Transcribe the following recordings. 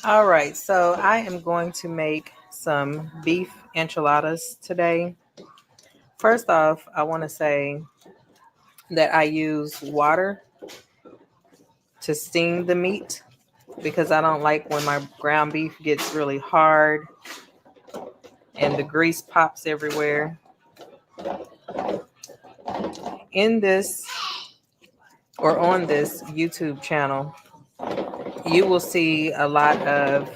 All right, so I am going to make some beef enchiladas today. First off, I want to say that I use water to steam the meat because I don't like when my ground beef gets really hard and the grease pops everywhere. In this or on this YouTube channel, you will see a lot of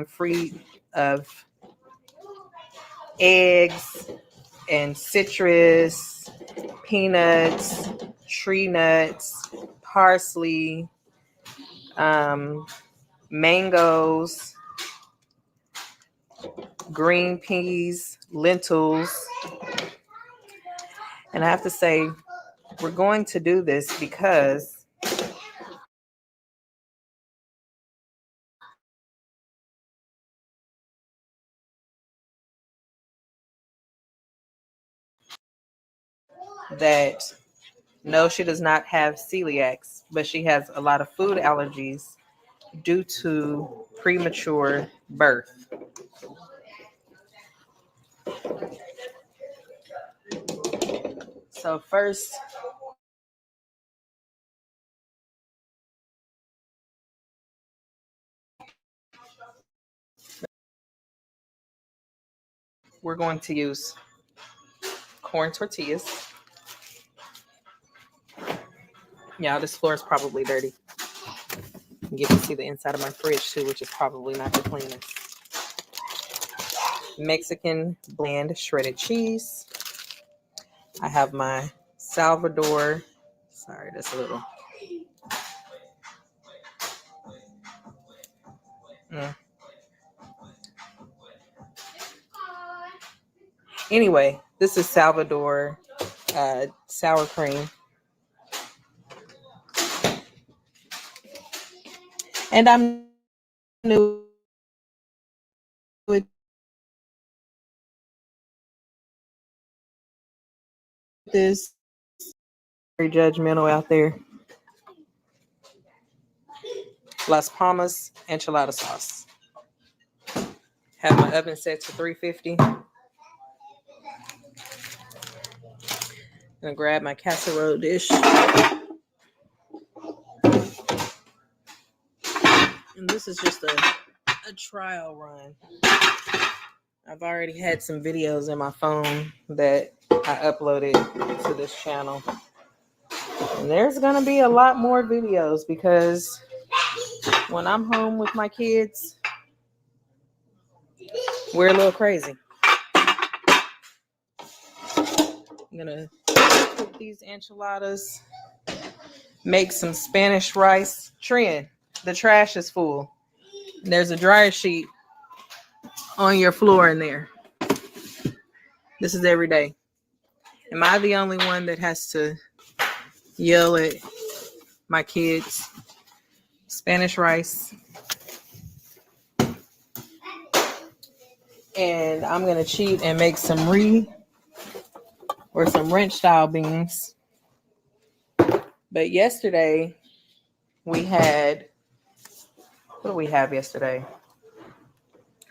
free of eggs and citrus, peanuts, tree nuts, parsley, um, mangoes, green peas, lentils. And I have to say, we're going to do this because that no, she does not have celiacs, but she has a lot of food allergies due to premature birth. So first, we're going to use corn tortillas. Yeah, this floor is probably dirty. You get to see the inside of my fridge too, which is probably not the cleanest. Mexican blend shredded cheese. I have my Salvador. Sorry, that's a little. Mm. Anyway, this is Salvador sour cream. And I'm new with this. Very judgmental out there. Las Palmas enchilada sauce. Have my oven set to 350. Gonna grab my casserole dish. And this is just a trial run. I've already had some videos in my phone that I uploaded to this channel. And there's gonna be a lot more videos because when I'm home with my kids, we're a little crazy. I'm gonna cook these enchiladas, make some Spanish rice. Trin, the trash is full. There's a dryer sheet on your floor in there. This is every day. Am I the only one that has to yell at my kids? Spanish rice. And I'm gonna cheat and make some some ranch style beans. But yesterday we had, what did we have yesterday?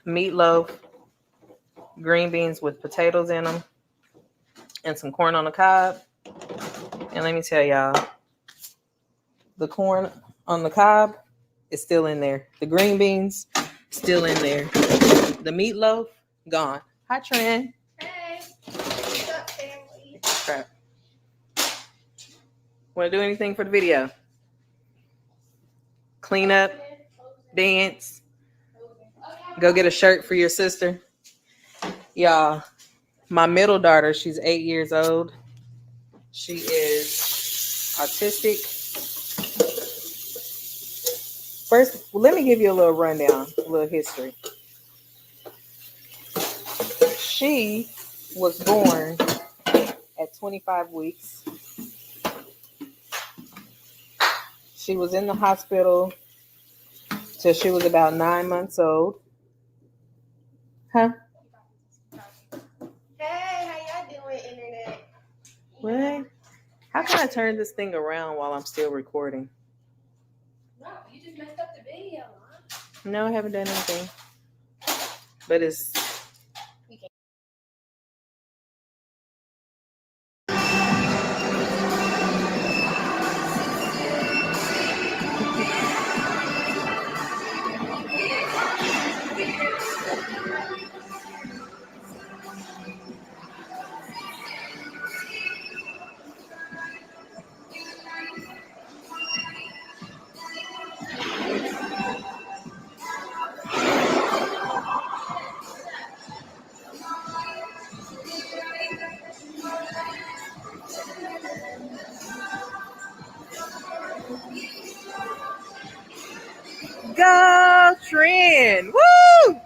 Meatloaf, green beans with potatoes in them, and some corn on the cob. And let me tell y'all, the corn on the cob is still in there. The green beans still in there. The meatloaf gone. Hi, Tran. Hey, what's up, family? Crap. Want to do anything for the video? Clean up, dance, go get a shirt for your sister. Y'all, my middle daughter, she's 8 years old. She is autistic. First, let me give you a little rundown, a little history. She was born at 25 weeks. She was in the hospital till she was about 9 months old. Huh? Hey, how y'all doing, internet? What? How can I turn this thing around while I'm still recording? No, you just messed up the video, huh? No, I haven't done anything. But it's go trend. Woo!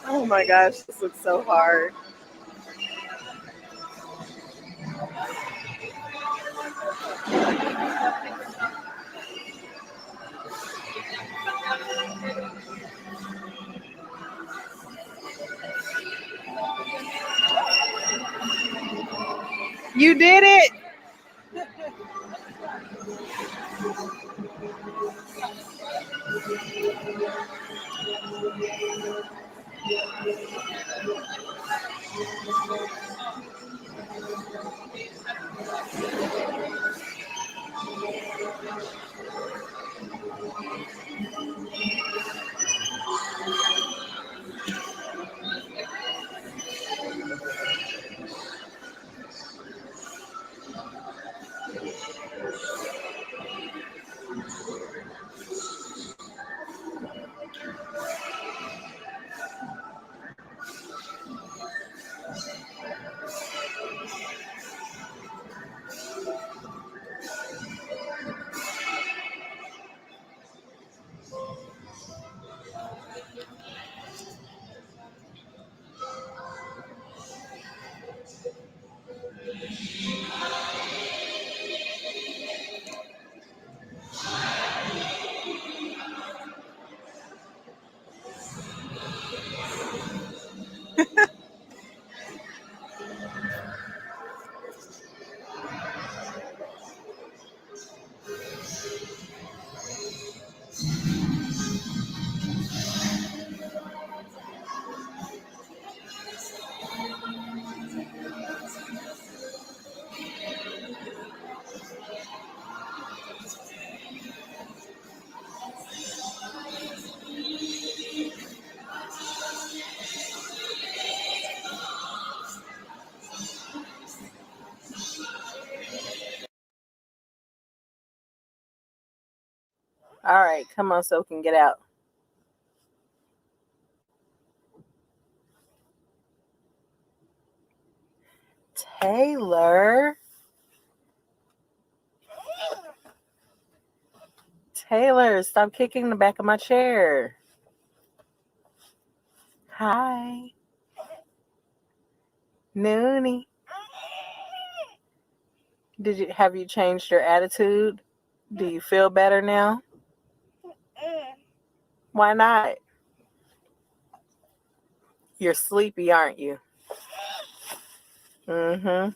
Oh my gosh, this looks so hard. You did it. All right, come on, so we can get out. Taylor. Taylor, stop kicking the back of my chair. Hi. Noonie. Have you changed your attitude? Do you feel better now? Why not? You're sleepy, aren't you? Mm-hmm.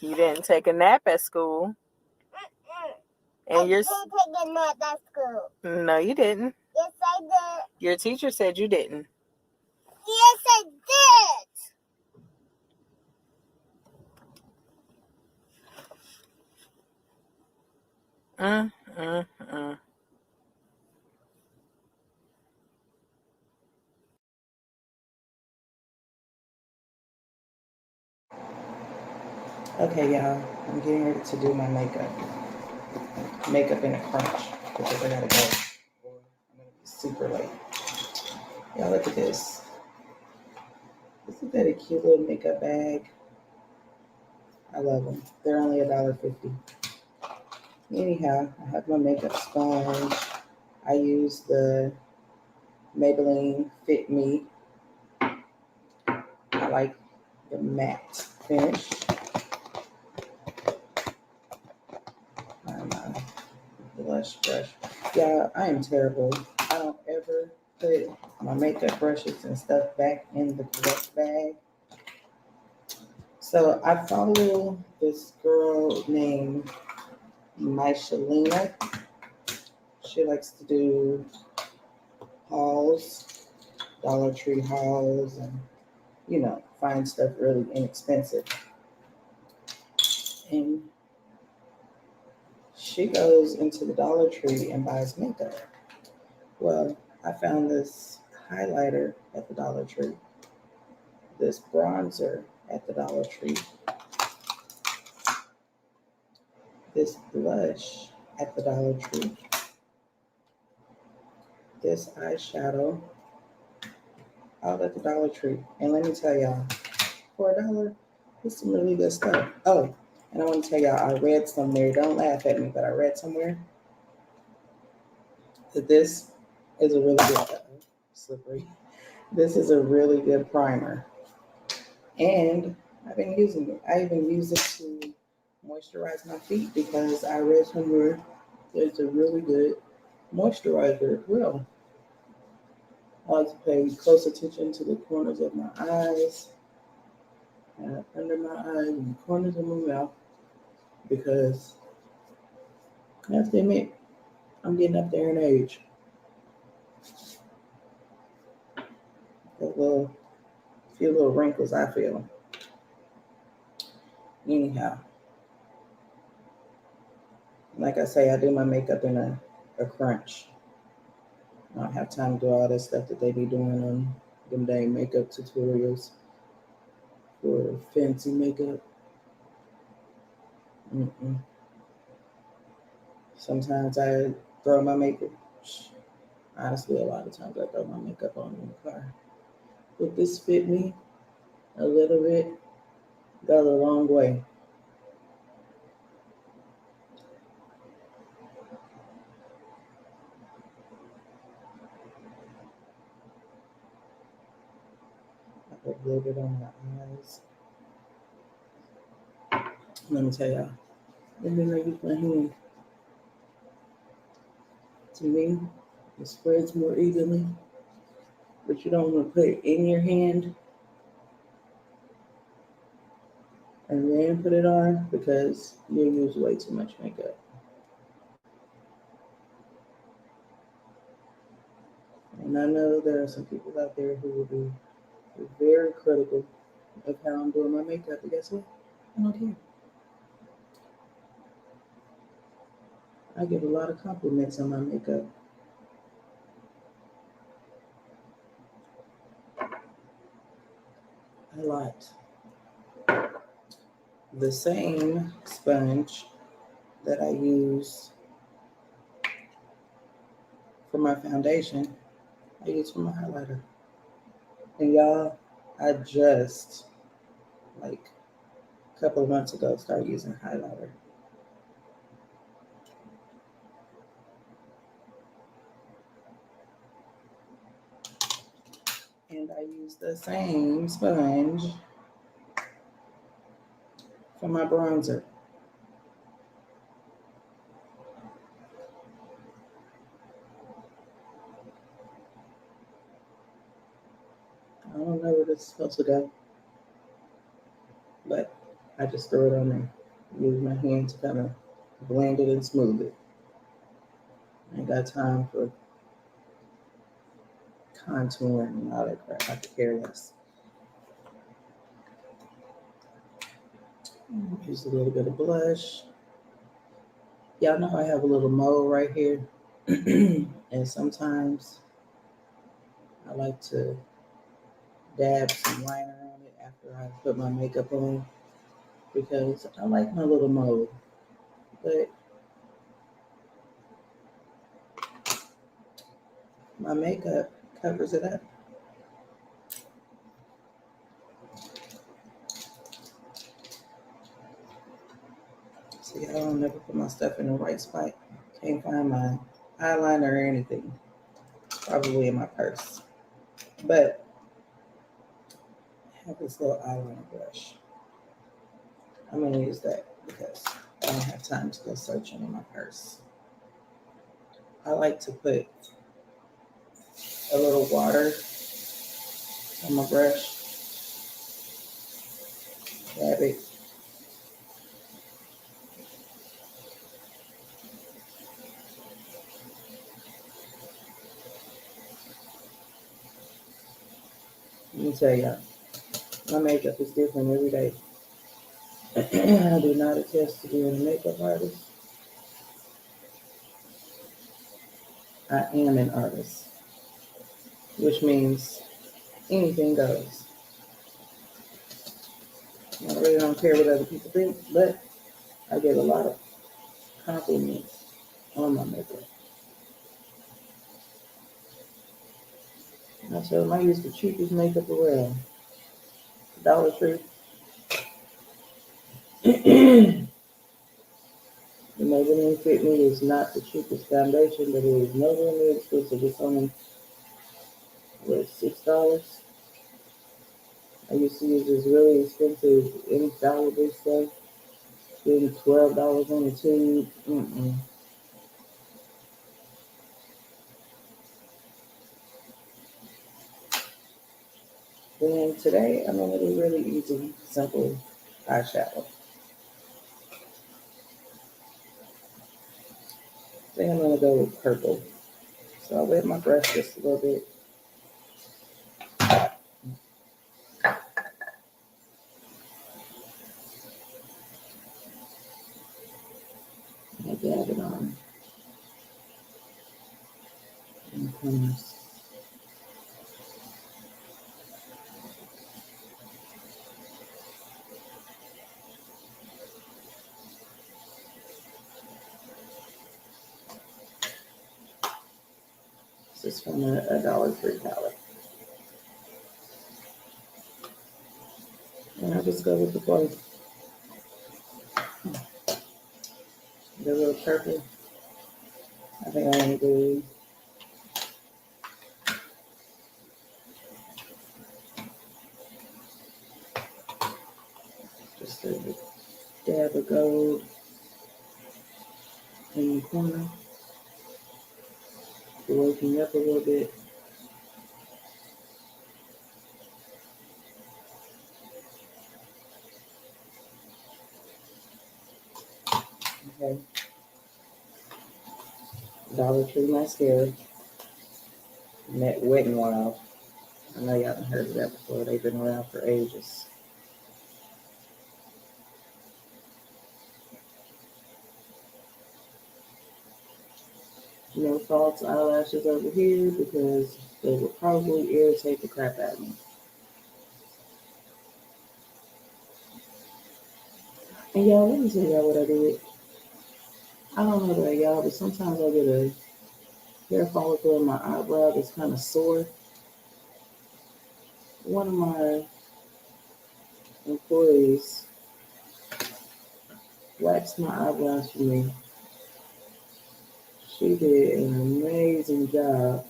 You didn't take a nap at school. And you're didn't take a nap at school. No, you didn't. Yes, I did. Your teacher said you didn't. Yes, I did. Mm-mm-mm. Okay, y'all, I'm getting ready to do my makeup. Makeup in a crunch because I gotta go. Or I'm gonna be super late. Y'all, look at this. Isn't that a cute little makeup bag? I love them. They're only $1.50. Anyhow, I have my makeup sponge. I use the Maybelline Fit Me. I like the matte finish. My blush brush. Yeah, I am terrible. I don't ever put my makeup brushes and stuff back in the correct bag. So I follow this girl named Michelina. She likes to do hauls, Dollar Tree hauls, and find stuff really inexpensive. And she goes into the Dollar Tree and buys makeup. Well, I found this highlighter at the Dollar Tree, this bronzer at the Dollar Tree, this blush at the Dollar Tree, this eyeshadow, all at the Dollar Tree. And let me tell y'all, for $1, it's some really good stuff. Oh, and I want to tell y'all, I read somewhere, don't laugh at me, but I read somewhere that this is a really good, slippery. This is a really good primer. And I've been using it. I even use it to moisturize my feet because I read somewhere it's a really good moisturizer as well. I like to pay close attention to the corners of my eyes, under my eyes, and the corners of my mouth because I have to admit, I'm getting up there in age. A few little wrinkles I feel. Anyhow, like I say, I do my makeup in a crunch. I don't have time to do all this stuff that they be doing on them dang makeup tutorials for fancy makeup. Mm-mm. Sometimes I throw my makeup. Honestly, a lot of times I throw my makeup on in the car. Would this fit me a little bit? Goes a long way. I put a little bit on my eyes. Let me tell y'all. And then I use my hand. To me, it spreads more evenly. But you don't want to put it in your hand and then put it on because you'll use way too much makeup. And I know there are some people out there who will be very critical of how I'm doing my makeup. But guess what? I don't care. I give a lot of compliments on my makeup. A lot. The same sponge that I use for my foundation, I use for my highlighter. And y'all, I just, like a couple of months ago, started using highlighter. And I use the same sponge for my bronzer. I don't know where this is supposed to go, but I just throw it on there. Use my hand to kind of blend it and smooth it. I ain't got time for contouring and all that crap. I could care less. Use a little bit of blush. Y'all know I have a little mole right here. And sometimes I like to dab some liner on it after I put my makeup on. because I like my little mode, but my makeup covers it up. See, I don't never put my stuff in the right spot. Can't find my eyeliner or anything. Probably in my purse. But I have this little eyeliner brush. I'm going to use that because I don't have time to go searching in my purse. I like to put a little water on my brush, dab it. Let me tell y'all, my makeup is different every day. I do not attest to being a makeup artist. I am an artist, which means anything goes. I really don't care what other people think, but I get a lot of compliments on my makeup. And I tell them I use the cheapest makeup around. Dollar Tree. The Maybelline Fit Me is not the cheapest foundation, but it is nowhere near expensive. It's only, what, $6? I used to use this really expensive infallible stuff, getting $12 on the tube. Then today, I'm gonna do really easy, simple eyeshadow. I think I'm gonna go with purple. So I'll wet my brush just a little bit. And I dab it on in the corners. This is from a Dollar Tree palette. And I'll just go with the flow. The little purple. I think I want to do just a dab of gold in the corner to wake me up a little bit. Okay. Dollar Tree mascara. Wet n Wild. I know y'all haven't heard of that before. They've been around for ages. No false eyelashes over here because they will probably irritate the crap out of me. And y'all, let me tell y'all what I did. I don't know about y'all, but sometimes I get a hair follicle in my eyebrow that's kind of sore. One of my employees waxed my eyebrows for me. She did an amazing job.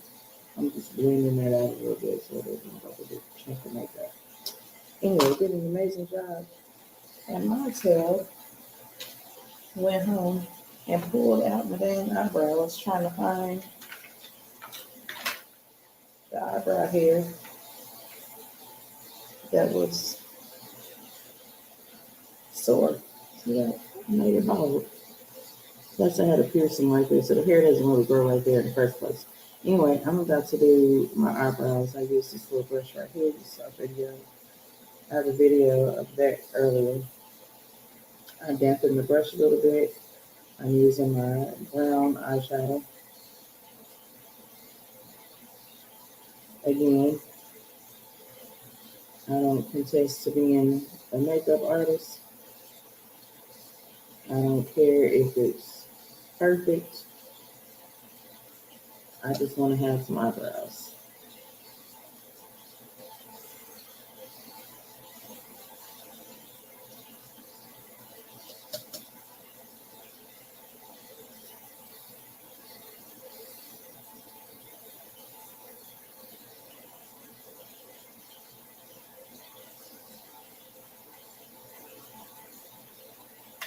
I'm just blending that out a little bit so there's not like a big chunk of makeup. Anyway, did an amazing job. And Montel went home and pulled out my dang eyebrows trying to find the eyebrow hair that was sore. See that? I made it bald. Plus I had a piercing right there, so the hair doesn't really grow right there in the first place. Anyway, I'm about to do my eyebrows. I used this little brush right here. You saw a video. I have a video of that earlier. I dampened the brush a little bit. I'm using my brown eyeshadow. Again, I don't contest to being a makeup artist, I don't care if it's perfect. I just want to have some eyebrows.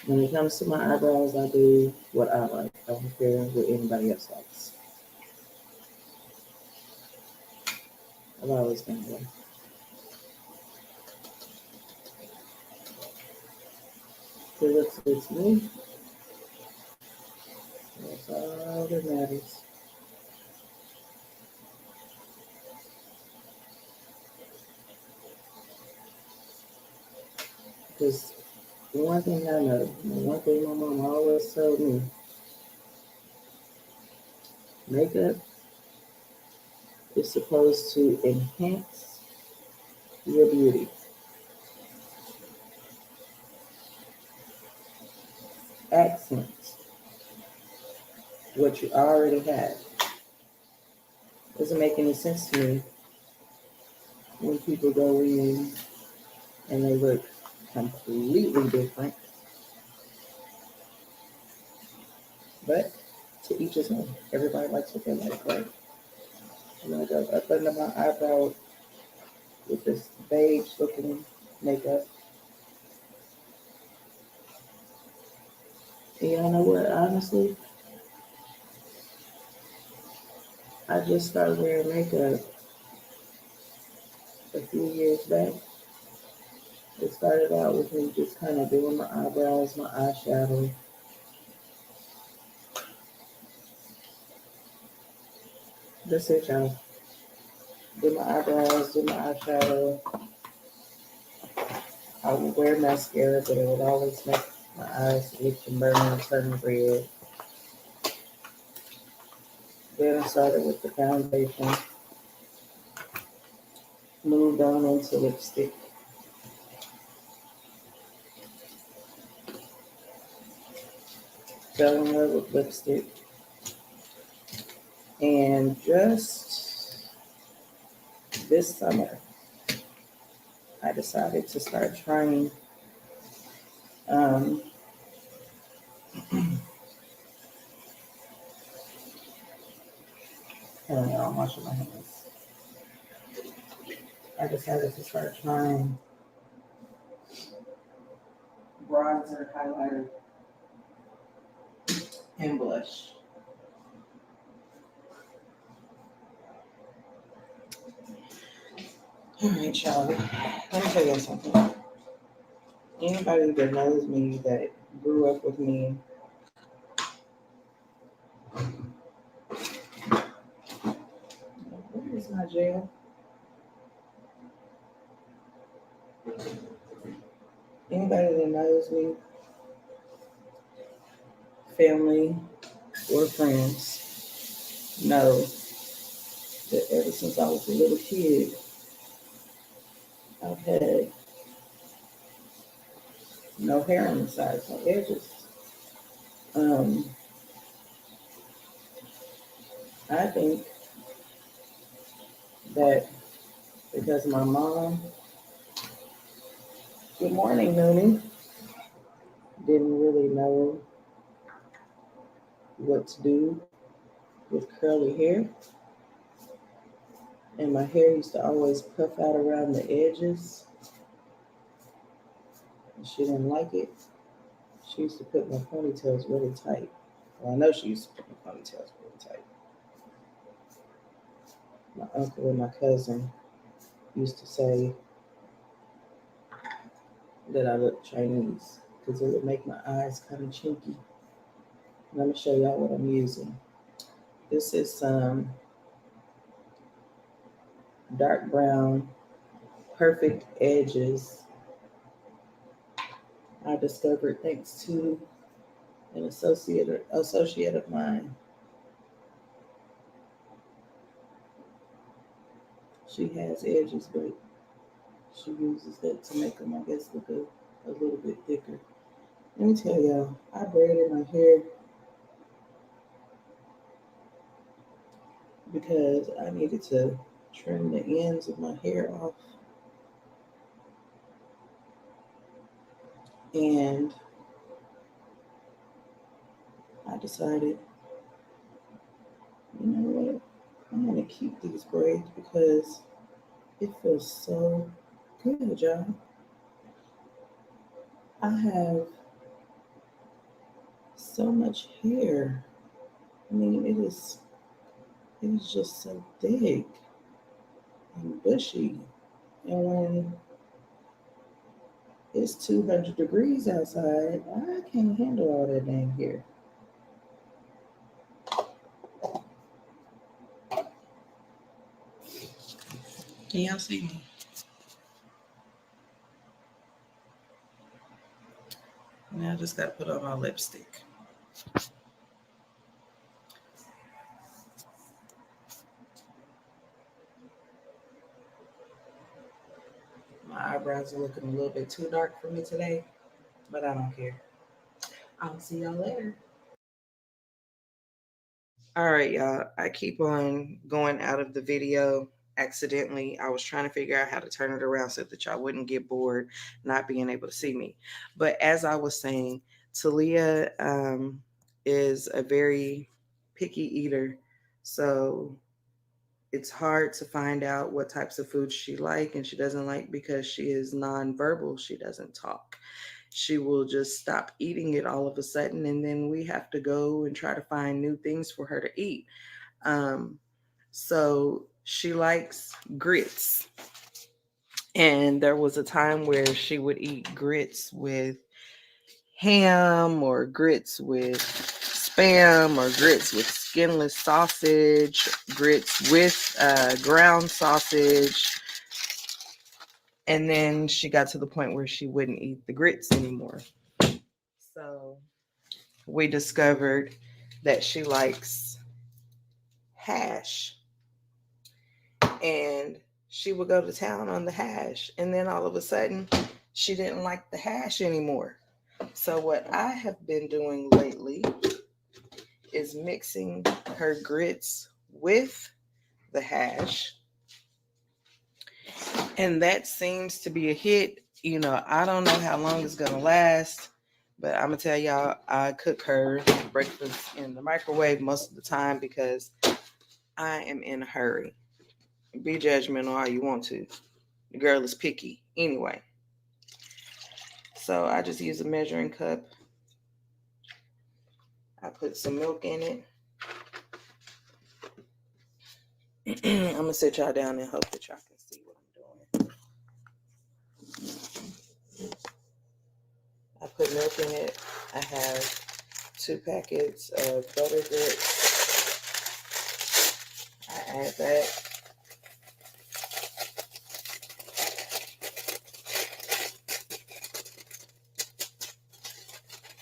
When it comes to my eyebrows, I do what I like. I don't care what anybody else likes. I've always done that. If it looks good to me, that's all that matters. Because the one thing I know, the one thing my mom always told me, makeup is supposed to enhance your beauty. Accent what you already have. Doesn't make any sense to me when people go in and they look completely different. But to each his own. Everybody likes what they like, right? I'm gonna go up under my eyebrow with this beige looking makeup. And y'all know what? Honestly, I just started wearing makeup a few years back. It started out with me just kind of doing my eyebrows, my eyeshadow. That's it, y'all. Do my eyebrows, do my eyeshadow. I would wear mascara, but it would always make my eyes itch and burn and turn red. Then I started with the foundation, moved on into lipstick. Fell in love with lipstick. And just this summer, I decided to start trying I don't know, I'm washing my hands. I decided to start trying bronzer, highlighter, and blush. All right, y'all. Let me tell you something. Anybody that knows me, that grew up with me, where is my gel? Anybody that knows me, family or friends, know that ever since I was a little kid, I've had no hair on the sides, no edges. Um, I think that because my mom, good morning, Noonie, didn't really know what to do with curly hair. And my hair used to always puff out around the edges. And she didn't like it. She used to put my ponytails really tight. Well, I know she used to put my ponytails really tight. My uncle and my cousin used to say that I looked Chinese because it would make my eyes kind of chinky. And I'm going to show y'all what I'm using. This is some dark brown, perfect edges. I discovered thanks to an associate of mine. She has edges, but she uses that to make them, I guess, look a little bit thicker. Let me tell y'all, I braided my hair because I needed to trim the ends of my hair off. And I decided, you know what? I'm going to keep these braids because it feels so good, y'all. I have so much hair. I mean, it is just so thick and bushy. And when it's 200 degrees outside, I can't handle all that dang hair. Can y'all see me? Now I just got to put on my lipstick. My eyebrows are looking a little bit too dark for me today, but I don't care. I'll see y'all later. All right, y'all. I keep on going out of the video accidentally. I was trying to figure out how to turn it around so that y'all wouldn't get bored not being able to see me. But as I was saying, Talia is a very picky eater. So it's hard to find out what types of foods she like and she doesn't like because she is nonverbal. She doesn't talk. She will just stop eating it all of a sudden, and then we have to go and try to find new things for her to eat. So she likes grits. And there was a time where she would eat grits with ham or grits with spam or grits with skinless sausage, grits with ground sausage. And then she got to the point where she wouldn't eat the grits anymore. So we discovered that she likes hash. And she would go to town on the hash. And then all of a sudden, she didn't like the hash anymore. So what I have been doing lately is mixing her grits with the hash. And that seems to be a hit. You know, I don't know how long it's going to last, but I'm going to tell y'all, I cook her breakfast in the microwave most of the time because I am in a hurry. Be judgmental all you want to. The girl is picky anyway. So I just use a measuring cup. I put some milk in it. I'm going to sit y'all down and hope that y'all can see what I'm doing. I put milk in it. I have 2 packets of butter grits. I add that.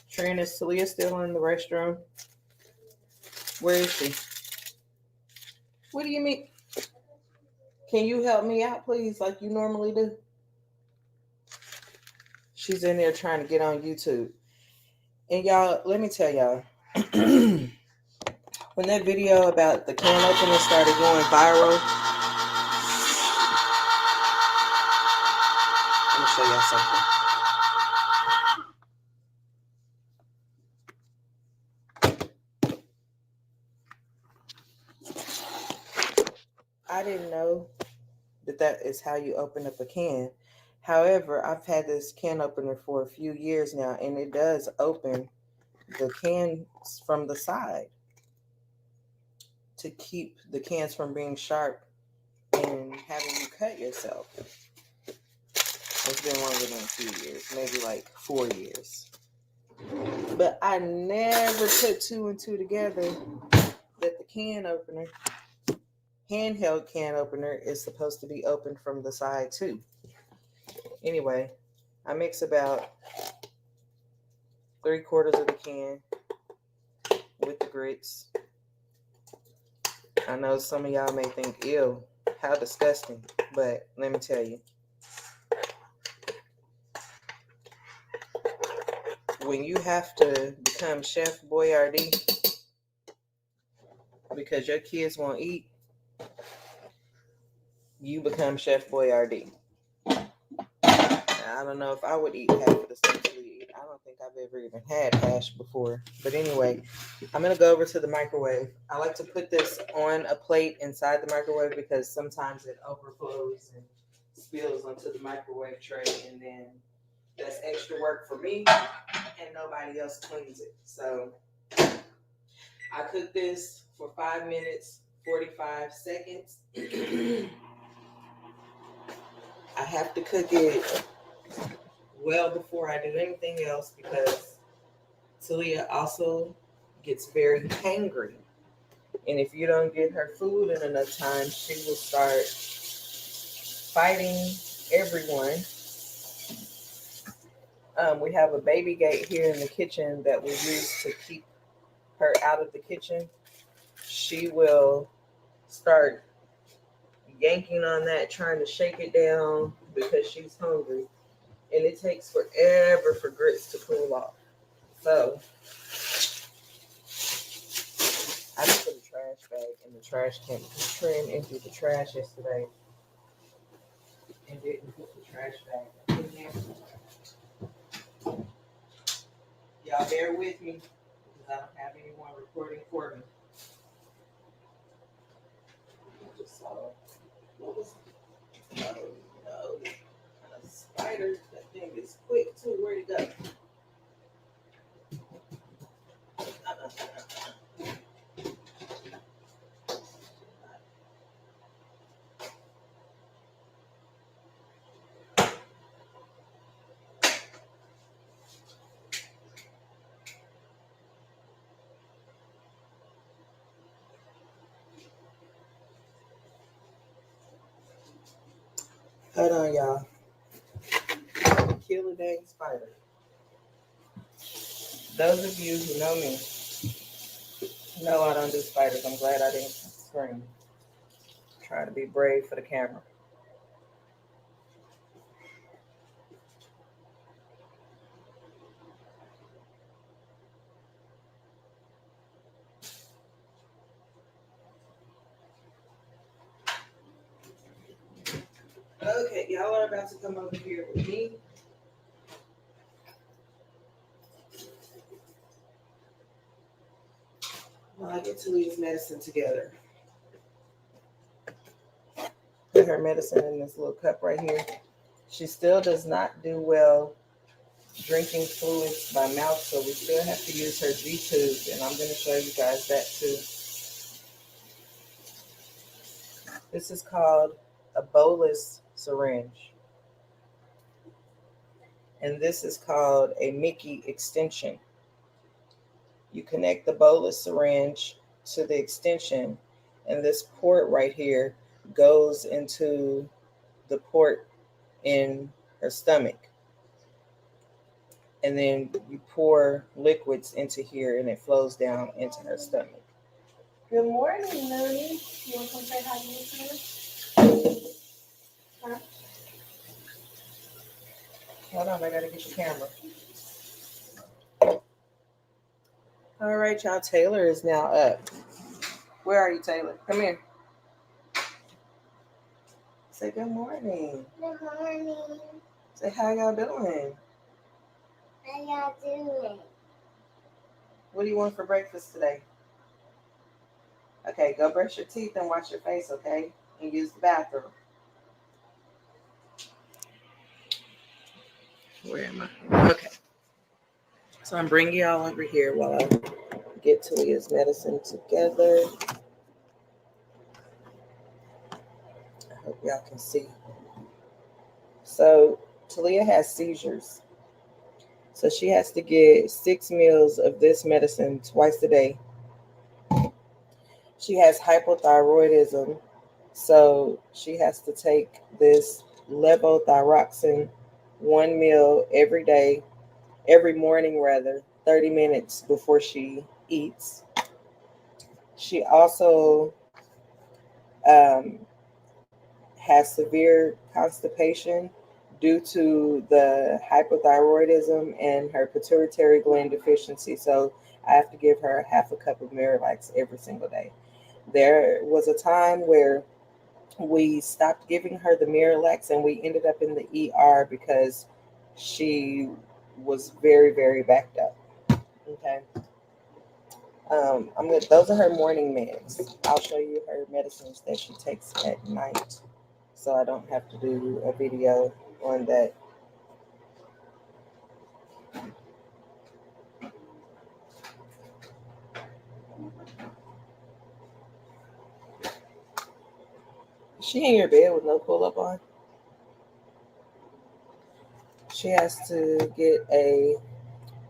Trina, is Talia still in the restroom? Where is she? What do you mean? Can you help me out, please, like you normally do? She's in there trying to get on YouTube. And y'all, let me tell y'all, when that video about the can opener started going viral, let me show y'all something. I didn't know that is how you open up a can. However, I've had this can opener for a few years now, and it does open the cans from the side to keep the cans from being sharp and having you cut yourself. It's been longer than a few years, maybe like 4 years. But I never put 2 and 2 together that the can opener, handheld can opener, is supposed to be opened from the side too. Anyway, I mix about 3/4 of the can with the grits. I know some of y'all may think, ew, how disgusting, but let me tell you. when you have to become Chef Boyardee because your kids won't eat, you become Chef Boyardee. I don't know if I would eat half of the stuff we eat. I don't think I've ever even had hash before. But anyway, I'm going to go over to the microwave. I like to put this on a plate inside the microwave because sometimes it overflows and spills onto the microwave tray. And then that's extra work for me and nobody else cleans it. So I cook this for 5 minutes, 45 seconds. I have to cook it well before I do anything else because Talia also gets very hangry. And if you don't get her food in enough time, she will start fighting everyone. We have a baby gate here in the kitchen that we use to keep her out of the kitchen. She will start yanking on that, trying to shake it down because she's hungry. And it takes forever for grits to cool off. So I just put a trash bag in the trash can. Trin emptied the trash yesterday and didn't put the trash bag in there. Y'all bear with me because I don't have anyone recording for me. I just saw what was oh no, a spider. That thing is quick too. Where'd it go? Hold on, y'all. Kill a dang spider. Those of you who know me know I don't do spiders. I'm glad I didn't scream. Trying to be brave for the camera. Okay, y'all are about to come over here with me. While I get Talia's medicine together. Put her medicine in this little cup right here. She still does not do well drinking fluids by mouth, so we still have to use her G-tube, and I'm going to show you guys that too. This is called a bolus syringe. And this is called a Mickey extension. You connect the bolus syringe to the extension, and this port right here goes into the port in her stomach. And then you pour liquids into here, and it flows down into her stomach. Good morning, Lily. You want to come say hi to me too? Huh? Hold on, I gotta get your camera. All right, y'all. Taylor is now up. Where are you, Taylor? Come here. Say good morning. Good morning. Say how y'all doing. How y'all doing? What do you want for breakfast today? Okay, go brush your teeth and wash your face, okay? And use the bathroom. Where am I? Okay. So I'm bringing y'all over here while I get Talia's medicine together. I hope y'all can see. So Talia has seizures. So she has to get 6 meals of this medicine twice a day. She has hypothyroidism. So she has to take this levothyroxine 1 meal every day, every morning rather, 30 minutes before she eats. She also has severe constipation due to the hypothyroidism and her pituitary gland deficiency. So I have to give her half a cup of Miralax every single day. There was a time where we stopped giving her the Miralax and we ended up in the ER because she was very, very backed up. Okay. Those are her morning meds. I'll show you her medicines that she takes at night, so I don't have to do a video on that. Is she in your bed with no pull up on? She has to get a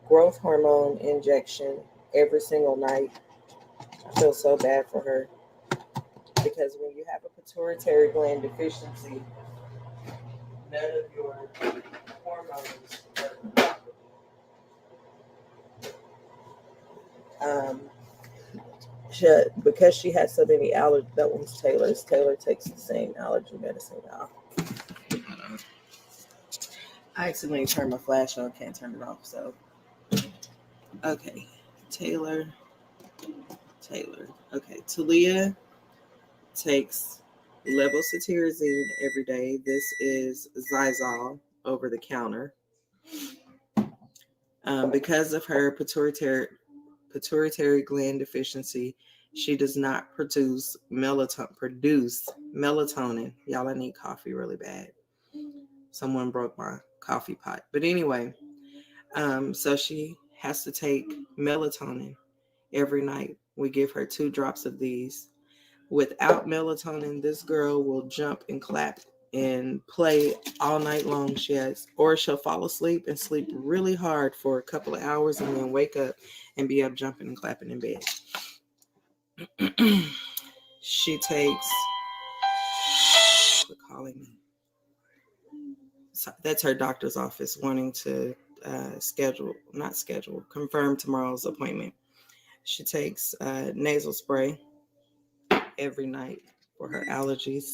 growth hormone injection every single night. I feel so bad for her because when you have a pituitary gland deficiency, none of your hormones are because she has so many allergies. That one's Taylor's. Taylor takes the same allergy medicine, y'all. I accidentally turned my flash on, can't turn it off. So, okay, Taylor. Okay, Talia takes levocetirizine every day. This is Zizal over the counter. Because of her pituitary gland deficiency, she does not produce melatonin. Y'all, I need coffee really bad. Someone broke my coffee pot. But anyway, so she has to take melatonin every night. We give her 2 drops of these. Without melatonin, this girl will jump and clap and play all night long. Or she'll fall asleep and sleep really hard for a couple of hours and then wake up and be up jumping and clapping in bed. She takes, they're calling me. So that's her doctor's office wanting to confirm tomorrow's appointment. She takes nasal spray every night for her allergies.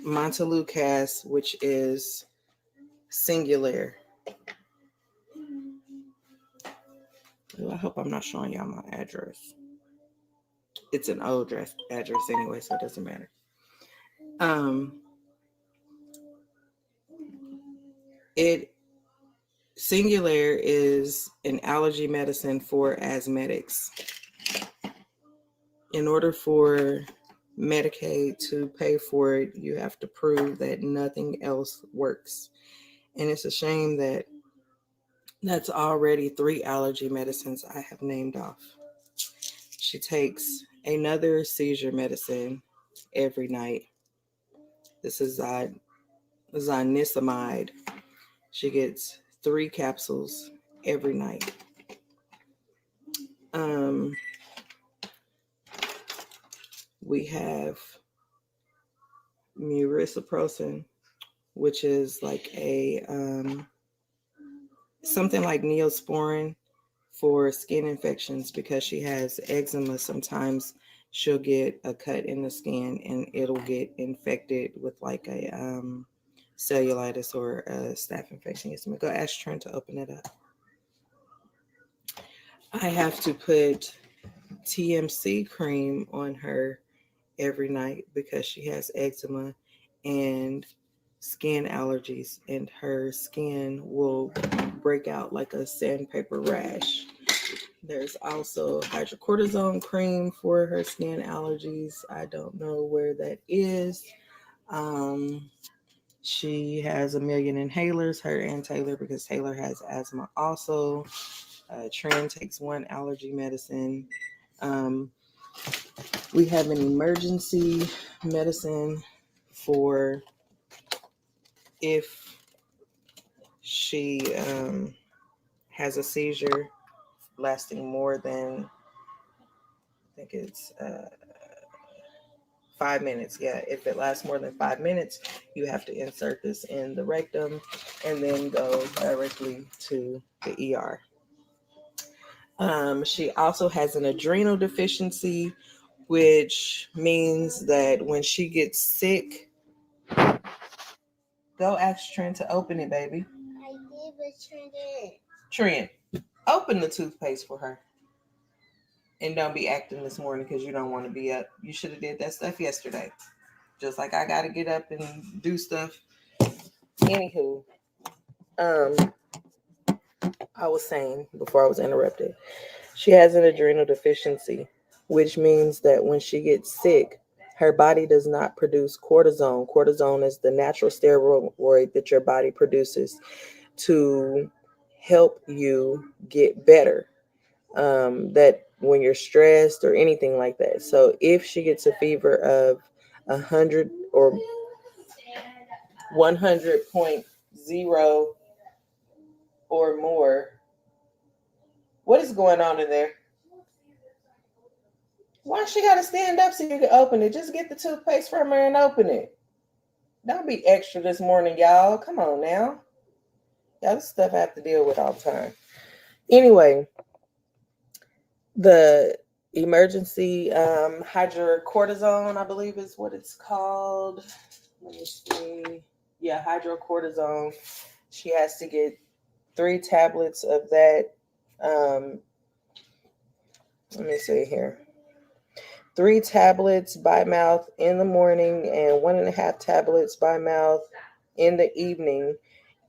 Montelukast, which is Singulair. Well, I hope I'm not showing y'all my address. It's an old address anyway, so it doesn't matter. Singulair is an allergy medicine for asthmatics. In order for Medicaid to pay for it, you have to prove that nothing else works. And it's a shame that that's already 3 allergy medicines I have named off. She takes another seizure medicine every night. This is zonisamide. She gets 3 capsules every night. We have muricyprofen, which is like a something like Neosporin for skin infections because she has eczema. Sometimes she'll get a cut in the skin and it'll get infected with like a cellulitis or a staph infection. Yes, I'm gonna go ask Trent to open it up. I have to put TMC cream on her every night because she has eczema and skin allergies, and her skin will break out like a sandpaper rash. There's also hydrocortisone cream for her skin allergies. I don't know where that is. She has a million inhalers, her and Taylor, because Taylor has asthma also. Tran takes 1 allergy medicine. We have an emergency medicine for if she has a seizure lasting more than, I think it's 5 minutes. Yeah, if it lasts more than 5 minutes, you have to insert this in the rectum and then go directly to the ER. She also has an adrenal deficiency which means that when she gets sick, go ask Trent to open it, baby. I did, but Trent didn't. Trent, open the toothpaste for her. And don't be acting this morning because you don't want to be up. You should have did that stuff yesterday. Just like I got to get up and do stuff. Anywho, I was saying before I was interrupted, she has an adrenal deficiency, which means that when she gets sick, her body does not produce cortisone. Cortisone is the natural steroid that your body produces to help you get better. That when you're stressed or anything like that. So if she gets a fever of 100 or 100.0 or more, what is going on in there? Why she got to stand up so you can open it? Just get the toothpaste from her and open it. Don't be extra this morning, y'all. Come on now. Y'all, this stuff I have to deal with all the time. Anyway, the emergency hydrocortisone, I believe is what it's called. Let me see. Yeah, hydrocortisone. She has to get 3 tablets of that. Let me see here. 3 tablets by mouth in the morning and 1.5 tablets by mouth in the evening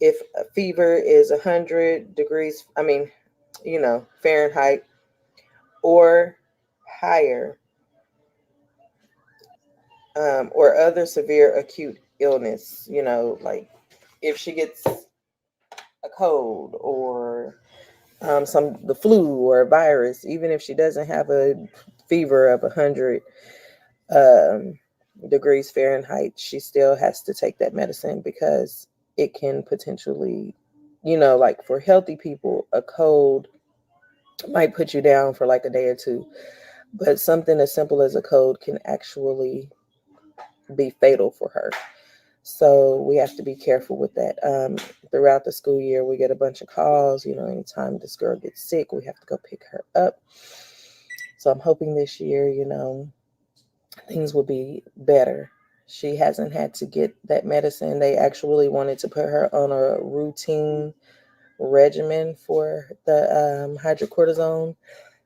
if a fever is 100 degrees, Fahrenheit or higher, or other severe acute illness, like if she gets a cold or the flu or a virus, even if she doesn't have a fever of 100 degrees Fahrenheit, she still has to take that medicine because it can potentially, like for healthy people, a cold might put you down for like a day or two, but something as simple as a cold can actually be fatal for her. So we have to be careful with that. Throughout the school year, we get a bunch of calls. Anytime this girl gets sick, we have to go pick her up. So I'm hoping this year, things will be better. She hasn't had to get that medicine. They actually wanted to put her on a routine regimen for the hydrocortisone.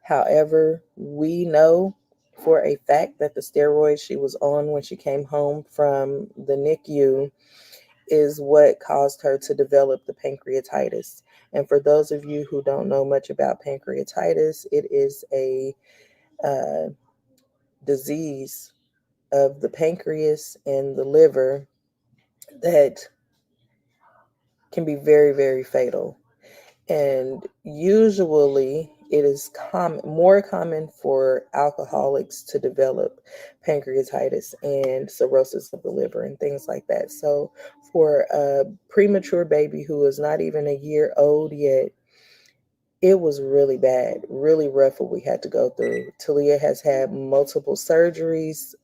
However, we know for a fact that the steroids she was on when she came home from the NICU is what caused her to develop the pancreatitis. And for those of you who don't know much about pancreatitis, it is a disease of the pancreas and the liver that can be very, very fatal. And usually it is more common for alcoholics to develop pancreatitis and cirrhosis of the liver and things like that. So for a premature baby who is not even a year old yet, it was really bad, really rough what we had to go through. Talia has had multiple surgeries.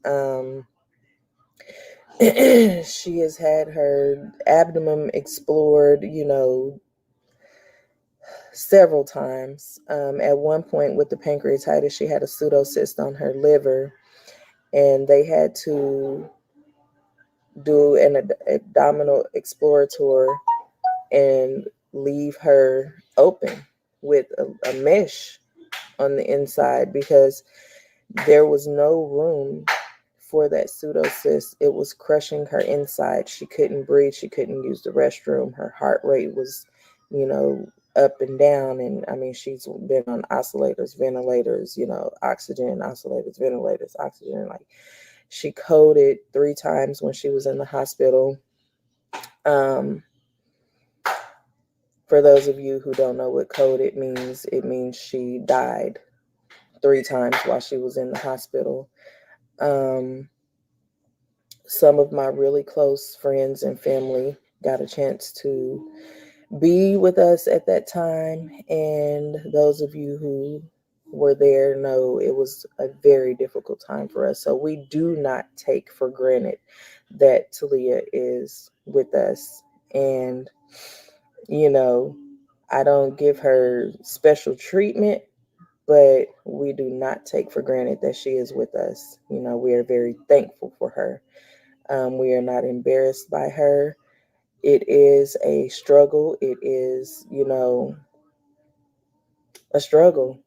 She has had her abdomen explored, several times. At one point with the pancreatitis, she had a pseudocyst on her liver, and they had to do an abdominal explorator and leave her open with a mesh on the inside because there was no room for that pseudocyst. It was crushing her inside. She couldn't breathe. She couldn't use the restroom. Her heart rate was, up and down. And she's been on oscillators, ventilators, oxygen, oscillators, ventilators, oxygen. Like she coded 3 times when she was in the hospital. For those of you who don't know what coded means, it means she died 3 times while she was in the hospital. Some of my really close friends and family got a chance to be with us at that time. And those of you who were there know it was a very difficult time for us. So we do not take for granted that Talia is with us. And, I don't give her special treatment but we do not take for granted that she is with us. You know, we are very thankful for her. We are not embarrassed by her. It is a struggle. It is, a struggle.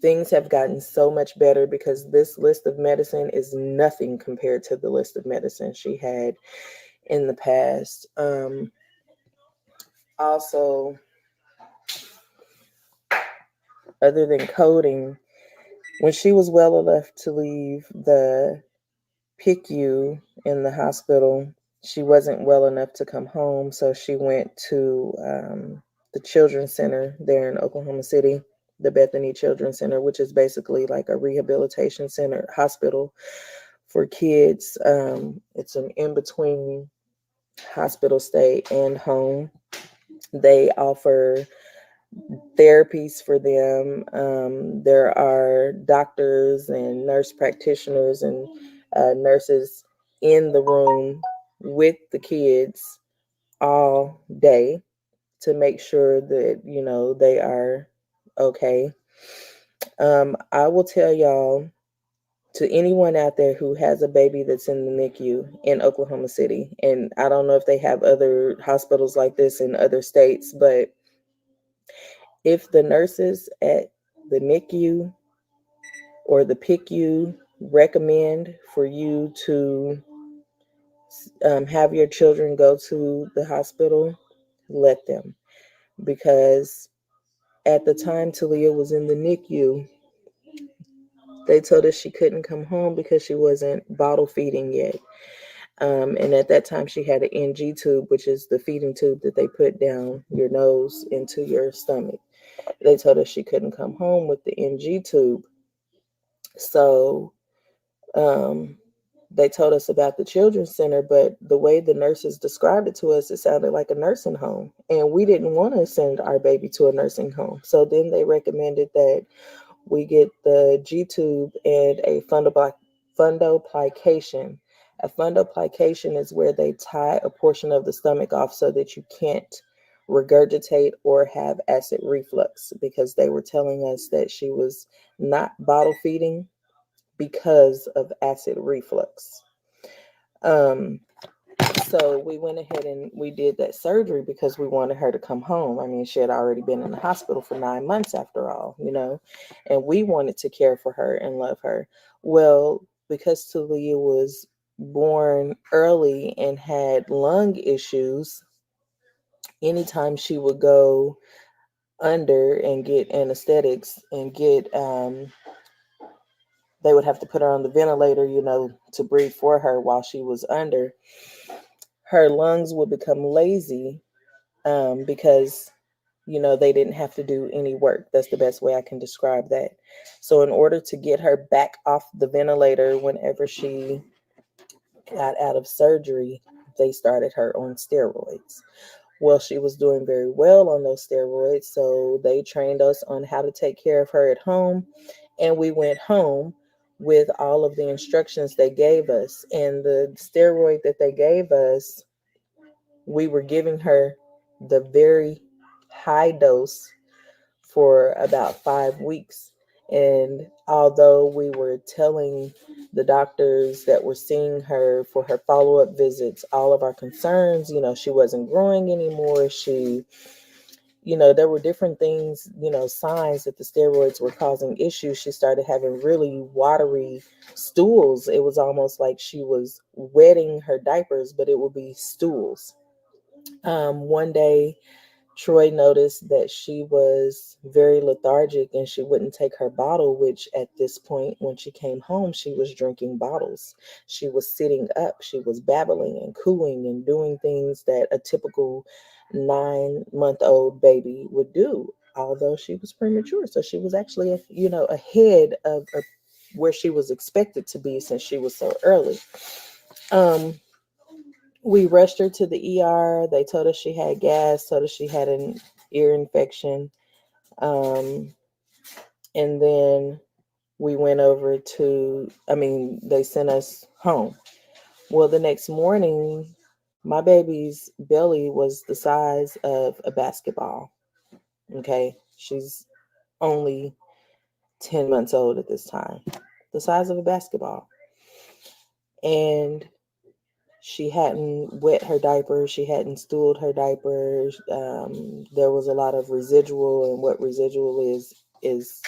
Things have gotten so much better because this list of medicine is nothing compared to the list of medicine she had in the past. Also, other than coding, when she was well enough to leave the PICU in the hospital, she wasn't well enough to come home, so she went to the Children's Center there in Oklahoma City, the Bethany Children's Center, which is basically like a rehabilitation center hospital for kids. It's an in-between hospital stay and home. They offer therapies for them. There are doctors and nurse practitioners and nurses in the room with the kids all day to make sure that, they are okay. I will tell y'all, to anyone out there who has a baby that's in the NICU in Oklahoma City, and I don't know if they have other hospitals like this in other states, but if the nurses at the NICU or the PICU recommend for you to have your children go to the hospital, let them. Because at the time Talia was in the NICU, they told us she couldn't come home because she wasn't bottle feeding yet. And at that time, she had an NG tube, which is the feeding tube that they put down your nose into your stomach. They told us she couldn't come home with the NG tube. So they told us about the Children's Center, but the way the nurses described it to us, it sounded like a nursing home. And we didn't want to send our baby to a nursing home. So then they recommended that we get the G tube and a fundoplication. A fundoplication is where they tie a portion of the stomach off so that you can't regurgitate or have acid reflux, because they were telling us that she was not bottle feeding because of acid reflux. So we went ahead and we did that surgery because we wanted her to come home. I mean, she had already been in the hospital for 9 months after all, and we wanted to care for her and love her. Well, because Talia was born early and had lung issues, anytime she would go under and get anesthetics and they would have to put her on the ventilator, to breathe for her while she was under, her lungs would become lazy because, they didn't have to do any work. That's the best way I can describe that. So in order to get her back off the ventilator whenever she got out of surgery, they started her on steroids. Well, she was doing very well on those steroids, so they trained us on how to take care of her at home, and we went home with all of the instructions they gave us. And the steroid that they gave us, we were giving her the very high dose for about 5 weeks. And although we were telling the doctors that were seeing her for her follow-up visits all of our concerns, she wasn't growing anymore. There were different things, signs that the steroids were causing issues. She started having really watery stools. It was almost like she was wetting her diapers, but it would be stools. One day, Troy noticed that she was very lethargic and she wouldn't take her bottle, which at this point, when she came home, she was drinking bottles. She was sitting up, she was babbling and cooing and doing things that a typical 9-month-old baby would do, although she was premature. So she was actually, ahead of where she was expected to be since she was so early. We rushed her to the ER. They told us she had gas, told us she had an ear infection. And then we went over they sent us home. Well, the next morning, my baby's belly was the size of a basketball. Okay. She's only 10 months old at this time, the size of a basketball. And she hadn't wet her diaper. She hadn't stooled her diaper. There was a lot of residual, and what residual is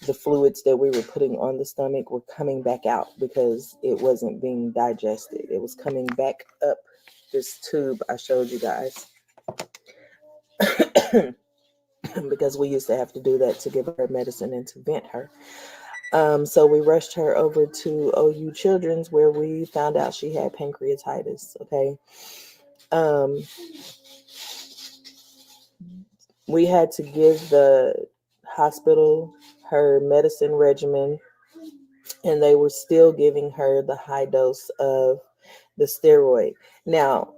the fluids that we were putting on the stomach were coming back out because it wasn't being digested. It was coming back up this tube I showed you guys. Because we used to have to do that to give her medicine and to vent her. So we rushed her over to OU Children's, where we found out she had pancreatitis. Okay. We had to give the hospital her medicine regimen, and they were still giving her the high dose of the steroid. Now,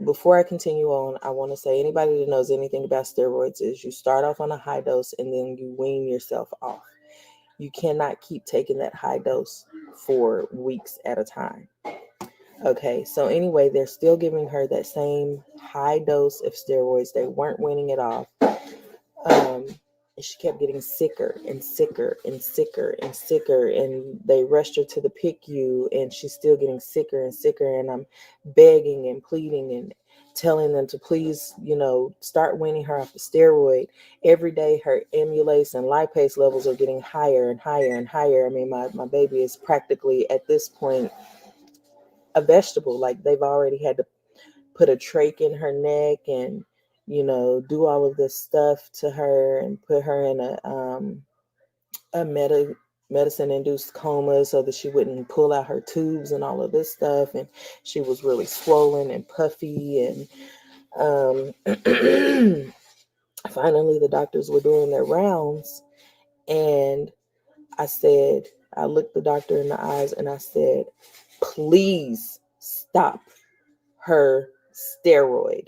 before I continue on, I want to say anybody that knows anything about steroids is you start off on a high dose and then you wean yourself off. You cannot keep taking that high dose for weeks at a time. Okay, so anyway, they're still giving her that same high dose of steroids. They weren't weaning it off. And she kept getting sicker and sicker and sicker and sicker. And they rushed her to the PICU, and she's still getting sicker and sicker. And I'm begging and pleading and telling them to please, start weaning her off the steroid. Every day, her amylase and lipase levels are getting higher and higher and higher. I mean, my baby is practically at this point a vegetable. Like, they've already had to put a trach in her neck and do all of this stuff to her and put her in a medicine-induced coma so that she wouldn't pull out her tubes and all of this stuff. And she was really swollen and puffy. And finally, the doctors were doing their rounds. And I looked the doctor in the eyes and I said, please stop her steroid.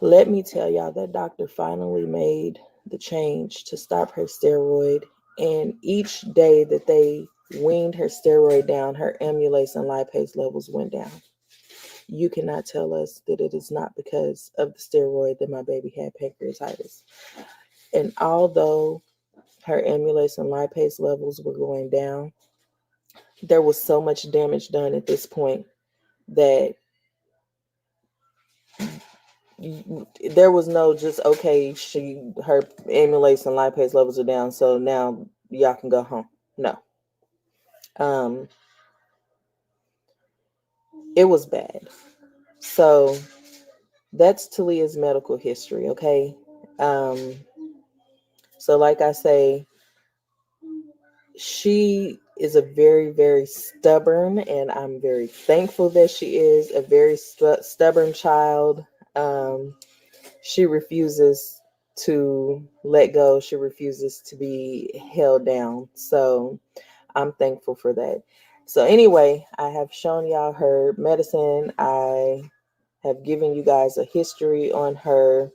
Let me tell y'all, that doctor finally made the change to stop her steroid. And each day that they weaned her steroid down, her amylase and lipase levels went down. You cannot tell us that it is not because of the steroid that my baby had pancreatitis. And although her amylase and lipase levels were going down, there was so much damage done at this point that there was no just, okay, her amylase and lipase levels are down, so now y'all can go home. No. It was bad. So that's Talia's medical history, okay? So like I say, she is a very, very stubborn, and I'm very thankful that she is a very stubborn child. She refuses to let go. She refuses to be held down. So I'm thankful for that. So anyway, I have shown y'all her medicine. I have given you guys a history on her.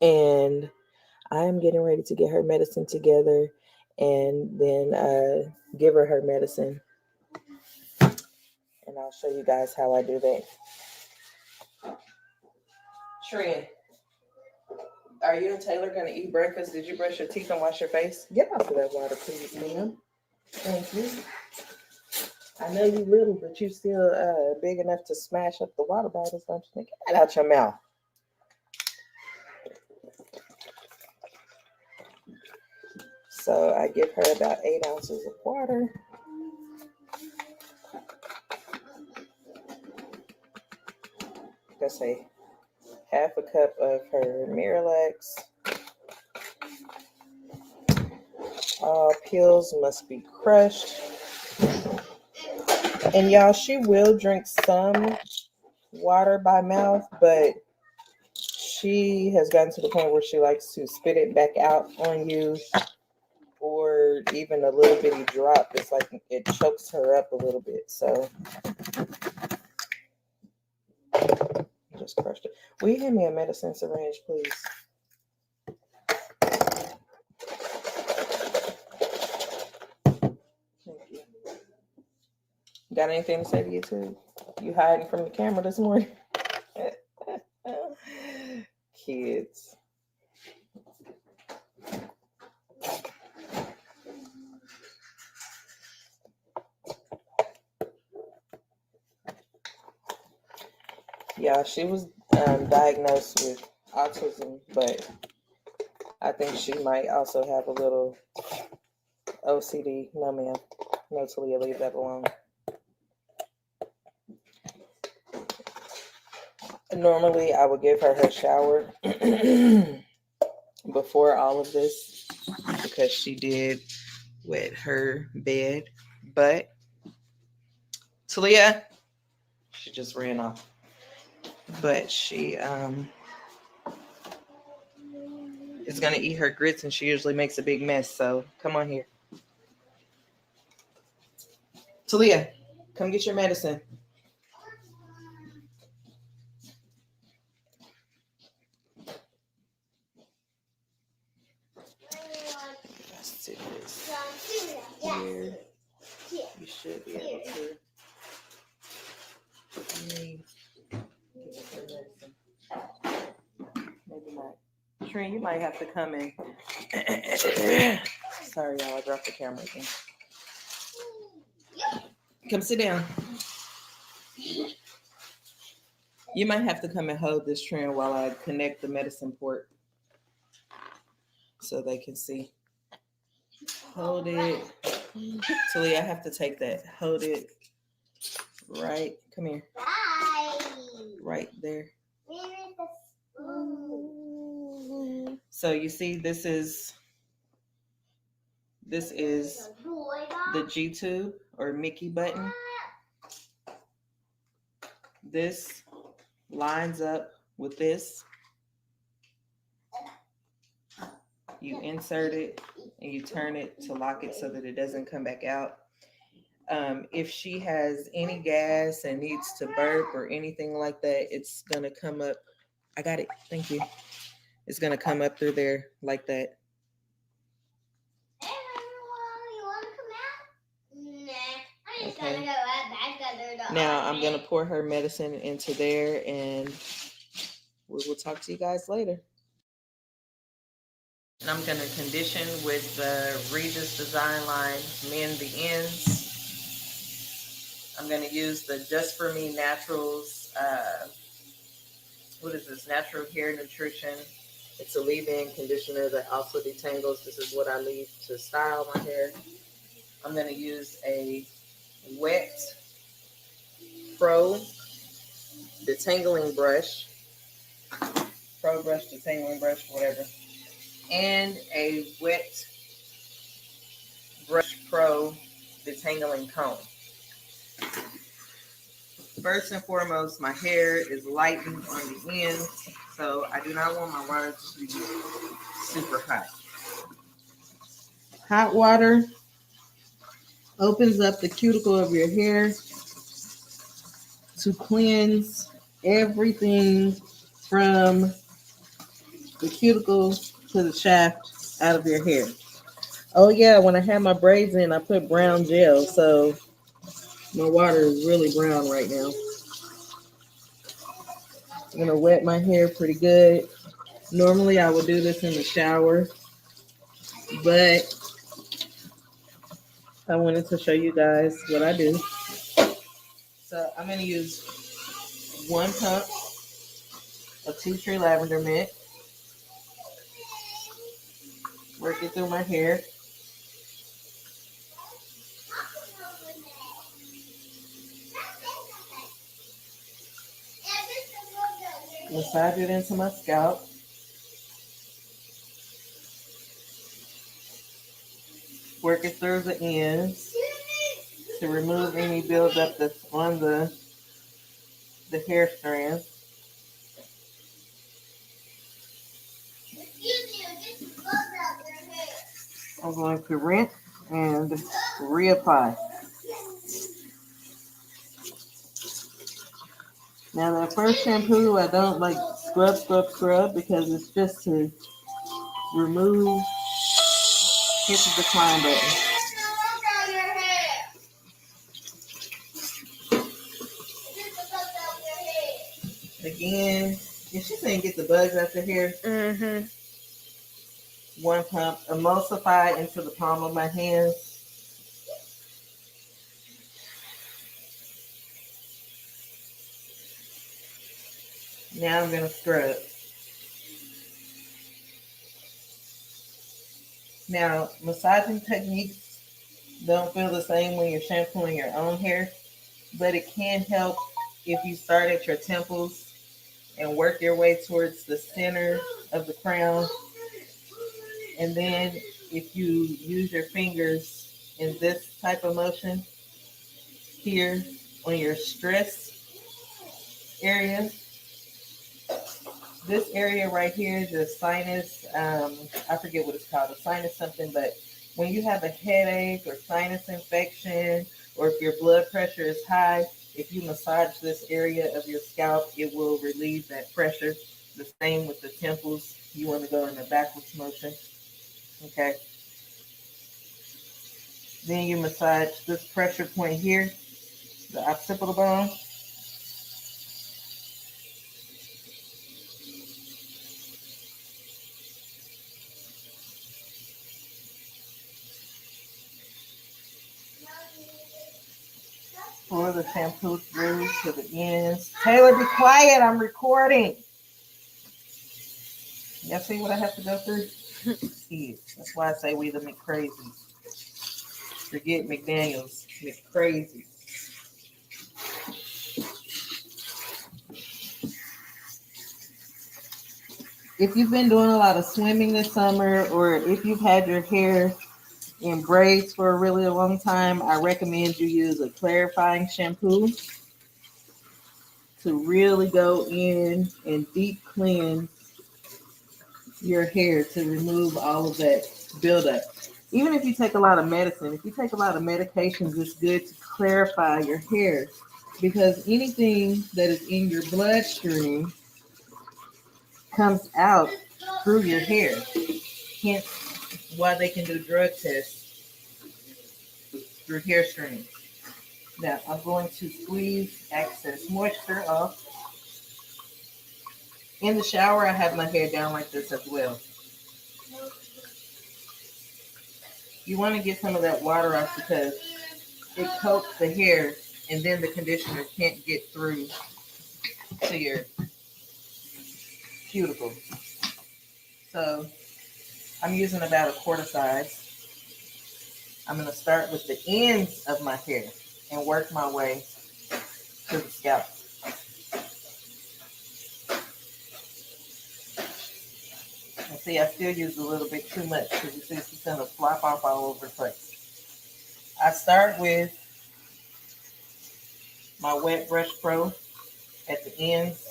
And I am getting ready to get her medicine together and then give her medicine. And I'll show you guys how I do that. Trin, are you and Taylor going to eat breakfast? Did you brush your teeth and wash your face? Get off of that water, please, ma'am. Thank you. I know you little, but you still big enough to smash up the water bottles, don't you think? Get that out your mouth. So I give her about 8 ounces of water. Let's say half a cup of her Miralax. All pills must be crushed. And y'all, she will drink some water by mouth, but she has gotten to the point where she likes to spit it back out on you, or even a little bitty drop. It's like it chokes her up a little bit. So just crushed it. Will you hand me a medicine syringe, please? Thank you. Got anything to say to YouTube? You hiding from the camera this morning? Kids. Yeah, she was diagnosed with autism, but I think she might also have a little OCD. No, ma'am. No, Talia, leave that alone. Normally, I would give her shower before all of this because she did wet her bed. But Talia, she just ran off. But she is gonna eat her grits, and she usually makes a big mess. So come on here, Talia, come get your medicine. Let's do this here. You should be able to. Maybe not. Trina, you might have to come in. Sorry, y'all, I dropped the camera again. Come sit down. You might have to come and hold this Trina while I connect the medicine port so they can see. Hold it. Talia, I have to take that. Hold it. Right. Come here. Right there. So you see, this is the G tube or Mickey button. This lines up with this. You insert it and you turn it to lock it so that it doesn't come back out. If she has any gas and needs to burp or anything like that, it's gonna come up. I got it. Thank you. It's gonna come up through there like that. Okay. Now I'm gonna pour her medicine into there, and we will talk to you guys later. And I'm gonna condition with the Regis Design line, Mend the Ends. I'm going to use the Just For Me Naturals, what is this? Natural Hair Nutrition. It's a leave-in conditioner that also detangles. This is what I leave to style my hair. I'm going to use a wet Pro detangling brush. Pro brush, detangling brush, whatever. And a wet Brush Pro detangling comb. First and foremost, my hair is lightened on the ends, so I do not want my water to be super hot. Hot water opens up the cuticle of your hair to cleanse everything from the cuticle to the shaft out of your hair. Oh yeah, when I had my braids in, I put brown gel, so my water is really brown right now. I'm gonna wet my hair pretty good. Normally I would do this in the shower, but I wanted to show you guys what I do. So I'm gonna use 1 pump of tea tree lavender mix. Work it through my hair. Massage it into my scalp. Work it through the ends to remove any buildup that's on the hair strand. I'm going to rinse and reapply. Now that first shampoo, I don't like scrub because it's just to remove. Hit the decline button. Again, if she's saying get the bugs out your hair, 1 pump, emulsify into the palm of my hand. Now I'm gonna scrub. Now, massaging techniques don't feel the same when you're shampooing your own hair, but it can help if you start at your temples and work your way towards the center of the crown. And then if you use your fingers in this type of motion here on your stress area, this area right here is the sinus, I forget what it's called, a sinus something, but when you have a headache or sinus infection, or if your blood pressure is high, if you massage this area of your scalp, it will relieve that pressure. The same with the temples. You want to go in a backwards motion. Okay. Then you massage this pressure point here, the occipital bone. Pour the shampoo through to the ends. Taylor, be quiet. I'm recording. Y'all see what I have to go through? Kids. That's why I say we the McCrazies. Forget McDaniels. McCrazies. If you've been doing a lot of swimming this summer, or if you've had your hair in braids for a really long time, I recommend you use a clarifying shampoo to really go in and deep cleanse your hair to remove all of that buildup. Even if you take a lot of medicine, if you take a lot of medications, it's good to clarify your hair, because anything that is in your bloodstream comes out through your hair. Hence why they can do drug tests through hair streams. Now I'm going to squeeze excess moisture off. In the shower, I have my hair down like this as well. You want to get some of that water off because it coats the hair, and then the conditioner can't get through to your cuticle. So I'm using about a quarter size. I'm going to start with the ends of my hair and work my way to the scalp. And see, I still use a little bit too much because you see it's going to flop off all over the place. I start with my Wet Brush Pro at the ends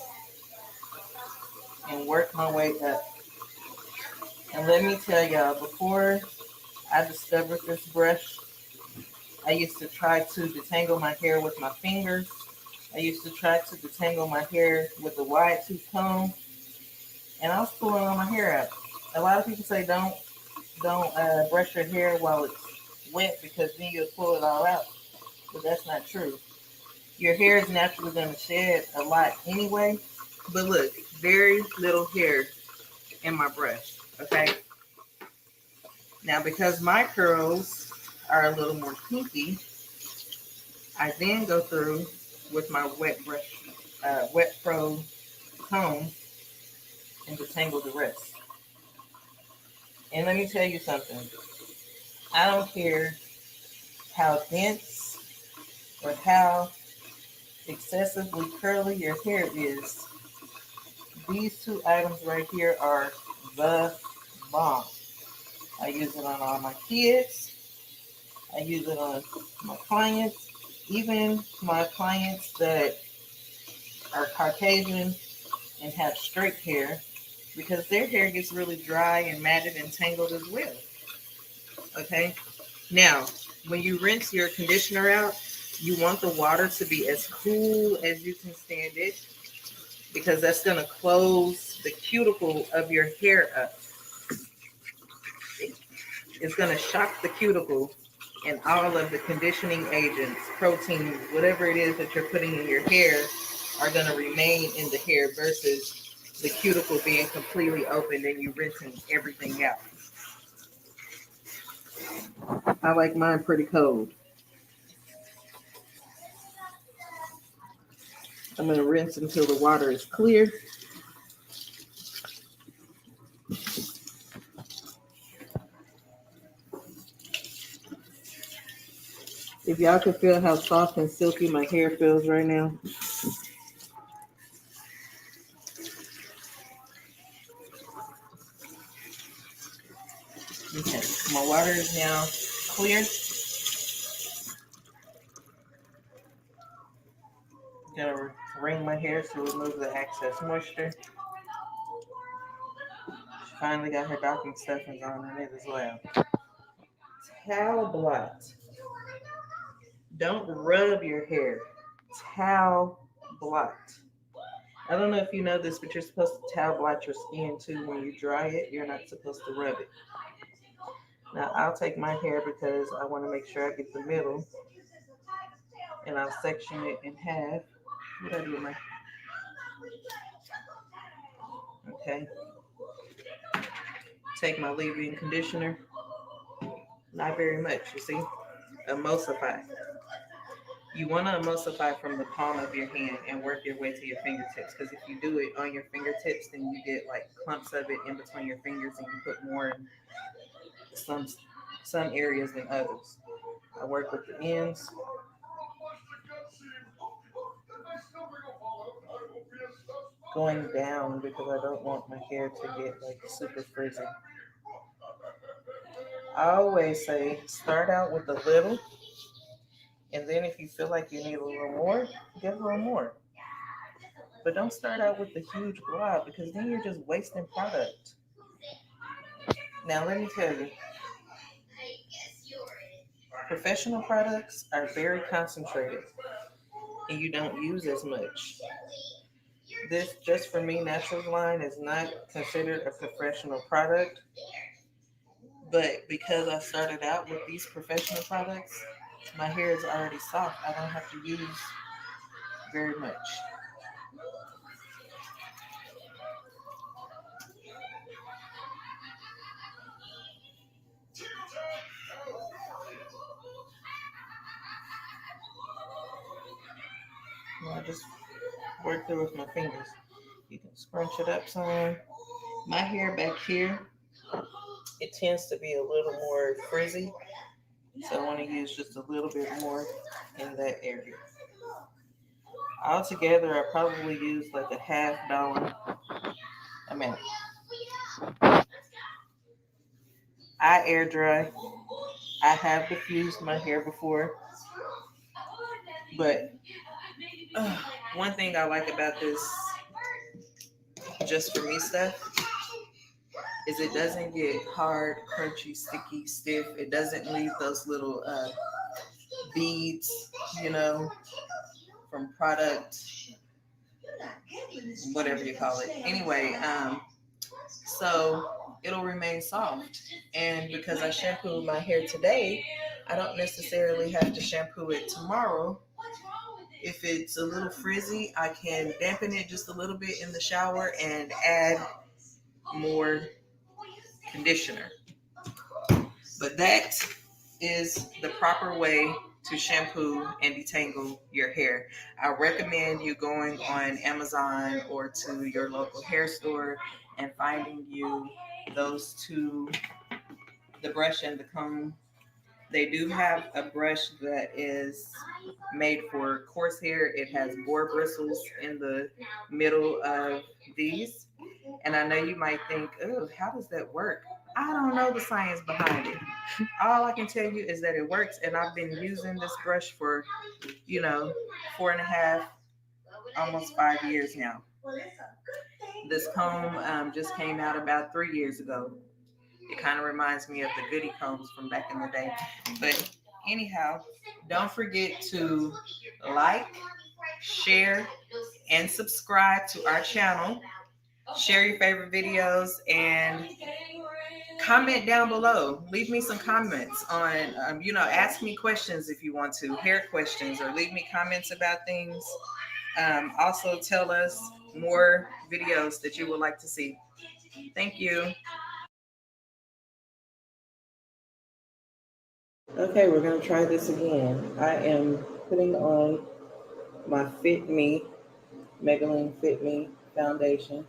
and work my way up. And let me tell y'all, before I discovered this brush, I used to try to detangle my hair with my fingers. I used to try to detangle my hair with a wide tooth comb, and I was pulling all my hair out. A lot of people say don't brush your hair while it's wet because then you'll pull it all out, but that's not true. Your hair is naturally going to shed a lot anyway. But look, very little hair in my brush. Okay. Now, because my curls are a little more kinky, I then go through with my Wet Pro comb and detangle the rest. And let me tell you something. I don't care how dense or how excessively curly your hair is. These two items right here are the bomb. I use it on all my kids. I use it on my clients, even my clients that are Caucasian and have straight hair, because their hair gets really dry and matted and tangled as well. Okay? Now, when you rinse your conditioner out, you want the water to be as cool as you can stand it, because that's going to close the cuticle of your hair up. It's going to shock the cuticle, and all of the conditioning agents, proteins, whatever it is that you're putting in your hair are going to remain in the hair versus the cuticle being completely open and you rinsing everything out. I like mine pretty cold. I'm going to rinse until the water is clear. If y'all can feel how soft and silky my hair feels right now. Okay, my water is now clear. Gonna wring my hair to remove the excess moisture. She finally got her docking stuffings on and it is well. Towel blot. Don't rub your hair. Towel blot. I don't know if you know this, but you're supposed to towel blot your skin too when you dry it. You're not supposed to rub it. Now I'll take my hair because I want to make sure I get the middle, and I'll section it in half. What do I do with my? Okay. Take my leave-in conditioner. Not very much, you see. Emulsify. You want to emulsify from the palm of your hand and work your way to your fingertips. Because if you do it on your fingertips, then you get like clumps of it in between your fingers, and you put more in some areas than others. I work with the ends. Going down because I don't want my hair to get like super frizzy. I always say start out with a little, and then if you feel like you need a little more, get a little more. But don't start out with the huge blob because then you're just wasting product. Now let me tell you, professional products are very concentrated and you don't use as much. This Just For Me Naturals line is not considered a professional product, but because I started out with these professional products, my hair is already soft. I don't have to use very much. I just work through with my fingers. You can scrunch it up some. My hair back here, it tends to be a little more frizzy, so I want to use just a little bit more in that area. Altogether, I probably use like a $half amount. I air dry. I have diffused my hair before, but one thing I like about this Just For Me stuff is it doesn't get hard, crunchy, sticky, stiff. It doesn't leave those little beads, you know, from product, whatever you call it. Anyway, so it'll remain soft. And because I shampooed my hair today, I don't necessarily have to shampoo it tomorrow. If it's a little frizzy, I can dampen it just a little bit in the shower and add more conditioner. But that is the proper way to shampoo and detangle your hair. I recommend you going on Amazon or to your local hair store and finding you those two, the brush and the comb. They do have a brush that is made for coarse hair. It has boar bristles in the middle of these. And I know you might think, oh, how does that work? I don't know the science behind it. All I can tell you is that it works. And I've been using this brush for, 4.5, almost 5 years now. This comb just came out about 3 years ago. It kind of reminds me of the Goody combs from back in the day. But anyhow, don't forget to like, share, and subscribe to our channel. Share your favorite videos and comment down below. Leave me some comments on, ask me questions if you want to, hair questions, or leave me comments about things. Also tell us more videos that you would like to see. Thank you. Okay, we're going to try this again. I am putting on my Fit Me Maybelline Fit Me foundation.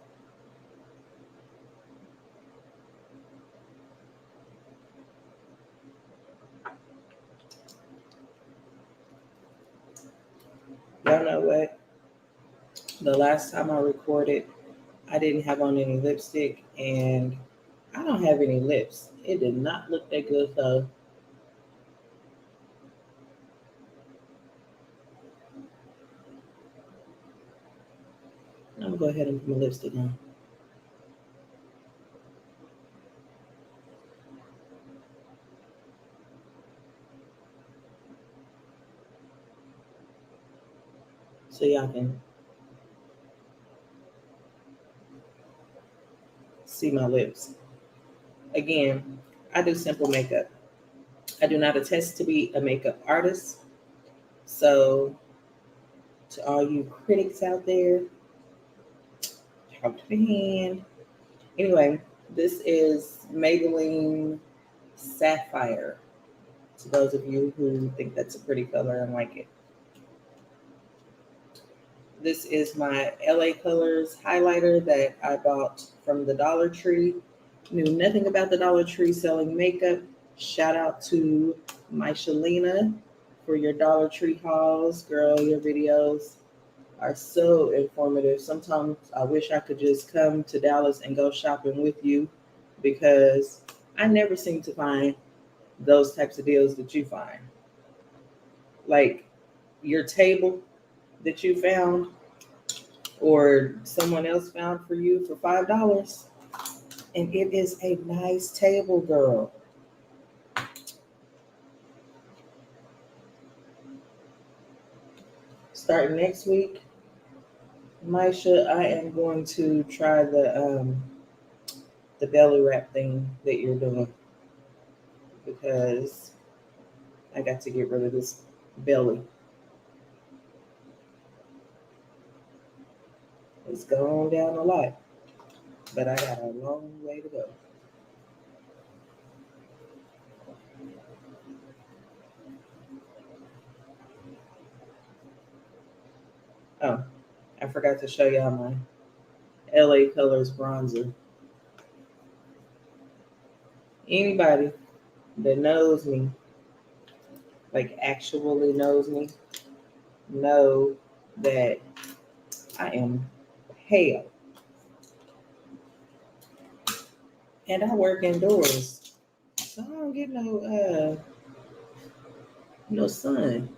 Y'all know what? The last time I recorded, I didn't have on any lipstick, and I don't have any lips. It did not look that good, though. I'm gonna go ahead and put my lipstick on. So y'all can see my lips. Again, I do simple makeup. I do not attest to be a makeup artist. So to all you critics out there, talk to the hand. Anyway, this is Maybelline Sapphire. To those of you who think that's a pretty color and like it. This is my LA Colors highlighter that I bought from the Dollar Tree. Knew nothing about the Dollar Tree selling makeup. Shout out to my Shalina for your Dollar Tree hauls. Girl, your videos are so informative. Sometimes I wish I could just come to Dallas and go shopping with you, because I never seem to find those types of deals that you find. Like your table that you found or someone else found for you for $5. And it is a nice table, girl. Starting next week, Maisha, I am going to try the belly wrap thing that you're doing, because I got to get rid of this belly. It's gone down a lot, but I got a long way to go. Oh, I forgot to show y'all my LA Colors bronzer. Anybody that knows me, like actually knows me, know that I am pale. And I work indoors. So I don't get no sun.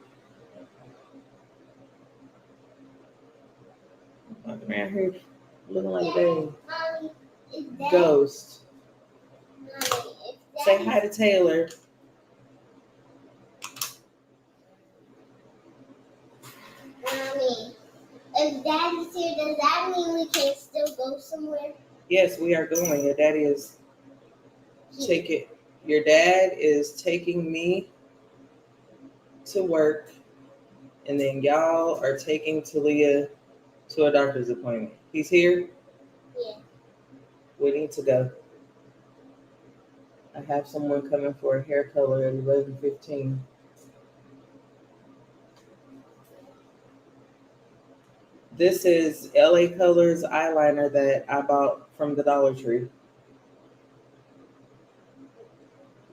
Walking around here looking like a Mommy, is that, ghost. Mommy, if Say that hi to Taylor. Mommy, if Daddy's here, does that mean we can still go somewhere? Yes, we are going. Your dad is taking me to work, and then y'all are taking Talia to a doctor's appointment. He's here. Yeah. We need to go. I have someone coming for a hair color at 11:15. This is LA Colors eyeliner that I bought from the Dollar Tree.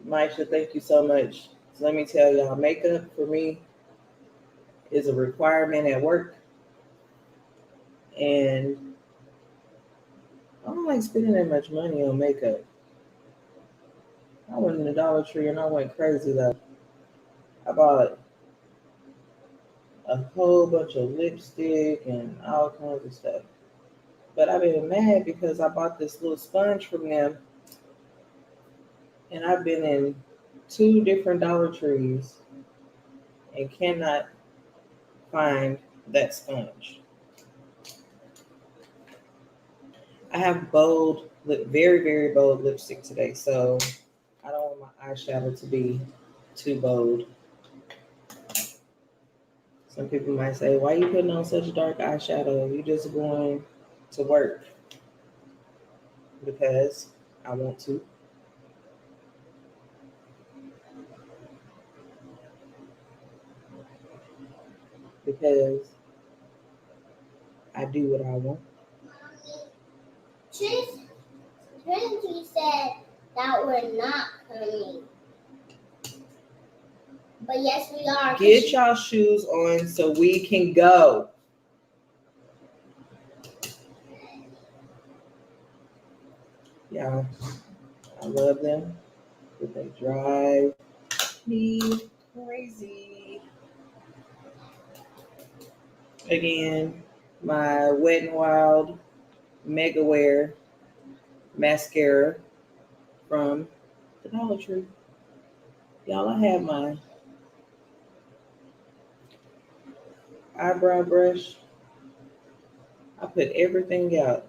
Maisha, thank you so much. So let me tell y'all, makeup for me is a requirement at work. And I don't like spending that much money on makeup. I went in the Dollar Tree and I went crazy though. I bought a whole bunch of lipstick and all kinds of stuff. But I've been mad because I bought this little sponge from them, and I've been in 2 different Dollar Trees and cannot find that sponge. I have very, very bold lipstick today, so I don't want my eyeshadow to be too bold. Some people might say, why are you putting on such dark eyeshadow? You just going to work. Because I want to. Because I do what I want. Trinity said that we're not coming. But yes, we are. 'cause Get y'all shoes on so we can go. Y'all, I love them, but they drive me crazy. Again, my Wet n Wild Mega Wear mascara from the Dollar Tree. Y'all, I have my eyebrow brush. I put everything out.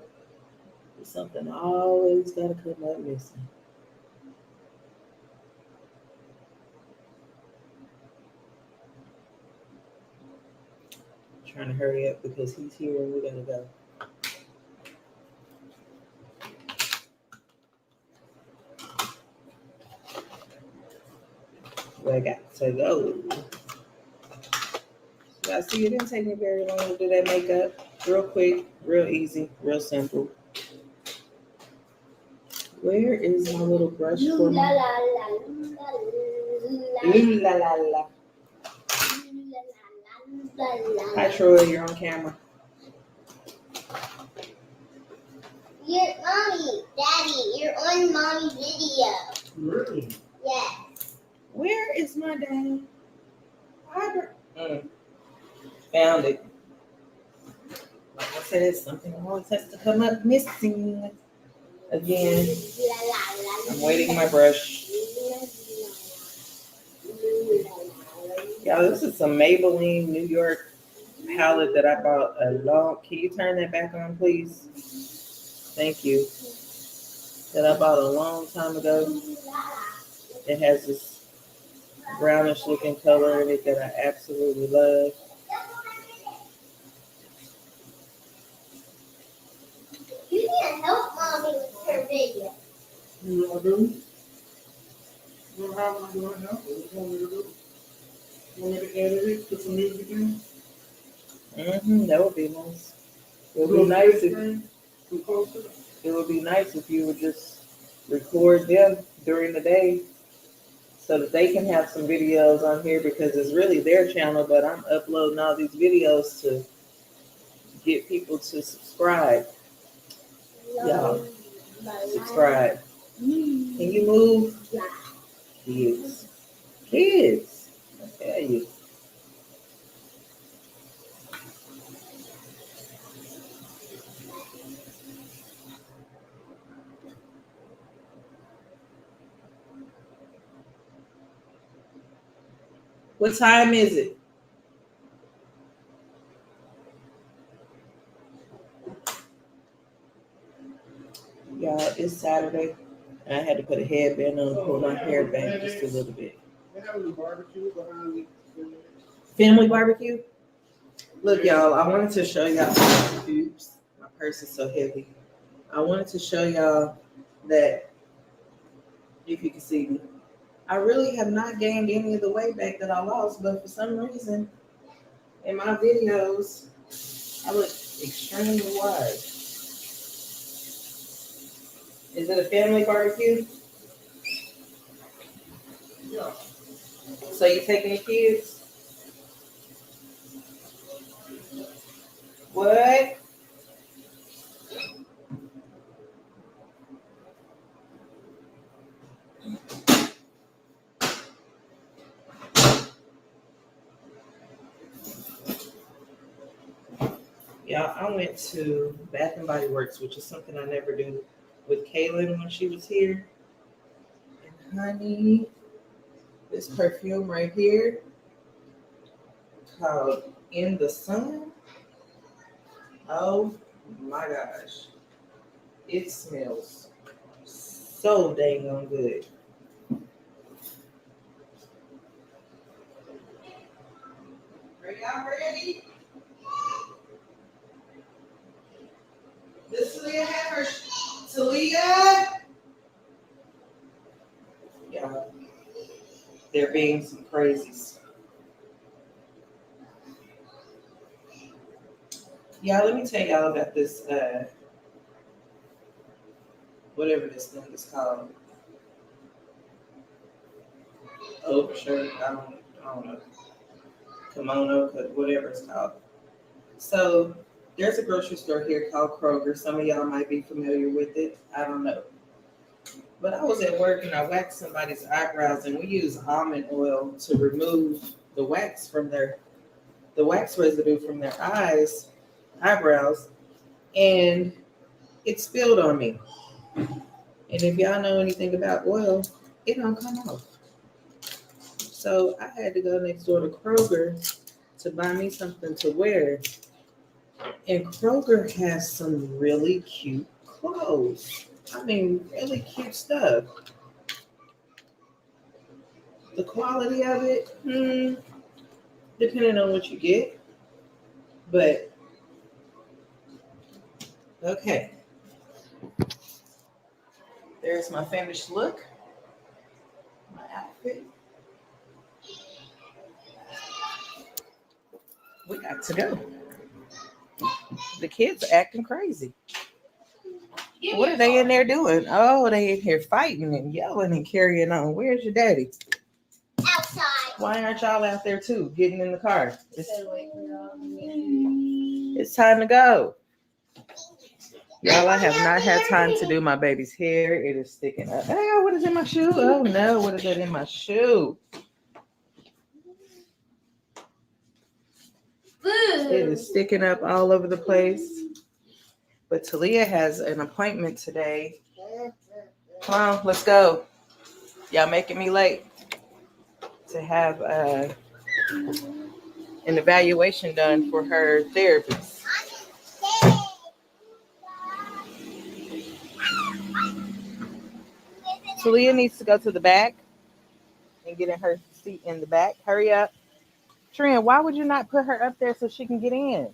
Something always gotta come up missing. Trying to hurry up because he's here and we gotta go. We got to go. Y'all see, it didn't take me very long to do that makeup. Real quick, real easy, real simple. Where is my little brush for La my... la la la Ooh la la la. la. Hi Troy, you're on camera. You're mommy, daddy. You're on mommy video. Really? Yeah. Where is my dad? Found it. Like I said, something always has to come up missing. Again, I'm waiting my brush. Yeah, this is some Maybelline New York palette that I bought a long. Can you turn that back on, please? Thank you. That I bought a long time ago. It has this brownish looking color in it that I absolutely love. You need to help mommy with her video. You want to do? You don't have one to do right now? What do you want me to do? You want me to edit it, put some music in? That would be nice. It would be nice if Some closer? it would be nice if you would just record them during the day so that they can have some videos on here because it's really their channel, but I'm uploading all these videos to get people to subscribe. Y'all, subscribe. Can you move? Kids. Kids. I tell you. What time is it? Y'all, it's Saturday. And I had to put a headband on and pull my hair back just a little bit. They have a barbecue behind the... Family barbecue? Look, y'all, I wanted to show y'all. Oops, my purse is so heavy. I wanted to show y'all that, if you can see me, I really have not gained any of the weight back that I lost, but for some reason, in my videos, I look extremely wide. Is it a family barbecue? Yeah. So you taking the kids? What? Yeah, I went to Bath and Body Works, which is something I never do, with Kaylin when she was here. And honey, this perfume right here called In the Sun. Oh my gosh. It smells so dang on good. Are y'all ready? This Talia have her Talia. Yeah, they're being some crazies. Y'all, let me tell y'all about this, whatever this thing is called. Overshirt, I don't know. Kimono, whatever it's called. So there's a grocery store here called Kroger. Some of y'all might be familiar with it. I don't know. But I was at work and I waxed somebody's eyebrows, and we use almond oil to remove the wax residue from their eyebrows, and it spilled on me. And if y'all know anything about oil, it don't come off. So I had to go next door to Kroger to buy me something to wear. And Kroger has some really cute clothes. I mean, really cute stuff. The quality of it, depending on what you get. But, okay. There's my finished look. My outfit. We got to go. The kids are acting crazy. What are they in there doing? Oh, they in here fighting and yelling and carrying on. Where's your daddy? Outside. Why aren't y'all out there too, getting in the car? It's time to go. Y'all, I have not had time to do my baby's hair. It is sticking up. Oh, what is in my shoe? Oh no, what is that in my shoe? It is sticking up all over the place. But Talia has an appointment today. Come on, let's go. Y'all making me late to have an evaluation done for her therapist. Talia needs to go to the back and get in her seat in the back. Hurry up. Trin, why would you not put her up there so she can get in?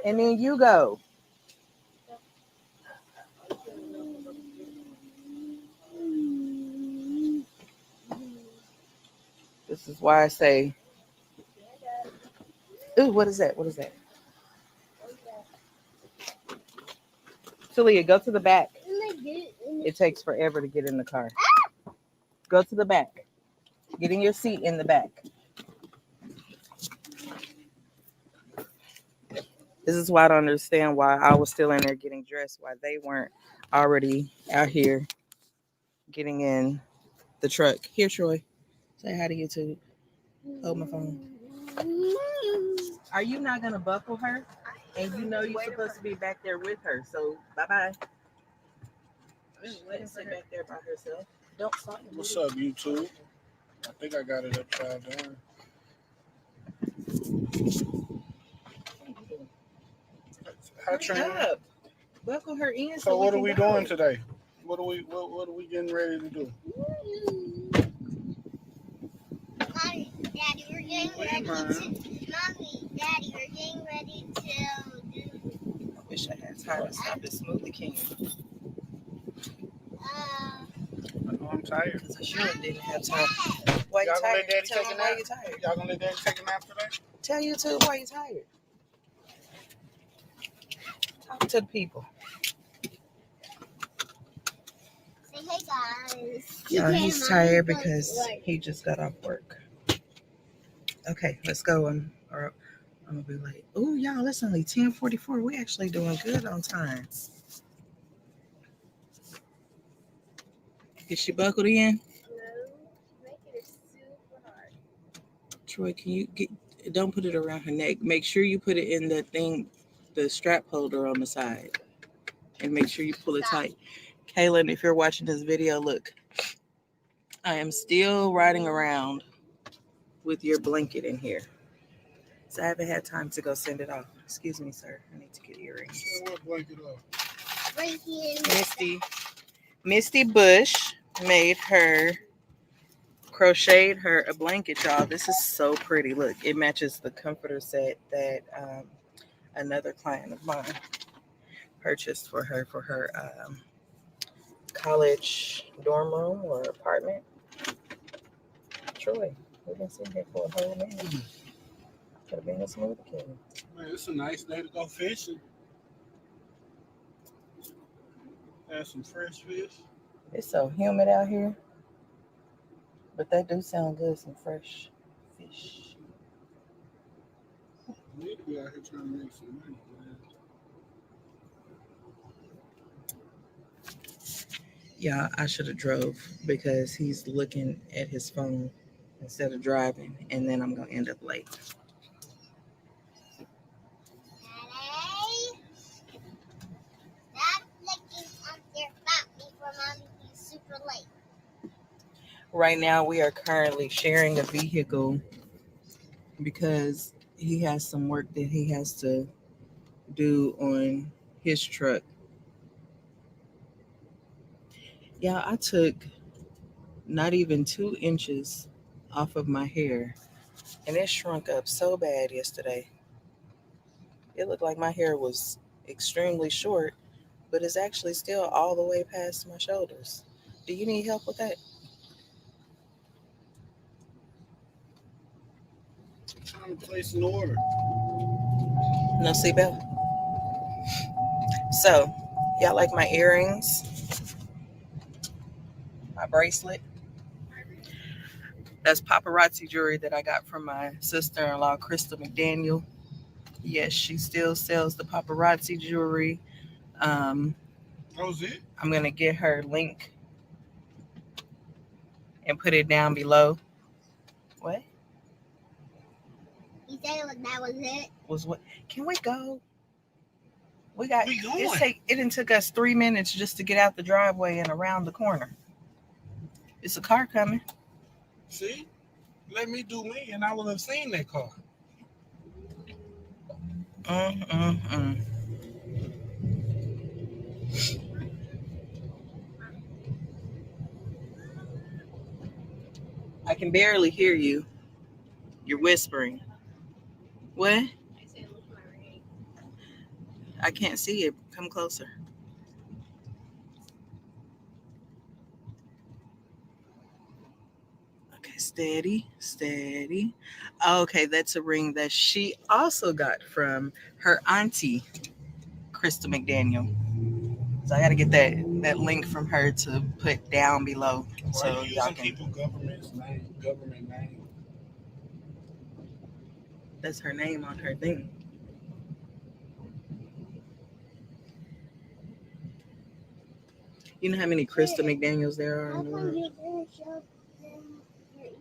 And then you go. This is why I say, ooh, what is that? What is that? Talia, go to the back. It takes forever to get in the car. Go to the back. Get in your seat in the back. This is why I don't understand why I was still in there getting dressed, why they weren't already out here getting in the truck. Here, Troy. Say hi to YouTube. Hold my phone. Are you not going to buckle her? And you know you're supposed to be back there with her. So, bye-bye. Let her sit back there by herself. Don't stop. What's up, YouTube? I think I got it upside down. Hi, Trina. Up. Buckle her in. So what are can we go. doing today? What are we getting ready to do? Mommy, Daddy, we're getting ready to. Mommy, Daddy, we're getting ready to do. I wish I had time to stop this Smoothie King. I'm tired. Because I sure didn't have time. Why you Y'all gonna tired? let Daddy Tell take a him why nap? you tired. Y'all gonna let Daddy take a nap today? Tell YouTube why you tired. Talk to the people. Say hey, guys. Yeah, he's tired because he just got off work. Okay, let's go. I'm gonna be late. Oh, y'all, it's only 10:44. We actually doing good on time. Is she buckled in? Troy, can you don't put it around her neck. Make sure you put it in the thing, the strap holder on the side. And make sure you pull it tight. Kaylin, if you're watching this video, look. I am still riding around with your blanket in here. So I haven't had time to go send it off. Excuse me, sir. I need to get earrings. What blanket up? Right here. Misty Bush crocheted her a blanket, y'all. This is so pretty. Look, it matches the comforter set that another client of mine purchased for her college dorm room or apartment. Troy, we've been sitting here for a whole minute. Could have been a smoothie king. Man, it's a nice day to go fishing. Have some fresh fish. It's so humid out here. But that do sound good, some fresh fish. We need to be out here trying to make some money, man. Yeah, I should have drove because he's looking at his phone instead of driving, and then I'm gonna end up late. Daddy, stop licking on your butt before mommy gets super late. Right now, we are currently sharing a vehicle because he has some work that he has to do on his truck. Yeah, I took not even 2 inches off of my hair, and it shrunk up so bad yesterday. It looked like my hair was extremely short, but it's actually still all the way past my shoulders. Do you need help with that? I'm trying to place an order. No seatbelt? So, y'all like my earrings? My bracelet? That's paparazzi jewelry that I got from my sister-in-law, Crystal McDaniel. Yes, she still sells the paparazzi jewelry. That was it? I'm going to get her link and put it down below. What? You said that was it? Was what? Can we go? We going? it done took us 3 minutes just to get out the driveway and around the corner. It's a car coming. See? Let me do me, and I would have seen that car. I can barely hear you. You're whispering. What? I said, look at my ring. I can't see it. Come closer. Okay, steady, steady. Okay, that's a ring that she also got from her auntie, Krista McDaniel. So I got to get that link from her to put down below. Why So are you y'all using can. people government name? That's her name on her thing. You know how many Krista McDaniels there are How in the come world? you didn't show them your ear?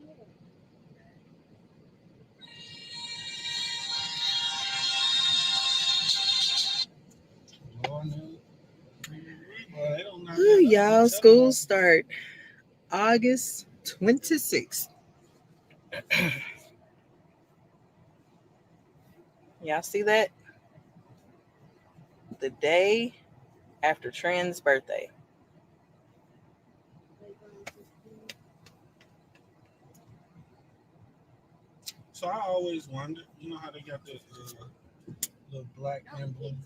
Lord knows. Well, they don't know Ooh, that. y'all, schools start August 26th. Y'all see that? The day after Trent's birthday. So I always wondered, you know how they got the little black and blue?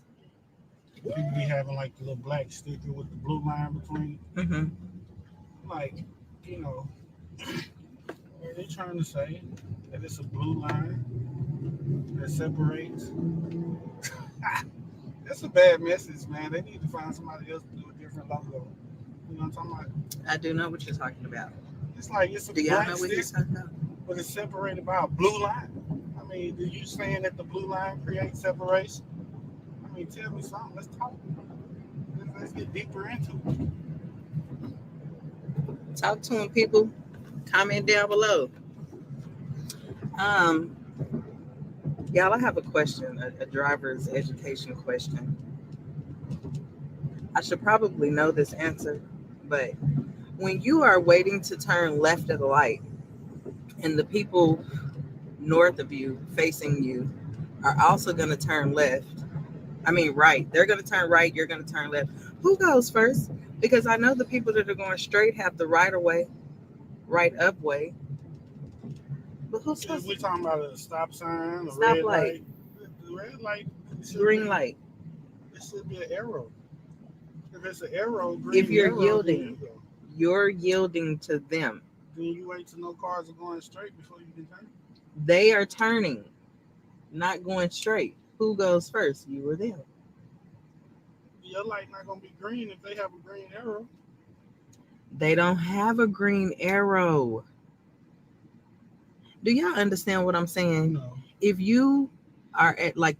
People be having like the little black sticker with the blue line between. Mm-hmm. Like, you know, are they trying to say that it's a blue line that separates? That's a bad message, man. They need to find somebody else to do a different logo. You know what I'm talking about? I do know what you're talking about. It's like it's a Do y'all black know what sticker, he's talking about? but it's separated by a blue line. I mean, are you saying that the blue line creates separation? I mean, tell me something. Let's talk. Let's get deeper into it. Talk to him, people. Comment down below. Y'all, I have a question, a driver's education question. I should probably know this answer, but when you are waiting to turn left at a light and the people north of you, facing you, are also going to turn left, right. They're going to turn right, you're going to turn left. Who goes first? Because I know the people that are going straight have the right up way. But who's If supposed we're to? talking about a stop sign, a Stop red light. light, the red light, Green light. It should be an arrow. If it's an arrow, green If you're arrow, yielding. then you go. You're yielding to them. Then you wait till no cars are going straight before you can turn. They are turning. not going straight. Who goes first? You or them? Your light not gonna be green if they have a green arrow. They don't have a green arrow. Do y'all understand what I'm saying? No. If you are at like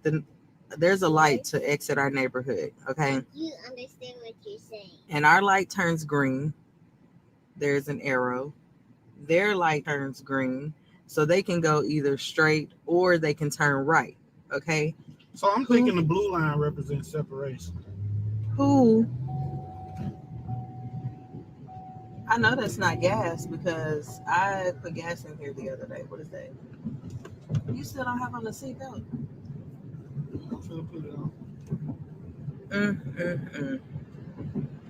there's a light to exit our neighborhood, okay? You understand what you're saying. And our light turns green. There's an arrow. Their light turns green. So they can go either straight or they can turn right, okay? So I'm thinking the blue line represents separation. Who? I know that's not gas because I put gas in here the other day. What is that? You still don't have on the seatbelt. I'm finna put it on.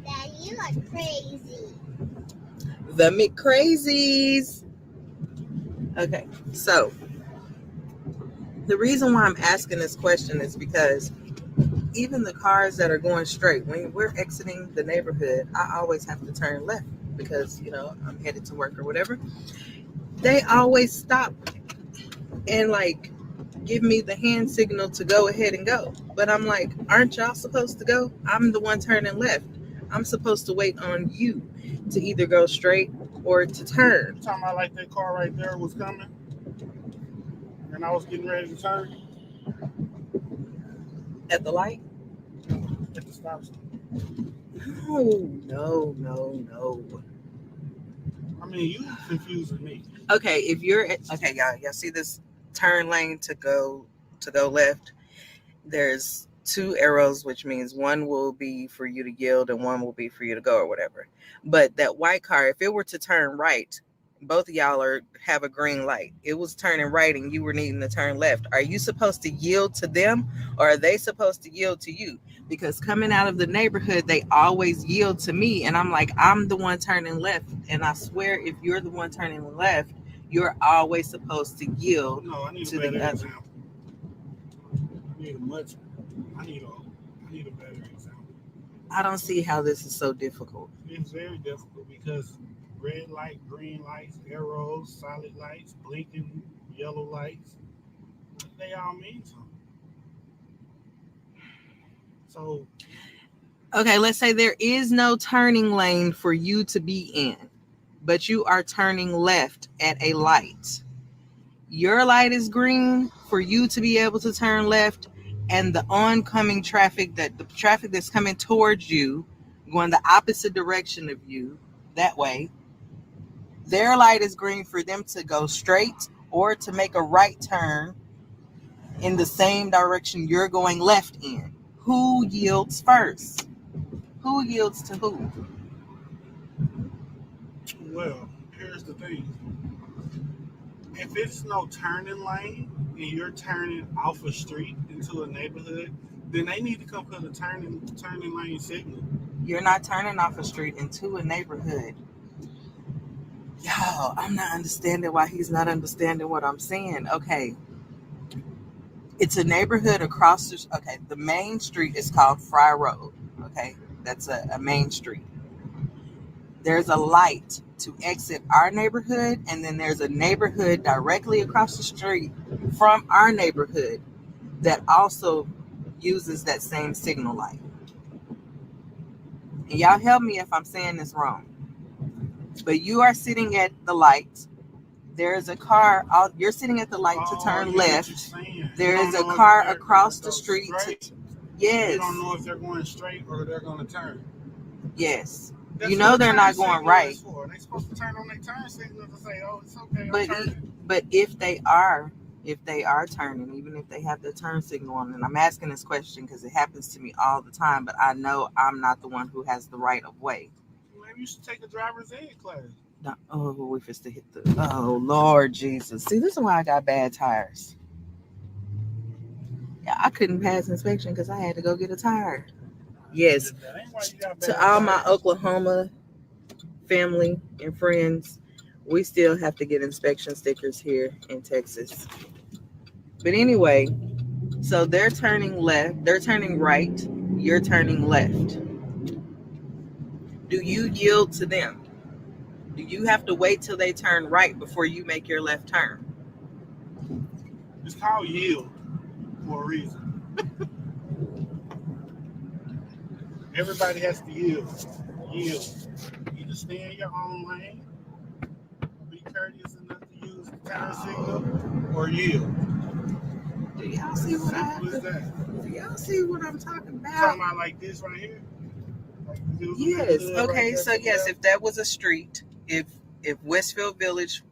Dad, you are crazy. The McCrazies. Okay, so the reason why I'm asking this question is because even the cars that are going straight, when we're exiting the neighborhood, I always have to turn left because, you know, I'm headed to work or whatever. They always stop and like give me the hand signal to go ahead and go. But I'm like, aren't y'all supposed to go? I'm the one turning left. I'm supposed to wait on you to either go straight or to turn. You talking about like that car right there was coming, and I was getting ready to turn At the light? at the stop sign. No. I mean, you confusing me. Okay, if you're okay, y'all see this turn lane to go left. There's two arrows, which means one will be for you to yield and one will be for you to go or whatever. But that white car, if it were to turn right, both of y'all have a green light. It was turning right and you were needing to turn left. Are you supposed to yield to them or are they supposed to yield to you? Because coming out of the neighborhood, they always yield to me. And I'm like, I'm the one turning left. And I swear, if you're the one turning left, you're always supposed to yield. No, I need to a better the other. example. I need a better example. I don't see how this is so difficult. It's very difficult because red light, green lights, arrows, solid lights, blinking yellow lights, they all mean something. So, Okay, let's say there is no turning lane for you to be in, but you are turning left at a light. Your light is green for you to be able to turn left, and the oncoming traffic, the traffic that's coming towards you, going the opposite direction of you, that way, their light is green for them to go straight or to make a right turn in the same direction you're going left in. Who yields first? Who yields to who? well, here's the thing. If it's no turning lane and you're turning off a street into a neighborhood, then they need to come put a turning lane signal. You're not turning off a street into a neighborhood. Y'all, I'm not understanding why he's not understanding what I'm saying. Okay. It's a neighborhood across the main street is called Fry Road. Okay. That's a main street. There's a light to exit our neighborhood, and then there's a neighborhood directly across the street from our neighborhood that also uses that same signal light. And y'all help me if I'm saying this wrong. But you are sitting at the light. There is a car. You're sitting at the light to turn left. There is a car across the street. Yes. You don't know if they're going straight or they're going to turn. Yes. That's you know they're not going right. They're supposed to turn on their turn signal to say, "Oh, it's okay." But if they are turning, even if they have their turn signal on, and I'm asking this question because it happens to me all the time, but I know I'm not the one who has the right of way. Maybe you should take a driver's ed class. No, we first to hit the. Oh Lord Jesus! See, this is why I got bad tires. Yeah, I couldn't pass inspection because I had to go get a tire. Yes, to all my Oklahoma family and friends, we still have to get inspection stickers here in Texas. But anyway, so they're turning left, they're turning right, you're turning left. Do you yield to them? Do you have to wait till they turn right before you make your left turn? It's called yield. for a reason. Everybody has to yield. Yield. Either stay in your own lane, be courteous enough to use the turn signal, or yield. Do y'all see what I Simple have as to, that. do y'all see what I'm talking Talking about? about like this right here. Like, if it was a Yes. neighborhood right Okay. there So to the yes, left, if that was a street, if Westfield Village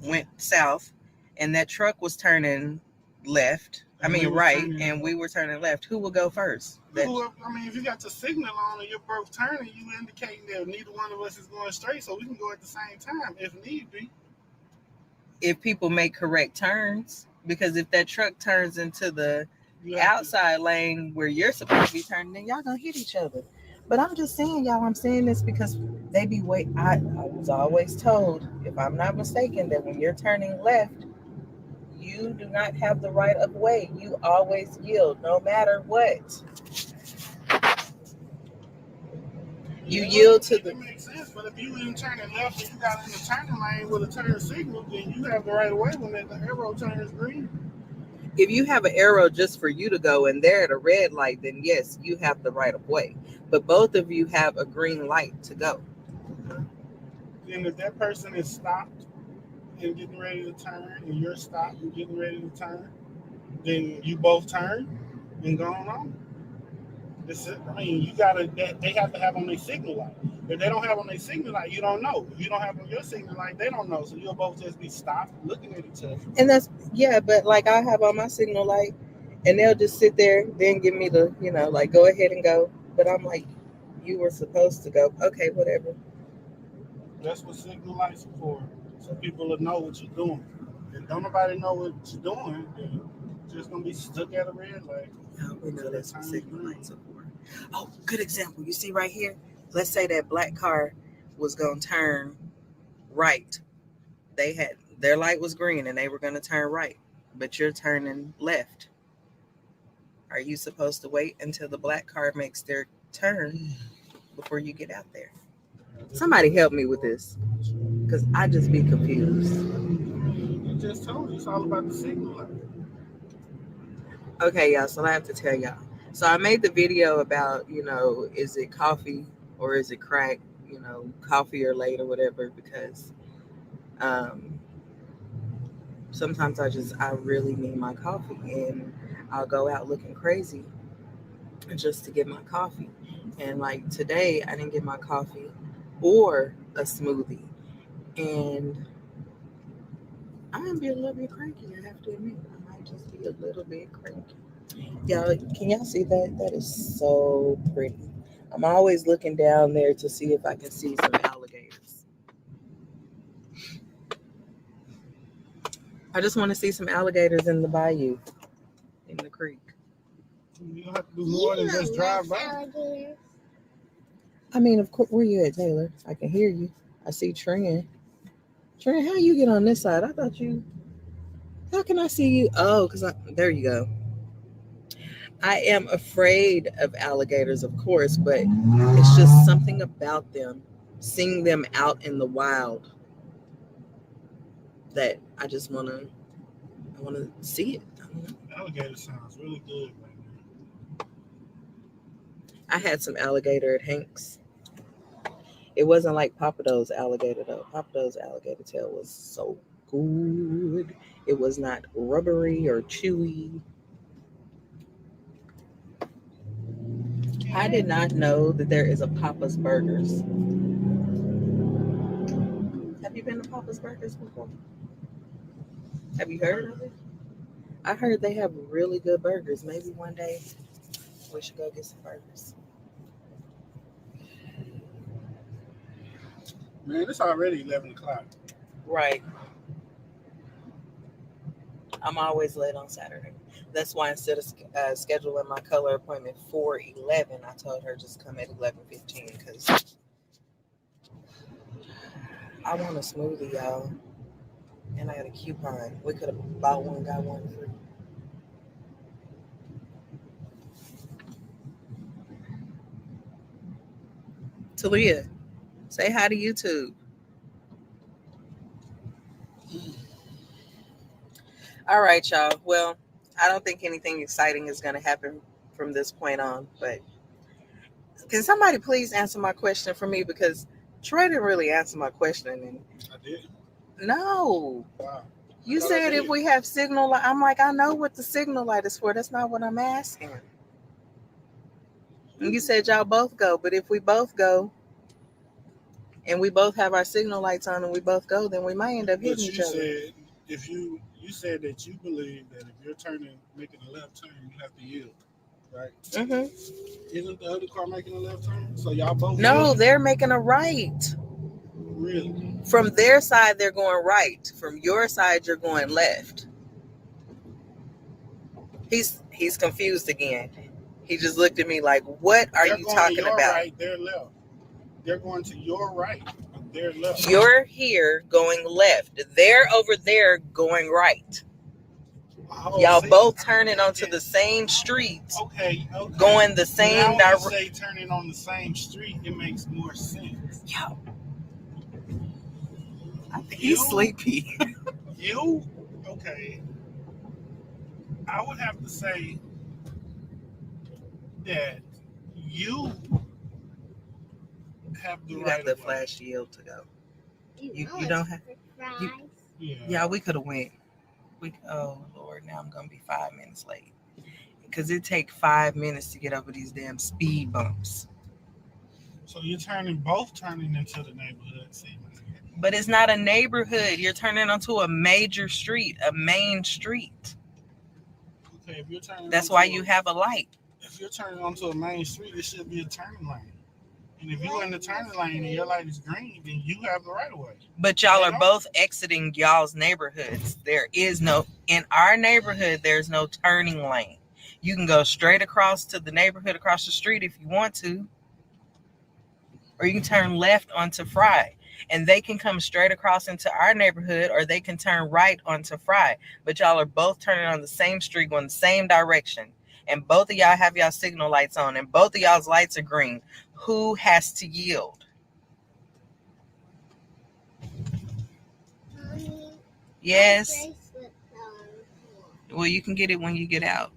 went south, and that truck was turning left, And we was right, turning- and we were turning left, who would go first? That, I mean, if you got the signal on and you're both turning, you indicating that neither one of us is going straight, so we can go at the same time if need be. if people make correct turns, because if that truck turns into the You have to- outside lane where you're supposed to be turning, then y'all gonna hit each other. But I'm just saying, y'all, I'm saying this because they be I was always told, if I'm not mistaken, that when you're turning left, you do not have the right of way. You always yield, no matter what. You yield to the. It makes sense, but if you ain't turning left and you got in the turning lane with a turn signal, then you have the right of way when the arrow turns green. If you have an arrow just for you to go and they're at a red light, then yes, you have the right of way. But both of you have a green light to go. Then if that person is stopped and getting ready to turn, and you're stopped and getting ready to turn, then you both turn and go on. You gotta. They have to have on their signal light. If they don't have on their signal light, you don't know. If you don't have on your signal light, they don't know. So you'll both just be stopped, looking at each other. And that's, yeah, but like I have on my signal light and they'll just sit there, then give me the, like go ahead and go. But I'm like, you were supposed to go. Okay, whatever. That's what signal lights are for, so people will know what you're doing. If don't nobody know what you're doing, then you're just gonna be stuck at a red light. Yeah, we know that's what signal lights are for. Oh, good example. You see right here? Let's say that black car was going to turn right. Their light was green and they were going to turn right, but you're turning left. Are you supposed to wait until the black car makes their turn before you get out there? Somebody help me with this, because I just be confused. I just told you, it's all about the signal light. Okay, y'all, so I have to tell y'all. So I made the video about, is it coffee or is it crack? Coffee or late or whatever, because sometimes I really need my coffee and I'll go out looking crazy just to get my coffee. And like today, I didn't get my coffee or a smoothie. And I'm going to be a little bit cranky, I have to admit. I might just be a little bit cranky. Y'all, can y'all see that? That is so pretty. I'm always looking down there to see if I can see some alligators. I just want to see some alligators in the bayou, in the creek. You don't have to do more than just drive by. Alligators. I mean, of course, where you at, Taylor? I can hear you. I see Trin. Trin, how you get on this side? How can I see you? Oh, there you go. I am afraid of alligators, of course, but it's just something about them, seeing them out in the wild, that I just want to see it. Alligator sounds really good right now. I had some alligator at Hank's. It wasn't like Papado's alligator though. Papado's alligator tail was so good. It was not rubbery or chewy. I did not know that there is a Papa's Burgers. Have you been to Papa's Burgers before? Have you heard of it? I heard they have really good burgers. Maybe one day we should go get some burgers. Man, it's already 11 o'clock. Right. I'm always late on Saturday. That's why instead of scheduling my color appointment for 11, I told her just come at 11:15 because I want a smoothie, y'all. And I got a coupon. We could have bought one, got one free. Talia, say hi to YouTube. All right, y'all. Well, I don't think anything exciting is going to happen from this point on. But can somebody please answer my question for me? Because Troy didn't really answer my question. And I did. no, Wow. you I thought I said if did. we have signal light. I'm like, I know what the signal light is for. That's not what I'm asking. And you said y'all both go. But if we both go and we both have our signal lights on and we both go, then we might end up But hitting you each other. said if you said that you believe that if you're making a left turn, you have to yield, right? Mm-hmm. Isn't the other car making a left turn? So y'all both No, yield? they're making a right. Really? From their side, they're going right. From your side, you're going left. He's confused again. He just looked at me like, "What are They're you going talking your about? right, they're left. They're going to your right, they're left. You're here going left. They're over there going right. Oh, Y'all see? both turning onto the same street, Okay. going the same Now when you direction." say turning on the same street, it makes more sense. Yo, I think You- he's sleepy. Okay. I would have to say that you have the You right got the of way. flash yield to go. You know don't it's have. the fries. Yeah, we could have went. Oh Lord, now I'm gonna be 5 minutes late because it take 5 minutes to get over these damn speed bumps. So you're both turning into the neighborhood. See, But it's not a neighborhood. You're turning onto a major street, a main street. okay, if you're turning, That's why you have a light. If you're turning onto a main street, it should be a turning lane. And if you're in the turning lane and your light is green, then you have the right of way. But y'all are both exiting y'all's neighborhoods. There is no, in our neighborhood, there's no turning lane. You can go straight across to the neighborhood across the street if you want to. Or you can turn left onto Fry. And they can come straight across into our neighborhood, or they can turn right onto Fry. But y'all are both turning on the same street, going the same direction. And both of y'all have y'all signal lights on, and both of y'all's lights are green. Who has to yield? Mommy, Yes. bracelet on. Well, you can get it when you get out.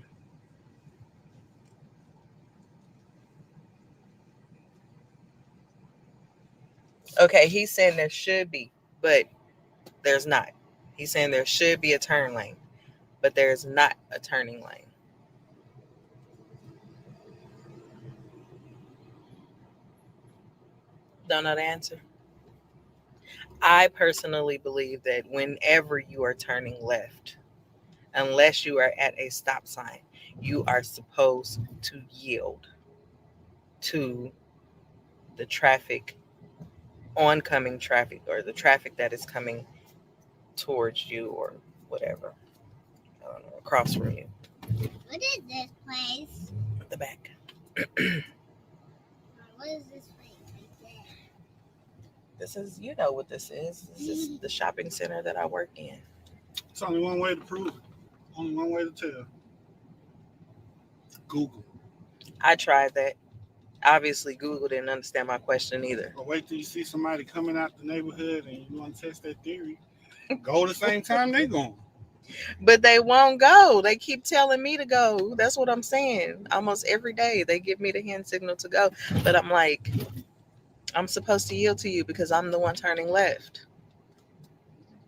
Okay, he's saying there should be, but there's not. He's saying there should be a turn lane, but there's not a turning lane. Don't know the answer. I personally believe that whenever you are turning left, unless you are at a stop sign, you are supposed to yield to the traffic, oncoming traffic, or the traffic that is coming towards you, or whatever, I don't know, across from you. What is this place? The back. What is this place right there? This is, you know what this is. This is the shopping center that I work in. It's only one way to prove it. Only one way to tell. Google. I tried that. Obviously, Google didn't understand my question either. Or wait till you see somebody coming out the neighborhood and you want to test that theory. Go the same time they going. But they won't go. They keep telling me to go. That's what I'm saying. Almost every day they give me the hand signal to go. But I'm like, I'm supposed to yield to you because I'm the one turning left.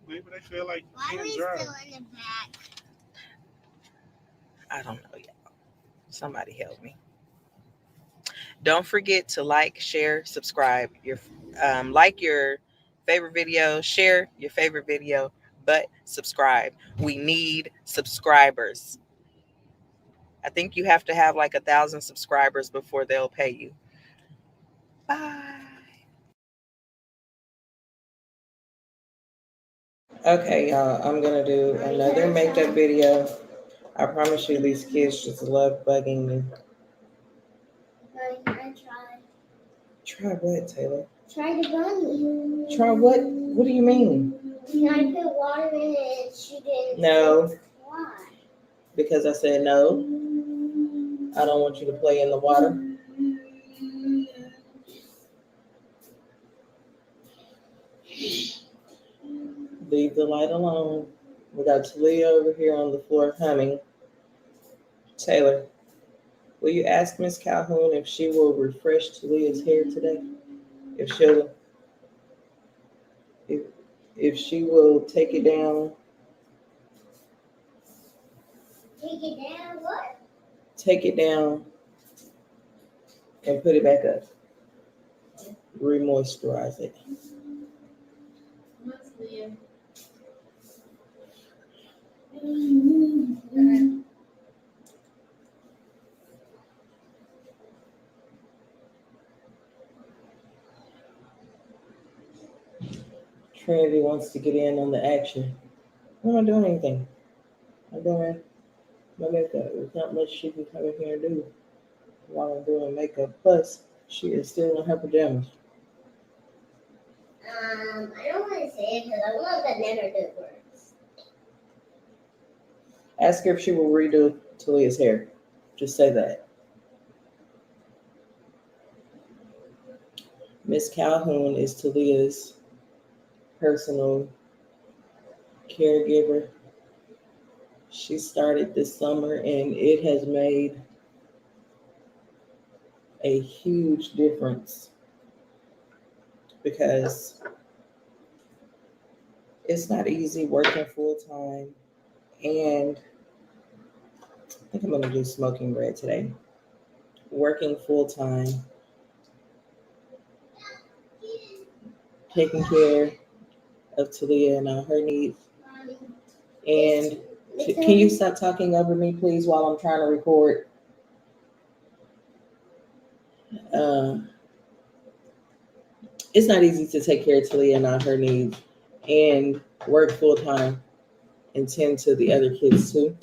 Maybe they feel like Why you are we can't drive. still in the back? I don't know yet. Somebody help me. Don't forget to like, share, subscribe. Like your favorite video, share your favorite video, but subscribe. We need subscribers. I think you have to have like 1,000 subscribers before they'll pay you. Bye. Okay, y'all, I'm gonna do another makeup video. I promise you these kids just love bugging me. I tried. Try what, Taylor? Try the bunny. Try what? What do you mean? I put water in it and she didn't. No, Why? because I said no. I don't want you to play in the water. Leave the light alone. We got Talia over here on the floor humming. Taylor, will you ask Miss Calhoun if she will refresh Talia's hair today? If she'll, if, if she will take it down, Take it down. What? take it down and put it back up. Remoisturize it. What's the Trinity wants to get in on the action. I'm not doing anything. I'm doing my makeup. There's not much she can come in here and do while I'm doing makeup. Plus, she is still in her pajamas. I don't want to say it because I want to never do words. Ask her if she will redo Talia's hair. Just say that. Miss Calhoun is Talia's personal caregiver. She started this summer and it has made a huge difference because it's not easy working full time, and I think I'm going to do smoking bread today. Working full time, taking care of Talia and all her needs. And can you stop talking over me, please, while I'm trying to record? It's not easy to take care of Talia and all her needs and work full time and tend to the other kids too.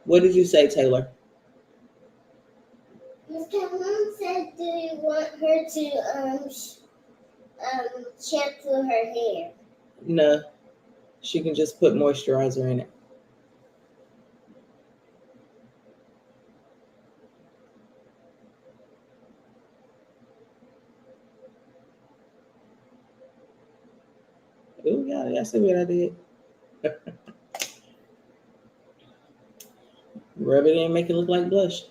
What did you say, Taylor? Miss Calhoun said, do you want her to shampoo her hair? No, she can just put moisturizer in it. Oh, yeah, y'all see what I did? Rub it in, make it look like blush.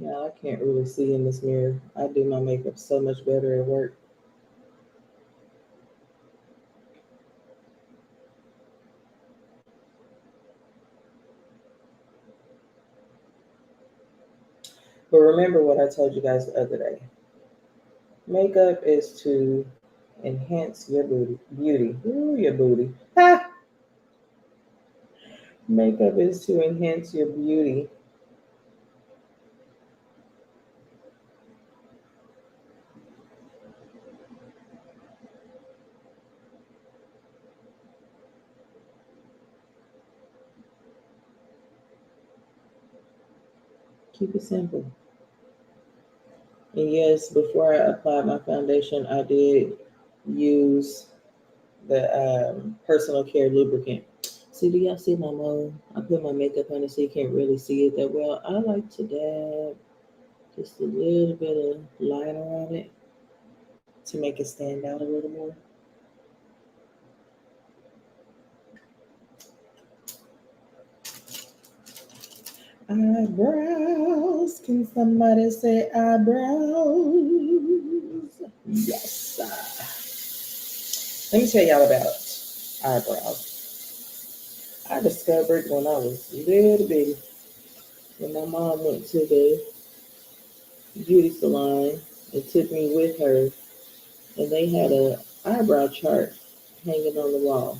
Yeah, I can't really see in this mirror. I do my makeup so much better at work. But remember what I told you guys the other day. Makeup is to enhance your beauty. Ooh, your booty. Ha! Makeup is to enhance your beauty. Keep it simple. And yes, before I applied my foundation, I did use the personal care lubricant. See, do y'all see my mole? I put my makeup on it so you can't really see it that well. I like to dab just a little bit of liner on it to make it stand out a little more. Eyebrows. Can somebody say eyebrows? Yes. Let me tell y'all about eyebrows. I discovered when I was little bitty, when my mom went to the beauty salon and took me with her, and they had a eyebrow chart hanging on the wall.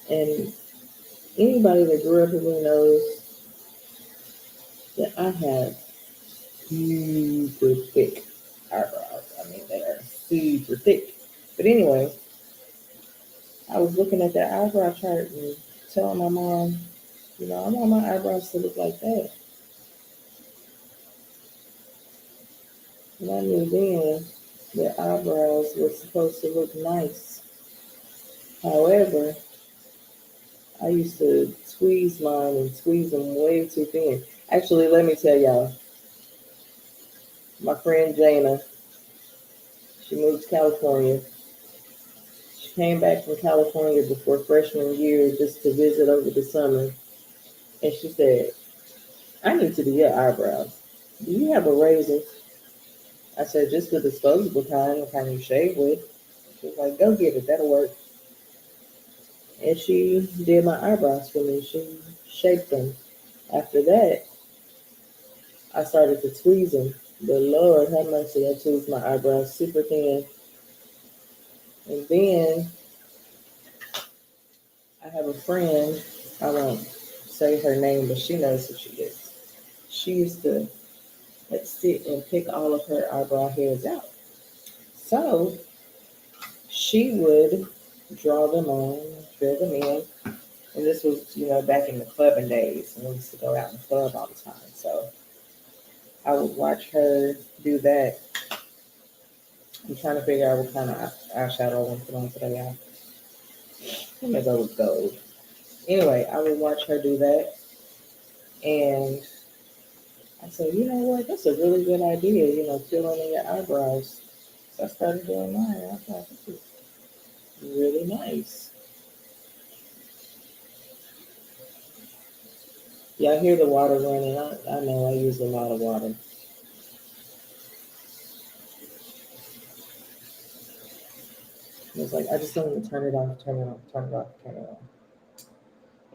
And anybody that grew up with me knows that I have super thick eyebrows. I mean, they are super thick. But anyway, I was looking at that eyebrow chart and telling my mom, I want my eyebrows to look like that. And I knew then that eyebrows were supposed to look nice. However, I used to squeeze mine and squeeze them way too thin. Actually, let me tell y'all, my friend Jana, she moved to California. She came back from California before freshman year just to visit over the summer. And she said, I need to do your eyebrows. Do you have a razor? I said, just the disposable kind, the kind you shave with. She was like, go get it, that'll work. And she did my eyebrows for me. She shaped them. After that, I started to tweeze them. But Lord have mercy, I tweezed my eyebrows super thin. And then I have a friend, I won't say her name, but she knows who she is. She used to sit and pick all of her eyebrow hairs out. So she would draw them on, fill them in. And this was, back in the clubbing days. And we used to go out in the club all the time. So I would watch her do that. I'm trying to figure out what kind of eyeshadow I want to put on today, y'all. I'm going to go with gold. Anyway, I would watch her do that. And I said, you know what? That's a really good idea, filling in your eyebrows. So I started doing mine. I thought, this is really nice. Y'all hear the water running. I know I use a lot of water. It's like, I just don't want to turn it off, turn it off, turn it off, turn it off.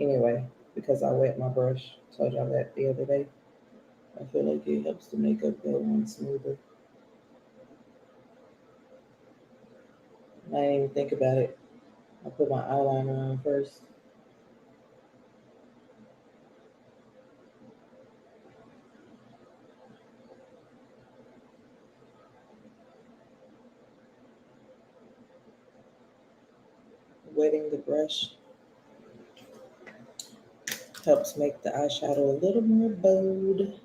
Anyway, because I wet my brush, told y'all that the other day. I feel like it helps the makeup go on smoother. I didn't even think about it. I put my eyeliner on first. Wetting the brush helps make the eyeshadow a little more bold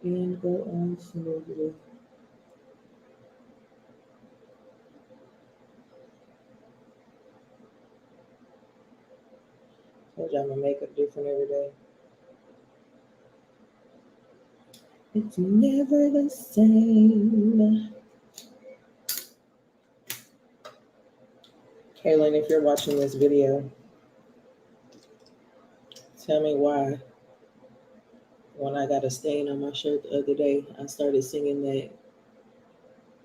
and go on smoothly. Told y'all my makeup different every day. It's never the same. Kaylin, if you're watching this video, tell me why when I got a stain on my shirt the other day, I started singing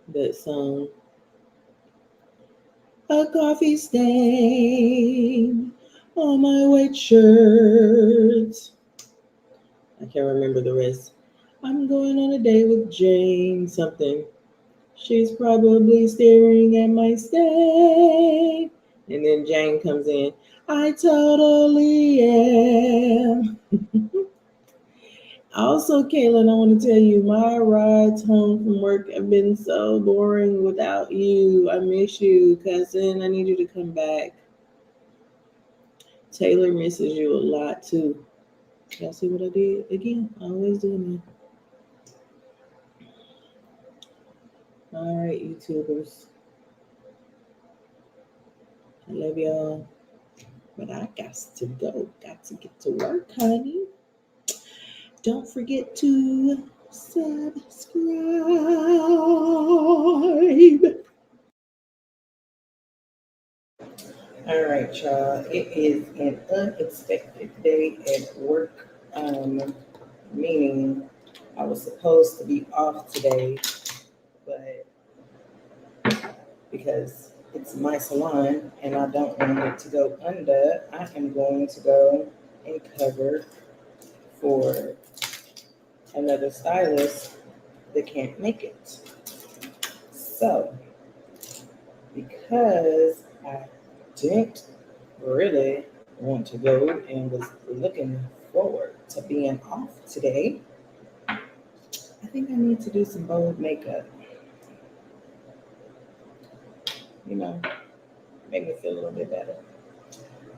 that song. A coffee stain on my white shirt. I can't remember the rest. I'm going on a date with Jane something. She's probably staring at my stain. And then Jane comes in. I totally am. Also, Kaylin, I want to tell you, my rides home from work have been so boring without you. I miss you, cousin. I need you to come back. Taylor misses you a lot, too. Y'all see what I did? Again, always doing that. All right, YouTubers. I love y'all. But I got to go. Got to get to work, honey. Don't forget to subscribe. All right, y'all. It is an unexpected day at work. Meaning I was supposed to be off today, but because it's my salon and I don't want it to go under, I am going to go and cover for another stylist that can't make it. So, because I didn't really want to go and was looking forward to being off today, I think I need to do some bold makeup. Make me feel a little bit better.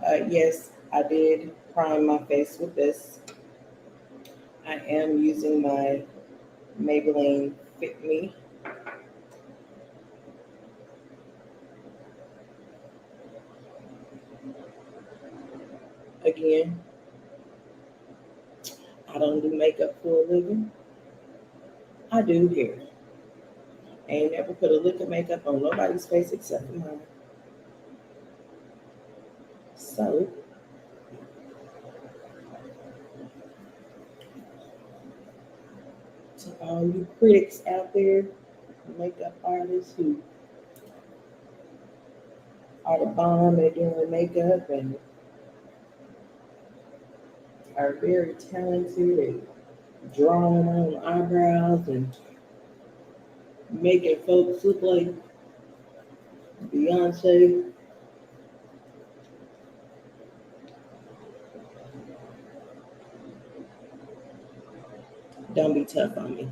Yes, I did prime my face with this. I am using my Maybelline Fit Me. Again, I don't do makeup for a living. I do hair. I ain't never put a lick of makeup on nobody's face except for mine. So, to all you critics out there, makeup artists who are the bomb at doing makeup and are very talented at drawing on eyebrows and making folks look like Beyonce. Don't be tough on me.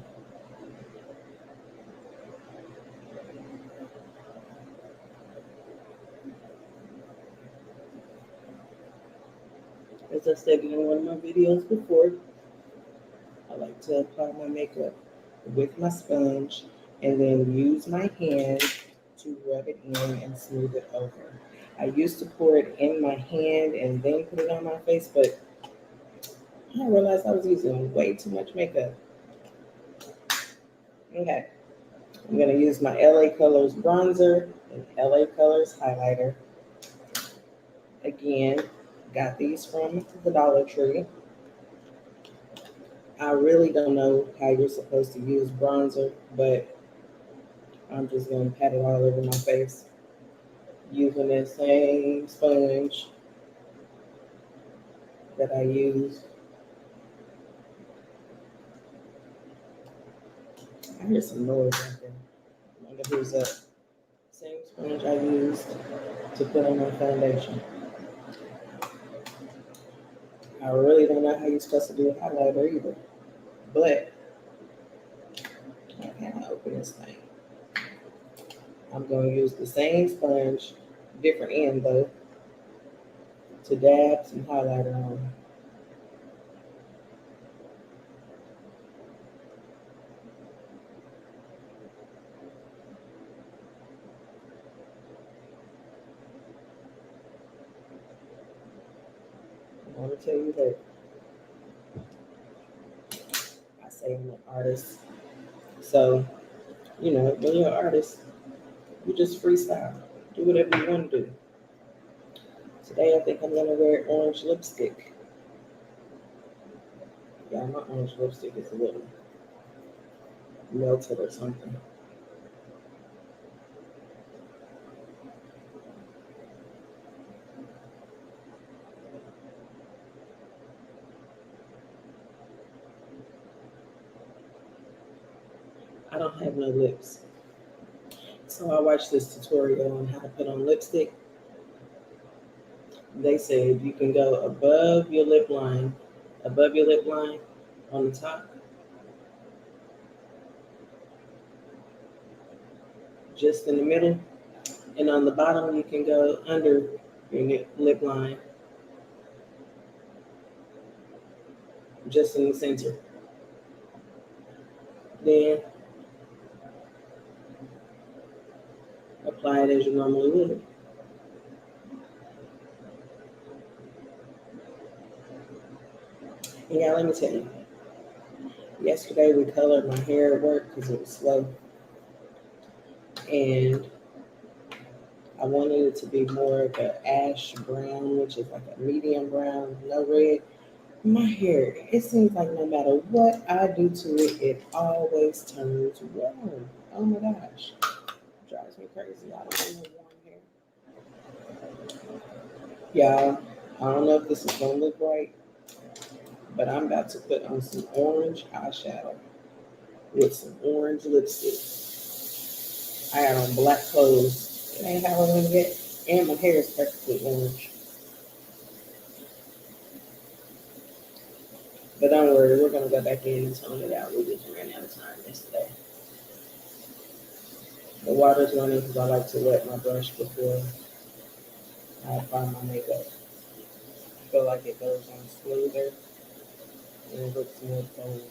As I stated in one of my videos before, I like to apply my makeup with my sponge and then use my hand to rub it in and smooth it over. I used to pour it in my hand and then put it on my face, but I realized I was using way too much makeup. Okay, I'm gonna use my LA Colors bronzer and LA Colors highlighter. Again, got these from the Dollar Tree. I really don't know how you're supposed to use bronzer, but I'm just gonna pat it all over my face using that same sponge that I use. I hear some noise out there. I wonder who's up. Same sponge I used to put on my foundation. I really don't know how you're supposed to do a highlighter either, but I can't open this thing. I'm going to use the same sponge, different end though, to dab some highlighter on. I want to tell you that I say I'm an artist. So, when you're an artist, you just freestyle. Do whatever you want to do. Today, I think I'm going to wear orange lipstick. Yeah, my orange lipstick is a little melted or something. I don't have no lips. So I watched this tutorial on how to put on lipstick. They said you can go above your lip line on the top, just in the middle, and on the bottom you can go under your lip line, just in the center. Then apply it as you normally would. And yeah, let me tell you, yesterday we colored my hair at work because it was slow. And I wanted it to be more of an ash brown, which is like a medium brown, no red. My hair, it seems like no matter what I do to it, it always turns warm. Oh my gosh. It drives me crazy. I don't want no warm hair. Y'all, I don't know if this is going to look right, but I'm about to put on some orange eyeshadow with some orange lipstick. I got on black clothes. It ain't Halloween yet, and my hair is perfectly orange. But don't worry, we're going to go back in and tone it out. We just ran out of time yesterday. The water's running because I like to wet my brush before I apply my makeup. feel like it goes on smoother and it looks more clean.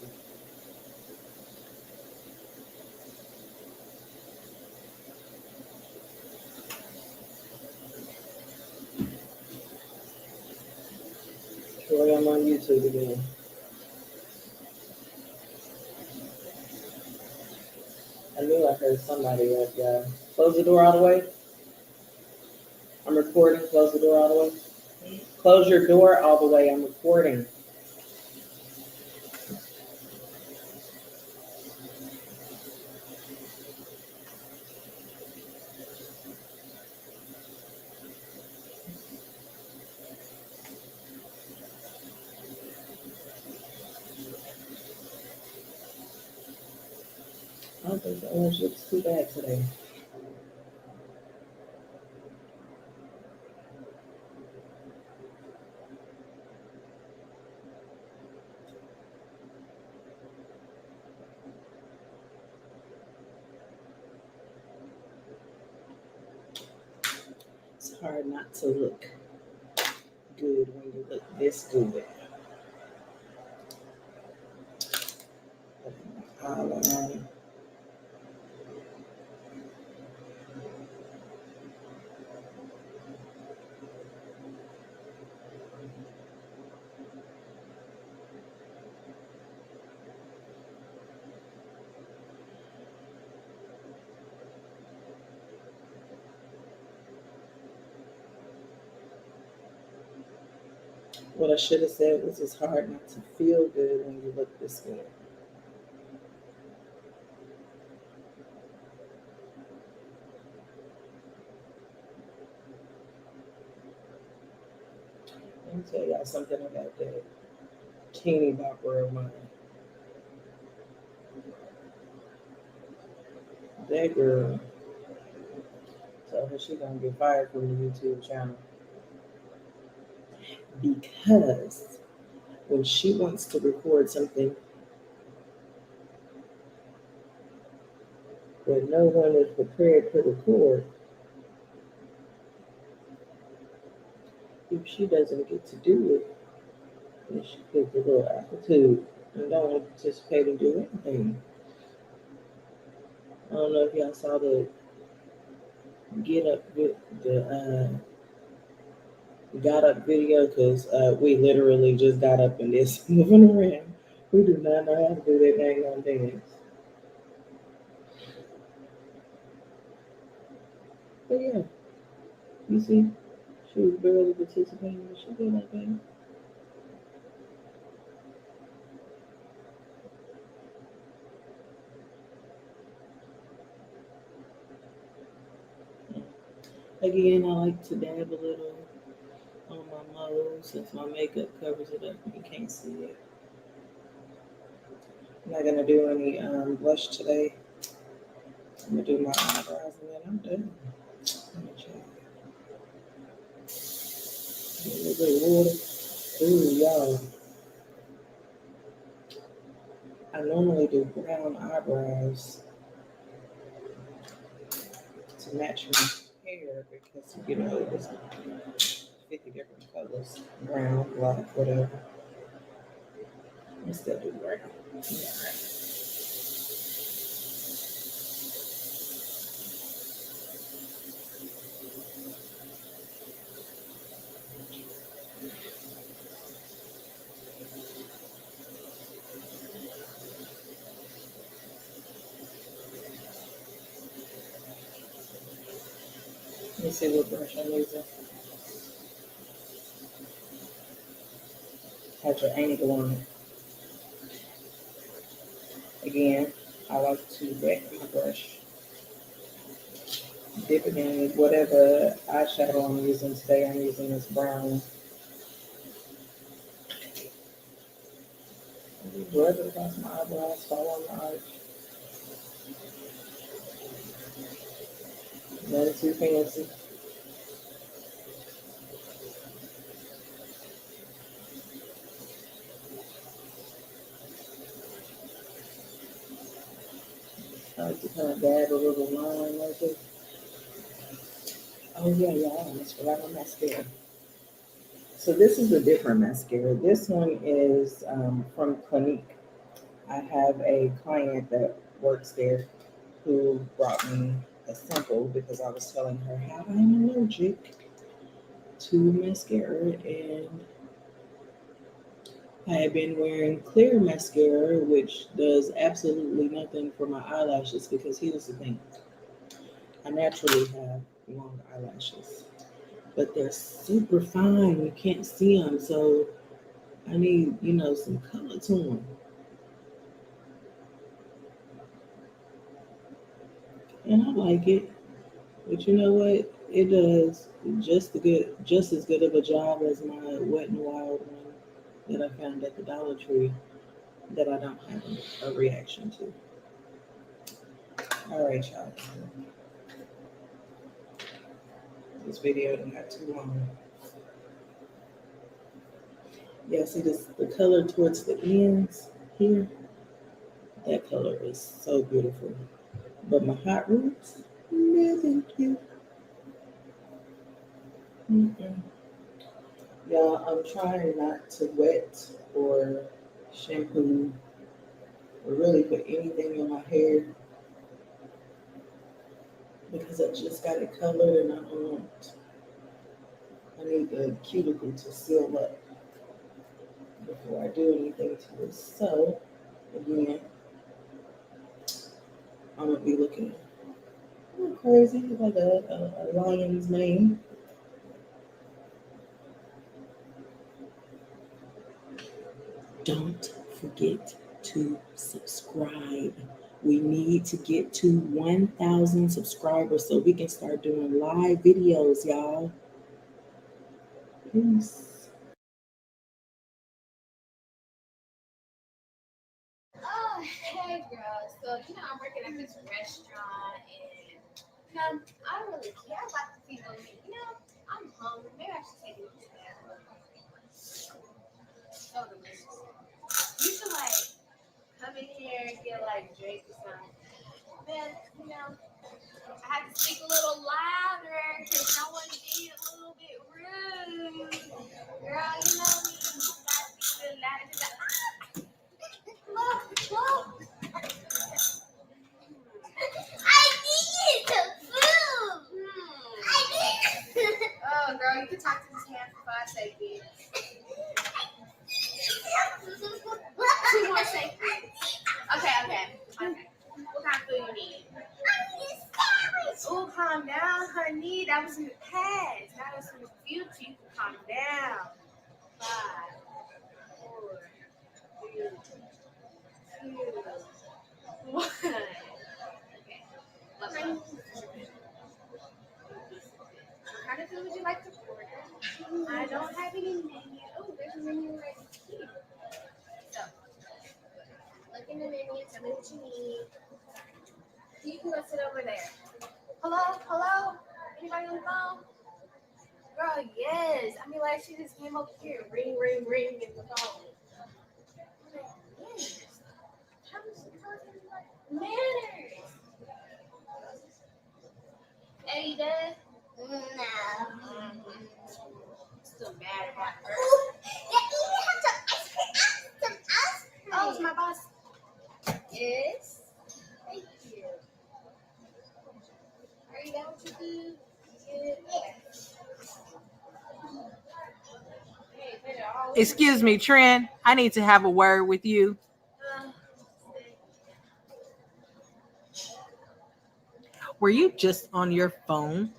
Troy, I'm on YouTube again. I knew I heard somebody up, y'all. Close the door all the way. I'm recording. Close the door all the way. Close your door all the way. I'm recording. I don't think the orange looks too bad today. It's hard not to look good when you look this good. Eyeliner. What I should have said was it's hard not to feel good when you look this good. Let me tell y'all something about that teeny bopper of mine. That girl told her she gonna get fired from the YouTube channel because when she wants to record something that no one is prepared to record, if she doesn't get to do it, then she gets a little attitude and don't want to participate and do anything. I don't know if y'all saw the get up with the got up video because we literally just got up and this moving around. We do not know how to do that dang on dance. But yeah, you see, she was barely participating, but she did that thing. Again, I like to dab a little on my nose since my makeup covers it up and you can't see it. I'm not gonna do any blush today. I'm gonna do my eyebrows and then I'm done. Let me check. A little bit of water. Ooh, y'all. I normally do brown eyebrows to match my hair because, you know, it's 50 different colors. Brown, black, whatever. I still do brown. Yeah. Let me see what brush I'm using. Has your angle on it. Again, I like to wet my brush. Dip it in whatever eyeshadow I'm using today. I'm using this brown. Rub it across my eyebrows, fall on my arch. Nothing too fancy. I like to kind of dab a little line like this. Oh yeah, I almost forgot my mascara. So this is a different mascara. This one is from Clinique. I have a client that works there who brought me a sample because I was telling her how I'm allergic to mascara, and I had been wearing clear mascara, which does absolutely nothing for my eyelashes because here's the thing. I naturally have long eyelashes, but they're super fine. You can't see them, so I need, some color to them. And I like it, but you know what? It does just as good of a job as my Wet n Wild one that I found at the Dollar Tree that I don't have a reaction to. All right, y'all. This video done got too long. Yeah, see this, the color towards the ends here? That color is so beautiful. But my hot roots, no thank you. Mm-mm. Y'all, I'm trying not to wet or shampoo or really put anything in my hair because I just got it colored and I need the cuticle to seal up before I do anything to it. So, again, I'm going to be looking crazy like a lion's mane. Don't forget to subscribe. We need to get to 1,000 subscribers so we can start doing live videos, y'all. Peace. Oh, hey girl. So, I'm working at this restaurant and, I don't really care about the people. I'm hungry. Maybe I should take it to that. So delicious. You should, come in here and get, drink or something. Man, I had to speak a little louder because I want to be a little bit rude. Girl, you know me. You gotta be a little louder. Look. I need the food. I need. Oh, girl, you can talk to this man for 5 seconds. 2 more seconds. Okay. What kind of food you need? Oh, calm down, honey. That was in the past. Now it's in the future. You can calm down. 5, 4, 3, 2, 1. Okay. What kind of food would you like to order? I don't have any menu. Oh, there's a menu right here. So, look in the menu. Tell me what you need. You can go sit over there. Hello? Anybody on the phone? Girl, yes. She just came over here. Ring in the phone. Yes. Manners. Hey, you done? No. Still mad about her. Yeah, you have some ice cream. Oh, it's my boss. Yes. Thank you. Are you done with your food? Excuse me, Trent. I need to have a word with you. Were you just on your phone?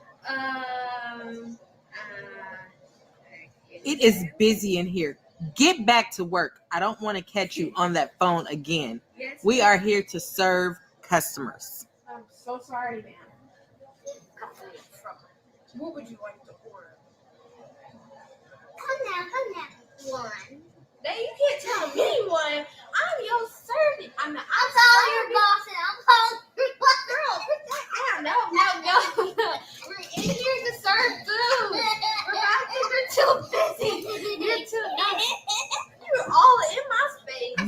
It is busy in here. Get back to work. I don't want to catch you on that phone again. Yes, we are here to serve customers. I'm so sorry, ma'am. What would you like to order? Come now. One. Now you can't tell me one. I'm your servant. I'm your boss and I'm calling your boss. Girl, put that down. No. We're in here to serve food. You're too busy. You're all in my space. Oh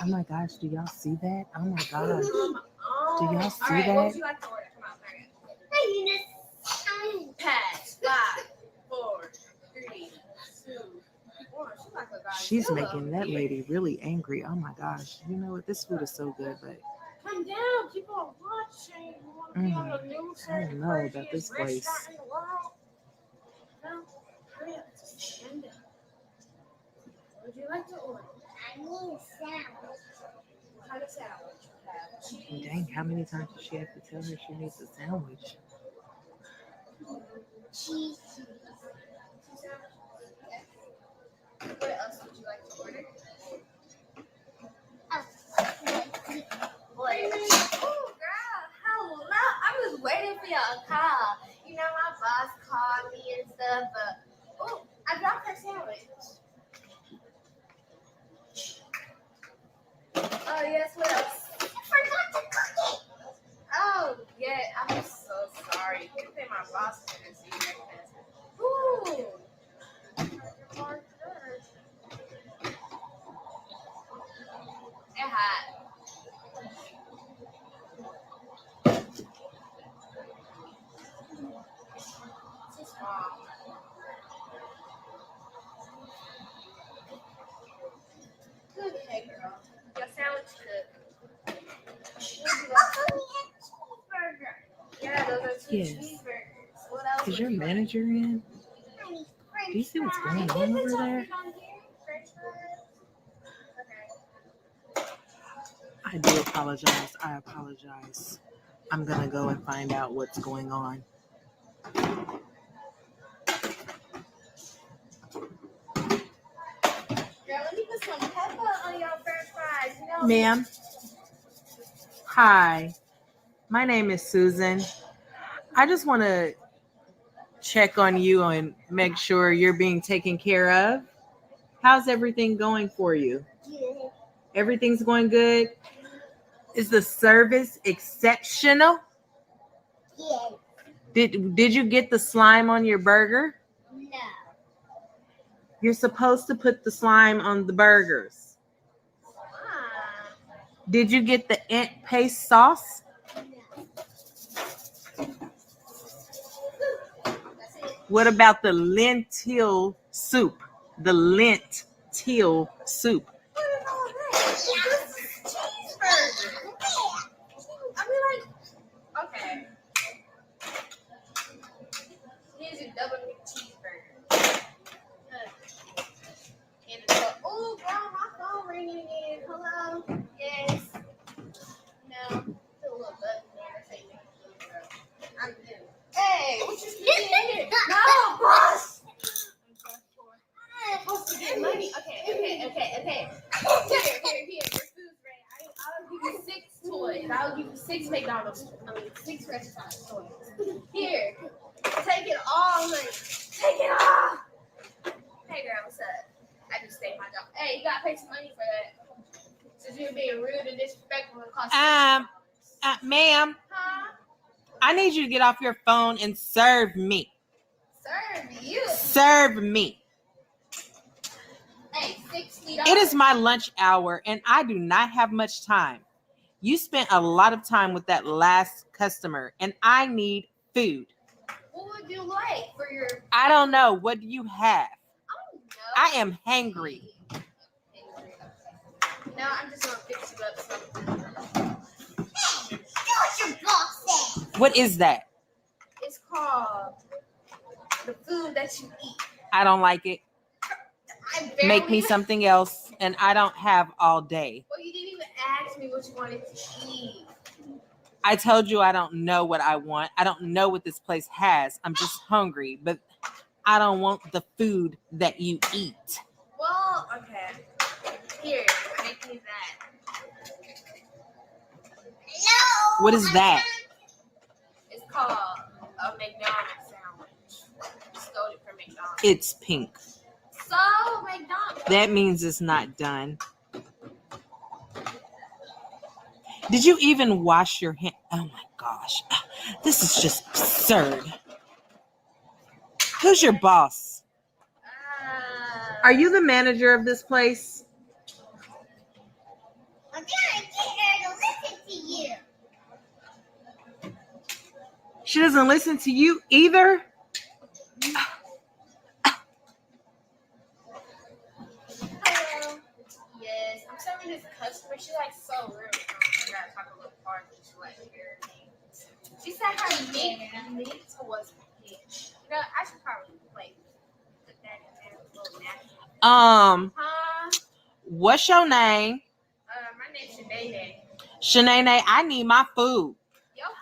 my gosh. Do y'all see that? Oh my gosh. Do y'all see all right, that? What would you like to order? Come on, hurry up. I need a Pass. 5, 4, 3, 2, She's making that lady really angry. Oh my gosh. You know what? This food is so good, but Come down, people are watching. You want to be on the news? I don't know about this place. Restaurant in the world. No, hurry up. Calm down. What would you like to order? I need a sandwich. What kind of sandwich you have? Cheese. Dang, how many times does she have to tell her she needs a sandwich? Cheese. What else would you like to order? Oh, Oh, girl, hello. I was waiting for your call. You know, my boss called me and stuff, but oh, I dropped her sandwich. Oh, yes, what else? you forgot to cook it. Oh, yeah, I'm so sorry. You think my boss is going to see you next time. Ooh. They're hot. Too small. Okay, girl. Your sandwich cooked. Also, we had cheeseburger. Yeah, those are two Yes. cheeseburgers. What else? Is would your you like? manager in? I need Do you see what's french going fries. on over there? French fries. Okay. I do apologize. I apologize. I'm gonna go and find out what's going on. Girl, let me put some pepper on your french fries. You know, Ma'am. Hi. My name is Susan. I just want to check on you and make sure you're being taken care of. How's everything going for you? Good. Everything's going good? Is the service exceptional? Yes. Did you get the slime on your burger? No. You're supposed to put the slime on the burgers. ah, Did you get the ant paste sauce? No. that's it. What about the lentil soup? The lentil soup. What is all that? This is cheeseburger. I mean, like, okay. Here's your double McCheeseburger. And oh, girl, my phone ringing again. Hello? Yes. No. Put a little button there. Say thank you, girl. I'm good. Hey, what you doing here? No, boss. I'm supposed to get money. Okay. Here. Your food's ready. I'll give you 6 toys. I'll give you 6 McDonald's. 6 restaurant toys. Here. Take it all, honey. Take it all. Hey, girl, what's up? I just saved my job. Hey, you gotta pay some money for that. Since you're being rude and disrespectful, it costs $6. Ma'am, Huh? I need you to get off your phone and serve me. Serve you. Serve me. Hey, $60. It is my lunch hour and I do not have much time. You spent a lot of time with that last customer and I need food. What would you like for your? I don't know. What do you have? Oh no. I am hangry. No, I'm just gonna fix you up something. Do what your boss said. What is that? It's called the food that you eat. I don't like it. I barely Make me even- something else and I don't have all day. Well, you didn't even ask me what you wanted to eat. I told you I don't know what I want. I don't know what this place has. I'm just hungry, but I don't want the food that you eat. Well, okay. Here, make me that. No. What is that? It's called a McDonald's sandwich. Stole it from McDonald's. It's pink. So McDonald's. That means it's not done. Did you even wash your hand? Oh my gosh. This is just absurd. Who's your boss? Are you the manager of this place? I'm trying to get her to listen to you. She doesn't listen to you either? Hey, when this customer, she's like so rude. I gotta talk a little part. She like everything. She said her meat was pink. You know, I should probably like put that in there. A little napkin. What's your name? My name's Shanae. Shanae, I need my food.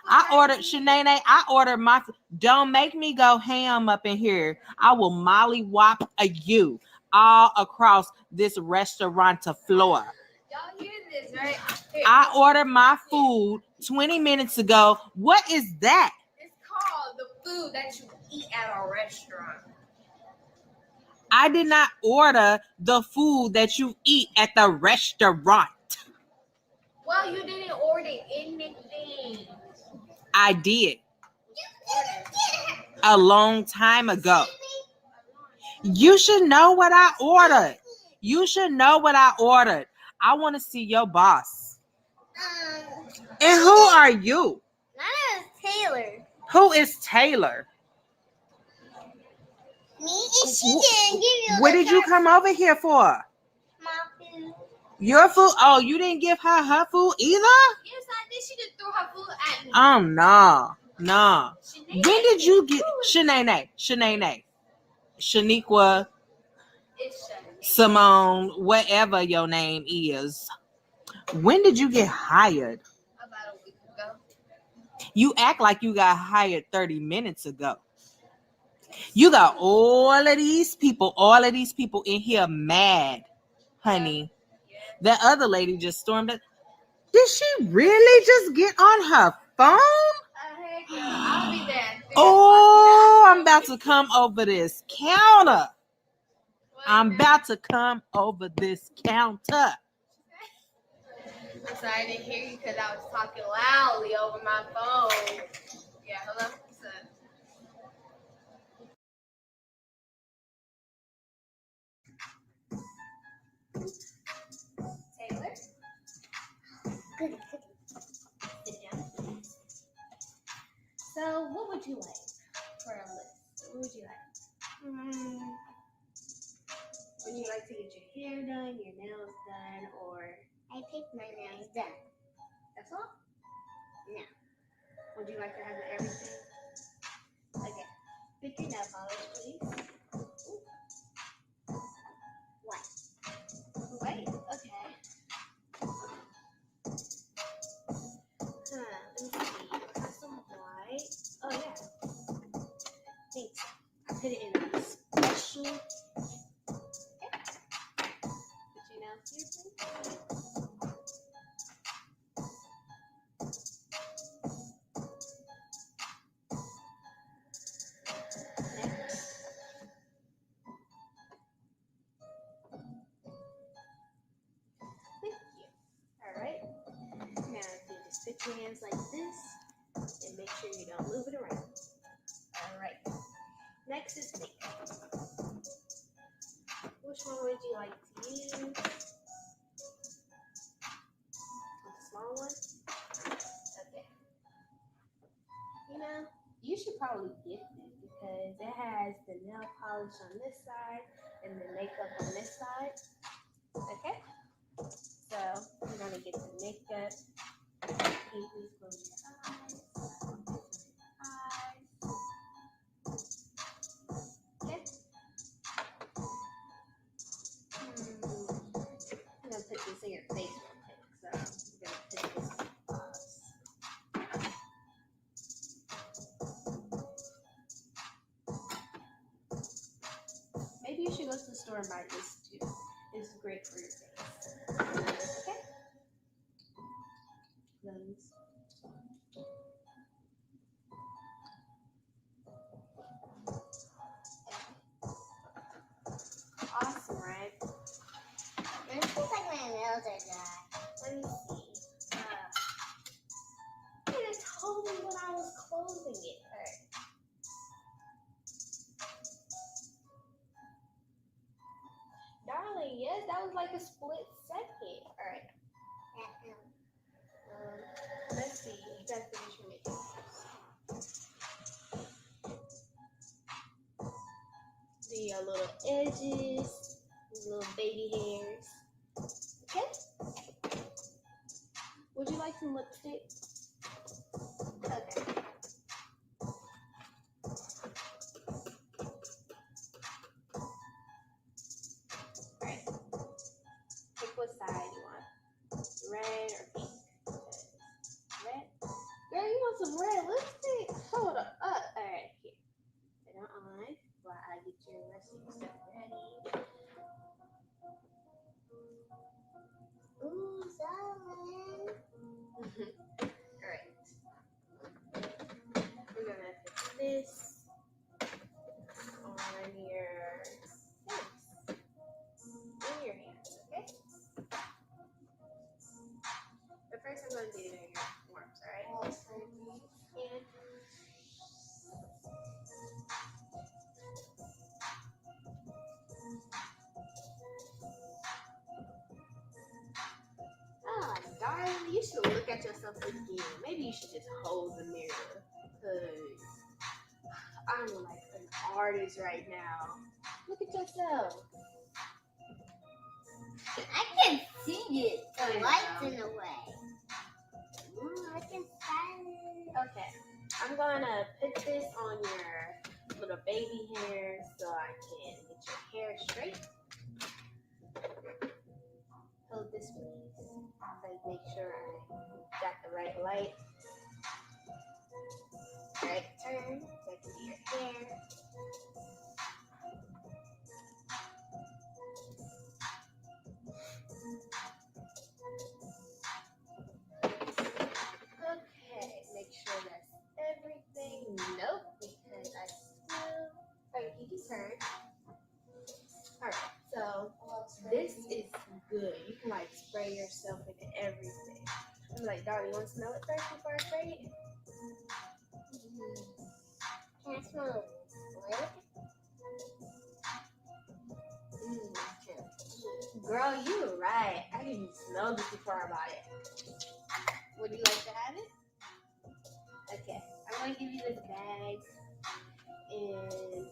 I ordered Shanae. I ordered my. Don't make me go ham up in here. I will mollywop you all across this restaurant floor. Y'all hear this, right? I ordered my food 20 minutes ago. What is that? It's called the food that you eat at a restaurant. I did not order the food that you eat at the restaurant. Well, you didn't order anything. I did. A long time ago. You should know what I ordered. You should know what I ordered. I want to see your boss. And who are you? My name is Taylor. Who is Taylor? Me and she didn't give you. What did you come over here for? My food. Your food? Oh, you didn't give her food either? Yes, I did. She just threw her food at me. No. Shanae, When did you get Shanae? Shaniqua, it's Shanae. Simone, whatever your name is. When did you get hired? About a week ago. You act like you got hired 30 minutes ago. You got all of these people in here mad, honey. That other lady just stormed it. Did she really just get on her phone? Hey, girl, I'll be there. Oh, I'm about to come over this counter. I'm about to come over this counter. I'm sorry, I didn't hear you because I was talking loudly over my phone. Yeah, hello? What's up? Taylor? Good. Sit down. So, what would you like for a list? What would you like? Would you like to get your hair done, your nails done, or I picked my nails done. that's all? No. Would you like to have everything? Okay. Pick your nail polish, please. What? White? Okay. Let me see. I have some white. Oh, yeah. Thanks. I put it in a special. Okay. Put your nails here, please. Thank you. All right. Now, if you just put your hands like this and make sure you don't move it around. All right. Next is makeup. Which one would you like to use? The small one? Okay. You know, you should probably get them because it has the nail polish on this side and the makeup on this side. Okay? So, you're going to get the makeup. Can you please close your eyes? Okay? I'm going to put this in your face real quick. So, I'm going to put this maybe you should go to the store and buy this too. It's great for your face. Okay? Close. Awesome, right? It feels like my nails are dry. Let me see. You could have told me when I was closing it. All right. Darling, yes, that was like a split second. All right. Let's see. You gotta finish your makeup. Do your little edges, these little baby hairs. Okay? like some lipstick? Okay. Alright. Pick what side you want. Red or pink? Red? Girl, you want some red lipstick? Hold up. Alright, here. Put it on while I get your rest of your stuff ready. Ooh, salmon. Alright. We're gonna put this on your face. In your hands, okay? But first I'm gonna do it in your arms, alright? And oh, darling, you should look at yourself again. Maybe you should just hold the mirror. Cause I'm like an artist right now. Look at yourself. I can see it. I The know. light's in the way. I can find it. Okay. I'm gonna put this on your little baby hair so I can get your hair straight. Hold this please. Like make sure I got the right light. Right turn so I can do your hair. Okay, make sure that's everything. Nope, because I still. Alright, you just heard. Alright, so this is good. You can like spray yourself into everything. I'm like, darling, you want to smell it first before I spray it? Can I smell it? Girl, you were right. I didn't even smell this before I bought it. Would you like to have it? Okay, I'm going to give you this bag. And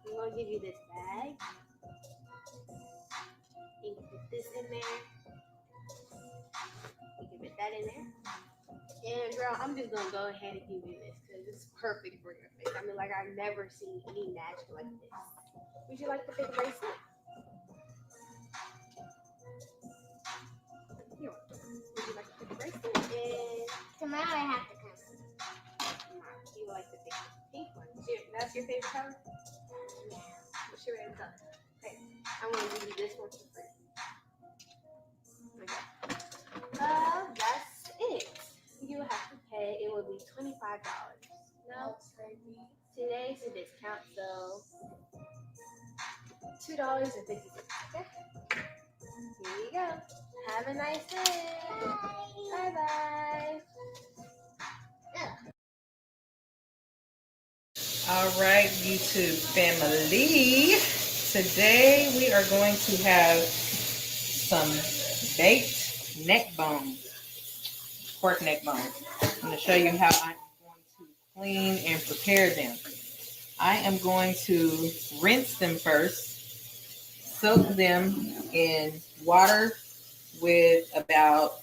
I'm going to give you this bag. You can put this in there. You can put that in there. And girl, I'm just going to go ahead and give you this because it's perfect for your face. I mean, like, I've never seen any magic like this. Would you like the big bracelet? Here. Would you like the big bracelet? And Tomorrow I have to come. you like the big pink one. That's your favorite color? Yeah. What's your favorite color? Okay. I'm going to give you this one for free. Okay. That's it. You have to pay. It will be $25. No, today's a discount, so $2.50. Okay. Here you go. Have a nice day. Bye bye. All right, YouTube family. Today we are going to have some baked neck bones, pork neck bones. I'm going to show you how I'm going to clean and prepare them. I am going to rinse them first, soak them in water with about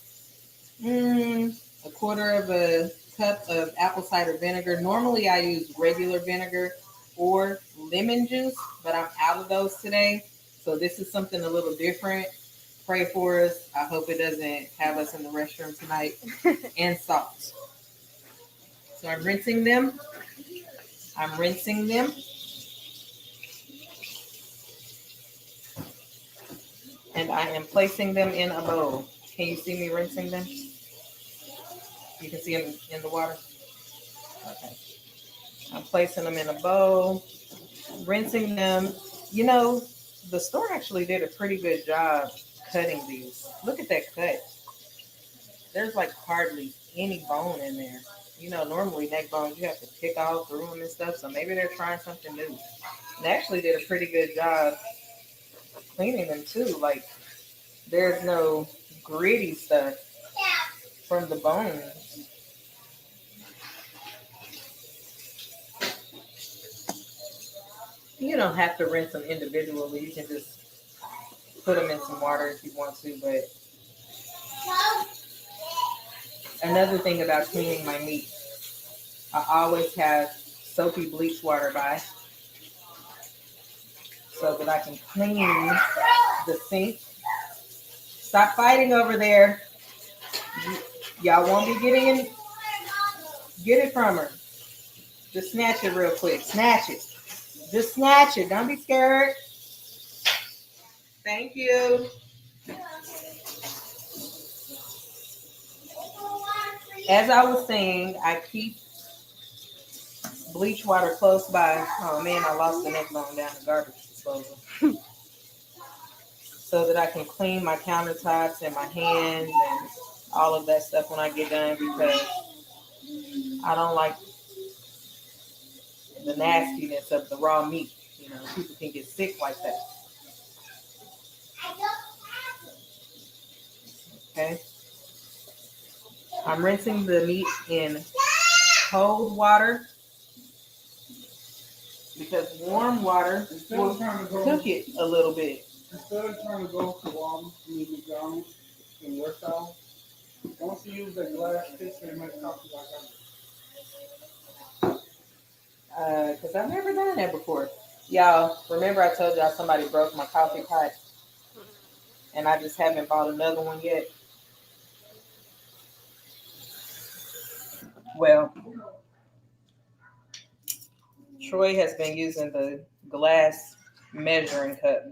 a quarter of a cup of apple cider vinegar. Normally I use regular vinegar or lemon juice, but I'm out of those today. So this is something a little different. Pray for us. I hope it doesn't have us in the restroom tonight. And salt. So I'm rinsing them. And I am placing them in a bowl. Can you see me rinsing them? You can see them in the water? Okay. I'm placing them in a bowl, rinsing them. You know, the store actually did a pretty good job cutting these. Look at that cut. There's like hardly any bone in there. You know, normally neck bones, you have to pick all through them and stuff. So maybe they're trying something new. They actually did a pretty good job cleaning them too. Like, there's no gritty stuff from the bones. You don't have to rinse them individually. You can just put them in some water if you want to, but Another thing about cleaning my meat, I always have soapy bleach water by so that I can clean the sink. Stop fighting over there. Y'all won't be getting in. Get it from her. Just snatch it real quick. Snatch it. Just snatch it. Don't be scared. Thank you. As I was saying, I keep bleach water close by. Oh man, I lost the neck bone down the garbage disposal. So that I can clean my countertops and my hands and all of that stuff when I get done, because I don't like the nastiness of the raw meat. You know, people can get sick like that. Okay. I'm rinsing the meat in cold water because warm water will cook it a little bit. Instead of trying to go to Walmart and McDonald's in your style, why don't you use that glass pitcher and make coffee like that? Because I've never done that before. Y'all, remember I told y'all somebody broke my coffee pot and I just haven't bought another one yet? Well, Troy has been using the glass measuring cup.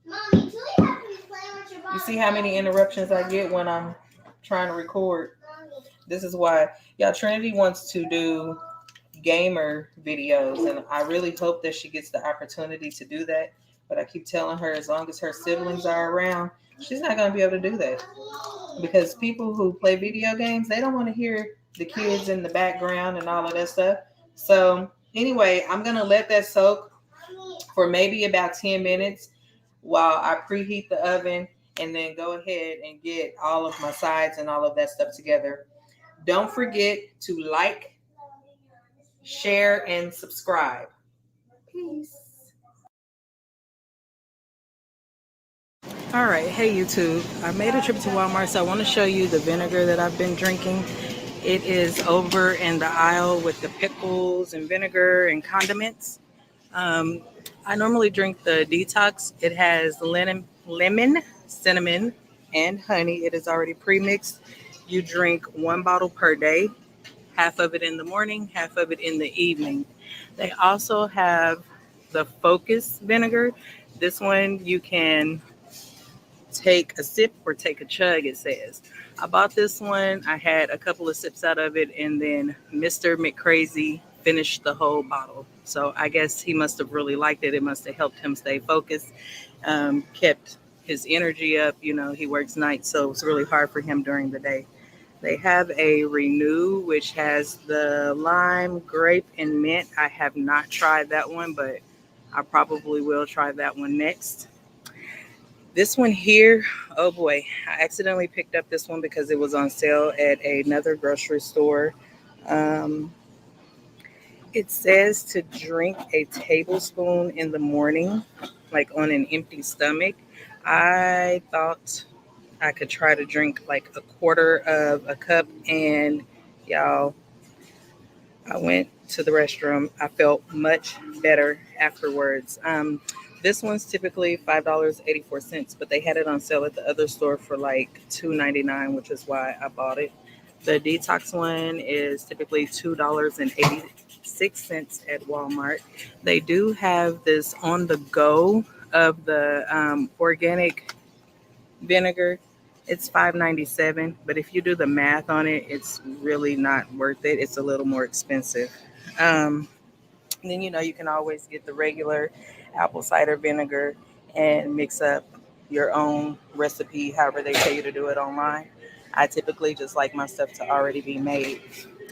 Mommy, do we have to be playing with your ball? You see how many interruptions I get when I'm trying to record? Mommy. This is why, y'all, Trinity wants to do gamer videos, and I really hope that she gets the opportunity to do that. But I keep telling her, as long as her siblings are around, she's not going to be able to do that. Because people who play video games, they don't want to hear the kids in the background and all of that stuff. So anyway, I'm going to let that soak for maybe about 10 minutes while I preheat the oven, and then go ahead and get all of my sides and all of that stuff together. Don't forget to like, share, and subscribe. Peace. All right, hey YouTube. I made a trip to Walmart, so I want to show you the vinegar that I've been drinking. It is over in the aisle with the pickles and vinegar and condiments. I normally drink the detox. It has lemon, cinnamon, and honey. It is already pre-mixed. You drink 1 bottle per day, half of it in the morning, half of it in the evening. They also have the Focus vinegar. This one you can take a sip or take a chug, it says. I bought this one. I had a couple of sips out of it, and then Mr. McCrazy finished the whole bottle. So I guess he must have really liked it. It must have helped him stay focused, kept his energy up. You know, he works nights, so it's really hard for him during the day. They have a Renew, which has the lime, grape, and mint. I have not tried that one, but I probably will try that one next. This one here, oh boy, I accidentally picked up this one because it was on sale at another grocery store. It says to drink a tablespoon in the morning, like on an empty stomach. I thought I could try to drink like a quarter of a cup, and y'all, I went to the restroom. I felt much better afterwards. This one's typically $5.84, but they had it on sale at the other store for like $2.99, which is why I bought it. The detox one is typically $2.86 at Walmart. They do have this on the go of the organic vinegar. It's $5.97, but if you do the math on it, it's really not worth it. It's a little more expensive. Then, you know, you can always get the regular apple cider vinegar and mix up your own recipe, however they tell you to do it online. I typically just like my stuff to already be made.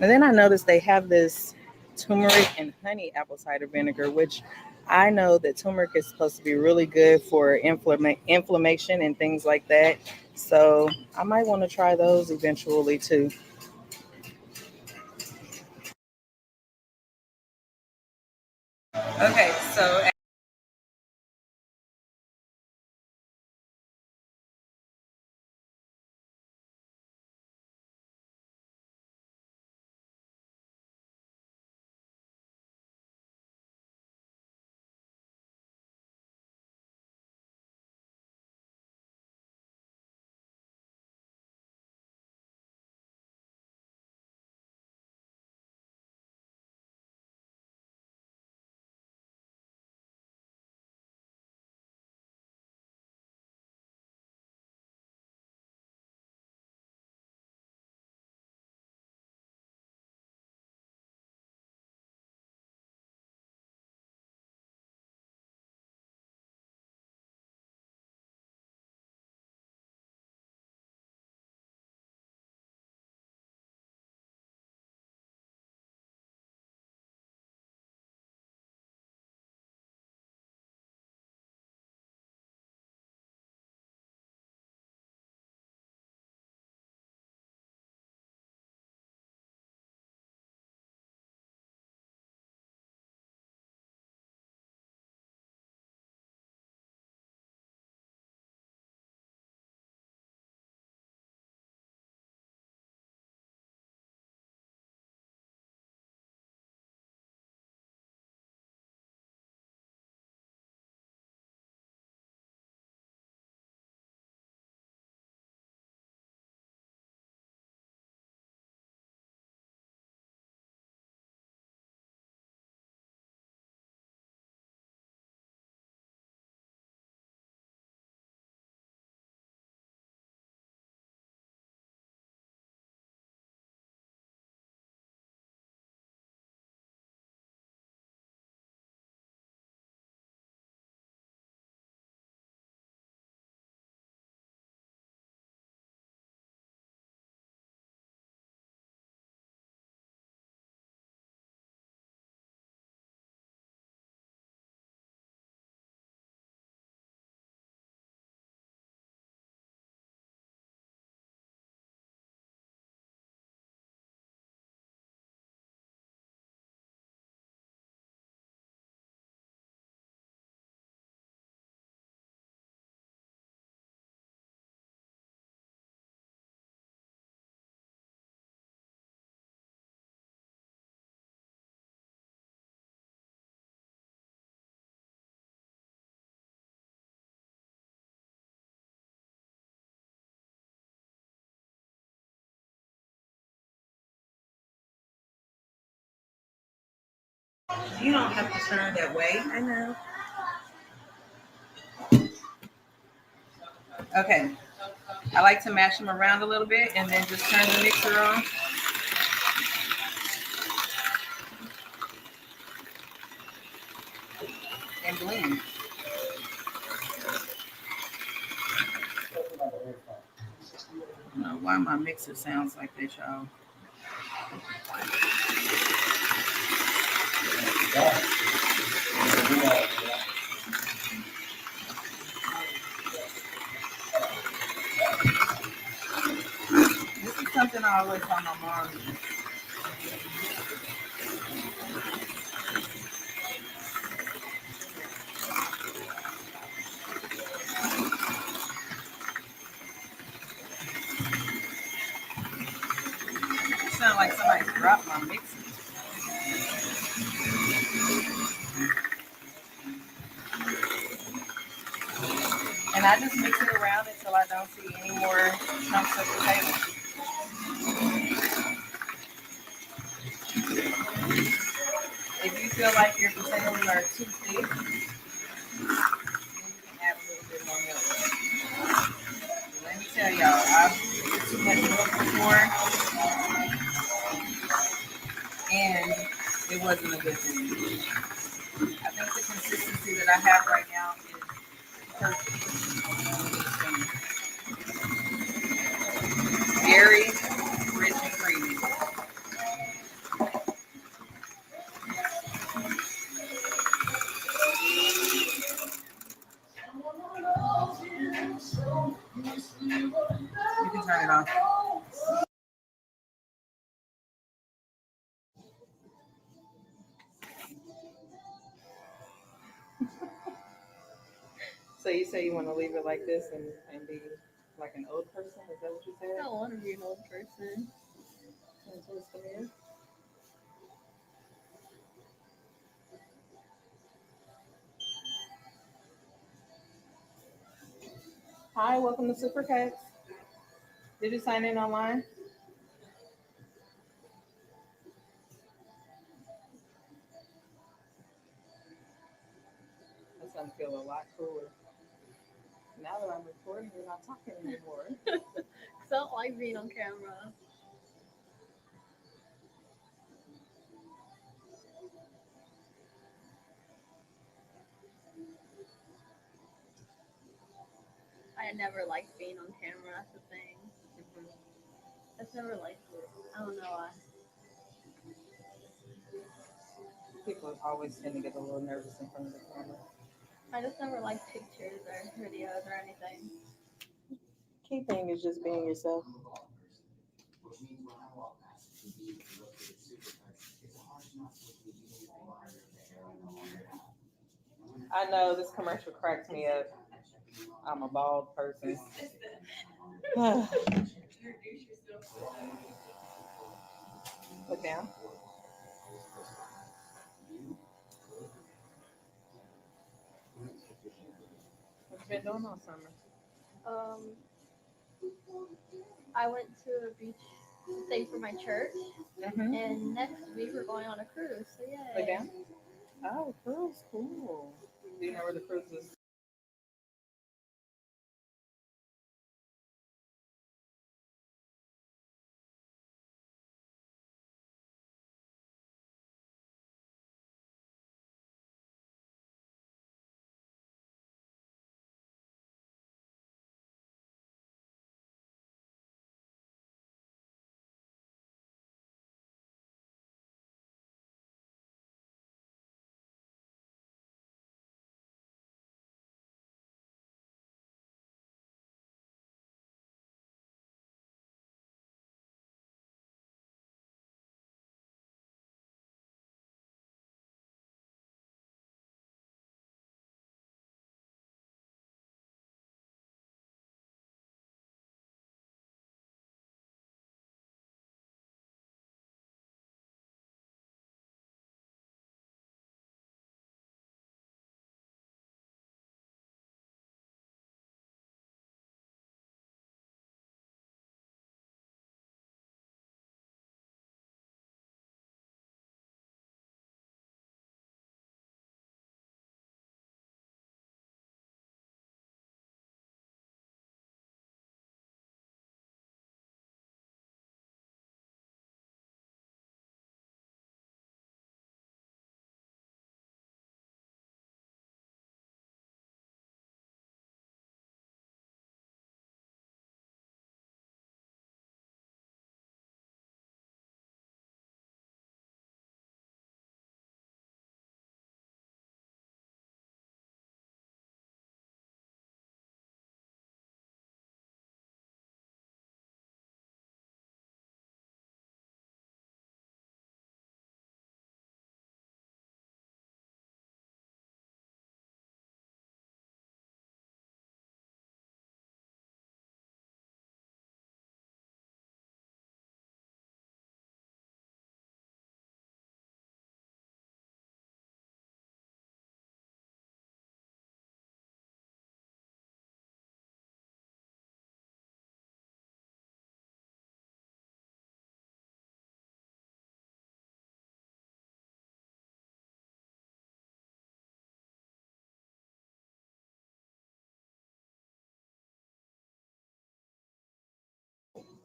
And then I noticed they have this turmeric and honey apple cider vinegar, which I know that turmeric is supposed to be really good for inflammation and things like that. So I might want to try those eventually too. Okay, so You don't have to turn that way. I know. Okay. I like to mash them around a little bit and then just turn the mixer on. And blend. I don't know why my mixer sounds like this, y'all. This is something I always tell my mom. It sounds like somebody dropped my mixer. And I just mix it around until I don't see any more chunks of potato. If you feel like your potatoes are too thick, then you can add a little bit more milk. But let me tell y'all, I've used too much milk before, and it wasn't a good thing. I think the consistency that I have right now is perfect. Very rich and creamy. You can turn it off. So you say you want to leave it like this and be like an old person? Is that what you said? I don't want to be an old person. That's what it is. Hi, welcome to Super Cakes. Did you sign in online? That's gonna feel a lot cooler. Now that I'm recording, you're not talking anymore. Because I don't like being on camera. I never liked being on camera. That's the thing. I just never liked it. I don't know why. People always tend to get a little nervous in front of the camera. I just never liked pictures or videos or anything. Key thing is just being yourself. I know this commercial cracks me up. I'm a bald person. Look down. What you been doing all summer? I went to a beach thing for my church, Mm-hmm. and next week we're going on a cruise. So yeah. Look down. Oh, cruise, cool. Do you know where the cruise is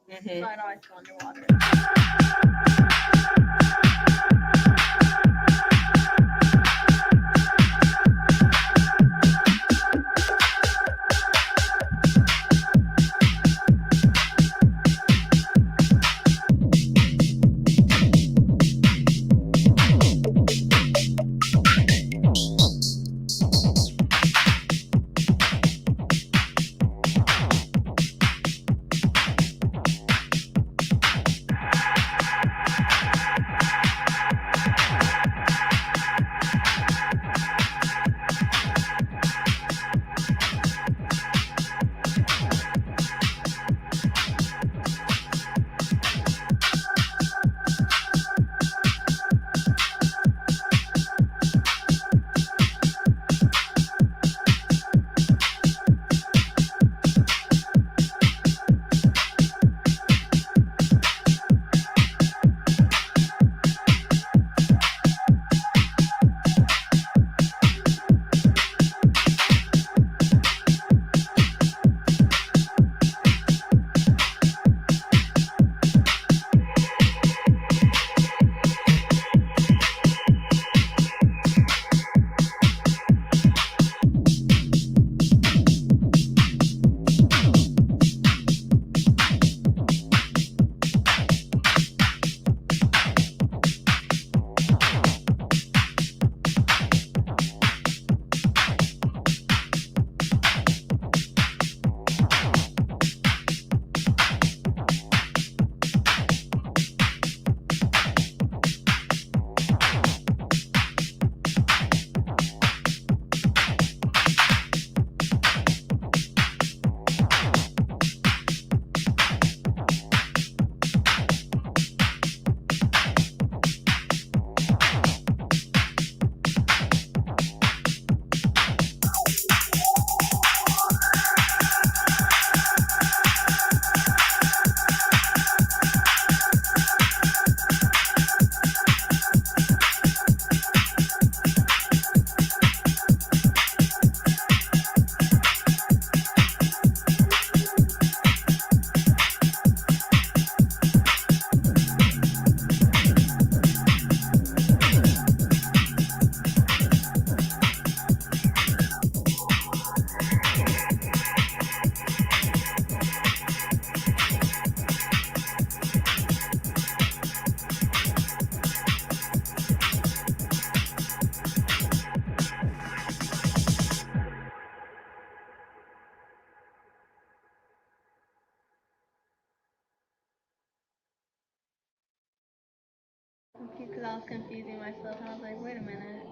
Mhm. so I'd always go underwater. Because I was confusing myself. I was like, wait a minute.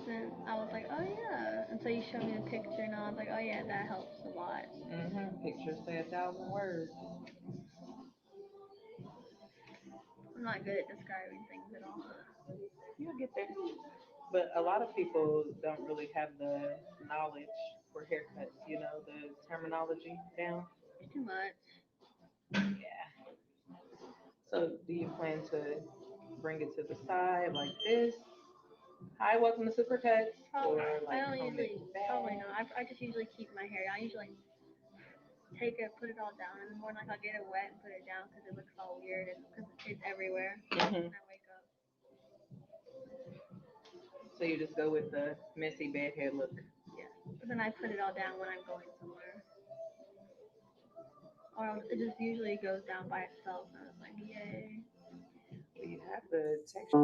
Then I was like, oh yeah. And so you showed me the picture, and I was like, oh yeah, that helps a lot. Pictures say 1,000 words. I'm not good at describing things at all. You'll get there. But a lot of people don't really have the knowledge for haircuts, you know, the terminology down. It's too much. Yeah. So do you plan to bring it to the side like this? Hi, welcome to Supercuts. Probably. Or like I don't comb usually. it back? Probably not. I just usually keep my hair. I usually take it, put it all down, and more like I'll get it wet and put it down because it looks all weird and because it's everywhere. Mhm. When I wake up. So you just go with the messy bedhead look. Yeah. But then I put it all down when I'm going somewhere. Or it just usually goes down by itself, and I was like, yay. You have the texture.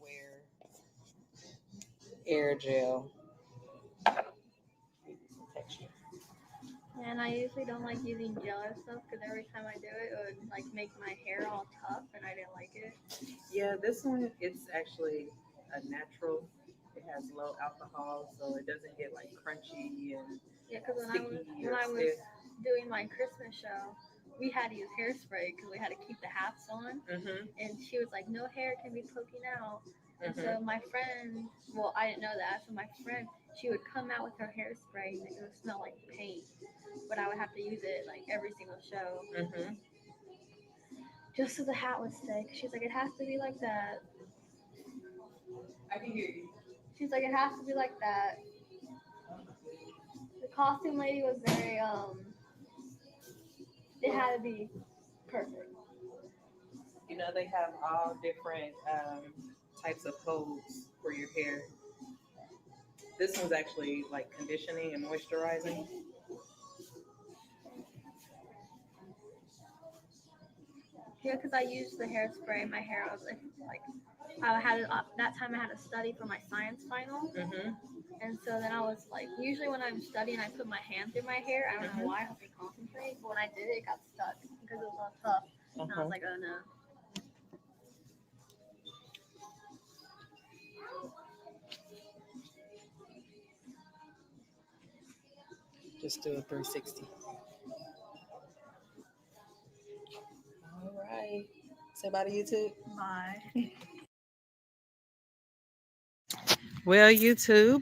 Wear air gel. Texture. And I usually don't like using gel or stuff because every time I do it, it would like make my hair all tough, and I didn't like it. Yeah, this one it's actually a natural. It has low alcohol, so it doesn't get like crunchy and Yeah, because when sticky I or was stiff. doing my Christmas show, we had to use hairspray because we had to keep the hats on, Mm-hmm. and she was like, "No hair can be poking out." And Mm-hmm. so my friend, well, I didn't know that. So my friend, she would come out with her hairspray, and it would smell like paint. But I would have to use it like every single show, Mm-hmm. just so the hat would stay. 'Cause she's like, "It has to be like that." I can hear you. She's like, "It has to be like that." The costume lady was very It had to be perfect. You know they have all different types of holds for your hair. This one's actually like conditioning and moisturizing. Yeah, because I used the hairspray. My hair was like I had it up. That time I had to study for my science final, Mm-hmm. and so then I was like, usually when I'm studying, I put my hand through my hair. I don't know Mhm. why. I hope I concentrate. But when I did it, it got stuck because it was all tough. And I was like, oh no. Just do a 360. All right. Say bye to YouTube. Bye. Well, YouTube,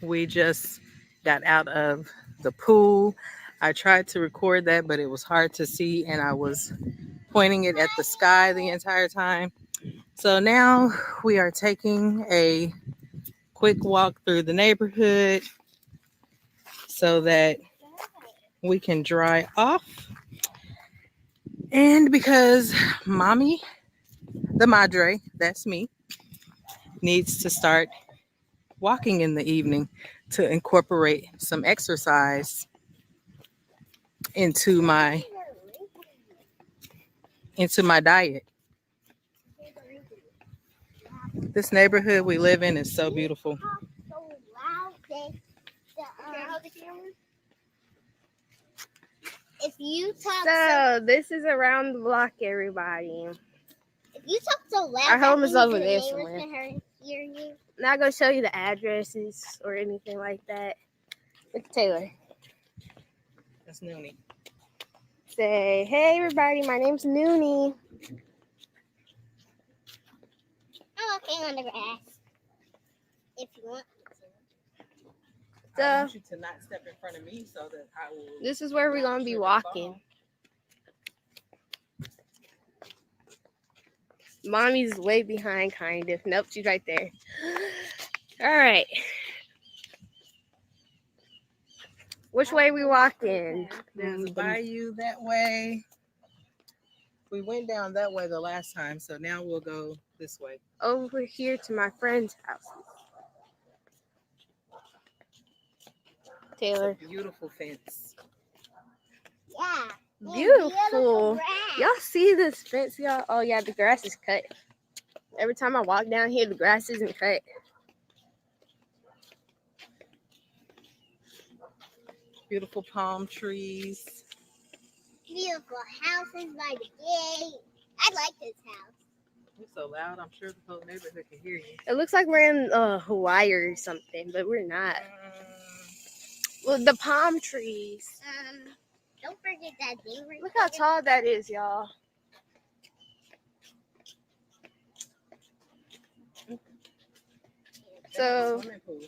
we just got out of the pool. I tried to record that, but it was hard to see, and I was pointing it at the sky the entire time. So now we are taking a quick walk through the neighborhood so that we can dry off. And because mommy, the madre, that's me, needs to start walking in the evening to incorporate some exercise into my diet. This neighborhood we live in is so beautiful. So loud, if you talk So this is around the block, everybody. if you talk so loud, Our home that is means over the there neighbors somewhere. can hear you. Not gonna show you the addresses or anything like that. Look at Taylor. That's Noonie. Say, hey everybody, my name's Noonie. I'm walking on the grass. If you want. I want you to not step in front of me so that I will. This is where we're gonna be walking. Mommy's way behind, kind of. Nope, she's right there. All right. Which way we walking? There's a bayou that way. We went down that way the last time, so now we'll go this way. Over here to my friend's house. Taylor. Beautiful fence. Yeah. Beautiful. grass. Y'all see this fence, y'all? Oh yeah, the grass is cut. Every time I walk down here, the grass isn't cut. Beautiful palm trees. You beautiful houses by the gate. I like this house. You're so loud. I'm sure the whole neighborhood can hear you. It looks like we're in Hawaii or something, but we're not. Well, the palm trees. Don't forget that thing right Look how tall that is, y'all. So, Swimming pool.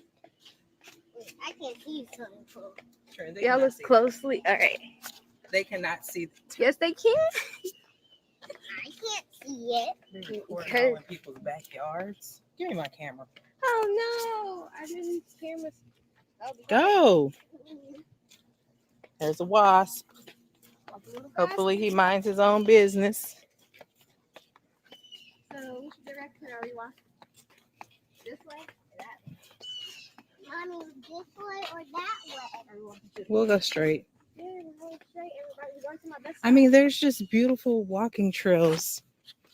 I can't see you swimming pool. Trent, they y'all cannot look see. closely. All right. They cannot see. Yes, they can. I can't see it. They're recording Okay. all in people's backyards. Give me my camera. Oh no! I didn't scare myself. Go. There's a wasp. Hopefully. Hopefully he minds his own business. So, which direction are we walking? This way or that way? Mommy, this way or that way? We'll go straight. Yeah, we're going straight. Everybody's going to my best. I mean, there's just beautiful walking trails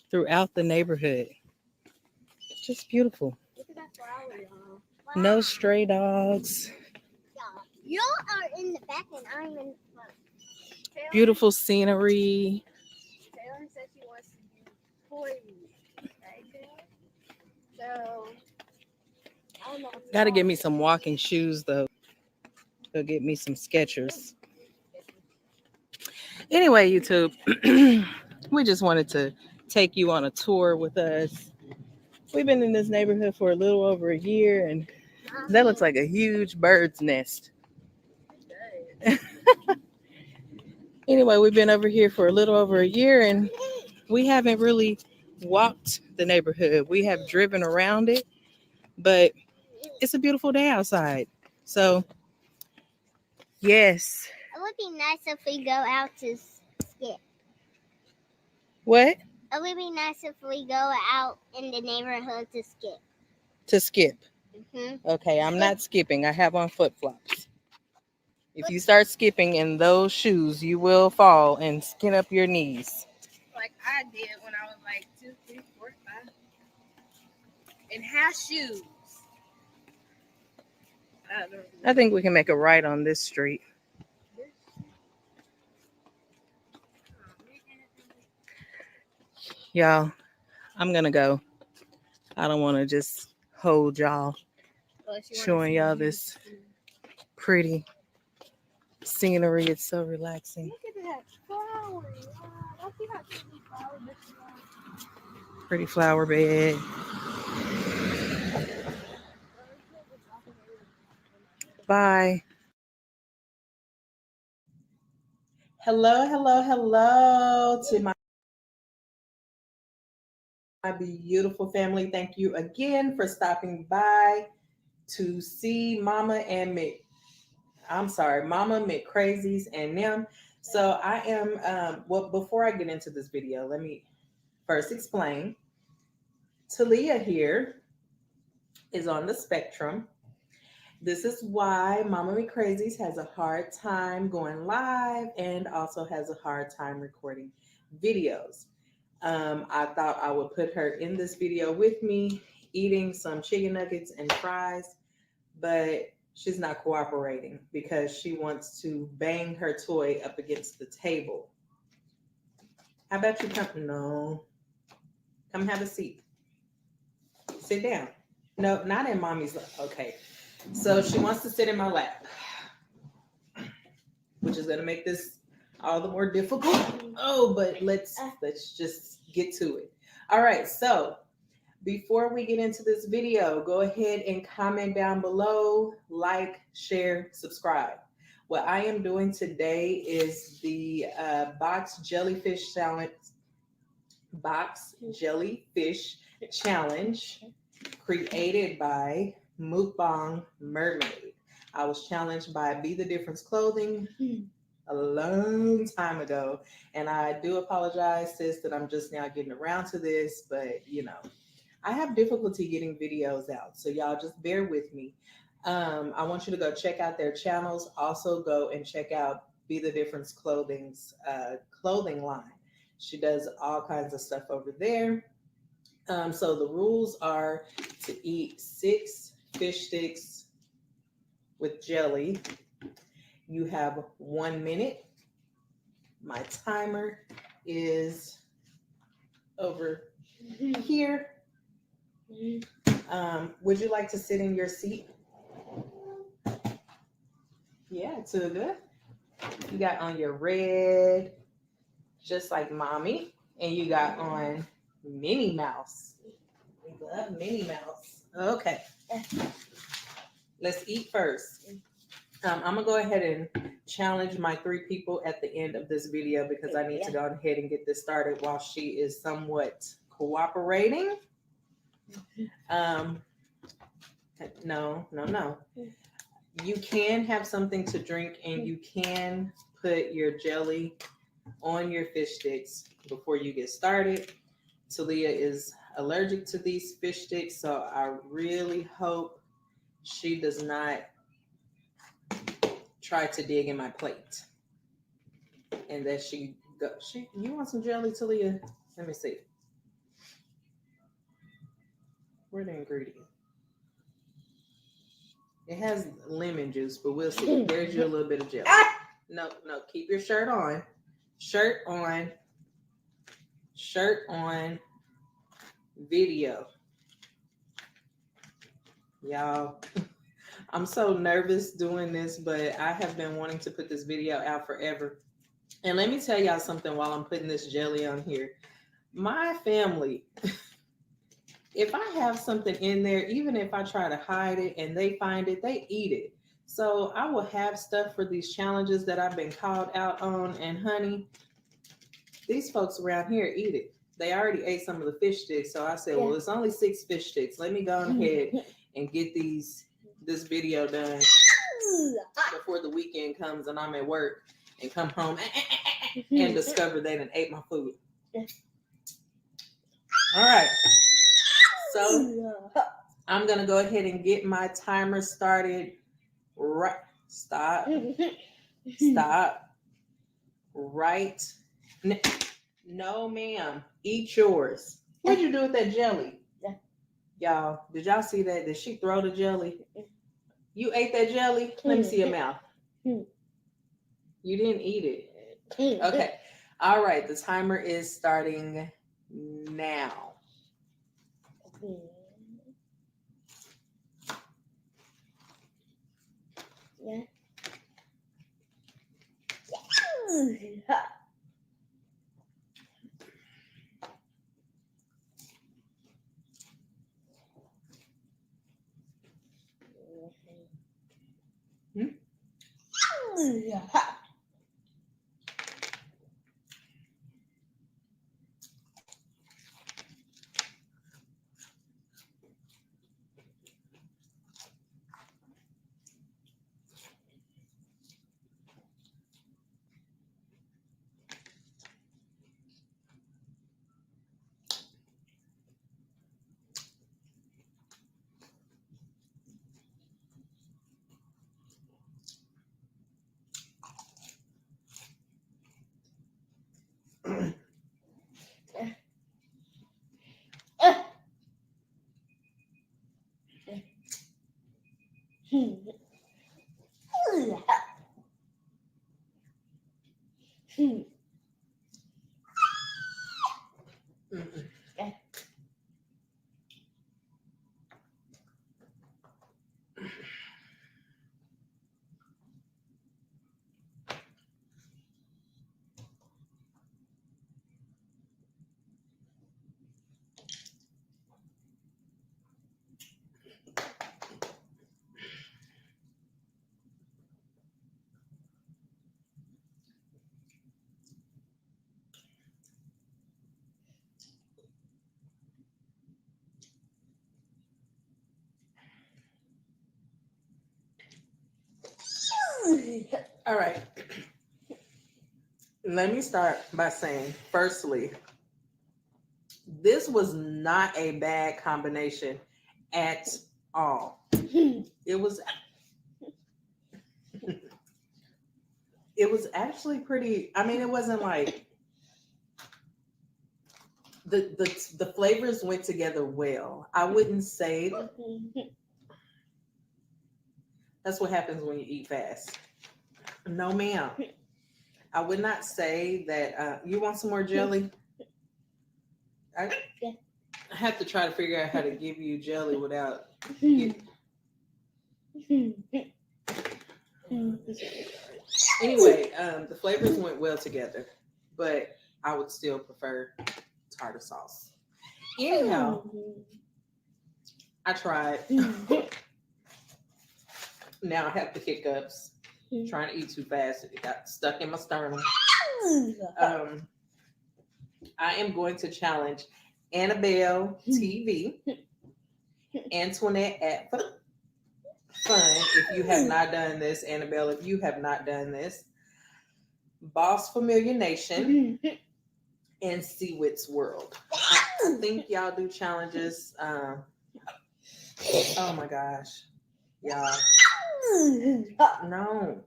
throughout the neighborhood. Just beautiful. Look at that flower, y'all. No stray dogs. You are in the back and I'm in the front. Taylor, Beautiful scenery. Taylor said she wants to do toys. Right, Taylor? So, I don't know. What to Got to call get me it. some walking shoes, though. Go get me some Skechers. Anyway, YouTube, we just wanted to take you on a tour with us. We've been in this neighborhood for a little over a year, and that looks like a huge bird's nest. Anyway, we've been over here for a little over a year, and we haven't really walked the neighborhood. We have driven around it, but it's a beautiful day outside. So, yes. It would be nice if we go out to skip. What? It would be nice if we go out in the neighborhood to skip. To skip. Mm-hmm. Okay, I'm not skipping. I have on flip-flops. If you start skipping in those shoes, you will fall and skin up your knees. Like I did when I was like 2, 3, 4, 5. And half shoes. I don't know. I think we can make a right on this street. Y'all, I'm going to go. I don't want to just hold y'all, Unless you wanna showing see y'all you. this pretty scenery. It's so relaxing. Look at that flower. Wow. Let's see how pretty flower this is. Pretty flower bed. Bye. Hello to my beautiful family. Thank you again for stopping by to see Mama McCrazies and them. So I am, well, before I get into this video, let me first explain. Talia here is on the spectrum. This is why Mama McCrazies has a hard time going live and also has a hard time recording videos. I thought I would put her in this video with me eating some chicken nuggets and fries, but she's not cooperating because she wants to bang her toy up against the table. How about you come? No. Come have a seat. Sit down. No, not in mommy's lap. Okay. So she wants to sit in my lap, which is going to make this all the more difficult. Oh, but let's just get to it. All right. So before we get into this video, go ahead and comment down below, like, share, subscribe. What I am doing today is the box jellyfish challenge created by Mukbang Mermaid. I was challenged by Be the Difference Clothing a long time ago, and I do apologize, sis, that I'm just now getting around to this, but you know, I have difficulty getting videos out, so y'all just bear with me. I want you to go check out their channels. Also go and check out Be the Difference Clothing's clothing line. She does all kinds of stuff over there. So the rules are to eat 6 fish sticks with jelly. You have 1 minute. My timer is over here. Would you like to sit in your seat? Yeah, too good. You got on your red, just like mommy, and you got on Minnie Mouse. We love Minnie Mouse. Okay. Let's eat first. I'm gonna go ahead and challenge my 3 people at the end of this video because I need to go ahead and get this started while she is somewhat cooperating. No. You can have something to drink and you can put your jelly on your fish sticks before you get started. Talia is allergic to these fish sticks, so I really hope she does not try to dig in my plate. And that you want some jelly, Talia? Let me see. Where are the ingredients? It has lemon juice, but we'll see. There's your little bit of jelly. No, keep your shirt on. Shirt on. Video. Y'all, I'm so nervous doing this, but I have been wanting to put this video out forever. And let me tell y'all something while I'm putting this jelly on here. My family, if I have something in there, even if I try to hide it and they find it, they eat it. So I will have stuff for these challenges that I've been called out on. And honey, these folks around here eat it. They already ate some of the fish sticks. So I said, well, it's only 6 fish sticks. Let me go ahead and get this video done before the weekend comes and I'm at work and come home and discover they done ate my food. All right. So I'm going to go ahead and get my timer started. Right. Stop. Right. No, ma'am. Eat yours. What'd you do with that jelly? Y'all, did y'all see that? Did she throw the jelly? You ate that jelly? Let me see your mouth. You didn't eat it. Okay. All right. The timer is starting now. All right. Let me start by saying, firstly, this was not a bad combination at all. It was actually pretty, I mean, it wasn't like the flavors went together well. I wouldn't say that's what happens when you eat fast. No, ma'am. I would not say that. You want some more jelly? I have to try to figure out how to give you jelly without. Anyway, the flavors went well together, but I would still prefer tartar sauce. Anyhow, I tried. Now I have the hiccups. Trying to eat too fast, it got stuck in my sternum. I am going to challenge Annabelle TV, Antoinette at Fun. If you have not done this, Annabelle, if you have not done this, Boss Familiar Nation, and Seawit's World. I think y'all do challenges. Oh my gosh, y'all. No.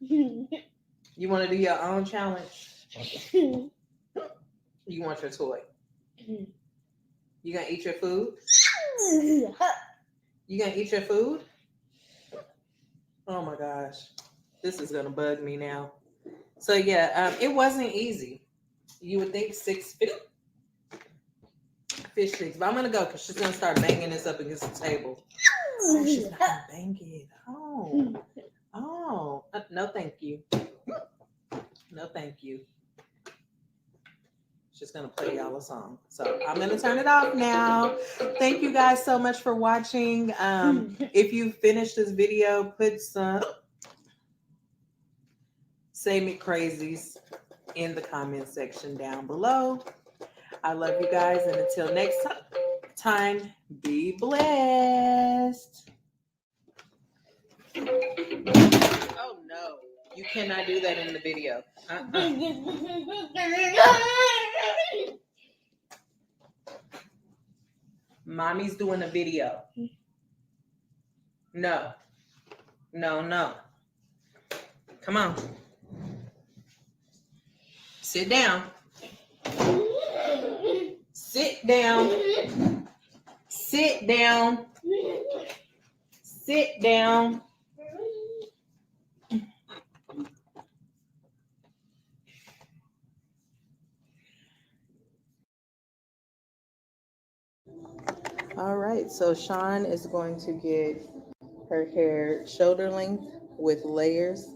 You want to do your own challenge? You want your toy? You gonna eat your food? You gonna eat your food? Oh my gosh, this is gonna bug me now. So yeah, it wasn't easy. You would think 6 fish sticks, but I'm gonna go because she's gonna start banging this up against the table. Oh, she's not gonna bang it. Oh, no, thank you. No, thank you. She's gonna play y'all a song. So I'm gonna turn it off now. Thank you guys so much for watching. If you finished this video, put some Say McCrazies in the comment section down below. I love you guys, and until next time, be blessed. Oh no, you cannot do that in the video. Mommy's doing a video. No. Come on. Sit down. Sit down. Sit down. Sit down. All right, so Sean is going to get her hair shoulder length with layers.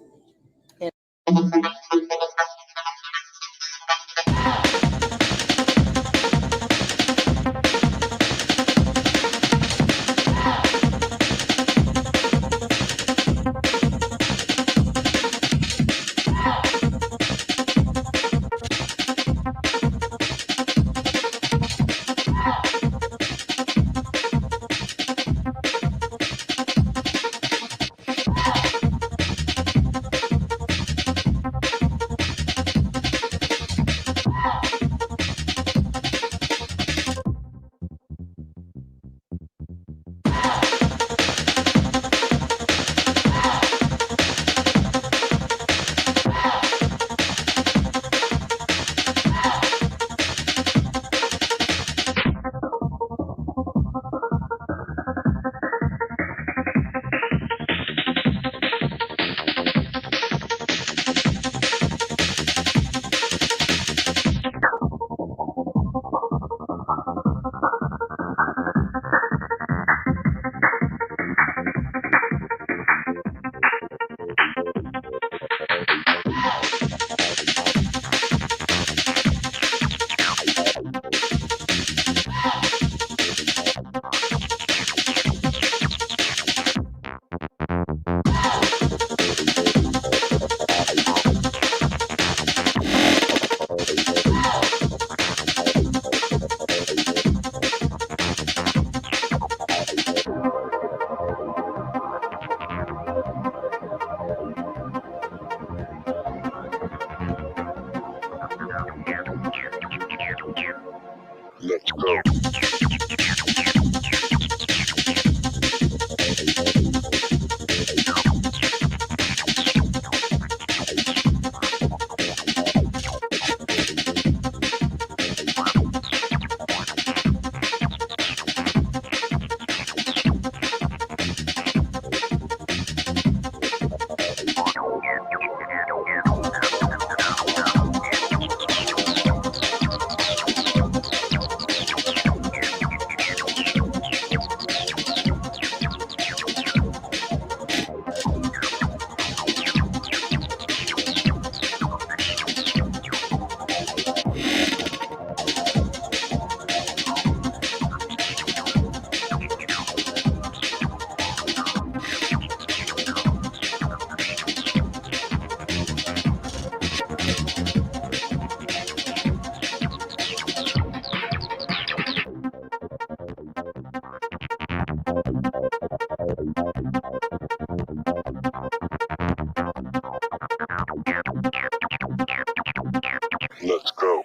Let's go.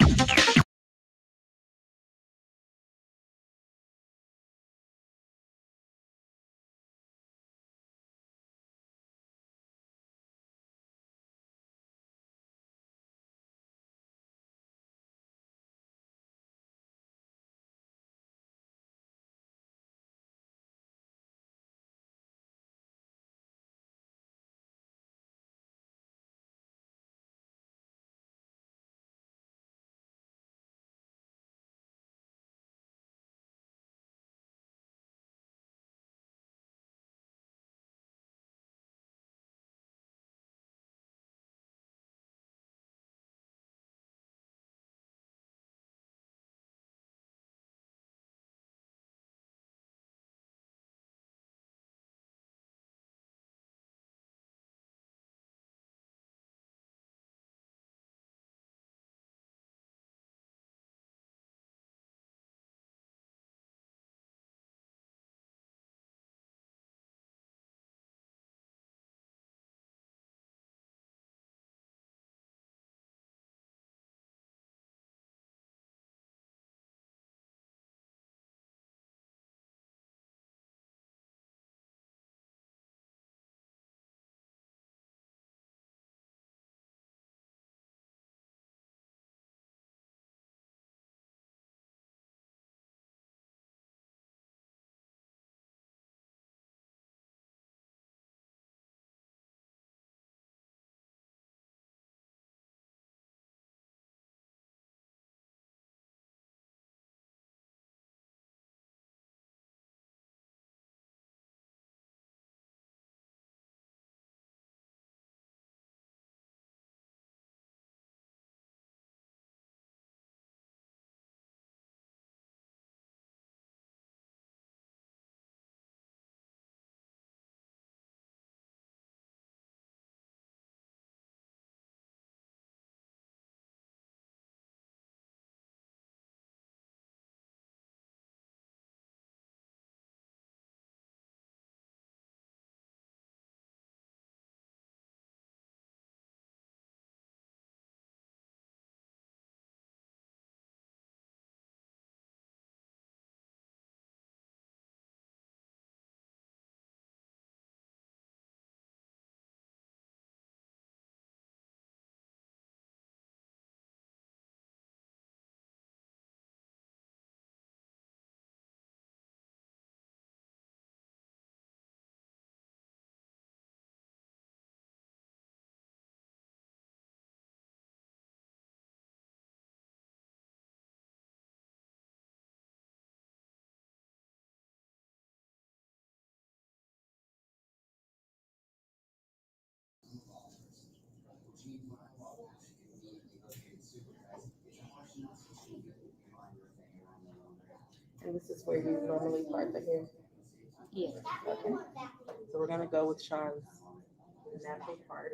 And this is where you normally part the hair. Yeah. Okay. So we're gonna go with Sean's natural part.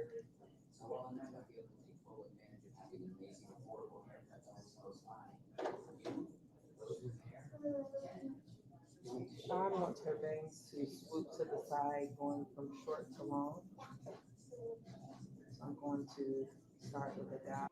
Sean wants her bangs to swoop to the side, going from short to long. So I'm going to start with a dot.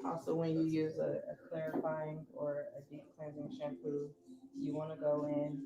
Also, when you use a clarifying or a deep cleansing shampoo, you want to go in.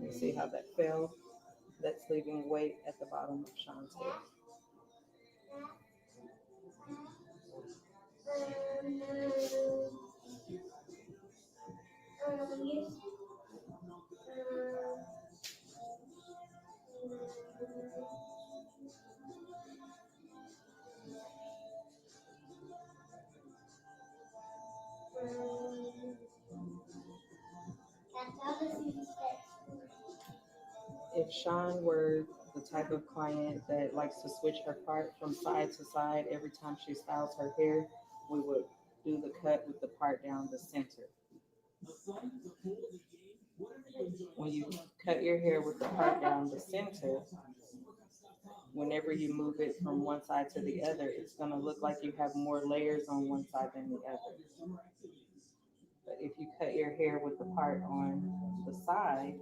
You see how that fell? That's leaving weight at the bottom of Sean's hair. If Sean were the type of client that likes to switch her part from side to side every time she styles her hair, we would do the cut with the part down the center. When you cut your hair with the part down the center, whenever you move it from one side to the other, it's going to look like you have more layers on one side than the other. But if you cut your hair with the part on the side,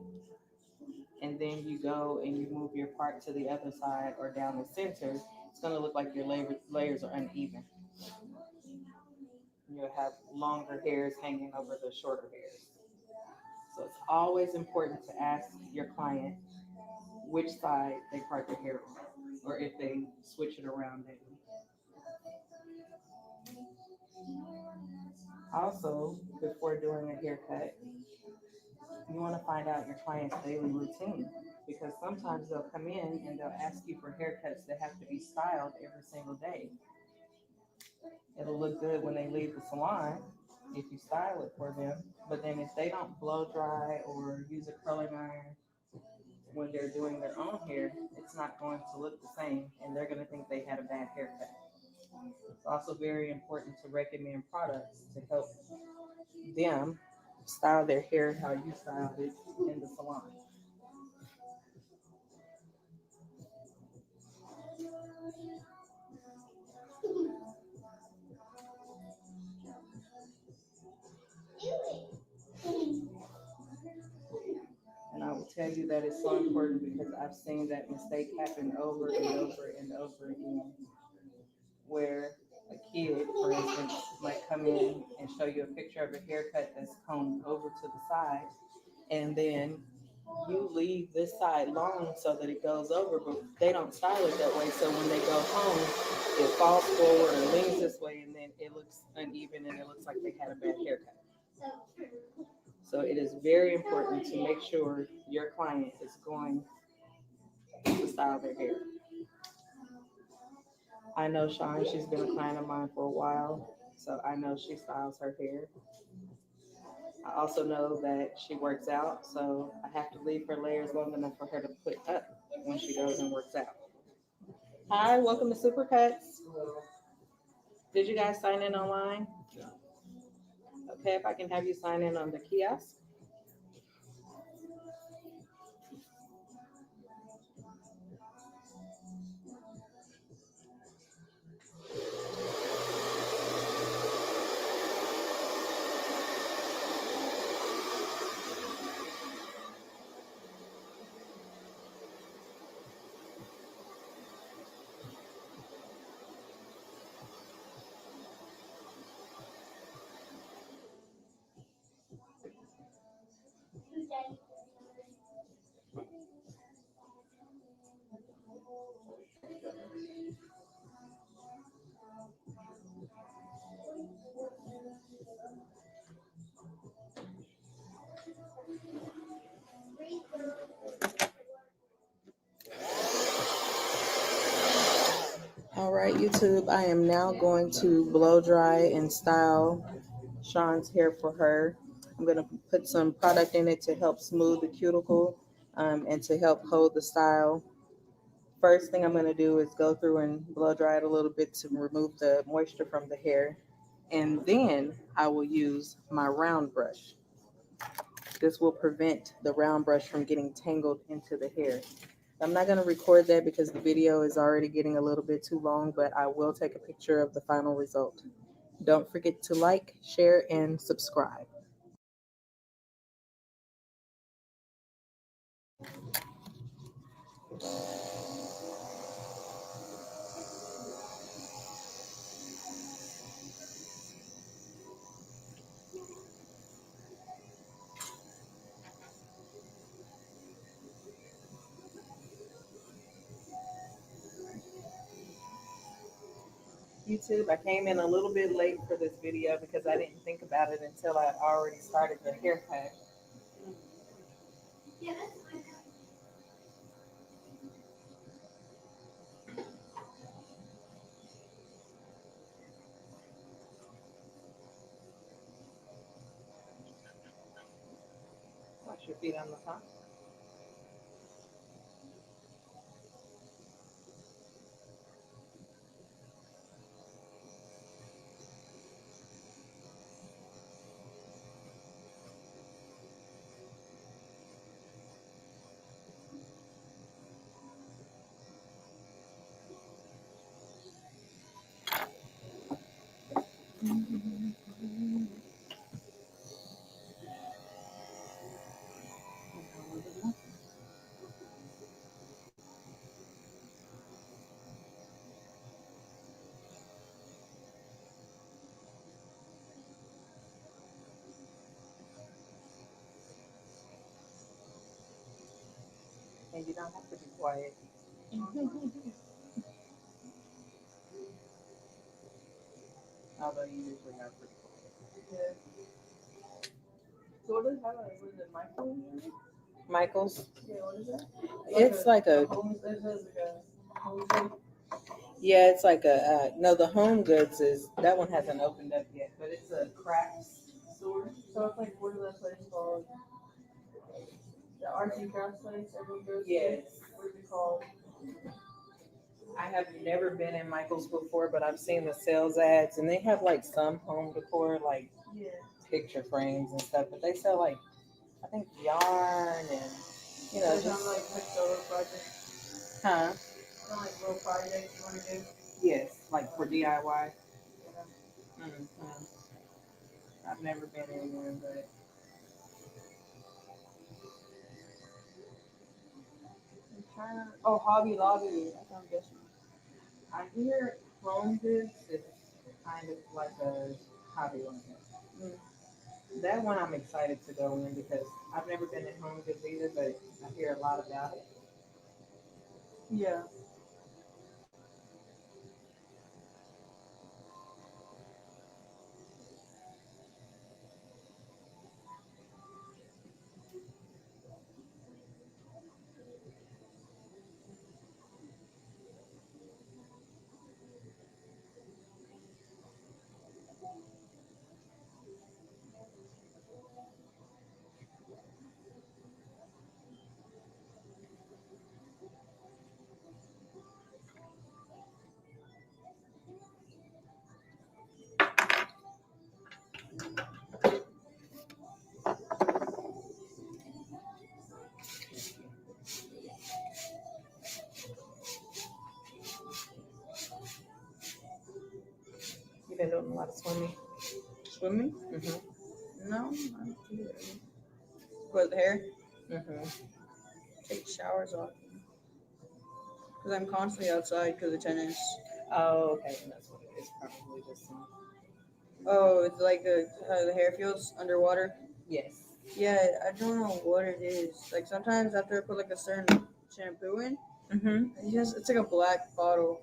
and then you go and you move your part to the other side or down the center, it's going to look like your layers are uneven. You'll have longer hairs hanging over the shorter hairs. So it's always important to ask your client which side they part their hair on, or if they switch it around daily. Also, before doing a haircut, you want to find out your client's daily routine, because sometimes they'll come in and they'll ask you for haircuts that have to be styled every single day. It'll look good when they leave the salon if you style it for them, but then if they don't blow dry or use a curling iron when they're doing their own hair, it's not going to look the same, and they're going to think they had a bad haircut. It's also very important to recommend products to help them style their hair how you styled it in the salon. And I will tell you that it's so important because I've seen that mistake happen over and over and over again. where a kid, for instance, might come in and show you a picture of a haircut that's combed over to the side, and then you leave this side long so that it goes over, but they don't style it that way. So when they go home, it falls forward and leans this way, and then it looks uneven and it looks like they had a bad haircut. So it is very important to make sure your client is going to style their hair. I know Sean, she's been a client of mine for a while, so I know she styles her hair. I also know that she works out, so I have to leave her layers long enough for her to put up when she goes and works out. Hi, welcome to Supercuts. Did you guys sign in online? Okay, if I can have you sign in on the kiosk. All right, YouTube, I am now going to blow dry and style Sean's hair for her. I'm going to put some product in it to help smooth the cuticle and to help hold the style. First thing I'm going to do is go through and blow dry it a little bit to remove the moisture from the hair. And then I will use my round brush. This will prevent the round brush from getting tangled into the hair. I'm not going to record that because the video is already getting a little bit too long, but I will take a picture of the final result. Don't forget to like, share, and subscribe. YouTube, I came in a little bit late for this video because I didn't think about it until I already started the haircut. Wash your feet on the top. And you don't have to be quiet. Although you usually are pretty quiet. Yeah. So what is that? Was it Michael? Michael's? Yeah, what is that? It's like a yeah, it's like a no. The Home Goods is that one hasn't opened up yet, but it's a crafts store. So it's like what is that place called? The arts and crafts place everyone goes to? Yes. What is it called? I have never been in Michael's before, but I've seen the sales ads, and they have like some home decor, like picture frames and stuff. But they sell like I think yarn and just like little projects. Huh? Like little projects you want to do. Yes, like for DIY. Yeah. Mm-hmm. I've never been anywhere, but I'm trying to. Oh, Hobby Lobby. That's what I'm guessing. I hear Home Goods is kind of like a hobby one. That one I'm excited to go in because I've never been at Home Goods either, but I hear a lot about it. Yeah. You've been doing a lot of swimming. Swimming? Mm-hmm. No, I don't do it. What, the hair? Mm-hmm. Take showers often. Because I'm constantly outside because of tennis. Oh, okay. And that's what it is. Probably just some. Oh, it's like how the hair feels underwater. Yes. Yeah, I don't know what it is. Like sometimes after I put like a certain shampoo in, Mm-hmm. it's like a black bottle.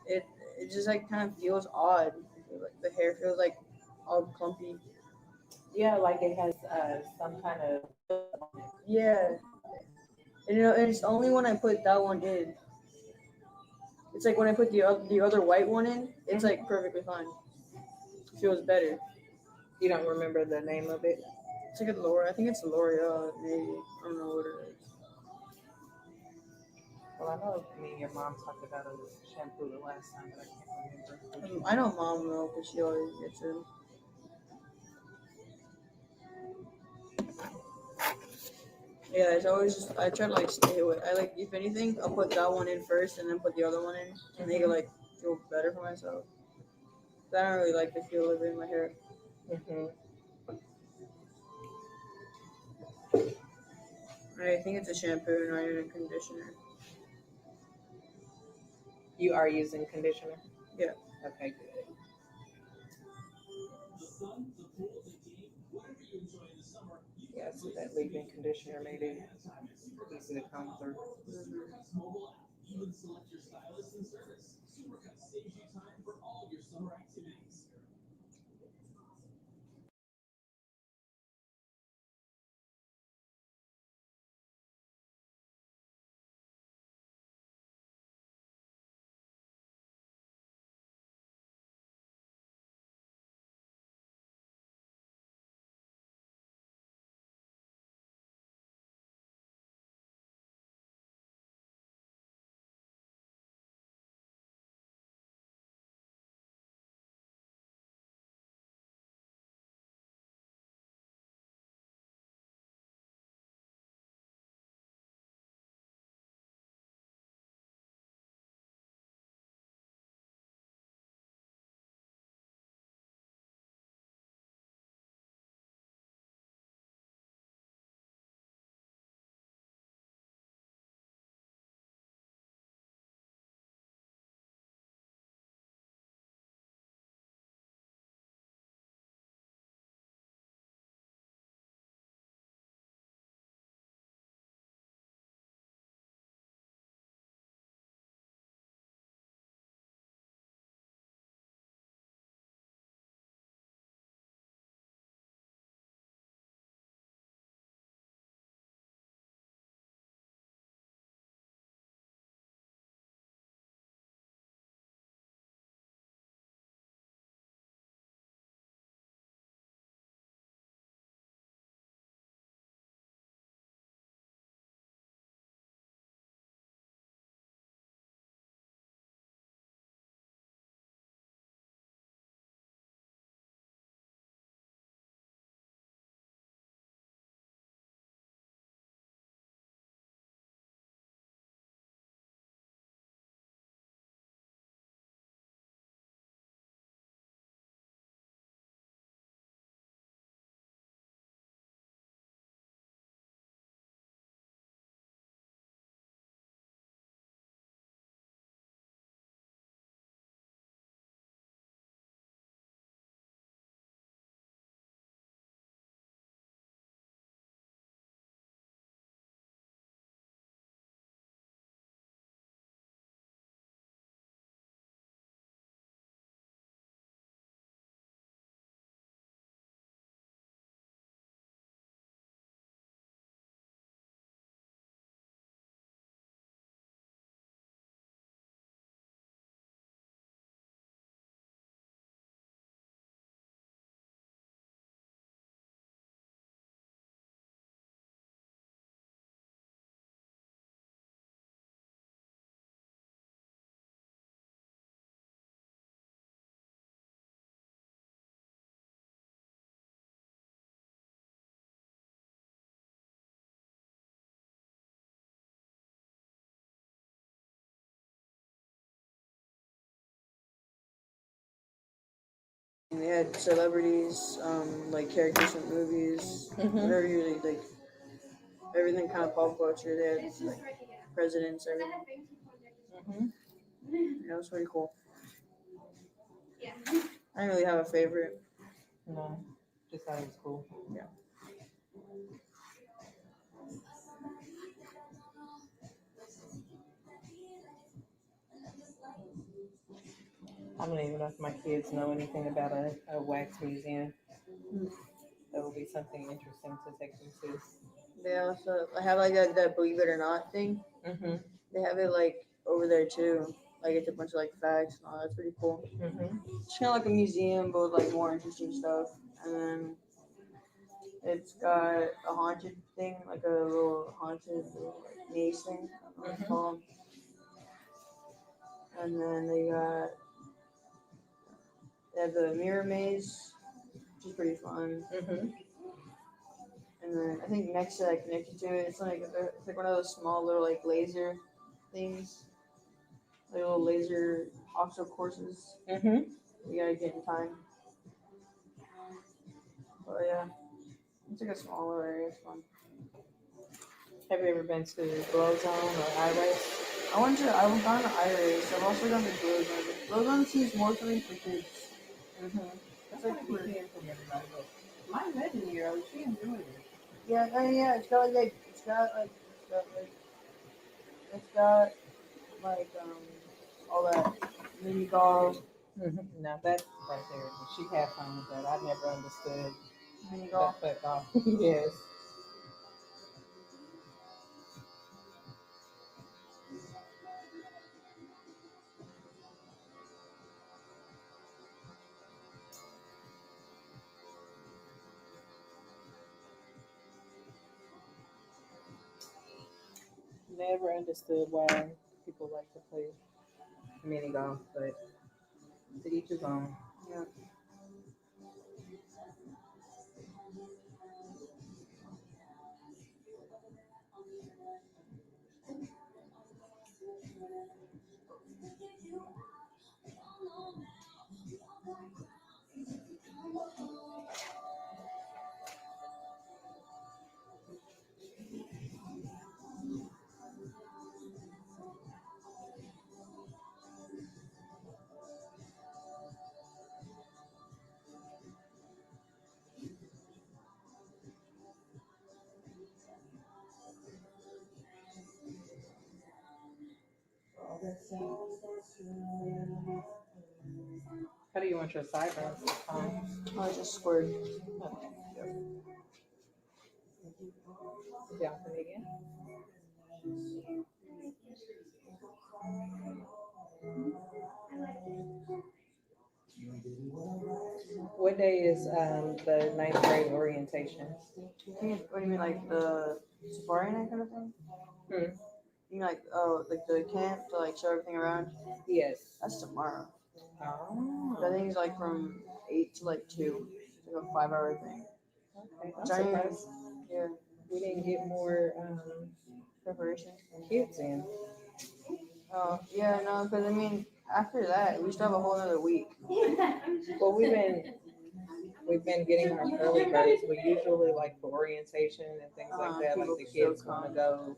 It it just like kind of feels odd. Like the hair feels like all clumpy. Yeah, like it has some kind of. Yeah, and and it's only when I put that one in. It's like when I put the other white one in, it's like perfectly fine. It feels better. You don't remember the name of it? It's like a L'Oreal. I think it's L'Oreal. Maybe I don't know what it is. Well, I know me and your mom talked about a shampoo the last time, but I can't remember. I know Mom though, because she always gets it. Yeah, it's always just I try to like stay away. I like if anything, I'll put that one in first and then put the other one in to make it like feel better for myself. I don't really like the feel of it in my hair. Mm-hmm. I think it's a shampoo, not even a conditioner. You are using conditioner? Yeah. Okay, good. Yeah, so that leave-in conditioner made it easy to come through. They had celebrities, like characters from movies, whatever you really like, everything kind of pop culture. They had like presidents, everything. Yeah, it was pretty cool. I didn't really have a favorite. No, just thought it was cool. Yeah. I don't even know if my kids know anything about a wax museum. That would be something interesting to take them to. They also have like that Believe It or Not thing. Mm-hmm. They have it like over there too. Like it's a bunch of like facts and all. That's pretty cool. Mm-hmm. It's kind of like a museum, but with like more interesting stuff. And then it's got a haunted thing, like a little haunted little, like, maze thing. I don't know what it's called. And then they have the mirror maze, which is pretty fun. Mm-hmm. And then I think next to that, connected to it, it's like one of those small little like laser things, like little laser obstacle courses. Mm-hmm. You gotta get in time. But yeah, it's like a small little area. It's fun. Have you ever been to Glow Zone or iRace? I've gone to iRace. I've also gone to Glow Zone. Glow Zone seems more something for kids. Mm-hmm. It's like for, My legendary, she enjoyed it. yeah, it's got all that mini golf, Mm-hmm. Now that's right there. She had fun with that. I never understood mini golf. that golf. Yes. Never understood why people like to play mini golf, but to each his own. Yeah. How do you want your sideburns? I just squared. Yeah, for me again. What day is the ninth grade orientation? What do you mean, like the safari night kind of thing? Hmm. You mean like like the camp to like show everything around? Yes. That's tomorrow. Oh. I think it's like from 8 to like 2. It's like a 5-hour thing. Okay. I'm Which I didn't- surprised Yeah, we didn't get more preparation. kids in. Oh yeah, no, because I mean after that we still have a whole other week. Well, we've been getting our early birds. We usually like for orientation and things like that. Like People the still kids want to come. go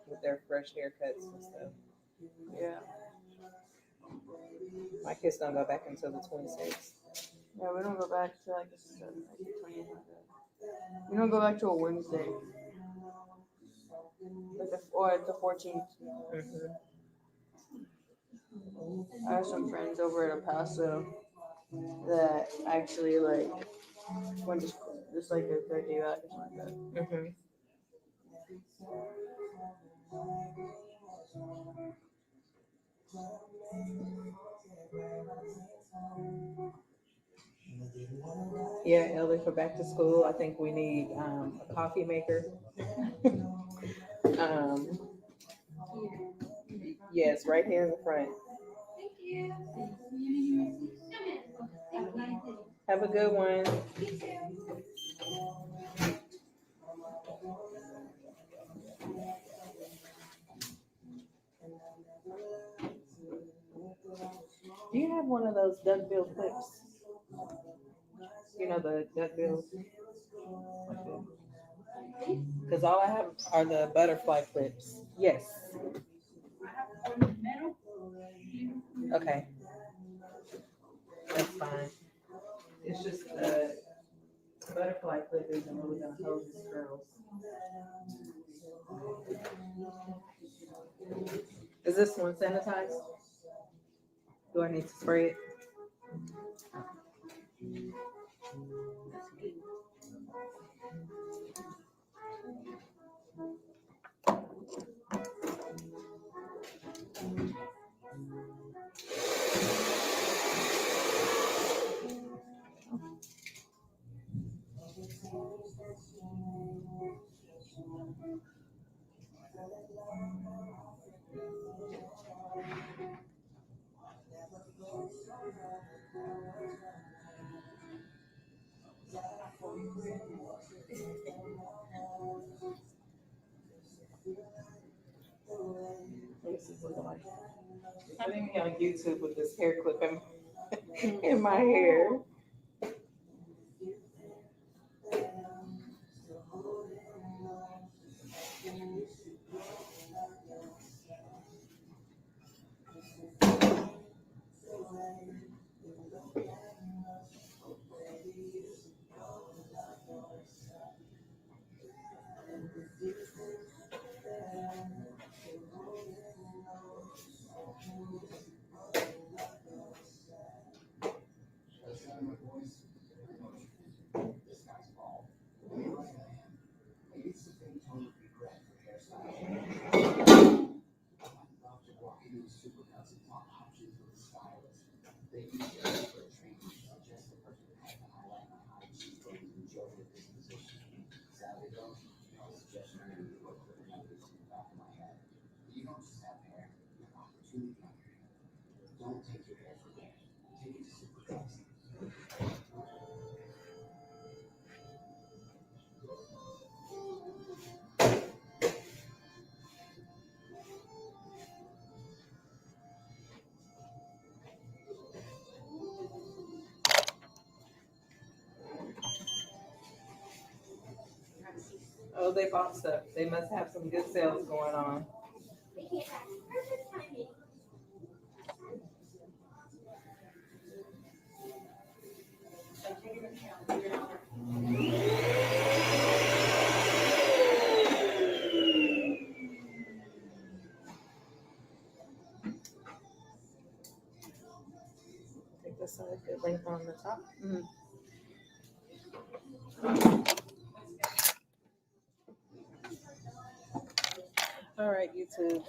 with their fresh haircuts and stuff. Yeah, My kids don't go back until the 26th. yeah, we don't go back to like the 20th. We don't go back to a Wednesday. Like the 14th. Mm-hmm. I have some friends over at El Paso that actually like went to school, just like their day back or something like that. Mm-hmm. Yeah, Ellie, for back to school, I think we need a coffee maker. um, yes, right here in the front. Thank you. Have a good one. Do you have one of those duckbill clips? You know the duck bills? Because all I have are the butterfly clips. Yes. Okay. That's fine. It's just the butterfly clip isn't really gonna hold his curls. Is this one sanitized? Do I need to spray it? This is looking like putting me on YouTube with this hair clip in my hair. Oh, they bought stuff. They must have some good sales going on. Take this side, good length on the top. All right, YouTube.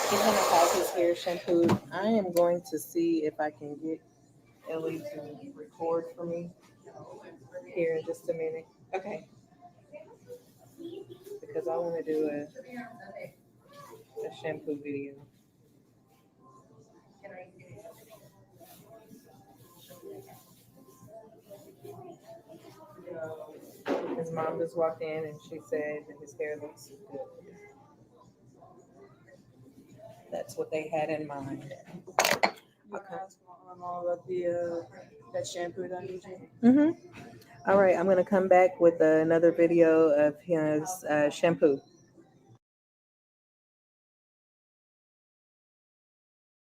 He's gonna have his hair shampooed. I am going to see if I can get Ellie to record for me here in just a minute. Okay. Because I want to do a shampoo video. His mom just walked in and she said that his hair looks good. That's what they had in mind. You can ask my mom about the that shampoo that DJ. All right, I'm going to come back with another video of his shampoo.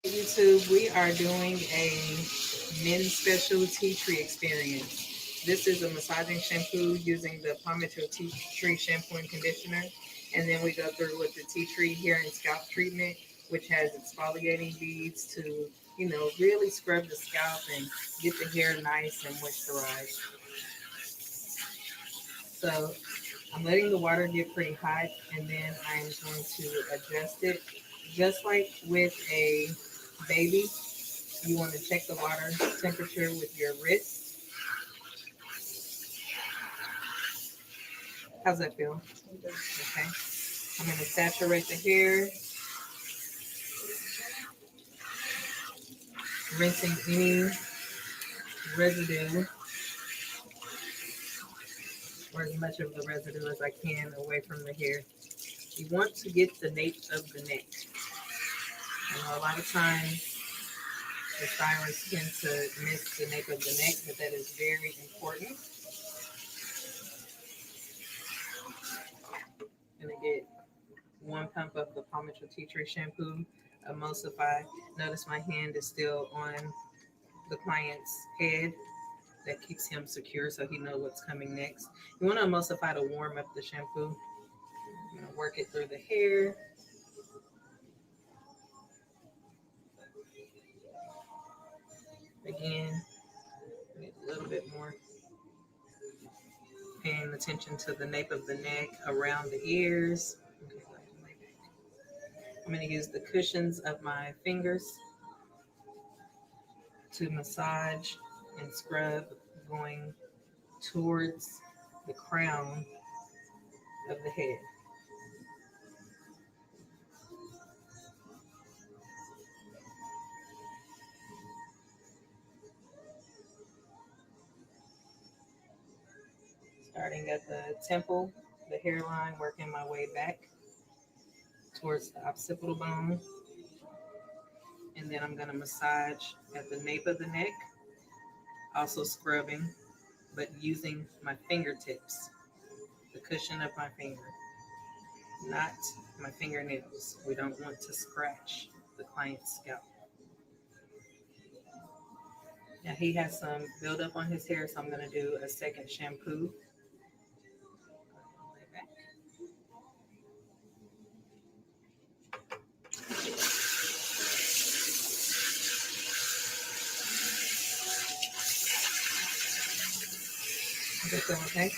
YouTube, we are doing a men's special tea tree experience. This is a massaging shampoo using the Palmetto tea tree shampoo and conditioner. And then we go through with the tea tree hair and scalp treatment, which has exfoliating beads to, you know, really scrub the scalp and get the hair nice and moisturized. So I'm letting the water get pretty hot, and then I'm going to adjust it. Just like with a baby, you want to check the water temperature with your wrist. How's that feel? Okay. I'm going to saturate the hair, rinsing any residue, or as much of the residue as I can away from the hair. You want to get the nape of the neck. I know a lot of times The stylists tend to miss the nape of the neck, but that is very important. Gonna get 1 pump of the Palm Mitchell Tea Tree shampoo, emulsify. Notice my hand is still on the client's head. That keeps him secure so he knows what's coming next. You want to emulsify to warm up the shampoo. I'm gonna work it through the hair. Again, get a little bit more. Paying attention to the nape of the neck, around the ears. Okay, I'm going to use the cushions of my fingers to massage and scrub, going towards the crown of the head. Starting at the temple, the hairline, working my way back towards the occipital bone. And then I'm going to massage at the nape of the neck, also scrubbing, but using my fingertips, the cushion of my finger, not my fingernails. We don't want to scratch the client's scalp. Now he has some buildup on his hair, so I'm going to do a second shampoo. Is that feel okay?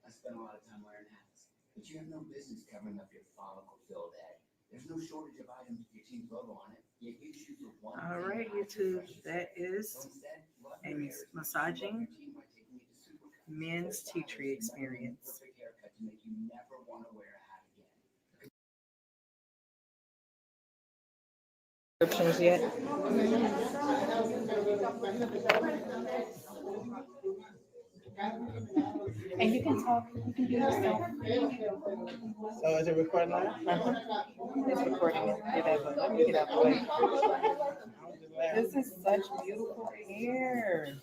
I spent a lot of time wearing hats. But you have no business covering up your follicle-filled head. There's no shortage of items with your team's logo on it. Yet you choose the one. All right, YouTube, that is a massaging men's tea tree experience. Perfect haircut to make you never want to wear a hat again. Descriptions yet? And you can talk, you can do yourself. So is it recording live? Uh-huh. It's recording it. Get out of the- let me get out the way. This is such beautiful hair.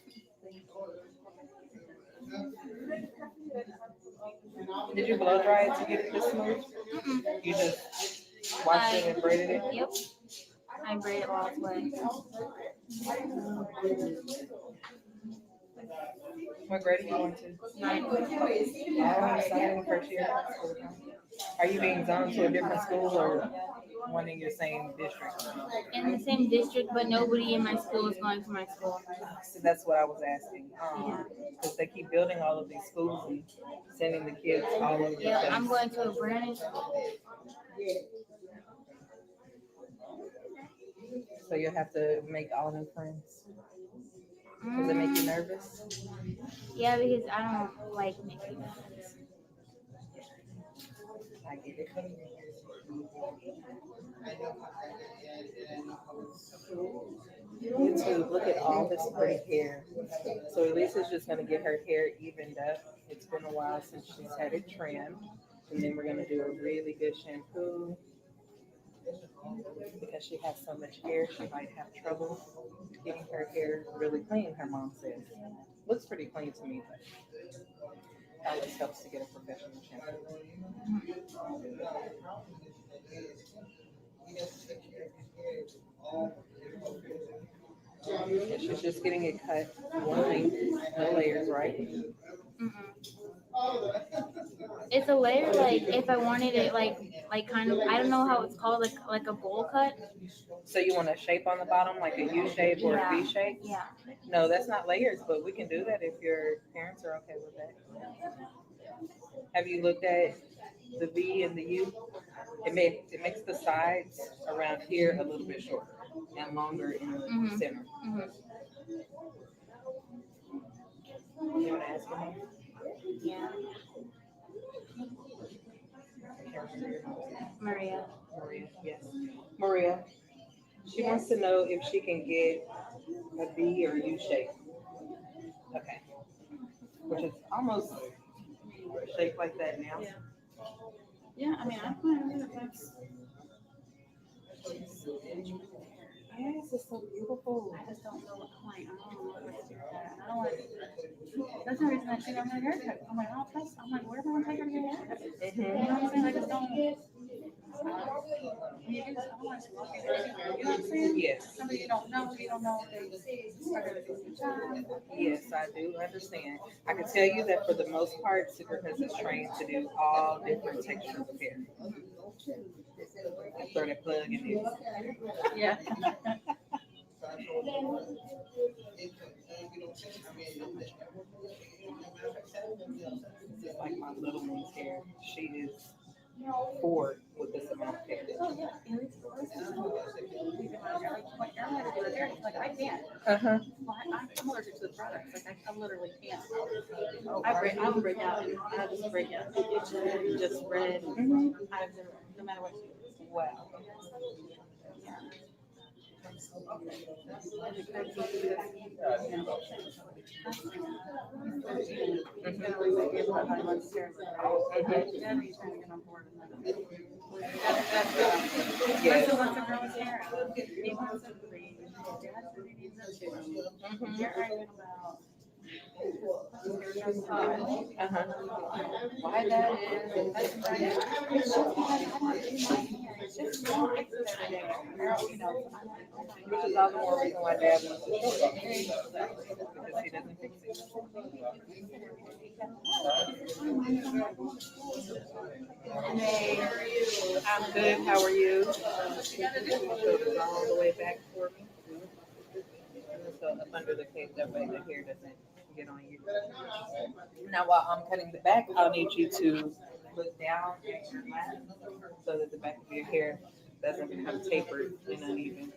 Did you blow dry it to get it this smooth? You just washed it and braided it? Yep. I braid it while it's wet. What grade are you going to? Nine. Oh, starting first year. Are you being zoned to a different school or one in your same district? In the same district, but nobody in my school is going to my school. So that's what I was asking. Because they keep building all of these schools and sending the kids all over the Yeah, I'm place. going to a brand new school. So you'll have to make all new friends. Does it make you nervous? Yeah, because I don't like making friends. I get it. YouTube, look at all this pretty hair. So Elisa's just gonna get her hair evened up. It's been a while since she's had it trimmed. And then we're gonna do a really good shampoo. Because she has so much hair, she might have trouble getting her hair really clean, her mom says. Looks pretty clean to me, but always helps to get a professional shampoo. And she's just getting it cut one length, no layers, right? It's a layer, like if I wanted it, like kind of, I don't know how it's called, like a bowl cut. So you want a shape on the bottom, like a U shape or a V shape? Yeah. No, that's not layers, but we can do that if your parents are okay with that. Have you looked at the V and the U? It makes the sides around here a little bit shorter and longer in the center. You want to ask him? Yeah. Maria. Maria, yes. Maria, she wants to know if she can get a V or U shape. Okay. Which is almost shaped like that now. Yeah, I mean, I'm fine with it. That's, Yes, it's so beautiful. I just don't know what point. I don't know what to do with that. I don't want. That's the reason I think I'm gonna haircut. I'm like, oh, plus, I'm like, where do I want to take her to get a haircut? You know what I'm saying? I just don't. You just, I don't want to walk in there anywhere. You know what I'm saying? Yes. Somebody you don't know if they are gonna do some job. Yes, I do understand. I can tell you that for the most part, Supercuts is trained to do all different textures of hair. I throw that plug in there. Yeah. Like my little one's hair, she is 4 with this amount of hair. Oh yeah. Like I can't. Uh-huh. Well, I'm allergic to the products. Like I literally can't. I will break out. I just break out. It's just red. I've never, no matter what. Wow. Yes. Wants to grow his hair out. He wants to breathe. Dad said he needs it too. You're arguing about. Why that is? It's just because I want to do my hair. It's just so extra. You know, Which is all the more reason why Dad wants to short it. Because he doesn't fix it. I'm good. How are you? All the way back for me. So up under the cape, that way the hair doesn't get on you. Now, while I'm cutting the back, I'll need you to look down at your lap so that the back of your hair doesn't become tapered and uneven.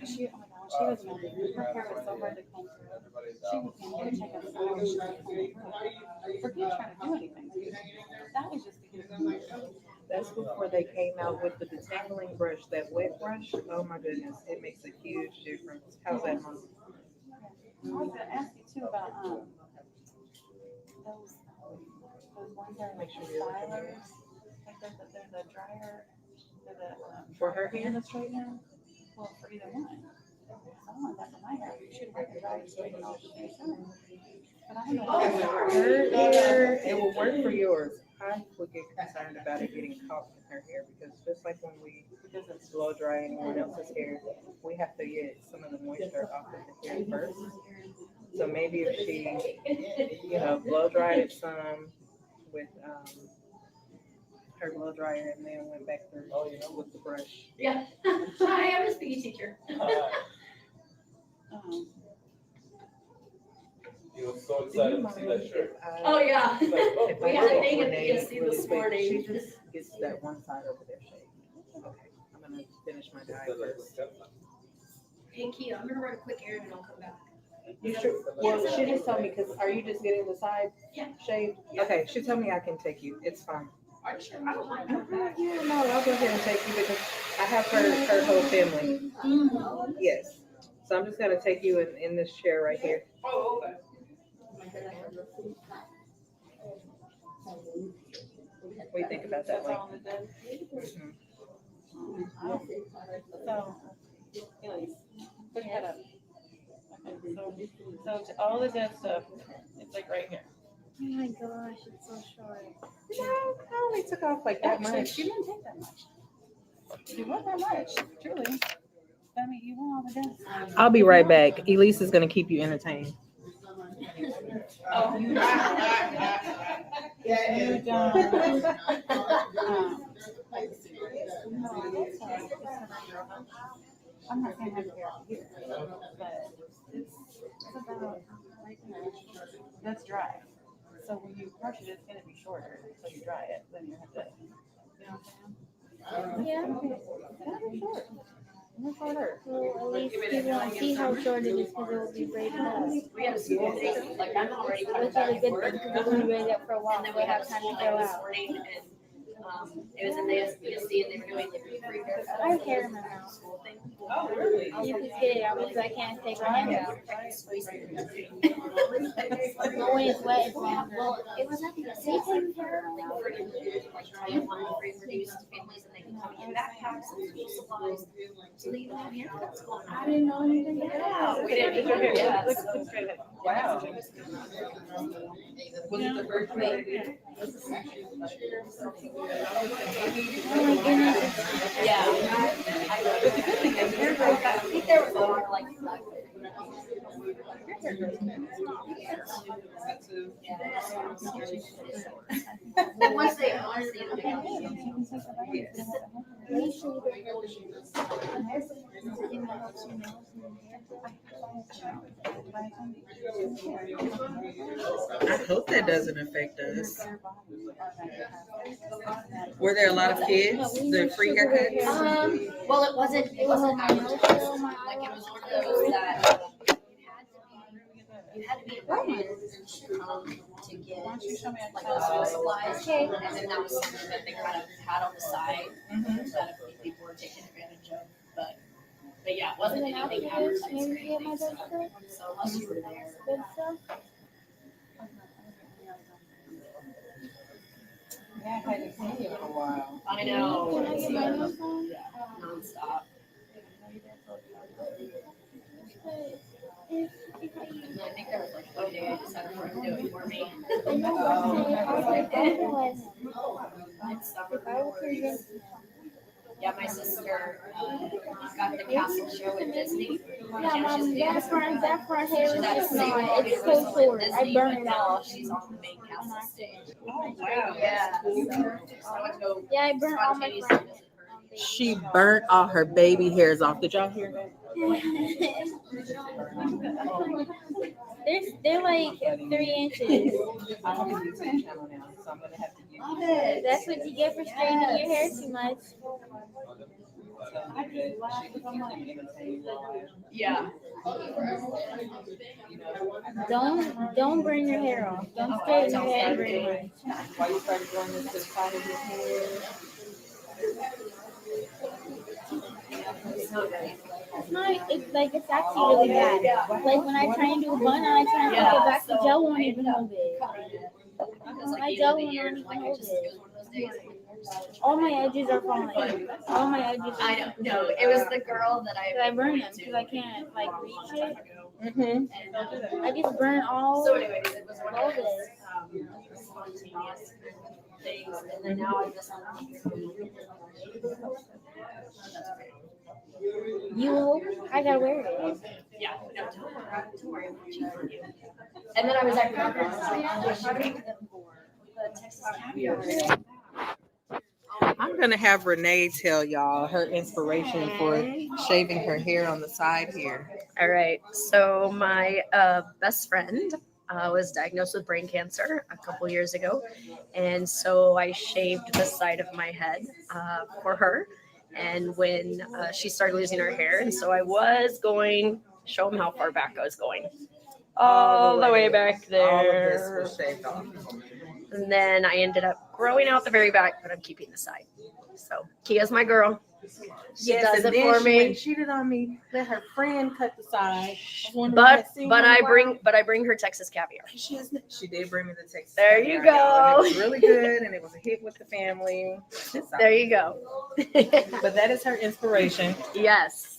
She, oh my God, she was amazing. Her hair was so hard to comb through. She would come here, take us an hour, she would comb through. Forget trying to do anything. That was just to get it. That's before they came out with the detangling brush, that wet brush. Oh my goodness, it makes a huge difference. How's that, Mom? I was gonna ask you too about those ones that are like stylers, like they're the dryer, they're the For her hair? the straightener. Well, for either one. I want that for my hair. Shoot, I can dry and straighten all at the same time. But I don't know. Her hair, it will work for yours. I would get concerned about it getting caught in her hair because just like when we blow dry anyone else's hair, we have to get some of the moisture off of the hair first. So maybe if she, blow dried it some with her blow dryer and then went back through with the brush. Yeah. Hi, I'm a PE teacher. He was so excited to see that shirt. Oh, yeah. If We I had a take thing at Renee PSC really this quick, morning. She just gets that one side over there shaved. Okay, I'm gonna finish my dye first. Hey, Kia, I'm gonna run a quick errand and I'll come back. You sure? Well, she just told me, because are you just getting the side shaved? Okay, she told me I can take you. It's fine. Are you sure? I don't mind. Yeah, no, I'll go ahead and take you because I have her whole family. Yes. So I'm just gonna take you in this chair right here. Oh, okay. What do you think about that, Link? So, anyways, put your head up. Okay, so to all the dead stuff, it's like right here. Oh my gosh, it's so short. No, I only took off like that Actually, much. she didn't take that much. It wasn't that much, truly. I mean, you want all the dead stuff. I'll be right back. Elise is gonna keep you entertained. You don't. I'm not saying have it here, but it's about right here. That's dry. So when you brush it, it's gonna be shorter. So you dry it, then you have to, you know what I'm saying? Yeah. It'll be short. It'll be shorter. Well, at least people won't see how short it is because it will be braided up. We had a school day, like I'm already Which coming is back a to good work. thing because we're going to braid it up for a while And then so we we had have a time school to day grow this out. morning and it was in the SPSC and they were doing like free haircut. I have hair in my mouth. School thing. Oh, really? You can get it out because I can't take my hand out. But when it's wet, it's not. Well, it was at the season fair, like free, like triathlon free reduced families and they can come in backpacks and school supplies. So they even have haircuts going. I didn't know anything about it. We didn't either, yeah. Look straight ahead. Wow. Was it the first one? Oh my goodness. Yeah. But the good thing is, I think there was a lot of like. But once they honestly, I hope that doesn't affect us. Were there a lot of kids? The free haircuts? well, it wasn't advertised. Like it was one of those that you had to be a woman to get like those supplies. And then that was something that they kind of had on the side that people were taking advantage of. But yeah, it wasn't anything advertised or anything. So unless you were there. Good stuff. Yeah, I hadn't seen you in a while. I know. Can I get my nose on? Non-stop. And I think there was like one day I just had a friend do it for me. Yeah, my sister got the castle show at Disney. Yeah, Mom, that front hair is She's at just Disney not. World, It's so Universal, short. and I Disney, burn but it now out. she's on the main castle stage. Oh, wow. Yeah. So I went to go Yeah, I burn all my spontaneously friends. visit her. She burnt all her baby hairs off. Did y'all hear that? They're like 3 inches. I'm on the YouTube channel now, so I'm gonna have to give you. That's what you get for straightening your hair too much. Yeah. Don't burn your hair off. Don't straighten your hair very much. Why you started doing this to the side of your hair? It's actually really bad. Like when I try and do a bun and I try and put it back, the gel won't even hold it. My gel won't even hold it. All my edges are falling. All my edges. I don't know. It was the girl that I burn them because I can't like reach it. Mm-hmm. I just burn all. So anyways, it was one all of this. those spontaneous things, and then now I just You, I gotta wear it. yeah, no, don't worry, I'm cheating on you. And then I was like, the Texas caviar. I'm gonna have Renee tell y'all her inspiration for shaving her hair on the side here. All right. So my best friend was diagnosed with brain cancer a couple years ago, and so I shaved the side of my head for her. And when she started losing her hair, and so I was going show them how far back I was going, all the way back there. All of this was shaved off. And then I ended up growing out the very back, but I'm keeping the side. So Kia's my girl. She does and it then for she me. went and cheated on me. Let her friend cut the side. But I bring her Texas caviar. She did bring me the Texas. There you caviar, y'all, go. and it was really good, and it was a hit with the family. There you go. But that is her inspiration. Yes.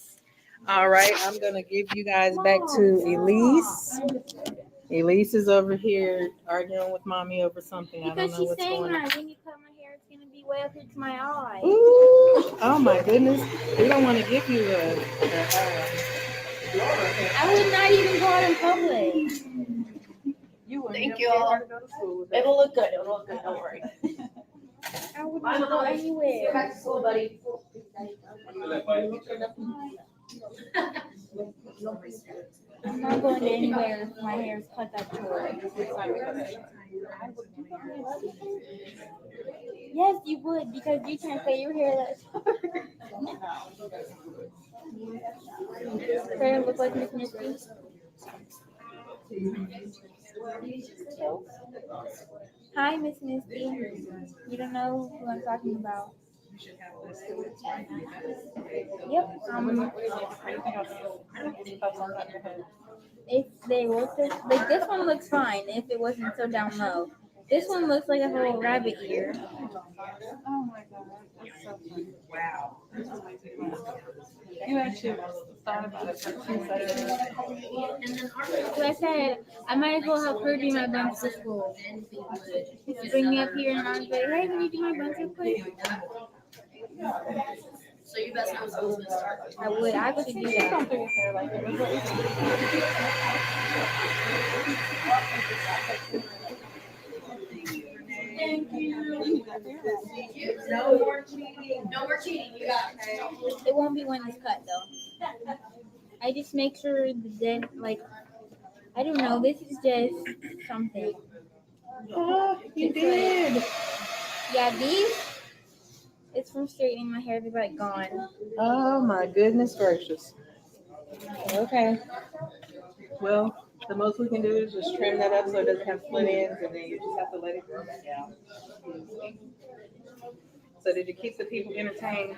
All right, I'm gonna give you guys back to Elise. Elise is over here arguing with mommy over something. I don't Because know she's what's saying going on. that when you cut my hair, it's gonna be way up here to my eye. Ooh, oh my goodness. We don't want to give you I would not even go out in public. Thank you all. It'll look good. It'll look good. Don't worry. I would not go anywhere. Back to school, buddy. I'm not going anywhere if my hair is cut that short. Yes, you would, because you can't say your hair that short. Hair look like Miss Misty. Hi, Miss Misty. You don't know who I'm talking about. Yep. If they look like this one looks fine if it wasn't so down low. This one looks like a whole rabbit ear. Oh my god, that's so funny. Wow. You actually thought about it for 2 seconds. So I said, I might as well help her do my buns to school. Just bring me up here and I was like, hey, can you do my buns real quick? So you best know school's gonna start. I would actually do that. Something with hair like it. Thank you. No more cheating. No more cheating. You got it. It won't be when it's cut though. I just make sure the dead, like, I don't know, this is just something. Oh, you did. Yeah, these, it's from straightening my hair, they're like gone. Oh my goodness gracious. Okay. Well, the most we can do is just trim that up so it doesn't have split ends, and then you just have to let it grow back out. So did you keep the people entertained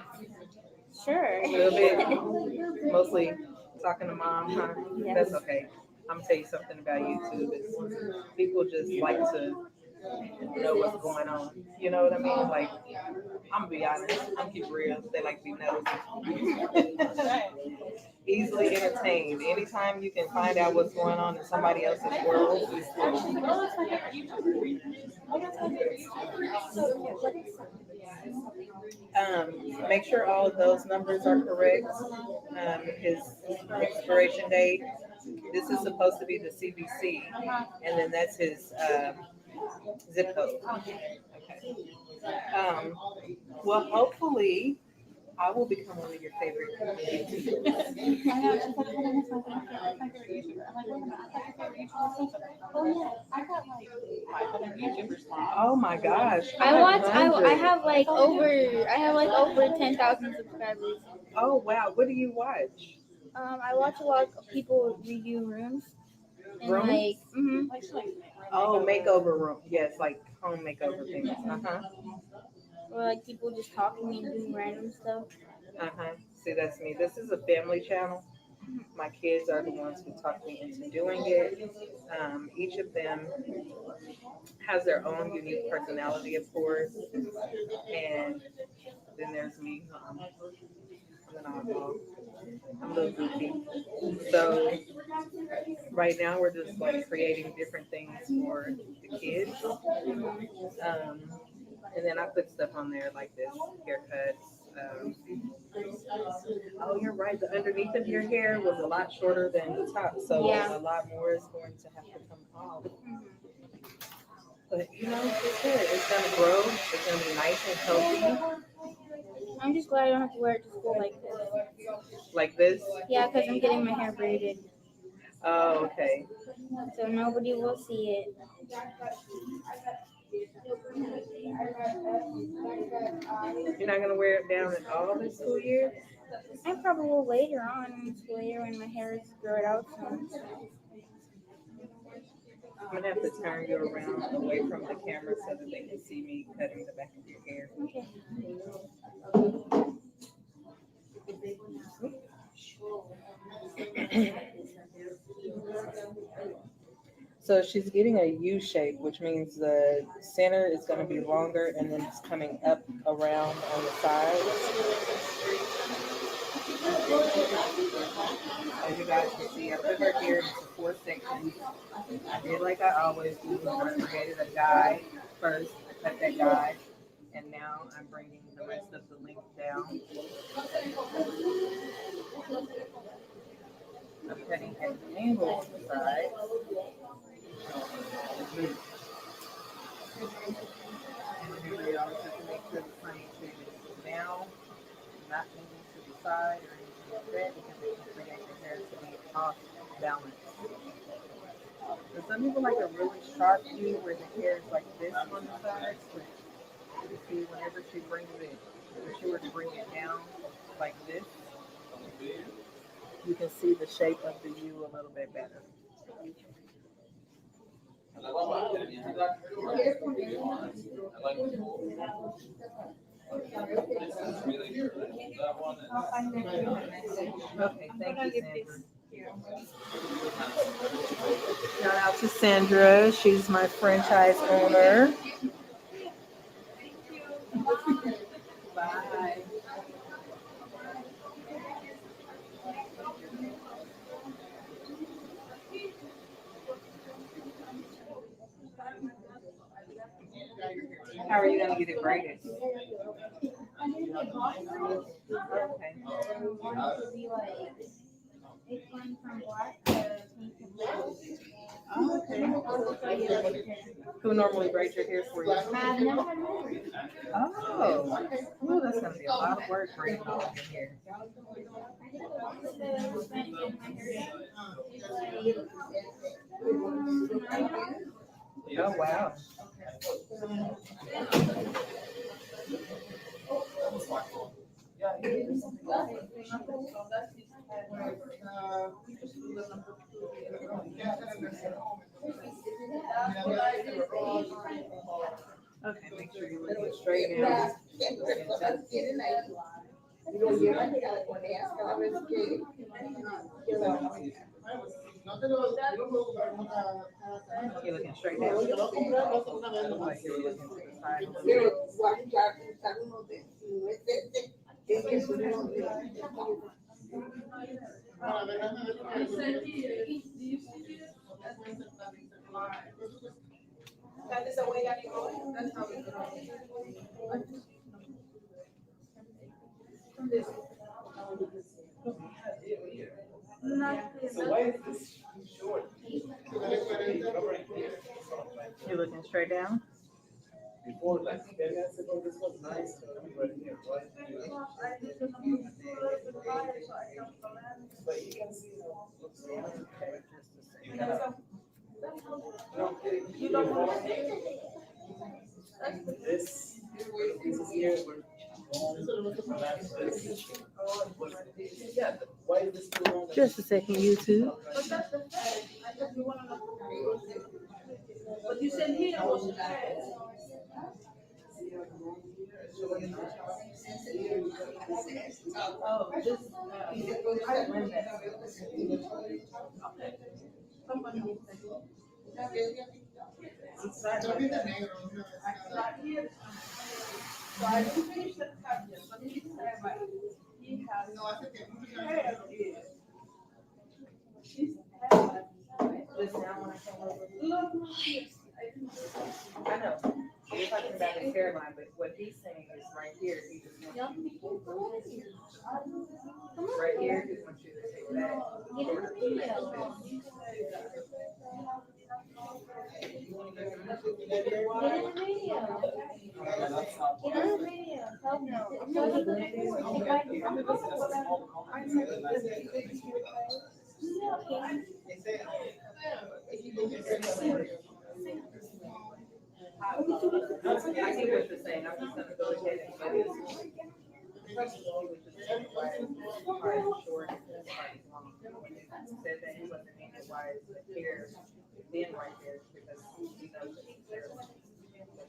Sure. a little bit? Mostly talking to mom, huh? Yes. That's okay. I'm gonna tell you something about YouTube. It's, people just like to know what's going on. You know what I mean? Like, I'm gonna be honest. I'm gonna keep it real. They like to be nosy. Easily entertained. Anytime you can find out what's going on in somebody else's world. Make sure all of those numbers are correct. His expiration date. This is supposed to be the CVC, and then that's his zip code. Okay. Well, hopefully, I will become one of your favorite YouTubers. I know, it's like, hold on, it's my favorite YouTuber. I'm like, wait a minute, I thought your favorite YouTuber was so-and-so. Oh yeah, I got like 500 YouTubers now. Oh my gosh. I watch. I 500. have like over 10,000 subscribers. Oh wow, what do you watch? I watch a lot of people review rooms and Rooms? like. Like, she likes to make room Oh, makeover room. Yes, like home makeover things. Or like people just talking and doing random stuff. See, that's me. This is a family channel. My kids are the ones who talked me into doing it. Each of them has their own unique personality, of course. And then there's me. I'm an oddball. I'm a little goofy. So right now we're just like creating different things for the kids. And then I put stuff on there like this, haircuts. Oh, you're right. The underneath of your hair was a lot shorter than the top, so Yeah. a lot more is going to have to come off. But you know, it's good. It's gonna grow. It's gonna be nice and healthy. I'm just glad I don't have to wear it to school like this. Like this. Yeah, because I'm getting my hair braided, Oh, okay. so nobody will see it. You're not gonna wear it down at all this school year? I probably will later on in the school year when my hair is growing out some. I'm gonna have to turn you around away from the camera so that they can see me cutting the back of your hair. Okay. So she's getting a U shape, which means the center is going to be longer and then it's coming up around on the sides. As you guys can see, I put her hair into 4 sections. I did like I always do. I created a guide first. I cut that guide. And now I'm bringing the rest of the length down. I'm cutting at an angle on the side. And then we always have to make sure the frame is down, not moving to the side or anything like that, because it can create the hair to be off balance. So some people like a really sharp view where the hair is like this on the sides, but you see whenever she brings it, if she were to bring it down like this, you can see the shape of the U a little bit better. Okay, thank you, Sandra. Shout out to Sandra. She's my franchise owner. Bye. How are you going to get it braided? Okay. Oh, okay. Who normally braids your hair for you? Oh, ooh, that's going to be a lot of work braiding all of your hair. Oh, wow. Okay, make sure you look it straight down. You're looking straight down. Like you're looking to the side a little bit. So why is this short? You're looking straight down? Before, like 10 minutes ago, this was nice. But here, what? But you can see how it looks you don't want this is here. Yeah, why is this too long? Just a second, YouTube. But you said here was the Oh, this, So I didn't finish the cut yet, but he said, like, he has. No, I think Listen, I want to come over. I know. We're talking about his hairline, but what he's saying is right here. He just wants you right here. He wants you to take that. I see what you're saying. I'm just gonna go ahead and get it. Said that he wasn't thinking why the hair then right there because he knows that he's there. But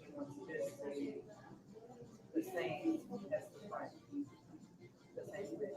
he wants this to be the same as the front. The same way.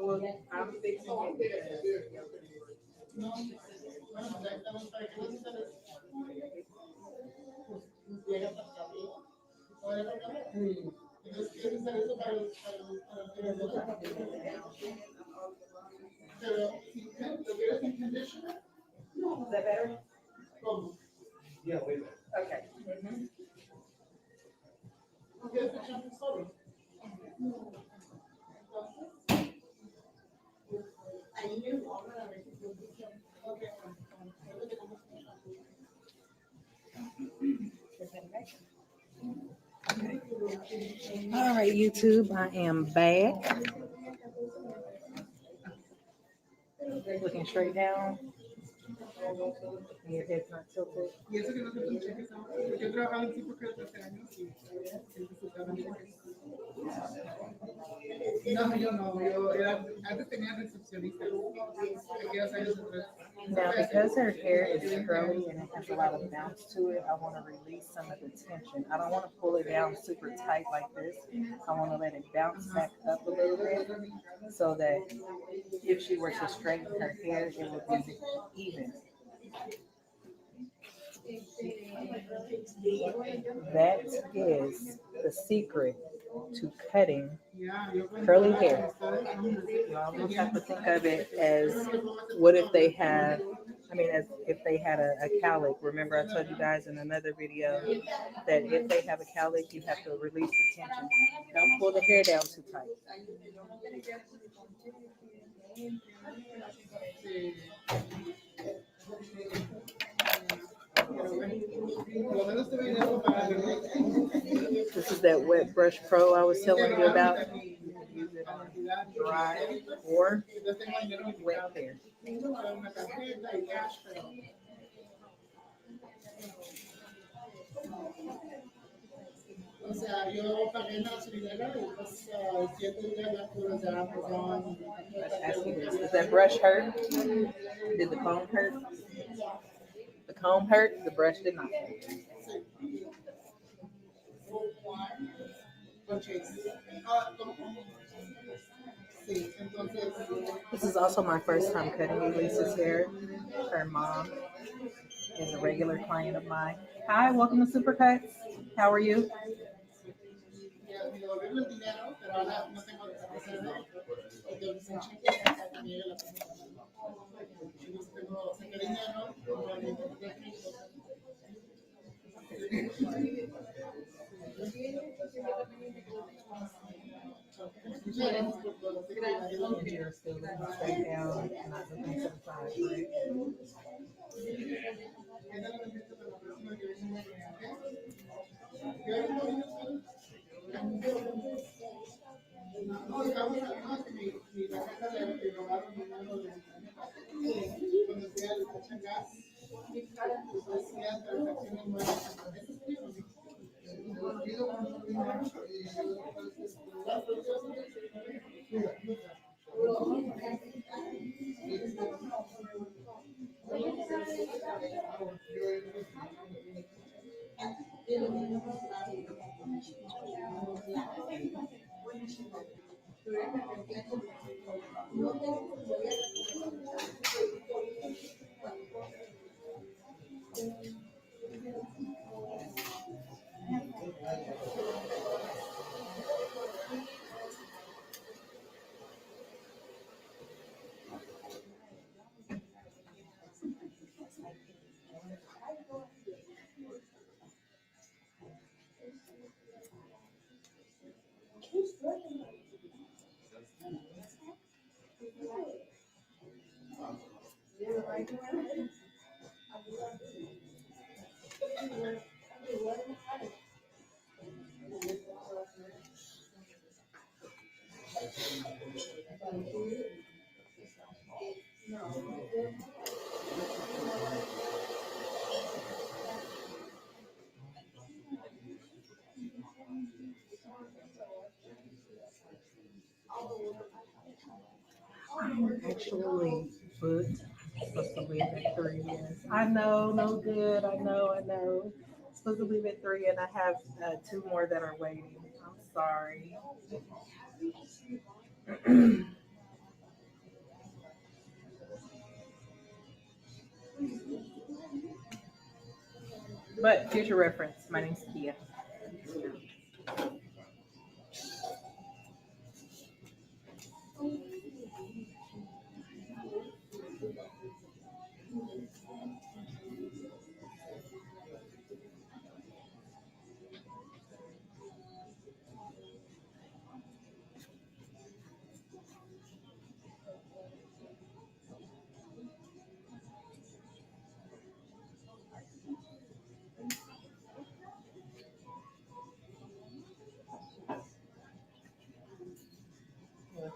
Well, I'm fixing it. Is that better? Yeah, wait a minute. Okay. All right, YouTube, I am back. Looking straight down. Your head's not tilted. No, yo no, antes tenía recepcionista. Now, because her hair is curly and it has a lot of bounce to it, I want to release some of the tension. I don't want to pull it down super tight like this. I want to let it bounce back up a little bit so that if she were to straighten her hair, it would be even. That is the secret to cutting curly hair. You almost have to think of it as what if they have, as if they had a cowlick. Remember I told you guys in another video that if they have a cowlick, you have to release the tension. Don't pull the hair down too tight. This is that Wet Brush Pro I was telling you about. Use it on dry or wet hair. O sea, yo pagué la gasolina y pues 7 días ya pude hacer Amazon. Does that brush hurt? Did the comb hurt? The comb hurt, the brush did not. Porque noches. Ah, ¿cómo? Sí, entonces. This is also my first time cutting Elisa's hair. Her mom is a regular client of mine. Hi, welcome to Supercuts. How are you? Me devolvieron el dinero, pero ahora no tengo reserva. Porque dicen cheque hasta que llegue la próxima semana. Entonces tengo saqué dinero, como el internet de Cristo. Muchas gracias por todo. You're still looking straight down, not looking to the side, right? No, estamos hablando que mi tarjeta le robaron dinero de cuando fui al Changas. Pues decía transacciones nuevas. I'm actually booked. Supposed to leave at 3. Yes. I know, no good. I know. Supposed to leave at 3, and I have 2 more that are waiting. I'm sorry. But future reference, my name's Kia.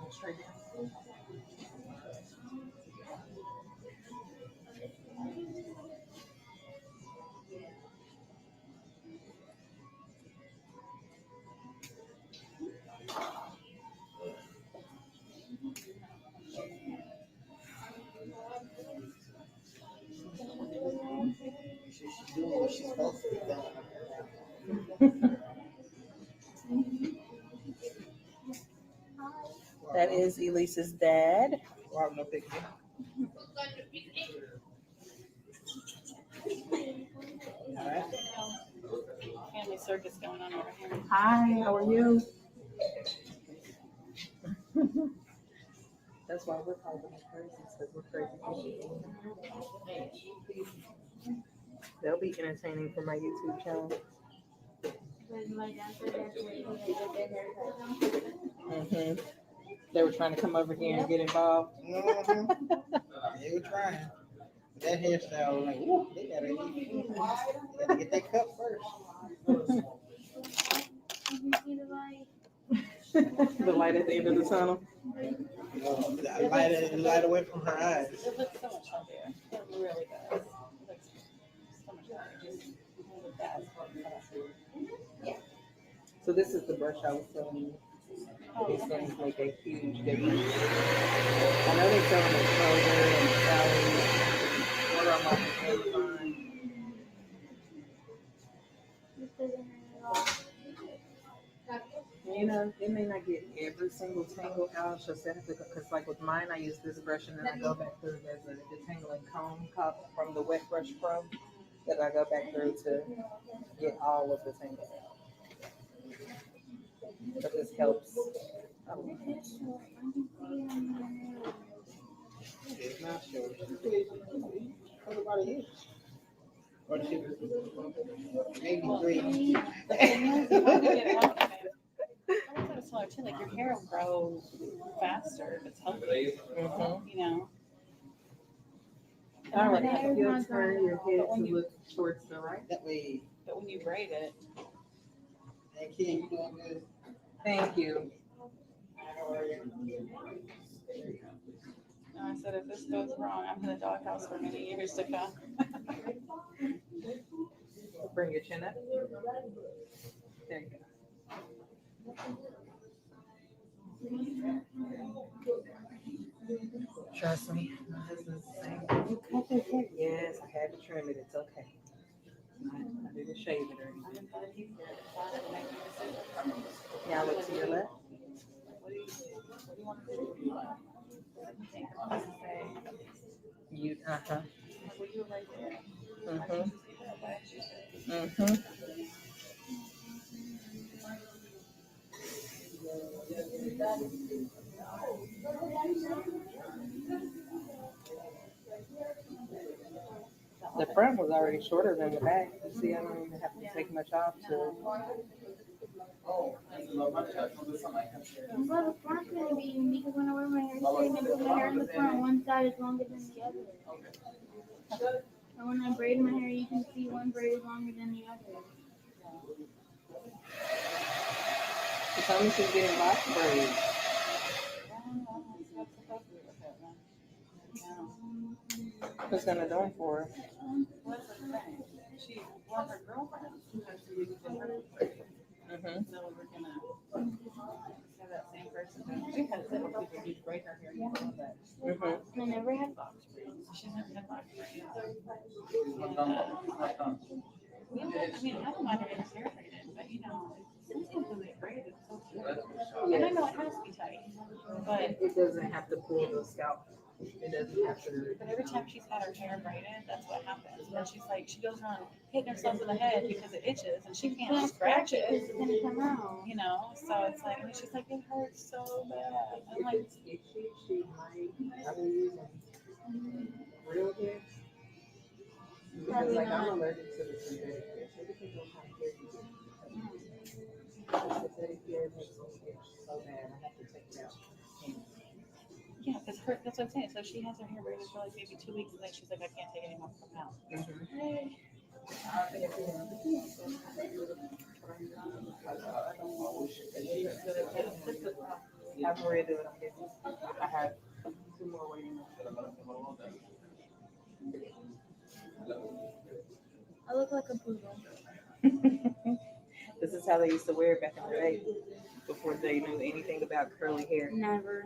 Straight down. She's doing what she's supposed to be doing. That is Elisa's dad. Wow, no picture. Family circus going on over here. Hi, how are you? That's why we're calling them crazy, because we're crazy people. They'll be entertaining for my YouTube channel. Mm-hmm. They were trying to come over here and get involved. Mm-hmm. They were trying. That hairstyle was like, whoop, they gotta get that cup first. The light at the end of the tunnel. Light away from her eyes. It looks so much healthier. It really does. It looks so much healthier. Just with that. So this is the brush I was telling you. These things make a huge difference. I know they sell them at Kroger and Sally's. Order them off of Amazon. You know, it may not get every single tangle out, just because like with mine, I use this brush and then I go back through. There's a detangling comb from the Wet Brush Pro that I go back through to get all of the tangles out. But this helps. It's not sure. What about you? Or she maybe three. The thing is, you want to get it out. I was telling her too, like your hair will grow faster if it's healthy. You know. I like how you'll turn your head to look towards the right. That way. But when you braid it. Hey, Ken, you doing good? Thank you. How are you? And I said, if this goes wrong, I'm in the doghouse for many years to come. Bring your chin up. There you go. Trust me, my husband's saying, you cut that hair? Yes, I had to trim it. It's okay. I didn't shave it or anything. Now look to your left. What do you want to do? You, Well, you were right there. The front was already shorter than the back. You see, I don't even have to take much off to. I'm glad the front's gonna be unique because when I wear my hair straight, I put my hair in the front. One side is longer than the other. And when I braid my hair, you can see one braid is longer than the other. She told me she's getting box braids. What's gonna do it for her? What's the thing? She wants her girlfriend. Sometimes she uses her. So we're gonna have that same person. We had several people who braid her hair. You know that. I never had box braids. She's never had box braids. Yeah, I mean, I don't mind her getting hair braided, but you know, sometimes when they braid it, it's so cute. And I know it has to be tight, but It doesn't have to pull the scalp. It doesn't have to. But every time she's had her hair braided, that's what happens. And she's like, she goes around hitting herself in the head because it itches and she can't scratch it. It's gonna come out. You know, so it's like, and she's like, it hurts so bad. I'm like, If it's itchy, she might. I will use real hair. Because like I'm allergic to the synthetic hair. So it depends on how hair you get. The synthetic hair makes me itch so bad. I have to take it out. yeah, because her, that's what I'm saying. So she has her hair braided for like maybe 2 weeks and then she's like, I can't take any more from now. Have Maria do it. I have 2 more waiting. I look like a poodle. This is how they used to wear it back in the day, before they knew anything about curly hair. Never.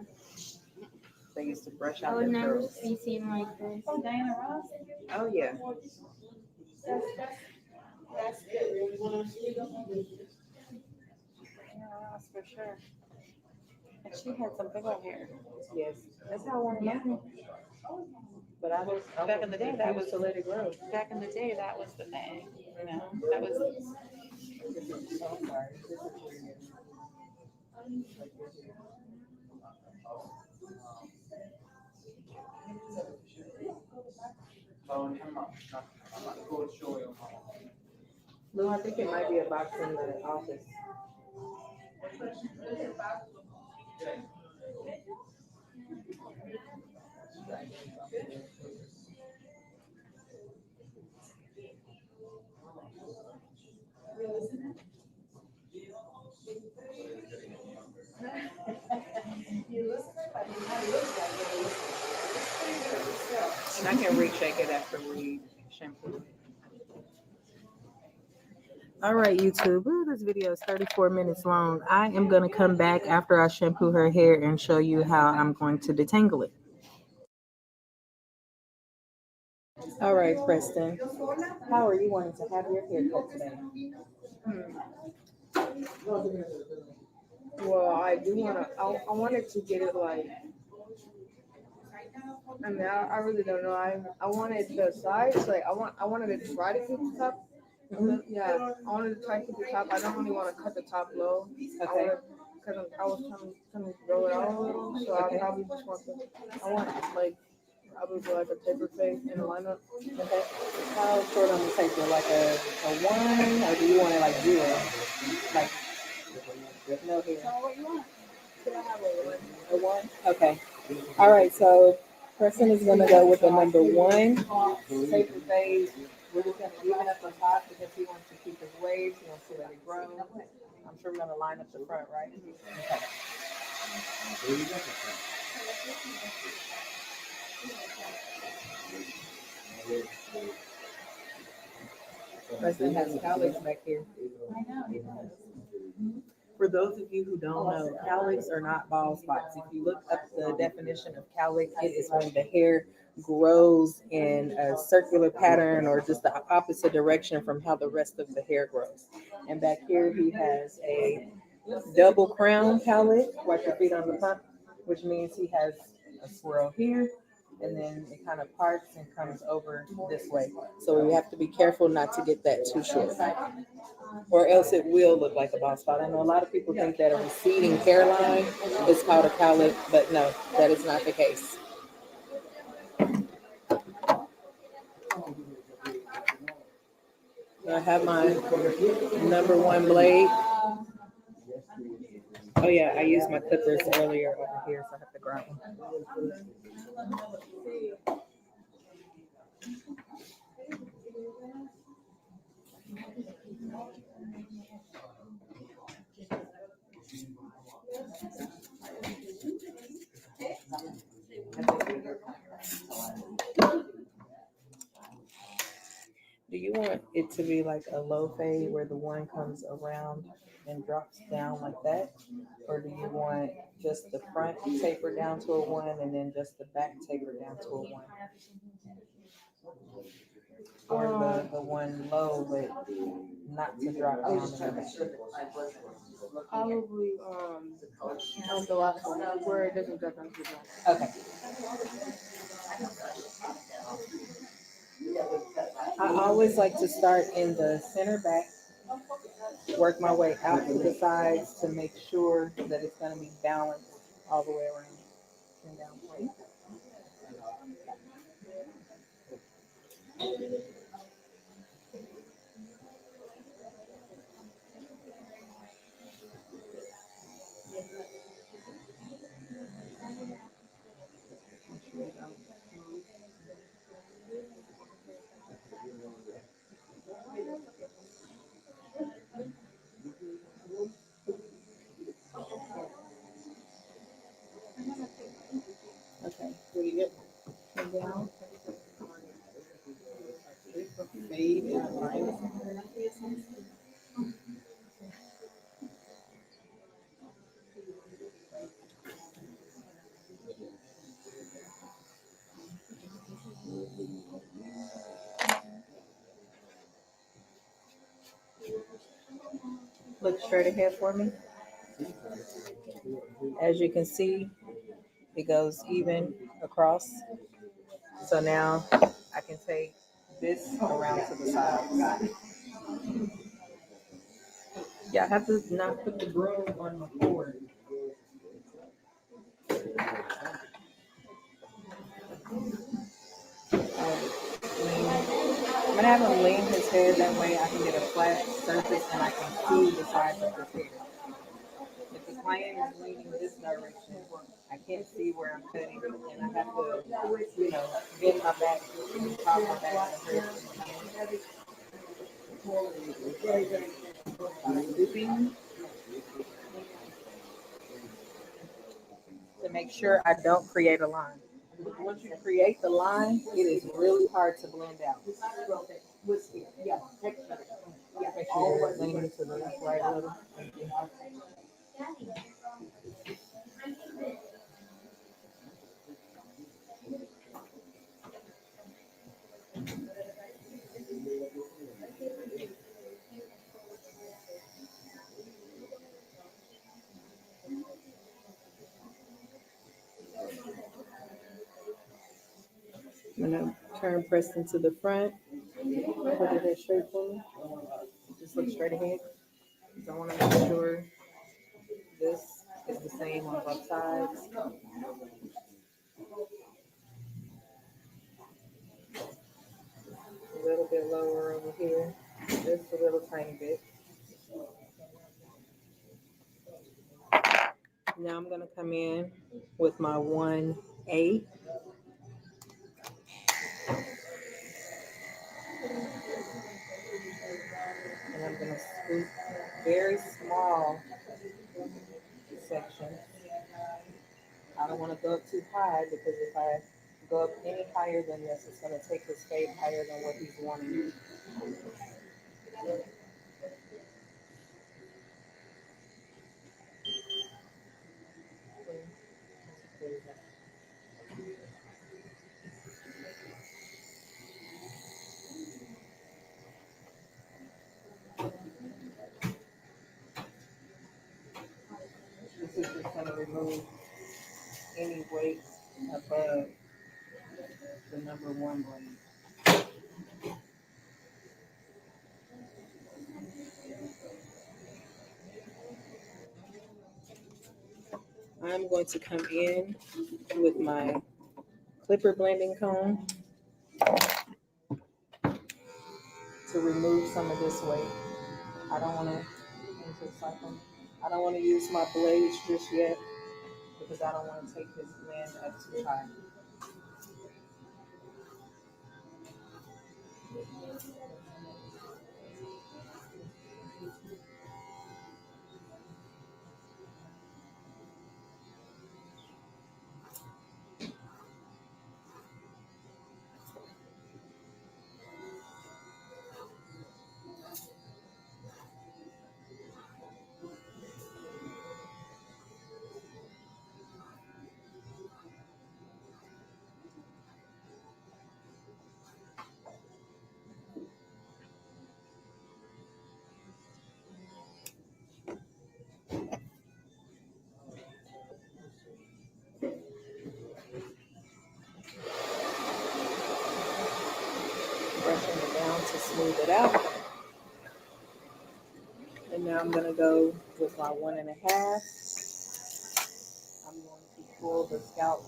They used to brush I out would their never curls. be seen like this. Oh, Diana Ross? Oh yeah. Diana Ross for sure. And she had some big old hair. Yes. That's how I wanted mine. But I was Back in the day, that was to let it grow. back in the day. That was the thing. You know, that was. Oh, sorry. This is weird. Lou, I think it might be a box in the office. And I can reshake it after we shampoo it. All right, YouTube. Ooh, this video is 34 minutes long. I am going to come back after I shampoo her hair and show you how I'm going to detangle it. All right, Preston. How are you wanting to have your hair cut today? Well, I do wanna. I wanted to get it like. I mean, I really don't know. I wanted the sides. Like I wanted to try to keep the top. Yeah, I wanted to try to keep the top. I don't really want to cut the top low. Okay. Because I was trying to grow it out a little. So I probably just want to. I want like probably like a taper fade in a lineup. Okay. How short on the taper? Like a 1, or do you want it like 0? Like no hair. What you want? Can I have a one? A 1? Okay. All right. So Preston is gonna go with the number 1 taper fade. We're just gonna even up the top because he wants to keep his waves. He wants to let it grow. I'm sure we're gonna line up the front, right? Okay. Preston has cowlicks back here. I know, he does. For those of you who don't know, cowlicks are not bald spots. If you look up the definition of cowlick, It is when the hair grows in a circular pattern or just the opposite direction from how the rest of the hair grows. And back here, he has a double crown cowlick. Watch your feet on the pump, which means he has a swirl here, and then it kind of parts and comes over this way. So you have to be careful not to get that too short, or else it will look like a bald spot. I know a lot of people think that a receding hairline is called a cowlick, but no, that is not the case. So I have my number 1 blade. Oh yeah, I used my clippers earlier over here, so I have to grab them. Do you want it to be like a low fade where the 1 comes around and drops down like that? Or do you want just the front taper down to a 1 and then just the back taper down to a 1? Or the 1 low, but not to drop down in the back? Probably the last one where it doesn't drop down to the ground. Okay. I always like to start in the center back, work my way out to the sides to make sure that it's going to be balanced all the way around and down. Okay, pretty good. And down. Fade and line. Look straight ahead for me. As you can see, it goes even across. So now I can take this around to the side. Yeah, I have to not put the broom on my board. I'm gonna have him lean his head that way I can get a flat surface and I can see the size of his hair. If the client is leaning this direction, I can't see where I'm cutting and I have to, bend my back, top my back looping to make sure I don't create a line. Once you create the line, it is really hard to blend out. Yeah, make sure you're leaning to the left, right a little. I'm gonna turn Preston to the front. Put it in straight for me. Just look straight ahead. So I want to make sure this is the same on both sides. A little bit lower over here. Just a little tiny bit. Now I'm gonna come in with my 1/8. And I'm gonna scoop very small sections. I don't want to go up too high because if I go up any higher than this, it's going to take his fade higher than what he's wanting. This is just going to remove any weight above the number 1 blade. I'm going to come in with my clipper blending comb to remove some of this weight. I don't want to use my blades just yet because I don't want to take his blend up too high. Brushing it down to smooth it out. And now I'm going to go with my 1.5. I'm going to pull the scalp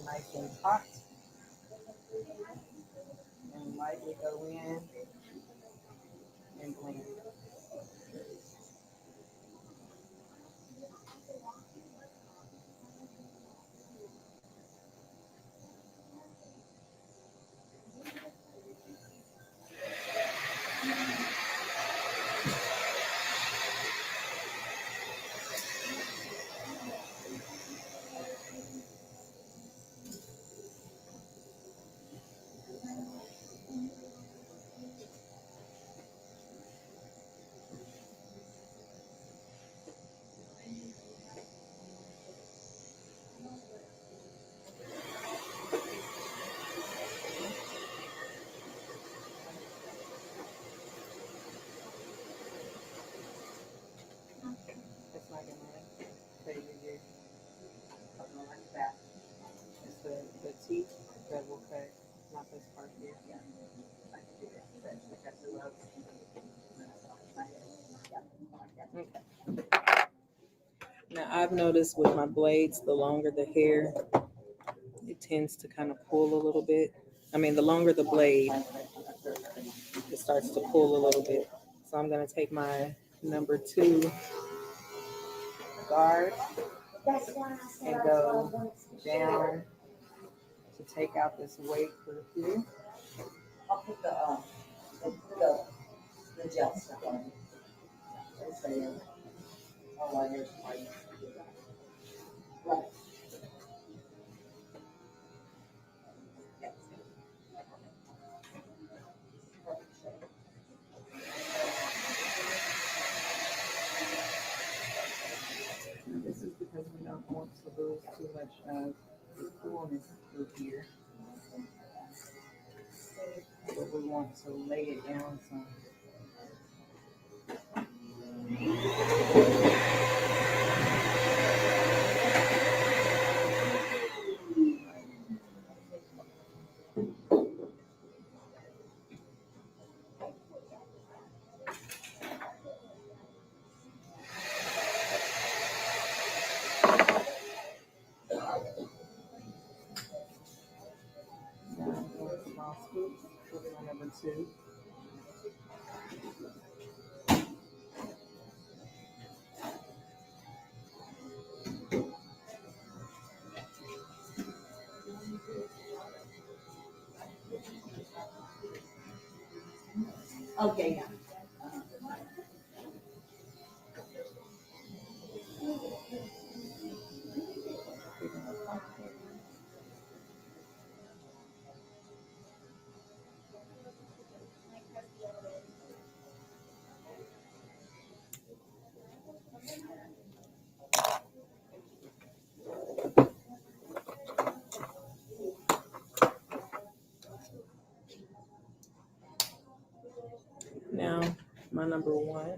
nice and hot and lightly go in and blend. It's not going to fade here. Something like that. It's the teeth that will cut, not this part here. Yeah. Okay. Now I've noticed with my blades, the longer the hair, it tends to kind of pull a little bit. I mean, the longer the blade, it starts to pull a little bit. So I'm going to take my number 2 guard and go down to take out this weight for here. I'll put the gel stuff on. Oh, I hear somebody. Right. This is because we don't want to lose too much of the coolness through here. But we want to lay it down some. Okay, yeah. Now, my number one.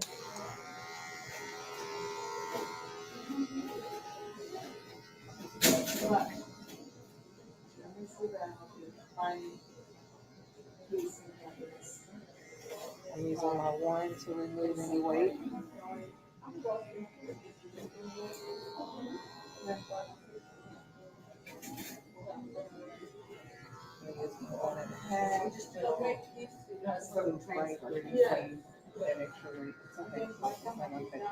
I'm using my one to remove any weight. I use my 1.5. Squeeze right where you see that extra weight. It's okay. It's not gonna affect it.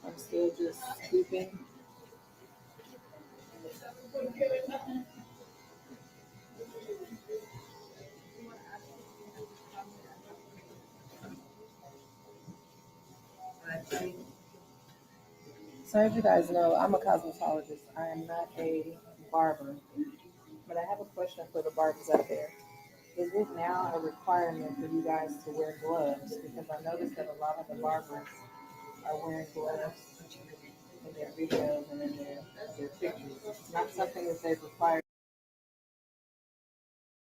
I'm still just scooping. So as you guys know, I'm a cosmetologist. I am not a barber. But I have a question for the barbers out there. Is it now a requirement for you guys to wear gloves? Because I noticed that a lot of the barbers are wearing gloves in their videos and in their pictures. It's not something that they've required.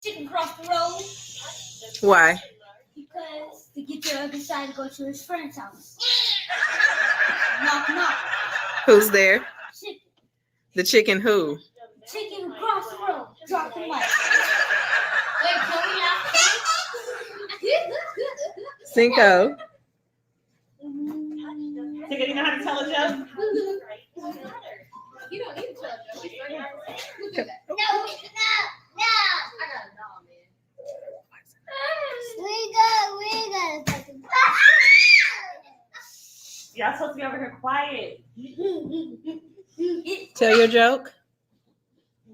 Chicken cross the road Why? because to get to the other side to go to his friend's house. Knock knock. Who's there? Chicken. The chicken who? Chicken across the road. Drop the mic. Wait, can we laugh? Cinco. Tika, you know how to tell a joke? You don't need to tell us. Who did that? No. I got a dog, man. We got Y'all supposed to be over here quiet. Tell your joke. A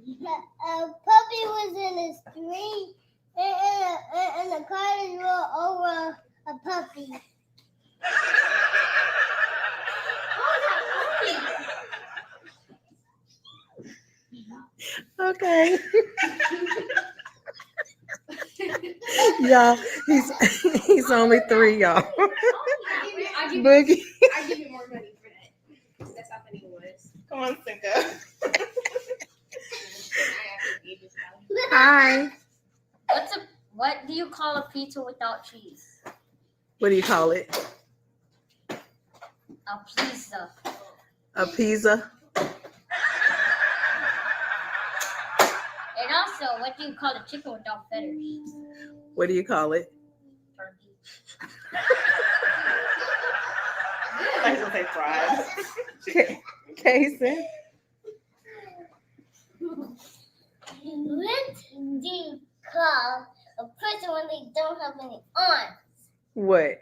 puppy was in the street and the car rolled over a puppy. Okay. Y'all, he's only 3, y'all. Boogie. I give you more money for that. That's how funny it was. Come on, Cinco. Hi. What do you call a pizza without cheese? What do you call it? A pizza. A pizza? And also, what do you call a chicken without feathers? What do you call it? Turkey. I was gonna say fries. Kason. What do you call a person when they don't have any arms? What?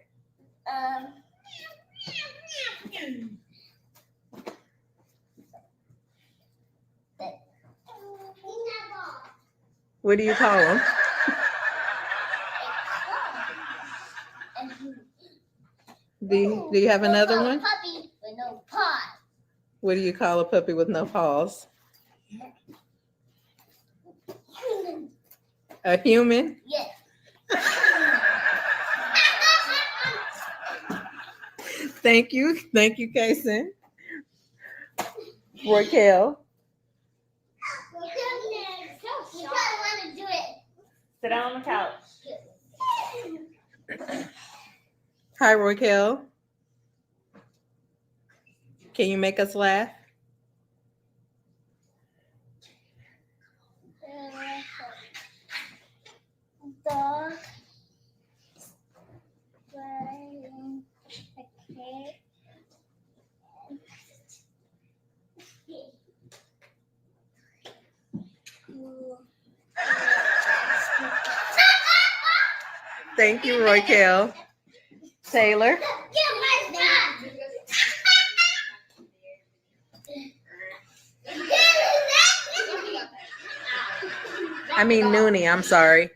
What do you call them? Do you have another one? Puppy with no paws. What do you call a puppy with no paws? Human. A human? Yes. Thank you, Kason. Raquel. We don't want to do it. Sit down on the couch. Hi, Raquel. Can you make us laugh? Dog Thank you, Roykel. Taylor. I mean Noonie, I'm sorry.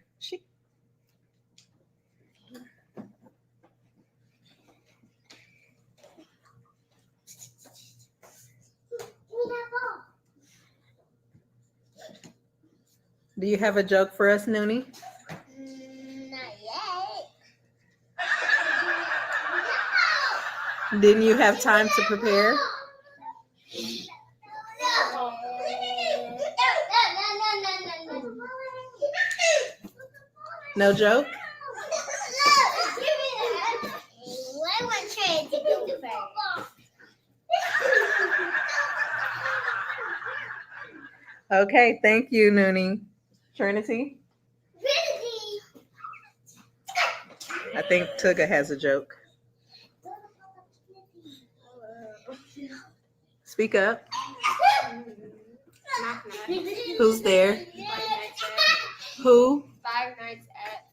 Do you have a joke for us, Noonie? Not yet. Didn't you have time to prepare? No joke? Okay, thank you, Noonie. Trinity? I think Tuga has a joke. Speak up. Who's there? Who? 5 nights at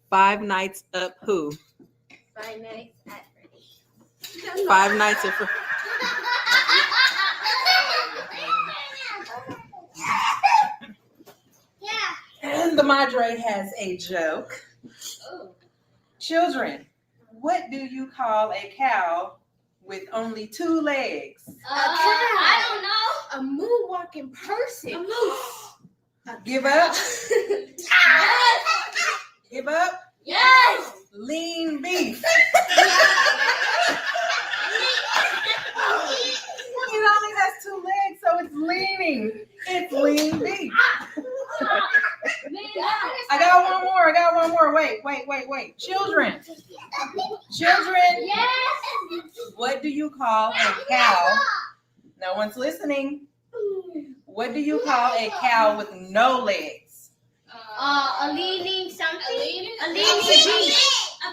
5 nights up who? 5 nights at Freddy's. 5 nights at Freddy's. And the Madre has a joke. Children, what do you call a cow with only 2 legs? I don't know. A moonwalking person. A moose. Give up? Yes. Give up? Yes. Lean beef. It only has 2 legs, so it's leaning. It's lean beef. I got one more. Wait. Children. Yes. What do you call a cow? No one's listening. What do you call a cow with no legs? A leaning something. A leaning beef. A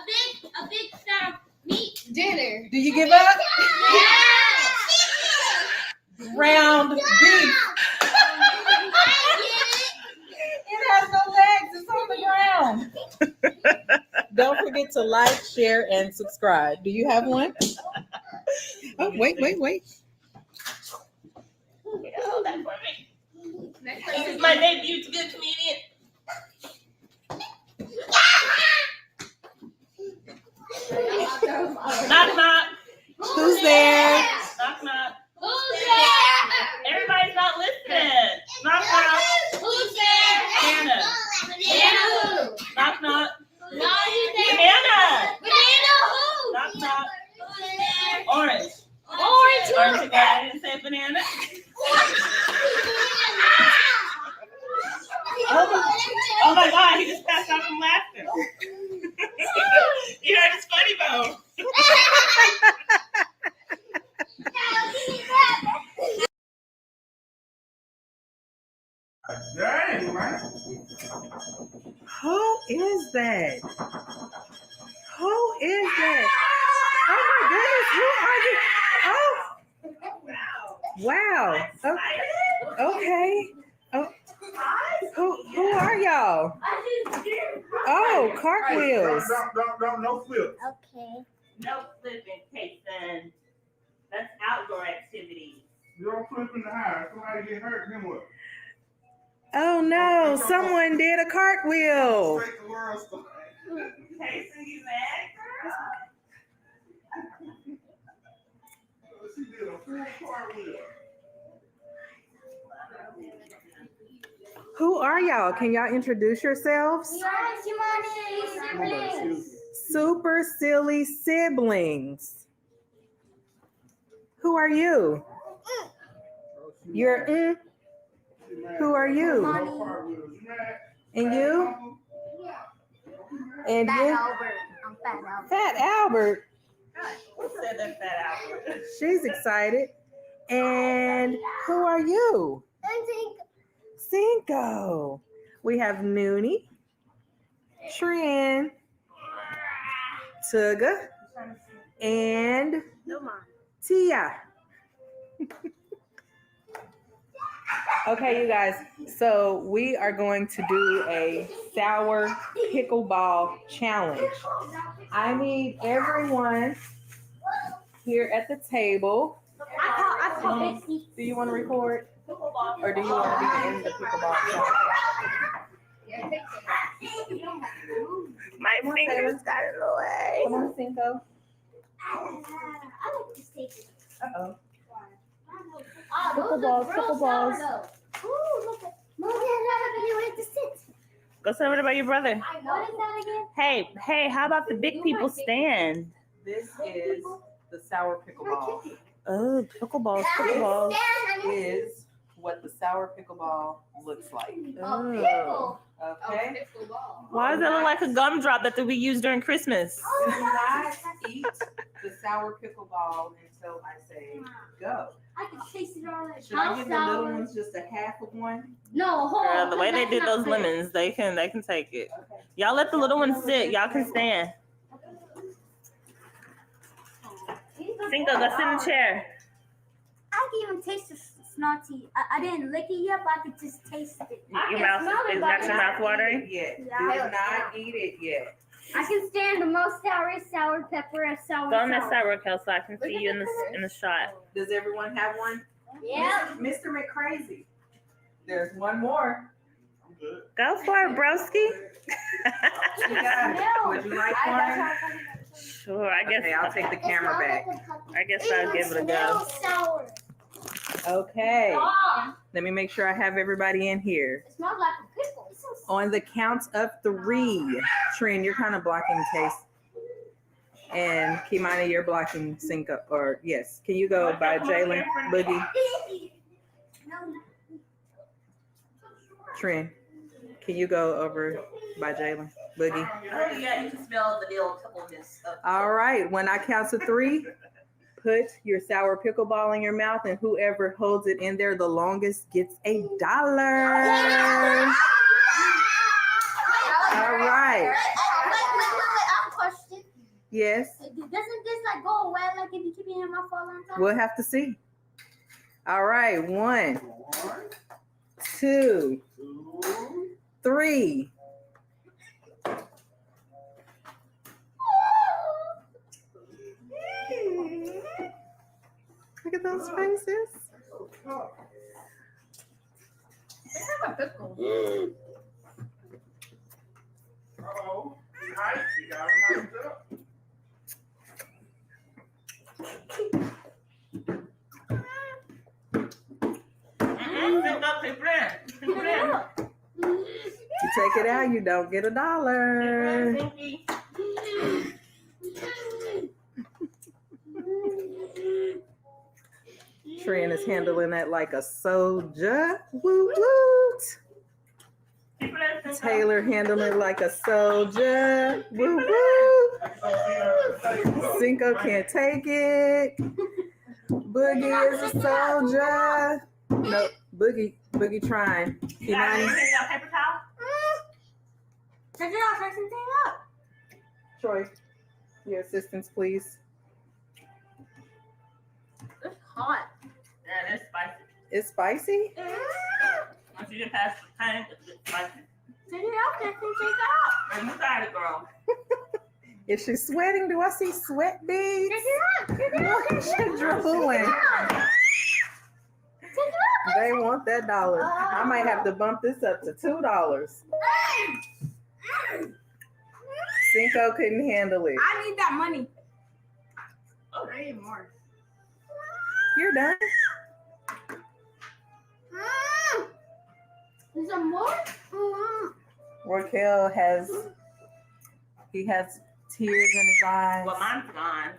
big fat meat. Dinner. Do you give up? Yes. Ground beef. It has no legs. It's on the ground. Don't forget to like, share, and subscribe. Do you have one? Oh, wait. Hold that for me. This is my debut to be a comedian. Knock, knock. Who's there? Knock, knock. Who's there? Everybody's not listening. Knock, knock. Who's there? Banana. Banana who? Knock, knock. No, who's there? Banana. Banana who? Knock, knock. Who's there? Orange. Orange who? Orange guy didn't say banana. Oh my God, he just passed out from laughter. You heard his funny bone. Dang, man. Who is that? Who is that? Oh my goodness, who are you? Oh, wow. Okay. Oh, who are y'all? Oh, cartwheels. Don't no flip. Okay. No flipping, Kason. That's outdoor activity. You don't flip in the house. Somebody get hurt, then what? Oh no, someone did a cartwheel. Break the world stuff. Kason, you mad, girl? She did a full cartwheel. Who are y'all? Can y'all introduce yourselves? Super silly siblings. Who are you? You're Who are you? And you? And you? I'm Fat Albert. Fat Albert. Who said that, Fat Albert? She's excited. And who are you? Cinco. We have Noonie, Trin, Tuga, and Tia. Okay, you guys. So we are going to do a sour pickleball challenge. I need everyone here at the table. Do you want to record? Or do you want to be in the pickleball challenge? My fingers got in the way. Come on, Cinco. Uh-oh. Pickleballs, pickleballs. Go sit over there by your brother. Hey, how about the big people stand? This is the sour pickleball. Oh, pickleballs. This is what the sour pickleball looks like. Oh. Okay. Why does that look like a gumdrop that we use during Christmas? Do not eat the sour pickleball until I say go. I can taste it already. Should I give the little ones just a half of one? No, hold Girl, on. the way they did those lemons, they can take it. Y'all let the little ones sit. Y'all can stand. Cinco, go sit in the chair. I can even taste the snotty. I didn't lick it yet, but I could just taste it. Your mouth is got your mouth watering? Yet. Yeah. Do not eat it yet. I can stand the most sour pepper and sour. Go on that side, Raquel, so I can see you in the shot. Does everyone have one? Yeah. Mr. McCrazy. There's one more. I'm good. Go for it, broski. Would you like one? Sure, I guess. Okay, I'll take the camera back. I guess I'll give it a go. Sour. Okay. Let me make sure I have everybody in here. It smells like a pickle. It's so On the count of 3, Trin, you're kind of blocking Case. And Kimani, you're blocking Cinco. Or yes, can you go by Jalen, Boogie, Trin? Can you go over by Jalen, Boogie? Oh yeah, you can smell the dill pickleness of. All right. When I count to 3, put your sour pickleball in your mouth, and whoever holds it in there the longest gets $1. All right. Wait, I have a question. Yes. Doesn't this like go away like if you keep it in my phone on time? We'll have to see. All right. 1, 2, 3. Look at those faces. Uh-oh. You hyped. You got him hyped up. You take it out, you don't get $1. Trin is handling that like a soldier. Woo woot. Taylor handling it like a soldier. Woo woo. Cinco can't take it. Boogie is a soldier. No, Boogie trying. Imani. Paper towel? Take it out, take something out. Troy, your assistance, please. It's hot. Yeah, that's spicy. It's spicy? Once you get past the time, it's spicy. Take it out, take it out. And you got it, girl. Is she sweating? Do I see sweat beads? Take it out, take it out. Look at you drooling. They want that $1. I might have to bump this up to $2. Cinco couldn't handle it. I need that money. Oh, I need more. You're done? Is there more? Raquel has tears in his eyes. Well, mine's gone.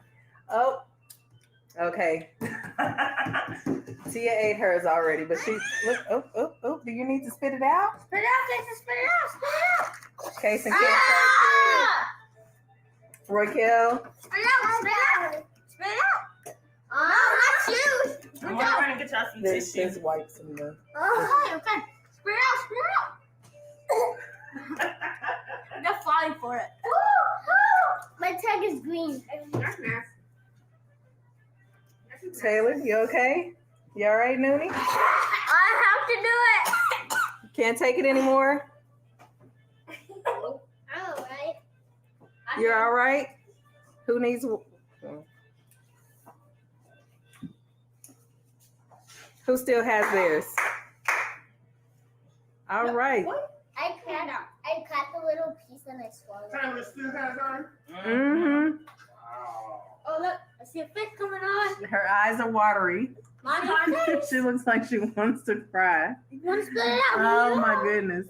Oh, okay. Tia ate hers already, but she look. Oh! Do you need to spit it out? Spit it out, Jason. Spit it out. Spit it out. Casey can't take it. Raquel. Spit it out. Spit it out. Spit it out. No, not you. I'm trying to get y'all some There's tissue. wipes in the. Okay. Spit it out. Spit it out. They're falling for it. My tag is green. Taylor, you okay? You all right, Noonie? I have to do Can't take it anymore? Alright. You're all right? Who needs... Who still has theirs? All right. I cut the little piece and I swallowed it. Tyler still has hers? Mm-hmm. Oh look, I see a fish coming on. Her eyes are watery. She looks like she wants to cry. You want to split it out? Oh my goodness.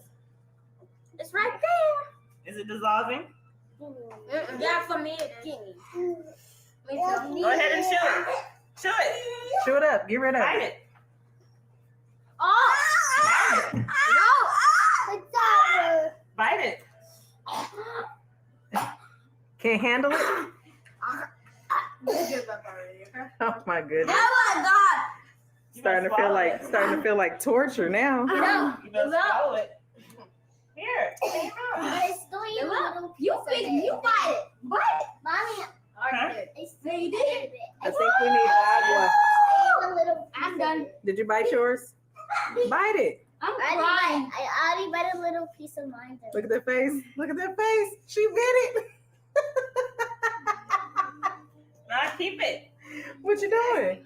It's right there. Is it dissolving? Yeah, for me, gimme. Go ahead and chew it. Chew it. Chew it up. Get rid of Bite it. it. Oh! It's sour. Bite it. Can't handle it? Give up already, okay? Oh my goodness. Oh my god! Starting to feel like torture now. You better swallow it. Here. But it's still a little piece You of big, it. you bite it. Bite it. Mommy, Huh? I still did it. I think we need agua. I ate a little piece I'm of done. it. Did you bite yours? Bite it. I'm I crying. already bite a little piece of mine. Look at that face. Look at that face. She bit it. Nah, keep it. What you doing?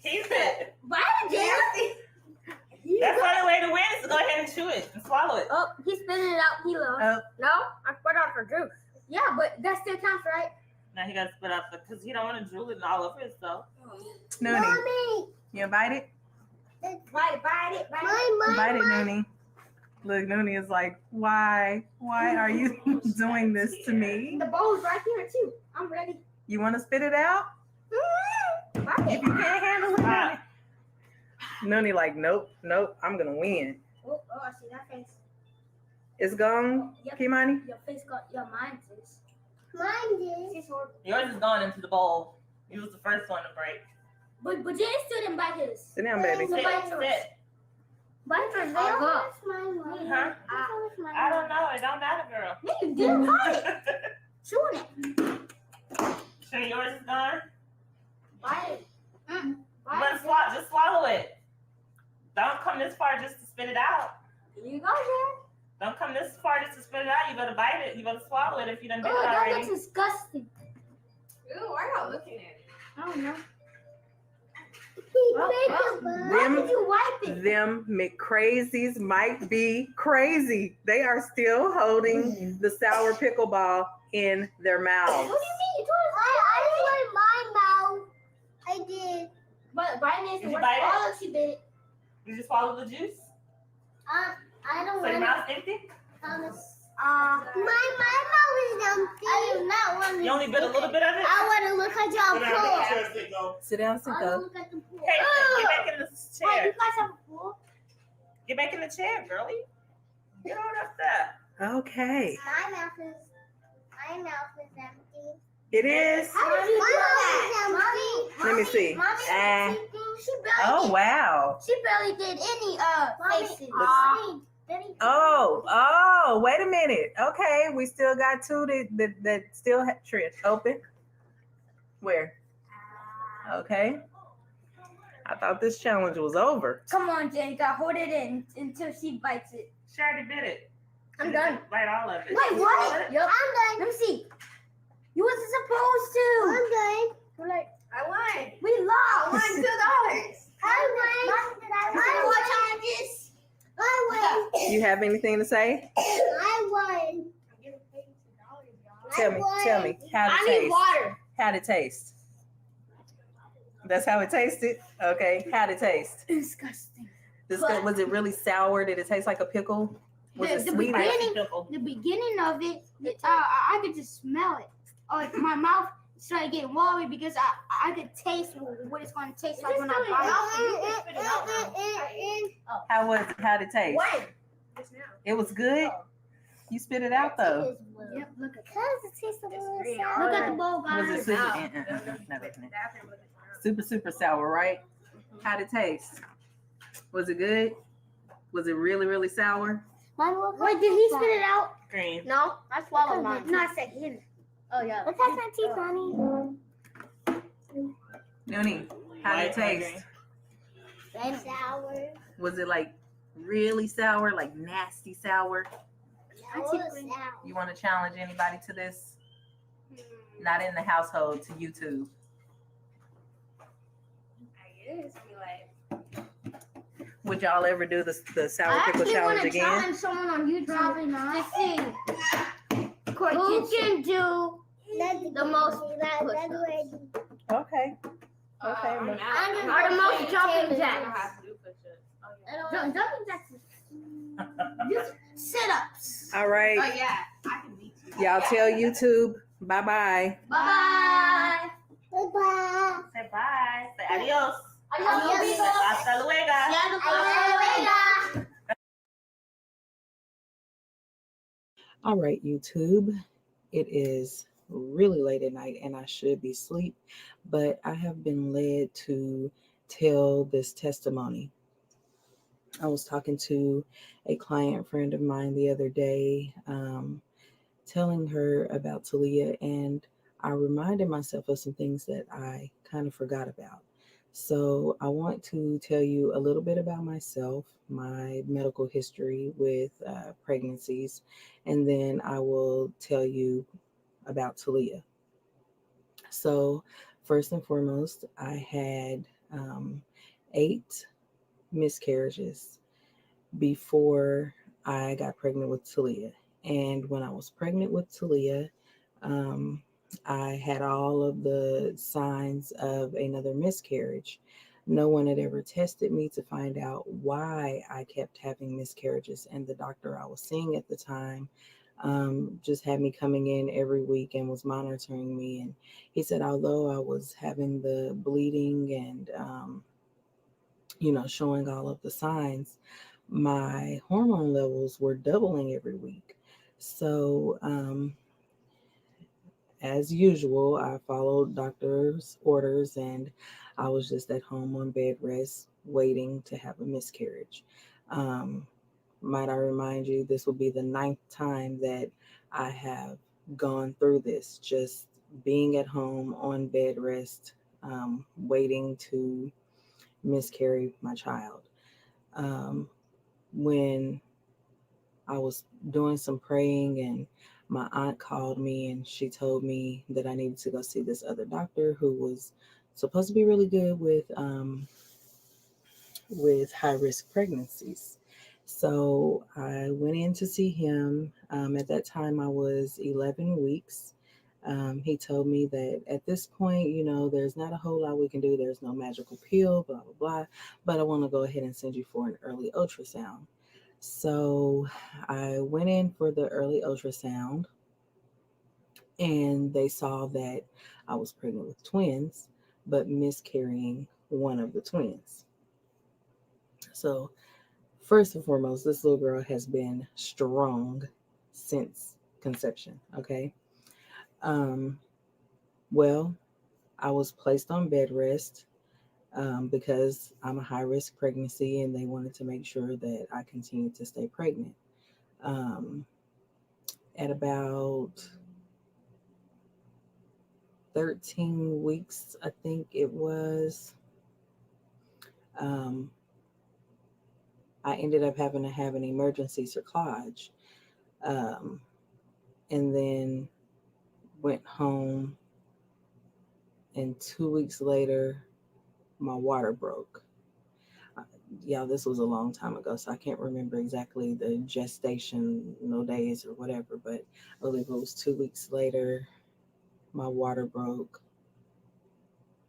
Keep it. Bite it, Jesse. That's the only way to win is to go ahead and chew it and swallow it. Oh, he spit it out. He lost. Oh. No, I spit out for juice. Yeah, but that still counts, right? Now he got to spit out because he don't want to drool it all over himself. Noonie, Mommy, you bite it? Bite it, bite it, bite it. mine. Bite it, Noonie. Look, Noonie is like, why are you doing this to me? The bowl's right here, too. I'm ready. You want to spit it out? Bite If it. you can't handle it, Noonie. Noonie like, nope, I'm gonna win. Oh, I see that face. It's gone, Yep. Kimani? Your face got your mind is. Mine did. It's horrible. Yours is gone into the bowl. You was the first one to break. But Jay still didn't bite his. Sit down, baby. So bite yours. Sit. Bite yours. I Huh? almost mine. Huh? Almost mine. I don't know. It don't matter, girl. No, you didn't bite it. Chewing it. Sure yours is gone? Bite it. You better swallow, just swallow it. Don't come this far just to spit it out. Here you go, Jay. Don't come this far just to spit it out. You better bite it. You better swallow it if you done did it Oh, that already. looks disgusting. Ooh, why y'all looking at it? I don't know. Why did you wipe it? Them McCrazies might be crazy. They are still holding the sour pickle ball in their What mouths. do you mean? You I did. But biting is Did the you worst. bite it? All of you did it. You just swallow the juice? I don't So your want mouth's empty? my mouth is empty. I do not want to. You only bit a little bit of it? I want to look at your pool. Sit down, I want to Cinco. look at the pool. Hey, get back in the Wait, chair. you guys have a pool? Get back in the chair, girlie. Get on up there. Okay. My mouth is empty. It is. How did you do that? Let me see. Mommy, Ah. she barely Oh, wow. She barely did any faces. Oh, wait a minute. Okay, we still got two that still have Trish open. Where? Okay. I thought this challenge was over. Come on, Jenica. Hold it in until she bites it. She already bit it. I'm done. Bite all of it. Wait, You what? swallow it? Yep. I'm done. Let me see. You wasn't supposed to. I'm done. We're like, I won. we lost. I won $2. I won. What challenges? I won. You have anything to say? I won. Tell me. How I it need taste? water. How'd it taste? That's how it tasted? Okay. How'd it taste? Disgusting. Was it really sour? Did it taste like a pickle? Was it The sweet? beginning of it, I could just smell it. Like my mouth started getting watery because I could taste what it's going to taste like when I bite it. How was it? How'd it taste? When? Just now. It was good. You spit it out though. Yep, look at Because it tastes a little Look sour. at the bowl, Was guys. it super sour, right? How'd it taste? Was it good? Was it really sour? Wait, did he spit it out? Green. No, I swallowed mine. No, I said he didn't. Oh, yeah. Look at my teeth, honey. Noonie, how'd it White, taste? Red sour. Was it like really sour, like nasty sour? You want to challenge anybody to this? Not in the household, to YouTube. I guess be like, Would y'all ever do the sour pickle challenge again? challenge someone on YouTube. Probably not. To see who can do the most push-ups. Okay. Okay. Or the most jumping jacks. Jumping jacks is just sit-ups. All right. oh yeah, I can beat you. Y'all tell YouTube. Bye-bye. Bye. Say bye. Say adios. Adios. Hasta luego. Hasta luego. All right, YouTube. It is really late at night and I should be asleep, but I have been led to tell this testimony. I was talking to a client friend of mine the other day, telling her about Talia, and I reminded myself of some things that I kind of forgot about. So I want to tell you a little bit about myself, my medical history with pregnancies, and then I will tell you about Talia. So first and foremost, I had 8 miscarriages before I got pregnant with Talia. And when I was pregnant with Talia, I had all of the signs of another miscarriage. No one had ever tested me to find out why I kept having miscarriages. And the doctor I was seeing at the time just had me coming in every week and was monitoring me. And he said, although I was having the bleeding and, showing all of the signs, my hormone levels were doubling every week. So, as usual, I followed doctor's orders and I was just at home on bed rest waiting to have a miscarriage. Might I remind you, this will be the 9th time that I have gone through this, just being at home on bed rest, waiting to miscarry my child. When I was doing some praying and my aunt called me and she told me that I needed to go see this other doctor who was supposed to be really good with high risk pregnancies. So I went in to see him. At that time, I was 11 weeks. He told me that at this point, there's not a whole lot we can do. There's no magical pill, blah, blah, blah. But I want to go ahead and send you for an early ultrasound. So I went in for the early ultrasound and they saw that I was pregnant with twins, but miscarrying one of the twins. So first and foremost, this little girl has been strong since conception. Okay. Well, I was placed on bed rest because I'm a high risk pregnancy and they wanted to make sure that I continued to stay pregnant. At about 13 weeks, I think it was, I ended up having to have an emergency cerclage, and then went home, and 2 weeks later, my water broke. Yeah, this was a long time ago, so I can't remember exactly the gestational days or whatever, but I believe it was 2 weeks later, my water broke.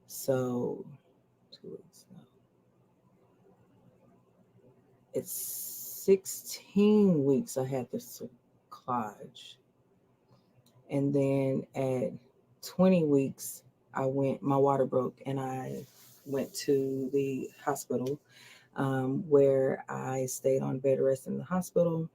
So 2 weeks, no. It's 16 weeks I had the cerclage. And then at 20 weeks, my water broke and I went to the hospital where I stayed on bed rest in the hospital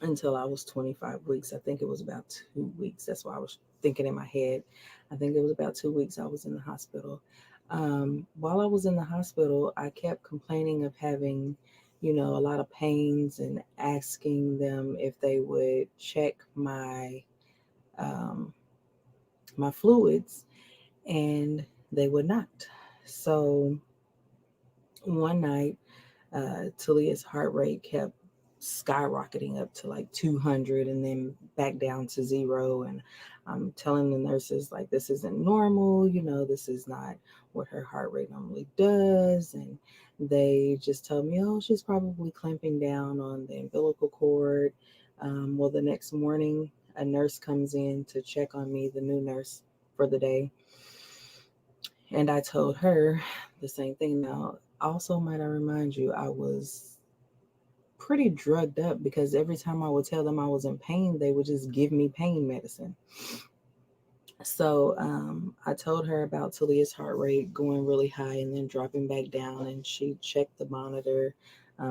until I was 25 weeks. I think it was about 2 weeks. That's why I was thinking in my head. I think it was about 2 weeks I was in the hospital. While I was in the hospital, I kept complaining of having, a lot of pains and asking them if they would check my my fluids, and they would not. So one night, Talia's heart rate kept skyrocketing up to like 200 and then back down to 0. And I'm telling the nurses, like, this isn't normal, this is not what her heart rate normally does. And they just tell me, oh, she's probably clamping down on the umbilical cord. Well, the next morning, a nurse comes in to check on me, the new nurse for the day. And I told her the same thing. Now, also, might I remind you, I was pretty drugged up because every time I would tell them I was in pain, they would just give me pain medicine. So I told her about Talia's heart rate going really high and then dropping back down. And she checked the monitor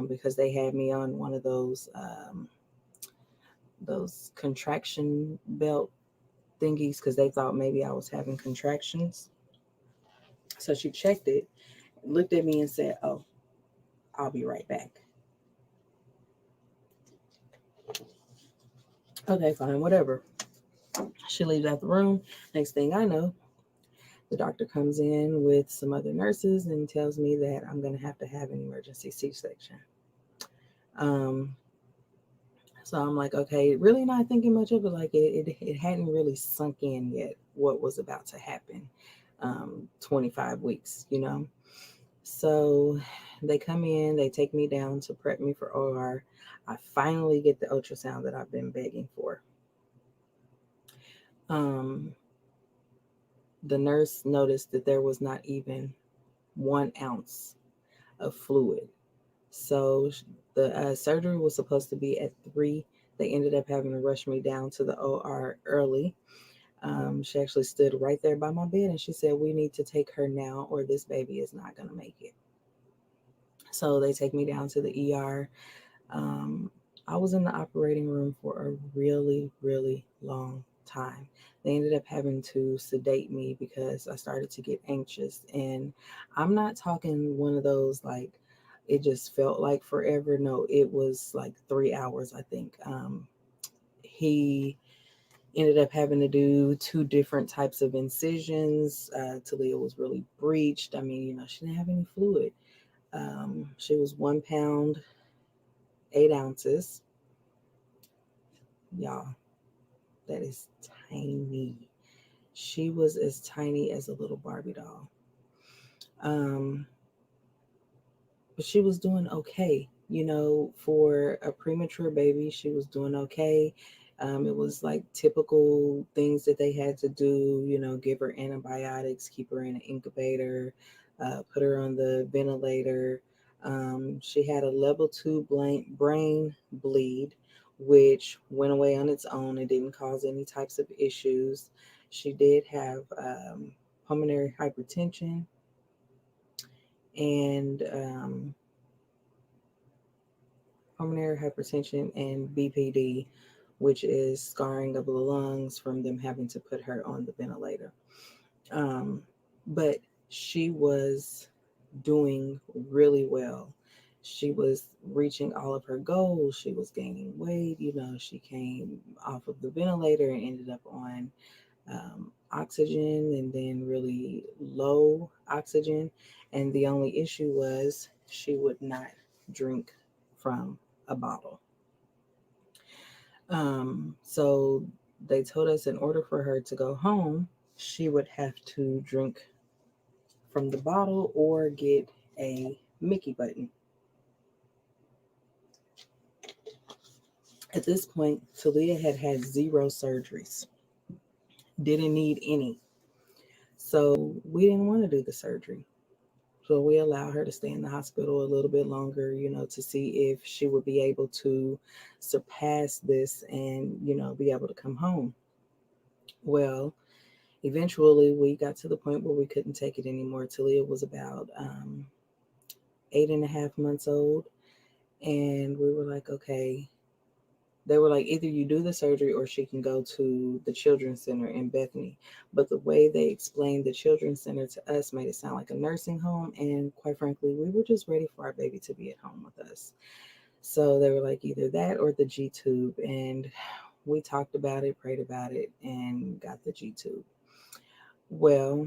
because they had me on one of those contraction belt thingies because they thought maybe I was having contractions. So she checked it, looked at me and said, oh, I'll be right back. Okay, fine, whatever. She leaves out the room. Next thing I know, the doctor comes in with some other nurses and tells me that I'm going to have an emergency C-section. So I'm like, okay, really not thinking much of it. Like it hadn't really sunk in yet what was about to happen. 25 weeks, So they come in, they take me down to prep me for OR. I finally get the ultrasound that I've been begging for. The nurse noticed that there was not even 1 ounce of fluid. So the surgery was supposed to be at 3. They ended up having to rush me down to the OR early. She actually stood right there by my bed and she said, we need to take her now or this baby is not going to make it. So they take me down to the ER. I was in the operating room for a really, really long time. They ended up having to sedate me because I started to get anxious. And I'm not talking one of those like it just felt like forever. No, it was like 3 hours, I think. He ended up having to do 2 different types of incisions. Talia was really breached. I mean, she didn't have any fluid. She was 1 pound, 8 ounces. Y'all, that is tiny. She was as tiny as a little Barbie doll. But she was doing okay. For a premature baby, she was doing okay. It was like typical things that they had to do, give her antibiotics, keep her in an incubator, put her on the ventilator. She had a level 2 brain bleed, which went away on its own. It didn't cause any types of issues. She did have pulmonary hypertension and BPD, which is scarring of the lungs from them having to put her on the ventilator. But she was doing really well. She was reaching all of her goals. She was gaining weight. She came off of the ventilator and ended up on oxygen and then really low oxygen. And the only issue was she would not drink from a bottle. So they told us in order for her to go home, she would have to drink from the bottle or get a Mickey button. At this point, Talia had 0 surgeries, didn't need any. So we didn't want to do the surgery. So we allowed her to stay in the hospital a little bit longer, to see if she would be able to surpass this and, be able to come home. Well, eventually we got to the point where we couldn't take it anymore. Talia was about 8.5 months old. And we were like, okay. They were like, either you do the surgery or she can go to the Children's Center in Bethany. But the way they explained the Children's Center to us made it sound like a nursing home. And quite frankly, we were just ready for our baby to be at home with us. So they were like, either that or the G-tube. And we talked about it, prayed about it, and got the G-tube. Well,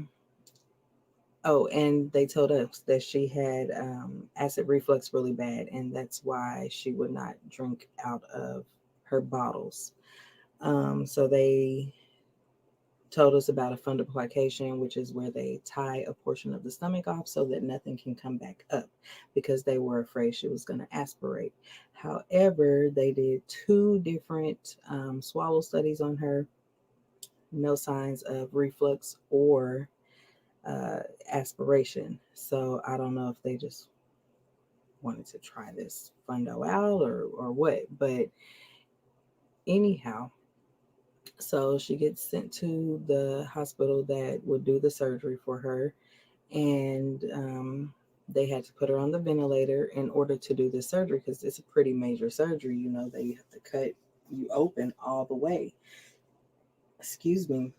Oh, and they told us that she had acid reflux really bad, and that's why she would not drink out of her bottles. So they told us about a fundoplication, which is where they tie a portion of the stomach off so that nothing can come back up because they were afraid she was going to aspirate. However, they did 2 different swallow studies on her, no signs of reflux or aspiration. So I don't know if they just wanted to try this fundo out or what, but anyhow, so she gets sent to the hospital that would do the surgery for her, and they had to put her on the ventilator in order to do the surgery because it's a pretty major surgery. You know, they have to cut you open all the way. Excuse me,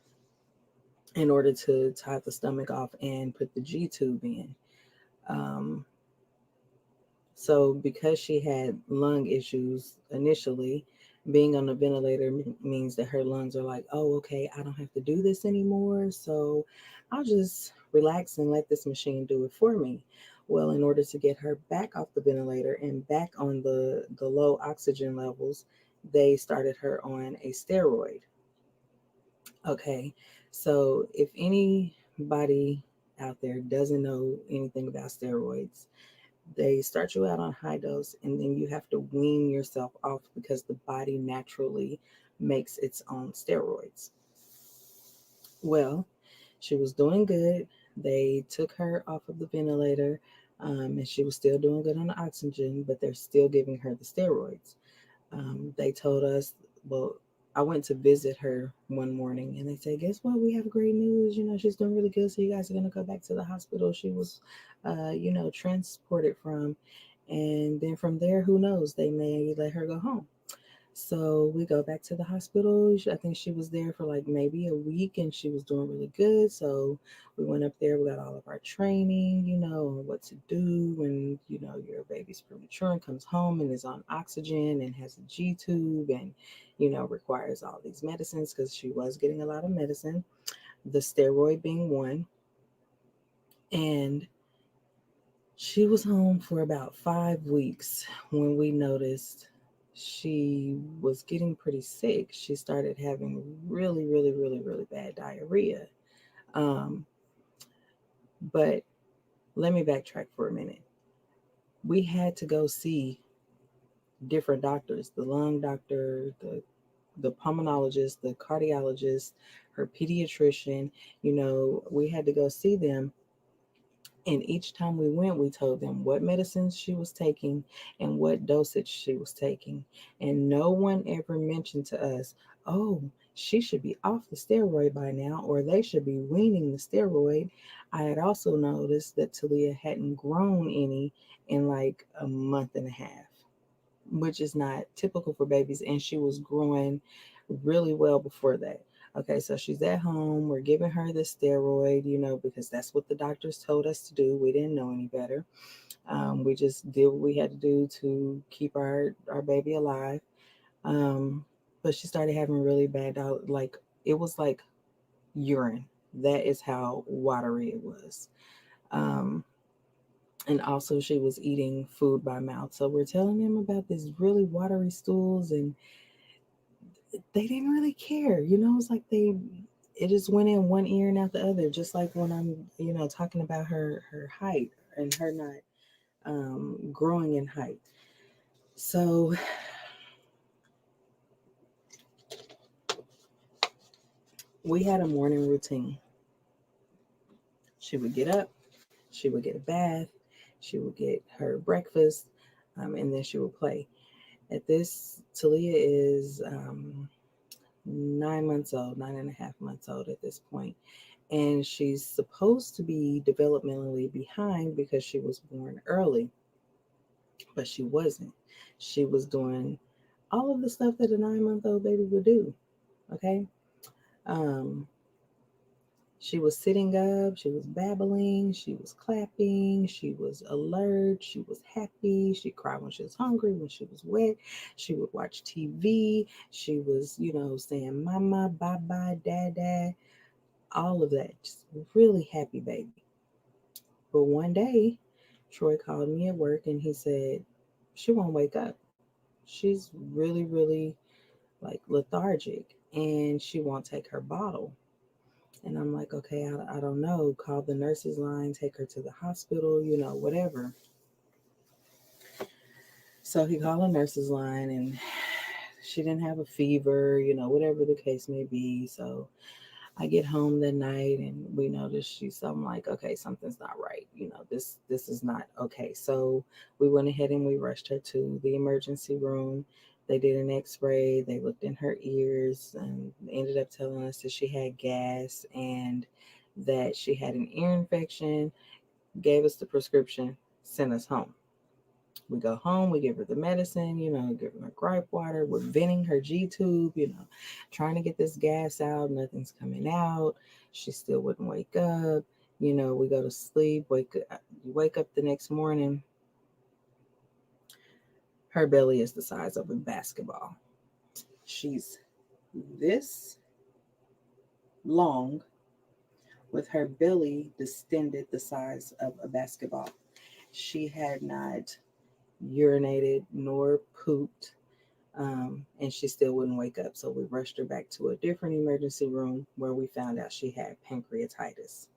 in order to tie the stomach off and put the G tube in. Um, So, because she had lung issues initially, being on the ventilator means that her lungs are like, oh, okay, I don't have to do this anymore. So, I'll just relax and let this machine do it for me. Well, in order to get her back off the ventilator and back on the low oxygen levels, they started her on a steroid. Okay, so if anybody out there doesn't know anything about steroids, they start you out on high dose and then you have to wean yourself off because the body naturally makes its own steroids. Well, she was doing good. They took her off of the ventilator, and she was still doing good on the oxygen, but they're still giving her the steroids. They told us, well, I went to visit her one morning and they said, guess what? We have great news. You know, she's doing really good. So you guys are going to go back to the hospital she was, transported from. And then from there, who knows? They may let her go home. So we go back to the hospital. I think she was there for like maybe a week and she was doing really good. So we went up there, we got all of our training, on what to do when, your baby's premature and comes home and is on oxygen and has a G tube and, requires all these medicines because she was getting a lot of medicine, the steroid being one. And she was home for about 5 weeks when we noticed she was getting pretty sick. She started having really, really, really, really bad diarrhea. But let me backtrack for a minute. We had to go see different doctors, the lung doctor, the pulmonologist, the cardiologist, her pediatrician. We had to go see them. And each time we went, we told them what medicines she was taking and what dosage she was taking. And no one ever mentioned to us, oh, she should be off the steroid by now, or they should be weaning the steroid. I had also noticed that Talia hadn't grown any in like a month and a half, which is not typical for babies. And she was growing really well before that. Okay, so she's at home. We're giving her the steroid, because that's what the doctors told us to do. We didn't know any better. We just did what we had to do to keep our baby alive. But she started having really bad, like, it was like urine. That is how watery it was. And also she was eating food by mouth. So we're telling them about this really watery stools, and they didn't really care. It's like it just went in one ear and out the other, just like when I'm, talking about her height and her not growing in height. So we had a morning routine. She would get up, she would get a bath, she would get her breakfast, and then she would play. At this, Talia is 9 months old, 9.5 months old at this point. And she's supposed to be developmentally behind because she was born early, but she wasn't. She was doing all of the stuff that a 9-month-old baby would do. Okay. She was sitting up, she was babbling, she was clapping, she was alert, she was happy, she cried when she was hungry, when she was wet, she would watch TV, she was, saying mama, bye-bye, dada, all of that. Just really happy baby. But one day, Troy called me at work and he said, she won't wake up. She's really, really like lethargic and she won't take her bottle. And I'm like, okay, I don't know. Call the nurse's line, take her to the hospital, whatever. So he called the nurse's line and she didn't have a fever, whatever the case may be. So I get home that night and we notice I'm like, okay, something's not right. This is not okay. So we went ahead and we rushed her to the emergency room. They did an x-ray. They looked in her ears and ended up telling us that she had gas and that she had an ear infection, gave us the prescription, sent us home. We go home, we give her the medicine, give her gripe water. We're venting her G tube, trying to get this gas out. Nothing's coming out. She still wouldn't wake up. We go to sleep, wake up the next morning. Her belly is the size of a basketball. She's this long with her belly distended the size of a basketball. She had not urinated nor pooped, and she still wouldn't wake up. So we rushed her back to a different emergency room where we found out she had pancreatitis.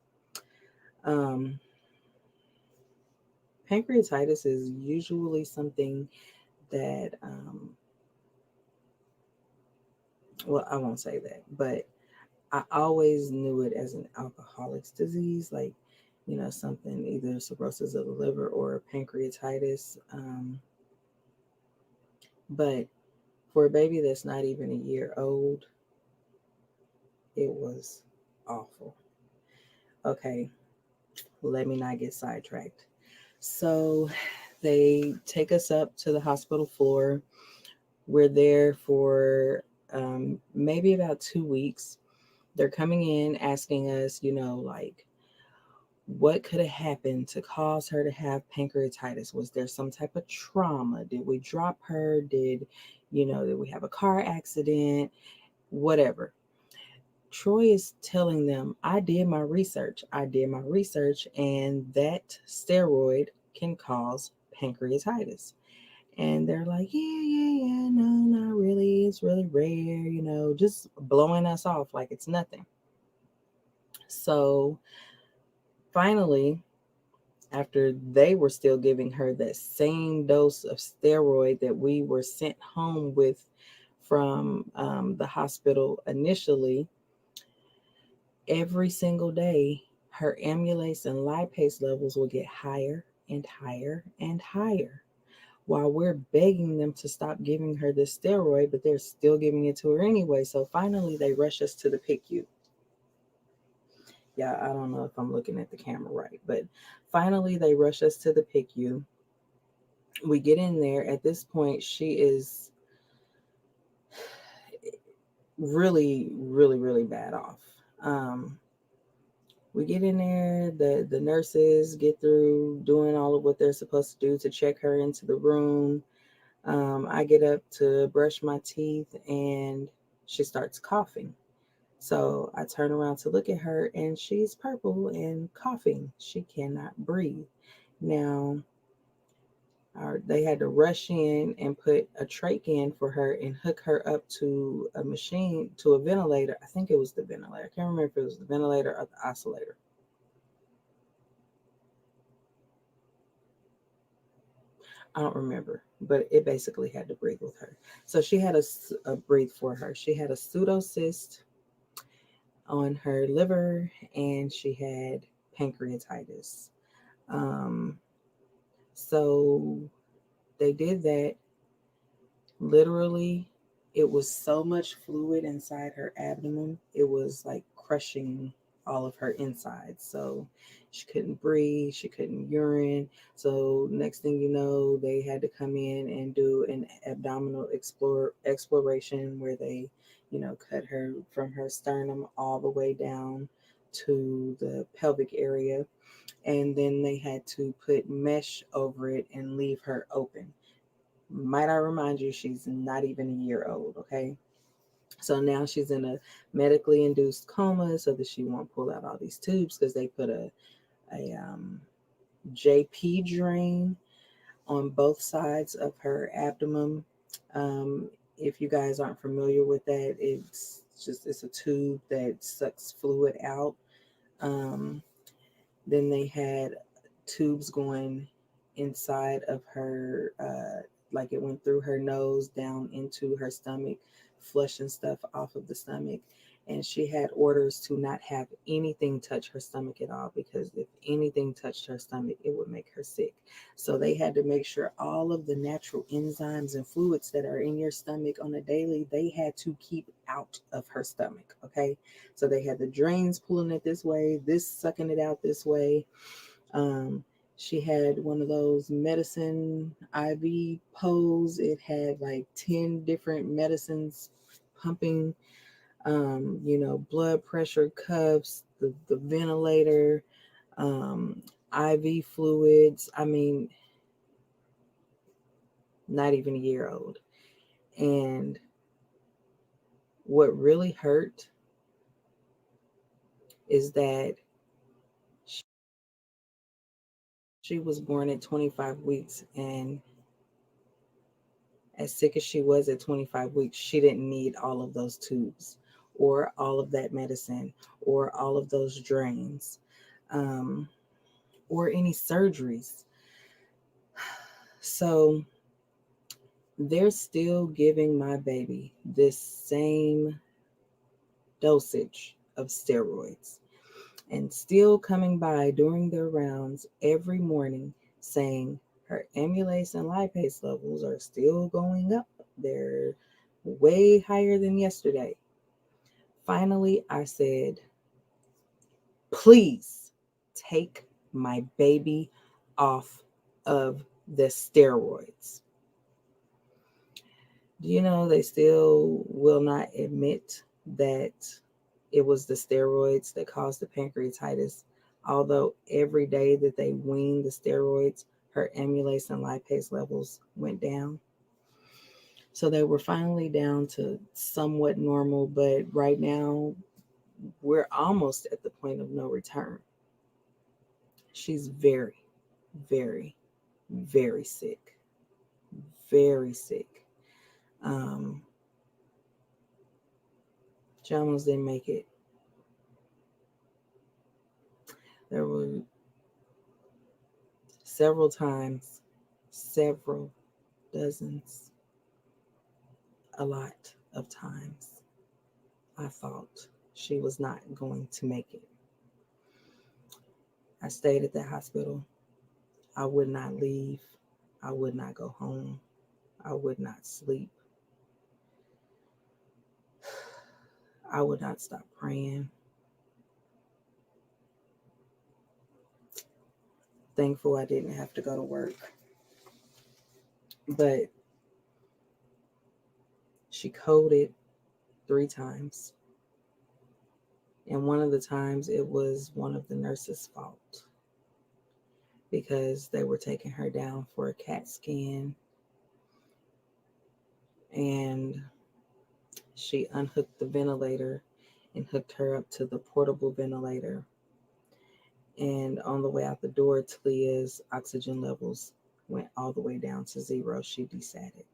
Pancreatitis is usually something that, I won't say that, but I always knew it as an alcoholic's disease, like, something, either cirrhosis of the liver or pancreatitis. But for a baby that's not even a year old, it was awful. Okay, let me not get sidetracked. So they take us up to the hospital floor. We're there for maybe about 2 weeks. They're coming in asking us, like, what could have happened to cause her to have pancreatitis? Was there some type of trauma? Did we drop her? Did we have a car accident? Whatever. Troy is telling them, I did my research, and that steroid can cause pancreatitis. And they're like, yeah, no, not really. It's really rare, just blowing us off like it's nothing. So finally, after they were still giving her that same dose of steroid that we were sent home with from the hospital initially, every single day, her amylase and lipase levels will get higher and higher and higher, while we're begging them to stop giving her this steroid, but they're still giving it to her anyway. So finally, they rush us to the PICU. Yeah, I don't know if I'm looking at the camera right, but finally they rush us to the PICU. We get in there. At this point, she is really, really, really bad off. We get in there, the nurses get through doing all of what they're supposed to do to check her into the room. I get up to brush my teeth and she starts coughing. So I turn around to look at her and she's purple and coughing. She cannot breathe. Now, they had to rush in and put a trach in for her and hook her up to a machine, to a ventilator. I think it was the ventilator. I can't remember if it was the ventilator or the oscillator. I don't remember, but it basically had to breathe with her. So she had a breathe for her. She had a pseudocyst on her liver and she had pancreatitis. So they did that. Literally, it was so much fluid inside her abdomen, it was like crushing all of her insides. So she couldn't breathe, she couldn't urine. So next thing you know, they had to come in and do an abdominal exploration where they, cut her from her sternum all the way down to the pelvic area. And then they had to put mesh over it and leave her open. Might I remind you, she's not even a year old, okay? So now she's in a medically induced coma so that she won't pull out all these tubes, because they put a JP drain on both sides of her abdomen. If you guys aren't familiar with that, it's a tube that sucks fluid out. Then they had tubes going inside of her, like it went through her nose down into her stomach, flushing stuff off of the stomach. And she had orders to not have anything touch her stomach at all, because if anything touched her stomach, it would make her sick. So they had to make sure all of the natural enzymes and fluids that are in your stomach on a daily, they had to keep out of her stomach. Okay. So they had the drains pulling it this way, this sucking it out this way. She had one of those medicine IV poles. It had like 10 different medicines pumping, blood pressure cuffs, the ventilator, IV fluids. I mean, not even a year old. And what really hurt is that she was born at 25 weeks, and as sick as she was at 25 weeks, she didn't need all of those tubes or all of that medicine or all of those drains, or any surgeries. So they're still giving my baby this same dosage of steroids, and still coming by during their rounds every morning saying her amylase and lipase levels are still going up. They're way higher than yesterday. Finally, I said, please take my baby off of the steroids. Do you know they still will not admit that it was the steroids that caused the pancreatitis, although every day that they weaned the steroids, her amylase and lipase levels went down. So they were finally down to somewhat normal, but right now we're almost at the point of no return. She's very, very, very sick. Very sick. She almost didn't make it. There were several times, several dozens, a lot of times, I thought she was not going to make it. I stayed at the hospital. I would not leave. I would not go home. I would not sleep. I would not stop praying. Thankful I didn't have to go to work. But she coded 3 times. And one of the times it was one of the nurses' fault, because they were taking her down for a CAT scan, and she unhooked the ventilator and hooked her up to the portable ventilator. And on the way out the door, Talia's oxygen levels went all the way down to 0. She desatted.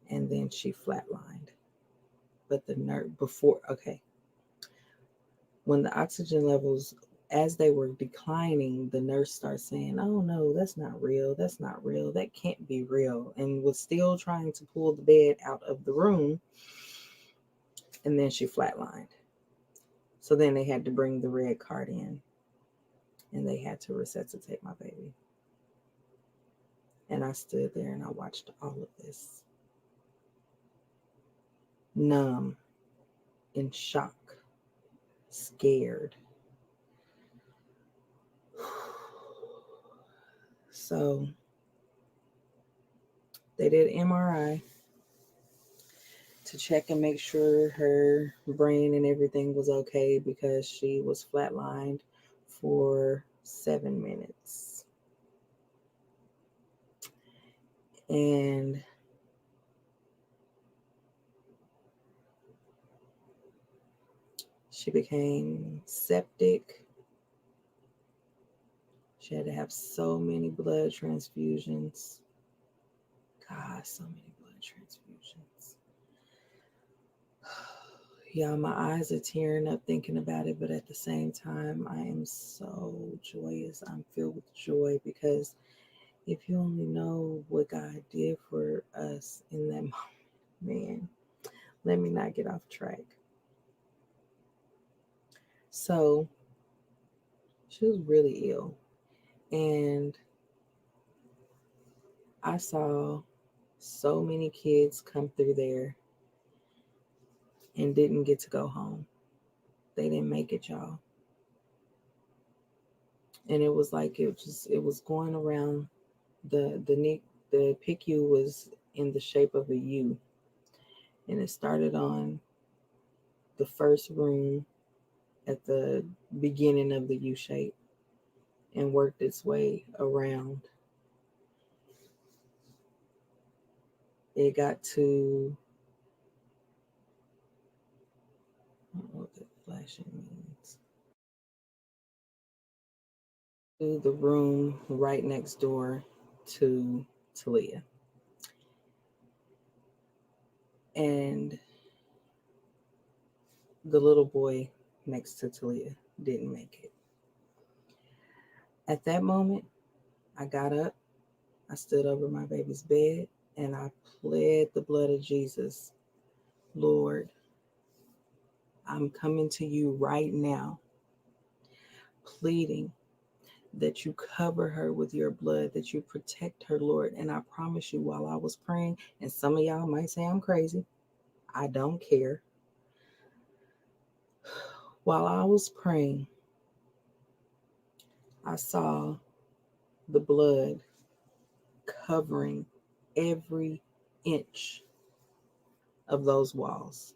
And then she flatlined. But the nurse when the oxygen levels, as they were declining, the nurse started saying, oh no, that's not real. That's not real. That can't be real. And was still trying to pull the bed out of the room. And then she flatlined. So then they had to bring the red cart in. And they had to resuscitate my baby. And I stood there and I watched all of this. Numb, in shock, scared. So they did MRI to check and make sure her brain and everything was okay, because she was flatlined for 7 minutes. And she became septic. She had to have so many blood transfusions. God, so many blood transfusions. Y'all, my eyes are tearing up thinking about it, but at the same time, I am so joyous. I'm filled with joy because if you only know what God did for us in that moment, man, let me not get off track. So, she was really ill, and I saw so many kids come through there and didn't get to go home. They didn't make it, y'all. And it was like it was going around the PICU was in the shape of a U, and it started on the first room at the beginning of the U shape and worked its way around. It got to, I don't know what that flashing means, to the room right next door to Talia. And the little boy next to Talia didn't make it. At that moment, I got up, I stood over my baby's bed, and I pled the blood of Jesus. Lord, I'm coming to you right now, pleading that you cover her with your blood, that you protect her, Lord. And I promise you, while I was praying, and some of y'all might say I'm crazy, I don't care. While I was praying, I saw the blood covering every inch of those walls.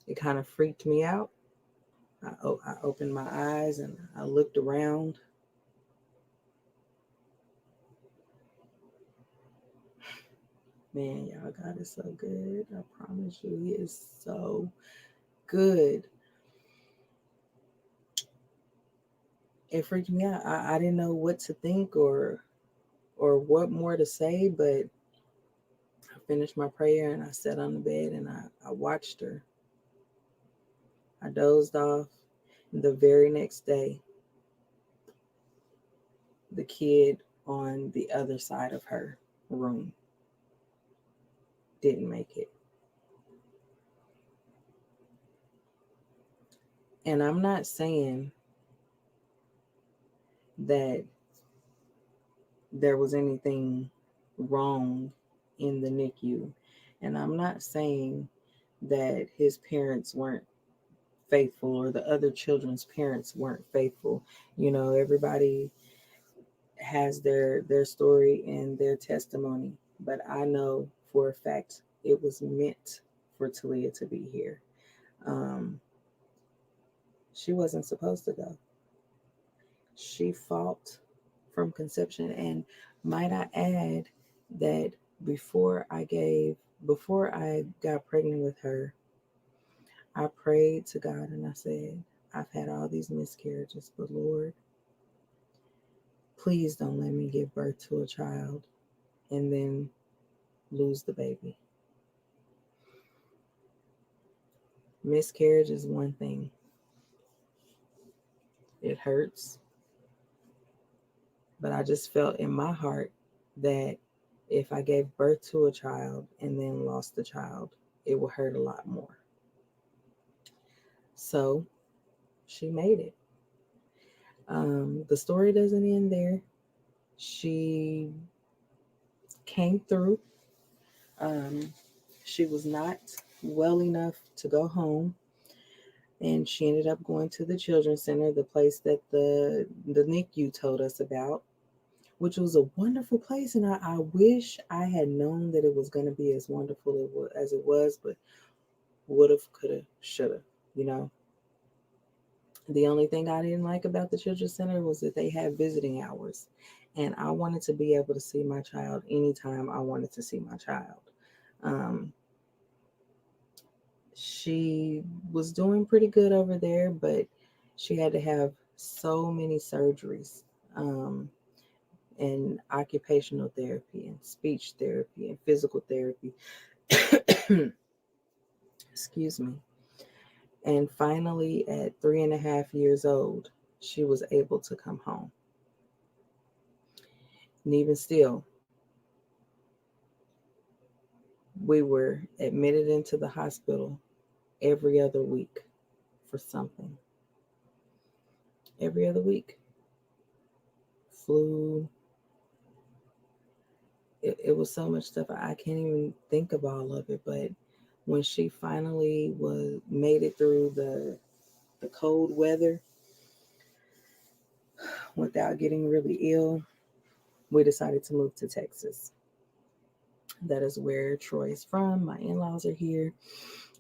It kind of freaked me out. I opened my eyes and I looked around. Man, y'all, God is so good. I promise you, He is so good. It freaked me out. I didn't know what to think or what more to say, but I finished my prayer and I sat on the bed and I watched her. I dozed off. The very next day, the kid on the other side of her room didn't make it. And I'm not saying that there was anything wrong in the NICU. And I'm not saying that his parents weren't faithful or the other children's parents weren't faithful. You know, everybody has their story and their testimony, but I know for a fact it was meant for Talia to be here. She wasn't supposed to go. She fought from conception, and might I add that before I got pregnant with her, I prayed to God and I said, I've had all these miscarriages, but Lord, please don't let me give birth to a child and then lose the baby. Miscarriage is one thing. It hurts. But I just felt in my heart that if I gave birth to a child and then lost the child, it would hurt a lot more. So she made it. The story doesn't end there. She came through. She was not well enough to go home, and she ended up going to the Children's Center, the place that the NICU told us about, which was a wonderful place. And I wish I had known that it was going to be as wonderful as it was, but would have, could have, should have, you know. The only thing I didn't like about the Children's Center was that they had visiting hours. And I wanted to be able to see my child anytime I wanted to see my child. She was doing pretty good over there, but she had to have so many surgeries, and occupational therapy and speech therapy and physical therapy. Excuse me. And finally, at 3.5 years old, she was able to come home. And even still, we were admitted into the hospital every other week for something. Every other week. Flu. It was so much stuff. I can't even think of all of it. But when she finally made it through the cold weather without getting really ill, we decided to move to Texas. That is where Troy is from. My in-laws are here.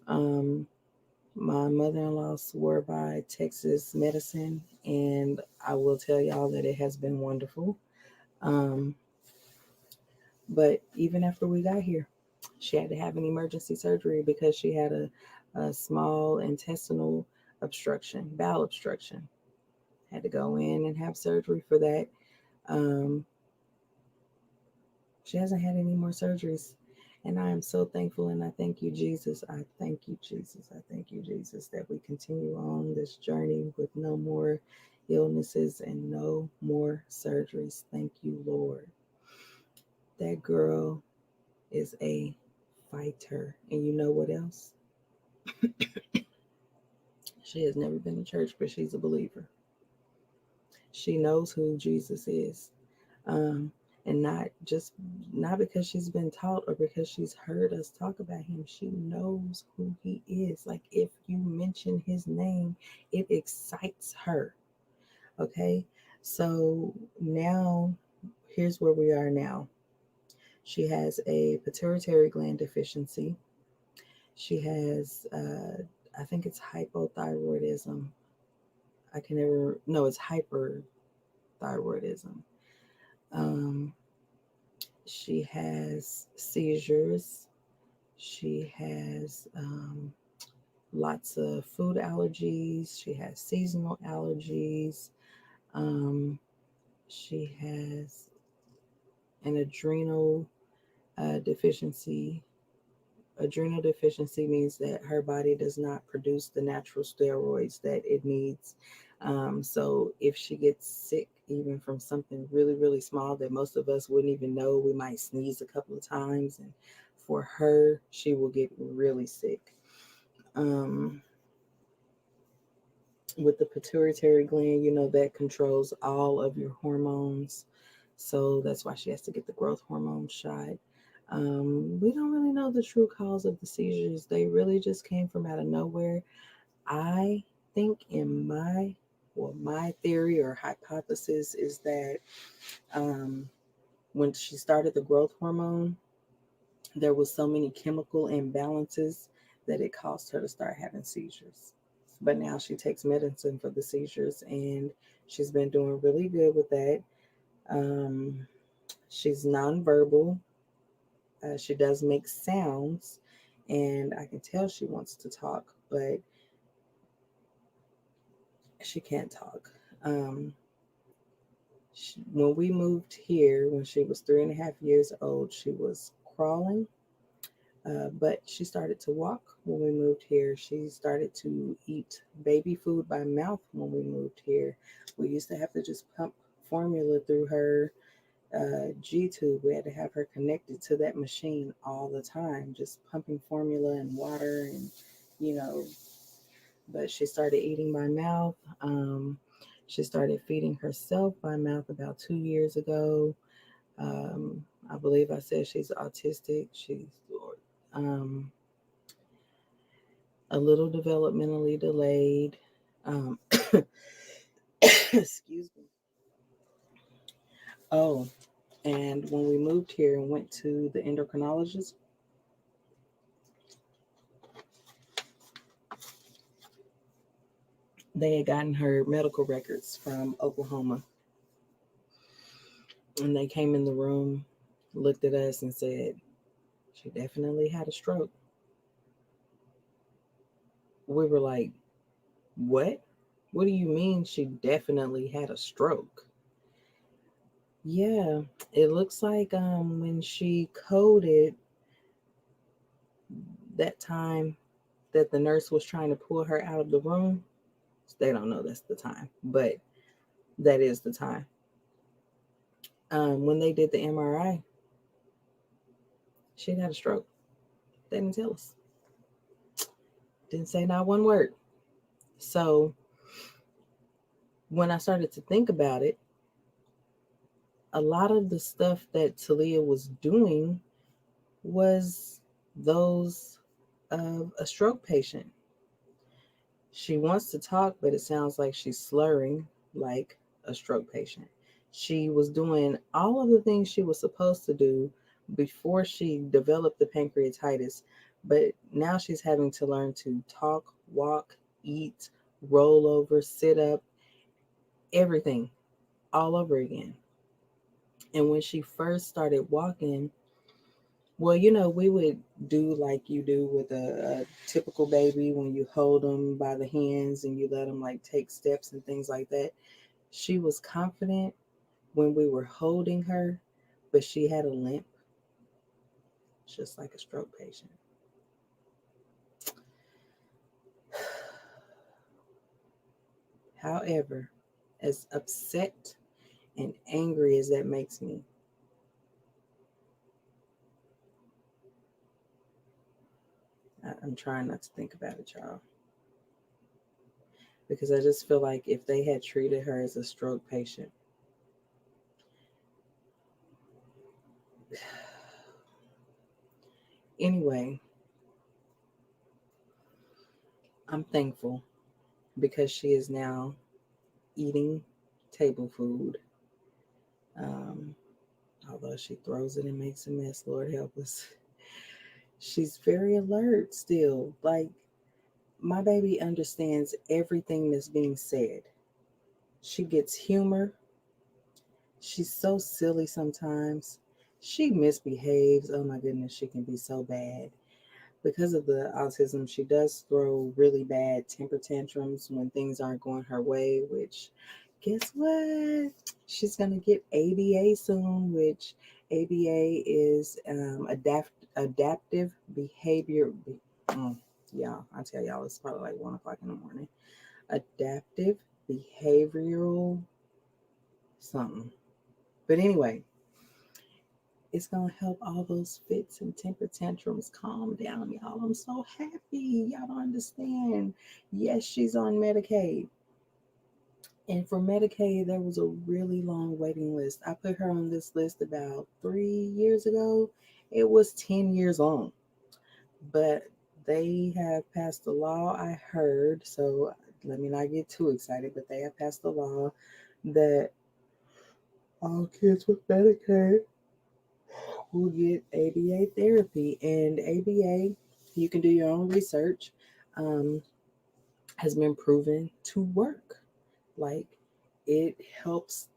My mother-in-law swore by Texas medicine, and I will tell y'all that it has been wonderful. But even after we got here, she had to have an emergency surgery because she had a small intestinal obstruction, bowel obstruction. Had to go in and have surgery for that. She hasn't had any more surgeries. And I am so thankful, and I thank you, Jesus. I thank you, Jesus. I thank you, Jesus, that we continue on this journey with no more illnesses and no more surgeries. Thank you, Lord. That girl is a fighter. And you know what else? She has never been to church, but she's a believer. She knows who Jesus is. And not because she's been taught or because she's heard us talk about him. She knows who he is. Like, if you mention his name, it excites her. Okay, so now here's where we are now. She has a pituitary gland deficiency. She has I think it's hypothyroidism. It's hyperthyroidism. She has seizures. She has lots of food allergies. She has seasonal allergies. She has an adrenal deficiency. Adrenal deficiency means that her body does not produce the natural steroids that it needs. So if she gets sick, even from something really, really small that most of us wouldn't even know, we might sneeze a couple of times. And for her, she will get really sick. With the pituitary gland, that controls all of your hormones. So that's why she has to get the growth hormone shot. We don't really know the true cause of the seizures. They really just came from out of nowhere. I think my theory or hypothesis is that when she started the growth hormone, there was so many chemical imbalances that it caused her to start having seizures. But now she takes medicine for the seizures, and she's been doing really good with that. She's nonverbal. She does make sounds, and I can tell she wants to talk, but she can't talk. When we moved here, when she was 3.5 years old, she was crawling, but she started to walk when we moved here. She started to eat baby food by mouth when we moved here. We used to have to just pump formula through her G-tube. We had to have her connected to that machine all the time, just pumping formula and water and, but she started eating by mouth. She started feeding herself by mouth about 2 years ago. I believe I said she's autistic. She's a little developmentally delayed. Excuse me. Oh, and when we moved here and went to the endocrinologist, they had gotten her medical records from Oklahoma. And they came in the room, looked at us, and said, she definitely had a stroke. We were like, what? What do you mean she definitely had a stroke? Yeah, it looks like when she coded that time that the nurse was trying to pull her out of the room, they don't know that's the time, but that is the time. When they did the MRI, she had a stroke. They didn't tell us. Didn't say not one word. So when I started to think about it, a lot of the stuff that Talia was doing was those of a stroke patient. She wants to talk, but it sounds like she's slurring like a stroke patient. She was doing all of the things she was supposed to do before she developed the pancreatitis, but now she's having to learn to talk, walk, eat, roll over, sit up, everything all over again. And when she first started walking, well, we would do like you do with a typical baby when you hold them by the hands and you let them like take steps and things like that. She was confident when we were holding her, but she had a limp, just like a stroke patient. However, as upset and angry as that makes me, I'm trying not to think about it, y'all. Because I just feel like if they had treated her as a stroke patient, anyway, I'm thankful because she is now eating table food. Um, Although she throws it and makes a mess, Lord help us. She's very alert still. Like, my baby understands everything that's being said. She gets humor. She's so silly sometimes. She misbehaves. Oh my goodness, she can be so bad. Because of the autism, she does throw really bad temper tantrums when things aren't going her way, which guess what? She's going to get ABA soon, which ABA is adaptive behavior. Yeah, I tell y'all, it's probably like 1 o'clock in the morning. Adaptive behavioral something. But anyway, it's going to help all those fits and temper tantrums calm down, y'all. I'm so happy. Y'all don't understand. Yes, she's on Medicaid. And for Medicaid, there was a really long waiting list. I put her on this list about 3 years ago. It was 10 years long. But they have passed a law, I heard. So let me not get too excited, but they have passed a law that all kids with Medicaid will get ABA therapy. And ABA, you can do your own research, has been proven to work. Like, it helps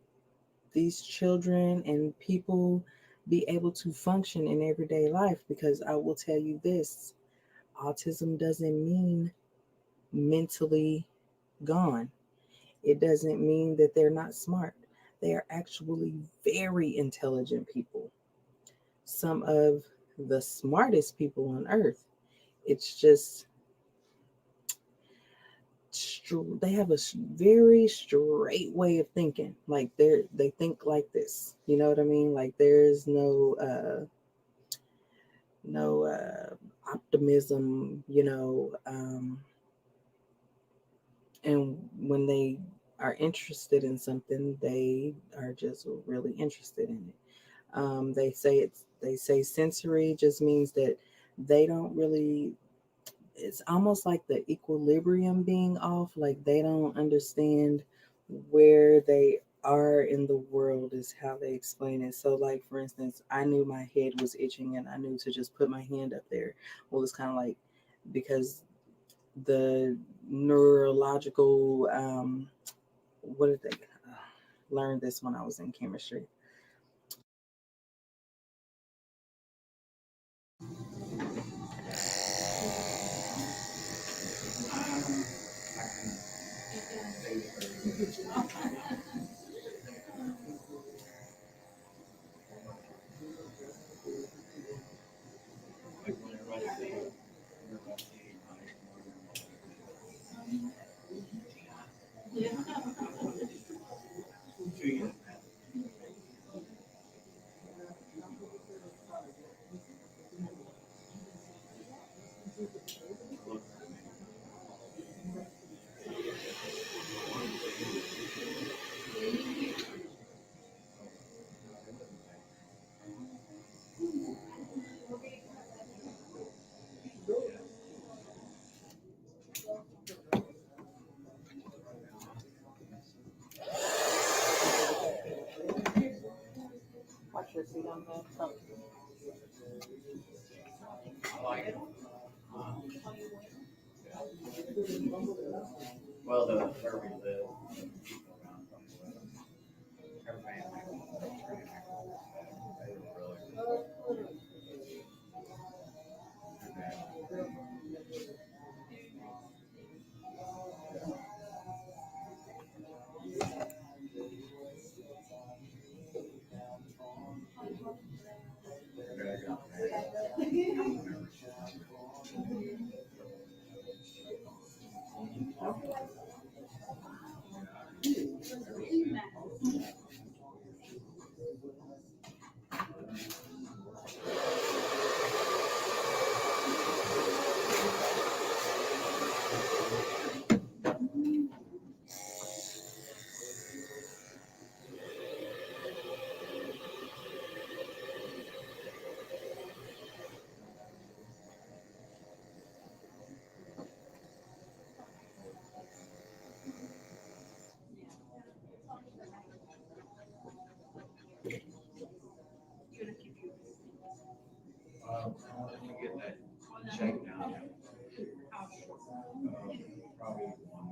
these children and people be able to function in everyday life, because I will tell you this, autism doesn't mean mentally gone. It doesn't mean that they're not smart. They are actually very intelligent people. Some of the smartest people on earth. It's just they have a very straight way of thinking. Like they think like this. You know what I mean? Like there's no optimism. And when they are interested in something, they are just really interested in it. They say sensory just means that they don't really, it's almost like the equilibrium being off, like they don't understand where they are in the world is how they explain it. So like for instance, I knew my head was itching and I knew to just put my hand up there. Well, it's kind of like because the neurological what did they learn this when I was in chemistry. leather seat on there. So, I like it. Well, where we live, people around from her family, they were really. Let me get that check down. Probably one.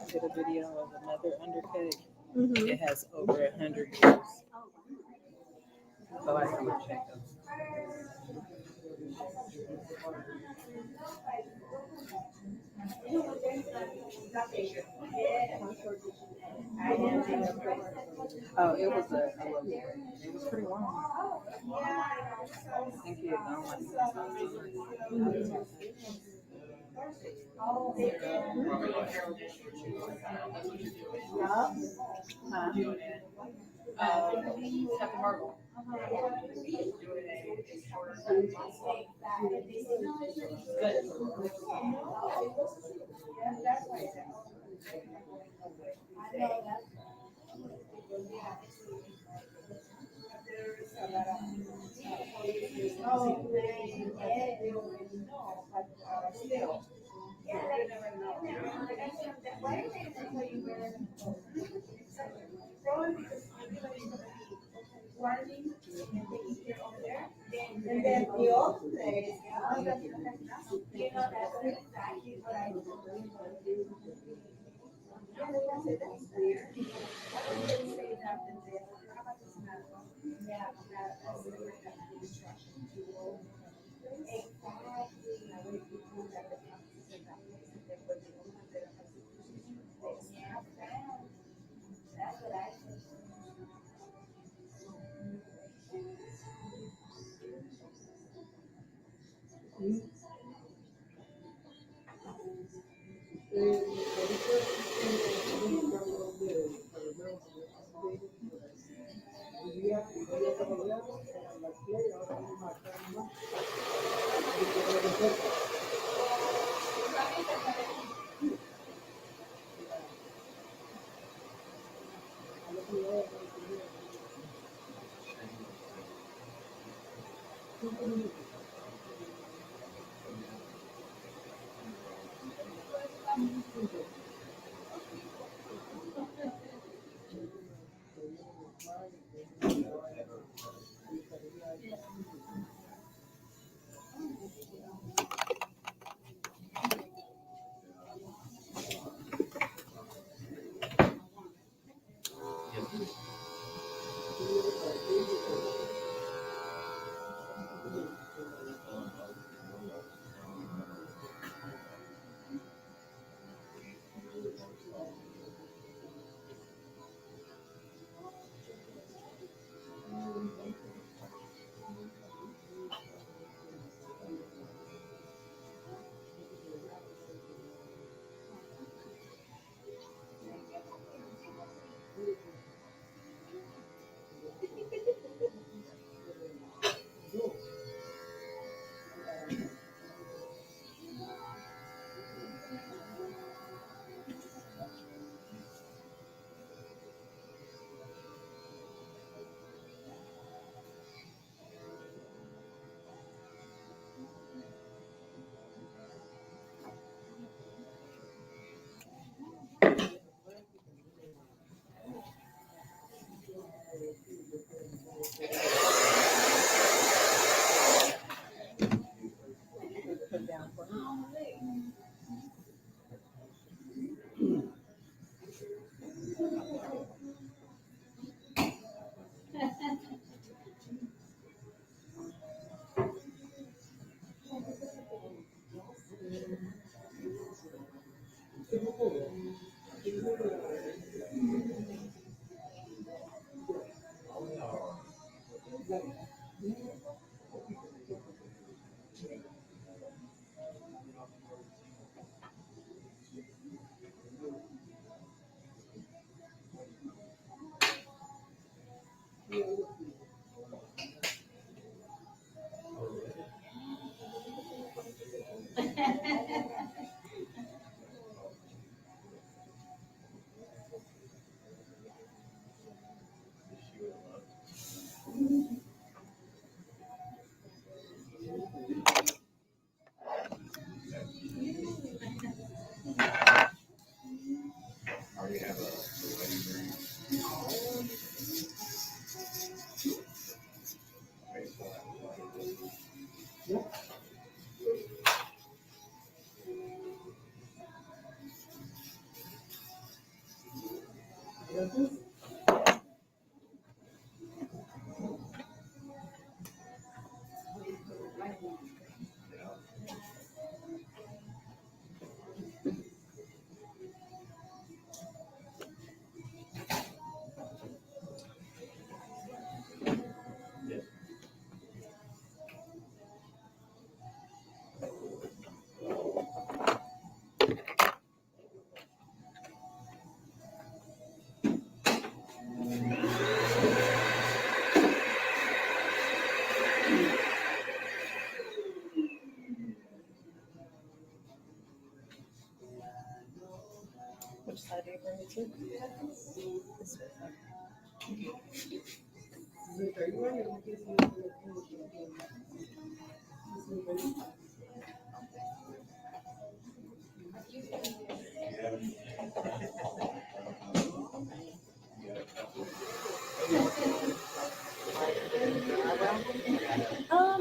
I did a video of another undercut. Mhm. It has over 100 years. So I have to check them. Oh, it was it was pretty long. I think he had gone like 6 months. And then the other day, you know, that's exactly what I do. That's weird. I would just say that the how about this map? Yeah, that's the instruction tool. Exactly. I would do that. That's what I think. Put down for me. Which side do you bring it to? This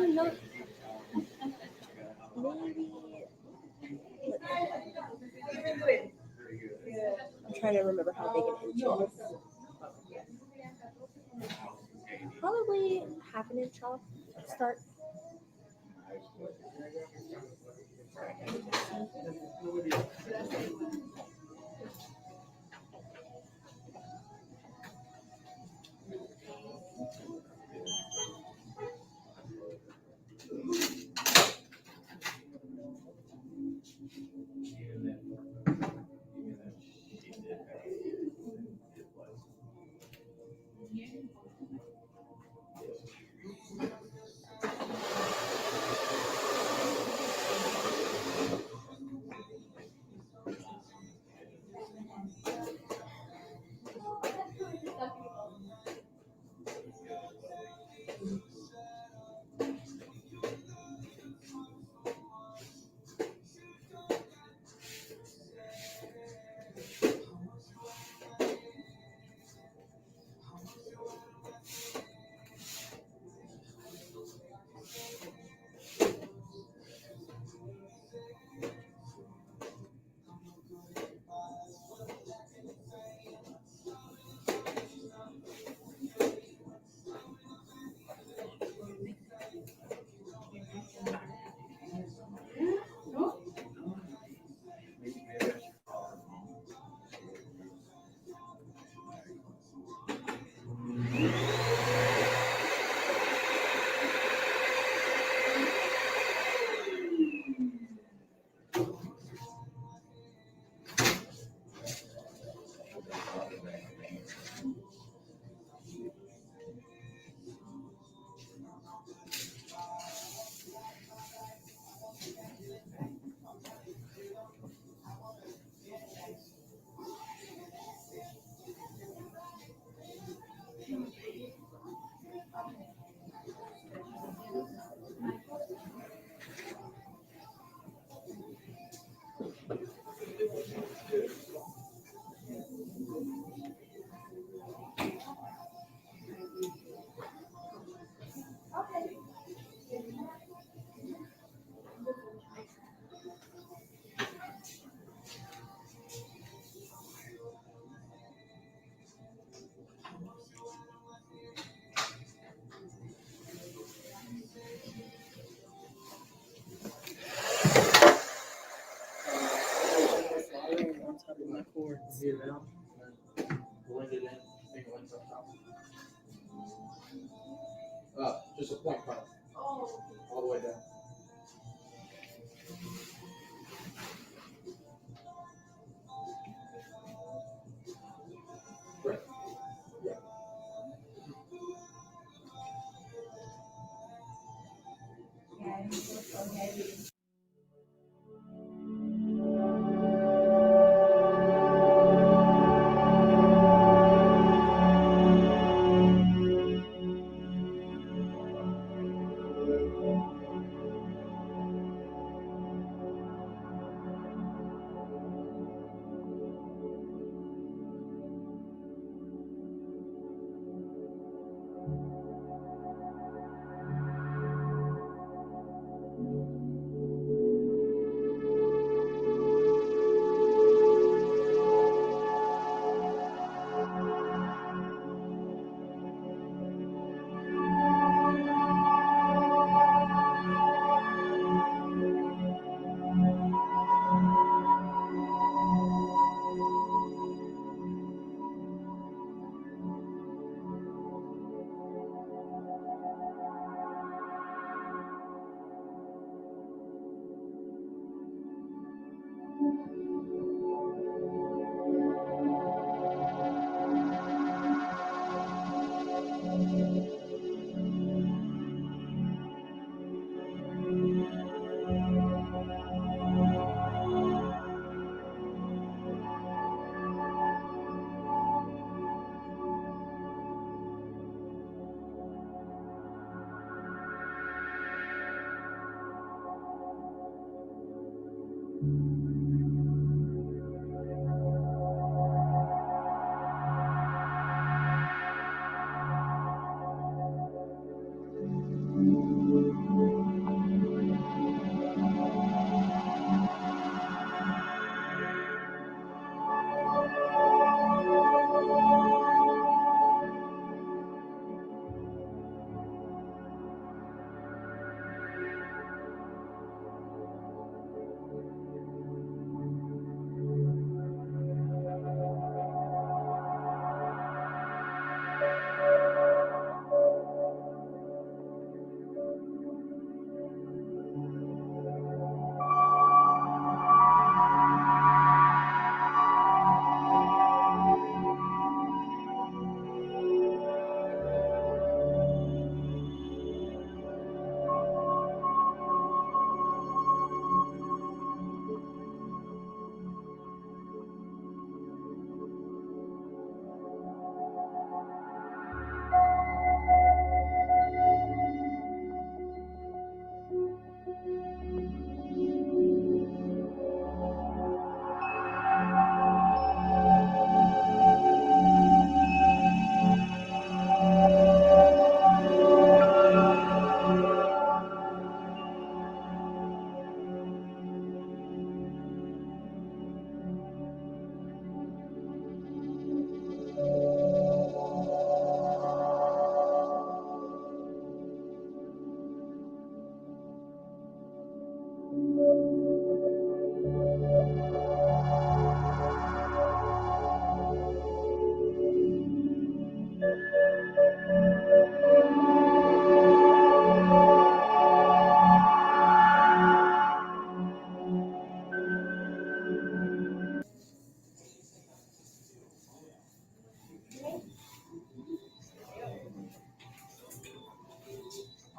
No. Maybe. I'm trying to remember how big an inch is. Probably half an inch off. Start. Get it down. Blend it in. Make it like top. Just a point cut. All the way down. Right. Yeah.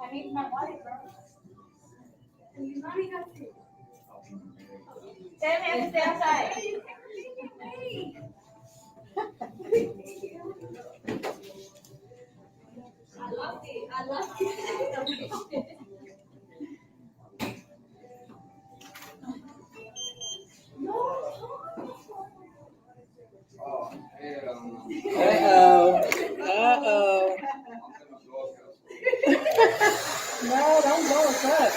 I need my body, bro. You mommy have to. Sam has to stay outside. I love it. I love it. Uh-oh. Uh-oh. No, don't blow us up.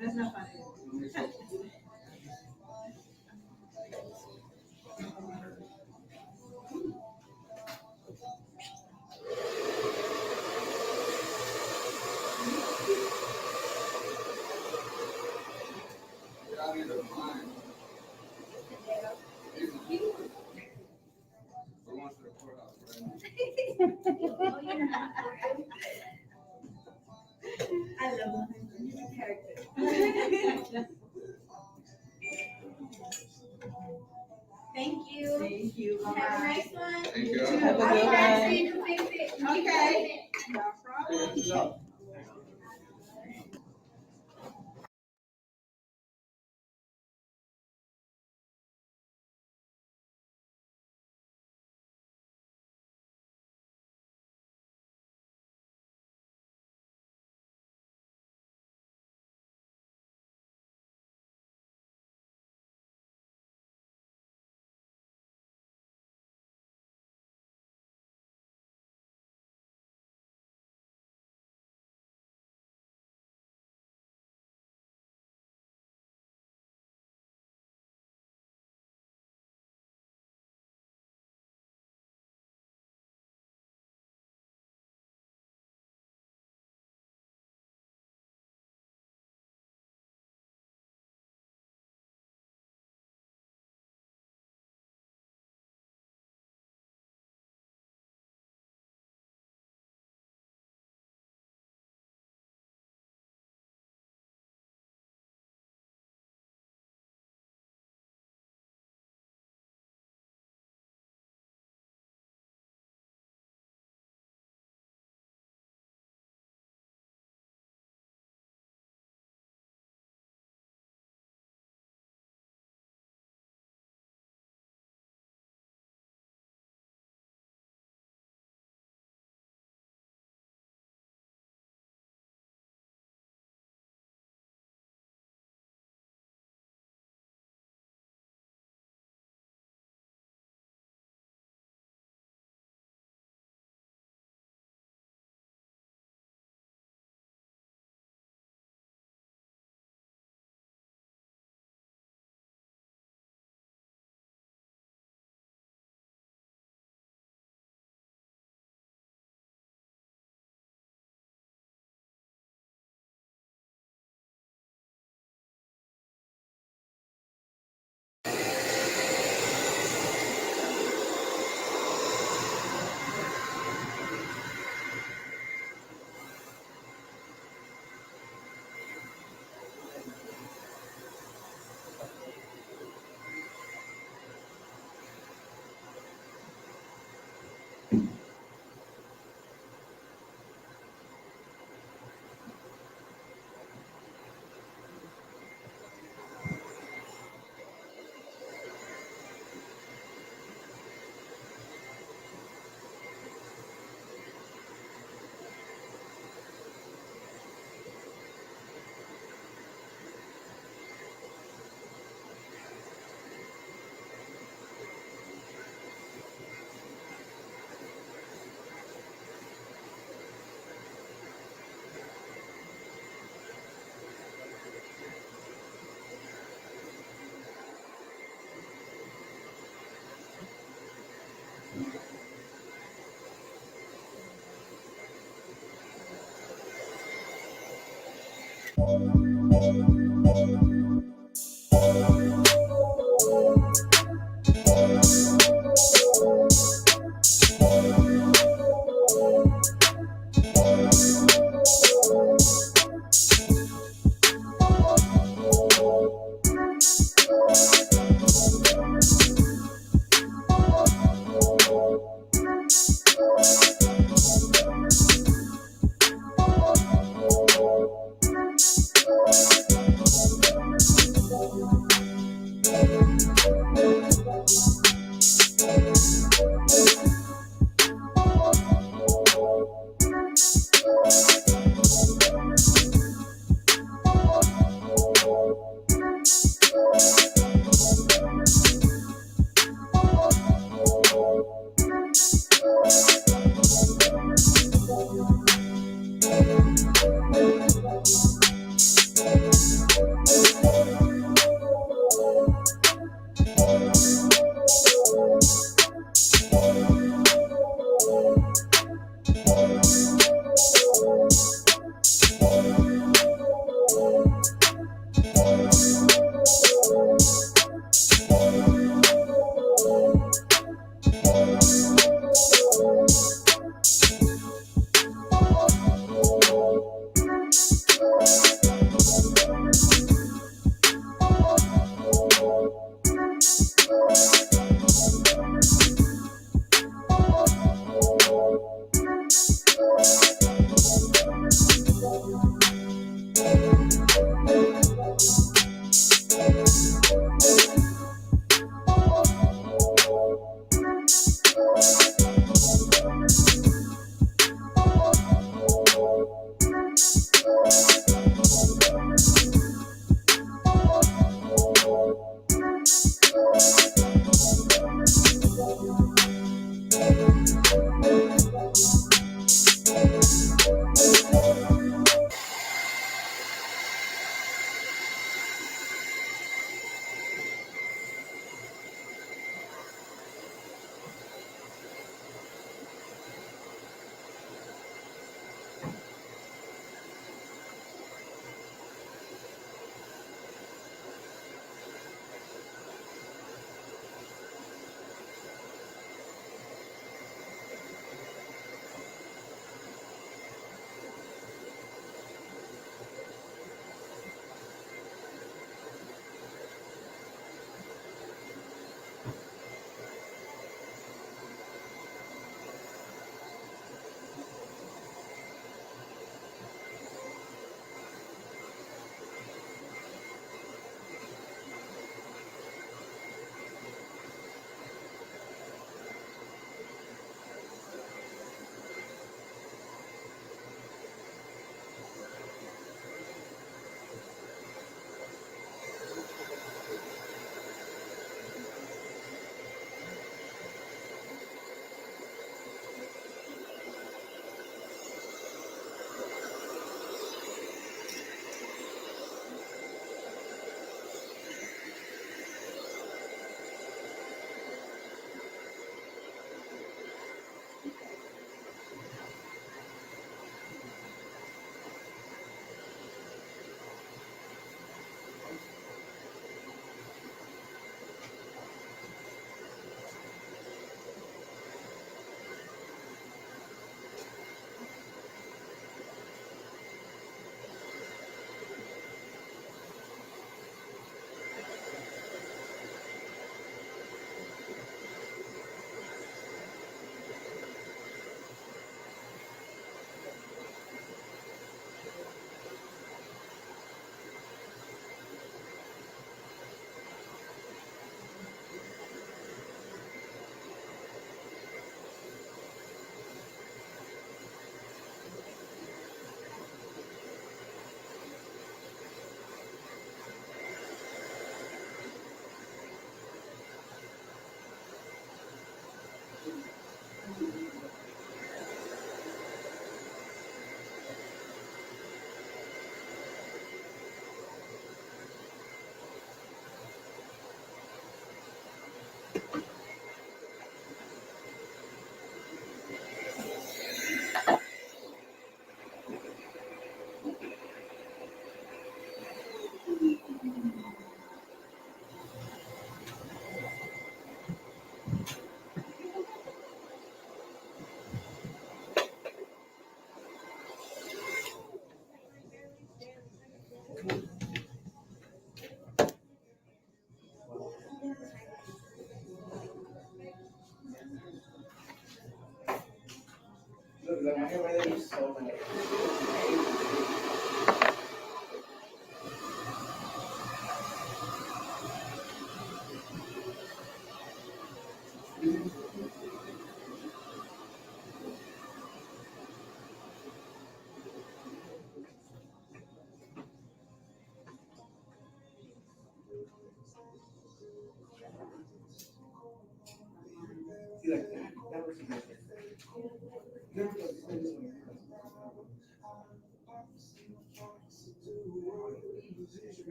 That's not funny. I love the character. Thank you. Thank you. Have a nice one. Thank you. Have a I'll good try to one. see you fix it. Okay. No problem.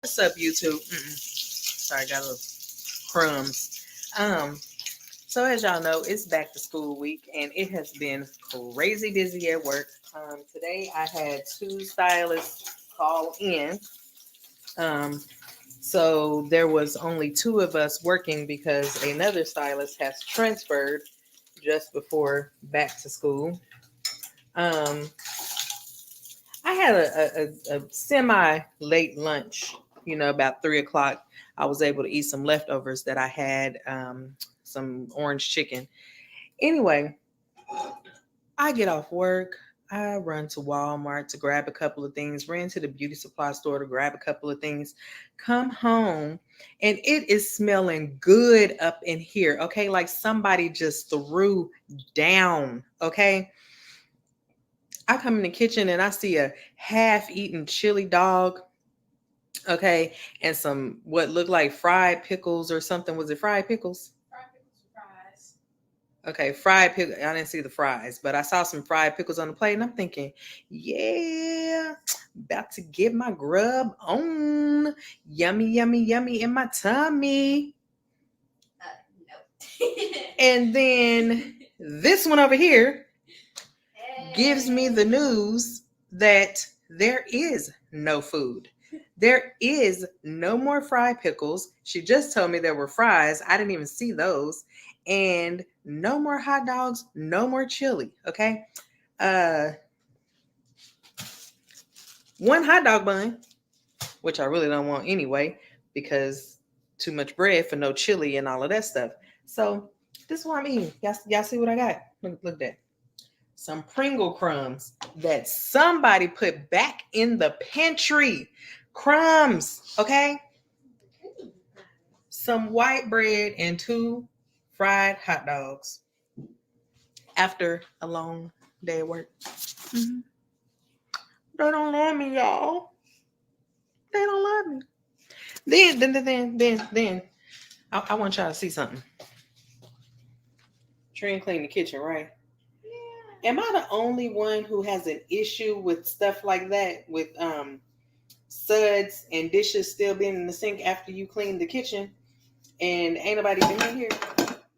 What's up, YouTube? Sorry, got a little crumbs. So as y'all know, it's back to school week, and it has been crazy busy at work. Today I had 2 stylists call in. So there was only 2 of us working because another stylist has transferred just before back to school. I had a semi late lunch, about 3:00. I was able to eat some leftovers that I had, some orange chicken. Anyway, I get off work. I run to Walmart to grab a couple of things, ran to the beauty supply store to grab a couple of things, come home, and it is smelling good up in here. Okay. Like somebody just threw down. Okay. I come in the kitchen and I see a half-eaten chili dog. Okay. And some what looked like fried pickles or something. Was it fried pickles? Fries. Okay, fried pickles. I didn't see the fries, but I saw some fried pickles on the plate, and I'm thinking, yeah, about to get my grub on. Yummy, yummy, yummy in my tummy. No. And then This one over here gives me the news that there is no food. There is no more fried pickles. She just told me there were fries. I didn't even see those. And no more hot dogs, no more chili. Okay. One hot dog bun, which I really don't want anyway, because too much bread for no chili and all of that stuff. So this is what I'm eating. Y'all see what I got? Look at that. Some Pringle crumbs that somebody put back in the pantry. Crumbs, okay? Some white bread and 2 fried hot dogs after a long day of work. Mm-hmm. They don't love me, y'all. They don't love me. Then, I want y'all to see something. Try and clean the kitchen, right? Yeah. Am I the only one who has an issue with stuff like that? With suds and dishes still being in the sink after you clean the kitchen, and ain't nobody been in here?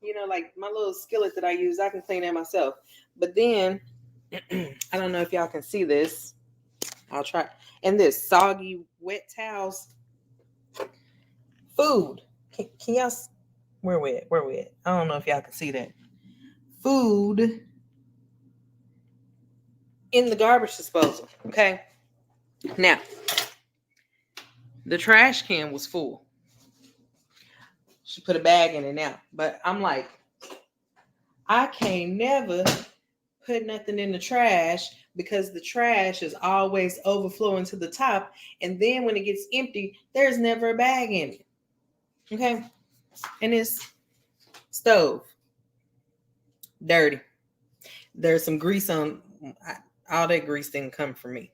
You know, like my little skillet that I use, I can clean that myself. But then, I don't know if y'all can see this. I'll try. And this soggy, wet towels. Food. Can y'all? Where we at? Where we at? I don't know if y'all can see that. Food in the garbage disposal. Okay. Now, the trash can was full. She put a bag in it now. But I'm like, I can't never put nothing in the trash because the trash is always overflowing to the top. And then when it gets empty, there's never a bag in it. Okay. And it's stove. Dirty. There's some grease on. All that grease didn't come from me.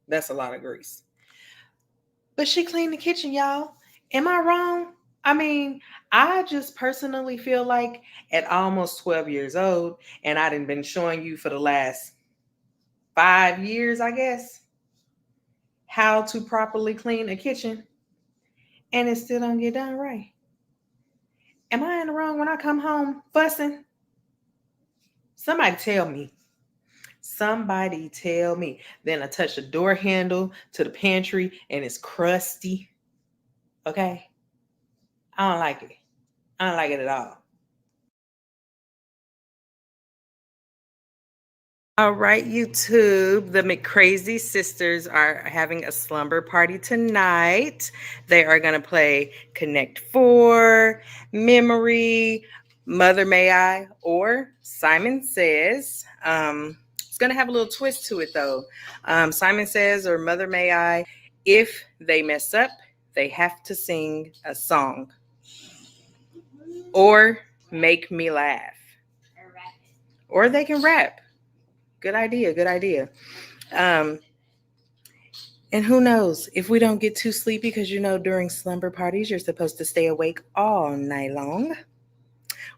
That's a lot of grease. But she cleaned the kitchen, y'all. Am I wrong? I mean, I just personally feel like at almost 12 years old, and I done been showing you for the last 5 years, I guess, how to properly clean a kitchen, and it still don't get done right. Am I in the wrong when I come home fussing? Somebody tell me. Somebody tell me. Then I touch the door handle to the pantry and it's crusty. Okay? I don't like it. I don't like it at all. All right, YouTube. The McCrazy sisters are having a slumber party tonight. They are going to play Connect 4, Memory, Mother May I, or Simon Says. It's going to have a little twist to it, though. Simon Says or Mother May I, if they mess up, they have to sing a song or make me laugh. Or they can rap. Good idea. Good idea. And who knows, if we don't get too sleepy, because you know during slumber parties you're supposed to stay awake all night long,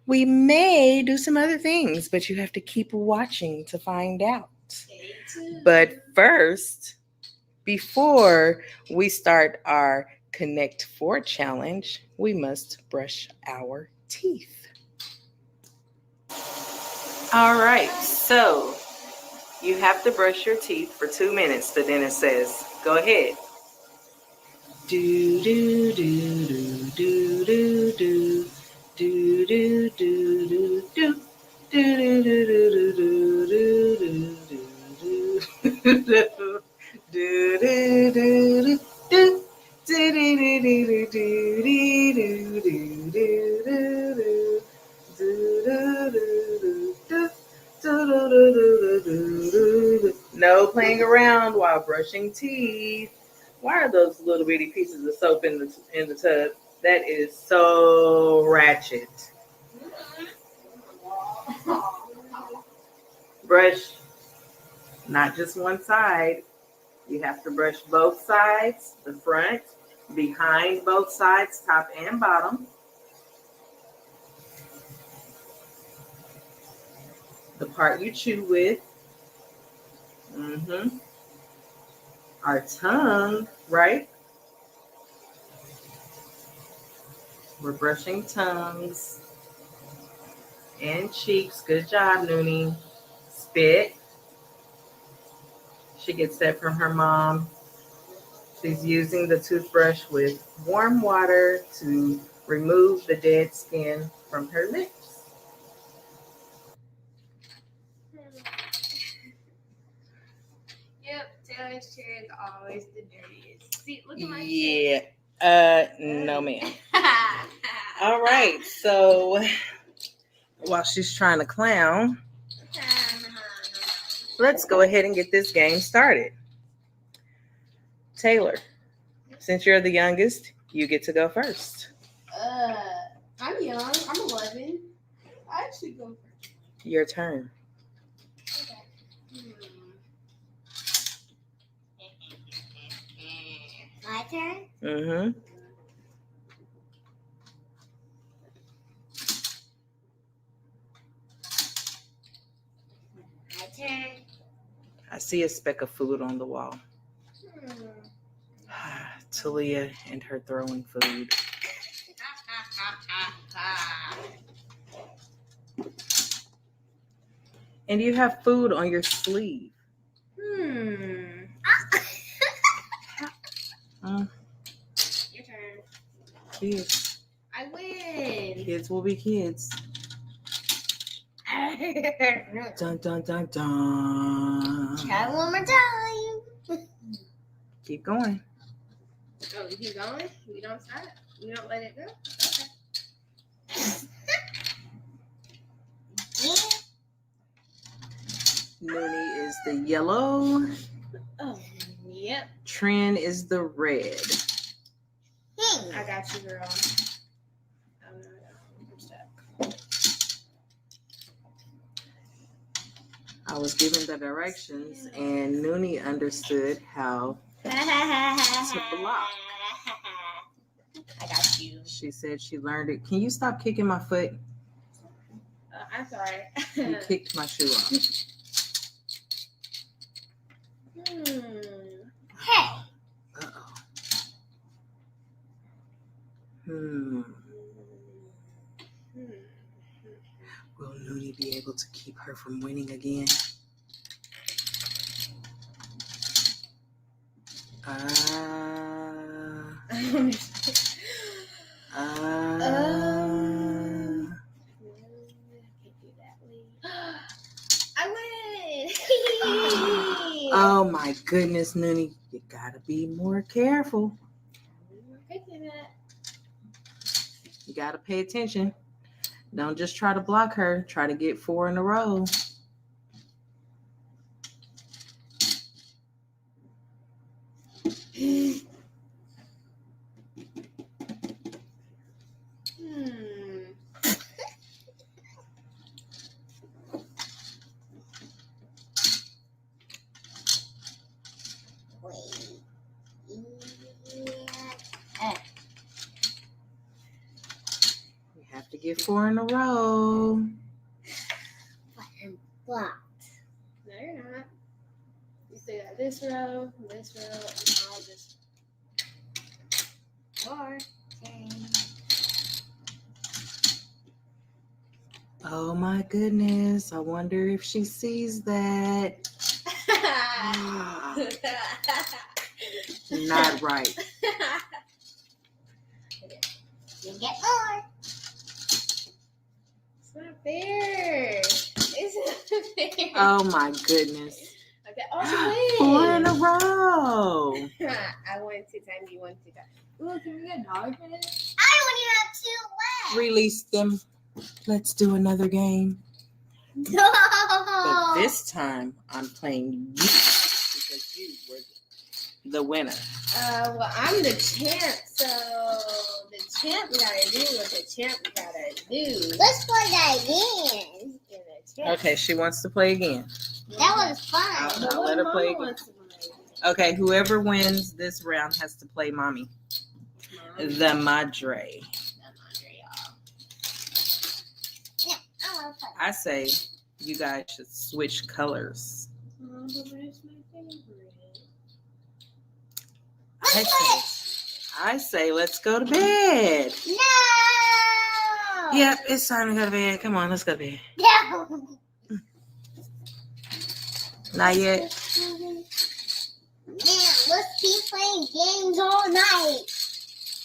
we may do some other things, but you have to keep watching to find out. But first, before we start our Connect 4 challenge, we must brush our teeth. All right, so you have to brush your teeth for 2 minutes, the dentist says. Go ahead. Do do do do do do do do do do do do do do do No playing around while brushing teeth. Why are those little bitty pieces of soap in the tub? That is so ratchet. Brush not just one side. You have to brush both sides, the front, behind both sides, top and bottom. The part you chew with. Our tongue, right? We're brushing tongues. And cheeks. Good job, Noonie. Spit. She gets that from her mom. She's using the toothbrush with warm water to remove the dead skin from her lips. Yep, Taylor's chair is always the dirtiest. See, look at my Yeah. No, ma'am. chair. All right. So while she's trying to clown, let's go ahead and get this game started. Taylor, since you're the youngest, you get to go first. I'm young. I'm 11. I should go first. Your turn. My turn? Mm-hmm. My turn. I see a speck of food on the wall. Talia and her throwing food. And you have food on your sleeve. Your turn. Kids. I win. Kids will be kids. Dun, dun, dun, dun. Try one more time. Keep going. Oh, you keep going? You don't stop? You don't let it go? Okay. Noonie is the yellow. Oh, yep. Trin is the red. I got you, girl. Oh, no, I'm stuck. I was given the directions, and Noonie understood how to block. I got you. She said she learned it. Can you stop kicking my foot? I'm sorry. You kicked my shoe off. Hey. Uh-oh. Will Noonie be able to keep her from winning again? I win. Oh my goodness, Noonie. You gotta be more careful. You gotta pay attention. Don't just try to block her. Try to get 4 in a row. You have to get 4 in a row. Blocked. No, you're not. You still got this row, and all this. Or Oh my goodness. I wonder if she sees that. Not right. You get more. It's not fair. It's not fair. Oh my goodness. Okay, oh, 4 in a row. I won 2 times, you won 2 times. Ooh, can we get $1 for this? I only have 2 left. Release them. Let's do another game. No. But this time, I'm playing you because you were the winner. Well, I'm the champ, so the champ gotta do what the champ gotta do. Let's play that again. Okay, she wants to play again. That was fun. I'll let her play again. Okay, whoever wins this round has to play mommy. The Madre. Yeah, I want to play. I say you guys should switch colors. Oh, but where's my favorite? I say let's go to bed. No. Yep, it's time to go to bed. Come on, let's go to bed. No. Not yet. Man, let's keep playing games all night.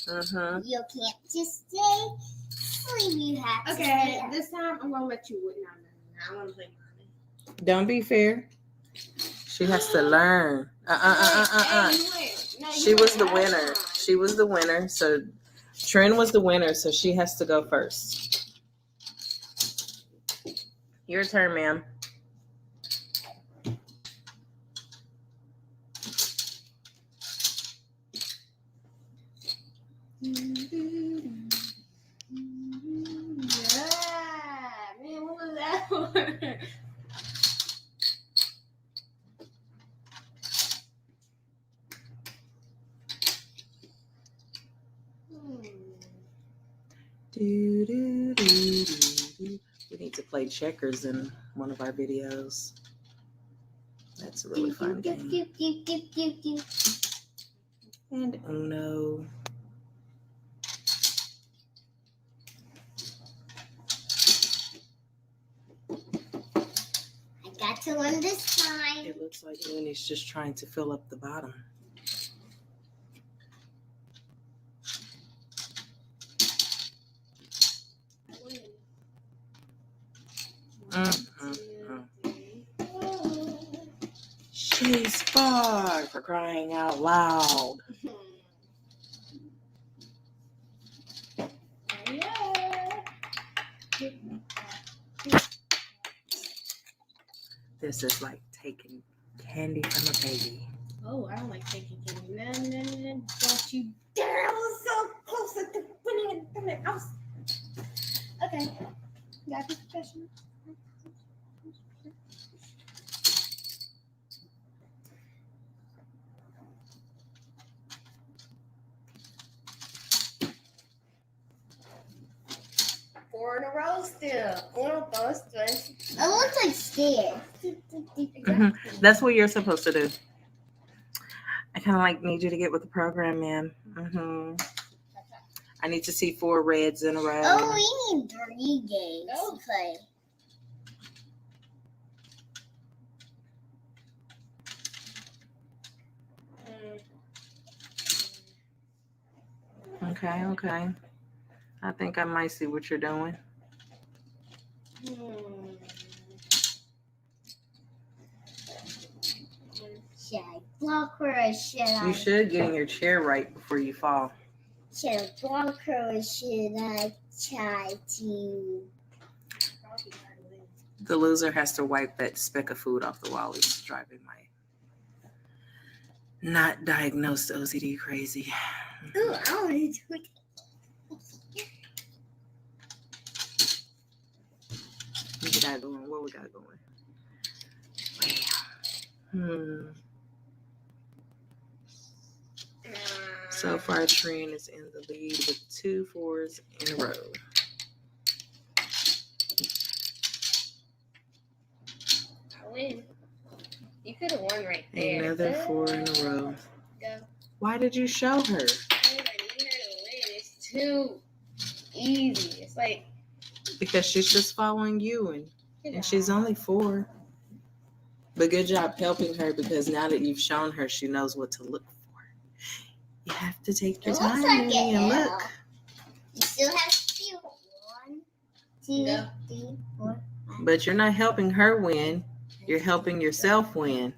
Mm-hmm. You can't just stay sleep. You have to Okay, stay up. this time I'm gonna let you win. No, I want to play mommy. Don't be fair. She has to learn. Hey, you win. No, you She was win the last winner. time. She was the winner. So Trin was the winner. So she has to go first. Your turn, ma'am. Yeah, man, what was that for? Do, do, do, do, do. We need to play checkers in one of our videos. That's a really fun game. And Uno. I got to win this time. It looks like Mooney's just trying to fill up the bottom. She's far for crying out loud. This is like taking candy from a baby. Oh, I don't like taking candy. No, don't you dare! I was so close to winning it. I was... Okay, got this professional. Four in a row still. Uno, dos, tres. It looks like stairs. That's what you're supposed to do. I kind of like need you to get with the program, man. I need to see 4 reds in a row. Oh, we need 3 games to play. Okay. I think I might see what you're doing. Should I block her or should I? You should get in your chair right before you fall. Should I block her or should I try to? The loser has to wipe that speck of food off the wall. He's driving my not diagnosed OCD crazy. Ooh, I want to do it. What we got going? What we got going? Wow. So far, Trin is in the lead with 2 4s in a row. I win. You could have won right there. Another 4 in a row. Go. Why did you show her? Because I need her to win. It's too easy. It's like... Because she's just following you, and she's only 4. But good job helping her, because now that you've shown her, she knows what to look for. You have to take your It time looks like Minnie, and an L. look. You still have to do 1, 2, 3, 4. But you're not helping her win. You're helping yourself win.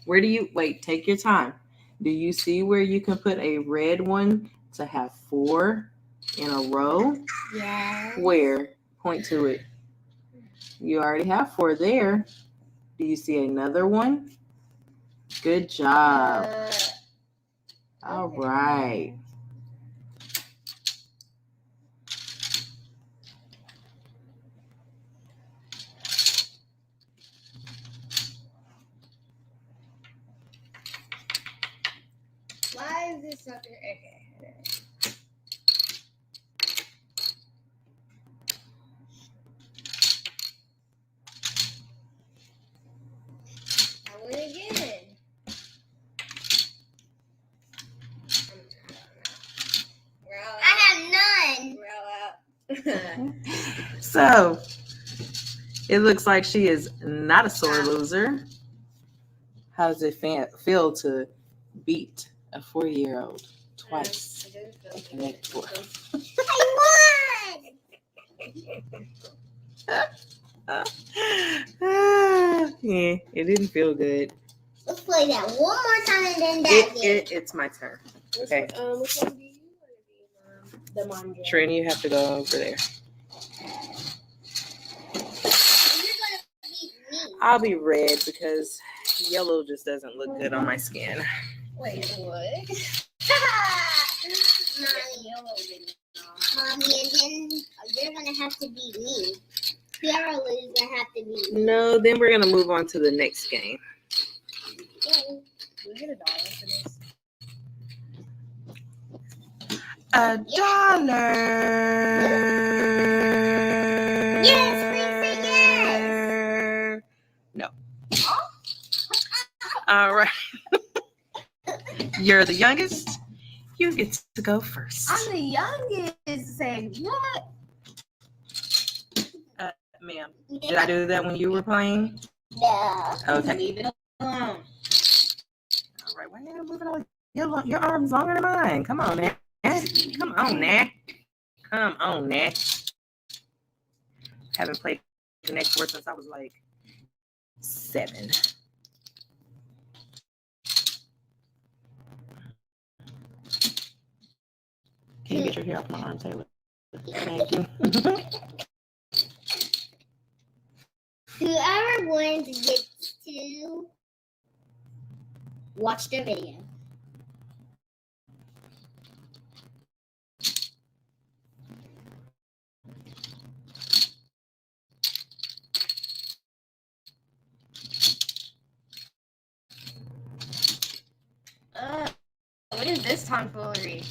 Where do you wait? Take your time. Do you see where you can put a red one to have 4 in a row? Yeah. Where? Point to it. You already have 4 there. Do you see another one? Good job. All right. Why is this up here? Okay. I win again. I have none. We're all out. So it looks like she is not a sore loser. How does it feel to beat a 4-year-old twice? And make 4. I Yeah, it didn't feel good. Let's play that one more time and then that's it. It's my turn. Okay. Which one do you want to be, the mom? Trini, you have to go over there. I'll be red because yellow just doesn't look good on my skin. Wait, what? Mommy, and then you're gonna have to beat me. Whoever loses gonna have to beat me. No, then we're gonna move on to the next game. We get $1 for this. $1. Yes, please say yes. No. All right. You're the youngest. You get to go first. I'm the youngest. Say what? Ma'am, did I do that when you were playing? No. Okay. Leave it alone. All right. Why are you moving on? Your arm's longer than mine. Come on, man. Come on, now. Come on, now. Haven't played Connect Four since I was like 7. Can you get your hair off my arm, Taylor? Thank you. Whoever wins gets to watch the video. What is this tomfoolery?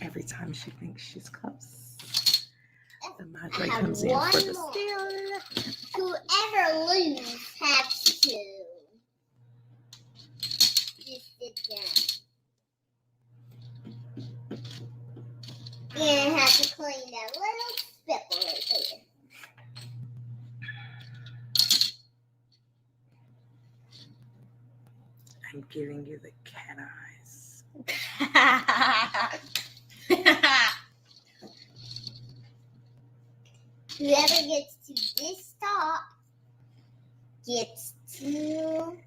Every time she thinks she's close, the madre I have comes in for one the more. steal. Whoever loses has to just sit down. And have to clean that little speckle right there. I'm giving you the cat eyes. Whoever gets to this top gets to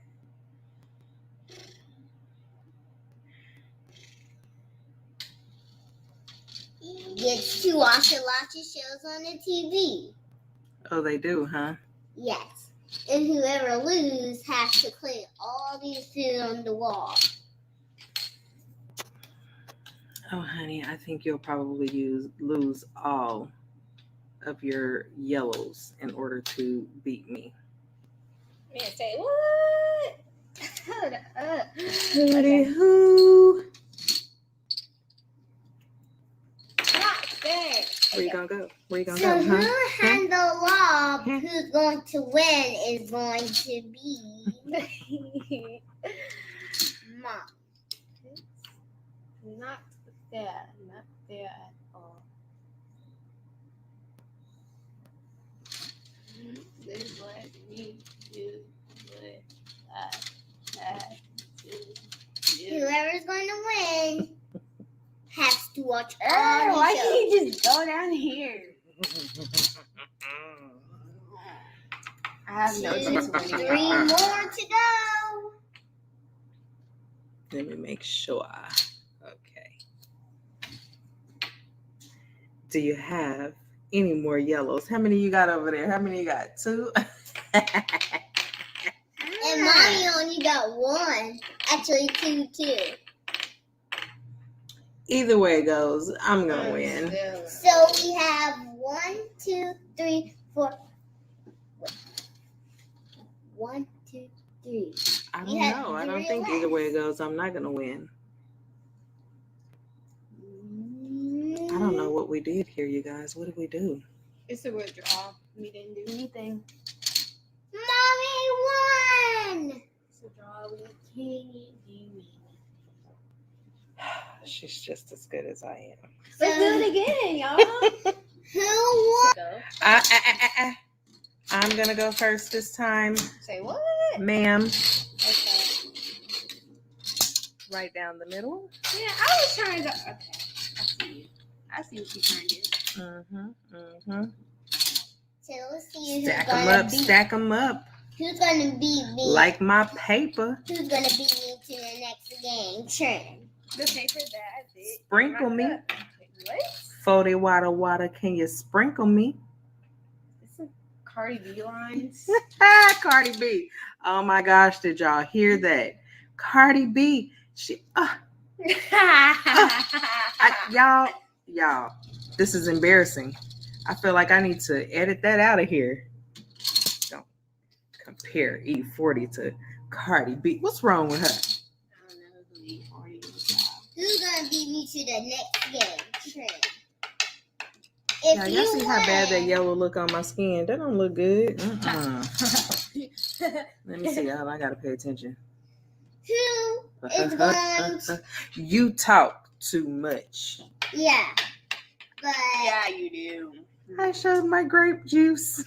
watch a lot of shows on the TV. Oh, they do, huh? Yes. And whoever loses has to clean all these food on the wall. Oh, honey, I think you'll probably lose all of your yellows in order to beat me. Man, say what? Hold up. Who? Not fair. Where you gonna go? Where you gonna So go? who Huh? has the lob who's going to win is going to be Mom. Not fair. Not fair at all. This is what me do. What I had to do. Whoever's going to win has to watch all Why these can't shows. you just go down here? I have no 2, chance of 3 winning. more to go. Let me make sure. Okay. Do you have any more yellows? How many you got over there? How many you got? 2? And Mommy only got 1. Actually, 2 too. Either way it goes, I'm gonna win. So we have 1, 2, 3, 4. 1, 2, 3. I We don't had know. I don't 3 think left. either way it goes, I'm not gonna win. I don't know what we did here, you guys. What did we do? It's a withdrawal. We didn't do anything. Mommy won. It's a draw. We can't do anything. She's just as good as I am. Let's do it again, y'all. Who won? I'm going to go first this time. Say what? Ma'am. Okay. Right down the middle. Yeah, I was trying to. Okay. I see what you're trying to do. So let's see who's Stack them gonna up, beat. stack them up. Who's gonna beat me? Like my paper. Who's gonna beat me to the next game? Turn. The paper that I did. Sprinkle me. What? 40 water, can you sprinkle me? It's some Cardi B lines. Cardi B. Oh my gosh, did y'all hear that? Cardi B. Y'all, this is embarrassing. I feel like I need to edit that out of here. Don't compare E40 to Cardi B. What's wrong with her? I don't know who E40 is. Who's gonna beat me to the next game? Turn. Yeah, If y'all you see how bad that win, yellow look on my skin? That don't look good. Let me see, y'all. I gotta pay attention. who is going to... You talk too much. Yeah. But Yeah, you do. I showed my grape juice.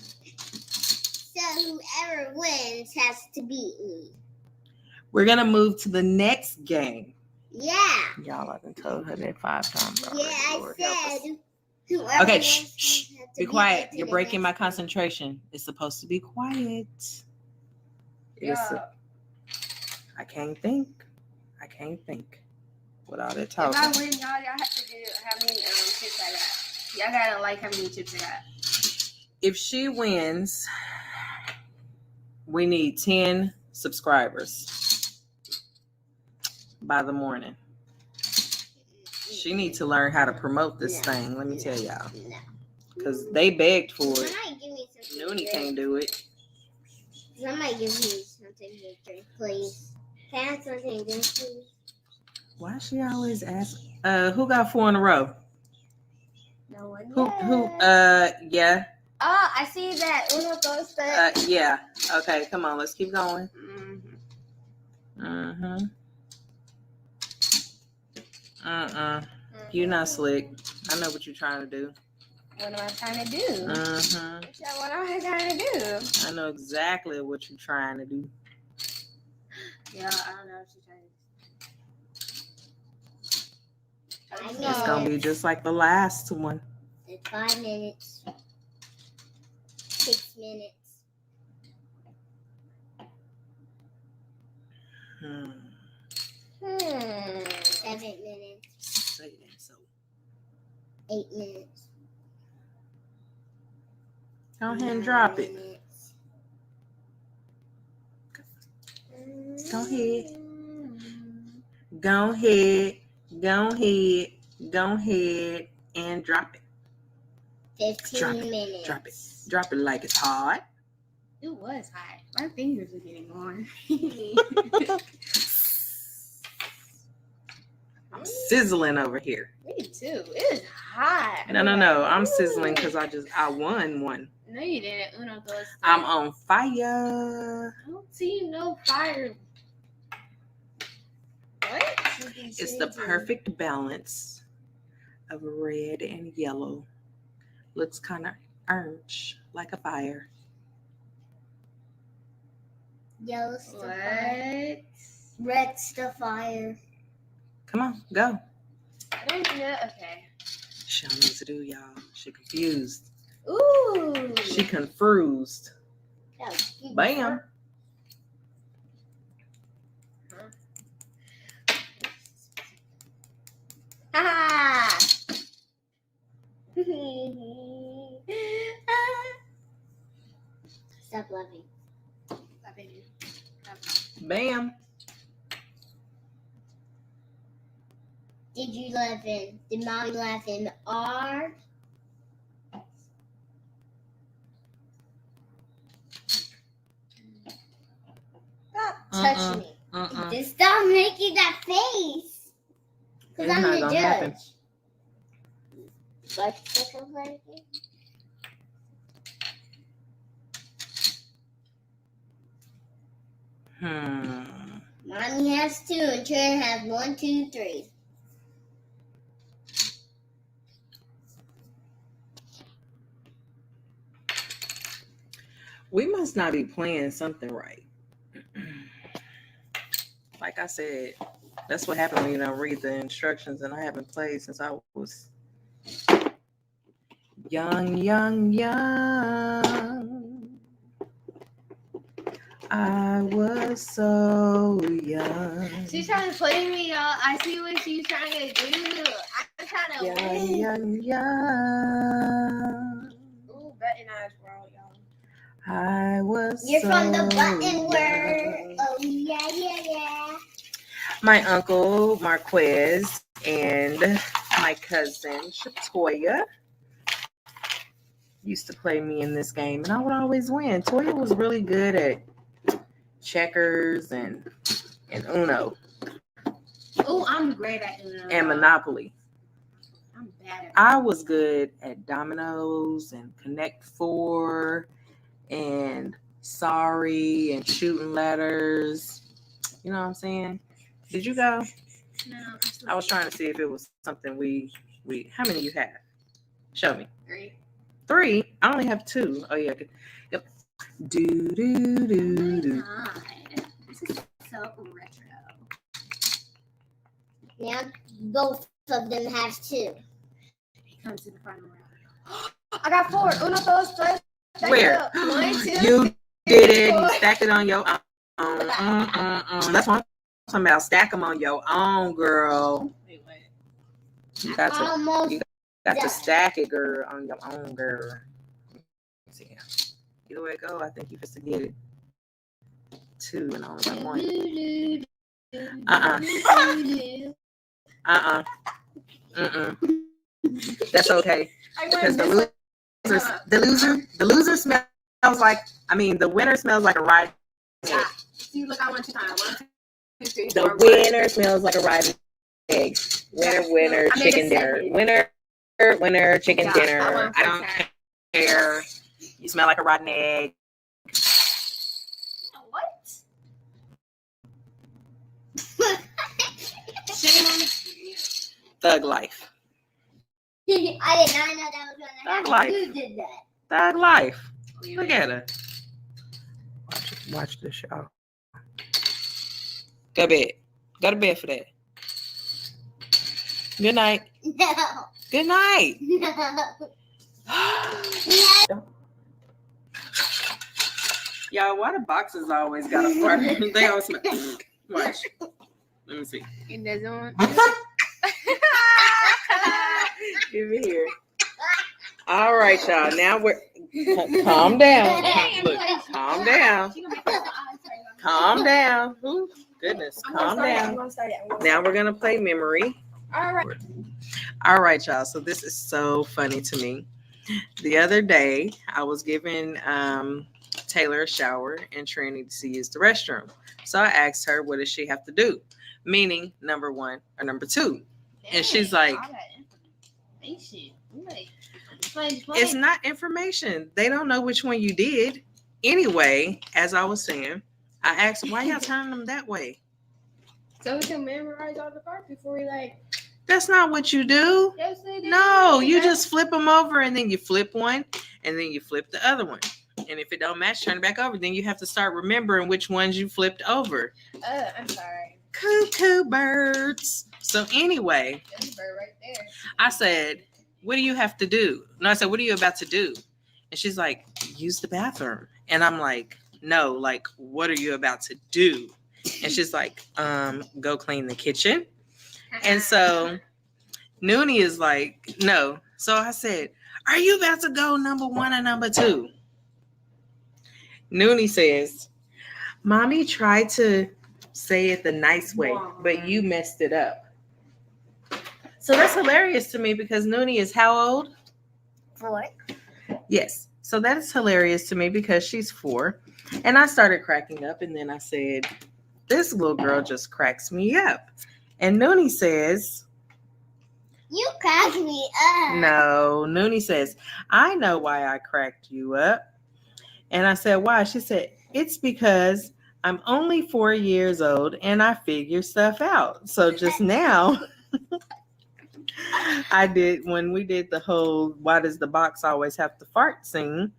so whoever wins has to beat me. We're gonna move to the next game. Yeah. Y'all, I done told her that 5 times already. Yeah, Lord I help us. said whoever Okay, wins shh. has to Be beat quiet. me to You're the breaking my next concentration. It's supposed to be quiet. I can't think. With all that If I talking. win, y'all have to do how many chips I got. Y'all gotta like how many chips I got. If she wins, we need 10 subscribers by the morning. She needs to learn how to promote this thing. Let me tell y'all. Because they begged for it. Somebody give me something Noonie to can't do it. Somebody give me something to drink, please. Can I have something to drink, please? Why she always ask? Who got 4 in a row? No one. Who? Yeah. Oh, I see that Uno goes back. Yeah. Okay, come on. Let's keep going. You're not slick. I know what you're trying to do. What am I trying to do? What am I trying to do? I know exactly what you're trying to do. Yeah, I don't know what she's trying to do. It's gonna be just like the last one. It's 5 minutes. 6 minutes. 7 minutes. Say that so. 8 minutes. Go ahead and drop it. Go ahead. Go ahead. Go ahead. Go ahead and drop it. 15 Drop it. minutes. Drop it. Drop it like it's hot. It was hot. My fingers are getting warm. I'm sizzling over here. Me too. It is hot. No. I'm sizzling because I won one. No, you didn't. Uno goes. I'm on fire. I don't see no fire. What? It's the perfect balance of red and yellow. Looks kind of orange, like a fire. Yellow's the What? fire. Red's the fire. Come on, go. I don't know. Okay. She don't know what to do, y'all. She confused. Ooh. She confused. Bam. Ha! Stop laughing. Stop it. Bam. Did you laugh in? Did mommy laugh in R? Stop touching me. Just stop making that face. Because It's I'm not the gonna judge. happen. Like second place. Mommy has 2 and Trent has 1, 2, 3. We must not be playing something right. Like I said, that's what happened when you don't read the instructions, and I haven't played since I was young. I was so young. She's trying to play me, y'all. I see what she's trying to do. I'm trying to win. Young. Ooh, button eyes, bro, y'all. I was You're so from the button young. word. Oh, yeah. My uncle Marquez and my cousin Shatoya used to play me in this game, and I would always win. Toya was really good at checkers and Uno. Oh, I'm great at Uno. And Monopoly. I'm bad at I was good at dominoes and Connect Four and Sorry and shooting letters. You know what I'm saying? Did you go? No, I was trying to see if it was something we how many you have? Show me. 3. 3? I only have 2. Oh yeah. Yep. Do. God, this is so retro. Now both of them have 2. He comes to the final round. I got 4. Uno, dos, tres. Where? 1, 2. You did it. You stacked it on your own. That's what I'm talking about. Stack them on your own, girl. You got to stack it, girl, on your own, girl. Let's see. Either way it go, I think you just get it. 2 and only got 1. That's okay. Because the loser smells like, the winner smells like a ride. See, look, I want you time. 1, 2, 3, 4. The winner smells like a riding egg. Winner, chicken dinner. Winner, chicken dinner. I don't care. You smell like a rotten egg. What? Shame on Thug life. I did not know that was going to happen. Life. Who did that? Thug life. Look at her. Watch this, y'all. Go to bed. Go to bed for that. Good night. No. Good night. No. Y'all, why the boxes always got a fart? They all smell. Watch. Let me see. It doesn't. Give me here. All right, y'all. Now we're calm down. Look, calm down. Calm down. Ooh, goodness, calm down. Now we're gonna play memory. All right, y'all. So this is so funny to me. The other day, I was giving Taylor a shower, and Trini needed to use the restroom. So I asked her, what does she have to do? Meaning, number 1 or number 2. And she's like, it's not information. They don't know which one you did. Anyway, as I was saying, I asked, why y'all turning them that way? So we can memorize all the parts before we That's not what you do. Yes, they do. No, you just flip them over, and then you flip one, and then you flip the other one. And if it don't match, turn it back over. Then you have to start remembering which ones you flipped over. I'm sorry. Cuckoo birds. So anyway, There's a bird right there. I said, what do you have to do? No, I said, what are you about to do? And she's like, use the bathroom. And I'm like, no, like, what are you about to do? And she's like, go clean the kitchen. And so Noonie is like, no. So I said, are you about to go number 1 or number 2? Noonie says, Mommy tried to say it the nice way, but you messed it up. So that's hilarious to me because Noonie is how old? 4. Yes. So that is hilarious to me because she's 4. And I started cracking up, and then I said, this little girl just cracks me up. And Noonie says, You cracked me up. No, Noonie says, I know why I cracked you up. And I said, why? She said, it's because I'm only 4 years old and I figure stuff out. So just now, when we did the whole why does the box always have to fart scene,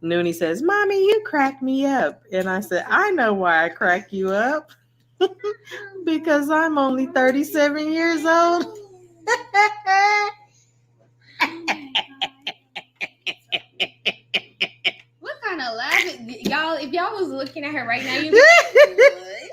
Noonie says, Mommy, you cracked me up. And I said, I know why I crack you up. Because I'm only 37 years old. What kind of laugh? Y'all, if y'all was looking at her right now, you'd be like, what?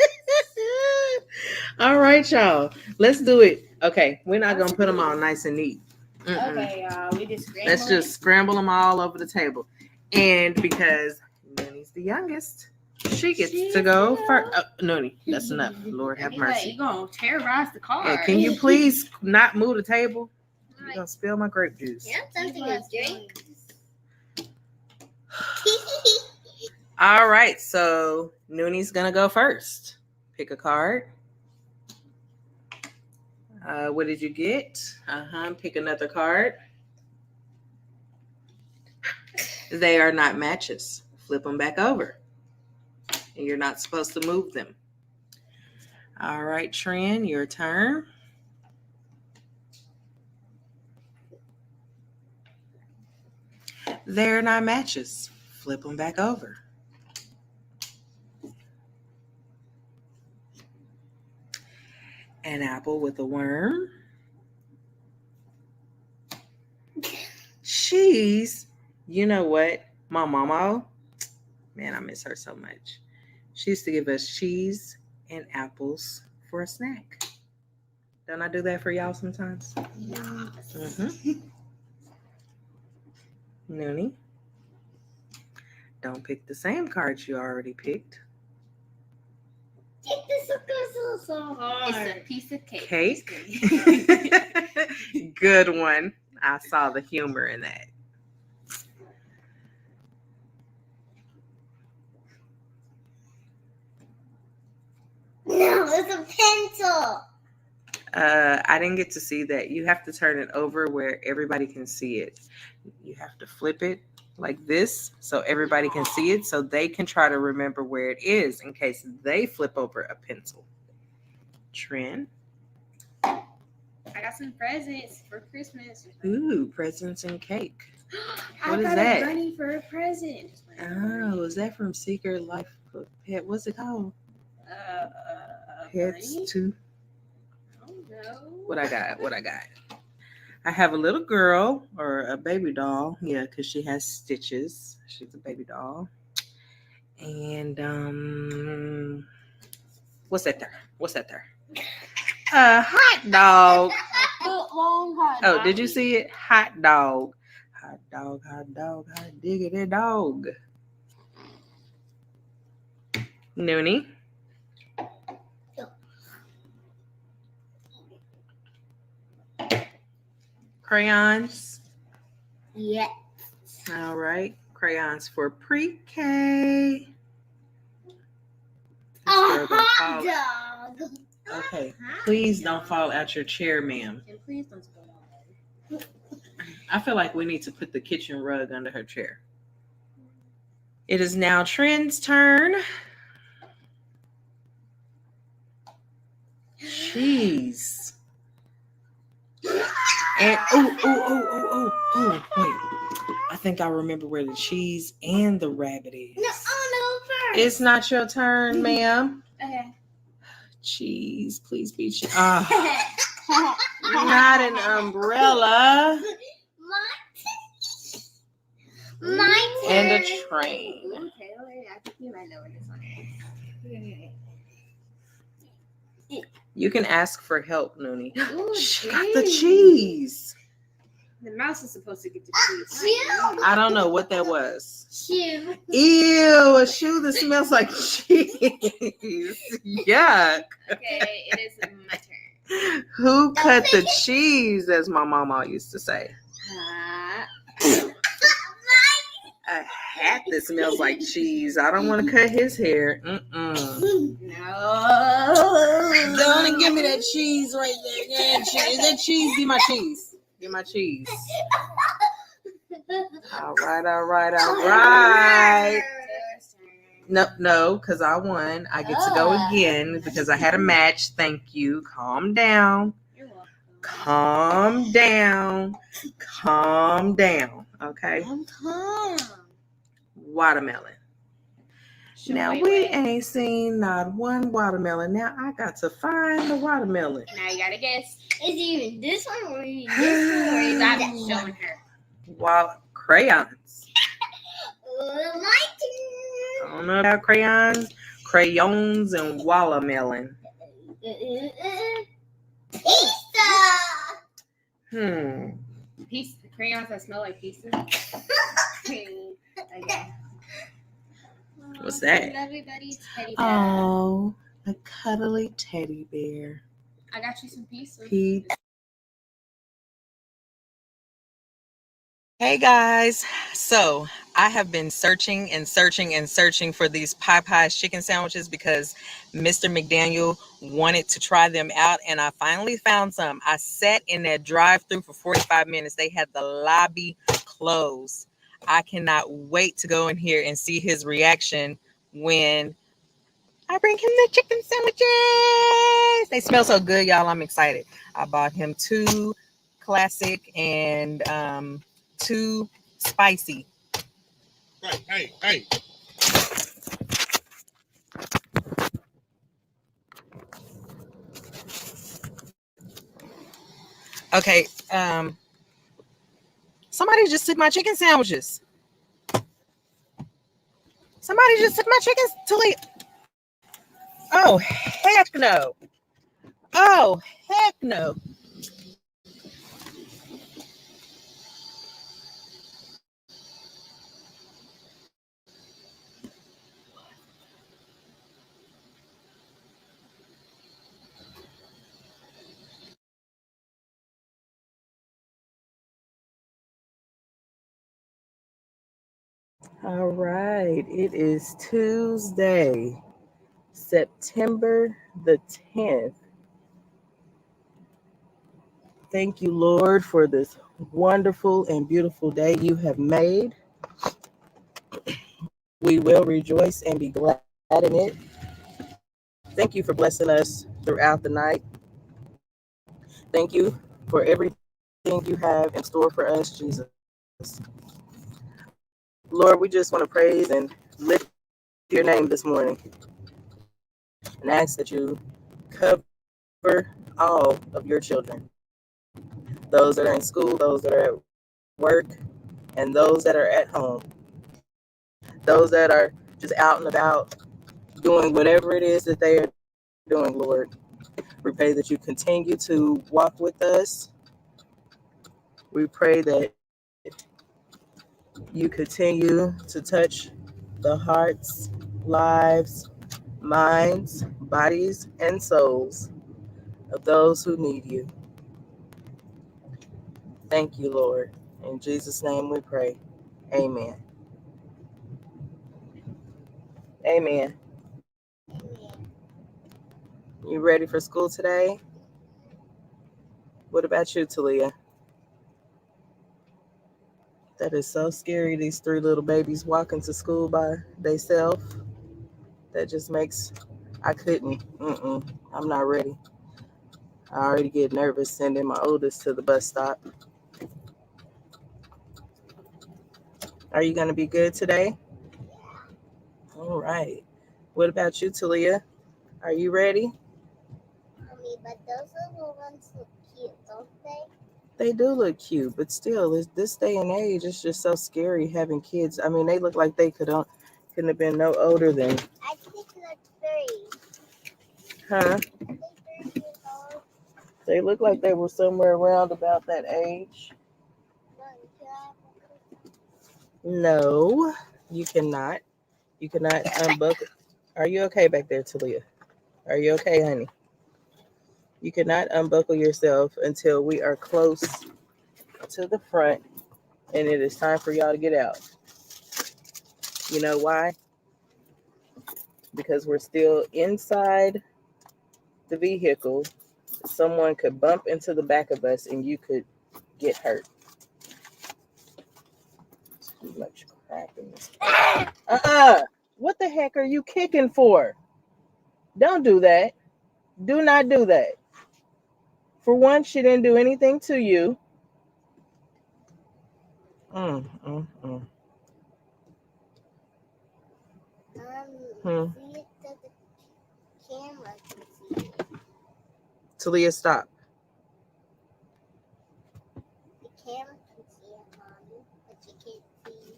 All right, y'all. Let's do it. Okay, we're not going to put them all nice and neat. Okay, y'all. We just scrambled. Let's just scramble them all over the table. And because Noonie's the youngest, she gets to go first. Noonie, that's enough. Lord have mercy. You're going to terrorize the car. Hey, can you please not move the table? You're going to spill my grape juice. You want something to drink? All right, so Noonie's going to go first. Pick a card. What did you get? Pick another card. They are not matches. Flip them back over. And you're not supposed to move them. All right, Trin, your turn. They're not matches. Flip them back over. An apple with a worm. Cheese. You know what? My mama, man, I miss her so much. She used to give us cheese and apples for a snack. Don't I do that for y'all sometimes? Mm-hmm. Noonie. Don't pick the same cards you already picked. This is so hard. It's a piece of cake. Cake. Good one. I saw the humor in that. No, it's a pencil. I didn't get to see that. You have to turn it over where everybody can see it. You have to flip it like this so everybody can see it so they can try to remember where it is in case they flip over a pencil. Trin. I got some presents for Christmas. Ooh, presents and cake. I What is got that? a bunny for a present. Oh, is that from Secret Life of Pet? What's it called? Pets Bunny? 2. Oh no. What I got? I have a little girl or a baby doll. Yeah, because she has stitches. She's a baby doll. And what's that there? A hot dog. Oh, did you see it? Hot dog. Hot dog, hot diggity dog. Noonie. Crayons. Yeah. All right. Crayons for pre-K. A hot dog. Okay. Please don't fall out your chair, ma'am. And please don't spill all I feel like we need to put the kitchen rug under her chair. It is now Trin's turn. Cheese. And wait. I think I remember where the cheese and the rabbit is. No, first. It's not your turn, ma'am. Okay. Cheese, please be cheese. Not an umbrella. My turn. And a train. Okay, I think you might know where this one is. You can ask for help, Noonie. Ooh, She got the cheese. The mouse is supposed to get the cheese. I don't know what that was. Shoe. Ew, a shoe that smells like cheese. Yuck. Okay, it is my turn. Who cut the cheese, as my mama used to say? A hat that smells like cheese. I don't want to cut his hair. No. Don't give me that cheese right there. Yeah, cheese. That cheese be my cheese. Get my cheese. All right. No, because I won. I get to go again because I had a match. Thank you. Calm down. You're welcome. Calm down. Calm down. Okay. I'm calm. Watermelon. Now we ain't seen not one watermelon. Now I got to find the watermelon. Now you gotta guess. Is it even this one or even this one or is that showing her? Crayons. My I don't know about crayons and watermelon. Pizza. Pizza crayons that smell like pizza. Okay. What's that? Everybody's teddy bear. Oh, a cuddly teddy bear. I got you some pizza. Hey guys, so I have been searching for these Popeyes chicken sandwiches because Mr. McDaniel wanted to try them out, and I finally found some. I sat in that drive-thru for 45 minutes. They had the lobby closed. I cannot wait to go in here and see his reaction when I bring him the chicken sandwiches. They smell so good, y'all. I'm excited. I bought him 2 classic and 2 spicy. Hey. Okay, somebody just took my chicken sandwiches. Somebody just took my chickens to eat. Oh, heck no. Oh, heck no. All right, it is Tuesday, September the 10th. Thank you, Lord, for this wonderful and beautiful day you have made. We will rejoice and be glad in it. Thank you for blessing us throughout the night. Thank you for everything you have in store for us, Jesus. Lord, we just want to praise and lift your name this morning and ask that you cover all of your children, those that are in school, those that are at work, and those that are at home, those that are just out and about doing whatever it is that they are doing, Lord. We pray that you continue to walk with us. We pray that you continue to touch the hearts, lives, minds, bodies, and souls of those who need you. Thank you, Lord. In Jesus' name we pray. Amen. Amen. You ready for school today? What about you, Talia? That is so scary, these 3 little babies walking to school by themselves. That just makes, I couldn't. I'm not ready. I already get nervous sending my oldest to the bus stop. Are you going to be good today? All right. What about you, Talia? Are you ready? But those little ones look cute, don't they? They do look cute, but still, this day and age, it's just so scary having kids. I mean, they look like they couldn't have been no older than. I think they're 3. Huh? They're 3 years old. They look like they were somewhere around about that age. No, you cannot. You cannot unbuckle. Are you okay back there, Talia? Are you okay, honey? You cannot unbuckle yourself until we are close to the front and it is time for y'all to get out. You know why? Because we're still inside the vehicle. Someone could bump into the back of us and you could get hurt. Too much crap in this. What the heck are you kicking for? Don't do that. Do not do that. For one, she didn't do anything to you. Hmm. See it so the camera can see it. Talia, stop. The camera can see it, Mommy, but you can't see.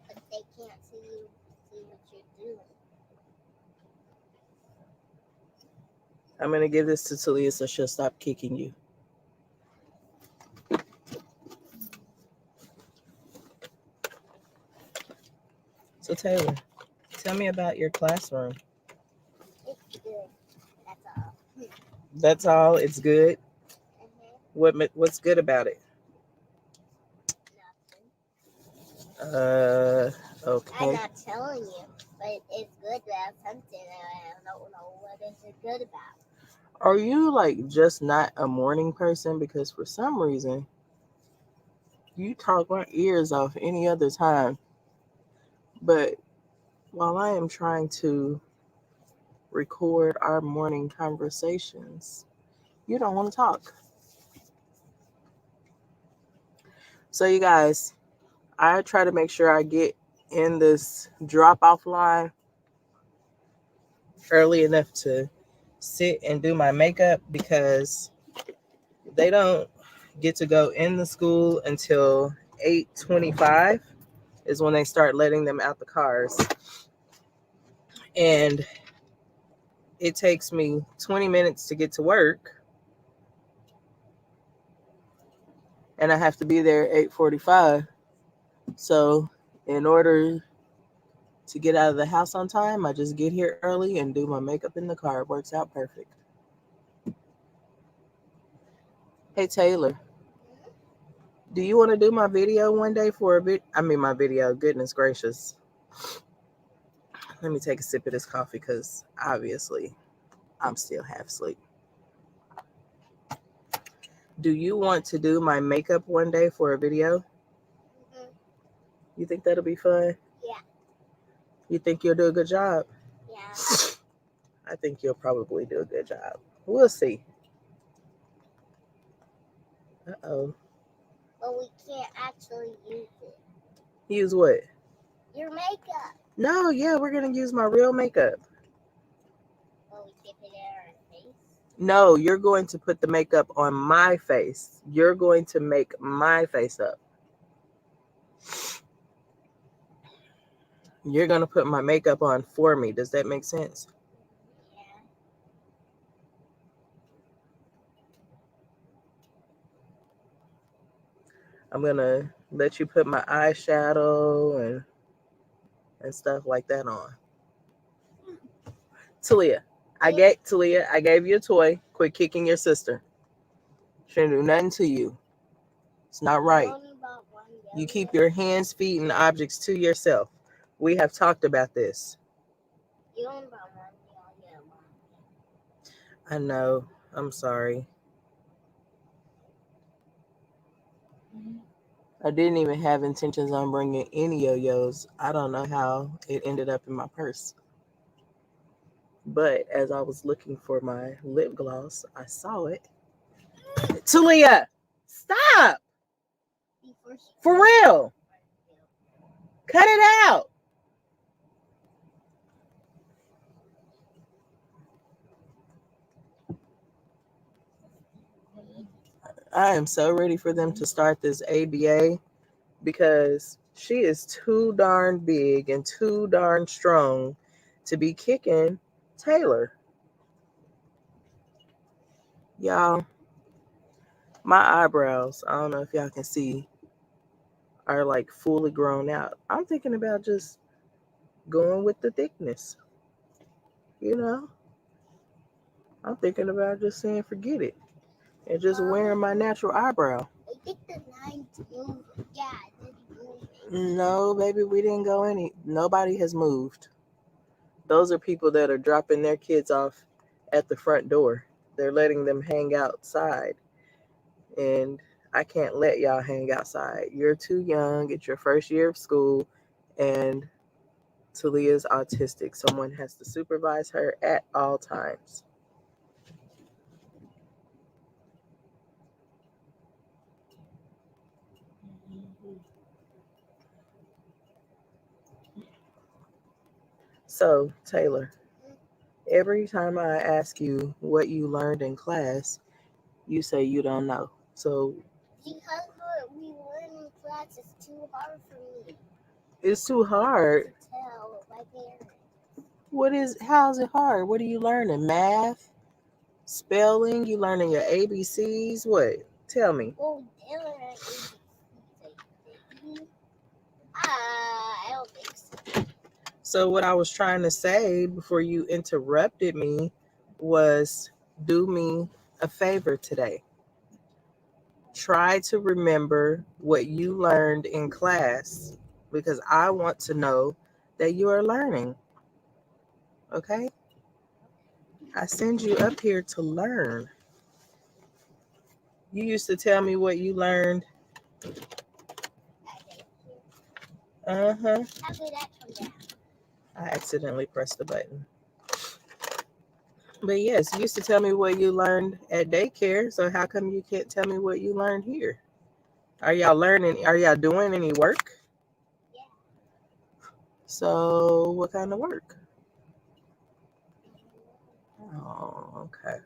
But they can't see you. See what you're doing. I'm gonna give this to Talia so she'll stop kicking you. So Taylor, tell me about your classroom. It's good. That's all. That's all. It's good. Mm-hmm. What's good about it? Nothing. Okay. I'm not telling you, but it's good about something, and I don't know what is it good about. Are you like just not a morning person? Because for some reason, you talk my ears off any other time. But while I am trying to record our morning conversations, you don't want to talk. So you guys, I try to make sure I get in this drop-off line early enough to sit and do my makeup because they don't get to go in the school until 8:25 is when they start letting them out the cars. And it takes me 20 minutes to get to work. And I have to be there at 8:45. So in order to get out of the house on time, I just get here early and do my makeup in the car. It works out perfect. Hey, Taylor, do you want to do my video one day for a bit? I mean, my video, goodness gracious. Let me take a sip of this coffee because obviously I'm still half asleep. Do you want to do my makeup one day for a video? Mm-hmm. You think that'll be fun? Yeah. You think you'll do a good job? Yeah. I think you'll probably do a good job. We'll see. Uh-oh. But we can't actually use it. Use what? Your makeup. No, yeah, we're going to use my real makeup. But we can't put it on our face. No, you're going to put the makeup on my face. You're going to make my face up. You're going to put my makeup on for me. Does that make sense? Yeah. I'm going to let you put my eyeshadow and stuff like that on. Talia, I gave you a toy. Quit kicking your sister. She didn't do nothing to you. It's not right. You keep your hands, feet, and objects to yourself. We have talked about this. You only bought one. You only get one. I know. I'm sorry. I didn't even have intentions on bringing any yo-yos. I don't know how it ended up in my purse. But as I was looking for my lip gloss, I saw it. Talia, stop! For real. Cut it out. I am so ready for them to start this ABA because she is too darn big and too darn strong to be kicking Taylor. Y'all, my eyebrows, I don't know if y'all can see, are like fully grown out. I'm thinking about just going with the thickness. You know? I'm thinking about just saying forget it and just wearing my natural eyebrow. I think the line's moving. Yeah, it's moving. No, baby, we didn't go any. Nobody has moved. Those are people that are dropping their kids off at the front door. They're letting them hang outside. And I can't let y'all hang outside. You're too young. It's your first year of school, and Talia's autistic. Someone has to supervise her at all times. So, Taylor, every time I ask you what you learned in class, you say you don't know. So, Because what we learn in class is too hard for me it's too hard. to tell my parents. How's it hard? What are you learning? Math? Spelling? You learning your ABCs? What? Tell me. Well, they learn ABCs. I don't think so. So what I was trying to say before you interrupted me was, do me a favor today. Try to remember what you learned in class, because I want to know that you are learning. Okay? I send you up here to learn. You used to tell me what you learned. Uh-huh. How did that come down? I accidentally pressed the button. But yes, you used to tell me what you learned at daycare. So how come you can't tell me what you learned here? Are y'all learning? Are y'all doing any work? Yeah. So what kind of work? Oh, okay.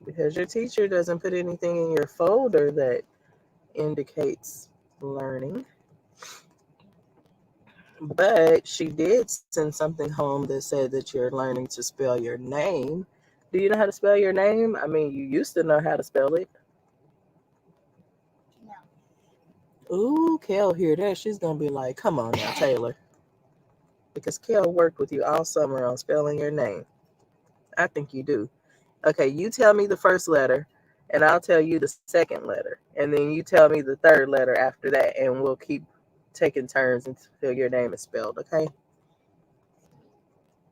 Because your teacher doesn't put anything in your folder that indicates learning. But she did send something home that said that you're learning to spell your name. Do you know how to spell your name? I mean, you used to know how to spell it. No. Ooh, Kel hear that. She's going to be like, come on now, Taylor. Because Kel worked with you all summer on spelling your name. I think you do. Okay, you tell me the first letter, and I'll tell you the second letter. And then you tell me the third letter after that, and we'll keep taking turns until your name is spelled, okay?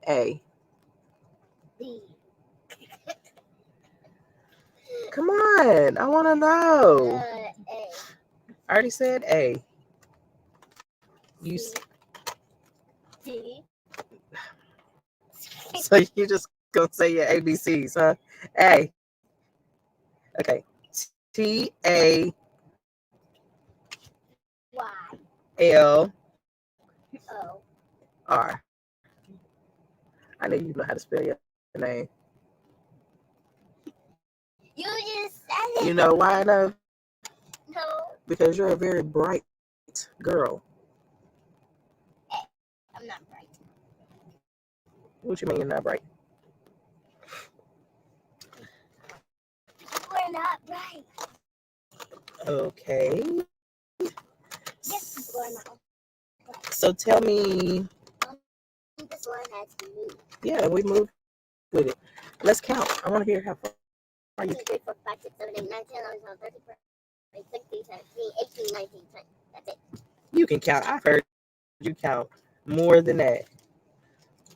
A. B. Come on, I want to know. A. I already said A. You. D. So you just gonna say your ABCs, huh? A. Okay. T A Y. L O. R. I know you know how to spell your name. You just said it. You know why I know? No. Because you're a very bright girl. I'm not bright. What you mean you're not bright? We're not bright. Okay. Yes, we're not. So tell me. This one has to move. Yeah, we moved with it. Let's count. I want to hear how far you 2, 3, 4, 5, 6, 7, 8, 9, 10, 11, 12, 13, 14, 16, 17, 18, 19, 20. That's it. You can count. I've heard you count more than that.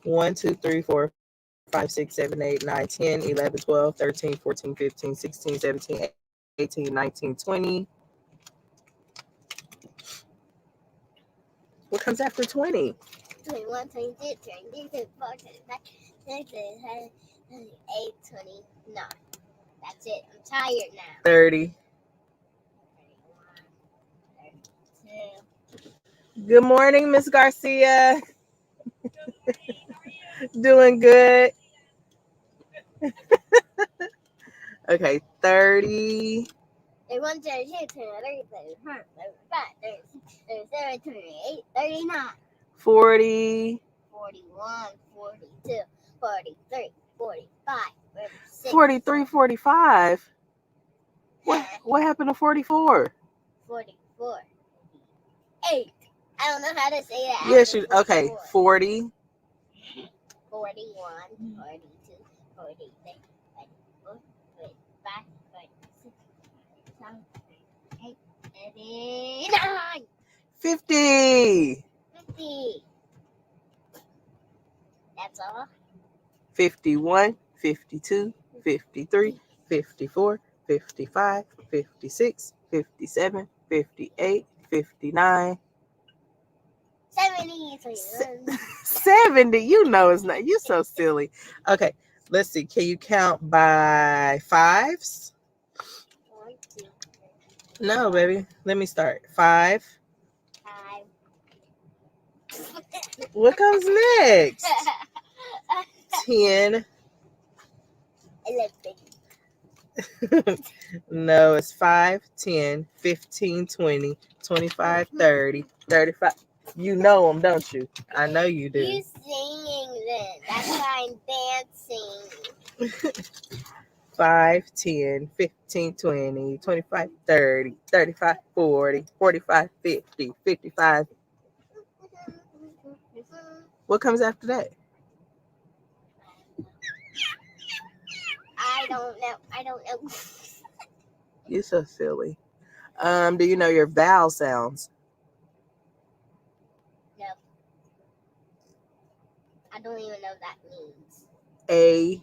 1, 2, 3, 4, 5, 6, 7, 8, 9, 10, 11, 12, 13, 14, 15, 16, 17, 18, 19, 20. What comes after 20? 21, 22, 23, 24, 25, 26, 27, 28, 29. That's it. I'm tired now. 30. 31, 32. Good morning, Miss Garcia. Doing good. Okay, 30. 31, 32, 33, 34, 35, 36, 37, 38, 39. 40. 41, 42, 43, 45, 46. 43, 45. What happened to 44? 44. 8. I don't know how to say that. Yes, you. Okay, 40. 41, 42, 43, 44, 45, 46, 47, 48, 49. 50. 50. That's all. 51, 52, 53, 54, 55, 56, 57, 58, 59, 70. 70. You know it's not. You're so silly. Okay, let's see. Can you count by fives? No, baby. Let me start. 5. What comes next? 10. 11. No, it's 5, 10, 15, 20, 25, 30, 35. You know them, don't you? I know you do. You singing then. That's why I'm dancing. 5, 10, 15, 20, 25, 30, 35, 40, 45, 50, 55. What comes after that? I don't know. You're so silly. Do you know your vowel sounds? No. I don't even know what that means. A,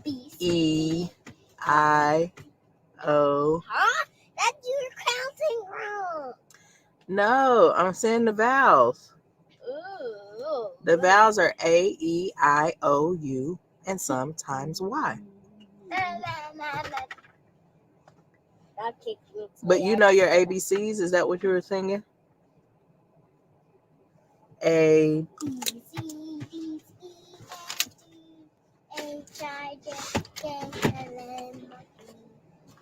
B, C. E, I, O. Huh? That's your counting wrong. No, I'm saying the vowels. Ooh. The vowels are A, E, I, O, U, and sometimes Y. That kicked me. But you know your ABCs? Is that what you were singing? A, B, C, D, E, F, G, H, I, J, K, L, M,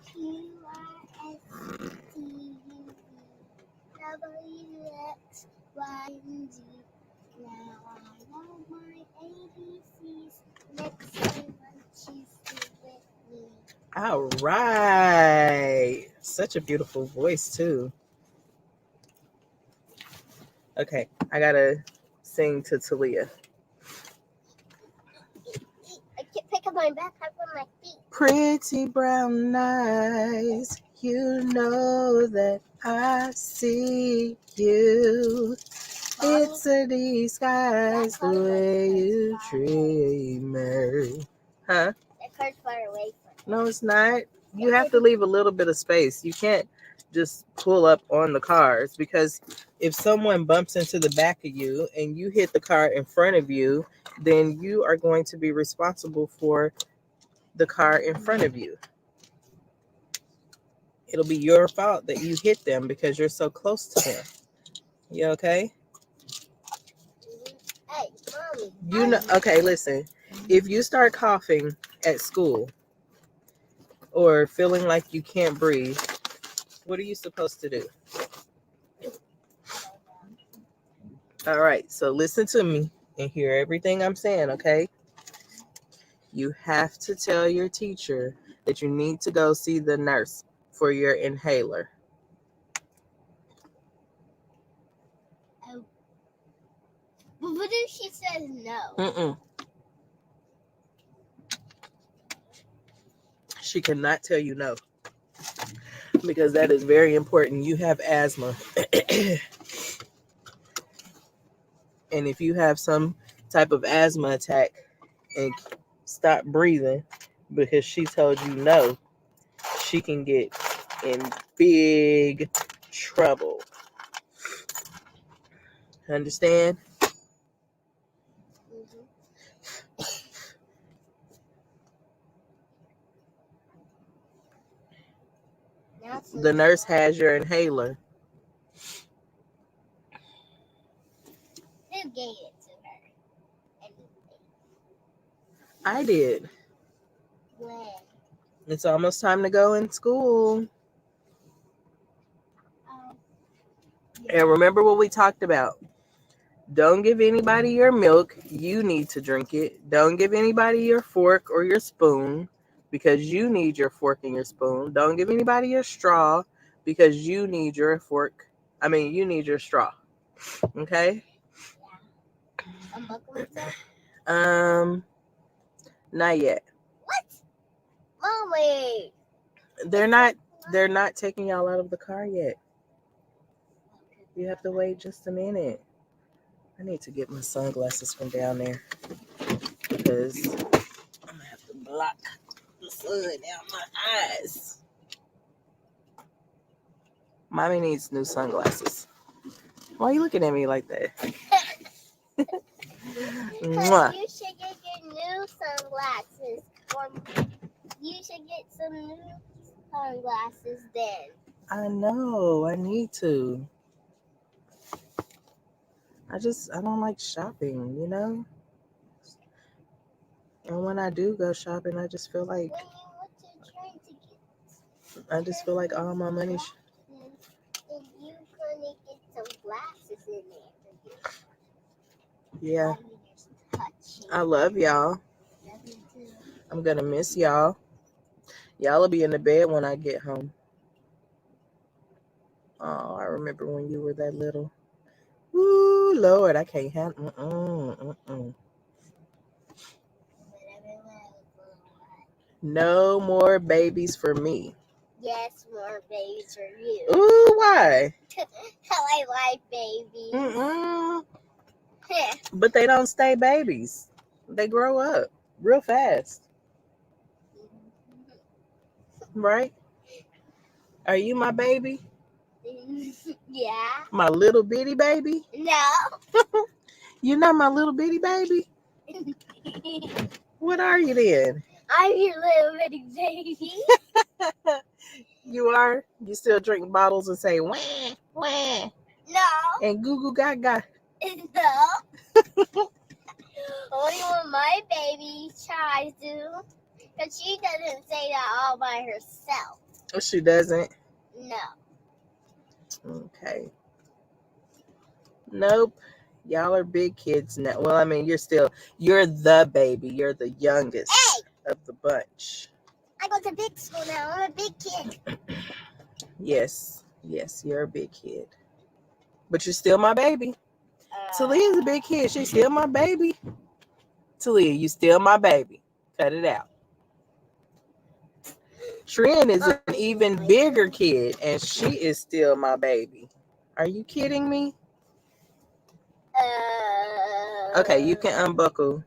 Q, R, S, T, U, V, W, X, Y, and Z. Now I know my ABCs. Next time she's with me. all right. Such a beautiful voice, too. Okay, I gotta sing to Talia. I can't pick up my backpack with my feet. Pretty brown eyes, you know that I see you. It's a disguise the way you treat me. Huh? That car's far away from me. No, it's not. You have to leave a little bit of space. You can't just pull up on the cars, because if someone bumps into the back of you and you hit the car in front of you, then you are going to be responsible for the car in front of you. It'll be your fault that you hit them because you're so close to them. You okay? Hey, Mommy. You know, okay, listen. If you start coughing at school or feeling like you can't breathe, what are you supposed to do? All right, so listen to me and hear everything I'm saying, okay? You have to tell your teacher that you need to go see the nurse for your inhaler. Oh. But what if she says no? She cannot tell you no, because that is very important. You have asthma. And if you have some type of asthma attack and stop breathing because she told you no, she can get in big trouble. Understand? The nurse has your inhaler. Who gave it to her? I did. When? It's almost time to go in school. And remember what we talked about. Don't give anybody your milk. You need to drink it. Don't give anybody your fork or your spoon, because you need your fork and your spoon. Don't give anybody your straw, because you need your fork. You need your straw. Okay? Not yet. What? Mommy. They're not taking y'all out of the car yet. You have to wait just a minute. I need to get my sunglasses from down there, because I'm gonna have to block the sun out my eyes. Mommy needs new sunglasses. Why are you looking at me like that? Mwah. You should get your new sunglasses. Or you should get some new sunglasses then. I know. I need to. I don't like shopping, you know? And when I do go shopping, I just feel like When you went to try to get all my money. then you gonna get some glasses in there. Yeah. I love y'all. Love you too. I'm gonna miss y'all. Y'all will be in the bed when I get home. Oh, I remember when you were that little. Ooh, Lord, I can't handle. No more babies for me. Yes, more babies for you. Ooh, why? I like babies. But they don't stay babies. They grow up real fast. Right? Are you my baby? Yeah. My little bitty baby? No. You're not my little bitty baby? What are you then? I'm your little bitty baby. You are? You still drink bottles and say wah, wah, No. and goo goo gaga? No. Only when my baby tries to. Because she doesn't say that all by herself. Oh, she doesn't? No. Okay. Nope. Y'all are big kids now. Well, I mean, you're the baby. You're the youngest of the bunch. I go to big school now. I'm a big kid. Yes, you're a big kid. But you're still my baby. Talia's a big kid. She's still my baby. Talia, you still my baby. Cut it out. Trin is an even bigger kid, and she is still my baby. Are you kidding me? Okay, you can unbuckle.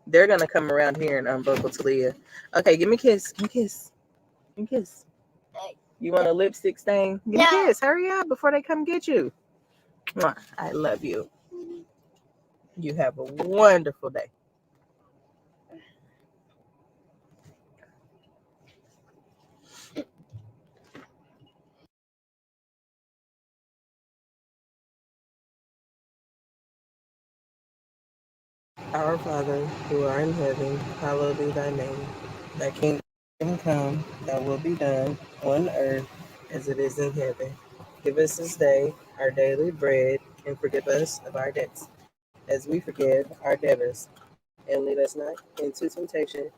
They're going to come around here and unbuckle Talia. Okay, give me a kiss. Give me a kiss. Give me a kiss. You want a lipstick stain? Give me a kiss. Hurry up before they come get you. Mwah. I love you. You have a wonderful day. Our Father, who art in heaven, hallowed be thy name. Thy kingdom come, thy will be done, on earth as it is in heaven. Give us this day our daily bread, and forgive us of our debts, as we forgive our debtors. And lead us not into temptation,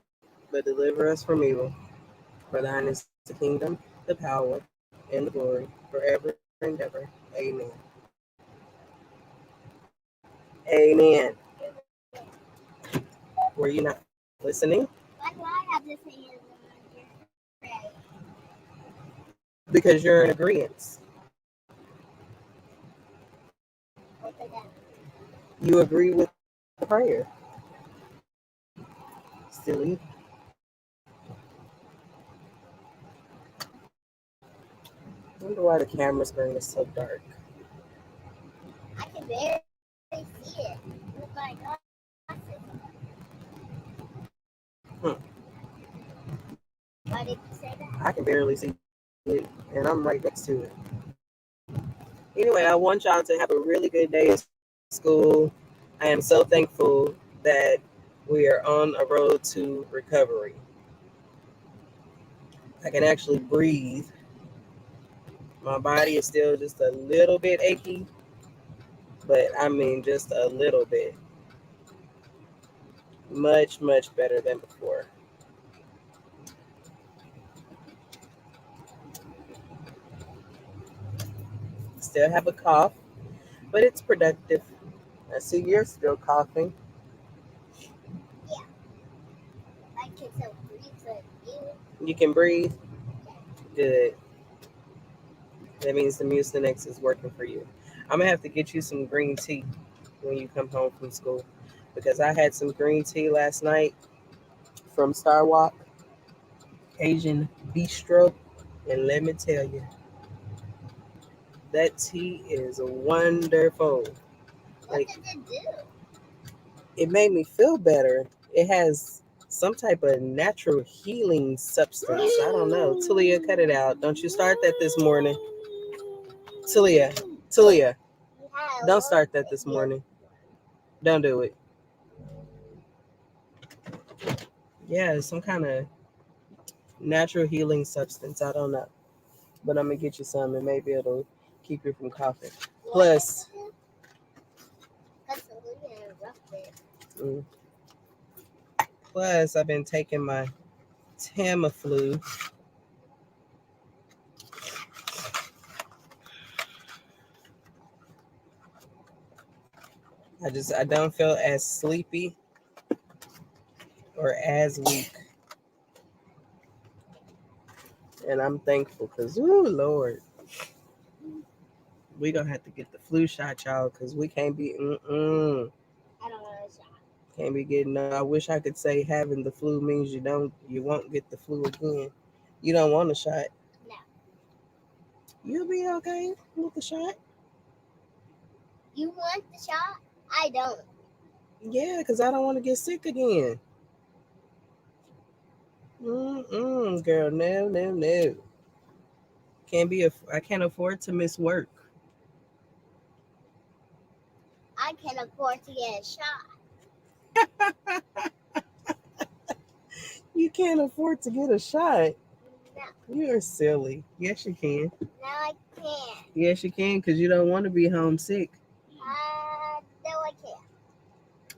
but deliver us from evil. For thine is the kingdom, the power, and the glory, forever and ever. Amen. Amen. Were you not listening? Why do I have to say it when you're ready? Because you're in agreement. You agree with the prayer. Silly. I wonder why the camera screen is so dark. I can barely see it with my glasses. Why did you say that? I can barely see it, and I'm right next to it. Anyway, I want y'all to have a really good day at school. I am so thankful that we are on a road to recovery. I can actually breathe. My body is still just a little bit achy, but I mean just a little bit. Much, much better than before. Still have a cough, but it's productive. I see you're still coughing. Yeah. I can still breathe like you. You can breathe? Good. That means the Mucinex is working for you. I'm going to have to get you some green tea when you come home from school, because I had some green tea last night from Star Walk Asian Bistro, and let me tell you, That tea is wonderful. What Like, did it do? it made me feel better. It has some type of natural healing substance. I don't know. Talia, cut it out. Don't you start that this morning. Talia, don't start that this morning. Don't do it. Yeah, it's some kind of natural healing substance. I don't know. But I'm going to get you some and maybe it'll keep you from coughing. Plus, Plus, I've been taking my Tamiflu. I don't feel as sleepy or as weak. And I'm thankful because, ooh, Lord, we gonna have to get the flu shot, y'all, because we can't be, I don't know the shot. can't be getting. I wish I could say having the flu means you won't get the flu again. You don't want a shot. No. You'll be okay with the shot. You want the shot? I don't. Yeah, because I don't want to get sick again. Girl, no. I can't afford to miss work. I can afford to get a shot. You can't afford to get a shot. No. You're silly. Yes, you can. No, I can't. Yes, you can, because you don't want to be homesick. No, I can't.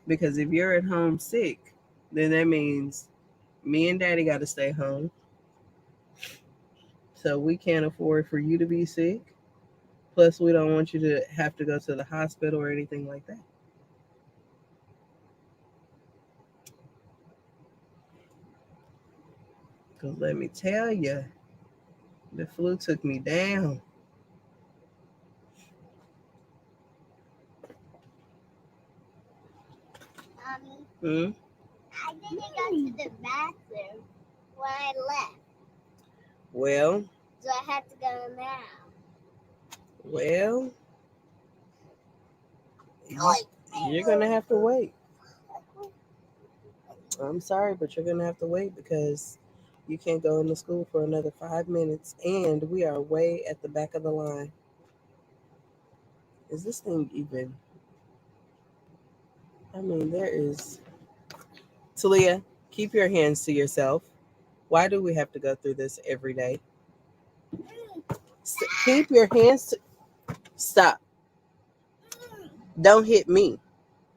Because if you're at home sick, then that means me and Daddy got to stay home. So we can't afford for you to be sick. Plus, we don't want you to have to go to the hospital or anything like that. Because let me tell you, the flu took me down. Mommy, I didn't go to the bathroom when I left. Well, So I have to go now. Well, you're going to have to wait. I'm sorry, but you're going to have to wait because you can't go into school for another 5 minutes. And we are way at the back of the line. Is this thing even? I mean, there is. Talia, keep your hands to yourself. Why do we have to go through this every day? Keep your hands to. Stop. Don't hit me.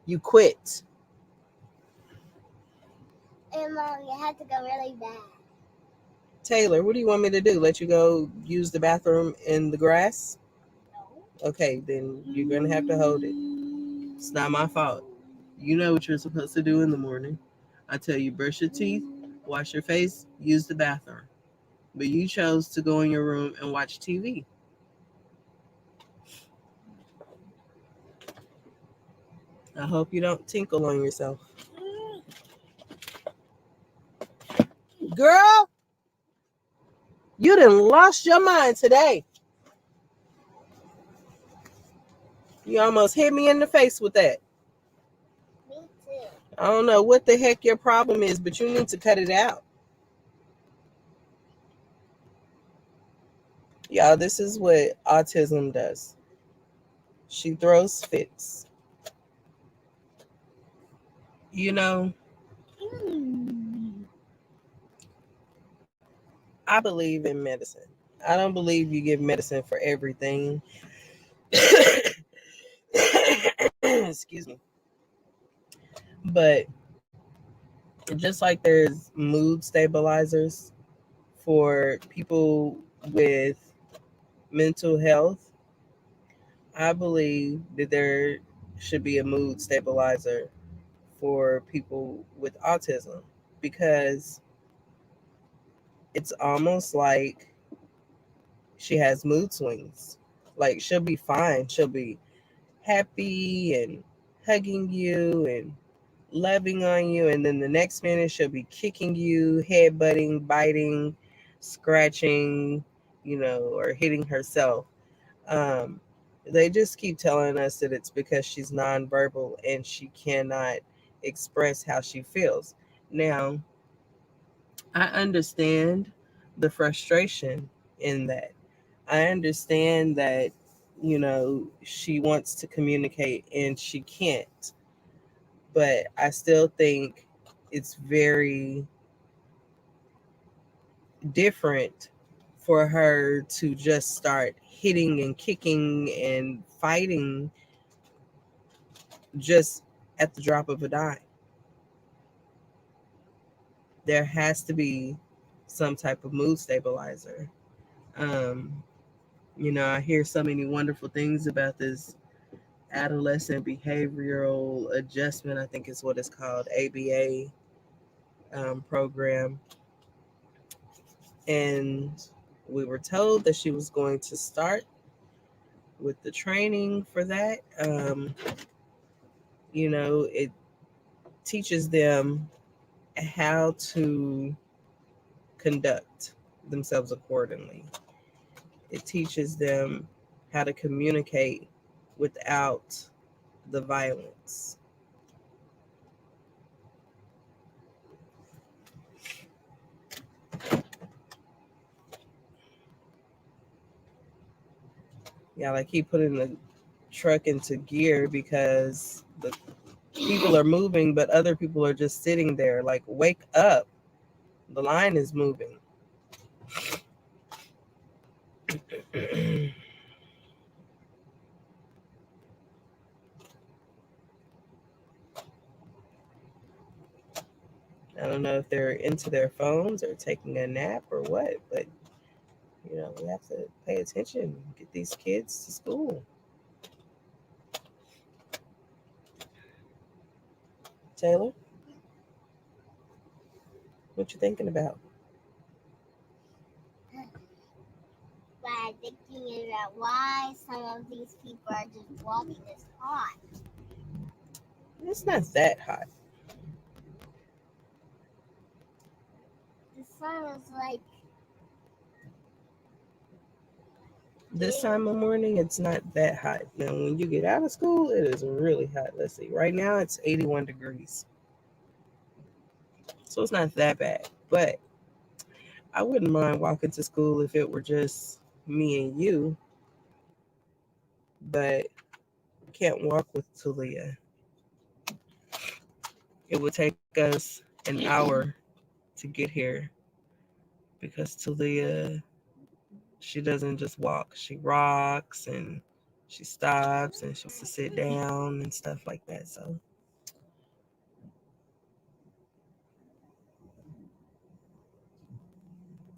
You quit. And Mom, you have to go really bad. Taylor, what do you want me to do? Let you go use the bathroom in the grass? No. Okay, then you're going to have to hold it. It's not my fault. You know what you're supposed to do in the morning. I tell you, brush your teeth, wash your face, use the bathroom. But you chose to go in your room and watch TV. I hope you don't tinkle on yourself. Girl, you done lost your mind today. You almost hit me in the face with that. Me too. I don't know what the heck your problem is, but you need to cut it out. Y'all, this is what autism does. She throws fits. You know, I believe in medicine. I don't believe you give medicine for everything. Excuse me. But just like there's mood stabilizers for people with mental health, I believe that there should be a mood stabilizer for people with autism because it's almost like she has mood swings. Like she'll be fine. She'll be happy and hugging you and loving on you. And then the next minute she'll be kicking you, headbutting, biting, scratching, or hitting herself. They just keep telling us that it's because she's nonverbal and she cannot express how she feels. Now, I understand the frustration in that. I understand that, she wants to communicate and she can't. But I still think it's very different for her to just start hitting and kicking and fighting just at the drop of a dime. There has to be some type of mood stabilizer. Um, I hear so many wonderful things about this adolescent behavioral adjustment, I think is what it's called, ABA program. And we were told that she was going to start with the training for that. It teaches them how to conduct themselves accordingly. It teaches them how to communicate without the violence. Yeah, like he putting the truck into gear because the people are moving, but other people are just sitting there. Like, wake up. The line is moving. I don't know if they're into their phones or taking a nap or what, but we have to pay attention, get these kids to school. Taylor, what you thinking about? But I'm thinking about why some of these people are just walking this hot. It's not that hot. The sun is like This time of morning, it's not that hot. Now, when you get out of school, it is really hot. Let's see. Right now, it's 81 degrees. So it's not that bad. But I wouldn't mind walking to school if it were just me and you. But I can't walk with Talia. It would take us an hour to get here because Talia, she doesn't just walk. She rocks and she stops and she wants to sit down and stuff like that. So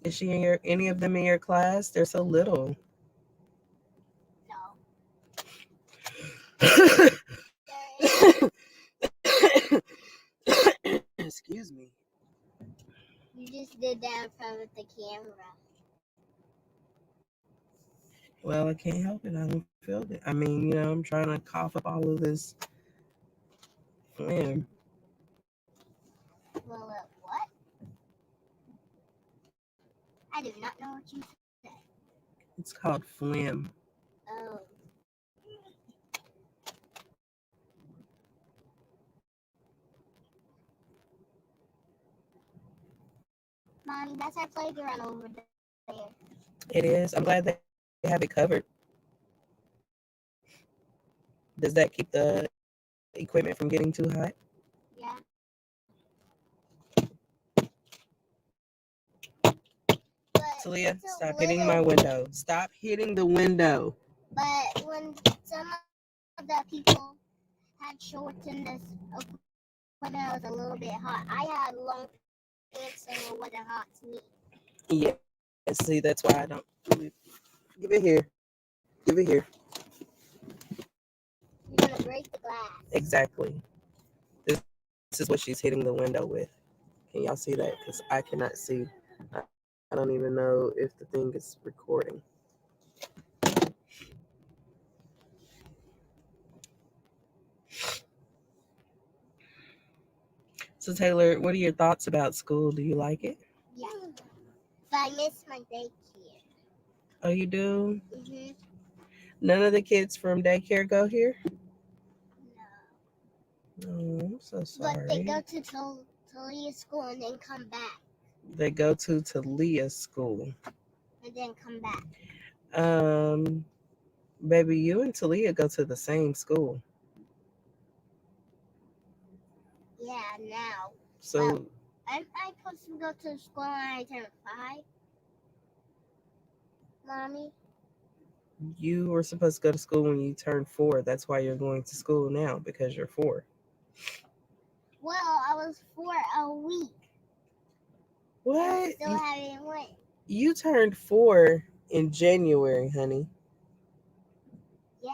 is she in any of them in your class? They're so little. no. Excuse me. You just did that in front of the camera. Well, I can't help it. I don't feel it. I mean, I'm trying to cough up all of this phlegm. Well, what? I do not know what you said. It's called phlegm. Oh. Mommy, that's our playground over there. It is. I'm glad they have it covered. Does that keep the equipment from getting too hot? Yeah. Talia, stop hitting my window. Stop hitting the window. But when some of the people had shorts in this equipment, it was a little bit hot. I had long pants and it wasn't hot to me. Yeah. See, that's why I don't. Give it here. Give it here. You're gonna break the glass. Exactly. This is what she's hitting the window with. Can y'all see that? Because I cannot see. I don't even know if the thing is recording. So Taylor, what are your thoughts about school? Do you like it? Yeah. But I miss my daycare. Oh, you do? Mhm. None of the kids from daycare go here? Oh, I'm so But they sorry. go to Talia school and then come back. They go to Talia's school. And then come back. Baby, you and Talia go to the same school. Yeah, now. So Am I supposed to go to school when I turn 5? Mommy? you were supposed to go to school when you turned 4. That's why you're going to school now, because you're 4. Well, I was 4 a week. What? Still haven't went. You turned 4 in January, honey. Yeah.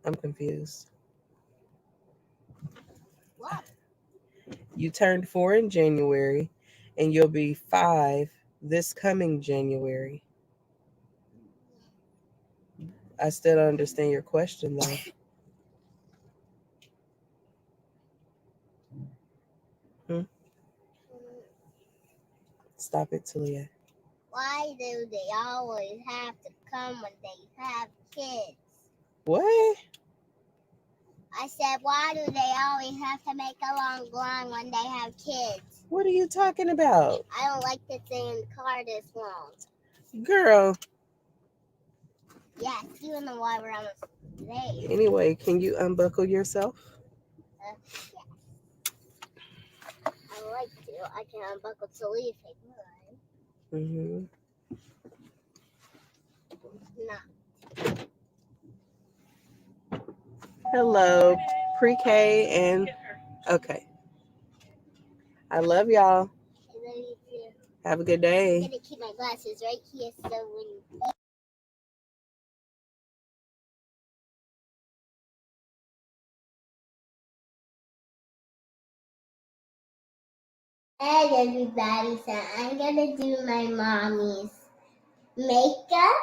I'm confused. What? You turned 4 in January, and you'll be 5 this coming January. I still don't understand your question, though. Stop it, Talia. Why do they always have to come when they have kids? What? I said, why do they always have to make a long line when they have kids? What are you talking about? I don't like to stay in the car this long. Girl. Yes, you know why we're almost there. Anyway, can you unbuckle yourself? Yes. I like to. I can unbuckle Talia if I would. Mm-hmm. No. Hello, pre-K and okay. I love y'all. I love you too. Have a good I'm day. gonna keep my glasses right here so when Hey everybody, so I'm gonna do my mommy's makeup.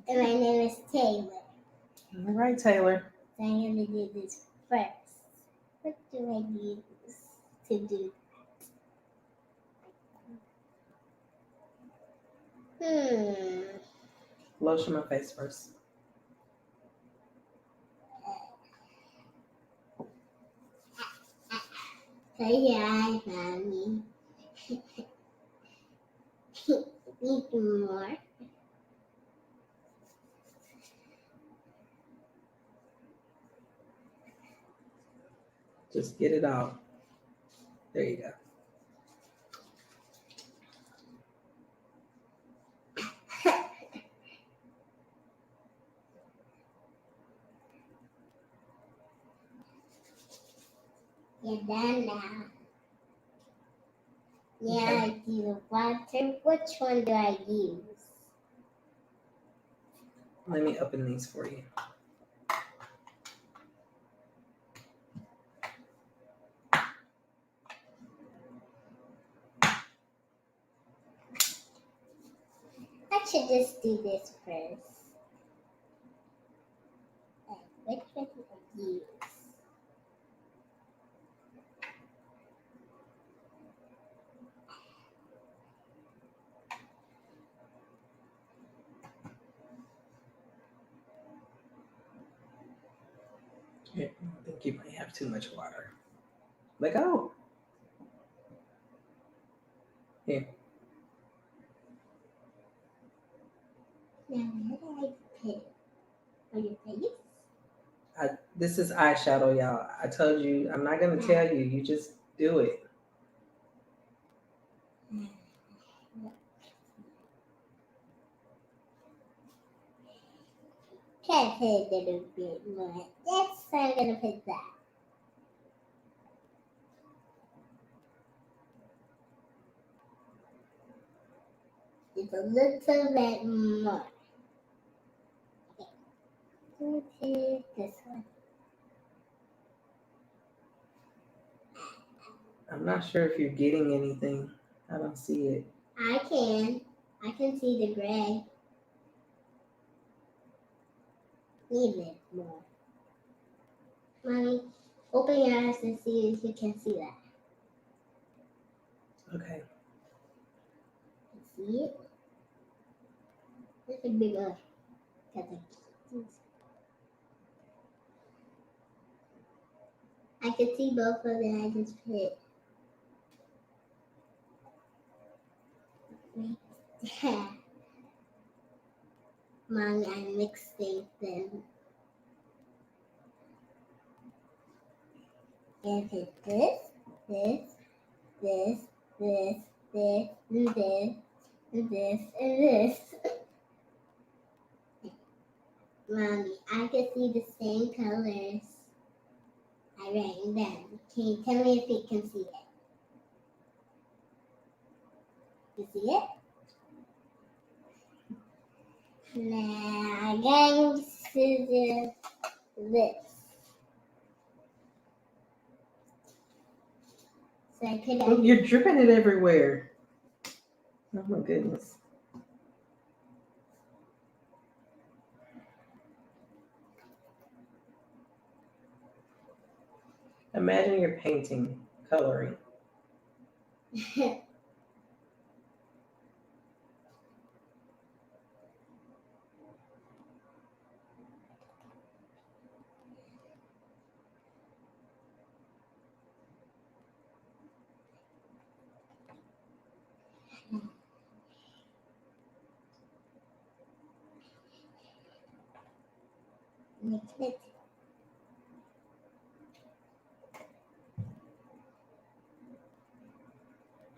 And my name is Taylor. All right, Taylor. So I'm gonna do this first. What do I use to do? Lotion my face first. Say hi, mommy. Need more. Just get it out. There you go. You're done now. Yeah, okay. I do the water. Which one do I use? Let me open these for you. I should just do this first. Which one do I use? I think you might have too much water. Let go. Here. Now, where do I put it? On your face? This is eyeshadow, y'all. I told you, I'm not going to tell you. You just do it. Can I put a little bit more? Yes, I'm going to put that. Just a little bit more. Okay. We'll take this one. I'm not sure if you're getting anything. I don't see it. I can see the gray. Need a bit more. Mommy, open your eyes and see if you can see that. Okay. See it? This would be good. I could see both of them. I just put Mommy, I'm mixing them. And it's this, and this, and this, and this. Mommy, I can see the same colors. I write them down. Can you tell me if you can see it? You see it? Now I'm going to scissors this. So I could Oh, you're dripping it everywhere. Oh my goodness. Imagine you're painting, coloring. Mix it.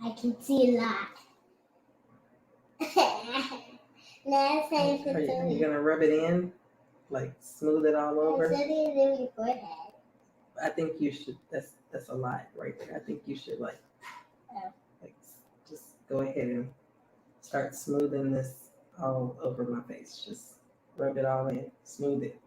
I can see a lot. Now it's time to Are you gonna rub it in? Like smooth it all I over? said it in your forehead. I think you should. That's a lot right there. I think you should like just go ahead and start smoothing this all over my face. Just rub it all in, smooth it.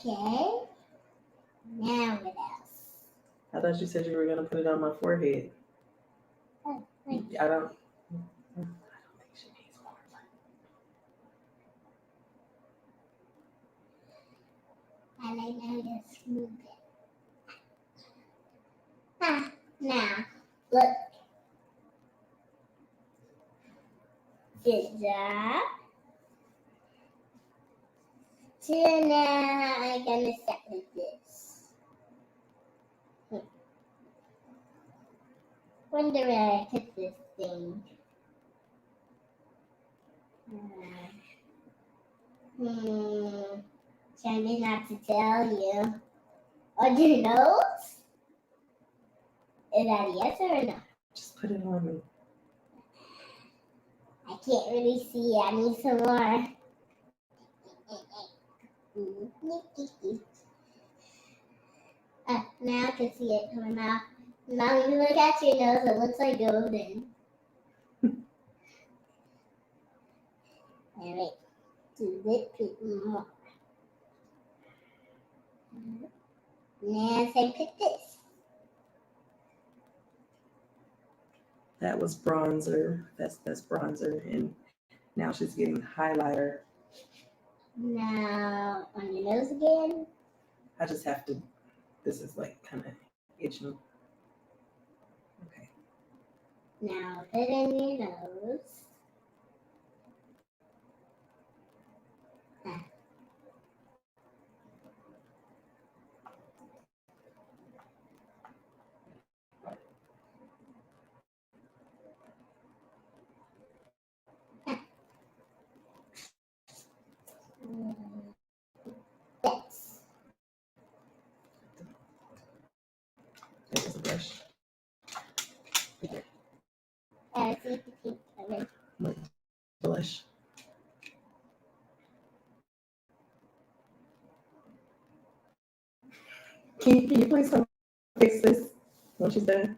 Okay. Now what else? I thought you said you were gonna put it on my forehead. Oh, wait. I don't. And I know to smooth it. Ah, now, look. Good job. So now I'm gonna start with this. Wonder where I put this thing. Trying me not to tell you. On your nose? Is that a yes or a no? Just put it on me. I can't really see. I need some more. Now I can see it coming out. Now when you look at your nose, it looks like golden. Alright, do it bit more. Now I pick this. That was bronzer. That's bronzer, and now she's getting highlighter. Now on your nose again. I just have to. This is like kind of itching. Okay. Now put it in your nose. Yes. This is a brush. See the pink color. Blush. Can you please come fix this when she's done?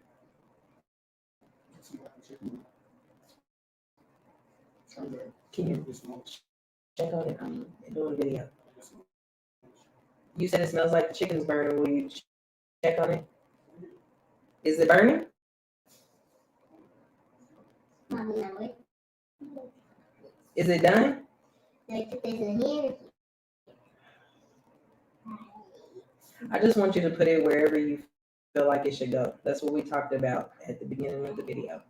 Can you check on it? I'm doing a video. You said it smells like the chicken's burning. Will you check on it? Is it burning? Is it done? Like put this in here. I just want you to put it wherever you feel like it should go. That's what we talked about at the beginning of the video.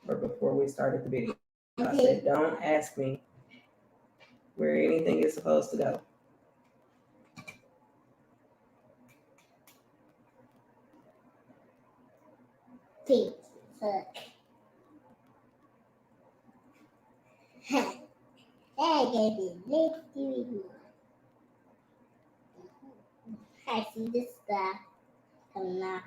Or before we started the video. I said, don't ask me where anything is supposed to go. Pizza. I get it. Let's do it more. I see the stuff coming off.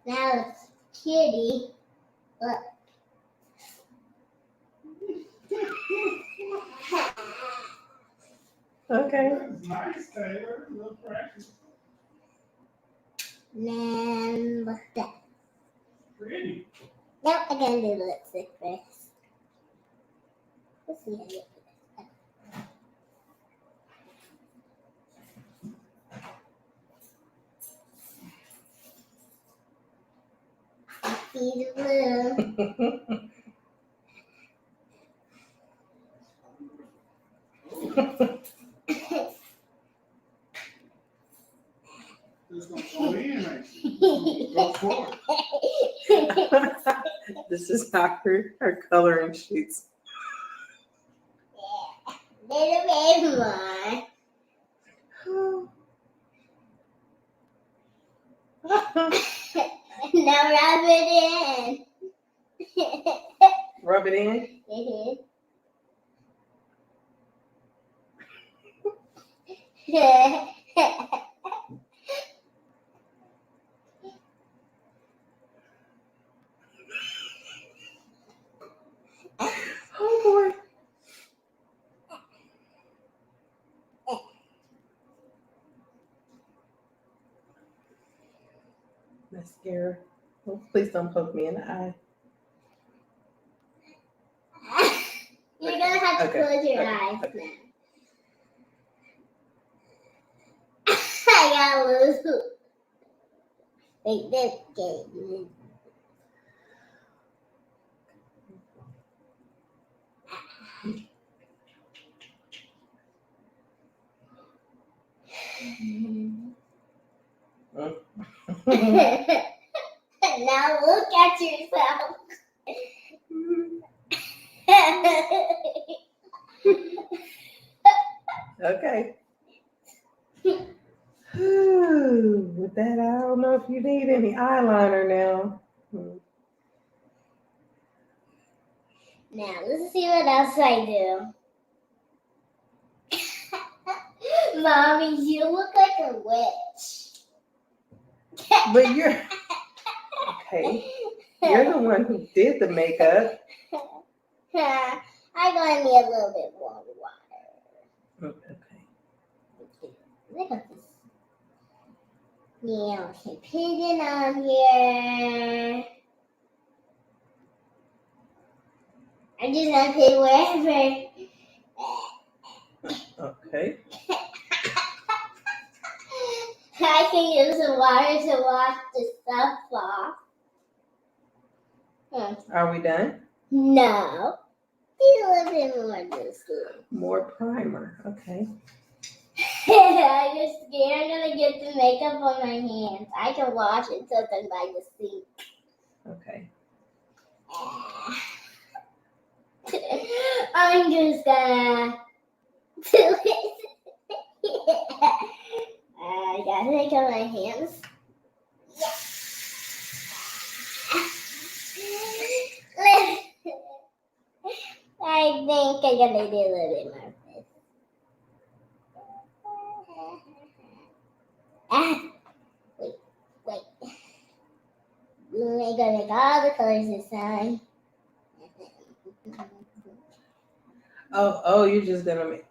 Now it's kitty. Look. Okay. That's nice, Taylor. A little practice. Number that. Pretty. Nope, I gotta do the lipstick first. Let's see how you do this. See the blue. It's gonna go in, ain't it? Go for it. This is how her coloring sheets. Little bit more. Now rub it in. Rub it in. Oh boy. Mascara. Oh, please don't poke me in the eye. You're gonna have to Okay. close your Okay. eyes Okay. now. I got loose. Like this game. Now look at yourself. Okay. With that, I don't know if you need any eyeliner now. Now let's see what else I do. Mommy, you look like a witch. But you're okay. You're the one who did the makeup. I'm gonna need a little bit more water. Okay. Look at this. Yeah, okay, put it on here. I'm just gonna put it wherever. Okay. I can use the water to wash the stuff off. Are we done? No. Need a little bit more this year. More primer. Okay. I'm just scared I'm gonna get the makeup on my hands. I can wash it something by the sink. Okay. I'm just gonna do it. I gotta make on my hands. I think I'm gonna do a little bit more of this. Wait. We're gonna make all the colors this time. Oh, you're just gonna make.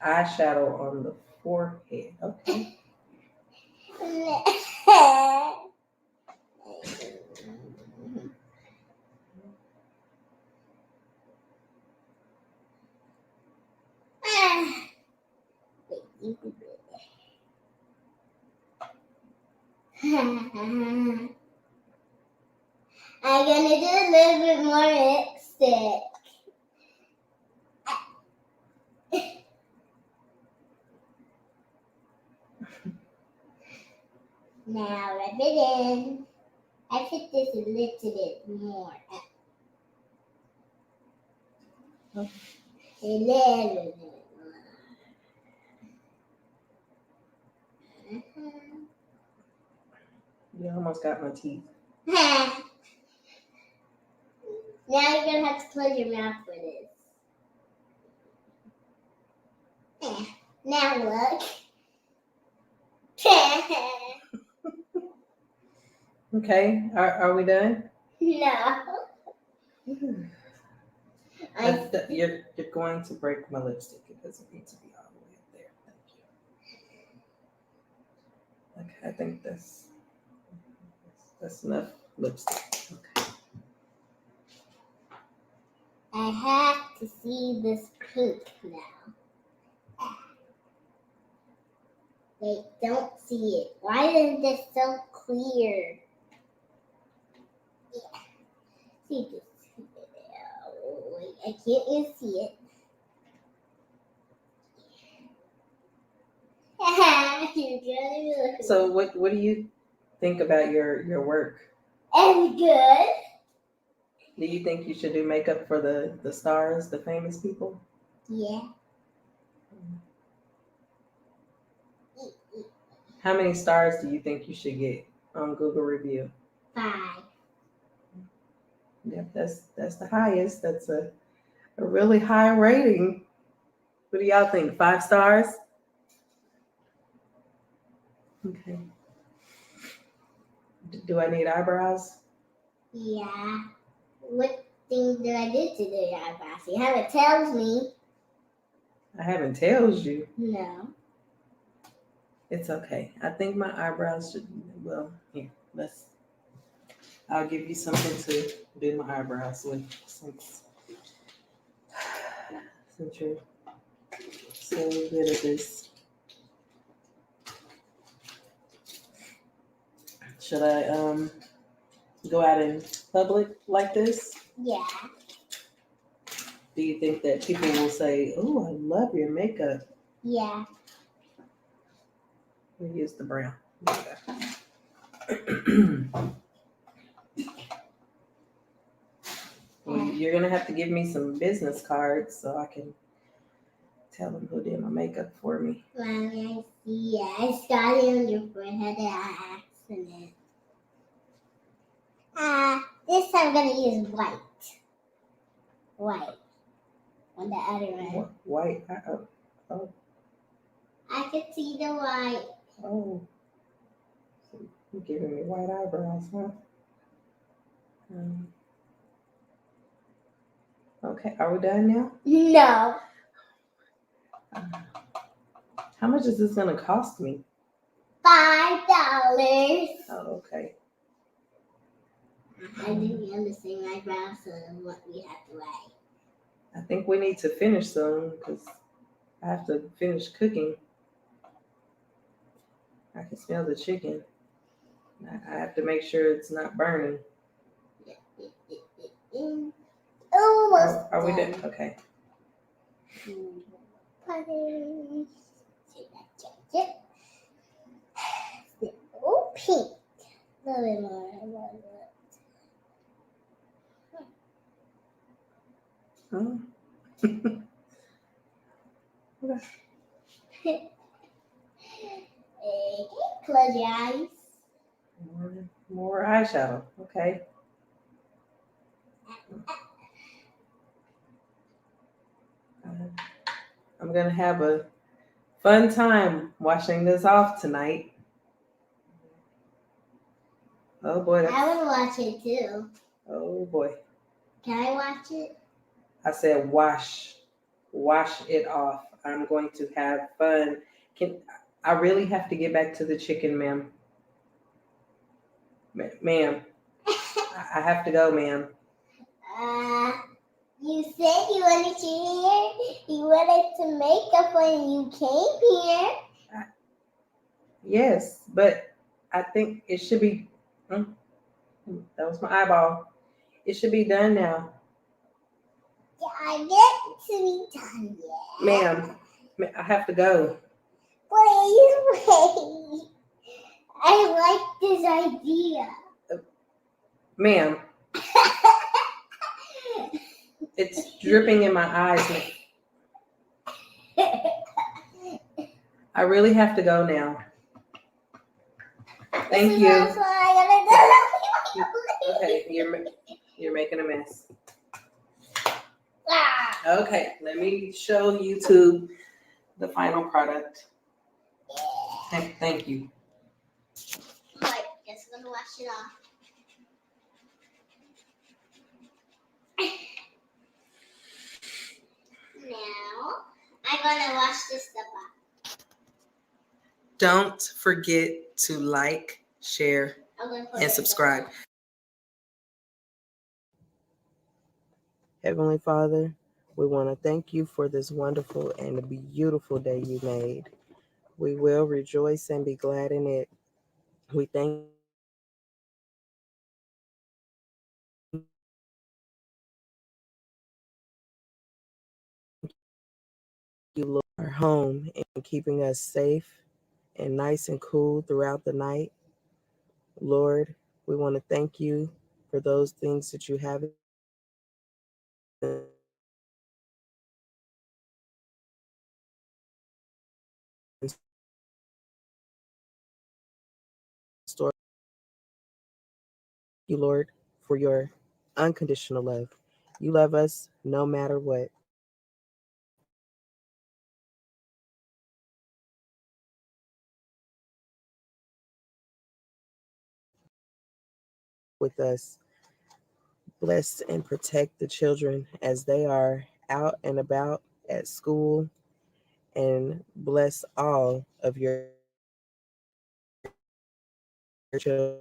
Eyeshadow on the forehead. Okay. I'm gonna do a little bit more lipstick. Now rub it in. I put this a little bit more. A little bit more. You almost got my teeth. Now you're gonna have to close your mouth for this. Now look. Okay. Are we done? No. You're going to break my lipstick. It doesn't need to be all the way up there. Thank you. Okay, I think that's enough lipstick. Okay. I have to see this pink now. They don't see it. Why isn't this so clear? Yeah. See this? Oh, wait, I can't even see it. So what do you think about your work? And good. Do you think you should do makeup for the stars, the famous people? Yeah. How many stars do you think you should get on Google review? 5. Yep, that's the highest. That's a really high rating. What do y'all think? 5 stars? Okay. Do I need eyebrows? Yeah. What thing did I do to the eyebrows? You haven't tells me. I haven't tells you. No. It's okay. I think my eyebrows should. Well, here. I'll give you something to do my eyebrows with since you're so good at this. Should I go out in public like this? Yeah. Do you think that people will say, "Oh, I love your makeup"? Yeah. We'll use the brown. Well, you're gonna have to give me some business cards so I can tell them who did my makeup for me. Mommy, I see it. I got it on your forehead by accident. This time I'm gonna use white. White. On the other one. White. Oh. I can see the white. Oh. So you're giving me white eyebrows, huh? Okay, are we done now? No. How much is this gonna cost me? $5. Oh, okay. I didn't understand my brows, so what we have to weigh. I think we need to finish soon because I have to finish cooking. I can smell the chicken. I have to make sure it's not burning. Almost. Are we done? Okay. Oh, pink. A little bit more. Oh. Okay, close your eyes. More eyeshadow. Okay. I'm gonna have a fun time washing this off tonight. Oh boy. I want to watch it too. Oh boy. Can I watch it? I said wash it off. I'm going to have fun. I really have to get back to the chicken, ma'am? Ma'am, I have to go, ma'am. You said you wanted to here. You wanted to make up when you came here. Yes, but I think it should be. That was my eyeball. It should be done now. Yeah, I get to be done yet. Ma'am, I have to go. Please wait. I like this idea. Ma'am, it's dripping in my eyes. I really have to go now. Thank you. That's what I gotta do. Okay, you're making a mess. Ah. Okay, let me show YouTube the final product. Thank you. Right, just gonna wash it off. Now, I'm gonna wash this stuff off. Don't forget to like, share, and subscribe. Heavenly Father, we want to thank you for this wonderful and beautiful day you made. We will rejoice and be glad in it. We thank you, Lord, our home and keeping us safe and nice and cool throughout the night. Lord, we want to thank you for those things that you have in store. Thank you, Lord, for your unconditional love. You love us no matter what. With us, bless and protect the children as they are out and about at school, and bless all of your children.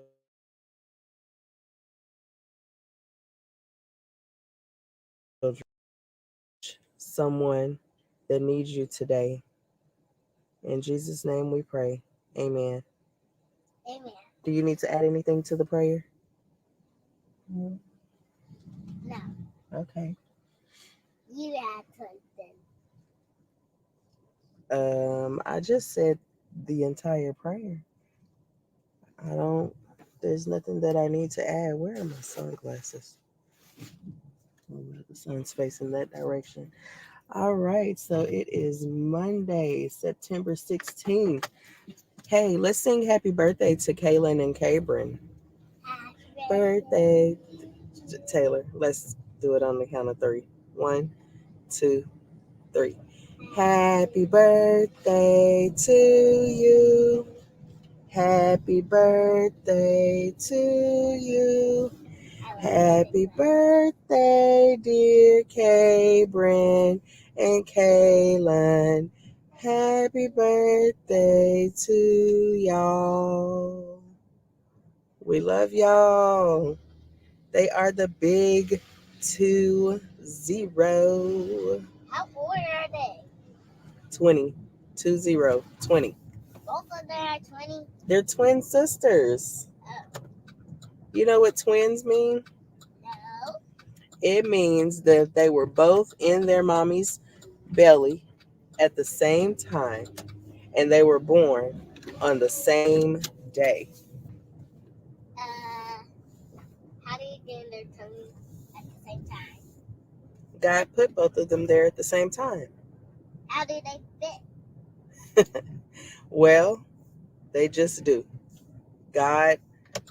Someone that needs you today. In Jesus' name we pray. Amen. Amen. Do you need to add anything to the prayer? No. Okay. You add something. I just said the entire prayer. There's nothing that I need to add. Where are my sunglasses? Oh, the sun's facing that direction. All right, so it is Monday, September 16th. Hey, let's sing happy birthday to Kaylin and Cabrin. Birthday, Taylor. Let's do it on the count of 3. 1, 2, 3. Happy birthday to you. Happy birthday to you. Happy birthday, dear Cabrin and Kaylin. Happy birthday to y'all. We love y'all. They are the big 20. How old are they? 20. 20. Both of them are 20. They're twin sisters. Oh. You know what twins mean? No. It means that they were both in their mommy's belly at the same time, and they were born on the same day. How do you get in their tummy at the same time? God put both of them there at the same time. How do they fit? Well, they just do. God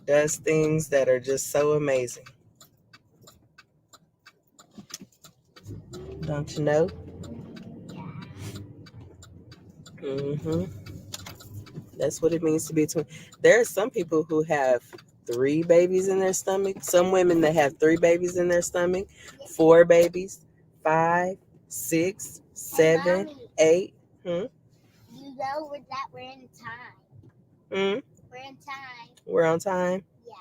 does things that are just so amazing. Don't you know? Mm-hmm. That's what it means to be a twin. There are some people who have 3 babies in their stomach. Some women that have 3 babies in their stomach, 4 babies, 5, 6, 7, Mommy, 8. you know we're in time. Hmm? We're in time. We're on time. Yeah.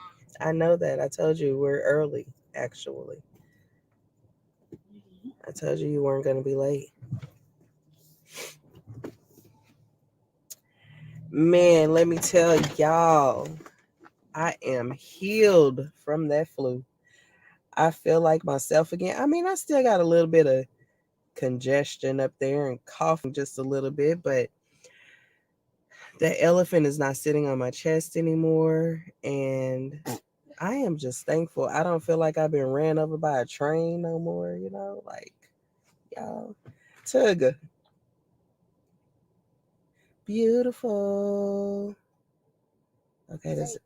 I know that. I told you we're early, actually. I told you you weren't going to be late. Man, let me tell y'all, I am healed from that flu. I feel like myself again. I mean, I still got a little bit of congestion up there and coughing just a little bit, but the elephant is not sitting on my chest anymore. And I am just thankful. I don't feel like I've been ran over by a train no more, you know, like, y'all. Tugga. Beautiful. Okay, that's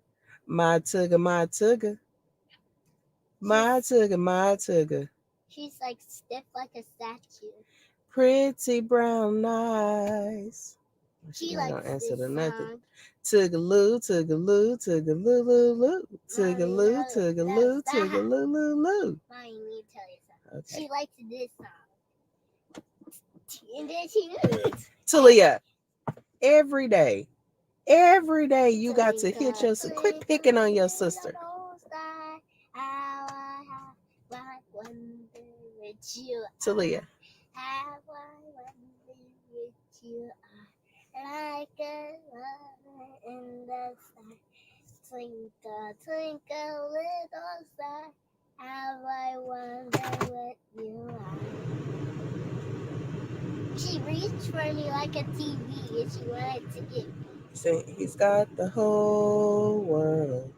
my Tugga, my Tugga. My Tugga, my Tugga. She's like stiff like a statue. Pretty brown eyes. She I likes don't answer this to nothing. song. Tuggaloo, Tuggaloo, Tuggaloo, loo, loo. Tuggaloo, Mommy, Tuggaloo, stop. Tuggaloo, loo, loo. Mommy, let me tell you something. Okay. She likes this song. And then she moves. Talia, every day you got to hit your sister. Quit picking on your sister. Talia. How I wonder with you are like a light in the sky. Twinkle, twinkle, little star. How I wonder what you are. She reached for me like a TV and she wanted to get me. See, he's got the whole world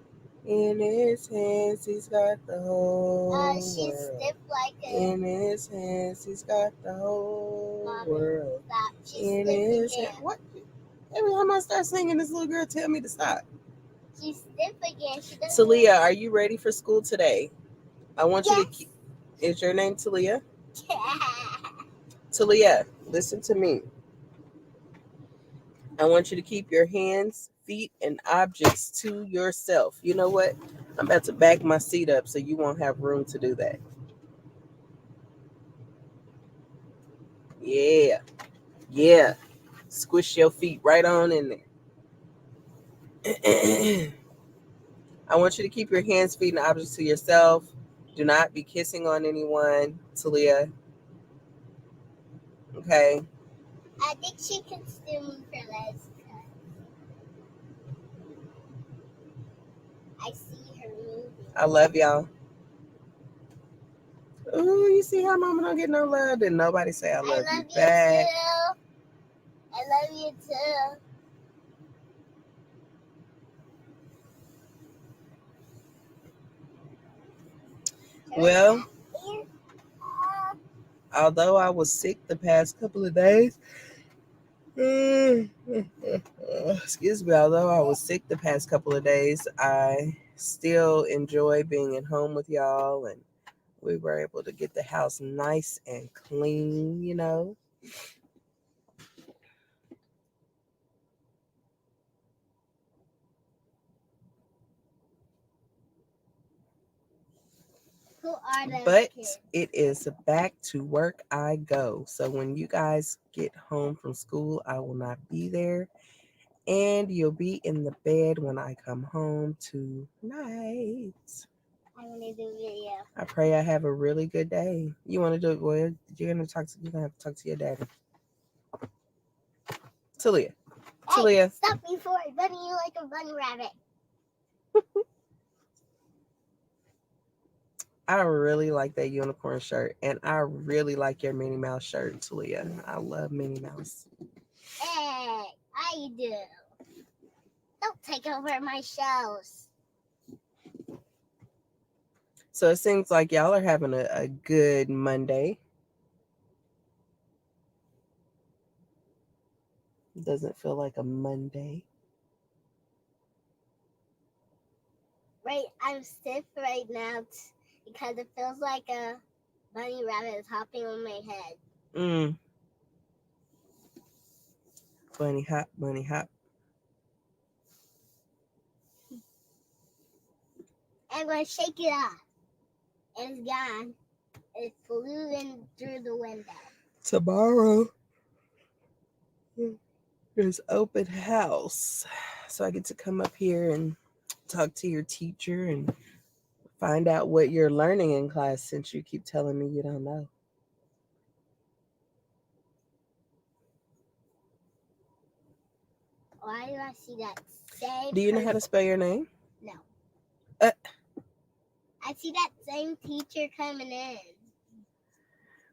in his hands. He's got the whole She's world stiff like a... in his hands. He's got the whole Mommy, world stop. She's in stiff his again. hands. What? Every time I start singing, this little girl tell me to stop. She's stiff again. She doesn't Talia, are you ready for school today? I want you to keep... Is your name Talia? Talia, listen to me. I want you to keep your hands, feet, and objects to yourself. You know what? I'm about to back my seat up so you won't have room to do that. Yeah. Yeah. Squish your feet right on in there. I want you to keep your hands, feet, and objects to yourself. Do not be kissing on anyone, Talia. Okay? I think she can still move her legs. I see her moving. I love y'all. Ooh, you see how mama don't get no love? Did nobody say I love you back? Too. I love you too. Well, although I was sick the past couple of days, excuse me, although I was sick the past couple of days, I still enjoy being at home with y'all, and we were able to get the house nice and clean, you know. Who are those But kids? it is back to work I go. So when you guys get home from school, I will not be there. And you'll be in the bed when I come home tonight. I want to do video. I pray I have a really good day. You want to do it? Well, you're gonna have to talk to your daddy. Talia. Talia. Hey, stop me for it. Bunny, you like a bunny rabbit. I really like that unicorn shirt, and I really like your Minnie Mouse shirt, Talia. I love Minnie Mouse. Hey, I do. Don't take over my shows. So it seems like y'all are having a good Monday. It doesn't feel like a Monday. Right, I'm stiff right now because it feels like a bunny rabbit is hopping on my head. Bunny hop, bunny hop. I'm going to shake it off. It's gone. it flew in through the window. Tomorrow is open house. So I get to come up here and talk to your teacher and find out what you're learning in class since you keep telling me you don't know. Why do I see that same Do you know how to person? spell your name? No. Uh, I see that same teacher coming in.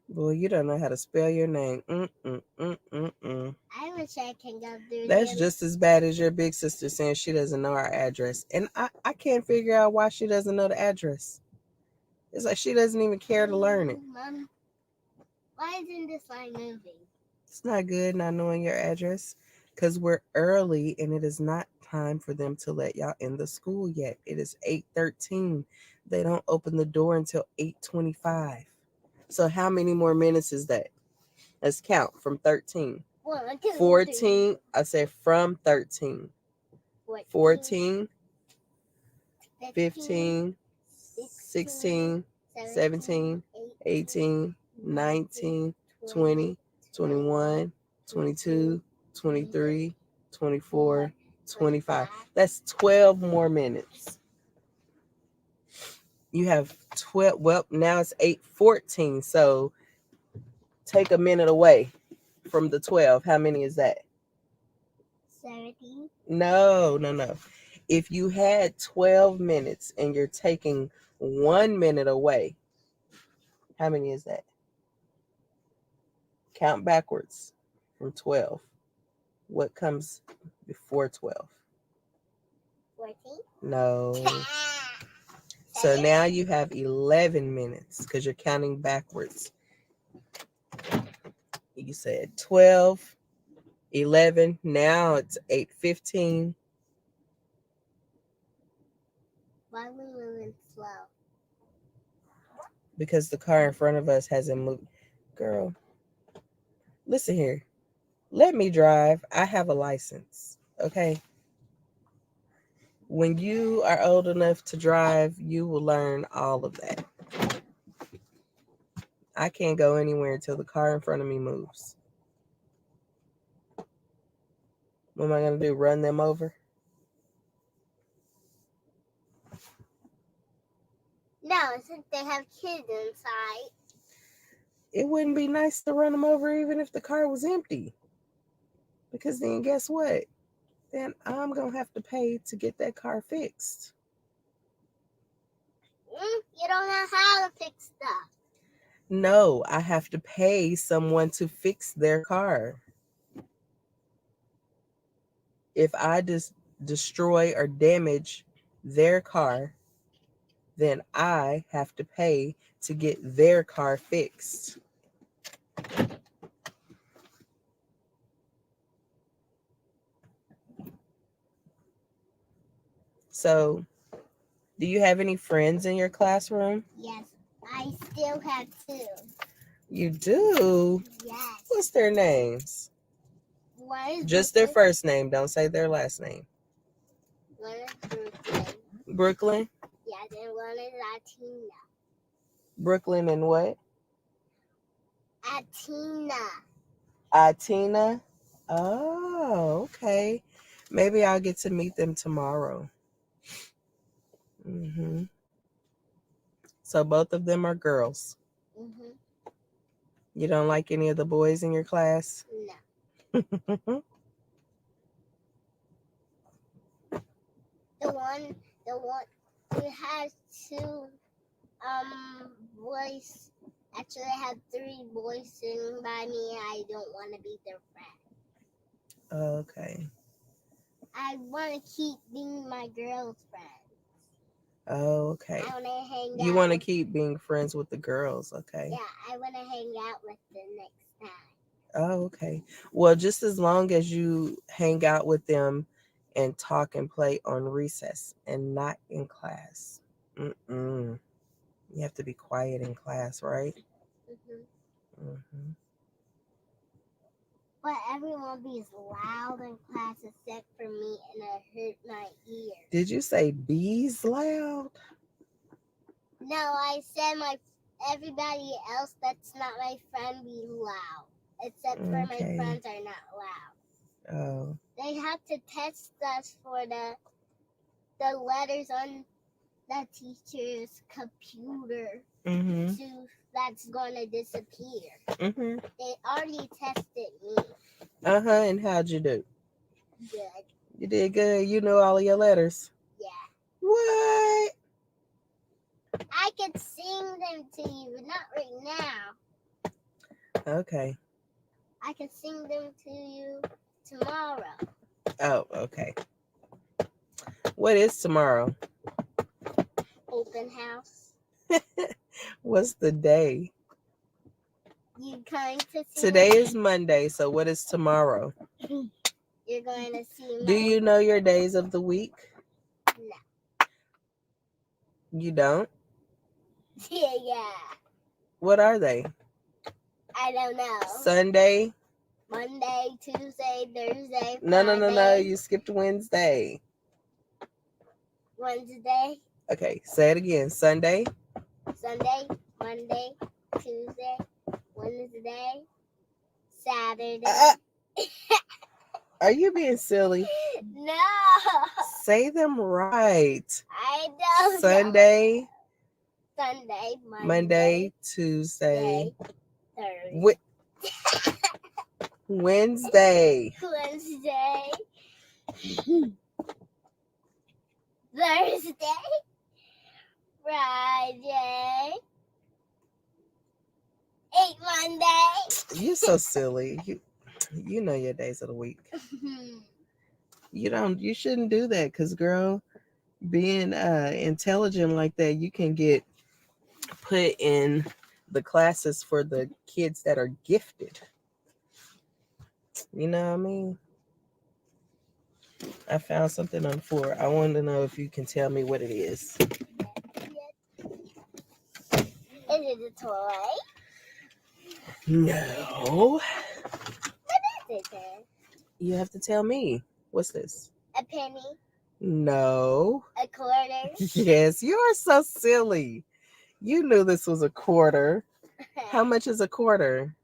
Boy, you don't know how to spell your name. I wish I can go through That's him. just as bad as your big sister saying she doesn't know our address. And I can't figure out why she doesn't know the address. It's like she doesn't even care to learn it. Mom, why isn't this line moving? It's not good not knowing your address because we're early and it is not time for them to let y'all in the school yet. It is 8:13. They don't open the door until 8:25. So how many more minutes is that? Let's count from 13. 1, 2, 14. I said from 13. 14, 15, 16, 17, 18, 19, 20, 21, 22, 23, 24, 25. That's 12 more minutes. You have 12. Well, now it's 8:14. So take a minute away from the 12. How many is that? 17. No. If you had 12 minutes and you're taking 1 minute away, how many is that? Count backwards from 12. What comes before 12? 14. No. So now you have 11 minutes because you're counting backwards. You said 12, 11. Now it's 8:15. Why are we moving slow? Because the car in front of us hasn't moved. Girl, listen here. Let me drive. I have a license. Okay. When you are old enough to drive, you will learn all of that. I can't go anywhere until the car in front of me moves. What am I going to do? Run them over? No, since they have kids inside. It wouldn't be nice to run them over even if the car was empty. Because then guess what? Then I'm going to have to pay to get that car fixed. You don't know how to fix stuff. No, I have to pay someone to fix their car. If I just destroy or damage their car, then I have to pay to get their car fixed. So, do you have any friends in your classroom? Yes, I still have 2. You do? Yes. What's their names? One is Just their first name. Don't say their last name. One is Brooklyn. Brooklyn? Yeah, then one is Atina. Brooklyn and what? Atina. Atina? Oh, okay. Maybe I'll get to meet them tomorrow. So both of them are girls. You don't like any of the boys in your class? No. The one who has 2 boys. Actually, I have 3 boys sitting by me. I don't want to be their friend. Okay. I want to keep being my girl's friend. Okay. I want to hang out. You want to keep being friends with the girls, okay? Yeah, I want to hang out with them next time. Oh, okay. Well, just as long as you hang out with them and talk and play on recess and not in class. You have to be quiet in class, right? But everyone be loud in class except for me, and it hurt my ears. Did you say bees loud? No, I said everybody else that's not my friend be loud. Except for my Okay. friends are not loud. Oh. They have to test us for the letters on the teacher's computer. Mm-hmm. That's gonna disappear. Mm-hmm. They already tested me. Uh-huh. And how'd you do? Good. You did good. You know all of your letters. Yeah. What? I could sing them to you, but not right now. Okay. I can sing them to you tomorrow. Oh, okay. What is tomorrow? Open house. What's the day? You going to see Today is Monday, so what is tomorrow? You're going to see Do you know your days of the week? No. You don't? Yeah. What are they? I don't know. Sunday? Monday, Tuesday, Thursday, No. Friday, You skipped Wednesday. Wednesday, Okay, say it again. Sunday? Sunday, Monday, Tuesday, Wednesday, Saturday. Are you being silly? No. Say them right. I don't Sunday, know. Sunday, Monday, Tuesday, Thursday, Wednesday, Wednesday, Thursday, Friday, 8 Monday. You're so silly. You know your days of the week. You shouldn't do that because, girl, being intelligent like that, you can get put in the classes for the kids that are gifted. You know what I mean? I found something on the floor. I want to know if you can tell me what it is. Is it a toy? No. What is it then? You have to tell me. What's this? A penny? No. A quarter? Yes, you are so silly. You knew this was a quarter. How much is a quarter?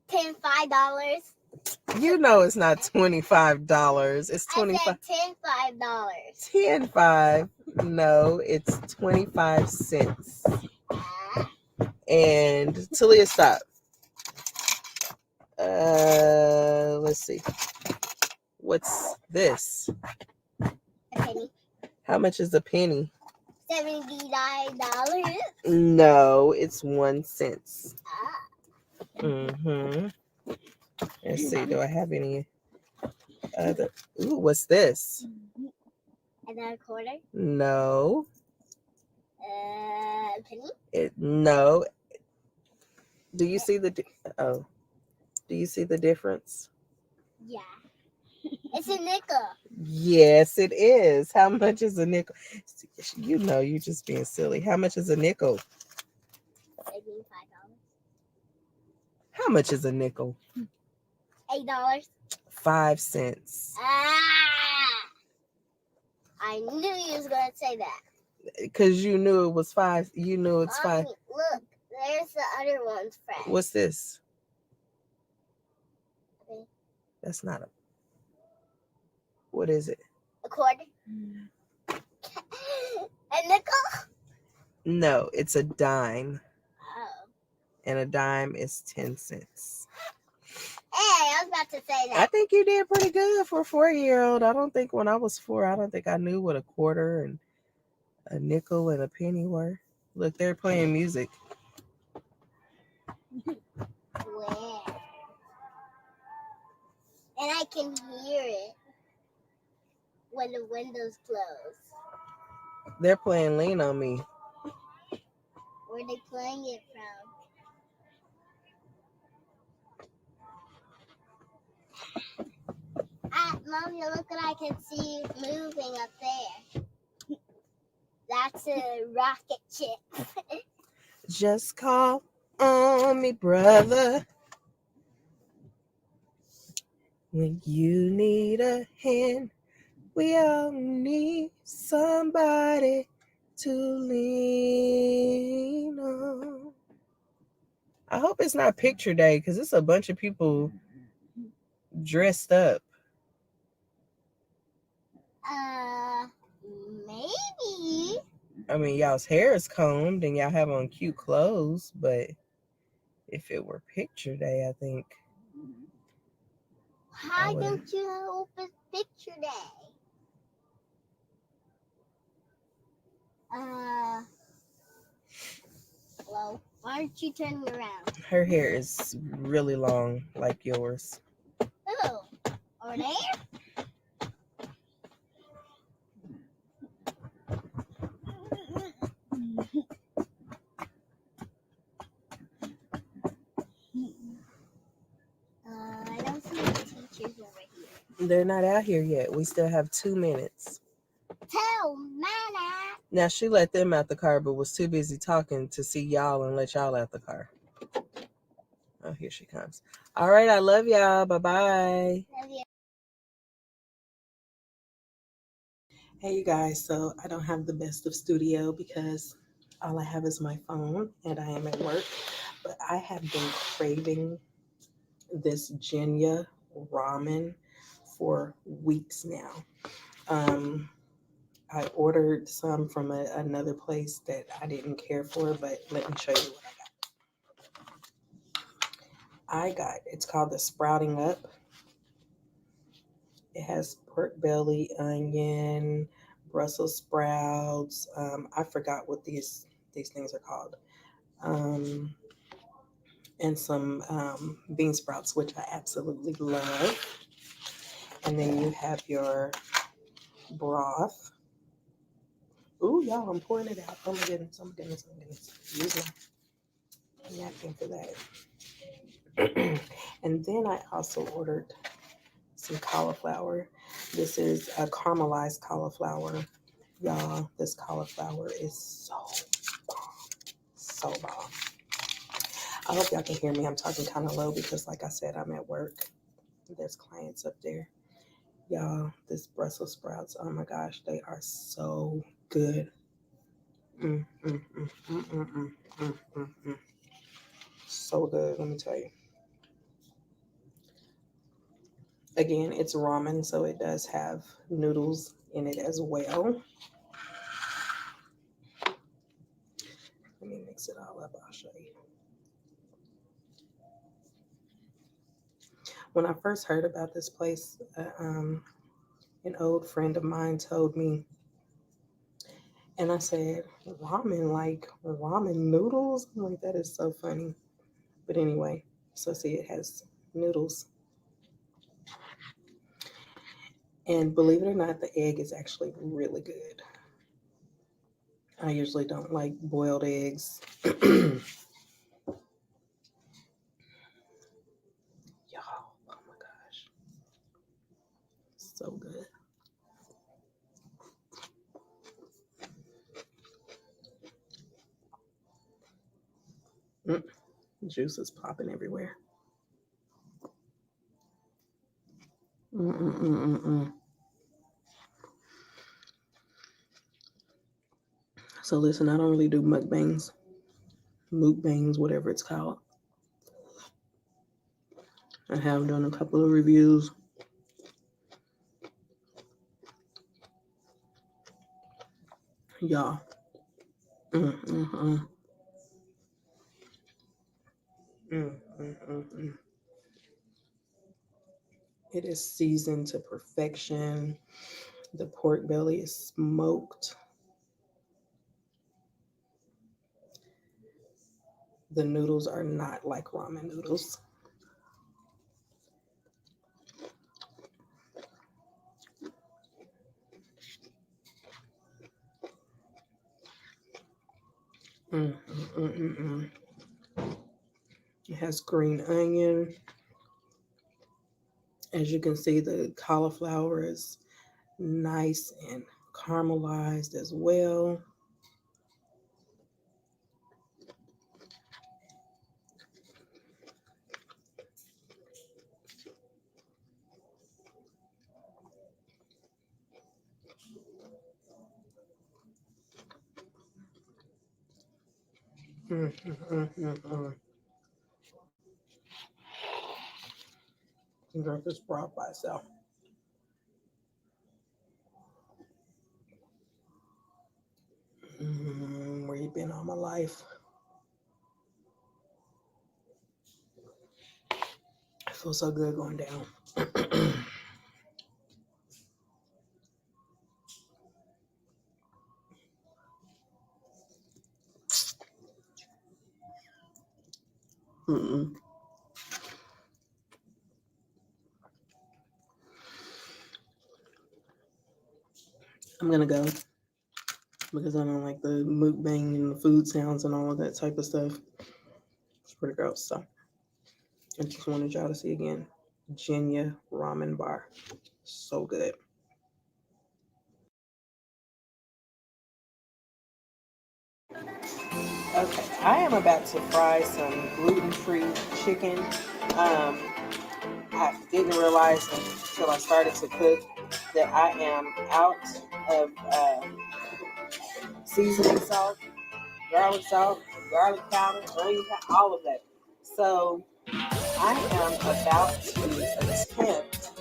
$5. You know it's not $25. It's 25. I said $5. 10.5. No, it's 25 cents. And Talia, stop. Let's see. What's this? A penny. How much is a penny? $79. No, it's 1 cent. Mm-hmm. Let's see. Do I have any other? Ooh, what's this? Another quarter? No. Penny? No. Do you see the? Do you see the difference? Yeah. It's a nickel. Yes, it is. How much is a nickel? You know, you're just being silly. How much is a nickel? Maybe $5. How much is a nickel? $8. 5 cents. I knew you was gonna say that. Because you knew it was 5. You knew it's 5. Mommy, look, there's the other one's friend. What's this? Okay. That's not a. What is it? A quarter? A nickel? No, it's a dime. Oh. And a dime is 10 cents. Hey, I was about to say that. I think you did pretty good for a 4-year-old. I don't think when I was 4, I don't think I knew what a quarter and a nickel and a penny were. Look, they're playing music. Where? And I can hear it when the windows close. They're playing Lean on Me. Where are they playing it from? Mommy, look what I can see moving up there. That's a rocket ship. Just call on me, brother. When you need a hand, we all need somebody. to lean on. I hope it's not picture day because it's a bunch of people dressed up. Maybe. I mean, y'all's hair is combed and y'all have on cute clothes, but if it were picture day, I think. Why don't you hope it's picture day? Well, why aren't you turning around? Her hair is really long, like yours. Oh, over there? I don't see the teachers over here. They're not out here yet. We still have 2 minutes. 2 minutes. Now, she let them out the car, but was too busy talking to see y'all and let y'all out the car. Oh, here she comes. All right, I love y'all. Bye-bye. Love you. Hey, you guys. So I don't have the best of studio because all I have is my phone and I am at work. But I have been craving this Jenya ramen for weeks now. I ordered some from another place that I didn't care for, but let me show you what I got. It's called the Sprouting Up. It has pork belly, onion, Brussels sprouts. I forgot what these things are called. And some bean sprouts, which I absolutely love. And then you have your broth. Ooh, y'all, I'm pouring it out. Oh my goodness, oh my goodness, oh my goodness. Use my napkin for that. And then I also ordered some cauliflower. This is a caramelized cauliflower. Y'all, this cauliflower is so bomb. So bomb. I hope y'all can hear me. I'm talking kind of low because, like I said, I'm at work. There's clients up there. Y'all, this Brussels sprouts, oh my gosh, they are so good. So good, let me tell you. Again, it's ramen, so it does have noodles in it as well. Let me mix it all up, I'll show you. When I first heard about this place, an old friend of mine told me, and I said, ramen, like ramen noodles? I'm like, that is so funny. But anyway, so see, it has noodles. And believe it or not, the egg is actually really good. I usually don't like boiled eggs. Y'all, oh my gosh. So good. Juice is popping everywhere. So listen, I don't really do mukbangs, whatever it's called. I have done a couple of reviews. Y'all. It is seasoned to perfection. The pork belly is smoked. The noodles are not like ramen noodles. It has green onion. As you can see, the cauliflower is nice and caramelized as well. Drink this broth by itself. Where you been all my life? It feels so good going down. I'm gonna go because I don't like the mukbang and the food sounds and all of that type of stuff. It's pretty gross. So I just wanted y'all to see again. Jinya Ramen Bar. So good. Okay, I am about to fry some gluten-free chicken. I didn't realize until I started to cook that I am out of seasoning salt, garlic powder, onion powder, all of that. So I am about to attempt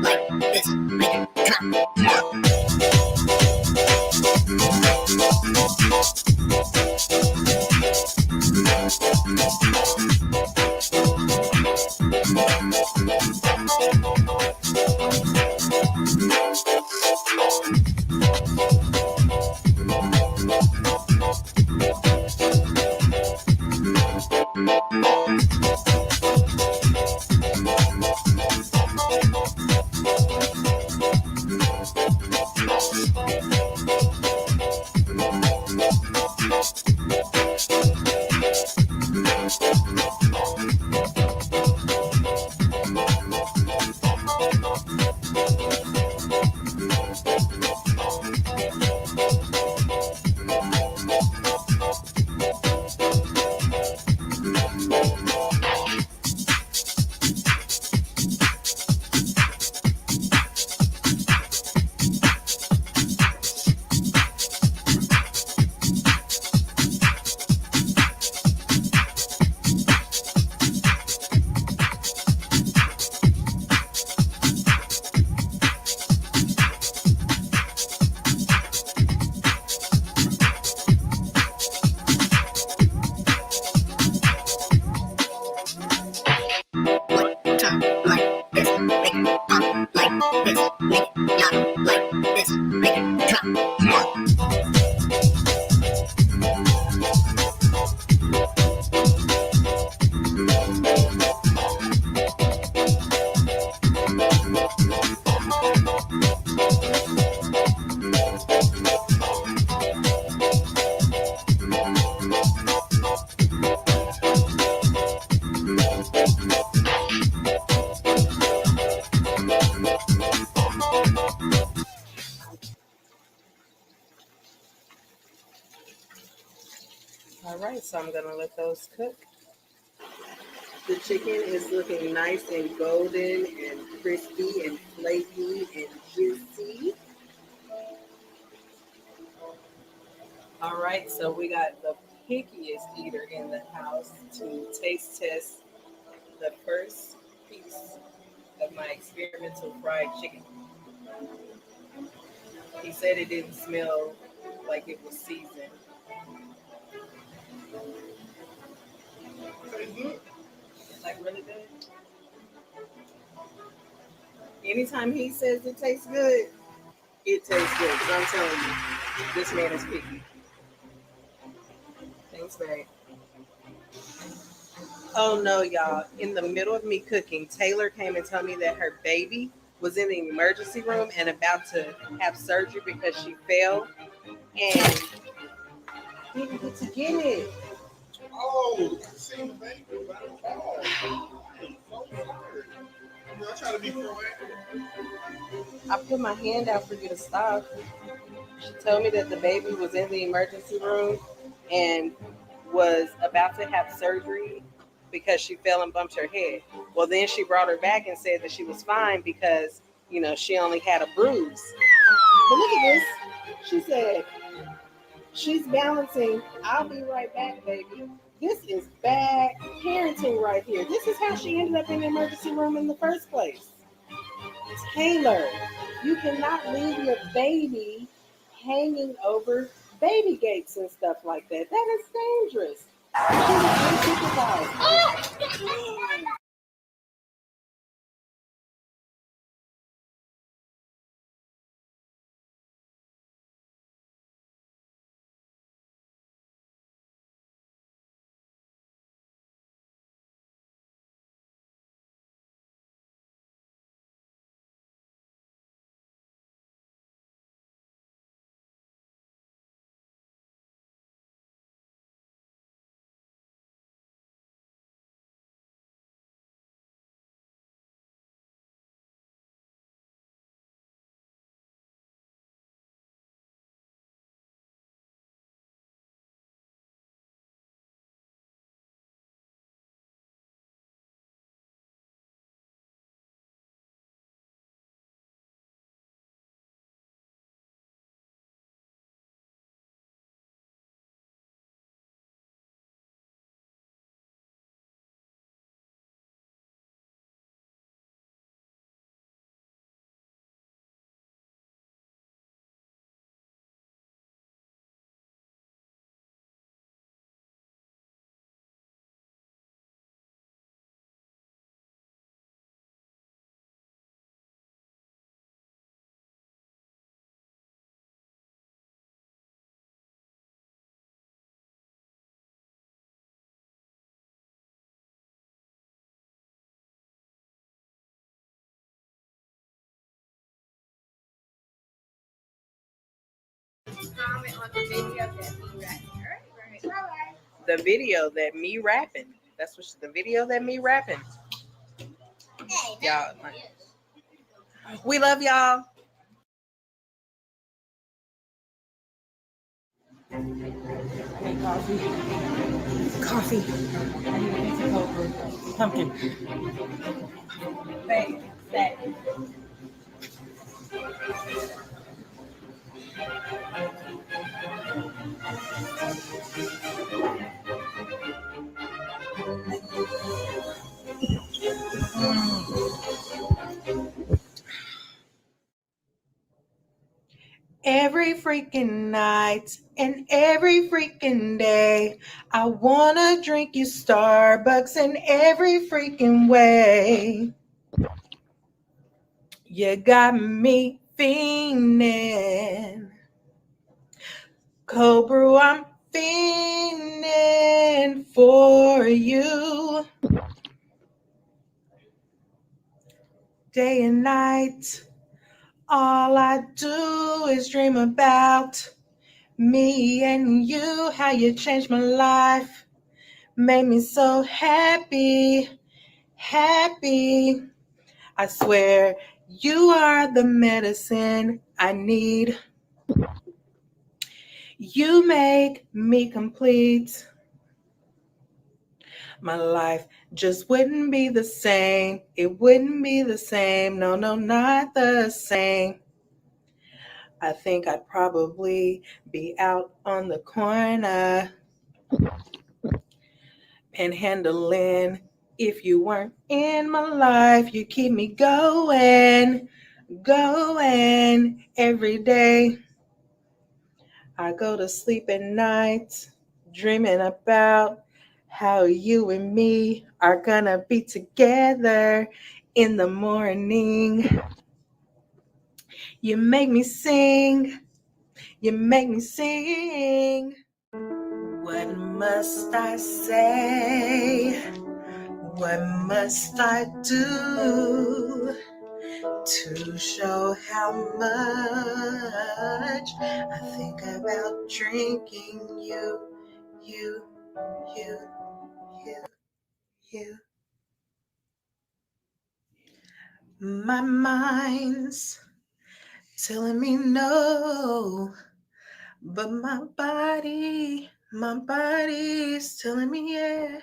Like this, make it drop. All right, so I'm gonna let those cook. The chicken is looking nice and golden and crispy and flaky and juicy. All right, so we got the pickiest eater in the house to taste test the first piece of my experimental fried chicken. He said it didn't smell like it was seasoned. Like really good. Anytime he says it tastes good, it tastes good. Because I'm telling you, this man is picky. Thanks, babe. Oh no, y'all. In the middle of me cooking, Taylor came and told me that her baby was in the emergency room and about to have surgery because she fell and didn't get to get it. Oh, I seen the baby, but I fall. I'm so sorry. I try to be proactive. I put my hand out for you to stop. She told me that the baby was in the emergency room and was about to have surgery because she fell and bumped her head. Well, then she brought her back and said that she was fine because, you know, she only had a bruise. But look at this. She said, she's balancing. I'll be right back, baby. This is bad parenting right here. This is how she ended up in the emergency room in the first place. Taylor, you cannot leave your baby hanging over baby gates and stuff like that. That is dangerous. She was unsupervised. Comment on the video that we rapping. All right, bye. The video that me rapping. That's what the video that me rapping. Y'all, we love y'all. I need coffee. Coffee. I need a piece of cocoa. Pumpkin. Thanks. Every freaking night and every freaking day, I wanna drink you Starbucks in every freaking way. You got me fiending. Cold brew, I'm fiending for you. Day and night, all I do is dream about me and you, how you changed my life, made me so happy, happy. I swear you are the medicine I need. You make me complete. My life just wouldn't be the same. It wouldn't be the same. No, no, not the same. I think I'd probably be out on the corner panhandling. If you weren't in my life, you keep me going, going every day. I go to sleep at night dreaming about how you and me are gonna be together in the morning. You make me sing, you make me sing. What must I say? What must I do to show how much I think about drinking you? My mind's telling me no, but my body's telling me yeah.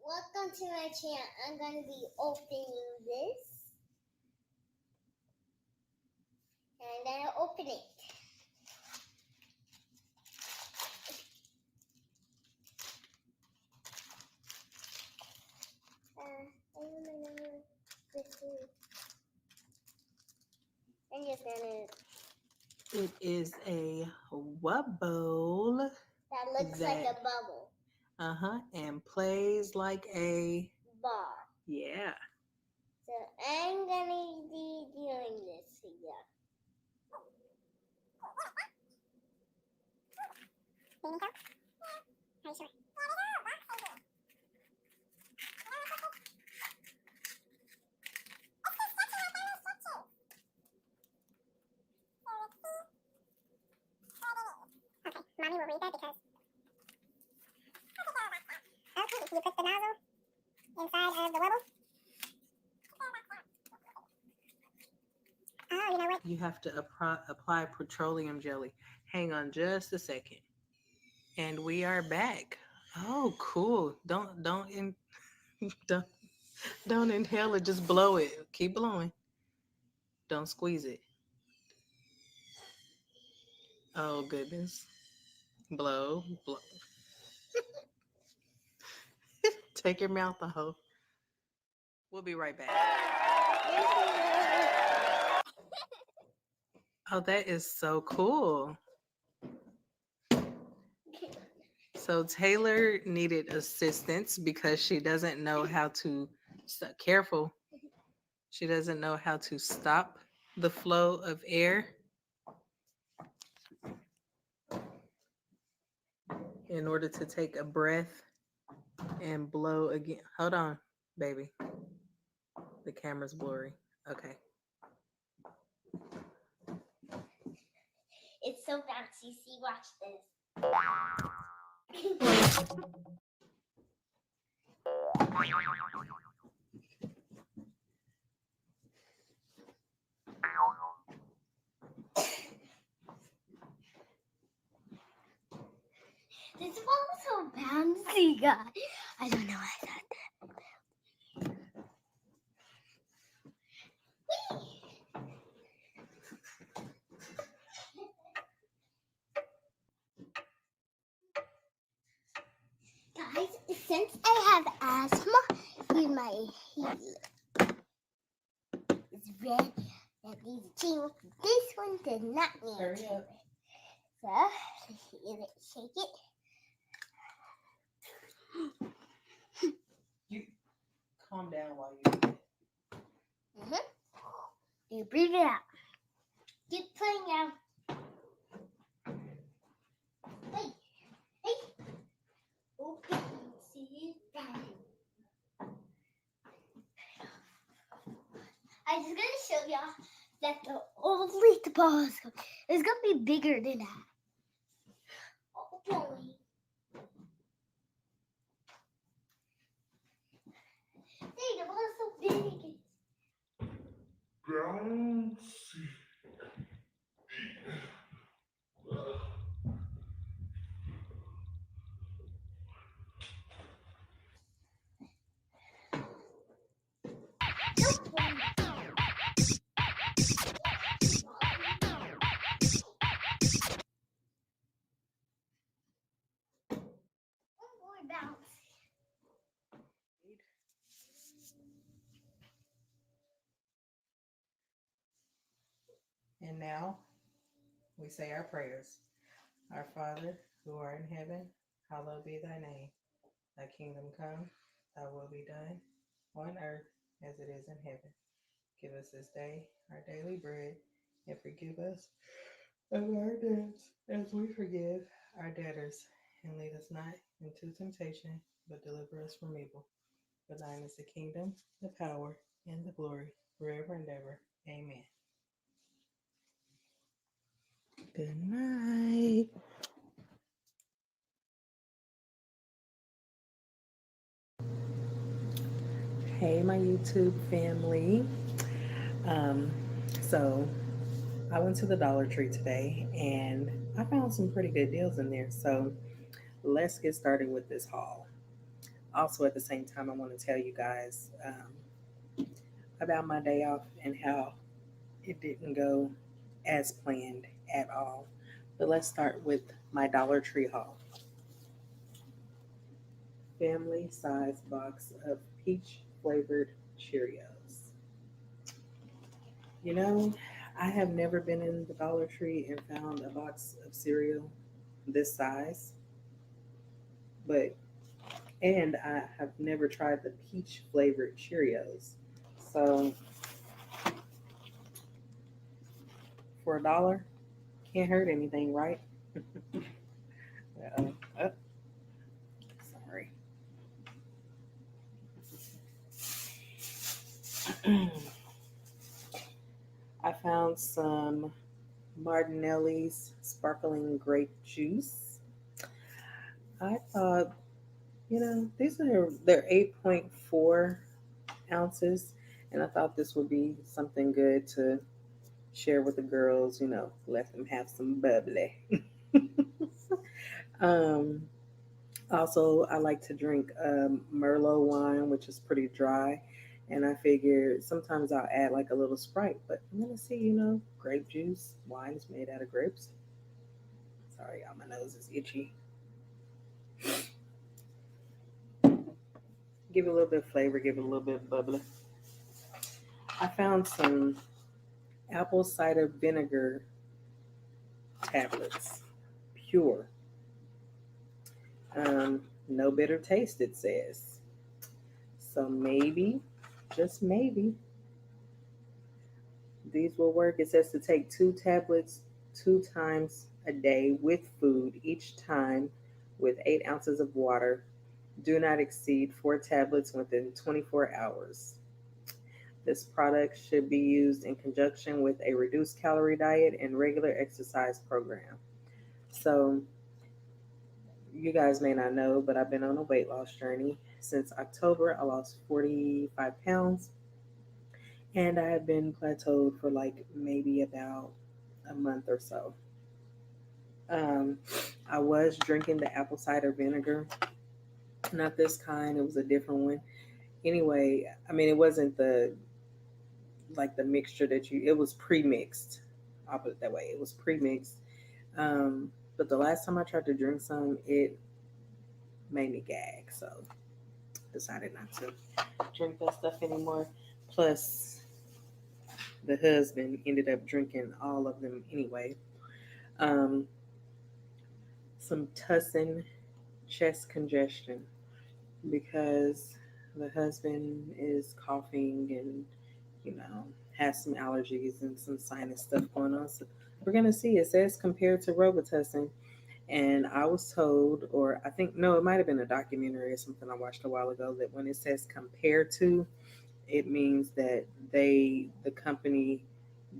Welcome to my channel. I'm going to be opening this. And then I'll open it. I'm just gonna. It is a wubble. That looks like a bubble. And plays like a Ball. yeah. So I'm gonna be doing this here. Mommy will read that because. Okay, you put the nozzle inside of the wubble. Oh, you know what? You have to apply petroleum jelly. Hang on just a second. And we are back. Oh, cool. Don't inhale it, just blow it. Keep blowing. Don't squeeze it. Oh goodness. Blow. Take your mouth off. We'll be right back. Oh, that is so cool. So Taylor needed assistance because she doesn't know how to, careful. She doesn't know how to stop the flow of air. In order to take a breath and blow again. Hold on, baby. The camera's blurry. Okay. It's so bouncy. See, watch this. This one is so bouncy, guys. I don't know why I thought that. Guys, since I have asthma in my head, it's red. That needs to change. This one does not need to change. So, shake it. You calm down while you do it. You breathe it out. Keep playing out. Hey. Open. See it down. I'm just gonna show y'all that only the ball is it's gonna be bigger than that. Oh boy. Hey, the ball is so big. Bouncy. Nope. And now we say our prayers. Our Father, who art in heaven, hallowed be thy name. Thy kingdom come, thy will be done, on earth as it is in heaven. Give us this day our daily bread, and forgive us of our debts as we forgive our debtors. And lead us not into temptation, but deliver us from evil. For thine is the kingdom, the power, and the glory, forever and ever. Amen. Good night. Hey, my YouTube family. So I went to the Dollar Tree today and I found some pretty good deals in there. So let's get started with this haul. Also, at the same time, I want to tell you guys about my day off and how it didn't go as planned at all. But let's start with my Dollar Tree haul. Family size box of peach flavored Cheerios. You know, I have never been in the Dollar Tree and found a box of cereal this size, and I have never tried the peach flavored Cheerios. So for $1, can't hurt anything, right? Sorry. I found some Martinelli's sparkling grape juice. I thought, they're 8.4 ounces, and I thought this would be something good to share with the girls, let them have some bubbly. Also, I like to drink Merlot wine, which is pretty dry. And I figured sometimes I'll add like a little Sprite, but I'm going to see, grape juice. Wine is made out of grapes. Sorry, y'all, my nose is itchy. Give it a little bit of flavor, give it a little bit of bubbly. I found some apple cider vinegar tablets, pure. No bitter taste, it says. So maybe, just maybe, these will work. It says to take 2 tablets 2 times a day with food, each time with 8 ounces of water. Do not exceed 4 tablets within 24 hours. This product should be used in conjunction with a reduced calorie diet and regular exercise program. So, you guys may not know, but I've been on a weight loss journey. Since October, I lost 45 pounds. And I have been plateaued for like maybe about a month or so. I was drinking the apple cider vinegar. Not this kind. It was a different one. Anyway, it wasn't the mixture it was pre-mixed. I'll put it that way. It was pre-mixed. But the last time I tried to drink some, it made me gag. So decided not to drink that stuff anymore. Plus, the husband ended up drinking all of them anyway. Some Tussin chest congestion because the husband is coughing and, has some allergies and some sinus stuff going on. So we're going to see. It says compared to Robitussin. And I was told, or I think, no, it might have been a documentary or something I watched a while ago, that when it says compared to, it means that the company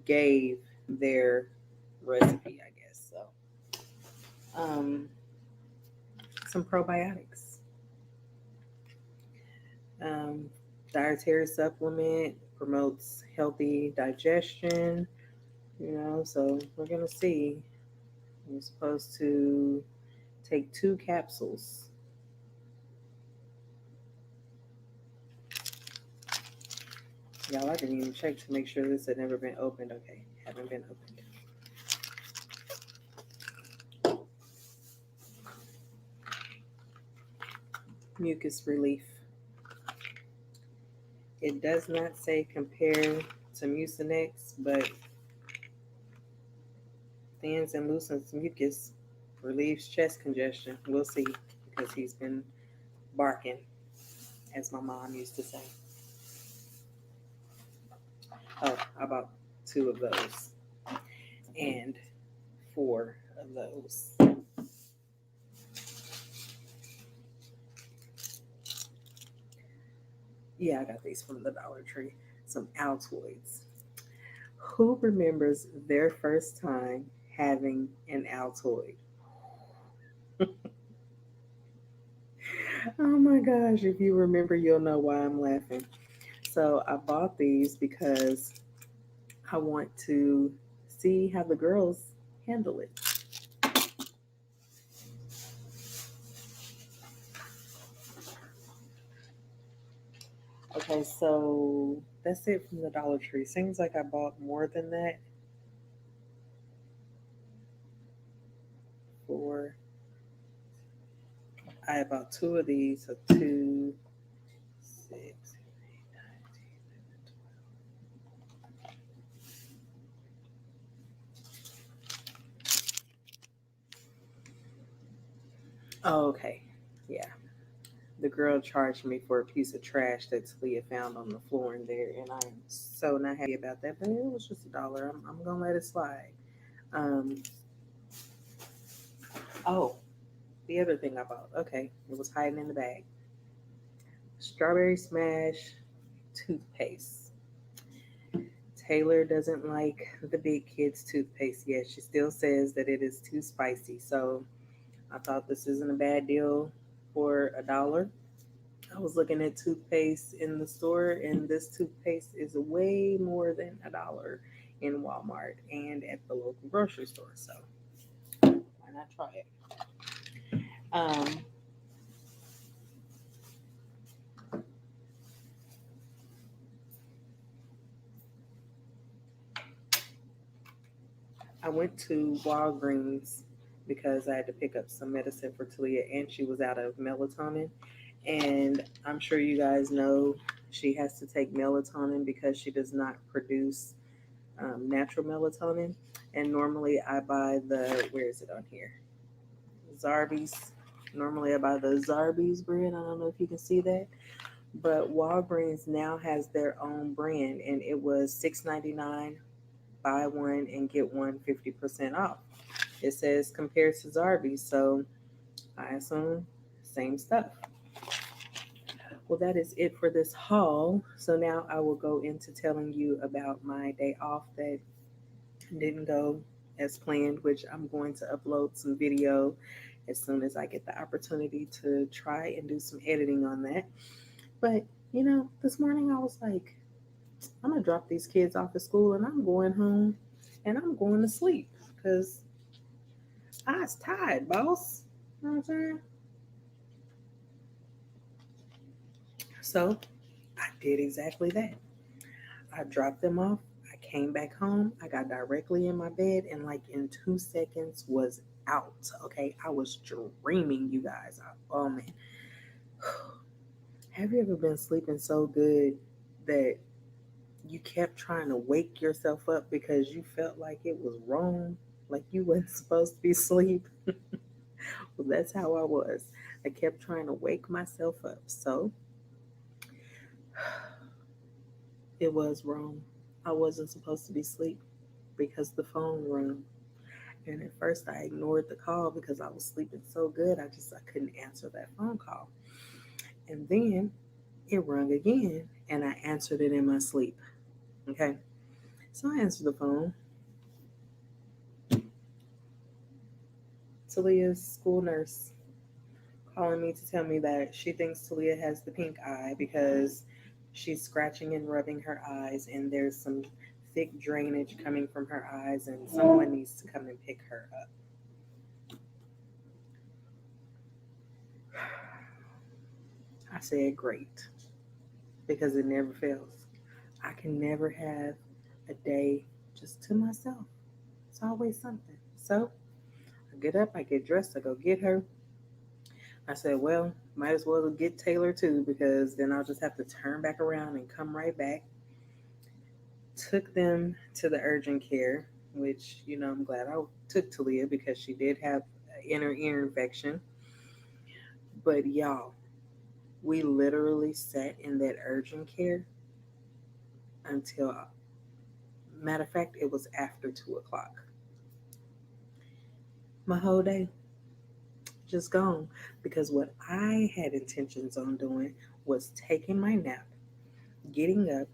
gave their recipe, I guess. So, some probiotics. Dietary supplement promotes healthy digestion, so we're going to see. You're supposed to take 2 capsules. Y'all, I didn't even check to make sure this had never been opened. Okay, haven't been opened. Mucus relief. It does not say compare to Mucinex, but thins and loosens mucus, relieves chest congestion. We'll see, because he's been barking, as my mom used to say. Oh, I bought 2 of those and 4 of those. Yeah, I got these from the Dollar Tree. Some Altoids. Who remembers their first time having an Altoid? Oh my gosh, if you remember, you'll know why I'm laughing. So I bought these because I want to see how the girls handle it. Okay, so that's it from the Dollar Tree. Seems like I bought more than that. I bought 2 of these, so 2, 6, 8, 9, 10, 11, 12. Oh, okay, yeah. The girl charged me for a piece of trash that Talia found on the floor in there, and I'm so not happy about that. But it was just $1. I'm gonna let it slide. Oh, the other thing I bought. Okay, it was hiding in the bag. Strawberry Smash toothpaste. Taylor doesn't like the big kids toothpaste yet. She still says that it is too spicy. So I thought this isn't a bad deal for $1. I was looking at toothpaste in the store, and this toothpaste is way more than $1 in Walmart and at the local grocery store. So why not try it? I went to Walgreens because I had to pick up some medicine for Talia, and she was out of melatonin. And I'm sure you guys know she has to take melatonin because she does not produce natural melatonin. And normally I buy where is it on here? Zarbee's. Normally I buy the Zarbee's brand. I don't know if you can see that. But Walgreens now has their own brand, and it was $6.99. Buy one and get one 50% off. It says compared to Zarbee's, so I assume same stuff. Well, that is it for this haul. So now I will go into telling you about my day off that didn't go as planned, which I'm going to upload some video as soon as I get the opportunity to try and do some editing on that. But, this morning I was like, I'm going to drop these kids off at school and I'm going home and I'm going to sleep because I was tired, boss. You know what I'm saying? So I did exactly that. I dropped them off. I came back home. I got directly in my bed and like in 2 seconds was out. Okay. I was dreaming, you guys. Oh man. Have you ever been sleeping so good that you kept trying to wake yourself up because you felt like it was wrong, like you weren't supposed to be asleep? Well, that's how I was. I kept trying to wake myself up. So it was wrong. I wasn't supposed to be asleep because the phone rang. And at first I ignored the call because I was sleeping so good. I couldn't answer that phone call. And then it rang again and I answered it in my sleep. Okay. So I answered the phone. Talia's school nurse calling me to tell me that she thinks Talia has the pink eye because she's scratching and rubbing her eyes and there's some thick drainage coming from her eyes and someone needs to come and pick her up. I said great, because it never fails. I can never have a day just to myself. It's always something. So I get up, I get dressed, I go get her. I said, well, might as well get Taylor too, because then I'll just have to turn back around and come right back. Took them to the urgent care. which, I'm glad I took Talia because she did have an inner ear infection. But y'all, we literally sat in that urgent care until, matter of fact, it was after 2 o'clock. My whole day just gone because what I had intentions on doing was taking my nap, getting up,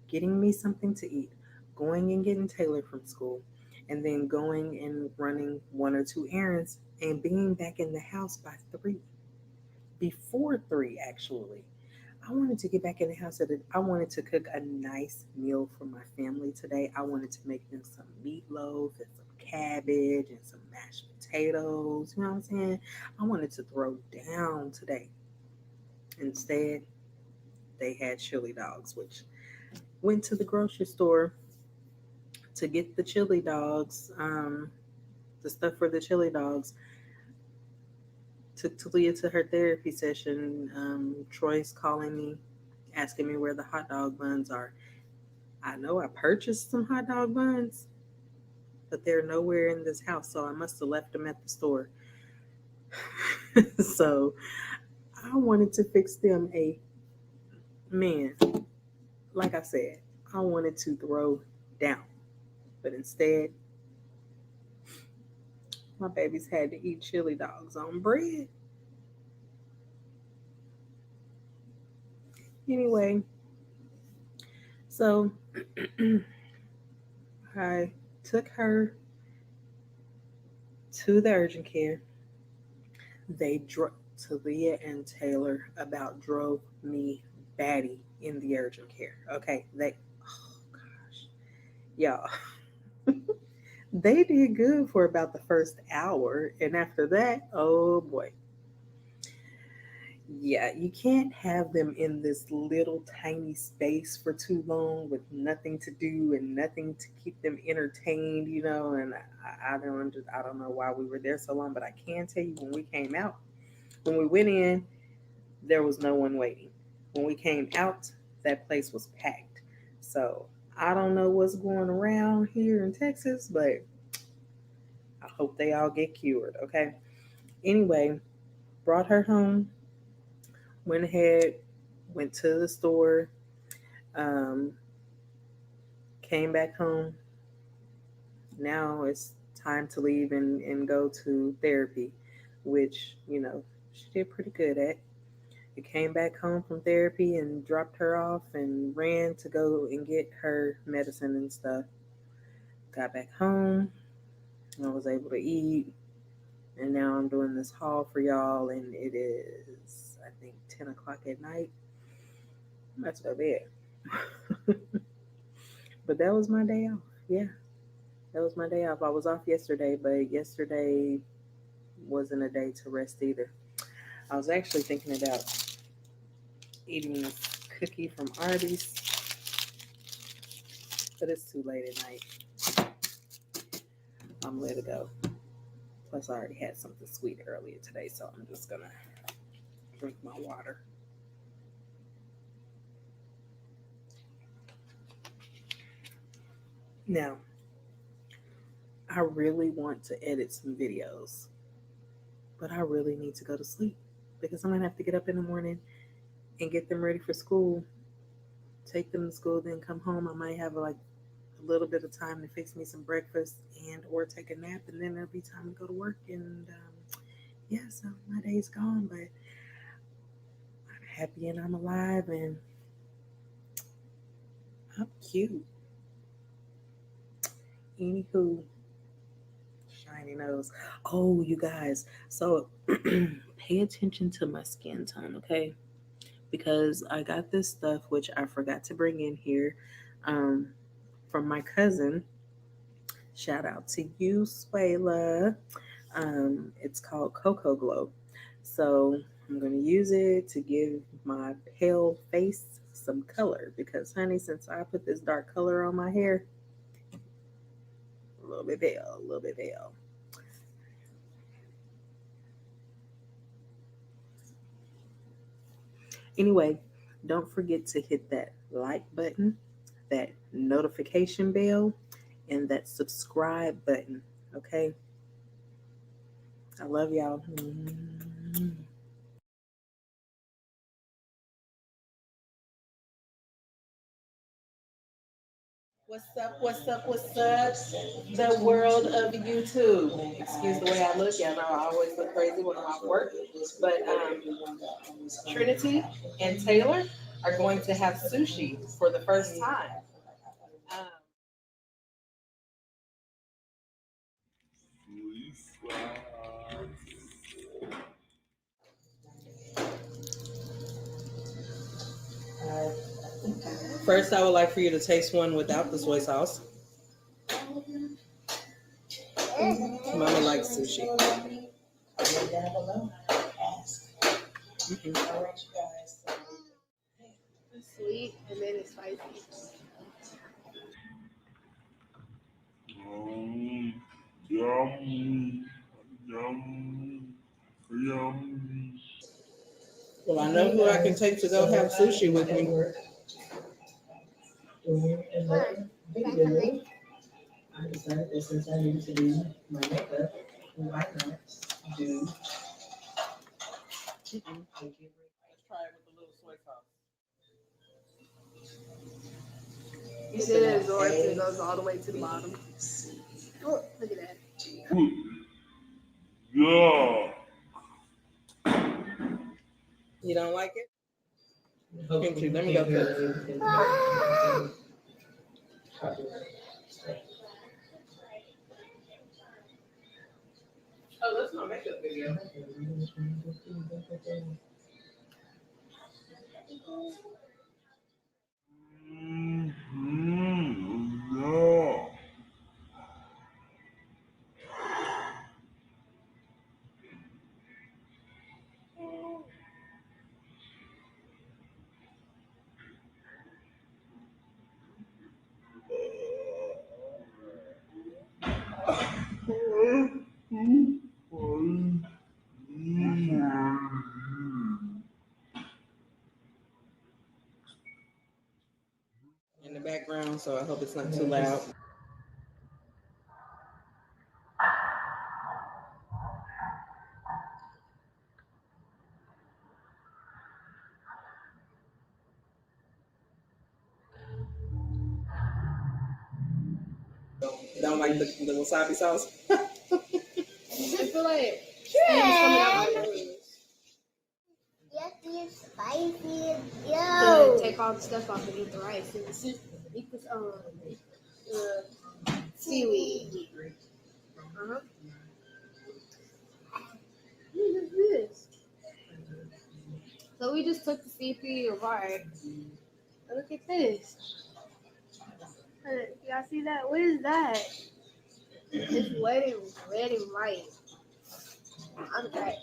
getting me something to eat, going and getting Taylor from school, and then going and running 1 or 2 errands and being back in the house by 3. Before 3, actually. I wanted to get back in the house. I wanted to cook a nice meal for my family today. I wanted to make them some meatloaf and some cabbage and some mashed potatoes. You know what I'm saying? I wanted to throw down today. Instead, they had chili dogs, which went to the grocery store to get the chili dogs, the stuff for the chili dogs. Took Talia to her therapy session. Troy's calling me, asking me where the hot dog buns are. I know I purchased some hot dog buns, but they're nowhere in this house, so I must have left them at the store. So I wanted to fix them man, like I said, I wanted to throw down. But instead, my babies had to eat chili dogs on bread. Anyway, so I took her to the urgent care. They drove, Talia and Taylor about drove me batty in the urgent care. Okay, oh gosh, y'all. They did good for about the first hour, and after that, oh boy. Yeah, you can't have them in this little tiny space for too long with nothing to do and nothing to keep them entertained, And I don't know why we were there so long, but I can tell you when we went in, there was no one waiting. When we came out, that place was packed. So I don't know what's going around here in Texas, but I hope they all get cured. Okay. Anyway, brought her home. Went ahead, went to the store, came back home. Now it's time to leave and go to therapy, which, she did pretty good at. I came back home from therapy and dropped her off and ran to go and get her medicine and stuff. Got back home. I was able to eat. And now I'm doing this haul for y'all, and it is, I think, 10 o'clock at night. I'm about to go to bed. But that was my day off. Yeah, that was my day off. I was off yesterday, but yesterday wasn't a day to rest either. I was actually thinking about eating this cookie from Arby's, but it's too late at night. I'm let it go. Plus, I already had something sweet earlier today, so I'm just going to drink my water. Now, I really want to edit some videos, but I really need to go to sleep because I'm going to have to get up in the morning and get them ready for school, take them to school, then come home. I might have a little bit of time to fix me some breakfast and or take a nap, and then there'll be time to go to work. And so my day's gone, but I'm happy and I'm alive and I'm cute. Anywho, shiny nose. Oh, you guys, so pay attention to my skin tone, okay? Because I got this stuff which I forgot to bring in here from my cousin. Shout out to you, Swayla. It's called Cocoa Glow. So I'm going to use it to give my pale face some color because, honey, since I put this dark color on my hair, a little bit pale. Anyway, don't forget to hit that like button, that notification bell, and that subscribe button. Okay. I love y'all. What's up? What's up? What's up? The world of YouTube. Excuse the way I look. Y'all know I always look crazy when I'm at work. But Trinity and Taylor are going to have sushi for the first time. First, I would like for you to taste one without the soy sauce. Mommy likes sushi. It's sweet and then it's spicy. Yum, yum, yum. Well, I know who I can take to go have sushi with me. I decided that since I needed to do my makeup, why not do? Let's try it with a little soy sauce. It absorbs and goes all the way to the bottom. Oh, look at that. Yeah. You don't like it? Okay, let me go cook. Oh, that's my makeup video. Yeah. In the background, so I hope it's not too loud. Don't like the wasabi sauce? I feel like You have to use spicy. to Yo. take all the stuff off and eat the rice and eat this seaweed. Uh-huh. What is this? So we just took the CPU apart. Look at this. Y'all see that? What is that? It's red and white. I'm great.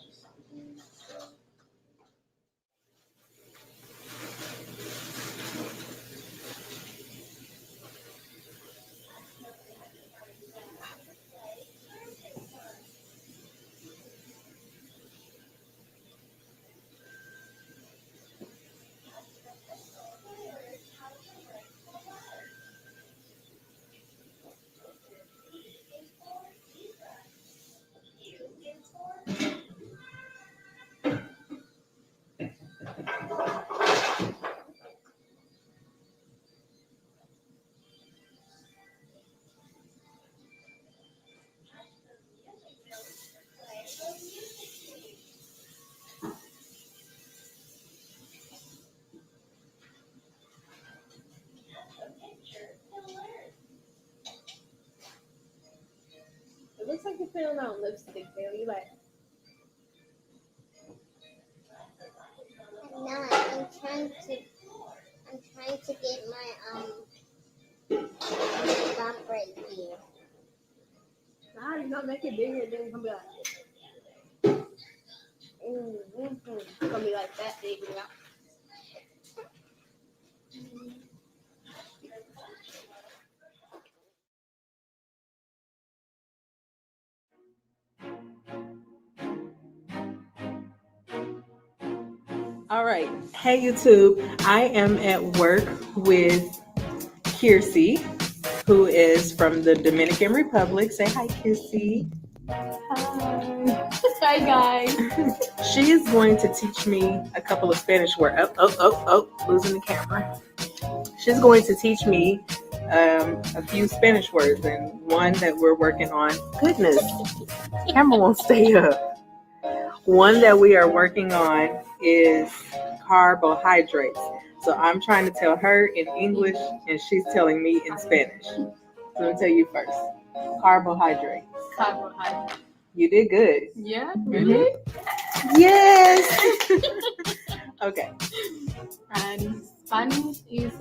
It looks like you're putting on lipstick, Bailey. You like? I'm not. I'm trying to get my bump right here. Nah, you not make it bigger, then it's gonna be like. It's gonna be like that big. Yeah. All right. Hey, YouTube. I am at work with Kiersey. who is from the Dominican Republic. Say hi, Kissy. Hi. Hi, guys. She is going to teach me a couple of Spanish words. Losing the camera. She's going to teach me a few Spanish words, and one that we're working on. Goodness, camera won't stay up. One that we are working on is carbohydrates. So I'm trying to tell her in English, and she's telling me in Spanish. So I'm gonna tell you first. Carbohydrates. Carbohydrate. You did good. Yeah, really? Yes. Okay. And Spanish is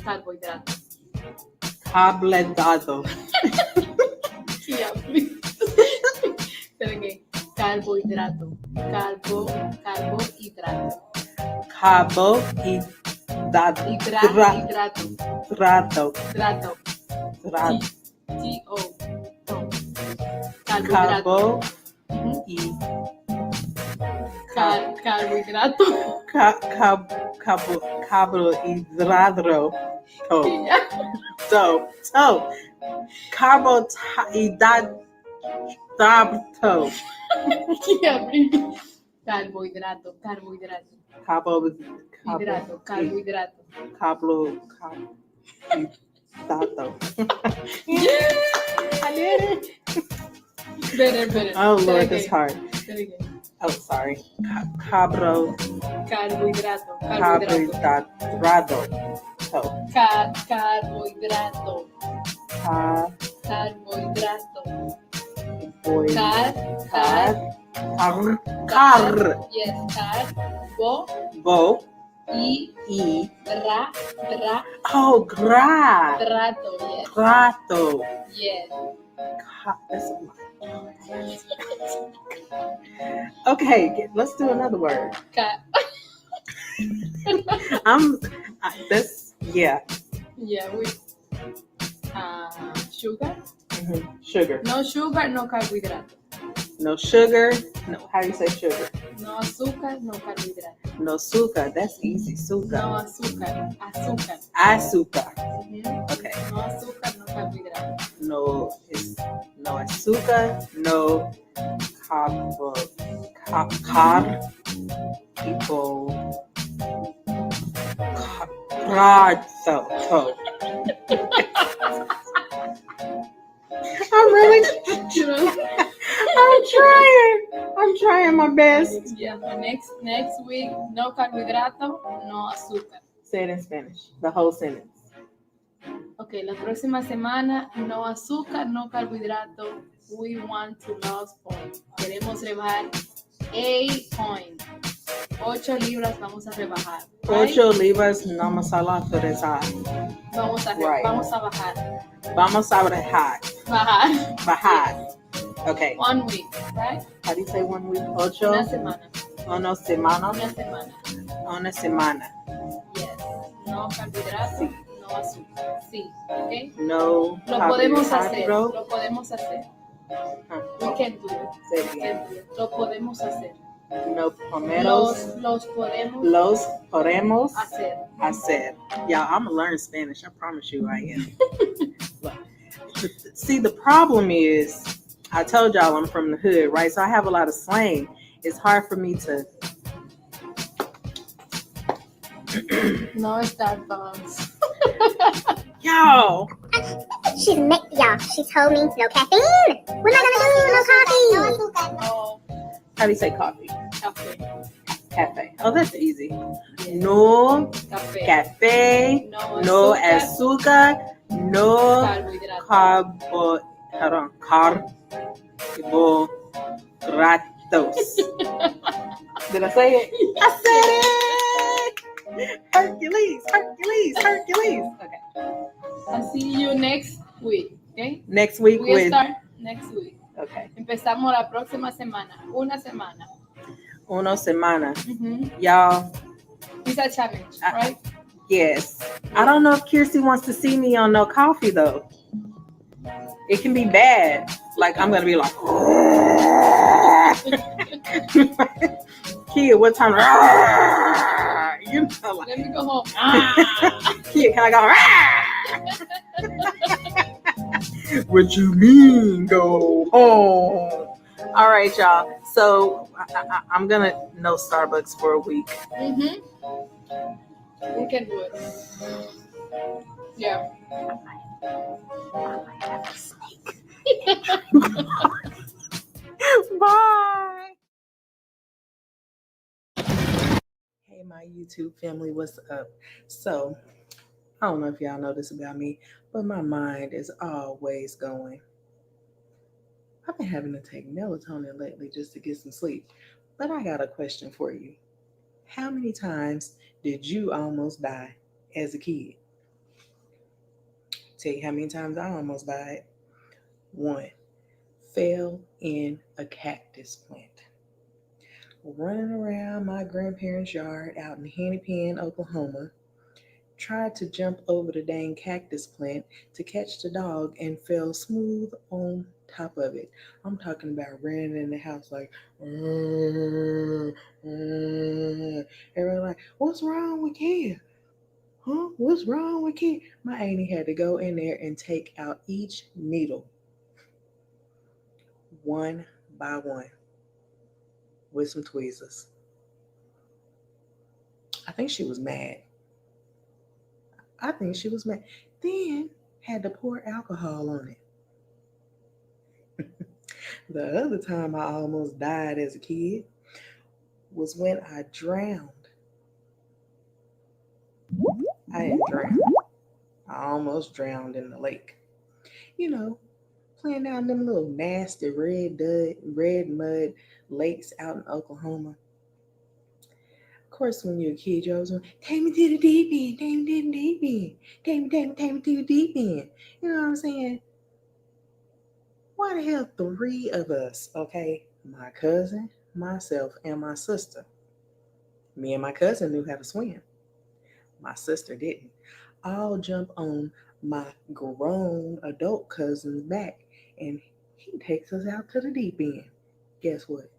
carbohydrate. Cabledado. Yeah, please. Okay. Carbohidrato. Carbohidrato. Carbohidrato. Hidrato. Hidrato. Hidrato. T-O. Carbo. Carbohidrato. Carbohidrato. So. Carbohidrato. Carbohidrato. Yeah, I did it. Better. Oh Lord, that's hard. Better again. Oh, sorry. Carbohidrato. Carbohidrato. Carbohidrato. Yes, Bo. Oh, Trato, yes. Trato. Yes. Okay, let's do another word. Yeah. Yeah, with sugar. Sugar. No sugar, no carbohydrate. No sugar. No, how do you say sugar? No azúcar, no carbohydrate. No azúcar. That's easy. Azúcar. No azúcar. Azúcar. Okay. No azúcar, no carbohydrate. No azúcar. No carbohydrato. I'm really. I'm trying my best. Yeah, next week, no carbohidrato, no azúcar. Say it in Spanish, the whole sentence. Okay, la próxima semana, no azúcar, no carbohidrato. We want to lose points. Queremos rebajar 8 points. 8 libras vamos a rebajar. Right? 8 libras no vamos a la pereza. Vamos a bajar. Vamos a bajar. Bajar. Okay. 1 week, right? How do you say 1 week? Ocho. Una semana. Una semana. Una semana. Una semana. Yes. No carbohidrato, no azúcar. Sí. Okay. No. Lo podemos hacer. Lo podemos hacer. We can do it. Say it again. Lo podemos hacer. No podemos. Los podemos. Los podemos hacer. Yeah, I'm gonna learn Spanish. I promise you, I am. See, the problem is, I told y'all I'm from the hood, right? So I have a lot of slang. It's hard for me to. No Starbucks. Yo. She told me no caffeine. What am I gonna do? No coffee. Oh, How do you say coffee? cafe. Oh, that's easy. No cafe. No azúcar. No carbohidratos. Did I say it? I said it. Hercules. Okay. I'll see you next week. Okay. Next week We'll with. start next week. Okay. Empezamos la próxima semana. Una semana. Una semana. Mm-hmm. Y'all. It's a challenge, right? Yes. I don't know if Kirsty wants to see me on no coffee though. It can be bad. Like I'm gonna be like, Kia, what time? You know, like, Let me go home. Kia, can I go? What you mean, go home? All right, y'all. So I'm gonna no Starbucks for a week. We can do it. Yeah. Bye. Hey, my YouTube family, what's up? So, I don't know if y'all know this about me, but my mind is always going. I've been having to take melatonin lately just to get some sleep. But I got a question for you. How many times did you almost die as a kid? Tell you how many times I almost died. 1. Fell in a cactus plant. Running around my grandparents' yard out in Hennepin, Oklahoma, tried to jump over the dang cactus plant to catch the dog and fell smooth on top of it. I'm talking about running in the house like, everyone like, what's wrong with kid? Huh? What's wrong with kid? My auntie had to go in there and take out each needle one by one with some tweezers. I think she was mad. Then had to pour alcohol on it. The other time I almost died as a kid was when I drowned. I didn't drown. I almost drowned in the lake. You know, playing down them little nasty red mud lakes out in Oklahoma. Of course, when you're a kid, you always want, take me to the deep end, take me to the deep end, take me to the deep end. You know what I'm saying? Why the hell 3 of us, okay? My cousin, myself, and my sister. Me and my cousin knew how to swim. My sister didn't. All jump on my grown adult cousin's back, and he takes us out to the deep end. Guess what?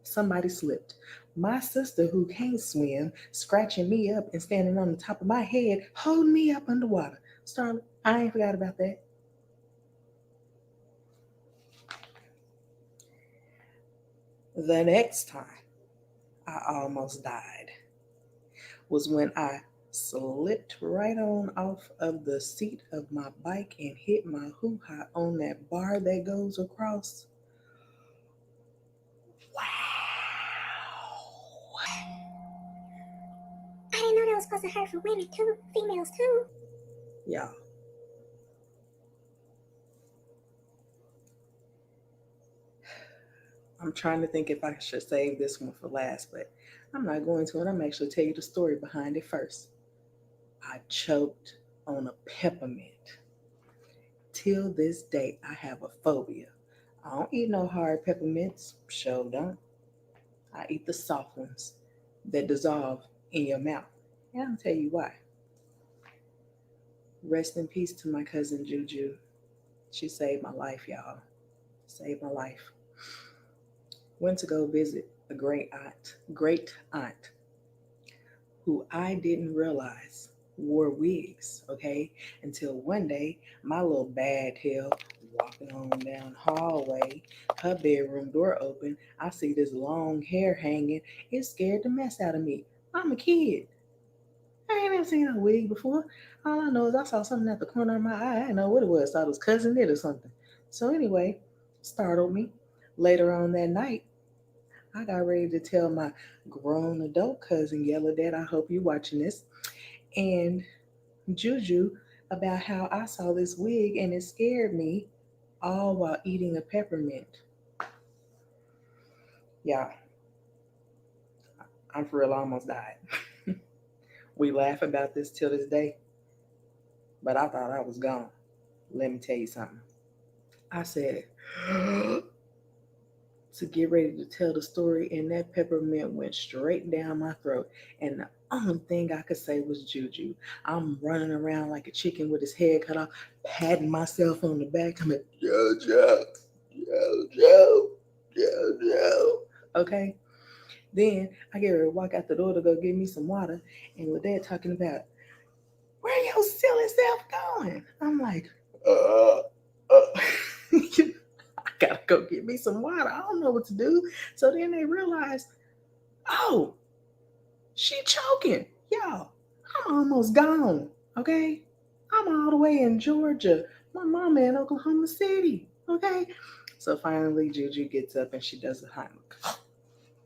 Somebody slipped. My sister, who can't swim, scratching me up and standing on the top of my head, holding me up underwater. Starlet, I ain't forgot about that. The next time I almost died was when I slipped right on off of the seat of my bike and hit my hoo-ha on that bar that goes across. I didn't know that was supposed to hurt for women too, females too. Y'all. I'm trying to think if I should save this one for last, but I'm not going to, and I'm actually tell you the story behind it first. I choked on a peppermint. Till this day, I have a phobia. I don't eat no hard peppermints. Sure don't. I eat the soft ones that dissolve in your mouth. And I'll tell you why. Rest in peace to my cousin Juju. She saved my life, y'all. Saved my life. Went to go visit a great aunt, who I didn't realize wore wigs, okay? Until one day, my little bad tail walking on down the hallway, her bedroom door open, I see this long hair hanging. It scared the mess out of me. I'm a kid. I ain't never seen a wig before. All I know is I saw something at the corner of my eye. I didn't know what it was. Thought it was cousin knit or something. So anyway, startled me. Later on that night, I got ready to tell my grown adult cousin, Yellow Dad, I hope you're watching this, and Juju about how I saw this wig and it scared me, all while eating a peppermint. Yeah, I'm for real, I almost died. We laugh about this till this day, but I thought I was gone. Let me tell you something. I said, to get ready to tell the story, and that peppermint went straight down my throat. And the only thing I could say was Juju. I'm running around like a chicken with his head cut off, patting myself on the back. I'm like, Jojo. Okay? Then I get ready to walk out the door to go get me some water, and with that talking about, where your silly self going? I'm like, I gotta go get me some water. I don't know what to do. So then they realized, oh, she choking. Y'all, I'm almost gone. Okay? I'm all the way in Georgia. My mama in Oklahoma City. Okay? So finally Juju gets up and she does a Heimlich.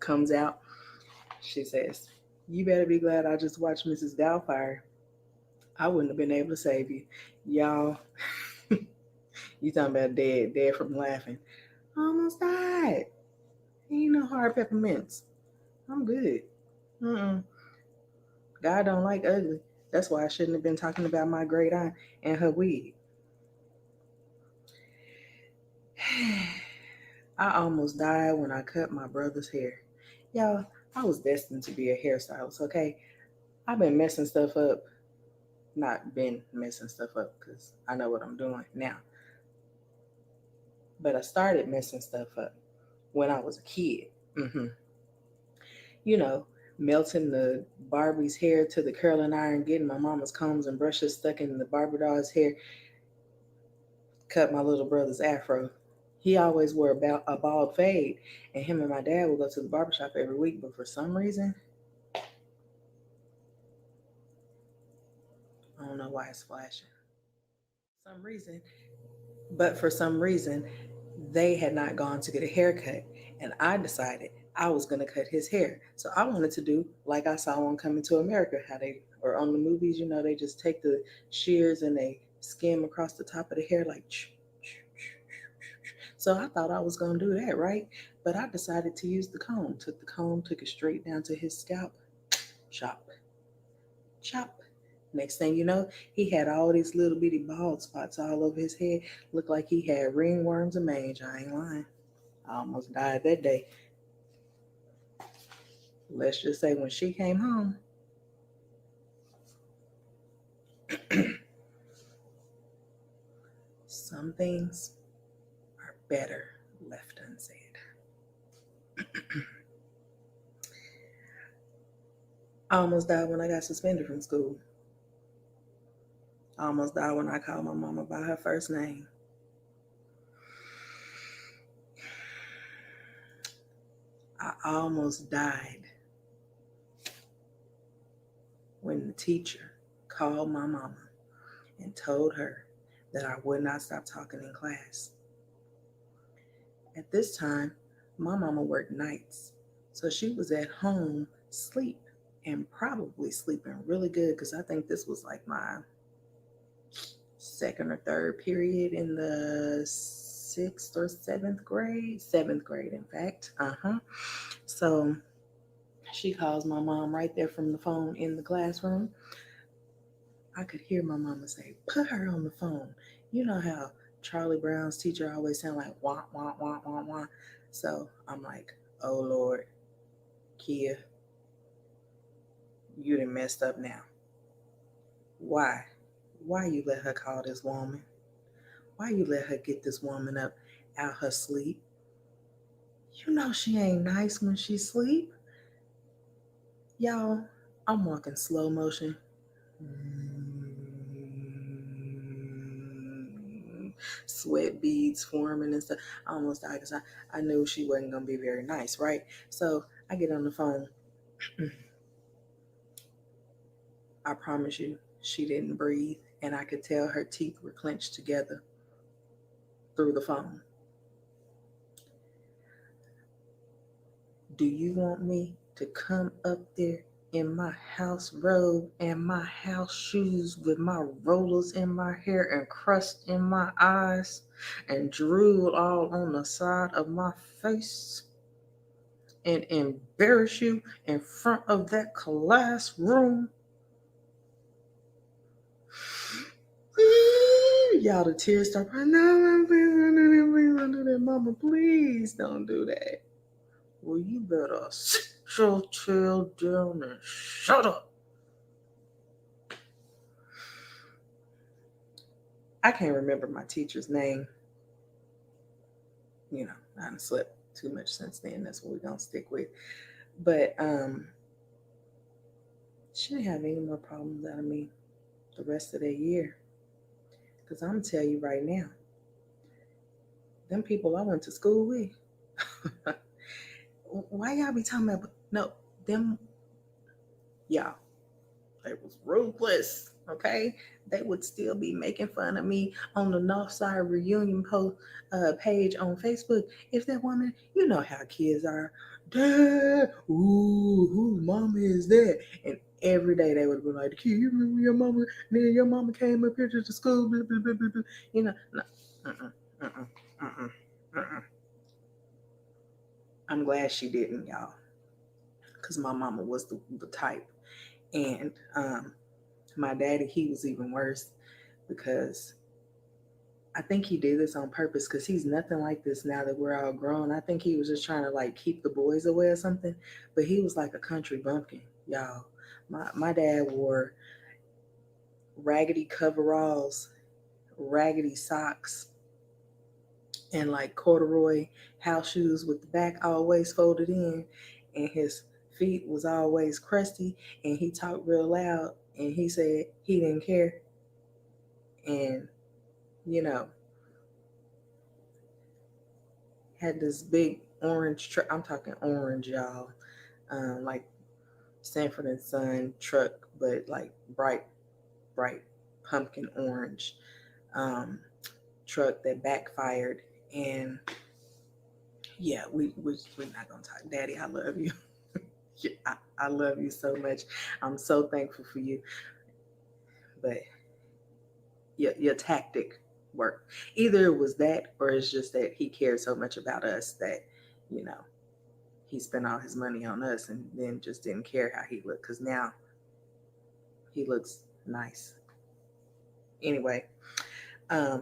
Comes out. She says, you better be glad I just watched Mrs. Doubtfire. I wouldn't have been able to save you. Y'all, you talking about dead from laughing. I almost died. Ain't no hard peppermints. I'm good. God don't like ugly. That's why I shouldn't have been talking about my great aunt and her wig. I almost died when I cut my brother's hair. Y'all, I was destined to be a hairstylist, okay? I've been messing stuff up. Not been messing stuff up because I know what I'm doing now. But I started messing stuff up when I was a kid. You know, melting the Barbie's hair to the curling iron, getting my mama's combs and brushes stuck in the Barbie doll's hair, cut my little brother's afro. He always wore a bald fade, and him and my dad would go to the barbershop every week, but for some reason, I don't know why it's flashing. For some reason, they had not gone to get a haircut, and I decided I was going to cut his hair. So I wanted to do like I saw on Coming to America, how they, or on the movies, you know, they just take the shears and they skim across the top of the hair like. So I thought I was going to do that, right? But I decided to use the comb. Took the comb, took it straight down to his scalp. Chop. Chop. Next thing you know, he had all these little bitty bald spots all over his head. Looked like he had ringworms and mange. I ain't lying. I almost died that day. Let's just say when she came home, some things are better left unsaid. I almost died when I got suspended from school. I almost died when I called my mama by her first name. I almost died when the teacher called my mama and told her that I would not stop talking in class. At this time, my mama worked nights, so she was at home asleep and probably sleeping really good because I think this was like my second or third period in the 6th or 7th grade. 7th grade, in fact. So she calls my mom right there from the phone in the classroom. I could hear my mama say, put her on the phone. You know how Charlie Brown's teacher always sound like wah, wah, wah, wah, wah. So I'm like, oh Lord, Kia, you done messed up now. Why? Why you let her call this woman? Why you let her get this woman up out her sleep? You know she ain't nice when she sleep. Y'all, I'm walking slow motion. Sweat beads forming and stuff. I almost died because I knew she wasn't going to be very nice, right? So I get on the phone. I promise you, she didn't breathe, and I could tell her teeth were clenched together through the phone. Do you want me to come up there in my house robe and my house shoes with my rollers in my hair and crust in my eyes and drool all on the side of my face and embarrass you in front of that classroom? Y'all, the tears start. No, please don't do that. Mama, please don't do that. Well, you better sit your tail down and shut up. I can't remember my teacher's name. You know, I haven't slept too much since then. That's what we're going to stick with. But she didn't have any more problems out of me the rest of that year. Because I'm going to tell you right now, them people I went to school with, why y'all be talking about, no, them, y'all, they was ruthless, okay? They would still be making fun of me on the Northside Reunion page on Facebook. If that woman, you know how kids are, Dad, ooh, whose mama is that? And every day they would be like, kid, you remember your mama? Then your mama came up here to the school, blah, blah, blah, blah, blah. You know, no, I'm glad she didn't, y'all, because my mama was the type. And my daddy, he was even worse, because I think he did this on purpose, because he's nothing like this now that we're all grown. I think he was just trying to like keep the boys away or something, but he was like a country bumpkin, y'all. My dad wore raggedy coveralls, raggedy socks, and like corduroy house shoes with the back always folded in, and his feet was always crusty, and he talked real loud, and he said he didn't care. And you know, had this big orange truck. I'm talking orange, y'all, like Sanford and Son truck, but like bright pumpkin orange truck that backfired. And yeah, we're not gonna talk. Daddy, I love you. I love you so much. I'm so thankful for you. But your tactic worked. Either it was that, or it's just that he cared so much about us that, you know, he spent all his money on us and then just didn't care how he looked, because now he looks nice. Anyway, I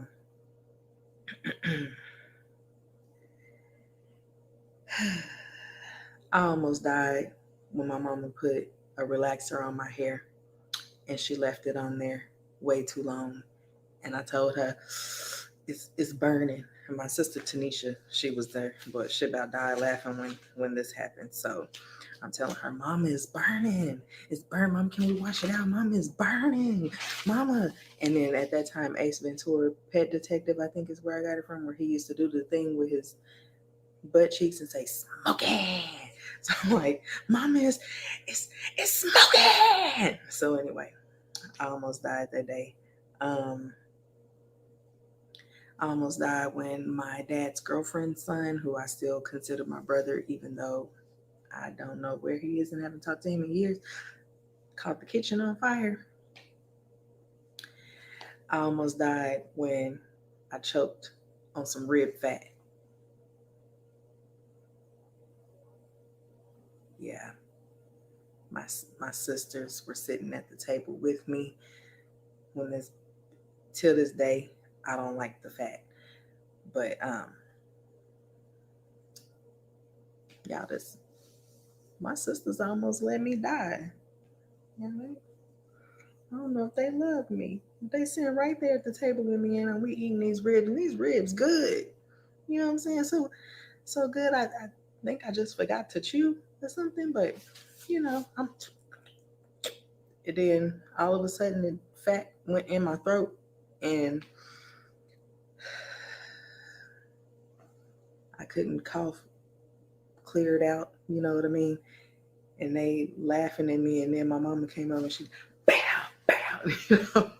almost died when my mama put a relaxer on my hair, and she left it on there way too long. And I told her, it's burning. And my sister Tanisha, she was there, but she about died laughing when this happened. So I'm telling her, Mama, it's burning. It's burning. Mom, can we wash it out? Mama, it's burning. Mama. And then at that time, Ace Ventura, Pet Detective, I think is where I got it from, where he used to do the thing with his butt cheeks and say, smoking. So I'm like, Mama, it's smoking. So anyway, I almost died that day. I almost died when my dad's girlfriend's son, who I still consider my brother, even though I don't know where he is and haven't talked to him in years, caught the kitchen on fire. I almost died when I choked on some rib fat. Yeah. My sisters were sitting at the table with me till this day, I don't like the fat. But y'all, my sisters almost let me die. You know? I don't know if they love me. They sitting right there at the table with me, and we eating these ribs, and these ribs good. You know what I'm saying? So good. I think I just forgot to chew or something, but you know, and then all of a sudden the fat went in my throat, and I couldn't cough, clear it out, you know what I mean? And they laughing at me, and then my mama came over and she, bow, you know,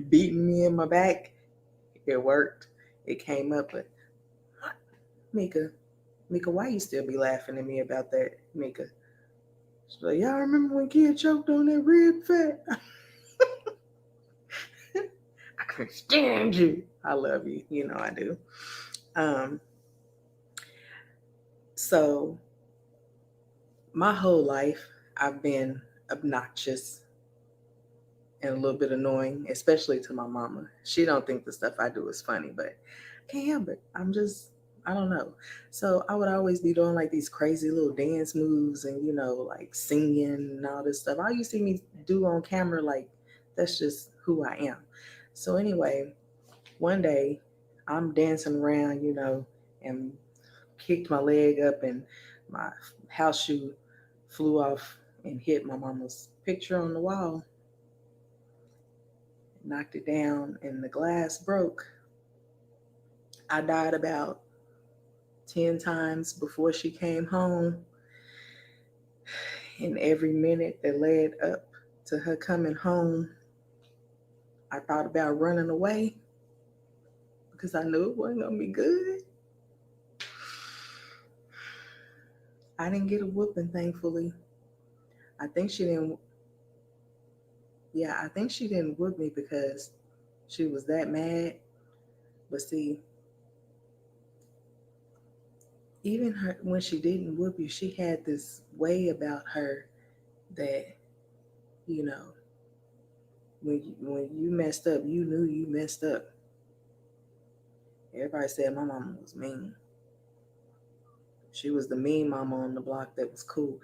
beating me in my back. It worked. It came up, but Mika, why you still be laughing at me about that, Mika? She's like, y'all remember when kid choked on that rib fat? I couldn't stand you. I love you. You know I do. So my whole life, I've been obnoxious and a little bit annoying, especially to my mama. She don't think the stuff I do is funny, but I can't help it. I don't know. So I would always be doing like these crazy little dance moves and, you know, like singing and all this stuff. All you see me do on camera, like, that's just who I am. So anyway, one day I'm dancing around, you know, and kicked my leg up and my house shoe flew off and hit my mama's picture on the wall. knocked it down, and the glass broke. I died about 10 times before she came home. And every minute that led up to her coming home, I thought about running away because I knew it wasn't going to be good. I didn't get a whooping, thankfully. I think she didn't whoop me because she was that mad. But see, even her, when she didn't whoop you, she had this way about her that, you know, when you messed up, you knew you messed up. Everybody said my mama was mean. She was the mean mama on the block that was cool.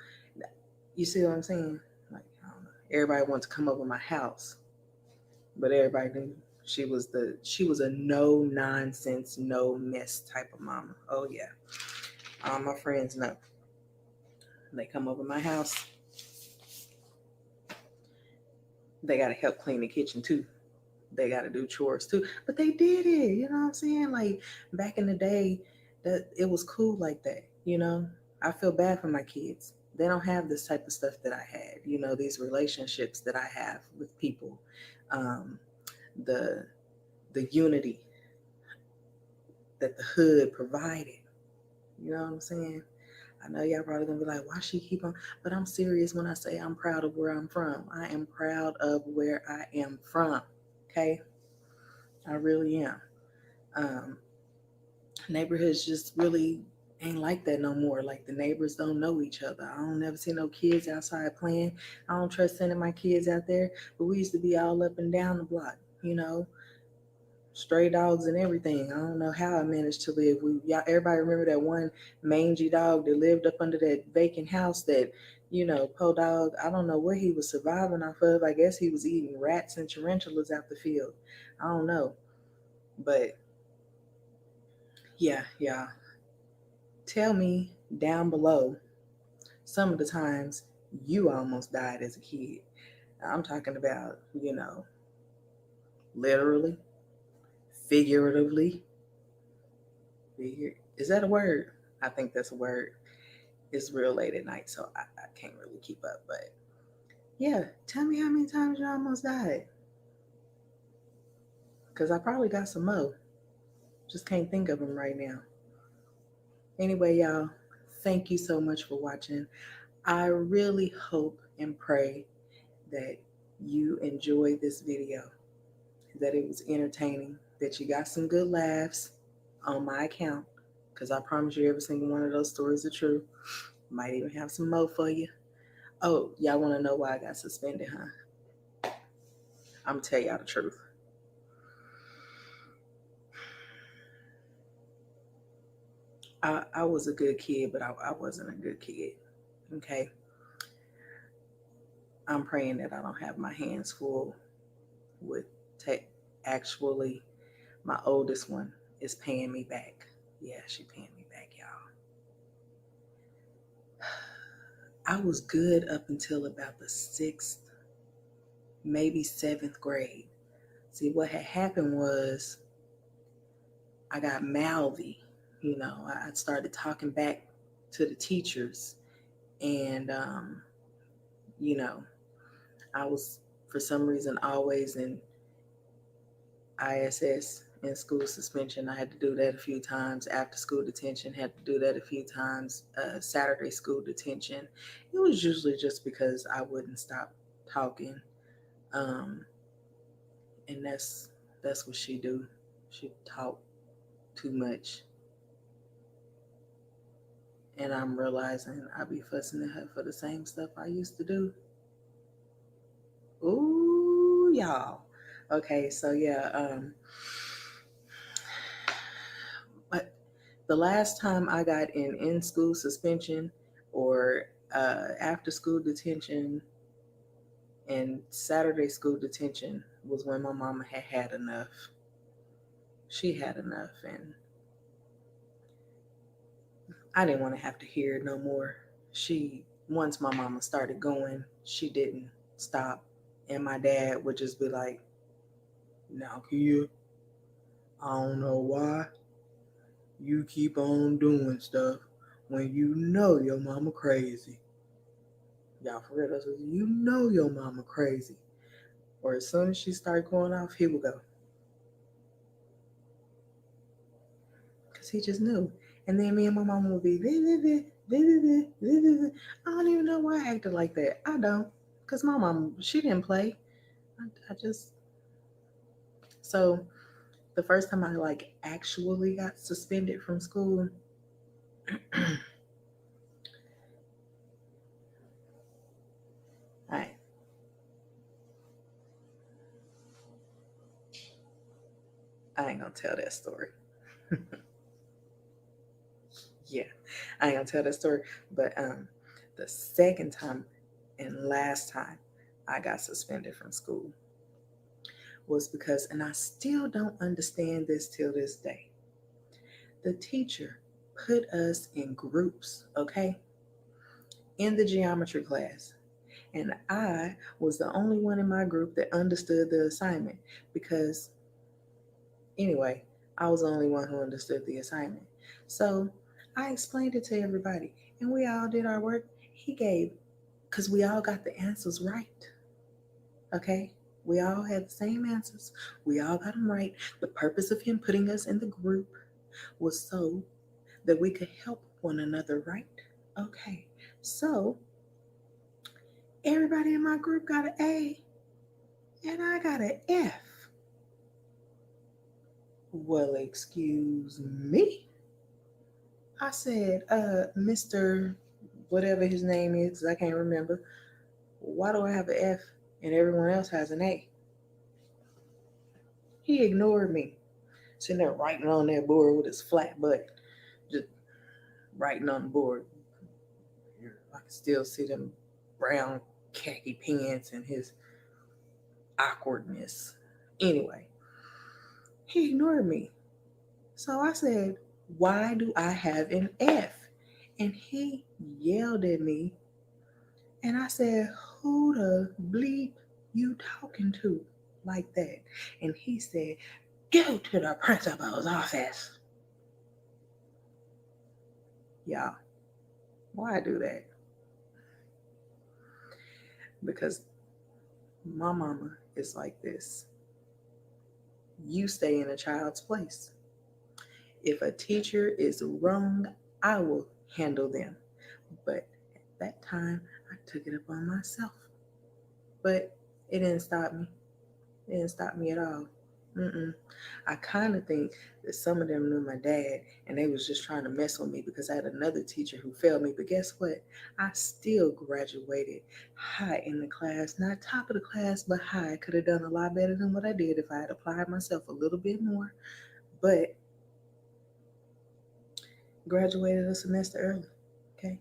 You see what I'm saying? Like, I don't know. Everybody wanted to come over my house, but everybody knew she was a no nonsense, no mess type of mama. Oh yeah. All my friends know. They come over my house. They got to help clean the kitchen too. They got to do chores too. But they did it. You know what I'm saying? Like back in the day, that it was cool like that. You know, I feel bad for my kids. They don't have this type of stuff that I had. You know, these relationships that I have with people, the unity that the hood provided. You know what I'm saying? I know y'all probably gonna be like, why she keep on? But I'm serious when I say I'm proud of where I'm from. I am proud of where I am from. Okay? I really am. Neighborhoods just really ain't like that no more. Like the neighbors don't know each other. I don't never see no kids outside playing. I don't trust sending my kids out there. But we used to be all up and down the block, you know. Stray dogs and everything. I don't know how I managed to live. Everybody remember that one mangy dog that lived up under that vacant house that, you know, po dog, I don't know what he was surviving off of. I guess he was eating rats and tarantulas out the field. I don't know. But yeah. Tell me down below some of the times you almost died as a kid. I'm talking about, you know, literally. Figuratively. Is that a word? I think that's a word. It's real late at night, so I can't really keep up. But yeah, tell me how many times you almost died. Because I probably got some more. Just can't think of them right now. Anyway, y'all, thank you so much for watching. I really hope and pray that you enjoyed this video, that it was entertaining, that you got some good laughs on my account, because I promise you every single one of those stories are true. Might even have some more for you. Oh, y'all want to know why I got suspended, huh? I'm going to tell y'all the truth. I was a good kid, but I wasn't a good kid, okay? I'm praying that I don't have my hands full with actually, my oldest one is paying me back. Yeah, she paying me back, y'all. I was good up until about the 6th, maybe 7th grade. See, what had happened was I got mouthy. You know, I started talking back to the teachers. And, you know, I was, for some reason, always in ISS, in school suspension. I had to do that a few times. After school detention, had to do that a few times. Saturday school detention. It was usually just because I wouldn't stop talking. And that's what she do. She talk too much. And I'm realizing I be fussing at her for the same stuff I used to do. Ooh, y'all. Okay, so yeah, but the last time I got in school suspension or after school detention and Saturday school detention was when my mama had enough. She had enough, and I didn't want to have to hear it no more. Once my mama started going, she didn't stop. And my dad would just be like, Now, Kia, I don't know why you keep on doing stuff when you know your mama crazy. Y'all, for real, that's what you know your mama crazy. Or as soon as she start going off, he will go. Because he just knew. And then me and my mama would be, I don't even know why I acted like that. I don't. Because my mom, she didn't play. I just. So the first time I like actually got suspended from school, I ain't gonna tell that story. Yeah, I ain't gonna tell that story. But the second time and last time I got suspended from school was because, and I still don't understand this till this day, the teacher put us in groups, okay, in the geometry class. And I was the only one in my group that understood the assignment because, anyway, I was the only one who understood the assignment. So I explained it to everybody, and we all did our work. He gave, because we all got the answers right, okay? We all had the same answers. We all got them right. The purpose of him putting us in the group was so that we could help one another, right? Okay, so everybody in my group got an A, and I got an F. Well, excuse me. I said, Mr. whatever his name is, 'cause I can't remember. Why do I have an F and everyone else has an A? He ignored me, sitting there writing on that board with his flat butt, just writing on the board. I can still see them brown khaki pants and his awkwardness. Anyway, he ignored me. So I said, why do I have an F? And he yelled at me. And I said, who the bleep you talking to like that? And he said, go to the principal's office. Y'all, why I do that? Because my mama is like this. You stay in a child's place. If a teacher is wrong, I will handle them. But at that time, I took it upon myself. But it didn't stop me. It didn't stop me at all. I kind of think that some of them knew my dad and they was just trying to mess with me because I had another teacher who failed me. But guess what? I still graduated high in the class. Not top of the class, but high. I could have done a lot better than what I did if I had applied myself a little bit more. But graduated a semester early. Okay?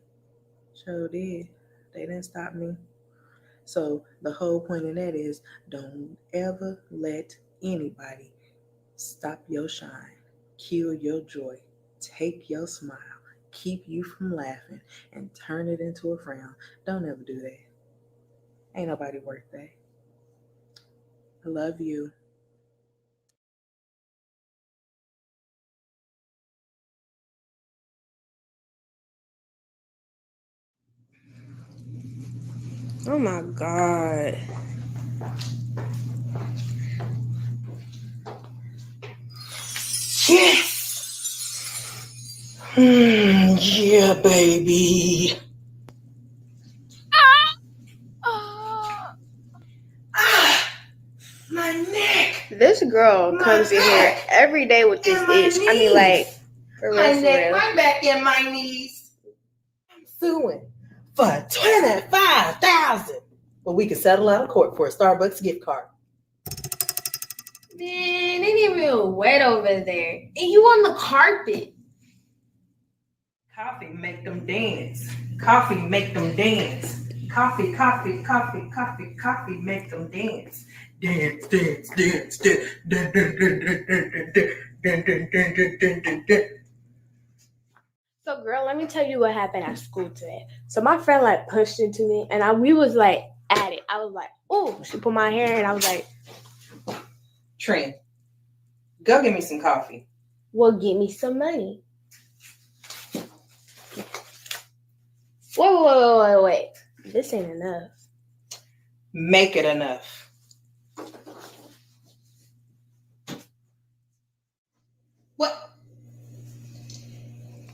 Sure did. They didn't stop me. So the whole point of that is don't ever let anybody stop your shine, kill your joy, take your smile, keep you from laughing, and turn it into a frown. Don't ever do that. Ain't nobody worth that. I love you. Oh my God. Yes! Yeah, baby. My neck. This girl comes in here every day with this itch. I mean, like, for real, My for neck, real. my back, and my knees. I'm suing for $25,000. But we can settle out of court for a Starbucks gift card. Man, it ain't even wet over there. And you on the carpet. Coffee make them dance. Coffee make them dance. Coffee, coffee, coffee, coffee, coffee make them dance. Dance, dance, dance, dance, dance, dance, dance, dance, dance. So, girl, let me tell you what happened at school today. So, my friend like pushed into me, and we was like at it. I was like, "Oh!" She put my hair, and I was like, Trent, go get me some coffee. Well, give me some money. Wait. This ain't enough. Make it enough. What?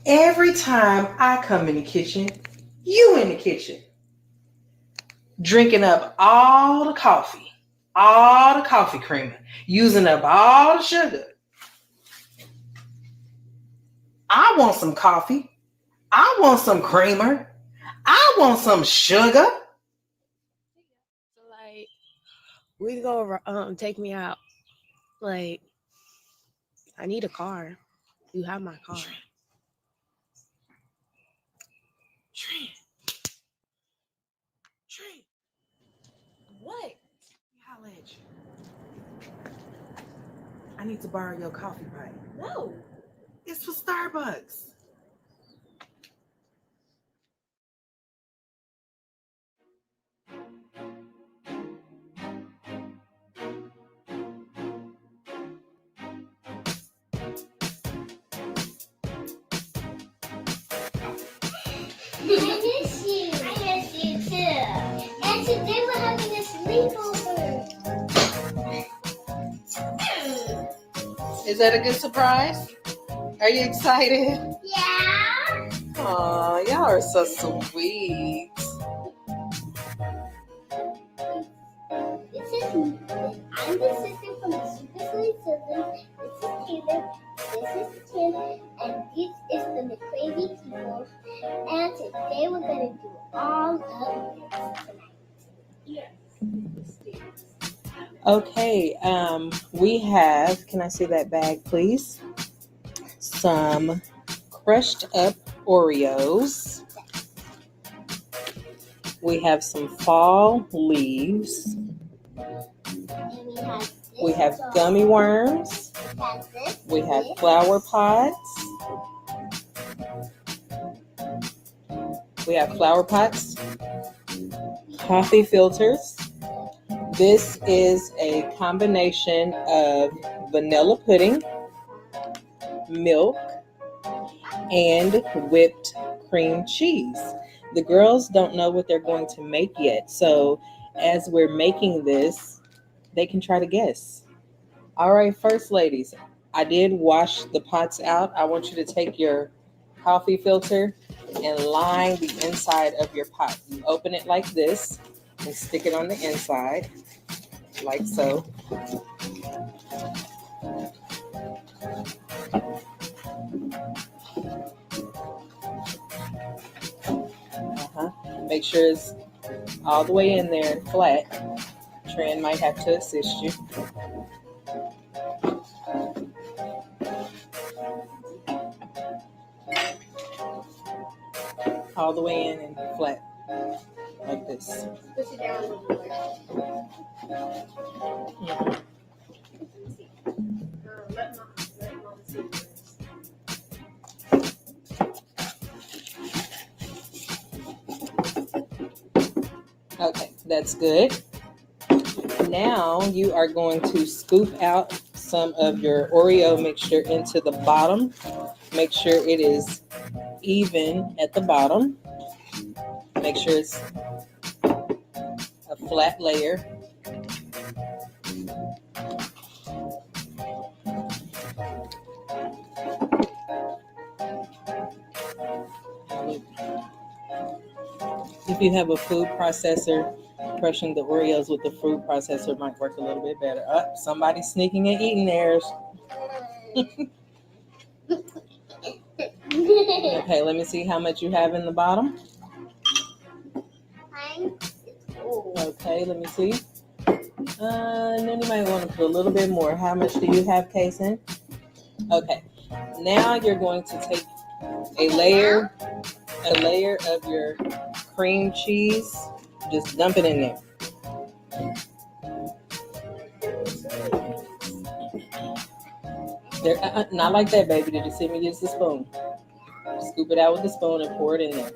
Every time I come in the kitchen, you in the kitchen. Drinking up all the coffee creamer, using up all the sugar. I want some coffee. I want some creamer. I want some sugar. Like, we go take me out. Like, I need a car. You have my car. Trent. What? Holla at you. I need to borrow your coffee pipe. No. It's for Starbucks. I miss you. I miss you too. And today we're having a sleepover. Is that a good surprise? Are you excited? Yeah. Aw, y'all are so sweet. I'm the sister from the Super Sweet Siblings. This is Taylor. This is Tim. And this is the McCravey people. And today we're going to do all of this tonight. Yes. Okay, we have, can I see that bag, please? Some crushed up Oreos. We have some fall leaves. We have gummy worms. We have flower pots. We have flower pots, coffee filters. This is a combination of vanilla pudding, milk, and whipped cream cheese. The girls don't know what they're going to make yet, so as we're making this, they can try to guess. All right, first ladies, I did wash the pots out. I want you to take your coffee filter and line the inside of your pot. You open it like this and stick it on the inside, like so. Make sure it's all the way in there and flat. Tran might have to assist you. All the way in and flat, like this. Push it down a little bit. Let mom see this. Okay, that's good. Now you are going to scoop out some of your Oreo mixture into the bottom. Make sure it is even at the bottom. Make sure it's a flat layer. If you have a food processor, crushing the Oreos with the food processor might work a little bit better. Somebody's sneaking and eating theirs. Okay, let me see how much you have in the bottom. Okay, let me see. And then you might want to put a little bit more. How much do you have, Kason? Okay, now you're going to take a layer of your cream cheese. Just dump it in there. Not like that, baby. Did you see me use the spoon? Scoop it out with the spoon and pour it in there.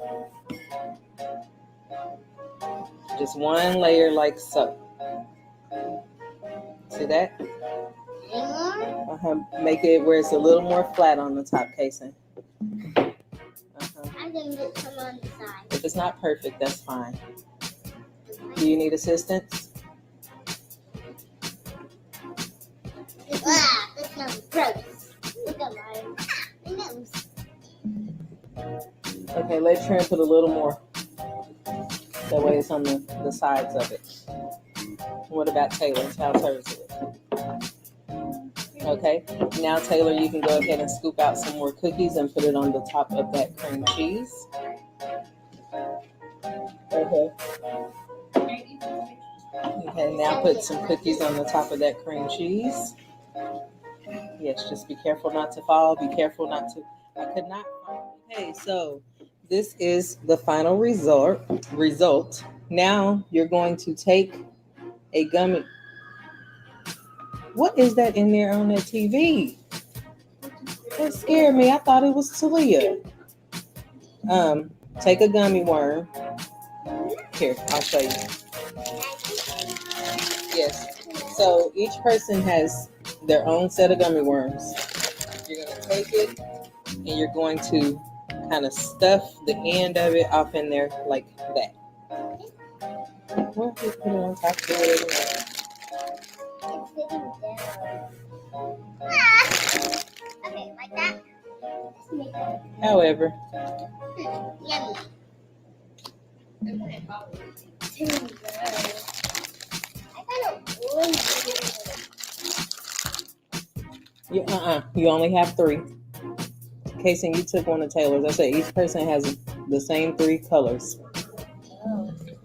Just one layer like so. See that? Make it where it's a little more flat on the top casing. I'm gonna get some on the side. If it's not perfect, that's fine. Do you need assistance? Ah, that smells gross. Look at my nose. Okay, let Trent put a little more. That way it's on the sides of it. What about Taylor's? How's hers look? Okay, now Taylor, you can go ahead and scoop out some more cookies and put it on the top of that cream cheese. Okay. Okay, now put some cookies on the top of that cream cheese. Yes, just be careful not to fall. Be careful not to. I could not fall. Okay, so this is the final result. Now you're going to take a gummy. What is that in there on that TV? That scared me. I thought it was Talia. Take a gummy worm. Here, I'll show you. Yes. So each person has their own set of gummy worms. You're going to take it and you're going to kind of stuff the end of it off in there like that. Well, you put it on top of it. Okay, like that. However. Yummy. You only have 3. Casey, you took one of Taylor's. I said each person has the same 3 colors.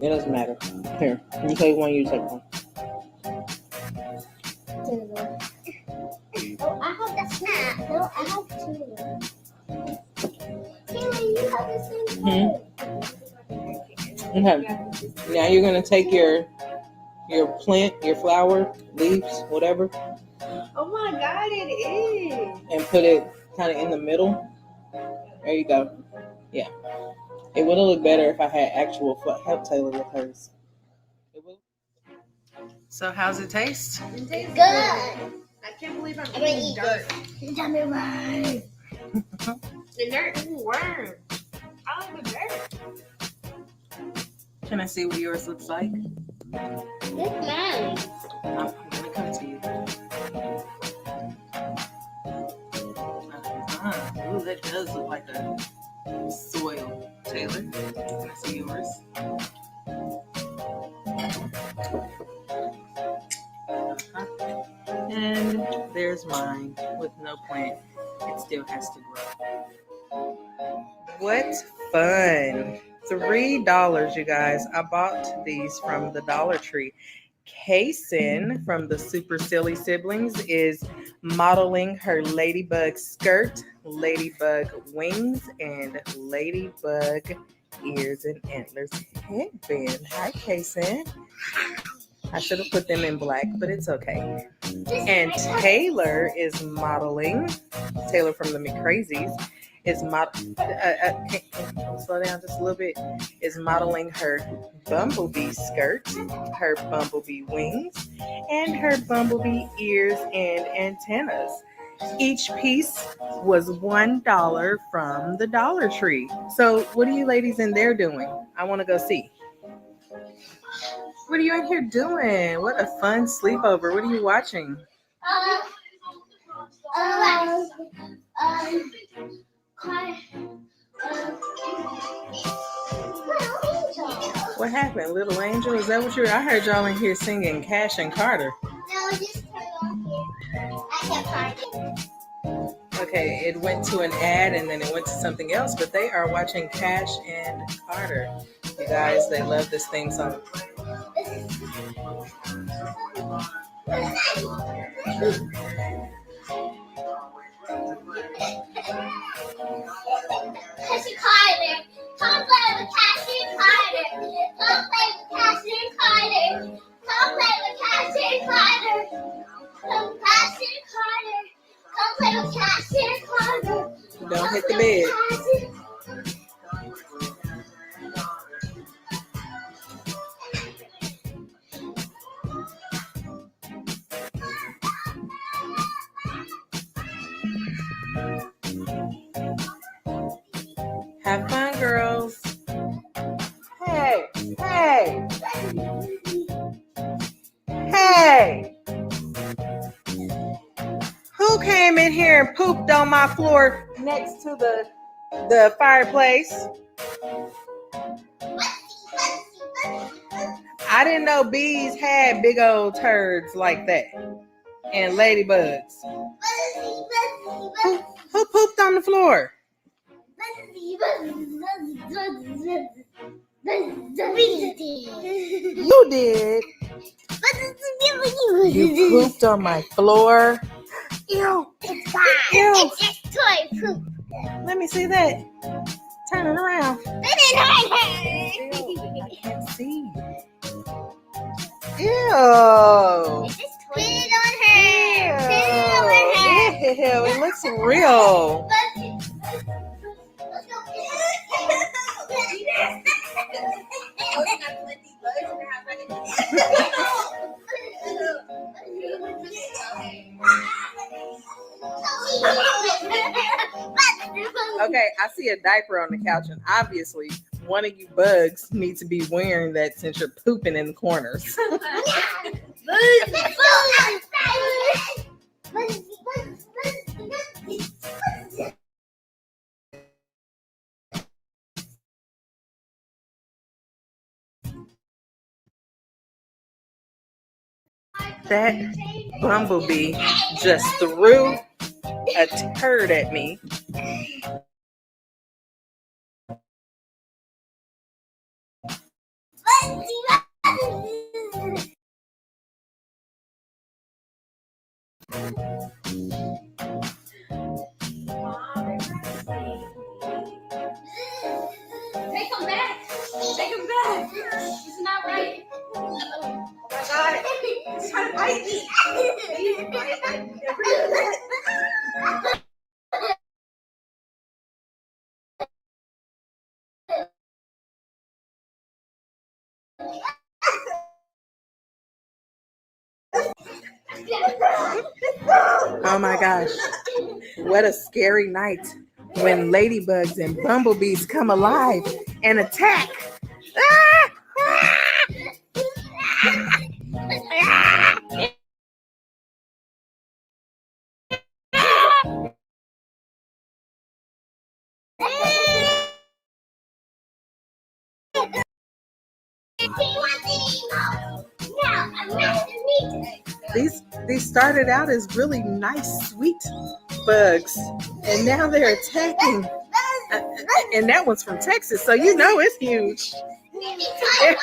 It doesn't matter. Here, you take one, you take one. Oh, I have the snack. No, I have 2. Taylor, you have the same color. Okay. Now you're gonna take your plant, your flower, leaves, whatever. Oh my God, it is. And put it kind of in the middle. There you go. Yeah. It would have looked better if I had actual help Taylor with hers. So how's it taste? It tastes Good. I can't believe I'm gonna eating eat dirt. Yummy worm. The dirt is worm. I like the dirt. Can I see what yours looks like? It's nice. I'm gonna come to you. Ooh, that does look like a soil, Taylor. Can I see yours? And there's mine with no plant. It still has to grow. What fun! $3, you guys. I bought these from the Dollar Tree. Kaysen from the Super Silly Siblings is modeling her ladybug skirt, ladybug wings, and ladybug ears and antlers headband. Hi, Kaysen. I should have put them in black, but it's okay. And Taylor is modeling, Taylor from the McCrazies, is slow down just a little bit, is modeling her bumblebee skirt, her bumblebee wings, and her bumblebee ears and antennas. Each piece was $1 from the Dollar Tree. So what are you ladies in there doing? I want to go see. What are you in here doing? What a fun sleepover. What are you watching? What happened? Little Angel? Is that what you were? I heard y'all in here singing Cash and Carter. No, just turn it on here. I can't find it. Okay, it went to an ad and then it went to something else, but they are watching Cash and Carter. You guys, they love this theme song. Cassie Carter. Come play with Cassie Carter. Come play with Cassie Carter. Come play with Cassie Carter. Come Cassie Carter. Come play with Cassie Carter. Don't hit the bed. Have fun, girls. Hey, hey, hey. Who came in here and pooped on my floor next to the fireplace? I didn't know bees had big old turds like that. And ladybugs. Who pooped on the floor? You did. You pooped on my floor. Ew. It's fine. Ew. It's just toy poop. Let me see that. Turn it around. I can't see. Ew. It's just toy. Put it on her. Put it on her. Ew. It looks real. Okay, I see a diaper on the couch, and obviously one of you bugs need to be wearing that since you're pooping in the corners. That bumblebee just threw a turd at me. Take him back. Take him back. This is not right. Oh my God. He's trying to bite me. Oh my gosh. What a scary night when ladybugs and bumblebees come alive and attack. Ah! These started out as really nice, sweet bugs, and now they're attacking. And that one's from Texas, so you know it's huge. Let me tell you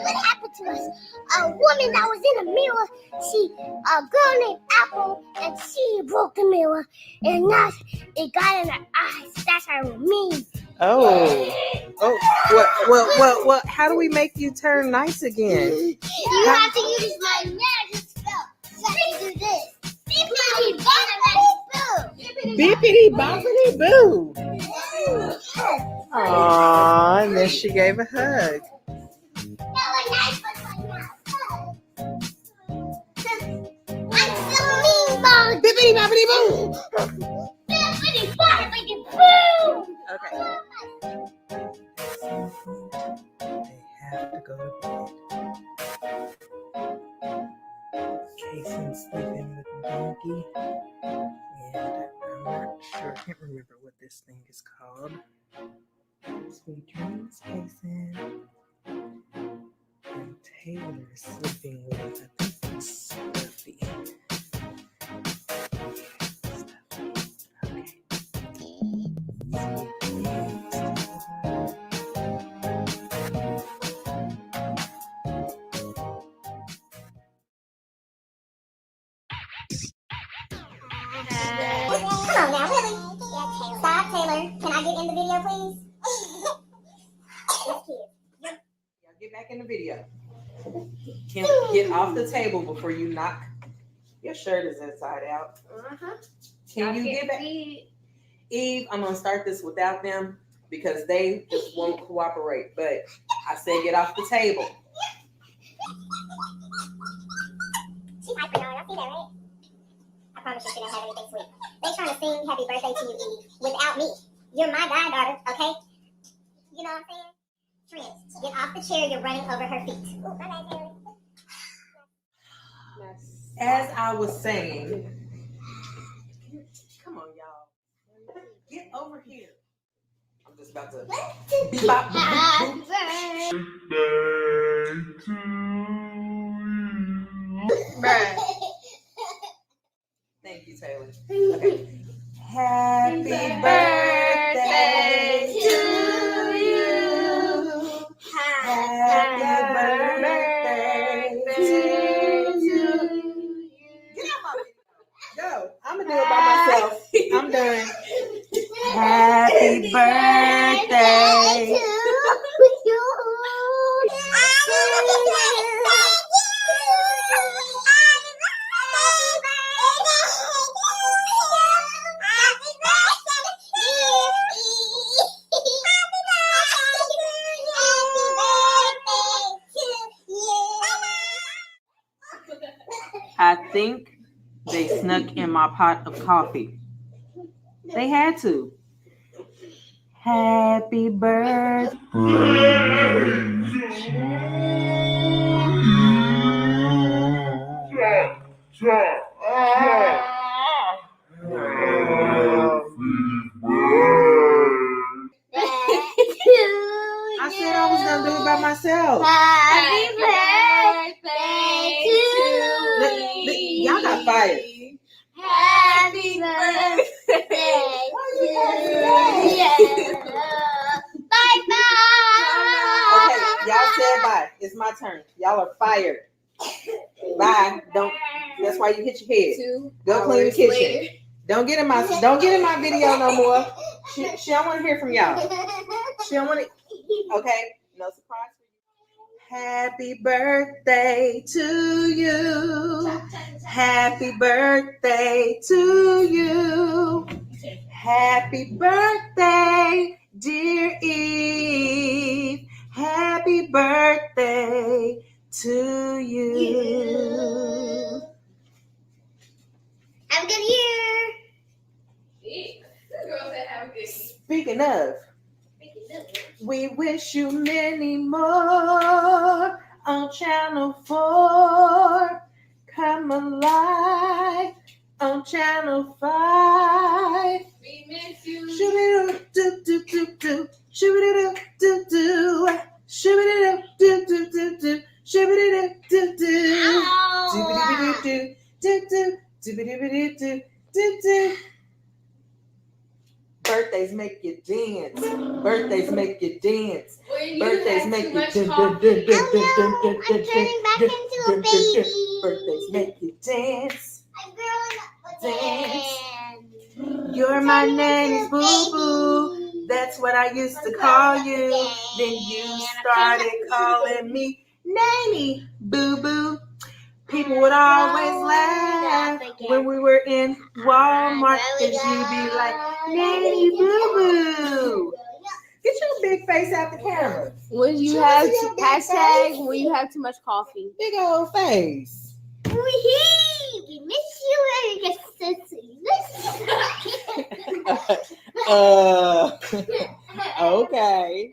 what happened to us. A woman that was in a mirror, a girl named Apple, and she broke the mirror, and now it got in her eyes. That's her mean. What? How do we make you turn nice again? You have to use my magic spell. You have to do this. Beepity boppity boo. Aww, and then she gave a hug. I'm so mean, Mom. Bippity boppity boo. Bippity boppity boo. Okay. They have to go to bed. Jason's sleeping with the donkey. And I'm not sure, I can't remember what this thing is called. Sweet dreams, Jason. And Taylor is sleeping with, I think it's Stuffy. Okay. Come on now, really? Stop, Taylor. Can I get in the video, please? Yeah, get back in the video. Can get off the table before you knock. Your shirt is inside out. Can you get back? Eve, I'm gonna start this without them because they just won't cooperate. But I said get off the table. She's hyper, y'all. Y'all see that, right? I promise promise you shouldn't have anything sweet. They trying to sing happy birthday to you, Eve, without me. You're my goddaughter, okay? You know what I'm saying? Trent, get off the chair. You're running over her feet. Ooh, my bad, Taylor. As I was saying, come on, y'all. Get over here. I'm just about to. Thank you, Taylor. Okay. Happy birthday to you. Happy birthday to you. Get out my video. Go. I'm gonna do it by myself. I'm done. Happy birthday to you. I think they snuck in my pot of coffee. They had to. Happy birthday. I said I was gonna do it by myself. Happy birthday to you. Y'all got fired. Happy birthday to you. Bye bye. Okay, y'all said bye. It's my turn. Y'all are fired. Bye. Don't. That's why you hit your head. Go clean the kitchen. Don't get in my video no more. She don't want to hear from y'all. She don't want to. Okay, no surprise for you. Happy birthday to you. Happy birthday to you. Happy birthday, dear Eve. Happy birthday to you. Have a good year. Speaking of, we wish you many more on Channel 4. Come alive on Channel 5. We miss you. Shoo-be-doo-doo-doo-doo-doo. Shoo-be-doo-doo-doo-doo. Shoo-be-doo-doo-doo-doo-doo. Shoo-be-doo-doo-doo-doo. Doo-be-doo-be-doo-doo-doo. Doo-be-doo-be-doo-doo-doo. Birthdays make you dance. Birthdays make you dance. Birthdays make you dance. I'm turning back into a baby. Birthdays make you dance. I'm growing up again. You're my nanny's boo-boo. That's what I used to call you. Then you started calling me nanny boo-boo. People would always laugh when we were in Walmart, and she'd be like, nanny boo-boo. Get your big face out the camera. When you have hashtag when you have too much coffee. Big old face. We miss you. Okay.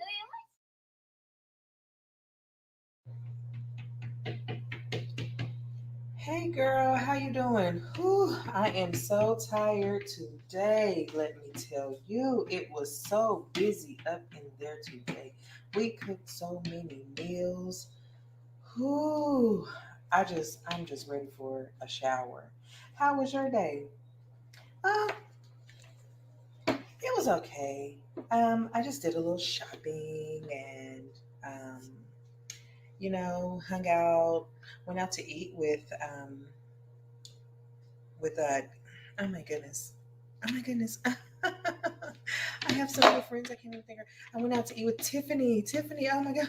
Hey girl, how you doing? Whew, I am so tired today. Let me tell you, it was so busy up in there today. We cooked so many meals. Whew, I'm just ready for a shower. How was your day? It was okay. I just did a little shopping and hung out, went out to eat with oh my goodness. I have so many friends I can't even think of. I went out to eat with Tiffany. Oh my God.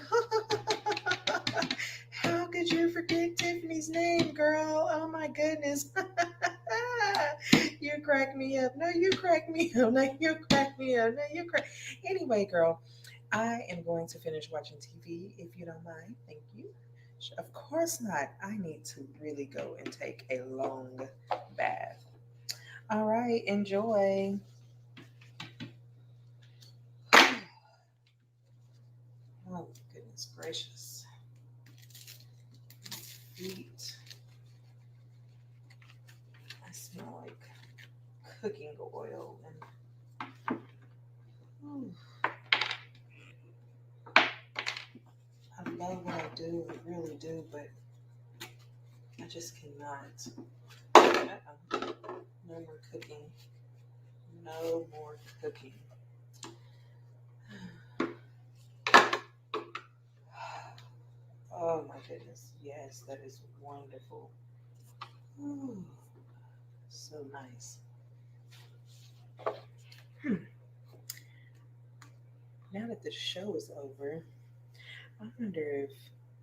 How could you forget Tiffany's name, girl? Oh my goodness. You crack me up. No, you crack me up. No, you crack me up. No, you crack. Anyway, girl, I am going to finish watching TV if you don't mind. Thank you. Of course not. I need to really go and take a long bath. right, enjoy. Oh, goodness gracious. Feet. I smell like cooking oil and I love what I do, I really do, but I just cannot. No more cooking. No more cooking. Oh my goodness. Yes, that is wonderful. Ooh, so nice. Now that the show is over, I wonder if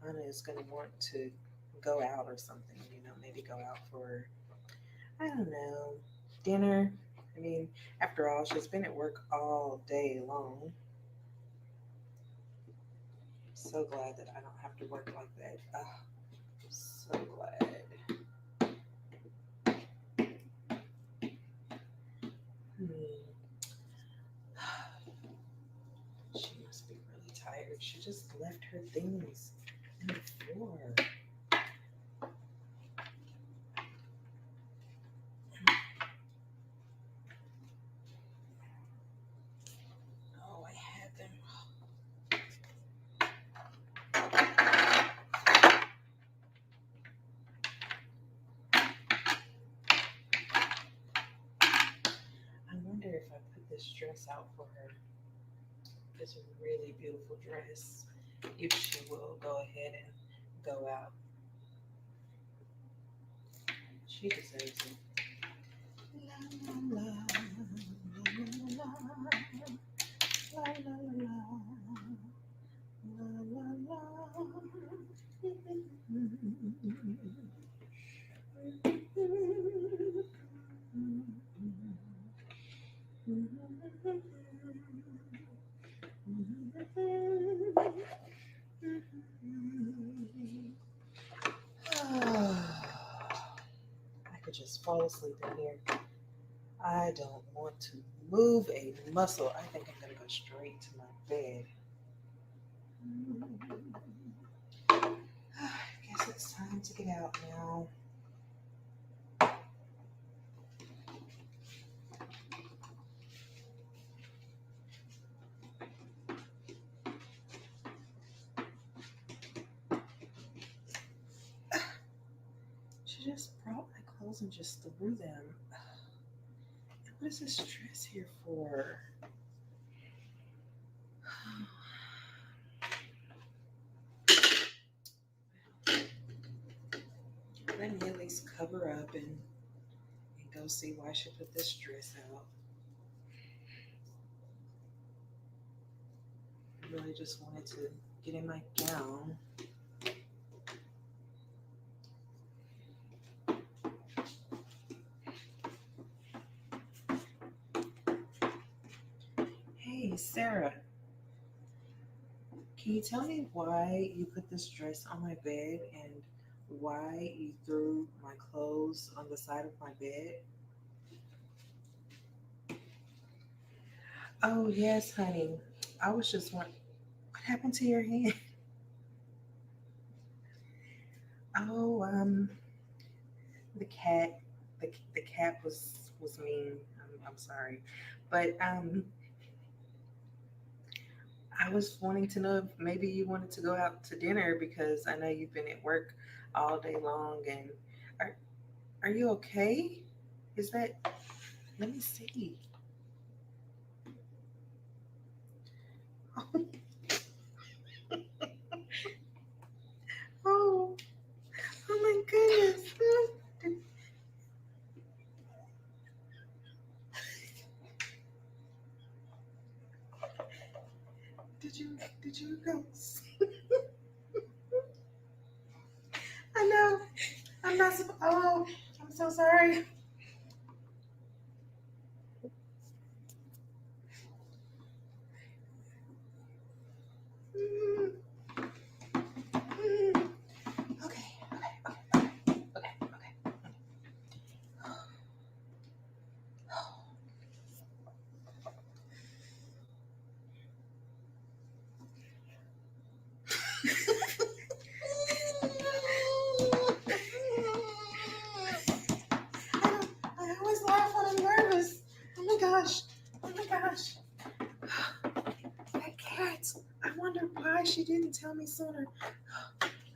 Anna is going to want to go out or something, maybe go out for, I don't know, dinner. I mean, after all, she's been at work all day long. So glad that I don't have to work like that. Oh, I'm so glad. She must be really tired. She just left her things on the floor. Oh, I had them. I wonder if I put this dress out for her. This really beautiful dress. If she will go ahead and go out. She deserves it. La la la, la la la, la la la, I could just fall asleep in here. I don't want to move a muscle. I think I'm going to go straight to my bed. I guess it's time to get out now. She just brought my clothes and just threw them. What is this dress here for? Let me at least cover up and go see why she put this dress out. I really just wanted to get in my gown. Hey, Sarah. Can you tell me why you put this dress on my bed and why you threw my clothes on the side of my bed? Oh, yes, honey. I was just wondering, what happened to your hand? Oh, the cat was mean. I'm sorry. But I was wanting to know if maybe you wanted to go out to dinner because I know you've been at work all day long. And are you okay? Is that? Let me see. Oh my goodness. Did you go? I know. I'm not supposed. Oh, I'm so sorry. Okay. gosh. Oh my gosh. That cat. I wonder why she didn't tell me sooner.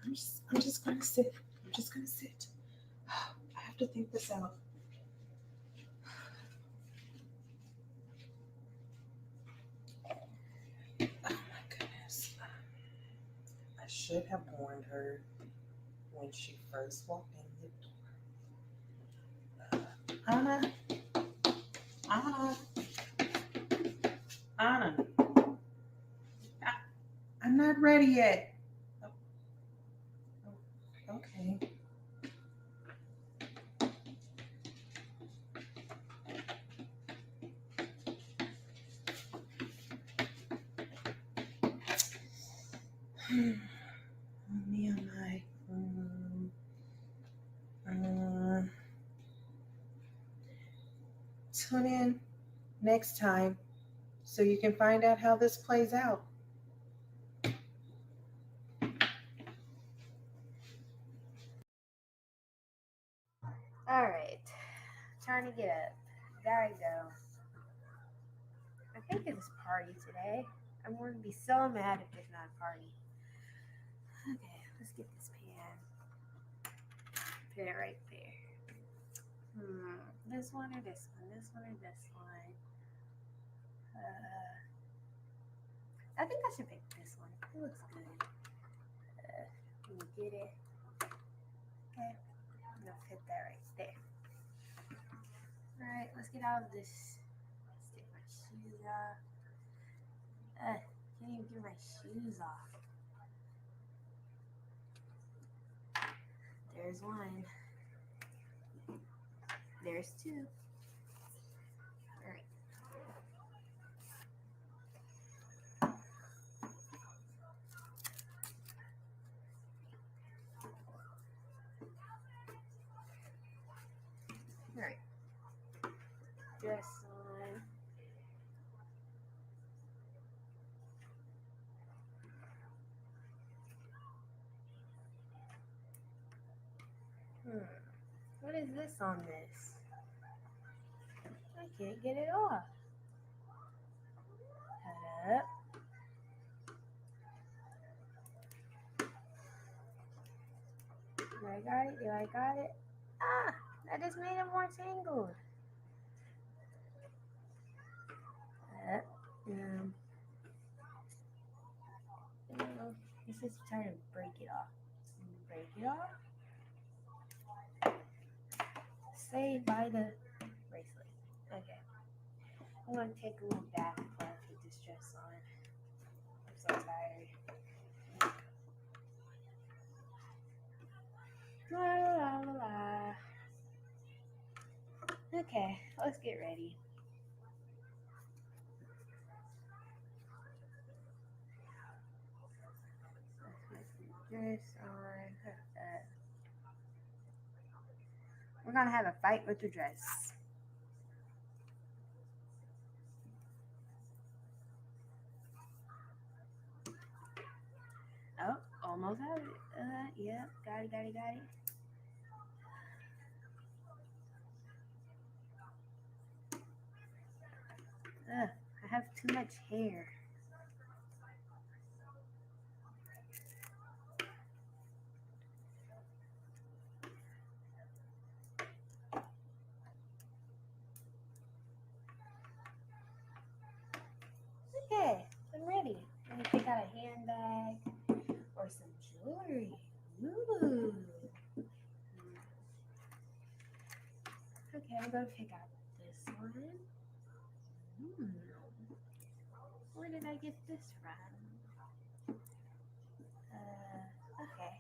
I'm just gonna sit. I'm just gonna sit. I have to think this out. Oh my goodness. I should have warned her when she first walked in the door. Anna. I'm not ready yet. Okay. Me and my tune in next time so you can find out how this plays out. All right, time to get up. Gotta go. I think it's party today. I'm going to be so mad if there's not a party. Okay, let's get this pan. Put it right there. This one or this one? This one or this one? I think I should pick this one. It looks good. Can you get it? Okay, I'm gonna fit that right there. All right, let's get out of this. Let's take my shoes off. Can't even get my shoes off. There's one. There's two. All right. All right. Dress on. What is this on this? I can't get it off. Head up. Do I got it? Do I got it? Ah, that just made it more tangled. This is trying to break it off. Break it off. Stay by the bracelet. Okay. I'm gonna take a little bath before I put this dress on. I'm so tired. La la la la. Okay, let's get ready. This on. We're gonna have a fight with the dress. Oh, almost have it. Yeah, got it. I have too much hair. Okay, I'm ready. Let me pick out a handbag or some jewelry. Ooh. Okay, I'm gonna pick out this one. Where did I get this from? Okay.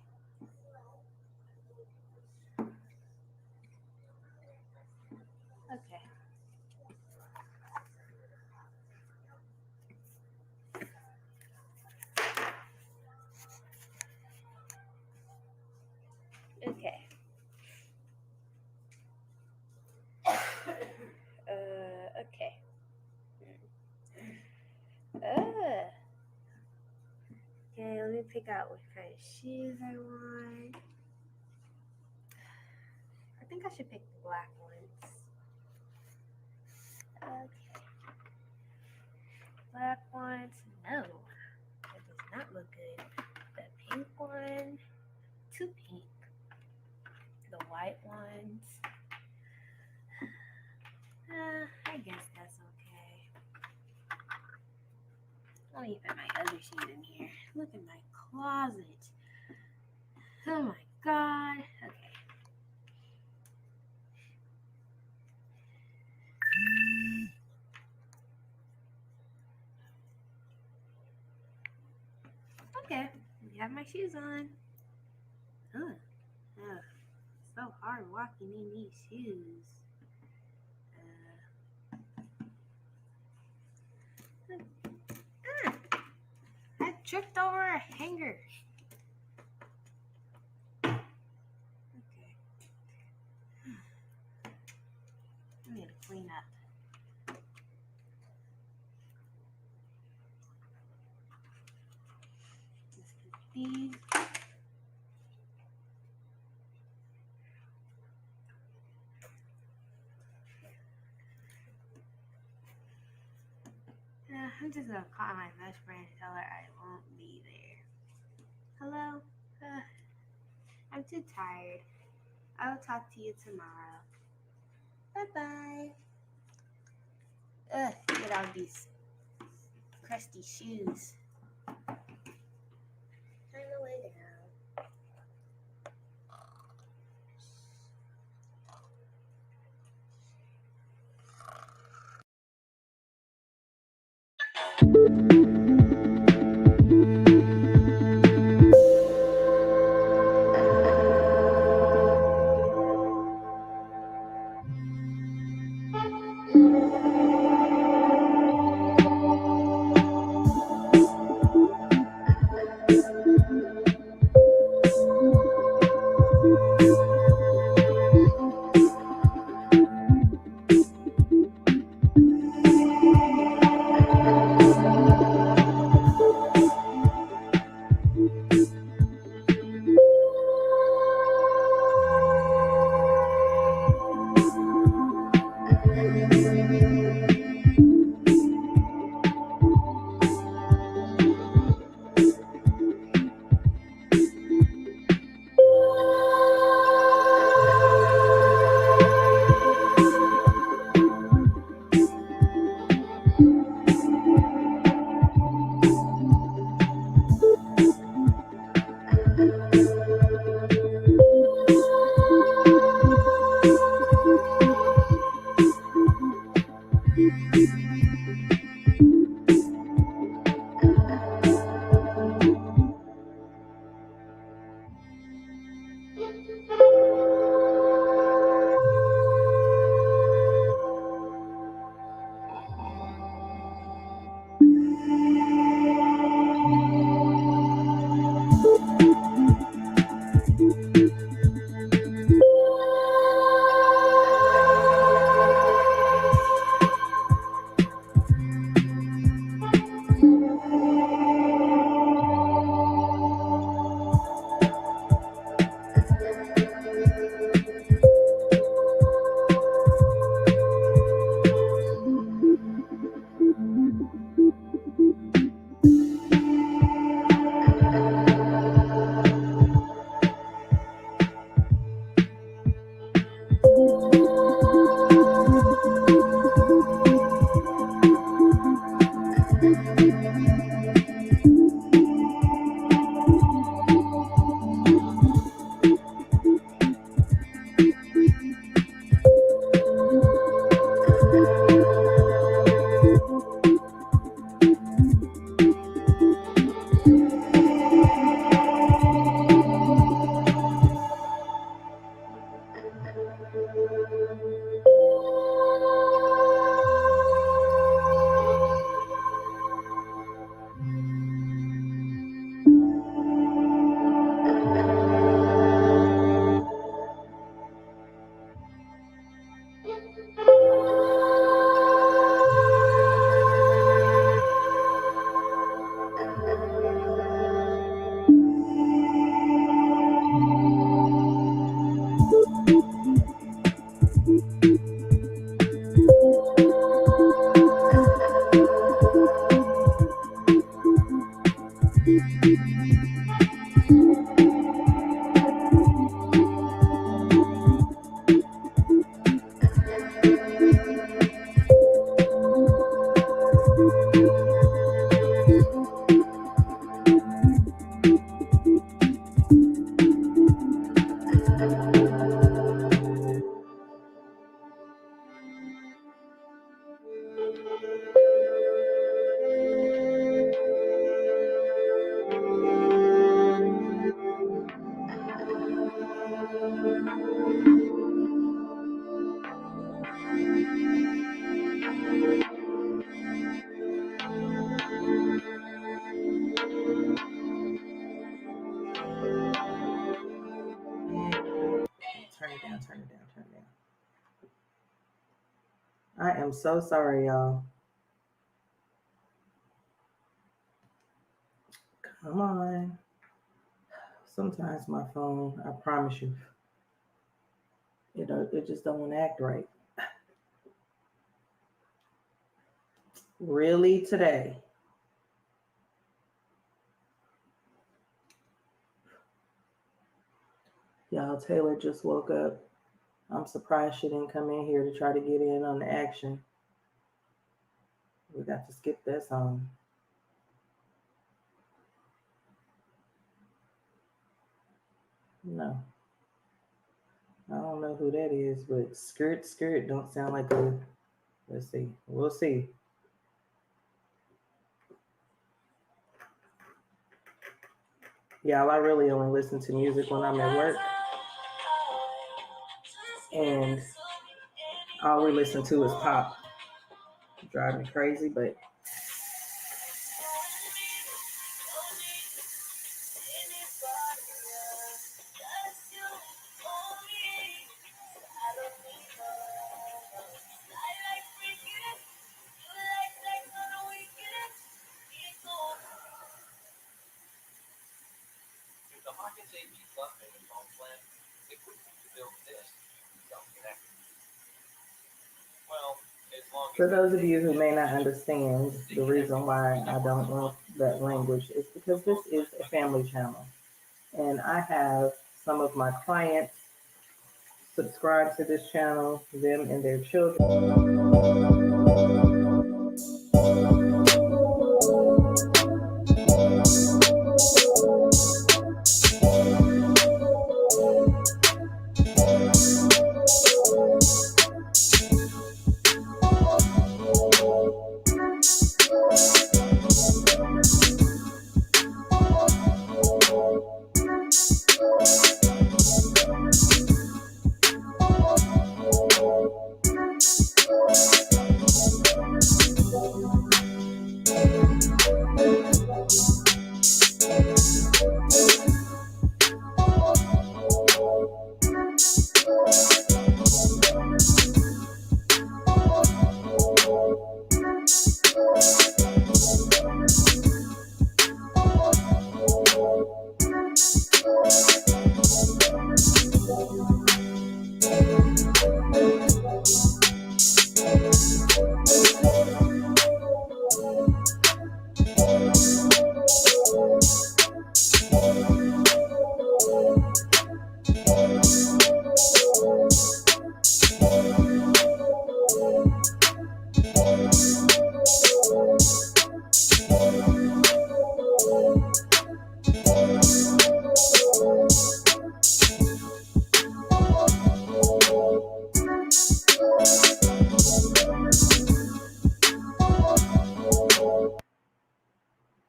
Okay. Okay. Okay. Okay, let me pick out what kind of shoes I want. I think I should pick the black ones. Okay. Let me put my other shoes in here. Look at my closet. Oh my god. Okay. Okay, I have my shoes on. Ugh. Ugh. So hard walking in these shoes. I tripped over a hanger. Okay. I need to clean up. Let's put these. I'm just gonna call my best friend and tell her I won't be there. Hello? I'm too tired. I will talk to you tomorrow. Bye-bye. Ugh, get all these crusty shoes. Turn the way down. I am so sorry, y'all. Come on. Sometimes my phone, I promise you, it just don't act right. Really today. Y'all, Taylor just woke up. I'm surprised she didn't come in here to try to get in on the action. We got to skip that song. No. I don't know who that is, but skirt don't sound like a, let's see. We'll see. Y'all, I really only listen to music when I'm at work. And all we listen to is pop. Drive me crazy, but for those of you who may not understand, the reason why I don't know that language is because this is a family channel. And I have some of my clients subscribe to this channel, them and their children.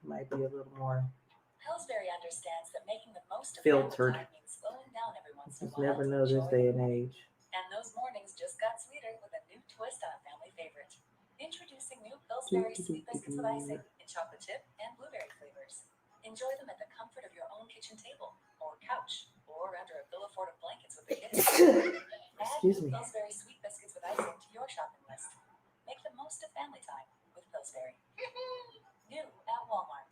Might be a little more filtered. Just never know this day and age. And those mornings just got sweeter with a new twist on a family favorite. Introducing new Pillsbury Sweet Biscuits with icing in chocolate chip and blueberry flavors. Enjoy them at the comfort of your own kitchen table or couch or under a billow fort of blankets with the kids. Excuse me. Add Pillsbury Sweet Biscuits with icing to your shopping list. Make the most of family time with Pillsbury. New at Walmart.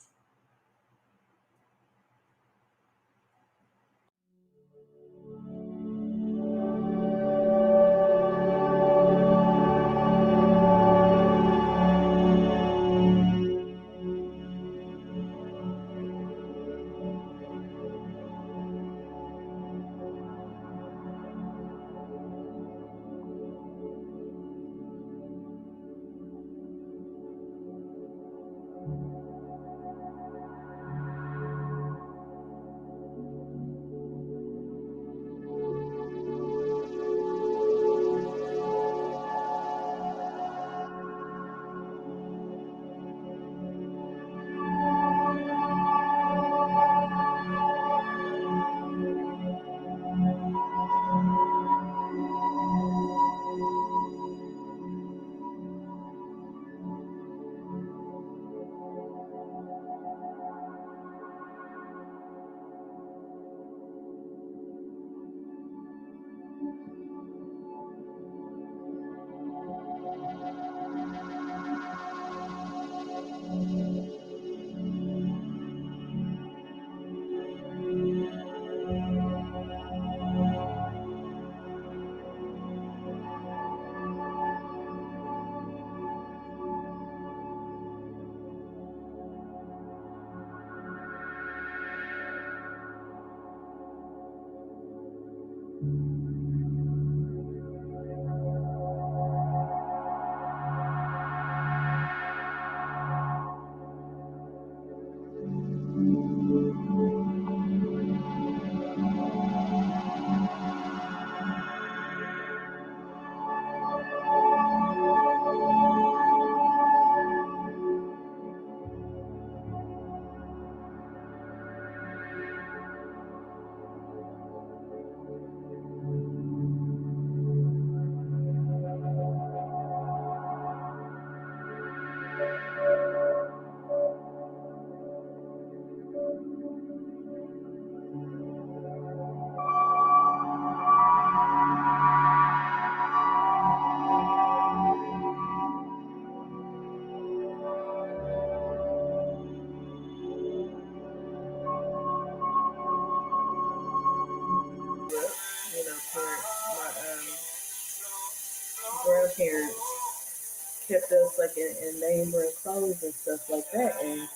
grandparents kept us like in name brand clothes and stuff like that. And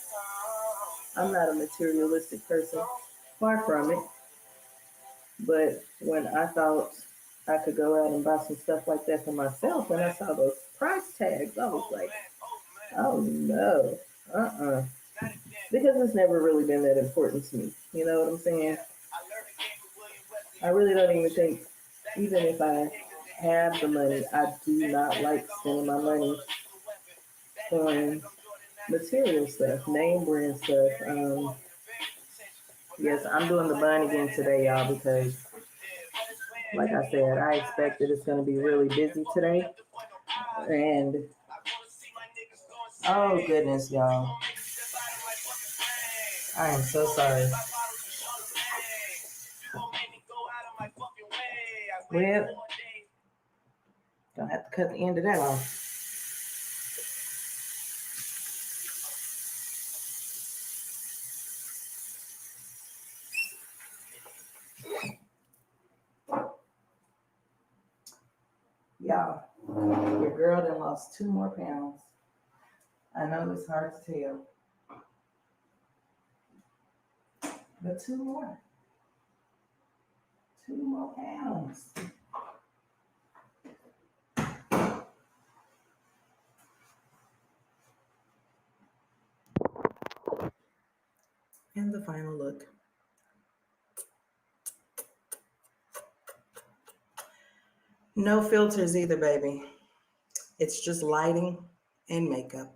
I'm not a materialistic person, far from it. But when I thought I could go out and buy some stuff like that for myself, and I saw those price tags, I was like, oh no, because it's never really been that important to me. You know what I'm saying? I really don't even think, even if I have the money, I do not like spending my money on material stuff, name brand stuff. Yes, I'm doing the bun again today, y'all, because like I said, I expected it's going to be really busy today. And oh goodness, y'all, I am so sorry. Well, don't have to cut the end of that off. Y'all, your girl done lost 2 more pounds. I know it's hard to tell, but 2 more. 2 more pounds. And the final look. No filters either, baby. It's just lighting and makeup.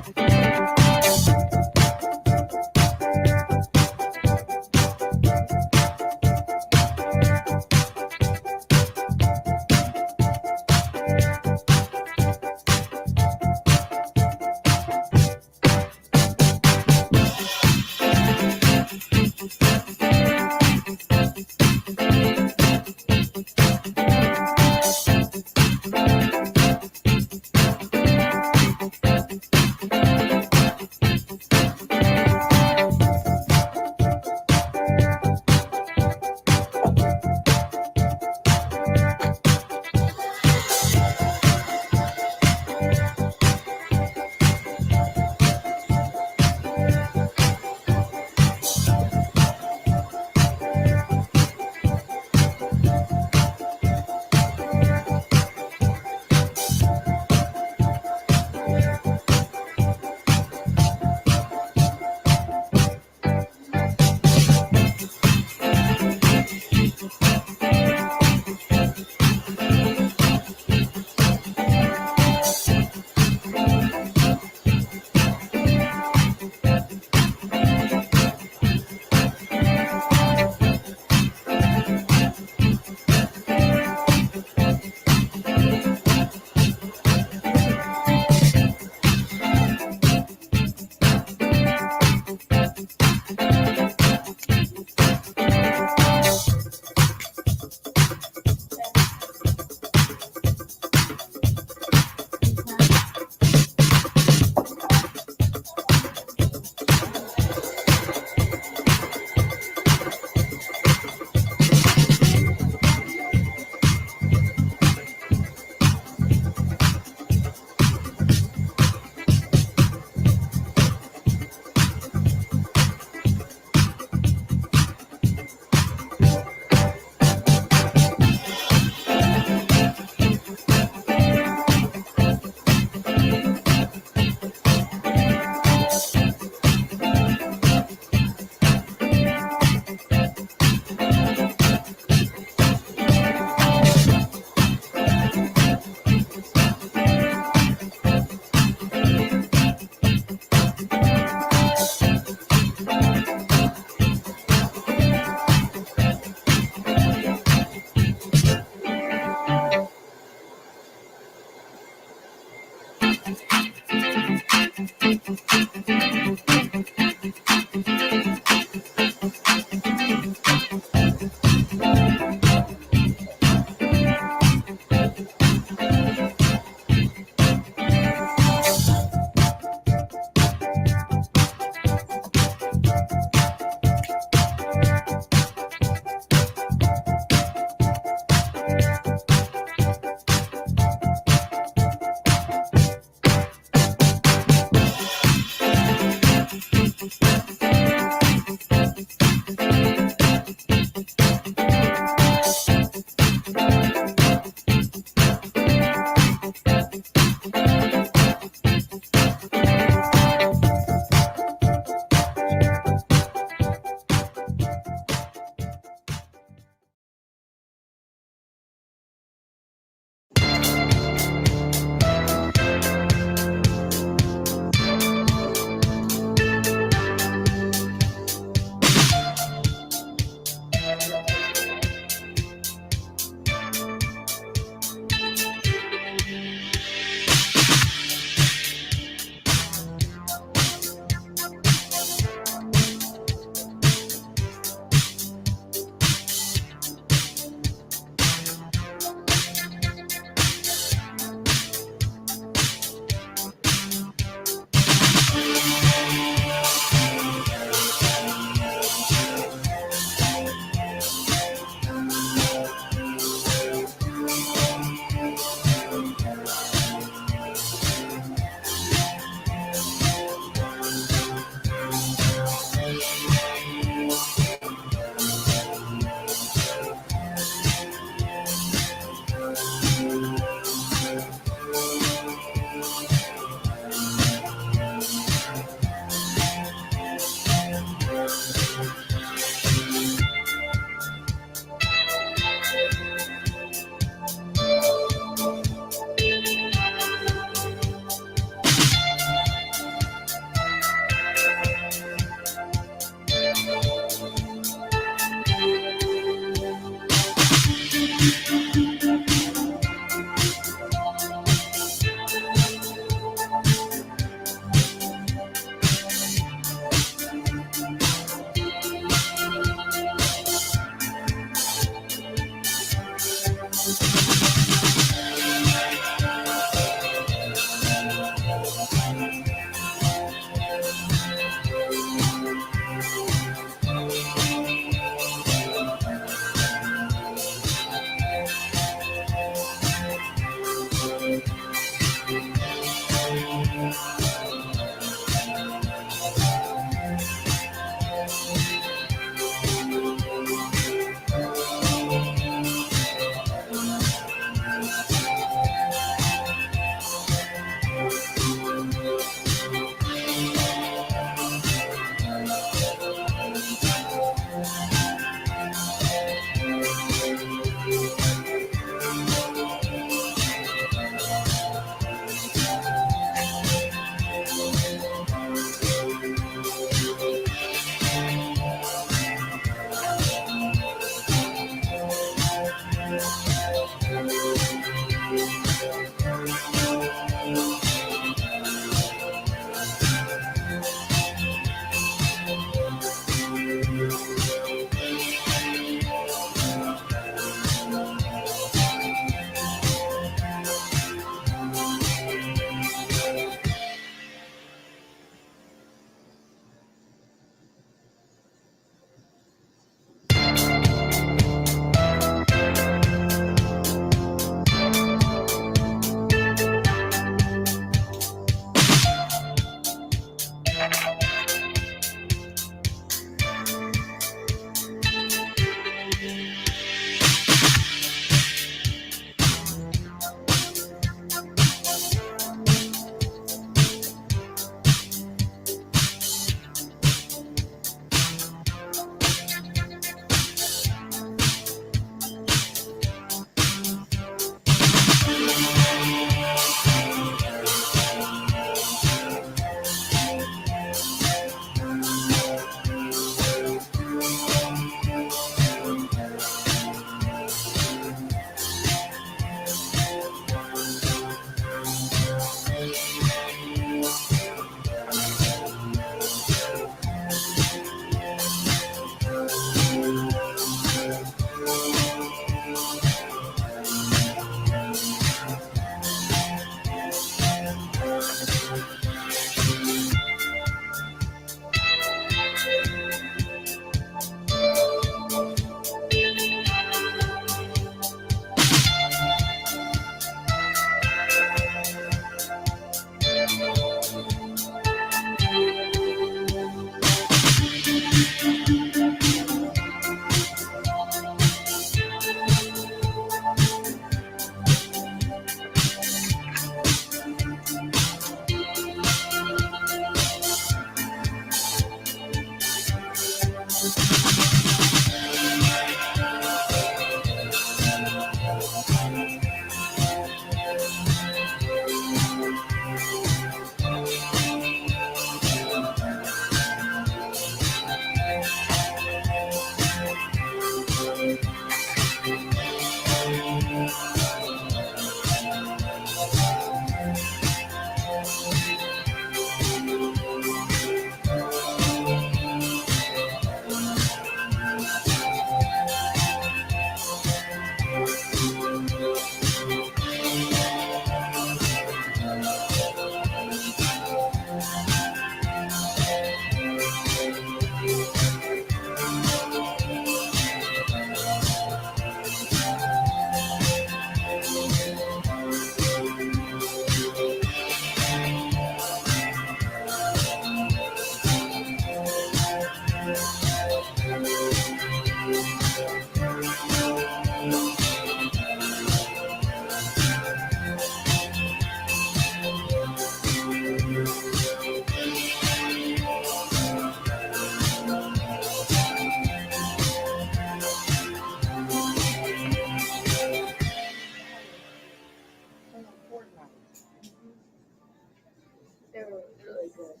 They're really good.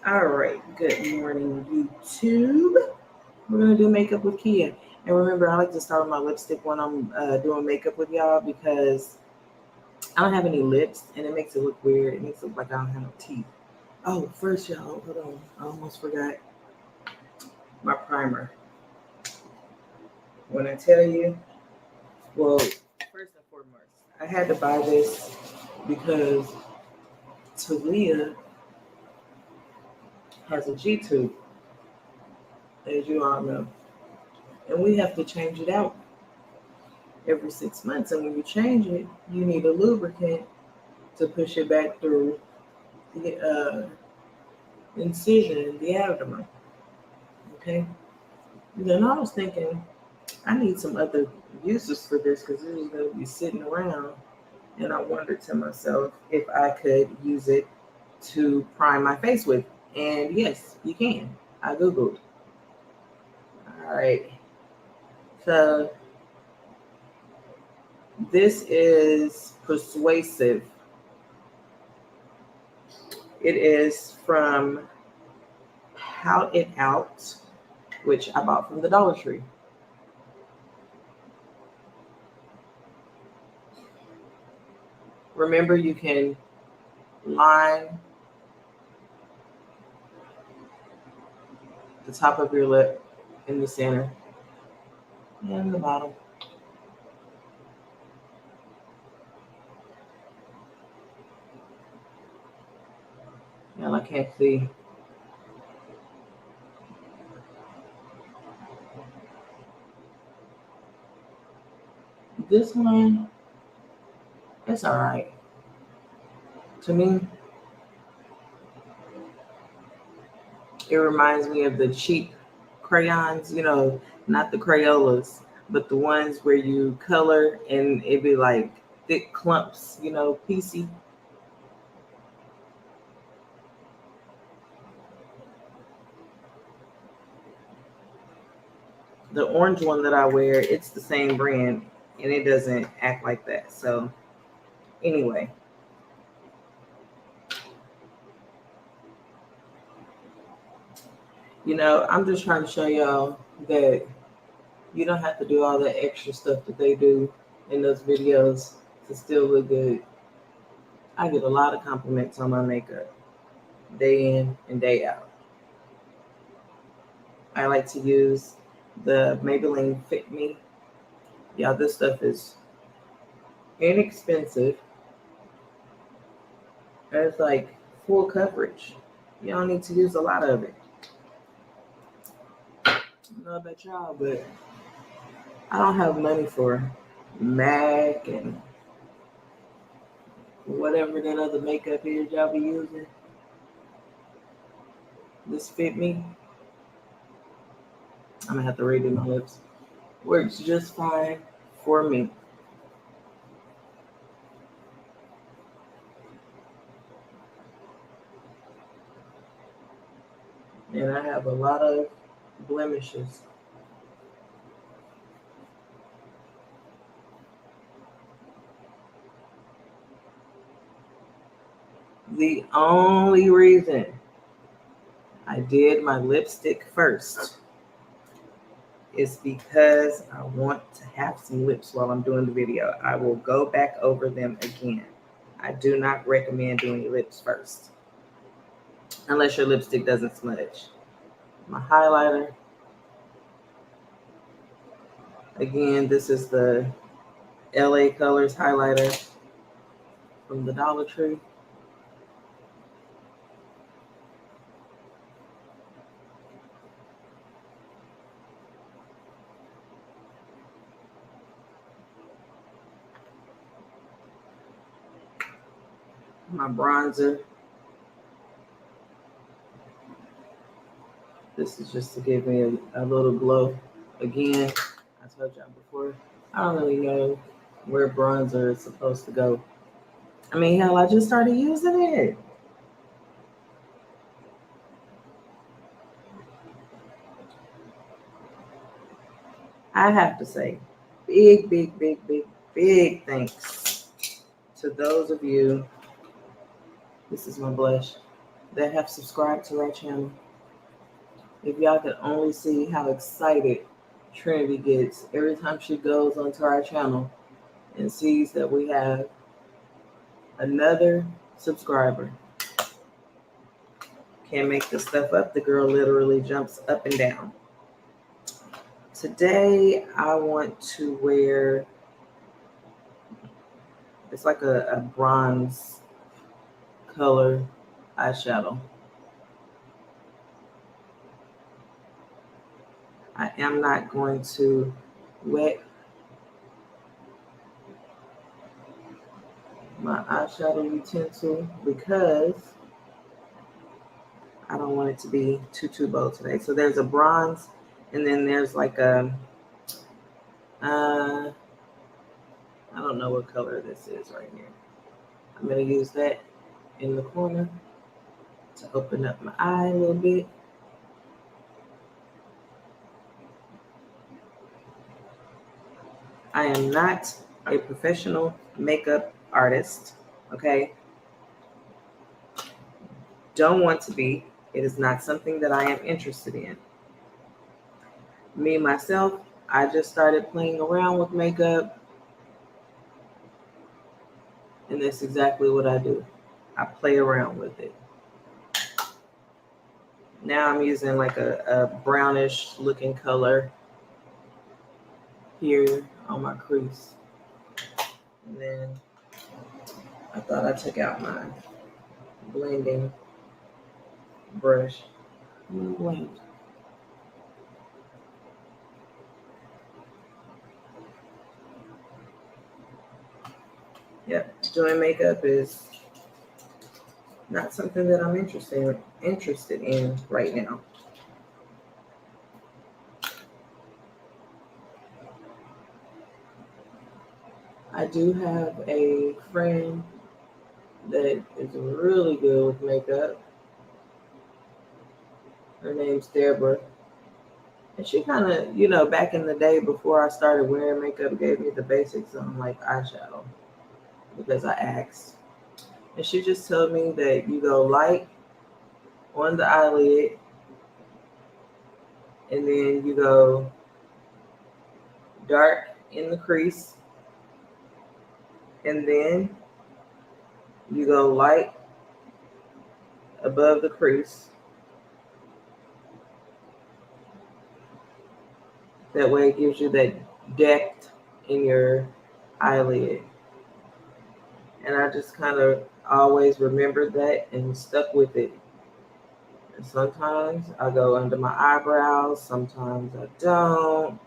All right, good morning, YouTube. We're gonna do makeup with Kia. And remember, I like to start with my lipstick when I'm doing makeup with y'all because I don't have any lips and it makes it look weird. It makes it look like I don't have no teeth. Oh, first, y'all, hold on. I almost forgot my primer. When I tell you, well, first and foremost, I had to buy this because Talia has a G-tube, as you all know. And we have to change it out every 6 months. And when you change it, you need a lubricant to push it back through the incision in the abdomen. Okay? And then I was thinking, I need some other uses for this because this is going to be sitting around. And I wondered to myself if I could use it to prime my face with. And yes, you can. I Googled. All right. So this is Persuasive. It is from Pout It Out, which I bought from the Dollar Tree. Remember, you can line the top of your lip in the center and the bottom. Now I can't see. This one, it's all right. To me, it reminds me of the cheap crayons, you know, not the Crayolas, but the ones where you color and it be like thick clumps, you know, piecey. The orange one that I wear, it's the same brand and it doesn't act like that. So anyway, you know, I'm just trying to show y'all that you don't have to do all that extra stuff that they do in those videos to still look good. I get a lot of compliments on my makeup day in and day out. I like to use the Maybelline Fit Me. Y'all, this stuff is inexpensive. And it's like full coverage. You don't need to use a lot of it. I don't know about y'all, but I don't have money for MAC and whatever that other makeup is y'all be using. This Fit Me. I'm gonna have to redo my lips. Works just fine for me. And I have a lot of blemishes. The only reason I did my lipstick first is because I want to have some lips while I'm doing the video. I will go back over them again. I do not recommend doing your lips first, unless your lipstick doesn't smudge. My highlighter. Again, this is the LA Colors highlighter from the Dollar Tree. My bronzer. This is just to give me a little glow. Again, I told y'all before, I don't really know where bronzer is supposed to go. I mean, hell, I just started using it. I have to say, big thanks to those of you, this is my blush, that have subscribed to our channel. If y'all could only see how excited Trinity gets every time she goes onto our channel and sees that we have another subscriber. Can't make this stuff up. The girl literally jumps up and down. Today, I want to wear, it's like a bronze color eyeshadow. I am not going to wet my eyeshadow utensil because I don't want it to be too bold today. So there's a bronze, and then there's like a, I don't know what color this is right here. I'm going to use that in the corner to open up my eye a little bit. I am not a professional makeup artist, okay? Don't want to be. It is not something that I am interested in. Me, myself, I just started playing around with makeup And that's exactly what I do. I play around with it. Now I'm using like a brownish looking color here on my crease. And then I thought I took out my blending brush. Blend. Yep, doing makeup is not something that I'm interested in right now. I do have a friend that is really good with makeup. Her name's Deborah. And she kind of, back in the day before I started wearing makeup, gave me the basics on like eyeshadow because I asked. And she just told me that you go light on the eyelid and then you go dark in the crease and then you go light above the crease. That way it gives you that depth in your eyelid. And I just kind of always remembered that and stuck with it. And sometimes I go under my eyebrows, sometimes I don't.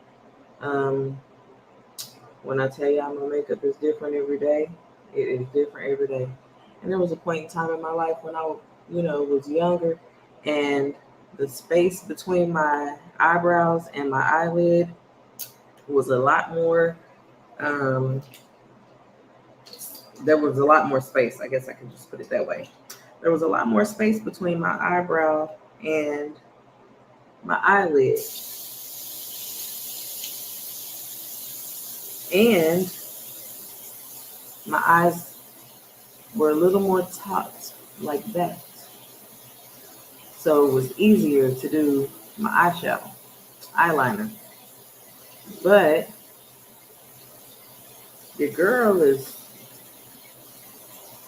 When I tell y'all my makeup is different every day, it is different every day. And there was a point in time in my life when I, was younger and the space between my eyebrows and my eyelid was a lot more, there was a lot more space. I guess I can just put it that way. There was a lot more space between my eyebrow and my eyelid. And my eyes were a little more topped like that. So it was easier to do my eyeliner. But your girl is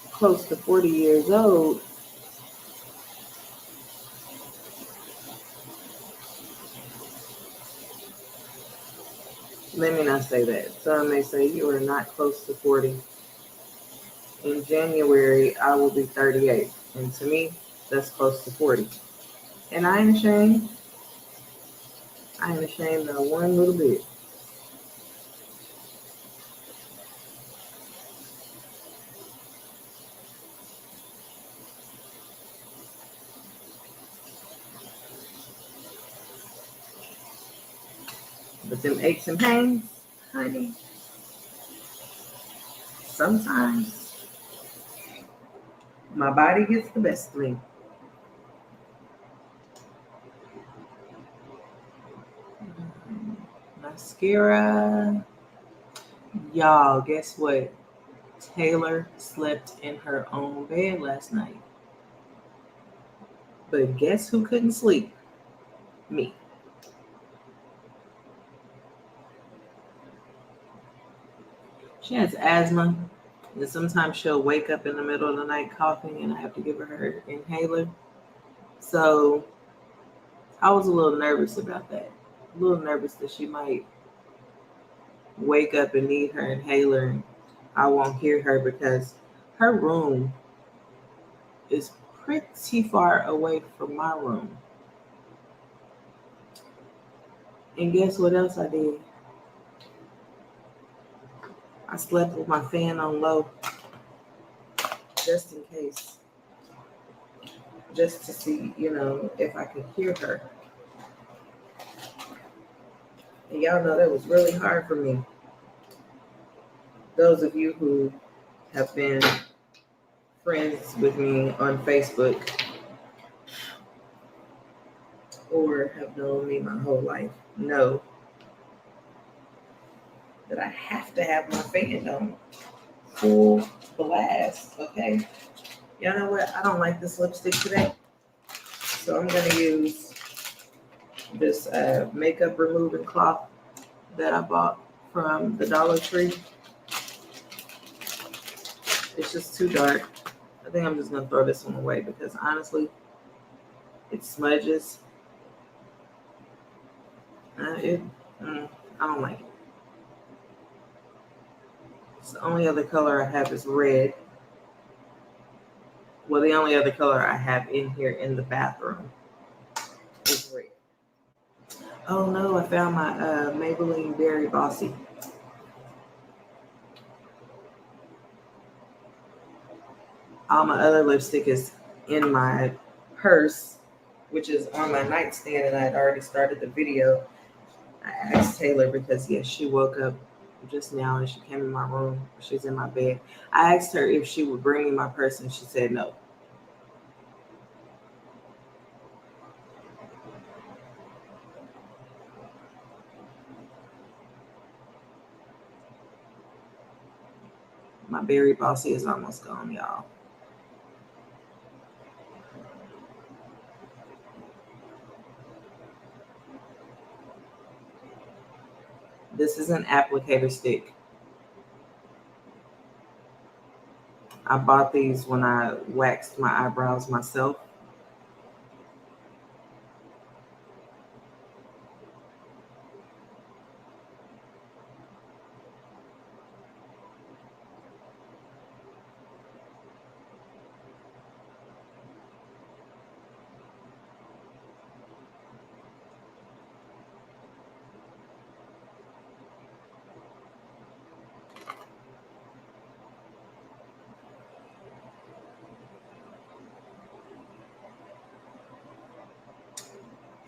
close to 40 years old. Let me not say that. Some may say you are not close to 40. In January, I will be 38. And to me, that's close to 40. And I ain't ashamed. I ain't ashamed not one little bit. But them aches and pains, honey, sometimes my body gets the best of me. Mascara. Y'all, guess what? Taylor slept in her own bed last night. But guess who couldn't sleep? Me. She has asthma, and sometimes she'll wake up in the middle of the night coughing, and I have to give her inhaler. So I was a little nervous about that. A little nervous that she might wake up and need her inhaler, and I won't hear her because her room is pretty far away from my room. And guess what else I did? I slept with my fan on low, just in case. Just to see, if I could hear her. And y'all know that was really hard for me. Those of you who have been friends with me on Facebook or have known me my whole life know that I have to have my fan on full blast, okay? Y'all know what? I don't like this lipstick today. So I'm going to use this makeup removing cloth that I bought from the Dollar Tree. It's just too dark. I think I'm just gonna throw this one away because honestly, it smudges. I don't like it. So the only other color I have is red. Well, the only other color I have in here in the bathroom is red. Oh no, I found my Maybelline Berry Bossy. All my other lipstick is in my purse, which is on my nightstand, and I had already started the video. I asked Taylor because, yes, she woke up just now and she came in my room. She's in my bed. I asked her if she would bring me my purse, and she said no. My Berry Bossy is almost gone, y'all. This is an applicator stick. I bought these when I waxed my eyebrows myself.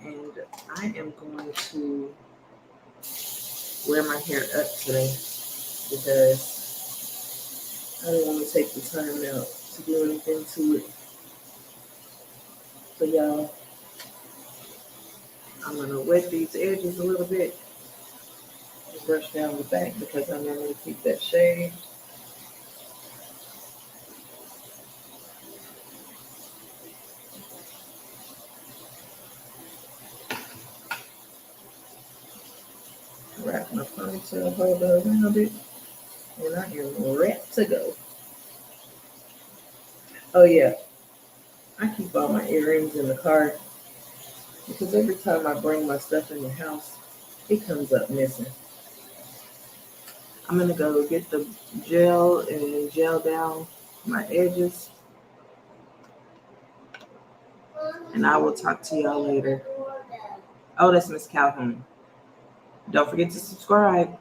And I am going to wear my hair up today because I don't want to take the time out to do anything to it. So y'all, I'm going to wet these edges a little bit and brush down the back because I normally keep that shade. Wrap my ponytail holder around it, and I am ready to go. Oh yeah, I keep all my earrings in the car because every time I bring my stuff in the house, it comes up missing. I'm gonna go get the gel and gel down my edges, and I will talk to y'all later. Oh, that's Miss Calhoun. Don't forget to subscribe.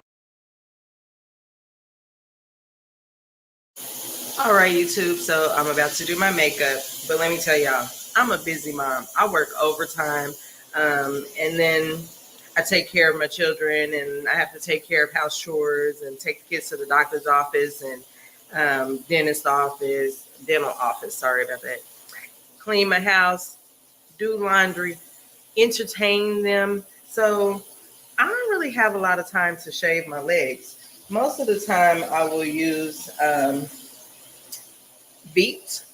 All right, YouTube. So I'm about to do my makeup, but let me tell y'all, I'm a busy mom. I work overtime, and then I take care of my children, and I have to take care of house chores and take the kids to the doctor's office and dentist office, dental office. Sorry about that. Clean my house, do laundry, entertain them. So I don't really have a lot of time to shave my legs. Most of the time I will use Beat.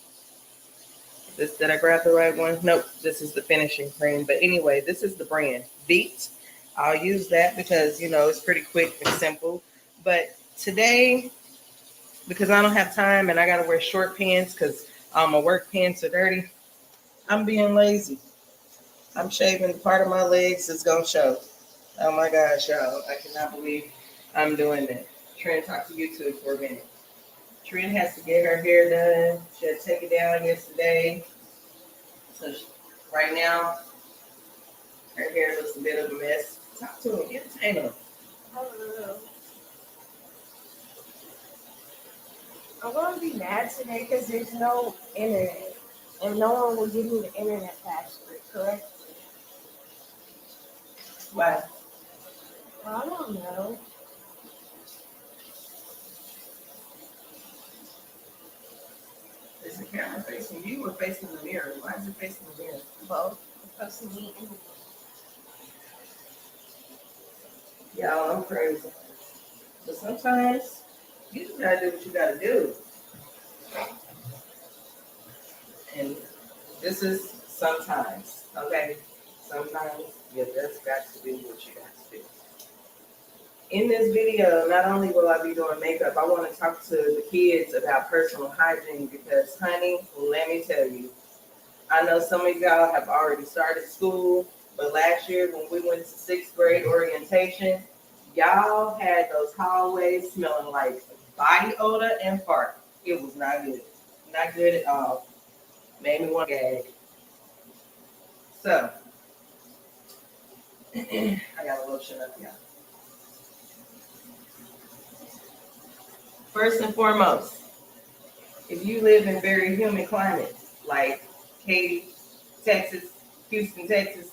Did I grab the right one? Nope, this is the finishing cream. But anyway, this is the brand Beat. I'll use that because, you know, it's pretty quick and simple. But today, because I don't have time and I got to wear short pants because my work pants are dirty, I'm being lazy. I'm shaving part of my legs. It's going to show. Oh my gosh, y'all. I cannot believe I'm doing that. Trying to talk to YouTube for a minute. Trin has to get her hair done. She had to take it down yesterday. So right now, her hair looks a bit of a mess. Talk to him. Entertain him. I don't know. I'm going to be mad today because there's no internet. And no one will give me the internet password, correct? Why? I don't know. Is the camera facing you or facing the mirror? Why is it facing the mirror? Both. It's supposed to be in. Y'all, I'm crazy. But sometimes you just gotta do what you gotta do. And this is sometimes, okay? Sometimes you just got to do what you got to do. in this video, not only will I be doing makeup, I want to talk to the kids about personal hygiene because, honey, let me tell you, I know some of y'all have already started school, but last year when we went to 6th grade orientation, y'all had those hallways smelling like body odor and fart. It was not good. Not good at all. Made me want to gag. So, I got a lotion up, y'all. First and foremost, if you live in very humid climates like Katy, Texas, Houston, Texas,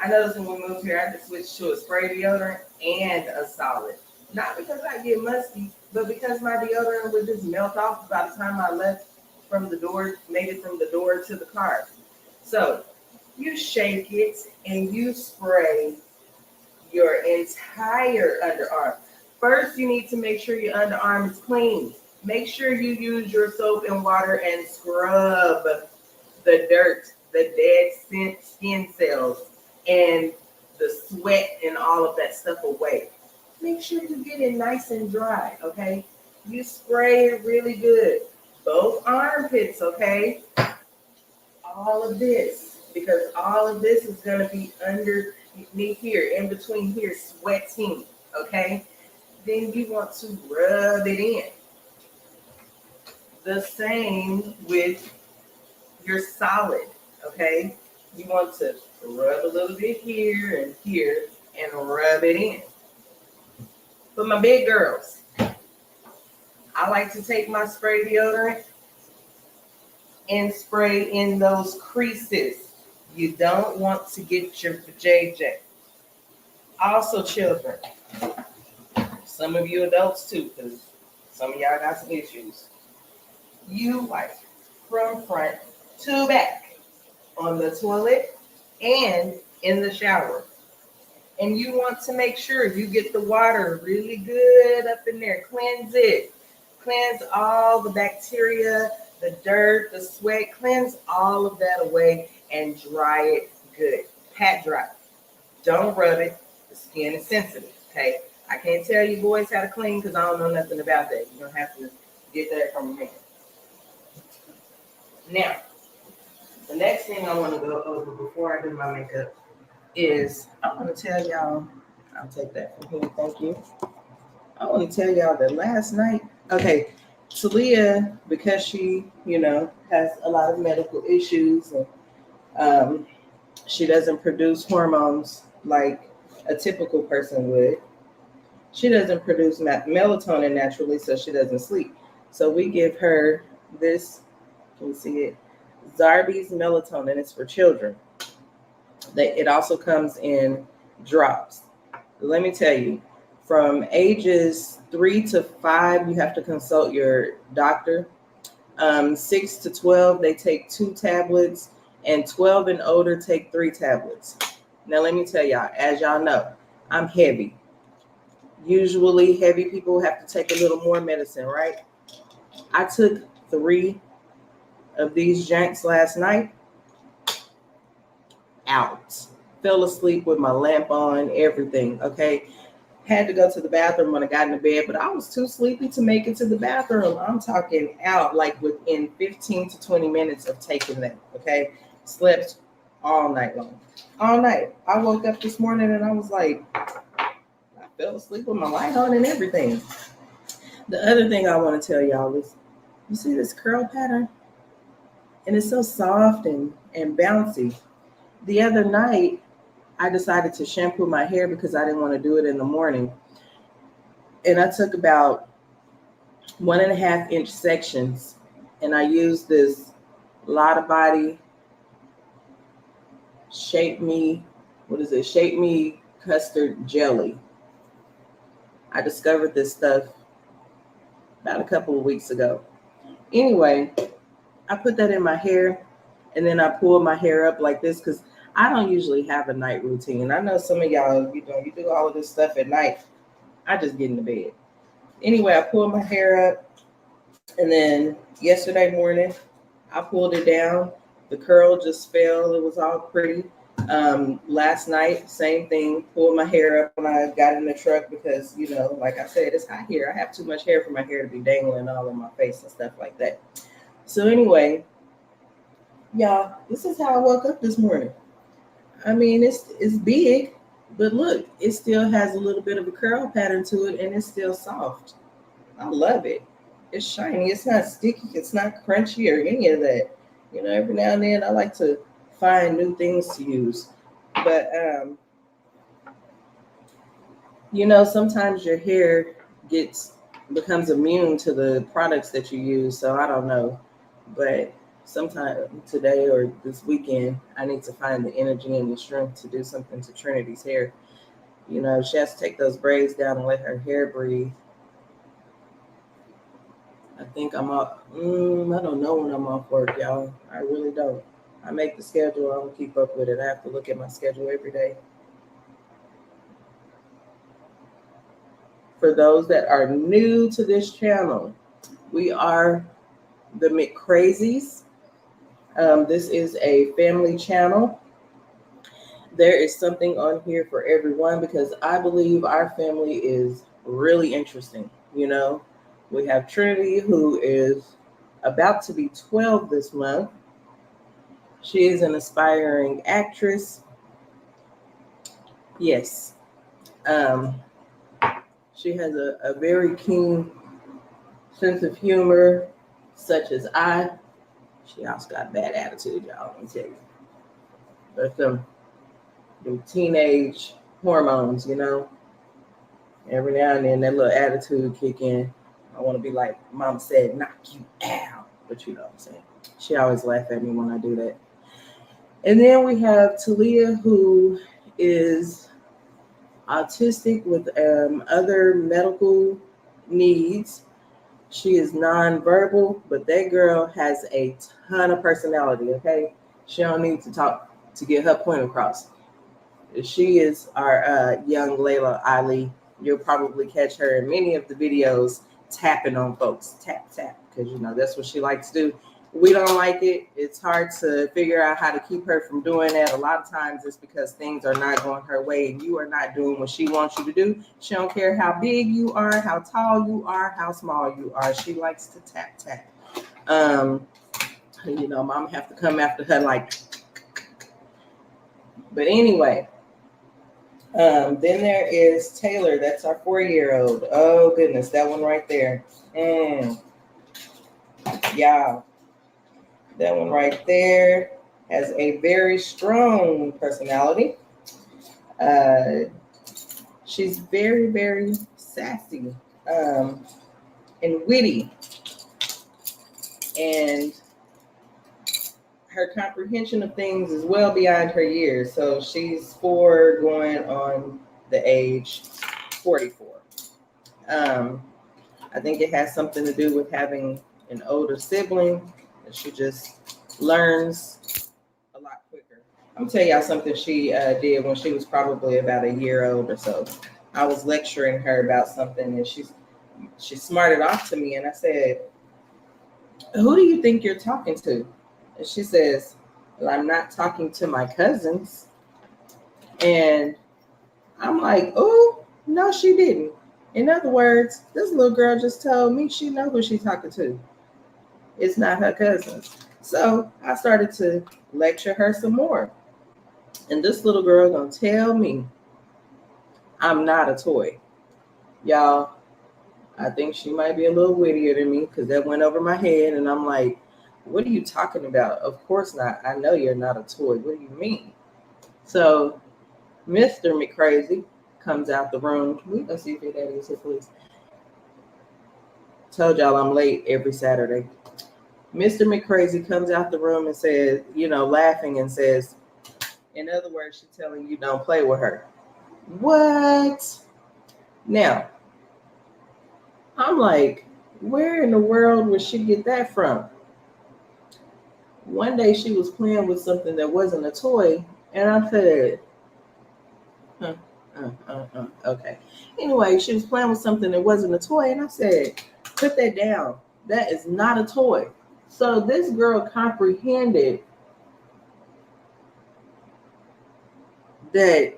I noticed when we moved here, I had to switch to a spray deodorant and a solid. Not because I get musty, but because my deodorant would just melt off by the time I left from the door, made it from the door to the car. So you shake it and you spray your entire underarm. First, you need to make sure your underarm is clean. Make sure you use your soap and water and scrub the dirt, the dead skin cells, and the sweat and all of that stuff away. Make sure you get it nice and dry, okay? You spray it really good. Both armpits, okay? All of this, because all of this is going to be underneath here, in between here, sweating, okay? Then you want to rub it in. The same with your solid, okay? You want to rub a little bit here and rub it in. For my big girls, I like to take my spray deodorant and spray in those creases. You don't want to get your vajayjay. Also, children, some of you adults too, because some of y'all got some issues. You wipe from front to back on the toilet and in the shower. And you want to make sure you get the water really good up in there. Cleanse it. Cleanse all the bacteria, the dirt, the sweat. Cleanse all of that away and dry it good. Pat dry. Don't rub it. The skin is sensitive, okay? I can't tell you boys how to clean because I don't know nothing about that. You're going to have to get that from me. Now, the next thing I want to go over before I do my makeup is I want to tell y'all, I'll take that from here, thank you. I want to tell y'all that last night, okay, Talia, because she, has a lot of medical issues and she doesn't produce hormones like a typical person would. She doesn't produce melatonin naturally, so she doesn't sleep. So we give her this, can you see it? Zarbee's melatonin. It's for children. It also comes in drops. Let me tell you, from ages 3 to 5, you have to consult your doctor. 6 to 12, they take 2 tablets, and 12 and older take 3 tablets. Now, let me tell y'all, as y'all know, I'm heavy. Usually, heavy people have to take a little more medicine, right? I took 3 of these janks last night. Out. Fell asleep with my lamp on, everything, okay? Had to go to the bathroom when I got into bed, but I was too sleepy to make it to the bathroom. I'm talking out like within 15 to 20 minutes of taking that, okay? Slept all night long. All night. I woke up this morning and I was like, I fell asleep with my light on and everything. The other thing I want to tell y'all is, you see this curl pattern? And it's so soft and bouncy. The other night, I decided to shampoo my hair because I didn't want to do it in the morning. And I took about 1.5 inch sections and I used this Lotta Body Shape Me Custard Jelly. I discovered this stuff about a couple of weeks ago. Anyway, I put that in my hair and then I pulled my hair up like this because I don't usually have a night routine. I know some of y'all, you do all of this stuff at night. I just get into bed. Anyway, I pulled my hair up and then yesterday morning, I pulled it down. The curl just fell. It was all pretty. Last night, same thing, pulled my hair up when I got in the truck because, you know, like I said, it's hot here. I have too much hair for my hair to be dangling all in my face and stuff like that. So anyway, y'all, this is how I woke up this morning. I mean, it's big, but look, it still has a little bit of a curl pattern to it, and it's still soft. I love it. It's shiny. It's not sticky. It's not crunchy or any of that. You know, every now and then I like to find new things to use. But, you know, sometimes your hair becomes immune to the products that you use. So I don't know. But sometime today or this weekend, I need to find the energy and the strength to do something to Trinity's hair. You know, she has to take those braids down and let her hair breathe. I think I'm off. I don't know when I'm off work, y'all. I really don't. I make the schedule. I don't keep up with it. I have to look at my schedule every day. For those that are new to this channel, we are the McCrazies. This is a family channel. There is something on here for everyone because I believe our family is really interesting. You know, we have Trinity, who is about to be 12 this month. She is an aspiring actress. Yes. She has a very keen sense of humor, such as I. She also got bad attitude, y'all, let me tell you. But them teenage hormones, you know. Every now and then that little attitude kick in. I want to be like, Mom said, knock you out. But you know what I'm saying. She always laugh at me when I do that. And then we have Talia, who is autistic with other medical needs. She is nonverbal, but that girl has a ton of personality, okay? She don't need to talk to get her point across. She is our young Layla Ali. You'll probably catch her in many of the videos tapping on folks. Tap, tap, because, you know, that's what she likes to do. We don't like it. It's hard to figure out how to keep her from doing that. A lot of times it's because things are not going her way and you are not doing what she wants you to do. She don't care how big you are, how tall you are, how small you are. She likes to tap, tap. You know, Mom have to come after her like. But anyway, then there is Taylor. That's our 4-year-old. Oh, goodness. That one right there. Y'all. That one right there has a very strong personality. She's very, very sassy and witty. And her comprehension of things is well beyond her years. So she's 4 going on the age 44. I think it has something to do with having an older sibling. She just learns a lot quicker. I'm gonna tell y'all something she did when she was probably about a year old or so. I was lecturing her about something and she smarted off to me and I said, "Who do you think you're talking to?" And she says, "Well, I'm not talking to my cousins." And I'm like, "Oh, no, she didn't." In other words, this little girl just told me she knows who she's talking to. It's not her cousins. So I started to lecture her some more. And this little girl gonna tell me I'm not a toy. Y'all, I think she might be a little wittier than me because that went over my head. And I'm like, what are you talking about? Of course not. I know you're not a toy. What do you mean? So Mr. McCrazy comes out the room. We go see if your daddy is here, please. Told y'all I'm late every Saturday. Mr. McCrazy comes out the room and says, you know, laughing and says, in other words, she's telling you don't play with her. What? Now, I'm like, where in the world would she get that from? One day she was playing with something that wasn't a toy, and I said, okay. Anyway, she was playing with something that wasn't a toy, and I said, put that down. That is not a toy. So this girl comprehended that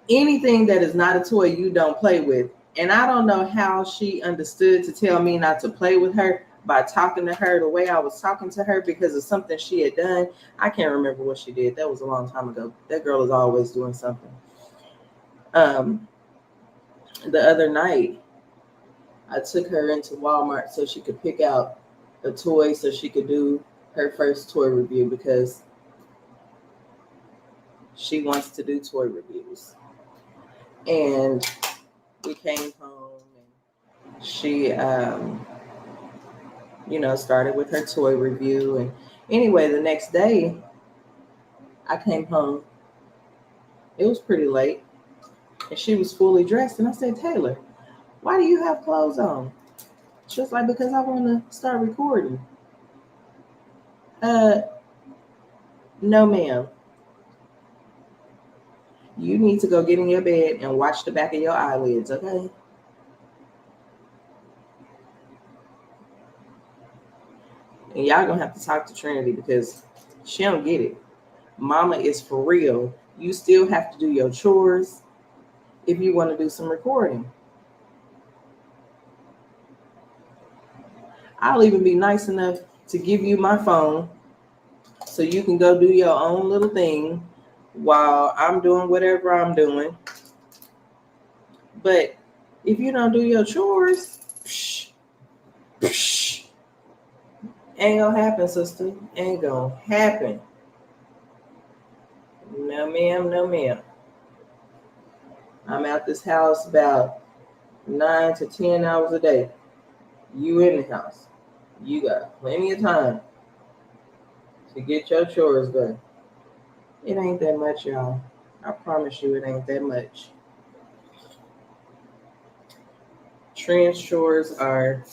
anything that is not a toy you don't play with. And I don't know how she understood to tell me not to play with her by talking to her the way I was talking to her because of something she had done. I can't remember what she did. That was a long time ago. That girl is always doing something. The other night, I took her into Walmart so she could pick out a toy so she could do her first toy review because she wants to do toy reviews. And we came home and she, started with her toy review. And anyway, the next day I came home. It was pretty late and she was fully dressed. And I said, Taylor, why do you have clothes on? She was like, because I want to start recording. No, ma'am. You need to go get in your bed and watch the back of your eyelids, okay? And y'all gonna have to talk to Trinity because she don't get it. Mama is for real. You still have to do your chores if you want to do some recording. I'll even be nice enough to give you my phone so you can go do your own little thing while I'm doing whatever I'm doing. But if you don't do your chores, ain't gonna happen, sister. Ain't gonna happen. No, ma'am. No, ma'am. I'm out this house about 9 to 10 hours a day. You in the house. You got plenty of time to get your chores done. It ain't that much, y'all. I promise you it ain't that much. Trans chores are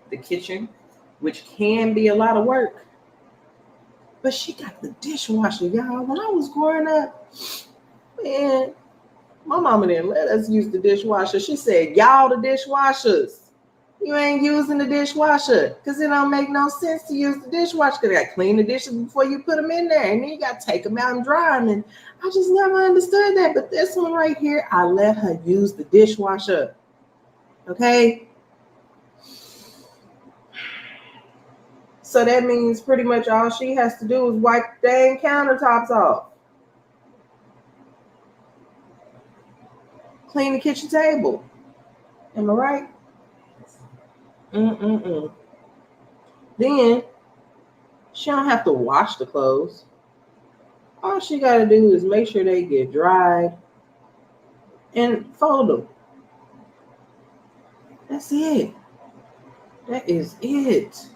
the kitchen, which can be a lot of work. But she got the dishwasher, y'all. When I was growing up, man, my mama didn't let us use the dishwasher. She said, y'all the dishwashers. You ain't using the dishwasher because it don't make no sense to use the dishwasher because you got to clean the dishes before you put them in there. And then you got to take them out and dry them. And I just never understood that. But this one right here, I let her use the dishwasher. Okay? So that means pretty much all she has to do is wipe the dang countertops off. Clean the kitchen table. Am I right? Then she don't have to wash the clothes. All she got to do is make sure they get dried and fold them. That's it. That is it.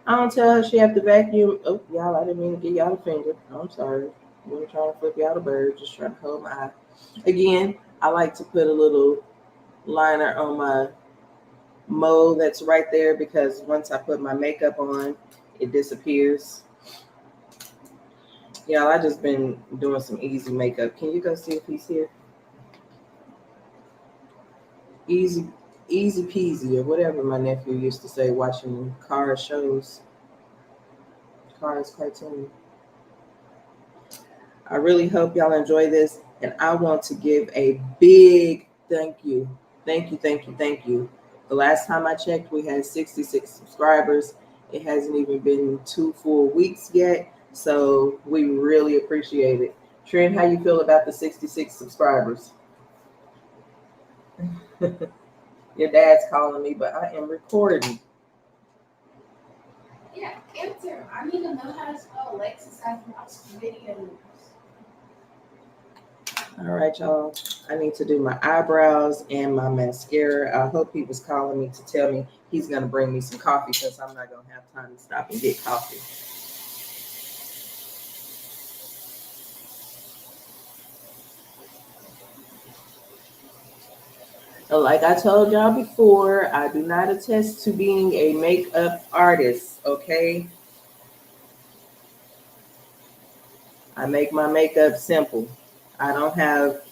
I don't tell her she have to vacuum. Oh, y'all, I didn't mean to give y'all a finger. I'm sorry. I wasn't trying to flip y'all a bird. Just trying to hold my eye. Again, I like to put a little liner on my mold that's right there because once I put my makeup on, it disappears. Y'all, I just been doing some easy makeup. Can you go see if he's here? Easy peasy or whatever my nephew used to say watching Cars shows. Cars cartoon. I really hope y'all enjoy this. And I want to give a big thank you. Thank you. The last time I checked, we had 66 subscribers. It hasn't even been 2 full weeks yet. So we really appreciate it. Trent, how you feel about the 66 subscribers? Your dad's calling me, but I am recording. Yeah, answer. I need to know how to spell Alexis after watching videos. All right, y'all. I need to do my eyebrows and my mascara. I hope he was calling me to tell me he's going to bring me some coffee because I'm not going to have time to stop and get coffee. Like I told y'all before, I do not attest to being a makeup artist, okay? I make my makeup simple. I don't have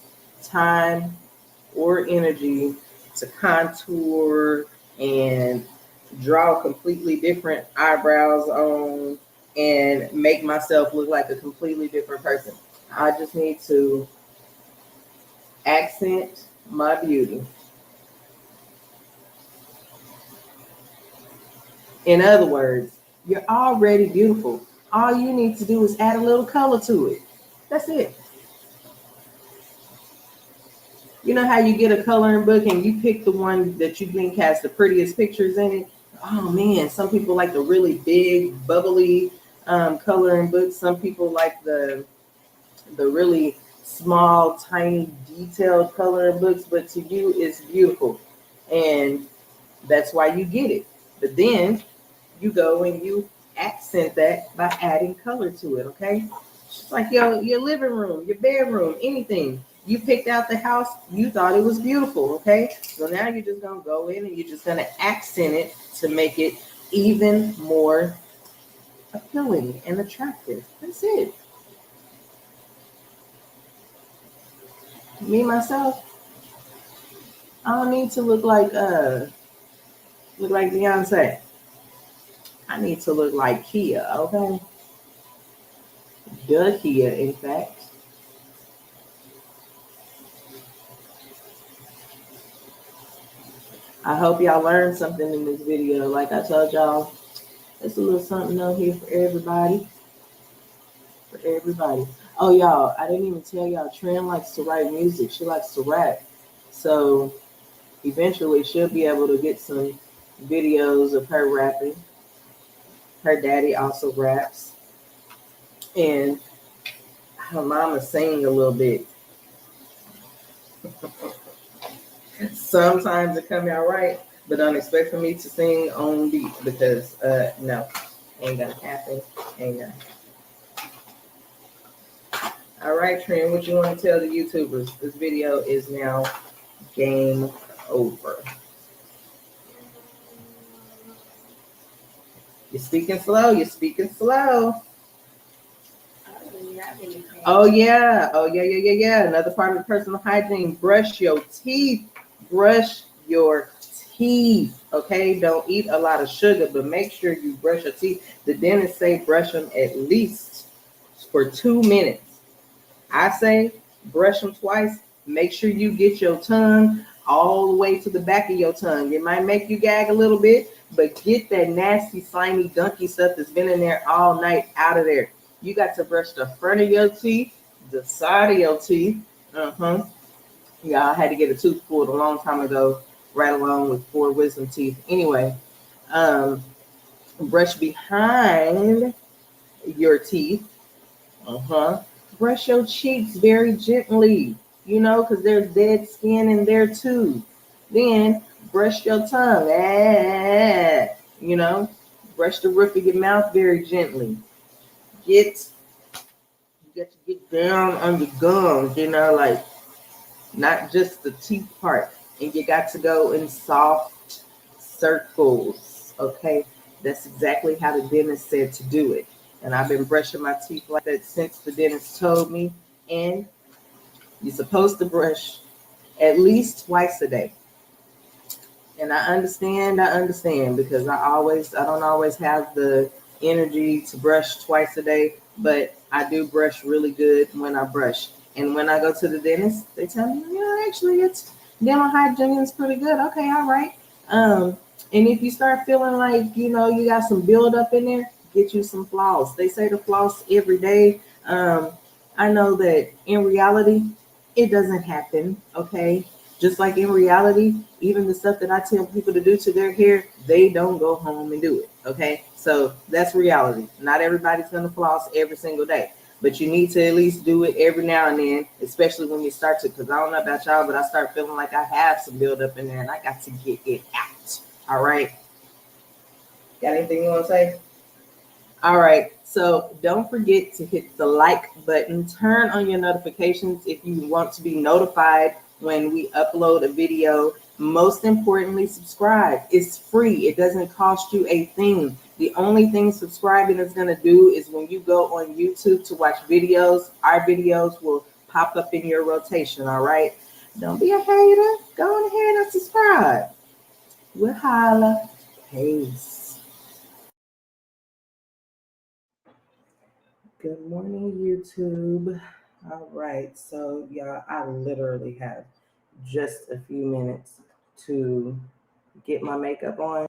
time or energy to contour and draw completely different eyebrows on and make myself look like a completely different person. I just need to accent my beauty. In other words, you're already beautiful. All you need to do is add a little color to it. That's it. You know how you get a coloring book and you pick the one that you think has the prettiest pictures in it? Oh man, some people like the really big, bubbly coloring books. Some people like the really small, tiny, detailed coloring books, but to you, it's beautiful. And that's why you get it. But then you go and you accent that by adding color to it, okay? Just like your living room, your bedroom, anything. You picked out the house, you thought it was beautiful, okay? So now you're just gonna go in and you're just gonna accent it to make it even more appealing and attractive. That's it. Me, myself, I don't need to look like Beyonce. I need to look like Kia, okay? The Kia, in fact. I hope y'all learned something in this video. Like I told y'all, it's a little something out here for everybody. For everybody. Oh, y'all, I didn't even tell y'all, Trin likes to write music. She likes to rap. So eventually she'll be able to get some videos of her rapping. Her daddy also raps. And her mama sing a little bit. Sometimes it come out right, but don't expect for me to sing on beat because no, ain't gonna happen. Ain't gonna happen. All right, Trin, what you want to tell the YouTubers? This video is now game over. You're speaking slow. You're speaking slow. Oh yeah. Another part of the personal hygiene: brush your teeth. Brush your teeth. Okay, don't eat a lot of sugar, but make sure you brush your teeth. The dentist say brush them at least for 2 minutes. I say brush them twice. Make sure you get your tongue all the way to the back of your tongue. It might make you gag a little bit, but get that nasty, slimy, gunky stuff that's been in there all night out of there. You got to brush the front of your teeth, the side of your teeth. Yeah, I had to get a tooth pulled a long time ago, right along with 4 wisdom teeth. Anyway, brush behind your teeth. Brush your cheeks very gently, because there's dead skin in there too. Then brush your tongue. Brush the roof of your mouth very gently. You got to get down on your gums, like not just the teeth part. And you got to go in soft circles, okay? That's exactly how the dentist said to do it. And I've been brushing my teeth like that since the dentist told me. And you're supposed to brush at least twice a day. And I understand because I don't always have the energy to brush twice a day, but I do brush really good when I brush. And when I go to the dentist, they tell me, actually it's dental hygiene is pretty good. Okay, all right. And if you start feeling like, you got some buildup in there, get you some floss. They say to floss every day. I know that in reality, it doesn't happen, okay? Just like in reality, even the stuff that I tell people to do to their hair, they don't go home and do it, okay? So that's reality. Not everybody's going to floss every single day, but you need to at least do it every now and then, especially when you start to, because I don't know about y'all, but I start feeling like I have some buildup in there and I got to get it out, all right? Got anything you want to say? All right, so don't forget to hit the like button, turn on your notifications if you want to be notified when we upload a video. Most importantly, subscribe. It's free. It doesn't cost you a thing. The only thing subscribing is going to do is when you go on YouTube to watch videos, our videos will pop up in your rotation, all right? Don't be a hater. Go on ahead and subscribe. We'll holla. Peace. Good morning, YouTube. All right, so y'all, I literally have just a few minutes to get my makeup on.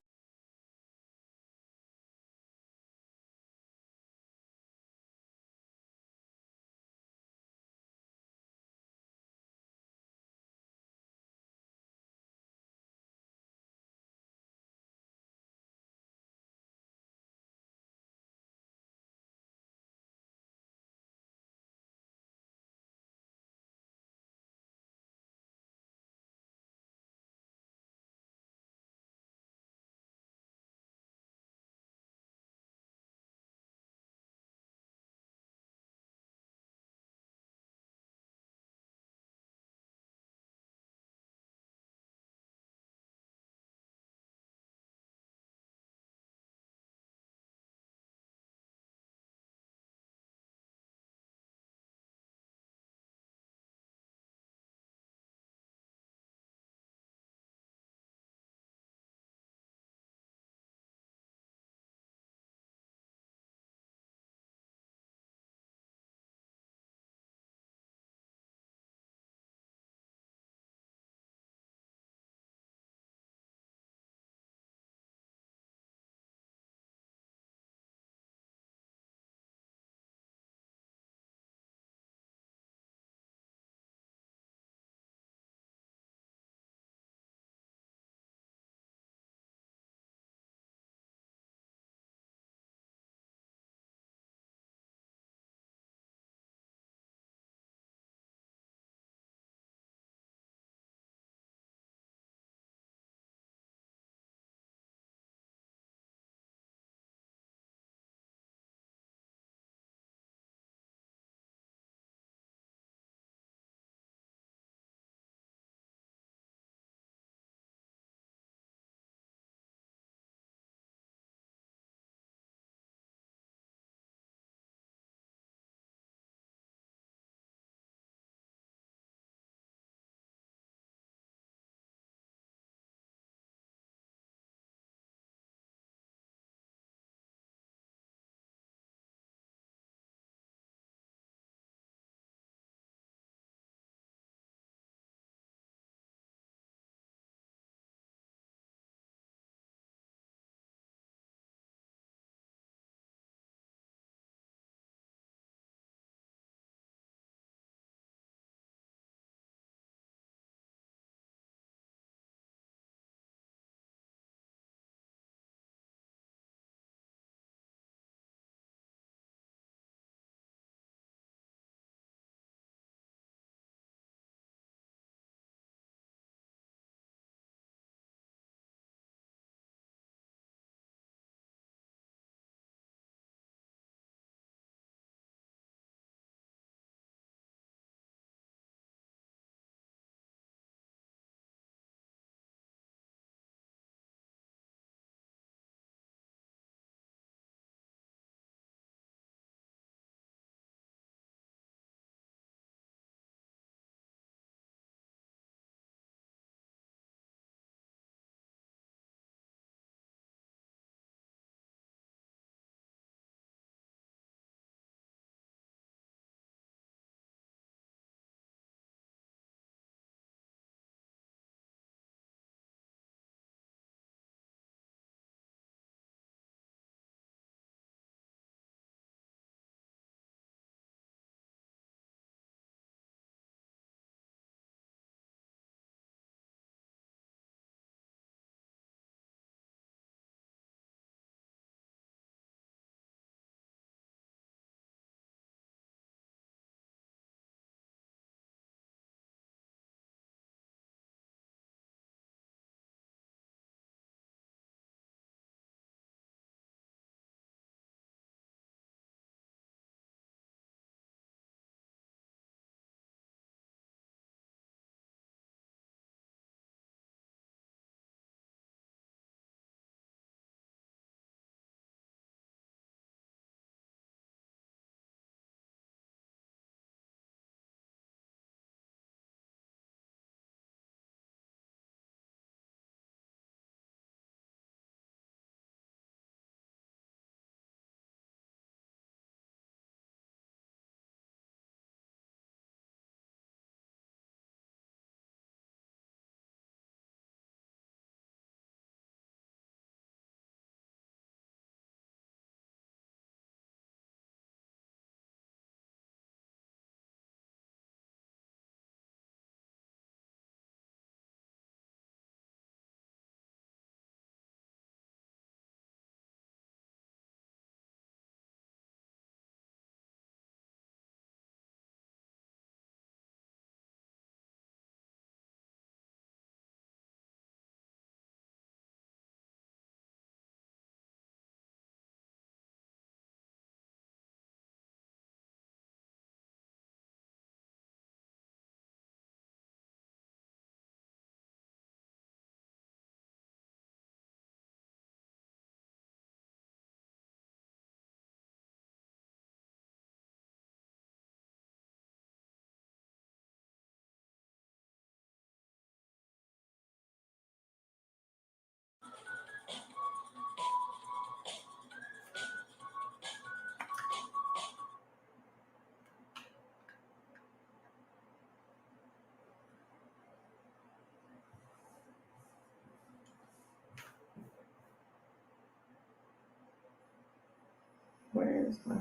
Where's my?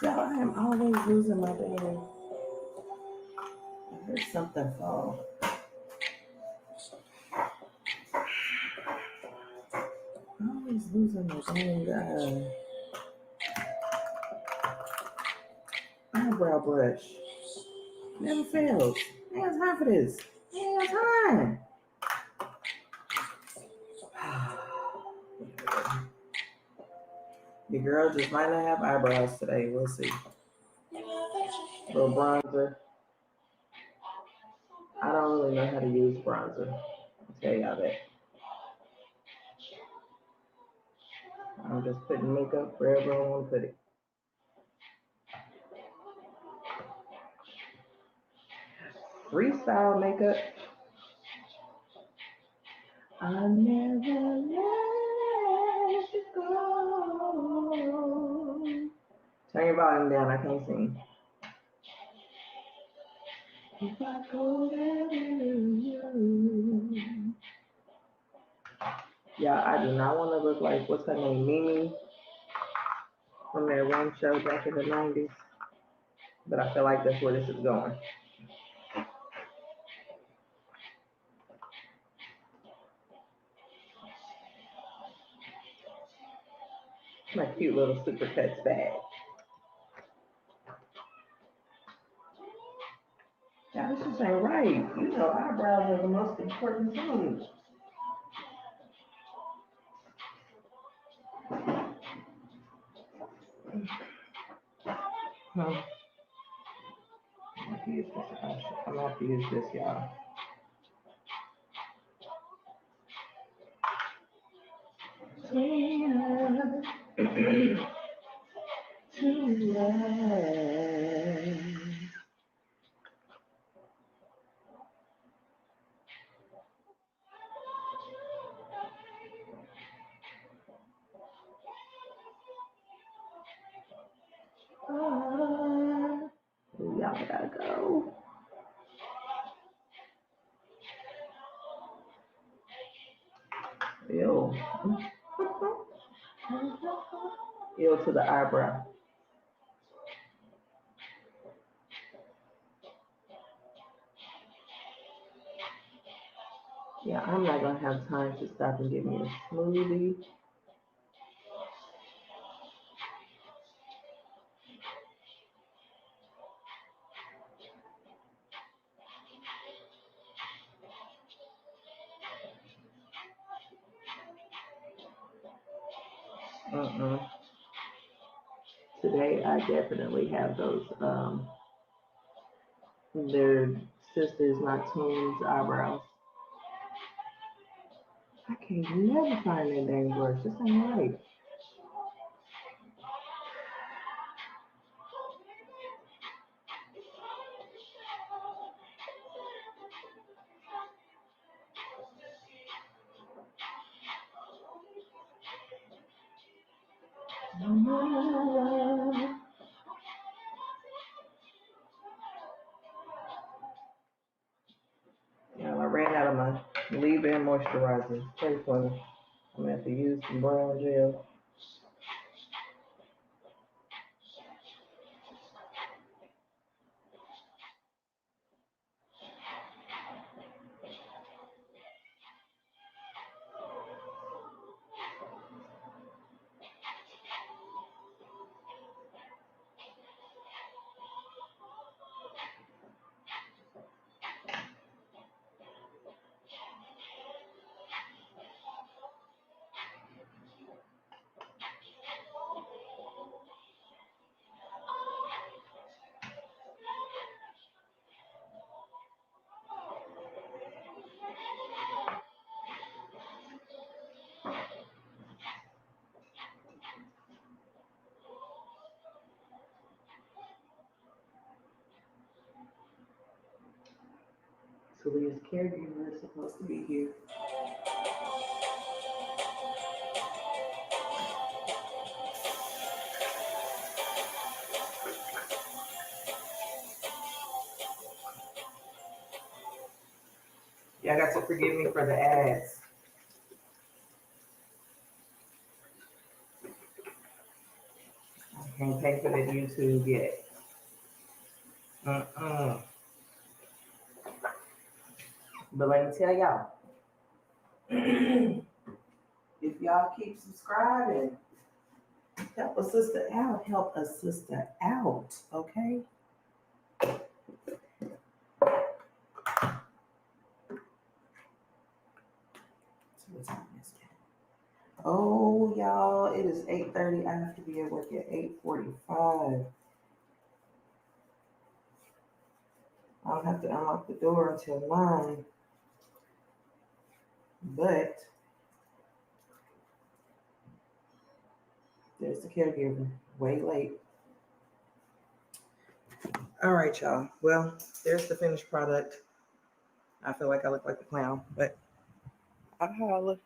Y'all, I am always losing my bag. I heard something fall. I'm always losing my dang eyebrow brush. Never fails. I ain't got time for this. I ain't got time. Your girl just might not have eyebrows today. We'll see. Little bronzer. I don't really know how to use bronzer. I'll tell y'all that. I'm just putting makeup wherever I want to put it. Freestyle makeup. I'll never let you go. Turn your volume down. I can't sing. If I go there with you. Yeah, I do not want to look like, what's her name, Mimi, from that one show back in the 90s. But I feel like that's where this is going. My cute little Super Cuts bag. Yeah, this just ain't right. You know, eyebrows are the most important thing. I'm gonna have to use this, y'all. Y'all gotta go. Ew. Ew to the eyebrow. Yeah, I'm not gonna have time to stop and get me a smoothie. Today I definitely have those their sisters, not twins, eyebrows. I can't never find that dang brush. This ain't right. Yeah, I ran out of my leave-in moisturizer. Pray for me. I'm gonna have to use some brown gel. Talia's caregiver is supposed to be here. Y'all got to forgive me for the ads. Can't pay for that YouTube yet. But let me tell y'all, if y'all keep subscribing, help a sister out. Help a sister out, okay? What time is it? Oh, y'all, it is 8:30. I have to be at work at 8:45. I don't have to unlock the door until 9. But there's the caregiver, way late. All right, y'all. Well, there's the finished product. I feel like I look like the clown, but I'll holla.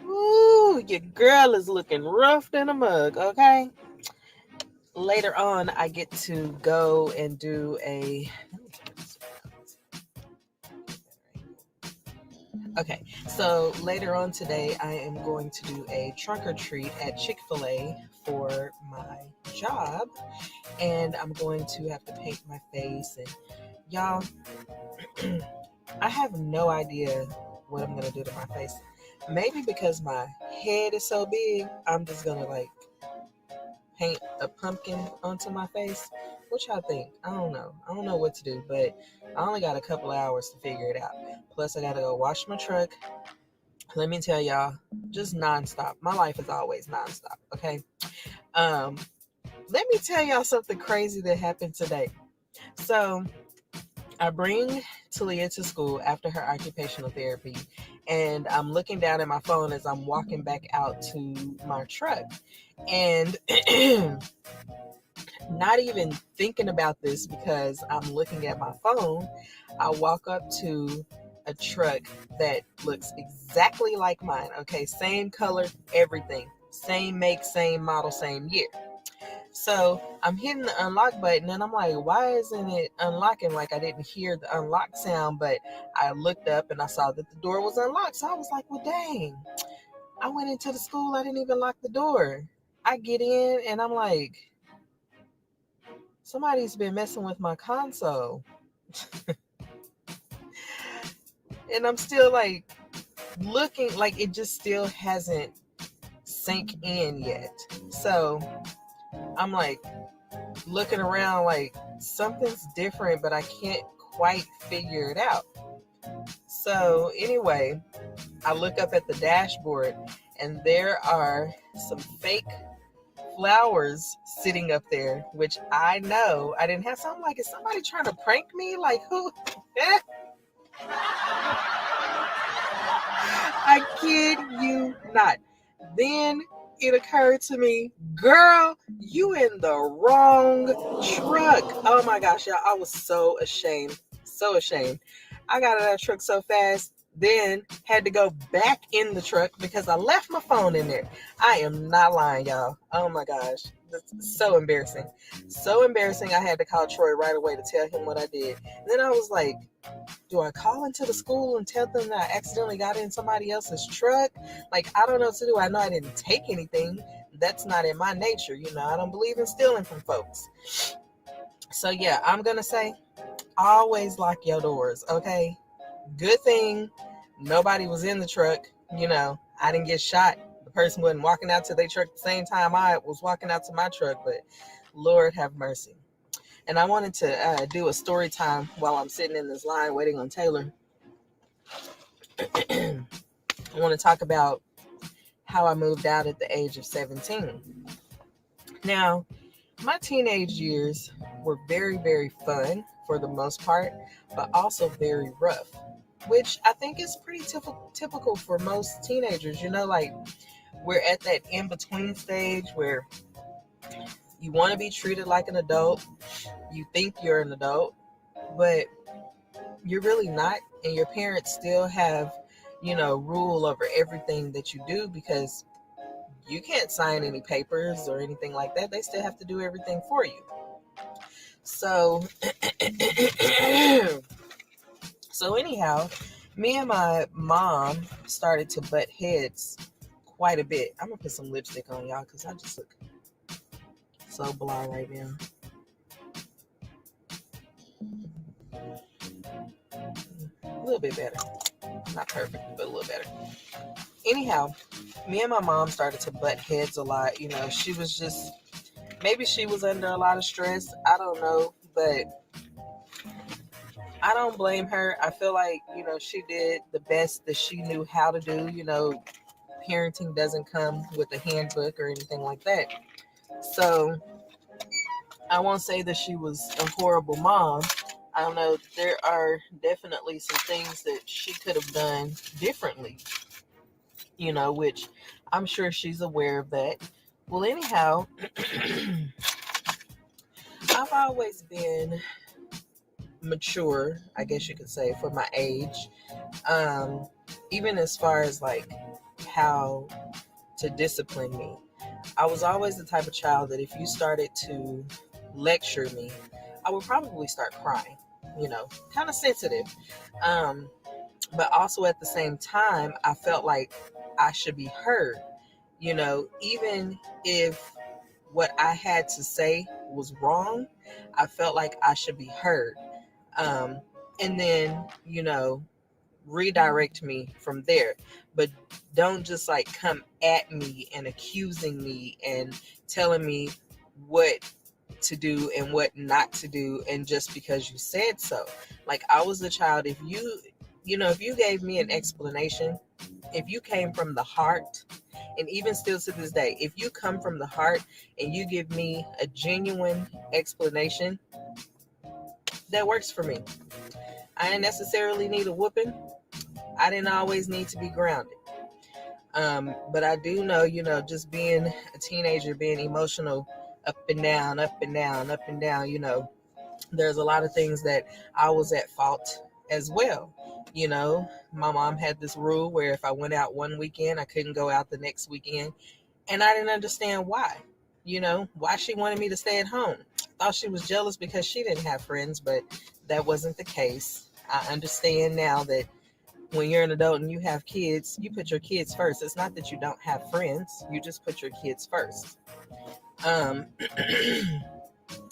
Ooh, your girl is looking rough than a mug, okay? Later on, I get to go and do a... Okay, so later on today, I am going to do a trunk or treat at Chick-fil-A for my job, and I'm going to have to paint my face. And y'all, I have no idea what I'm gonna do to my face. Maybe because my head is so big, I'm just gonna like paint a pumpkin onto my face. What y'all think? I don't know. I don't know what to do, but I only got a couple hours to figure it out. Plus, I gotta go wash my truck. Let me tell y'all, just nonstop. My life is always nonstop, okay? Let me tell y'all something crazy that happened today. So, I bring Talia to school after her occupational therapy, and I'm looking down at my phone as I'm walking back out to my truck. And not even thinking about this because I'm looking at my phone, I walk up to a truck that looks exactly like mine. Okay, same color, everything. Same make, same model, same year. So I'm hitting the unlock button and I'm like, why isn't it unlocking? Like I didn't hear the unlock sound, but I looked up and I saw that the door was unlocked. So I was like, well, dang, I went into the school. I didn't even lock the door. I get in and I'm like, somebody's been messing with my console. And I'm still like looking, like it just still hasn't sank in yet. So I'm like looking around like something's different, but I can't quite figure it out. So anyway, I look up at the dashboard and there are some fake flowers sitting up there, which I know I didn't have. So I'm like, is somebody trying to prank me? Like who? I kid you not. Then it occurred to me, girl, you in the wrong truck. Oh my gosh, y'all, I was so ashamed. So ashamed. I got out of that truck so fast, then had to go back in the truck because I left my phone in there. I am not lying, y'all. Oh my gosh. That's so embarrassing. So embarrassing. I had to call Troy right away to tell him what I did. And then I was like, do I call into the school and tell them that I accidentally got in somebody else's truck? Like, I don't know what to do. I know I didn't take anything. That's not in my nature. You know, I don't believe in stealing from folks. So yeah, I'm going to say, always lock your doors, okay? Good thing nobody was in the truck. You know, I didn't get shot. The person wasn't walking out to their truck at the same time I was walking out to my truck, but Lord have mercy. And I wanted to do a story time while I'm sitting in this line waiting on Taylor. I want to talk about how I moved out at the age of 17. Now, my teenage years were very, very fun for the most part, but also very rough, which I think is pretty typical for most teenagers. You know, like we're at that in-between stage where you want to be treated like an adult. You think you're an adult, but you're really not. And your parents still have, you know, rule over everything that you do because you can't sign any papers or anything like that. They still have to do everything for you. So, anyhow, me and my mom started to butt heads quite a bit. I'm gonna put some lipstick on, y'all, because I just look so blah right now. A little bit better. Not perfect, but a little better. Anyhow, me and my mom started to butt heads a lot. You know, she was just, maybe she was under a lot of stress. I don't know, but I don't blame her. I feel like, you know, she did the best that she knew how to do. You know, parenting doesn't come with a handbook or anything like that. So I won't say that she was a horrible mom. I don't know. There are definitely some things that she could have done differently, you know, which I'm sure she's aware of that. Well, anyhow, I've always been mature, I guess you could say, for my age. Even as far as like how to discipline me. I was always the type of child that if you started to lecture me, I would probably start crying, you know, kind of sensitive. But also at the same time, I felt like I should be heard, you know, even if what I had to say was wrong, I felt like I should be heard. And then, you know, redirect me from there. But don't just like come at me and accusing me and telling me what to do and what not to do, and just because you said so. Like, I was a child, if you gave me an explanation, if you came from the heart, and even still to this day, if you come from the heart and you give me a genuine explanation, that works for me. I didn't necessarily need a whooping. I didn't always need to be grounded. But I do know, you know, just being a teenager, being emotional, up and down, up and down, up and down, you know, there's a lot of things that I was at fault as well. You know, my mom had this rule where if I went out one weekend, I couldn't go out the next weekend. And I didn't understand why, you know, why she wanted me to stay at home. Thought she was jealous because she didn't have friends, but that wasn't the case. I understand now that when you're an adult and you have kids, you put your kids first. It's not that you don't have friends. You just put your kids first. And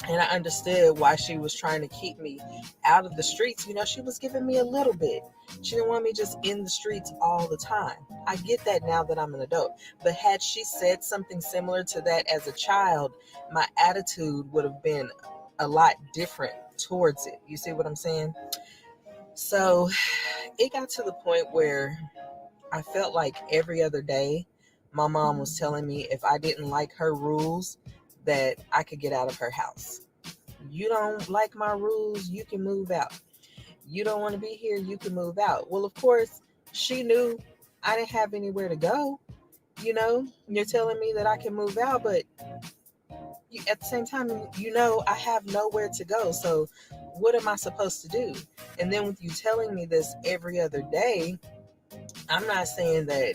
I understood why she was trying to keep me out of the streets. You know, she was giving me a little bit. She didn't want me just in the streets all the time. I get that now that I'm an adult. But had she said something similar to that as a child, my attitude would have been a lot different towards it. You see what I'm saying? So it got to the point where I felt like every other day, my mom was telling me if I didn't like her rules, that I could get out of her house. You don't like my rules, you can move out. You don't want to be here, you can move out. Well, of course, she knew I didn't have anywhere to go. You know, you're telling me that I can move out, but at the same time, you know, I have nowhere to go. So what am I supposed to do? And then with you telling me this every other day, I'm not saying that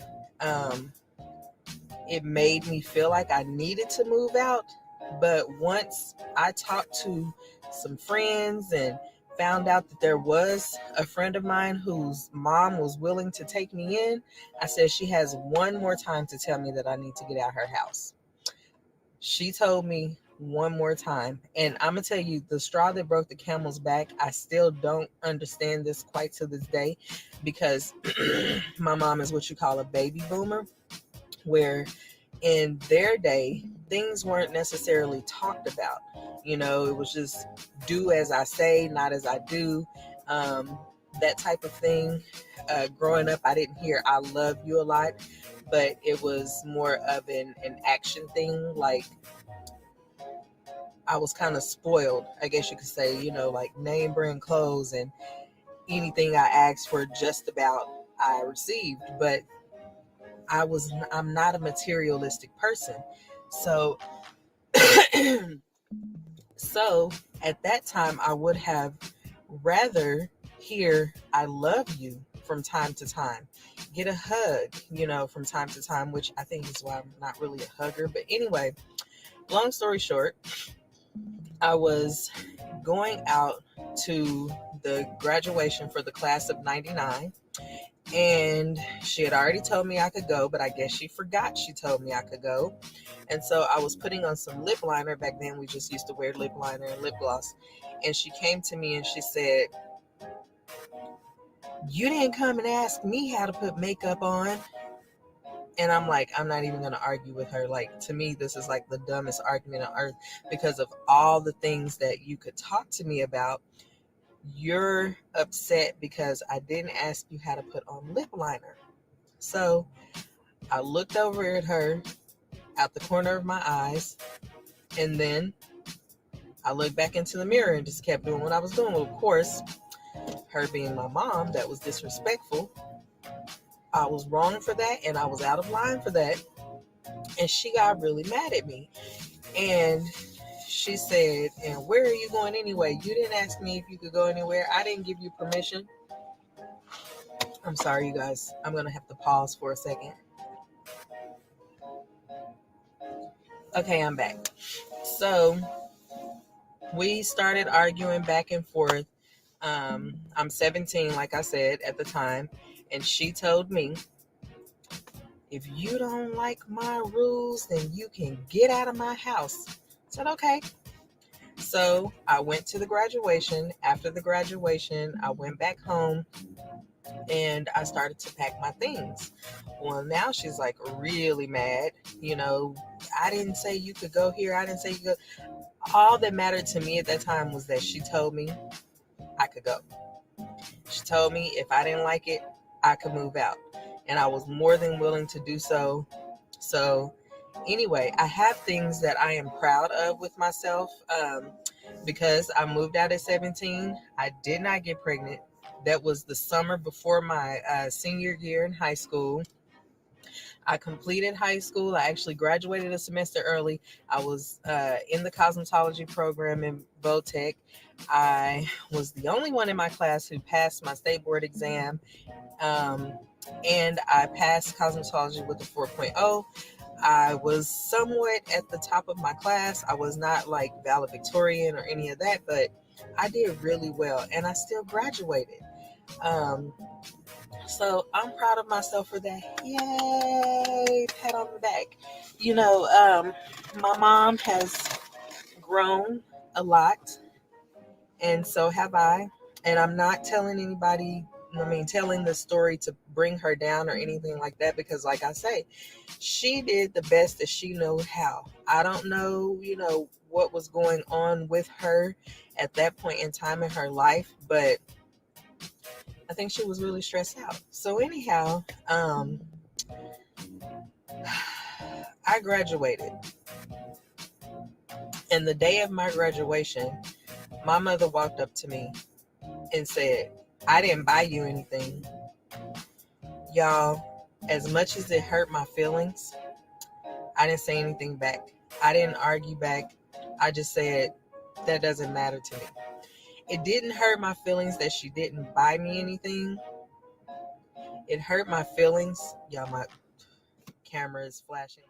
it made me feel like I needed to move out. But once I talked to some friends and found out that there was a friend of mine whose mom was willing to take me in, I said, she has one more time to tell me that I need to get out of her house. She told me one more time. And I'm going to tell you, the straw that broke the camel's back, I still don't understand this quite to this day, because my mom is what you call a baby boomer, where in their day, things weren't necessarily talked about. You know, it was just do as I say, not as I do. That type of thing. Growing up, I didn't hear I love you a lot, but it was more of an action thing. Like, I was kind of spoiled, I guess you could say, you know, like name brand clothes, and anything I asked for, just about I received. But I'm not a materialistic person. So at that time, I would have rather hear I love you from time to time, get a hug, you know, from time to time, which I think is why I'm not really a hugger. But anyway, long story short, I was going out to the graduation for the class of 99. And she had already told me I could go, but I guess she forgot she told me I could go. And so I was putting on some lip liner. Back then we just used to wear lip liner and lip gloss. And she came to me and she said, "You didn't come and ask me how to put makeup on." And I'm like, I'm not even going to argue with her. Like, to me, this is like the dumbest argument on earth, because of all the things that you could talk to me about. You're upset because I didn't ask you how to put on lip liner. So I looked over at her out the corner of my eyes, and then I looked back into the mirror and just kept doing what I was doing. Well, of course, her being my mom, that was disrespectful. I was wrong for that, and I was out of line for that. And she got really mad at me. And she said, "And where are you going anyway? You didn't ask me if you could go anywhere. I didn't give you permission." I'm sorry, you guys. I'm going to have to pause for a second. Okay, I'm back. So we started arguing back and forth. I'm 17, like I said, at the time. And she told me, "If you don't like my rules, then you can get out of my house." I said, okay. So I went to the graduation. After the graduation, I went back home and I started to pack my things. Well, now she's like really mad. You know, I didn't say you could go here. I didn't say you could. All that mattered to me at that time was that she told me I could go. She told me if I didn't like it, I could move out. And I was more than willing to do so. So anyway, I have things that I am proud of with myself, because I moved out at 17. I did not get pregnant. That was the summer before my senior year in high school. I completed high school. I actually graduated a semester early. I was in the cosmetology program in Vo-Tech. I was the only one in my class who passed my state board exam. And I passed cosmetology with a 4.0. I was somewhat at the top of my class. I was not like valedictorian or any of that, but I did really well, and I still graduated. So I'm proud of myself for that. Yay! Pat on the back. You know, my mom has grown a lot, and so have I. And I'm not telling anybody, telling the story to bring her down or anything like that, because like I say, she did the best that she knows how. I don't know, what was going on with her at that point in time in her life, but I think she was really stressed out. So anyhow, I graduated. And the day of my graduation, my mother walked up to me and said, "I didn't buy you anything." Y'all, as much as it hurt my feelings, I didn't say anything back. I didn't argue back. I just said, that doesn't matter to me. It didn't hurt my feelings that she didn't buy me anything. It hurt my feelings. Y'all, my camera is flashing.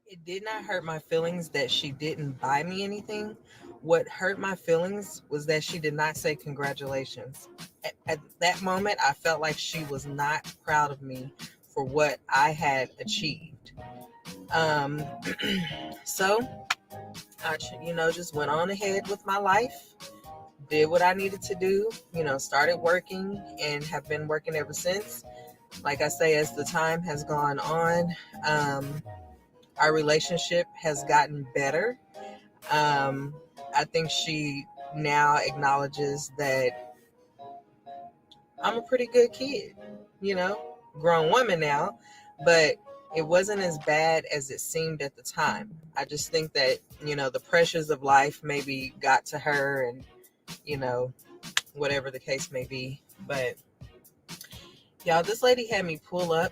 It did not hurt my feelings that she didn't buy me anything. What hurt my feelings was that she did not say congratulations. At that moment, I felt like she was not proud of me for what I had achieved. So I, just went on ahead with my life, did what I needed to do, started working and have been working ever since. Like I say, as the time has gone on, our relationship has gotten better. I think she now acknowledges that I'm a pretty good kid, grown woman now, but it wasn't as bad as it seemed at the time. I just think that, the pressures of life maybe got to her and, whatever the case may be. But y'all, this lady had me pull up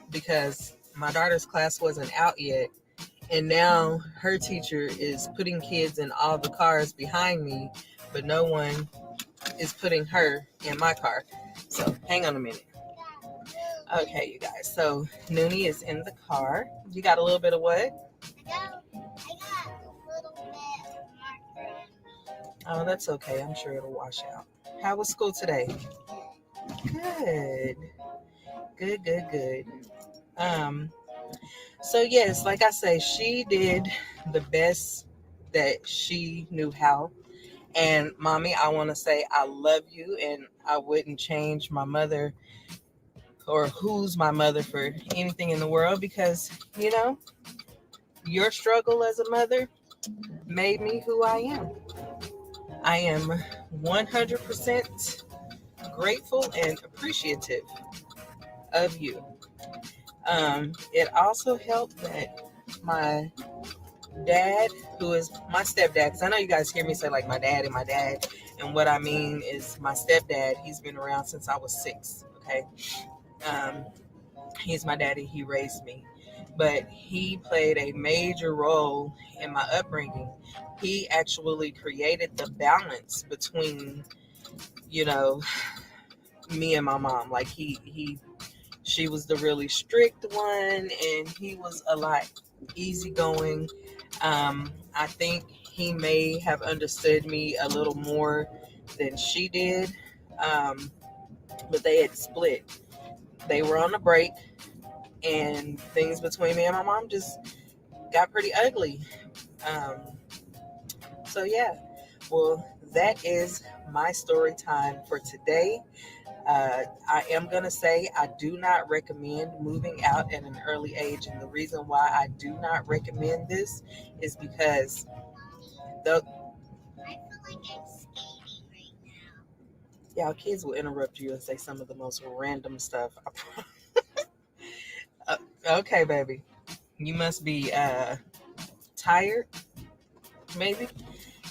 because my daughter's class wasn't out yet. And now her teacher is putting kids in all the cars behind me, but no one is putting her in my car. So hang on a minute. Okay, you guys. So Noonie is in the car. You got a little bit of what? I got a little bit of marker. Oh, that's okay. I'm sure it'll wash out. How was school today? Good. Good, good, good. So yes, like I say, she did the best that she knew how. And mommy, I want to say I love you, and I wouldn't change my mother or who's my mother for anything in the world, because, you know, your struggle as a mother made me who I am. I am 100% grateful and appreciative of you. It also helped that my dad, who is my stepdad, because I know you guys hear me say like my dad and my dad, and what I mean is my stepdad, he's been around since I was 6, okay? He's my daddy, he raised me, but he played a major role in my upbringing. He actually created the balance between, you know, me and my mom. Like she was the really strict one, and he was a lot easygoing. I think he may have understood me a little more than she did, but they had split. They were on a break, and things between me and my mom just got pretty ugly. So yeah, well, that is my story time for today. I am going to say I do not recommend moving out at an early age. And the reason why I do not recommend this is because y'all kids will interrupt you and say some of the most random stuff. Okay, baby. You must be tired, maybe.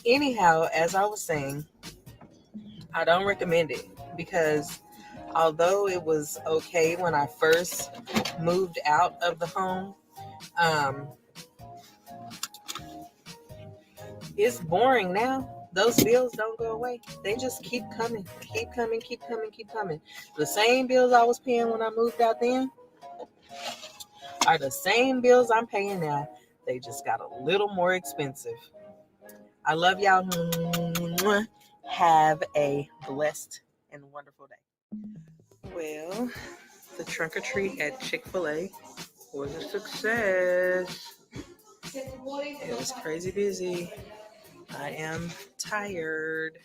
Anyhow, as I was saying, I don't recommend it because although it was okay when I first moved out of the home, it's boring now. Those bills don't go away. They just keep coming. The same bills I was paying when I moved out then are the same bills I'm paying now. They just got a little more expensive. I love y'all. Have a blessed and wonderful day. Well, the trunk or treat at Chick-fil-A was a success. It was crazy busy. I am tired.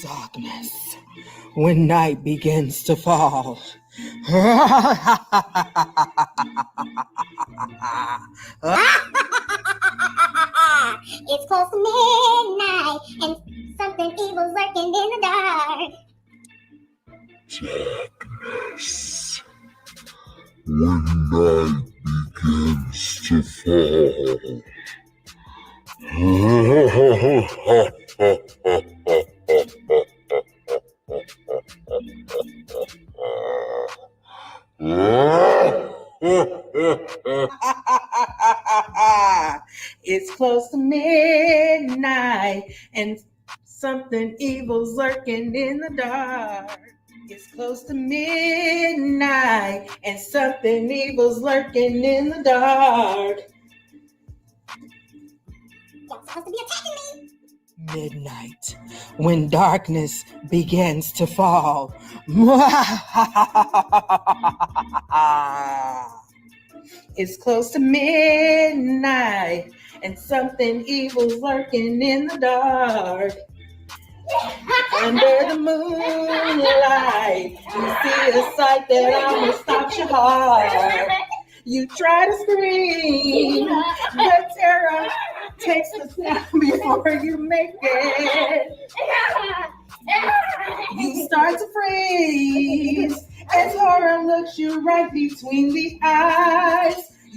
Darkness, when night begins to fall. It's close to midnight and something evil's lurking in the dark. Darkness, when night begins to fall. It's close to midnight and something evil's lurking in the dark. It's close to midnight and something evil's lurking in the dark. You're supposed to be attacking me. Midnight, when darkness begins to fall. It's close to midnight and something evil's lurking in the dark. Under the moonlight, you see a sight that almost stops your heart. You try to scream, but terror takes the sound before you make it. You start to freeze as horror looks you right between the eyes.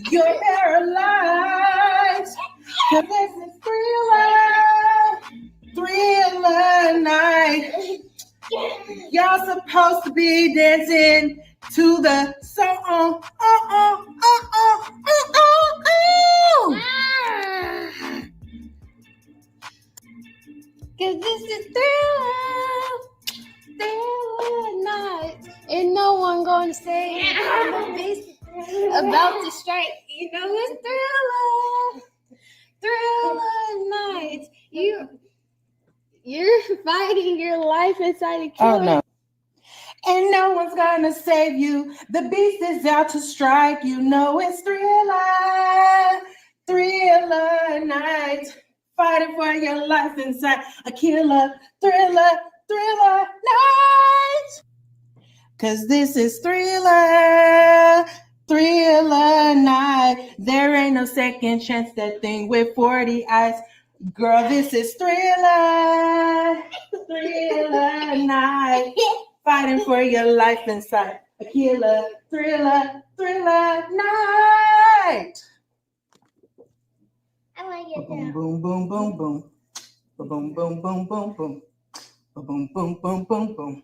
You're paralyzed, 'cause this is thriller night. Y'all supposed to be dancing to the song. Cause this is thriller night, and no one gonna say the beast about to strike. You know it's thriller night. You're fighting your life inside a killer. Oh no. And no one's gonna save you. The beast is out to strike. You know it's thriller night. Fighting for your life inside a killer, thriller night. 'Cause this is thriller night. There ain't no second chance, that thing with 40 eyes. Girl, this is thriller night. Fighting for your life inside a killer, thriller night. I want to get Boom, down. boom, boom, boom, boom. Boom, boom, boom, boom, boom. Boom, boom, boom, boom, boom.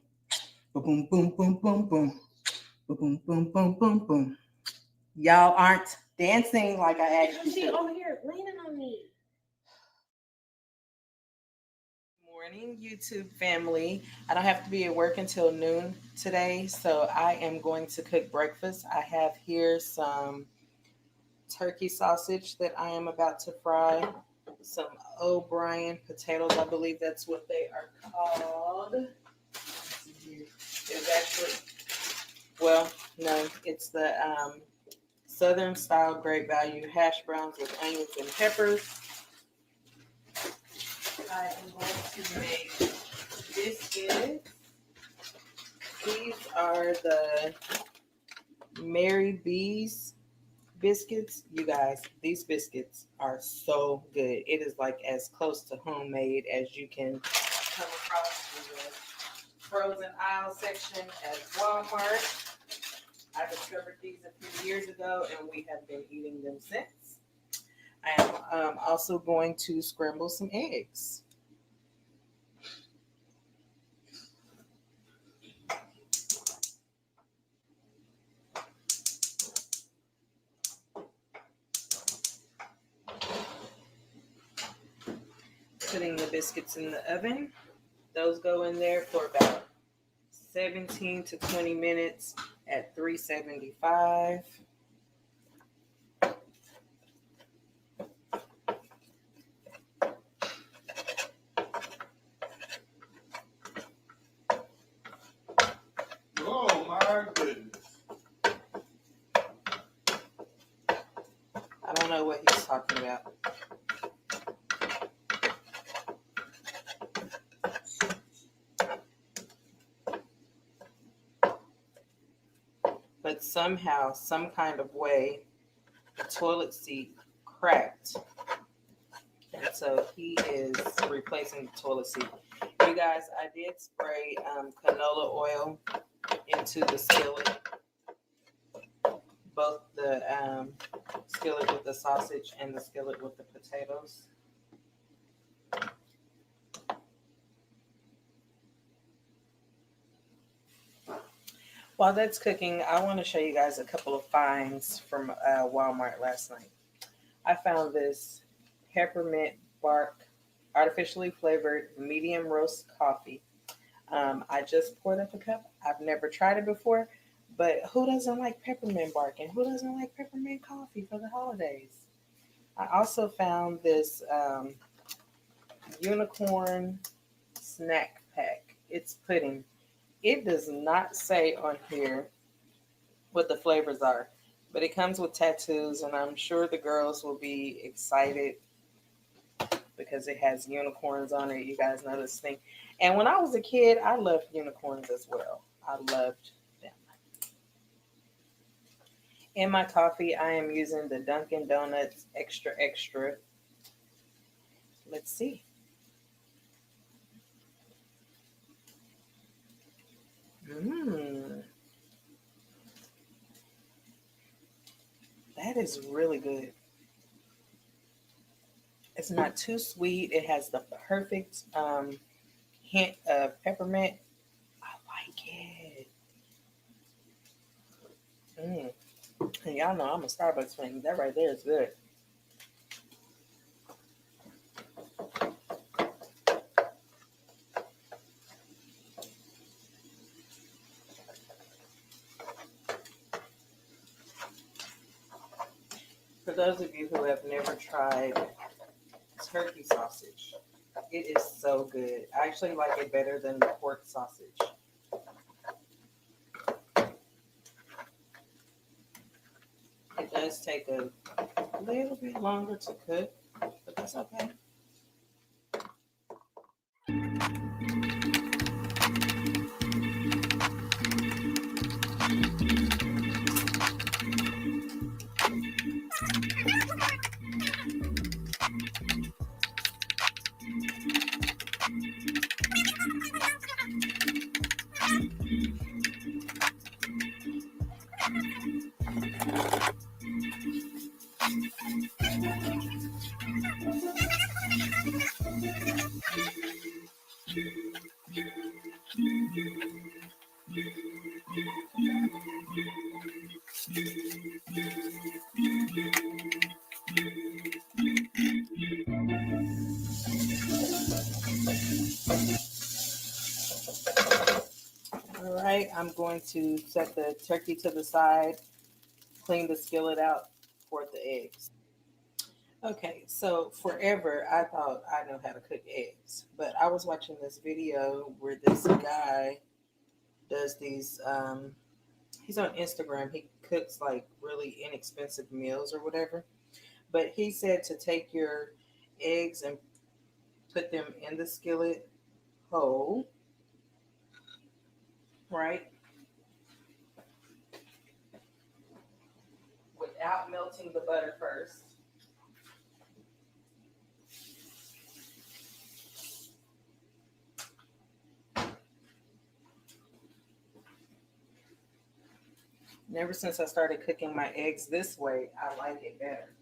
Boom, boom, boom, boom, boom. Boom, boom, boom, boom, boom. Y'all aren't dancing like I asked you She to. over here leaning on me. Morning, YouTube family. I don't have to be at work until noon today, so I am going to cook breakfast. I have here some turkey sausage that I am about to fry, some O'Brien potatoes. I believe that's what they are called. is actually, well, no, it's the Southern style great value hash browns with onions and peppers. I am going to make biscuits. These are the Mary B's biscuits. You guys, these biscuits are so good. It is like as close to homemade as you can come across in the frozen aisle section at Walmart. I discovered these a few years ago and we have been eating them since. I am also going to scramble some eggs. Putting the biscuits in the oven. Those go in there for about 17 to 20 minutes at 375. Oh my goodness. I don't know what he's talking about. But somehow, some kind of way, the toilet seat cracked. And so he is replacing the toilet seat. You guys, I did spray canola oil into the skillet. Both the skillet with the sausage and the skillet with the potatoes. While that's cooking, I want to show you guys a couple of finds from Walmart last night. I found this peppermint bark, artificially flavored medium roast coffee. I just poured up a cup. I've never tried it before, but who doesn't like peppermint bark and who doesn't like peppermint coffee for the holidays? I also found this unicorn snack pack. It's pudding. It does not say on here what the flavors are, but it comes with tattoos, and I'm sure the girls will be excited because it has unicorns on it. You guys know this thing. And when I was a kid, I loved unicorns as well. I loved them. In my coffee, I am using the Dunkin' Donuts Extra Extra. Let's see. That is really good. It's not too sweet. It has the perfect hint of peppermint. I like it. And y'all know I'm a Starbucks fan. That right there is good. For those of you who have never tried turkey sausage, it is so good. I actually like it better than the pork sausage. It does take a little bit longer to cook, but that's okay. All right, I'm going to set the turkey to the side, clean the skillet out for the eggs. Okay, so forever I thought I know how to cook eggs, but I was watching this video where this guy does these. He's on Instagram. He cooks like really inexpensive meals or whatever. But he said to take your eggs and put them in the skillet whole, right? Without melting the butter first. And ever since I started cooking my eggs this way, I like it better.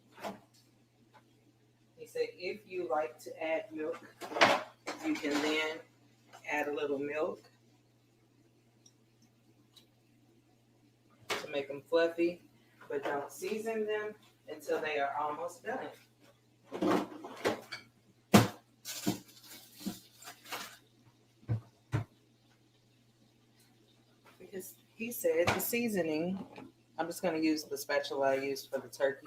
He said if you like to add milk, you can then add a little milk to make them fluffy, but don't season them until they are almost done. Because he said the seasoning, I'm just going to use the spatula I used for the turkey.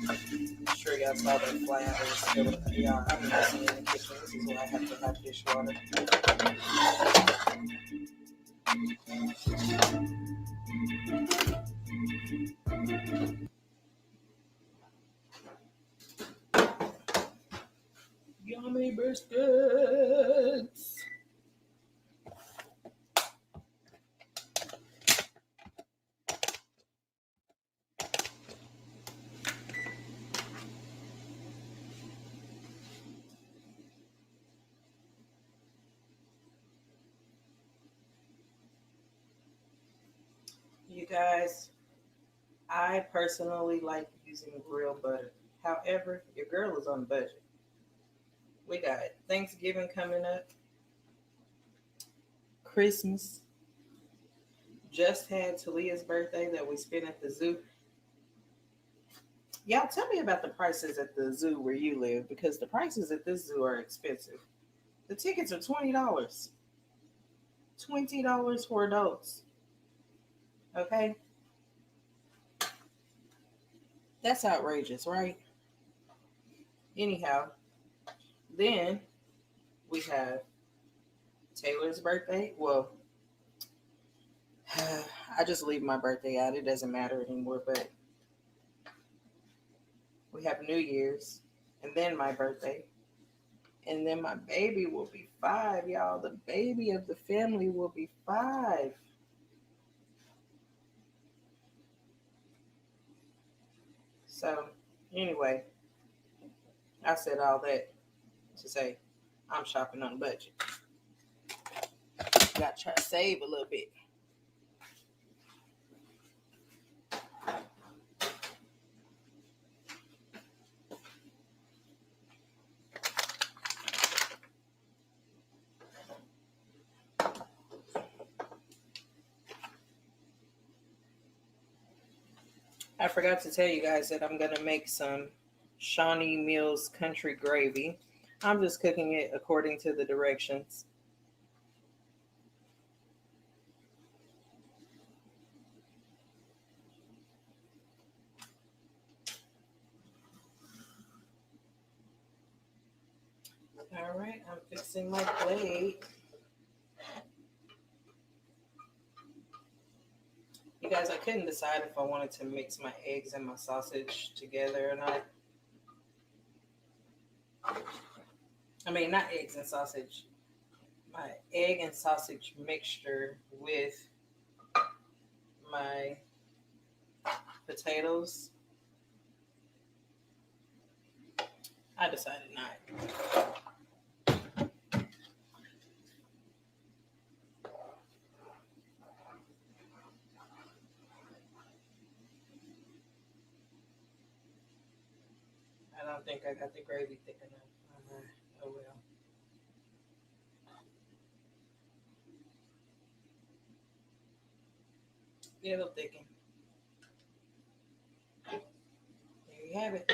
I'm sure y'all saw that fly out of the skillet. Yeah, I'm messing in the kitchen. This is why I have to have dishwater. Yummy biscuits. You guys, I personally like using real butter. However, your girl is on a budget. We got Thanksgiving coming up, Christmas. Just had Talia's birthday that we spent at the zoo. Y'all tell me about the prices at the zoo where you live, because the prices at this zoo are expensive. The tickets are $20. $20 for adults. Okay? That's outrageous, right? Anyhow, then we have Taylor's birthday. Well, I just leave my birthday out. It doesn't matter anymore, but we have New Year's, and then my birthday. And then my baby will be 5, y'all. The baby of the family will be 5. So, anyway, I said all that to say I'm shopping on a budget. Got to try to save a little bit. I forgot to tell you guys that I'm going to make some Shawnee Mills country gravy. I'm just cooking it according to the directions. All right, I'm fixing my plate. You guys, I couldn't decide if I wanted to mix my eggs and my sausage together or not. I mean, not eggs and sausage. my egg and sausage mixture with my potatoes. I decided not. I don't think I got the gravy thick enough. Oh well. Yeah, it'll thicken. There you have it.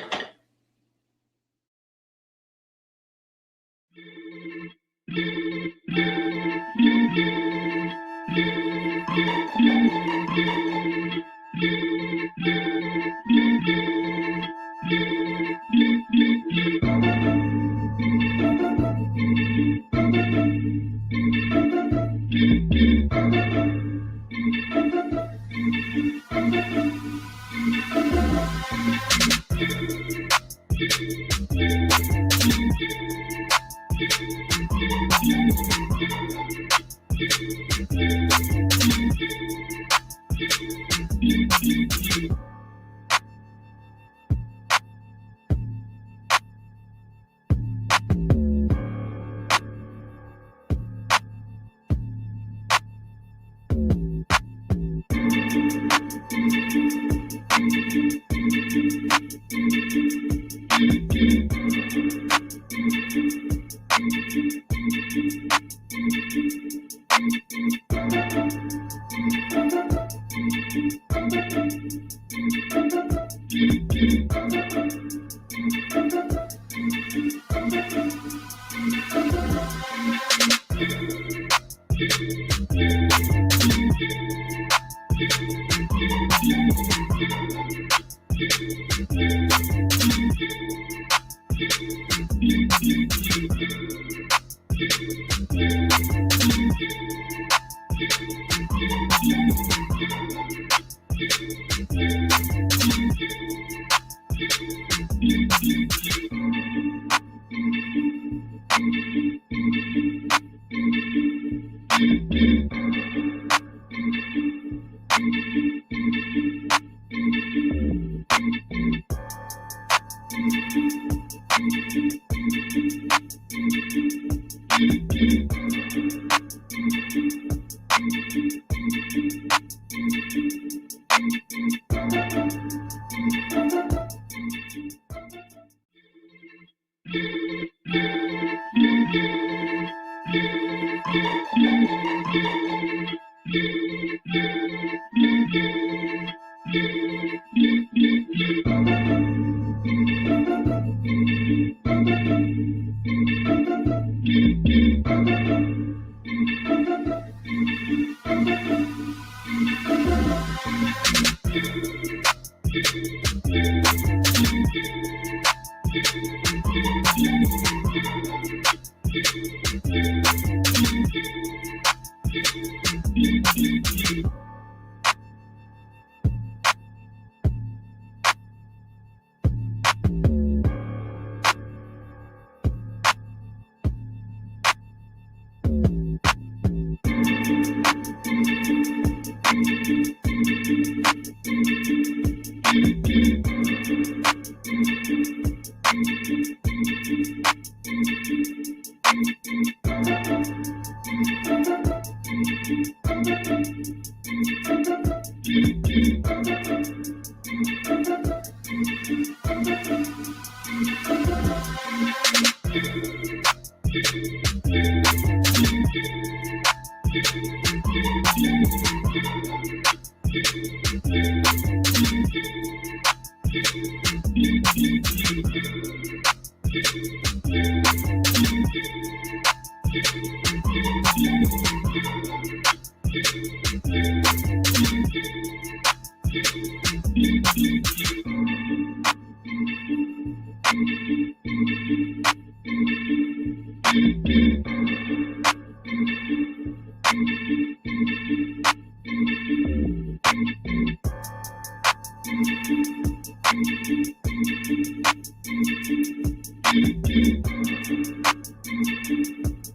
Thank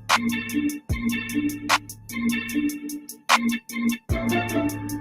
you.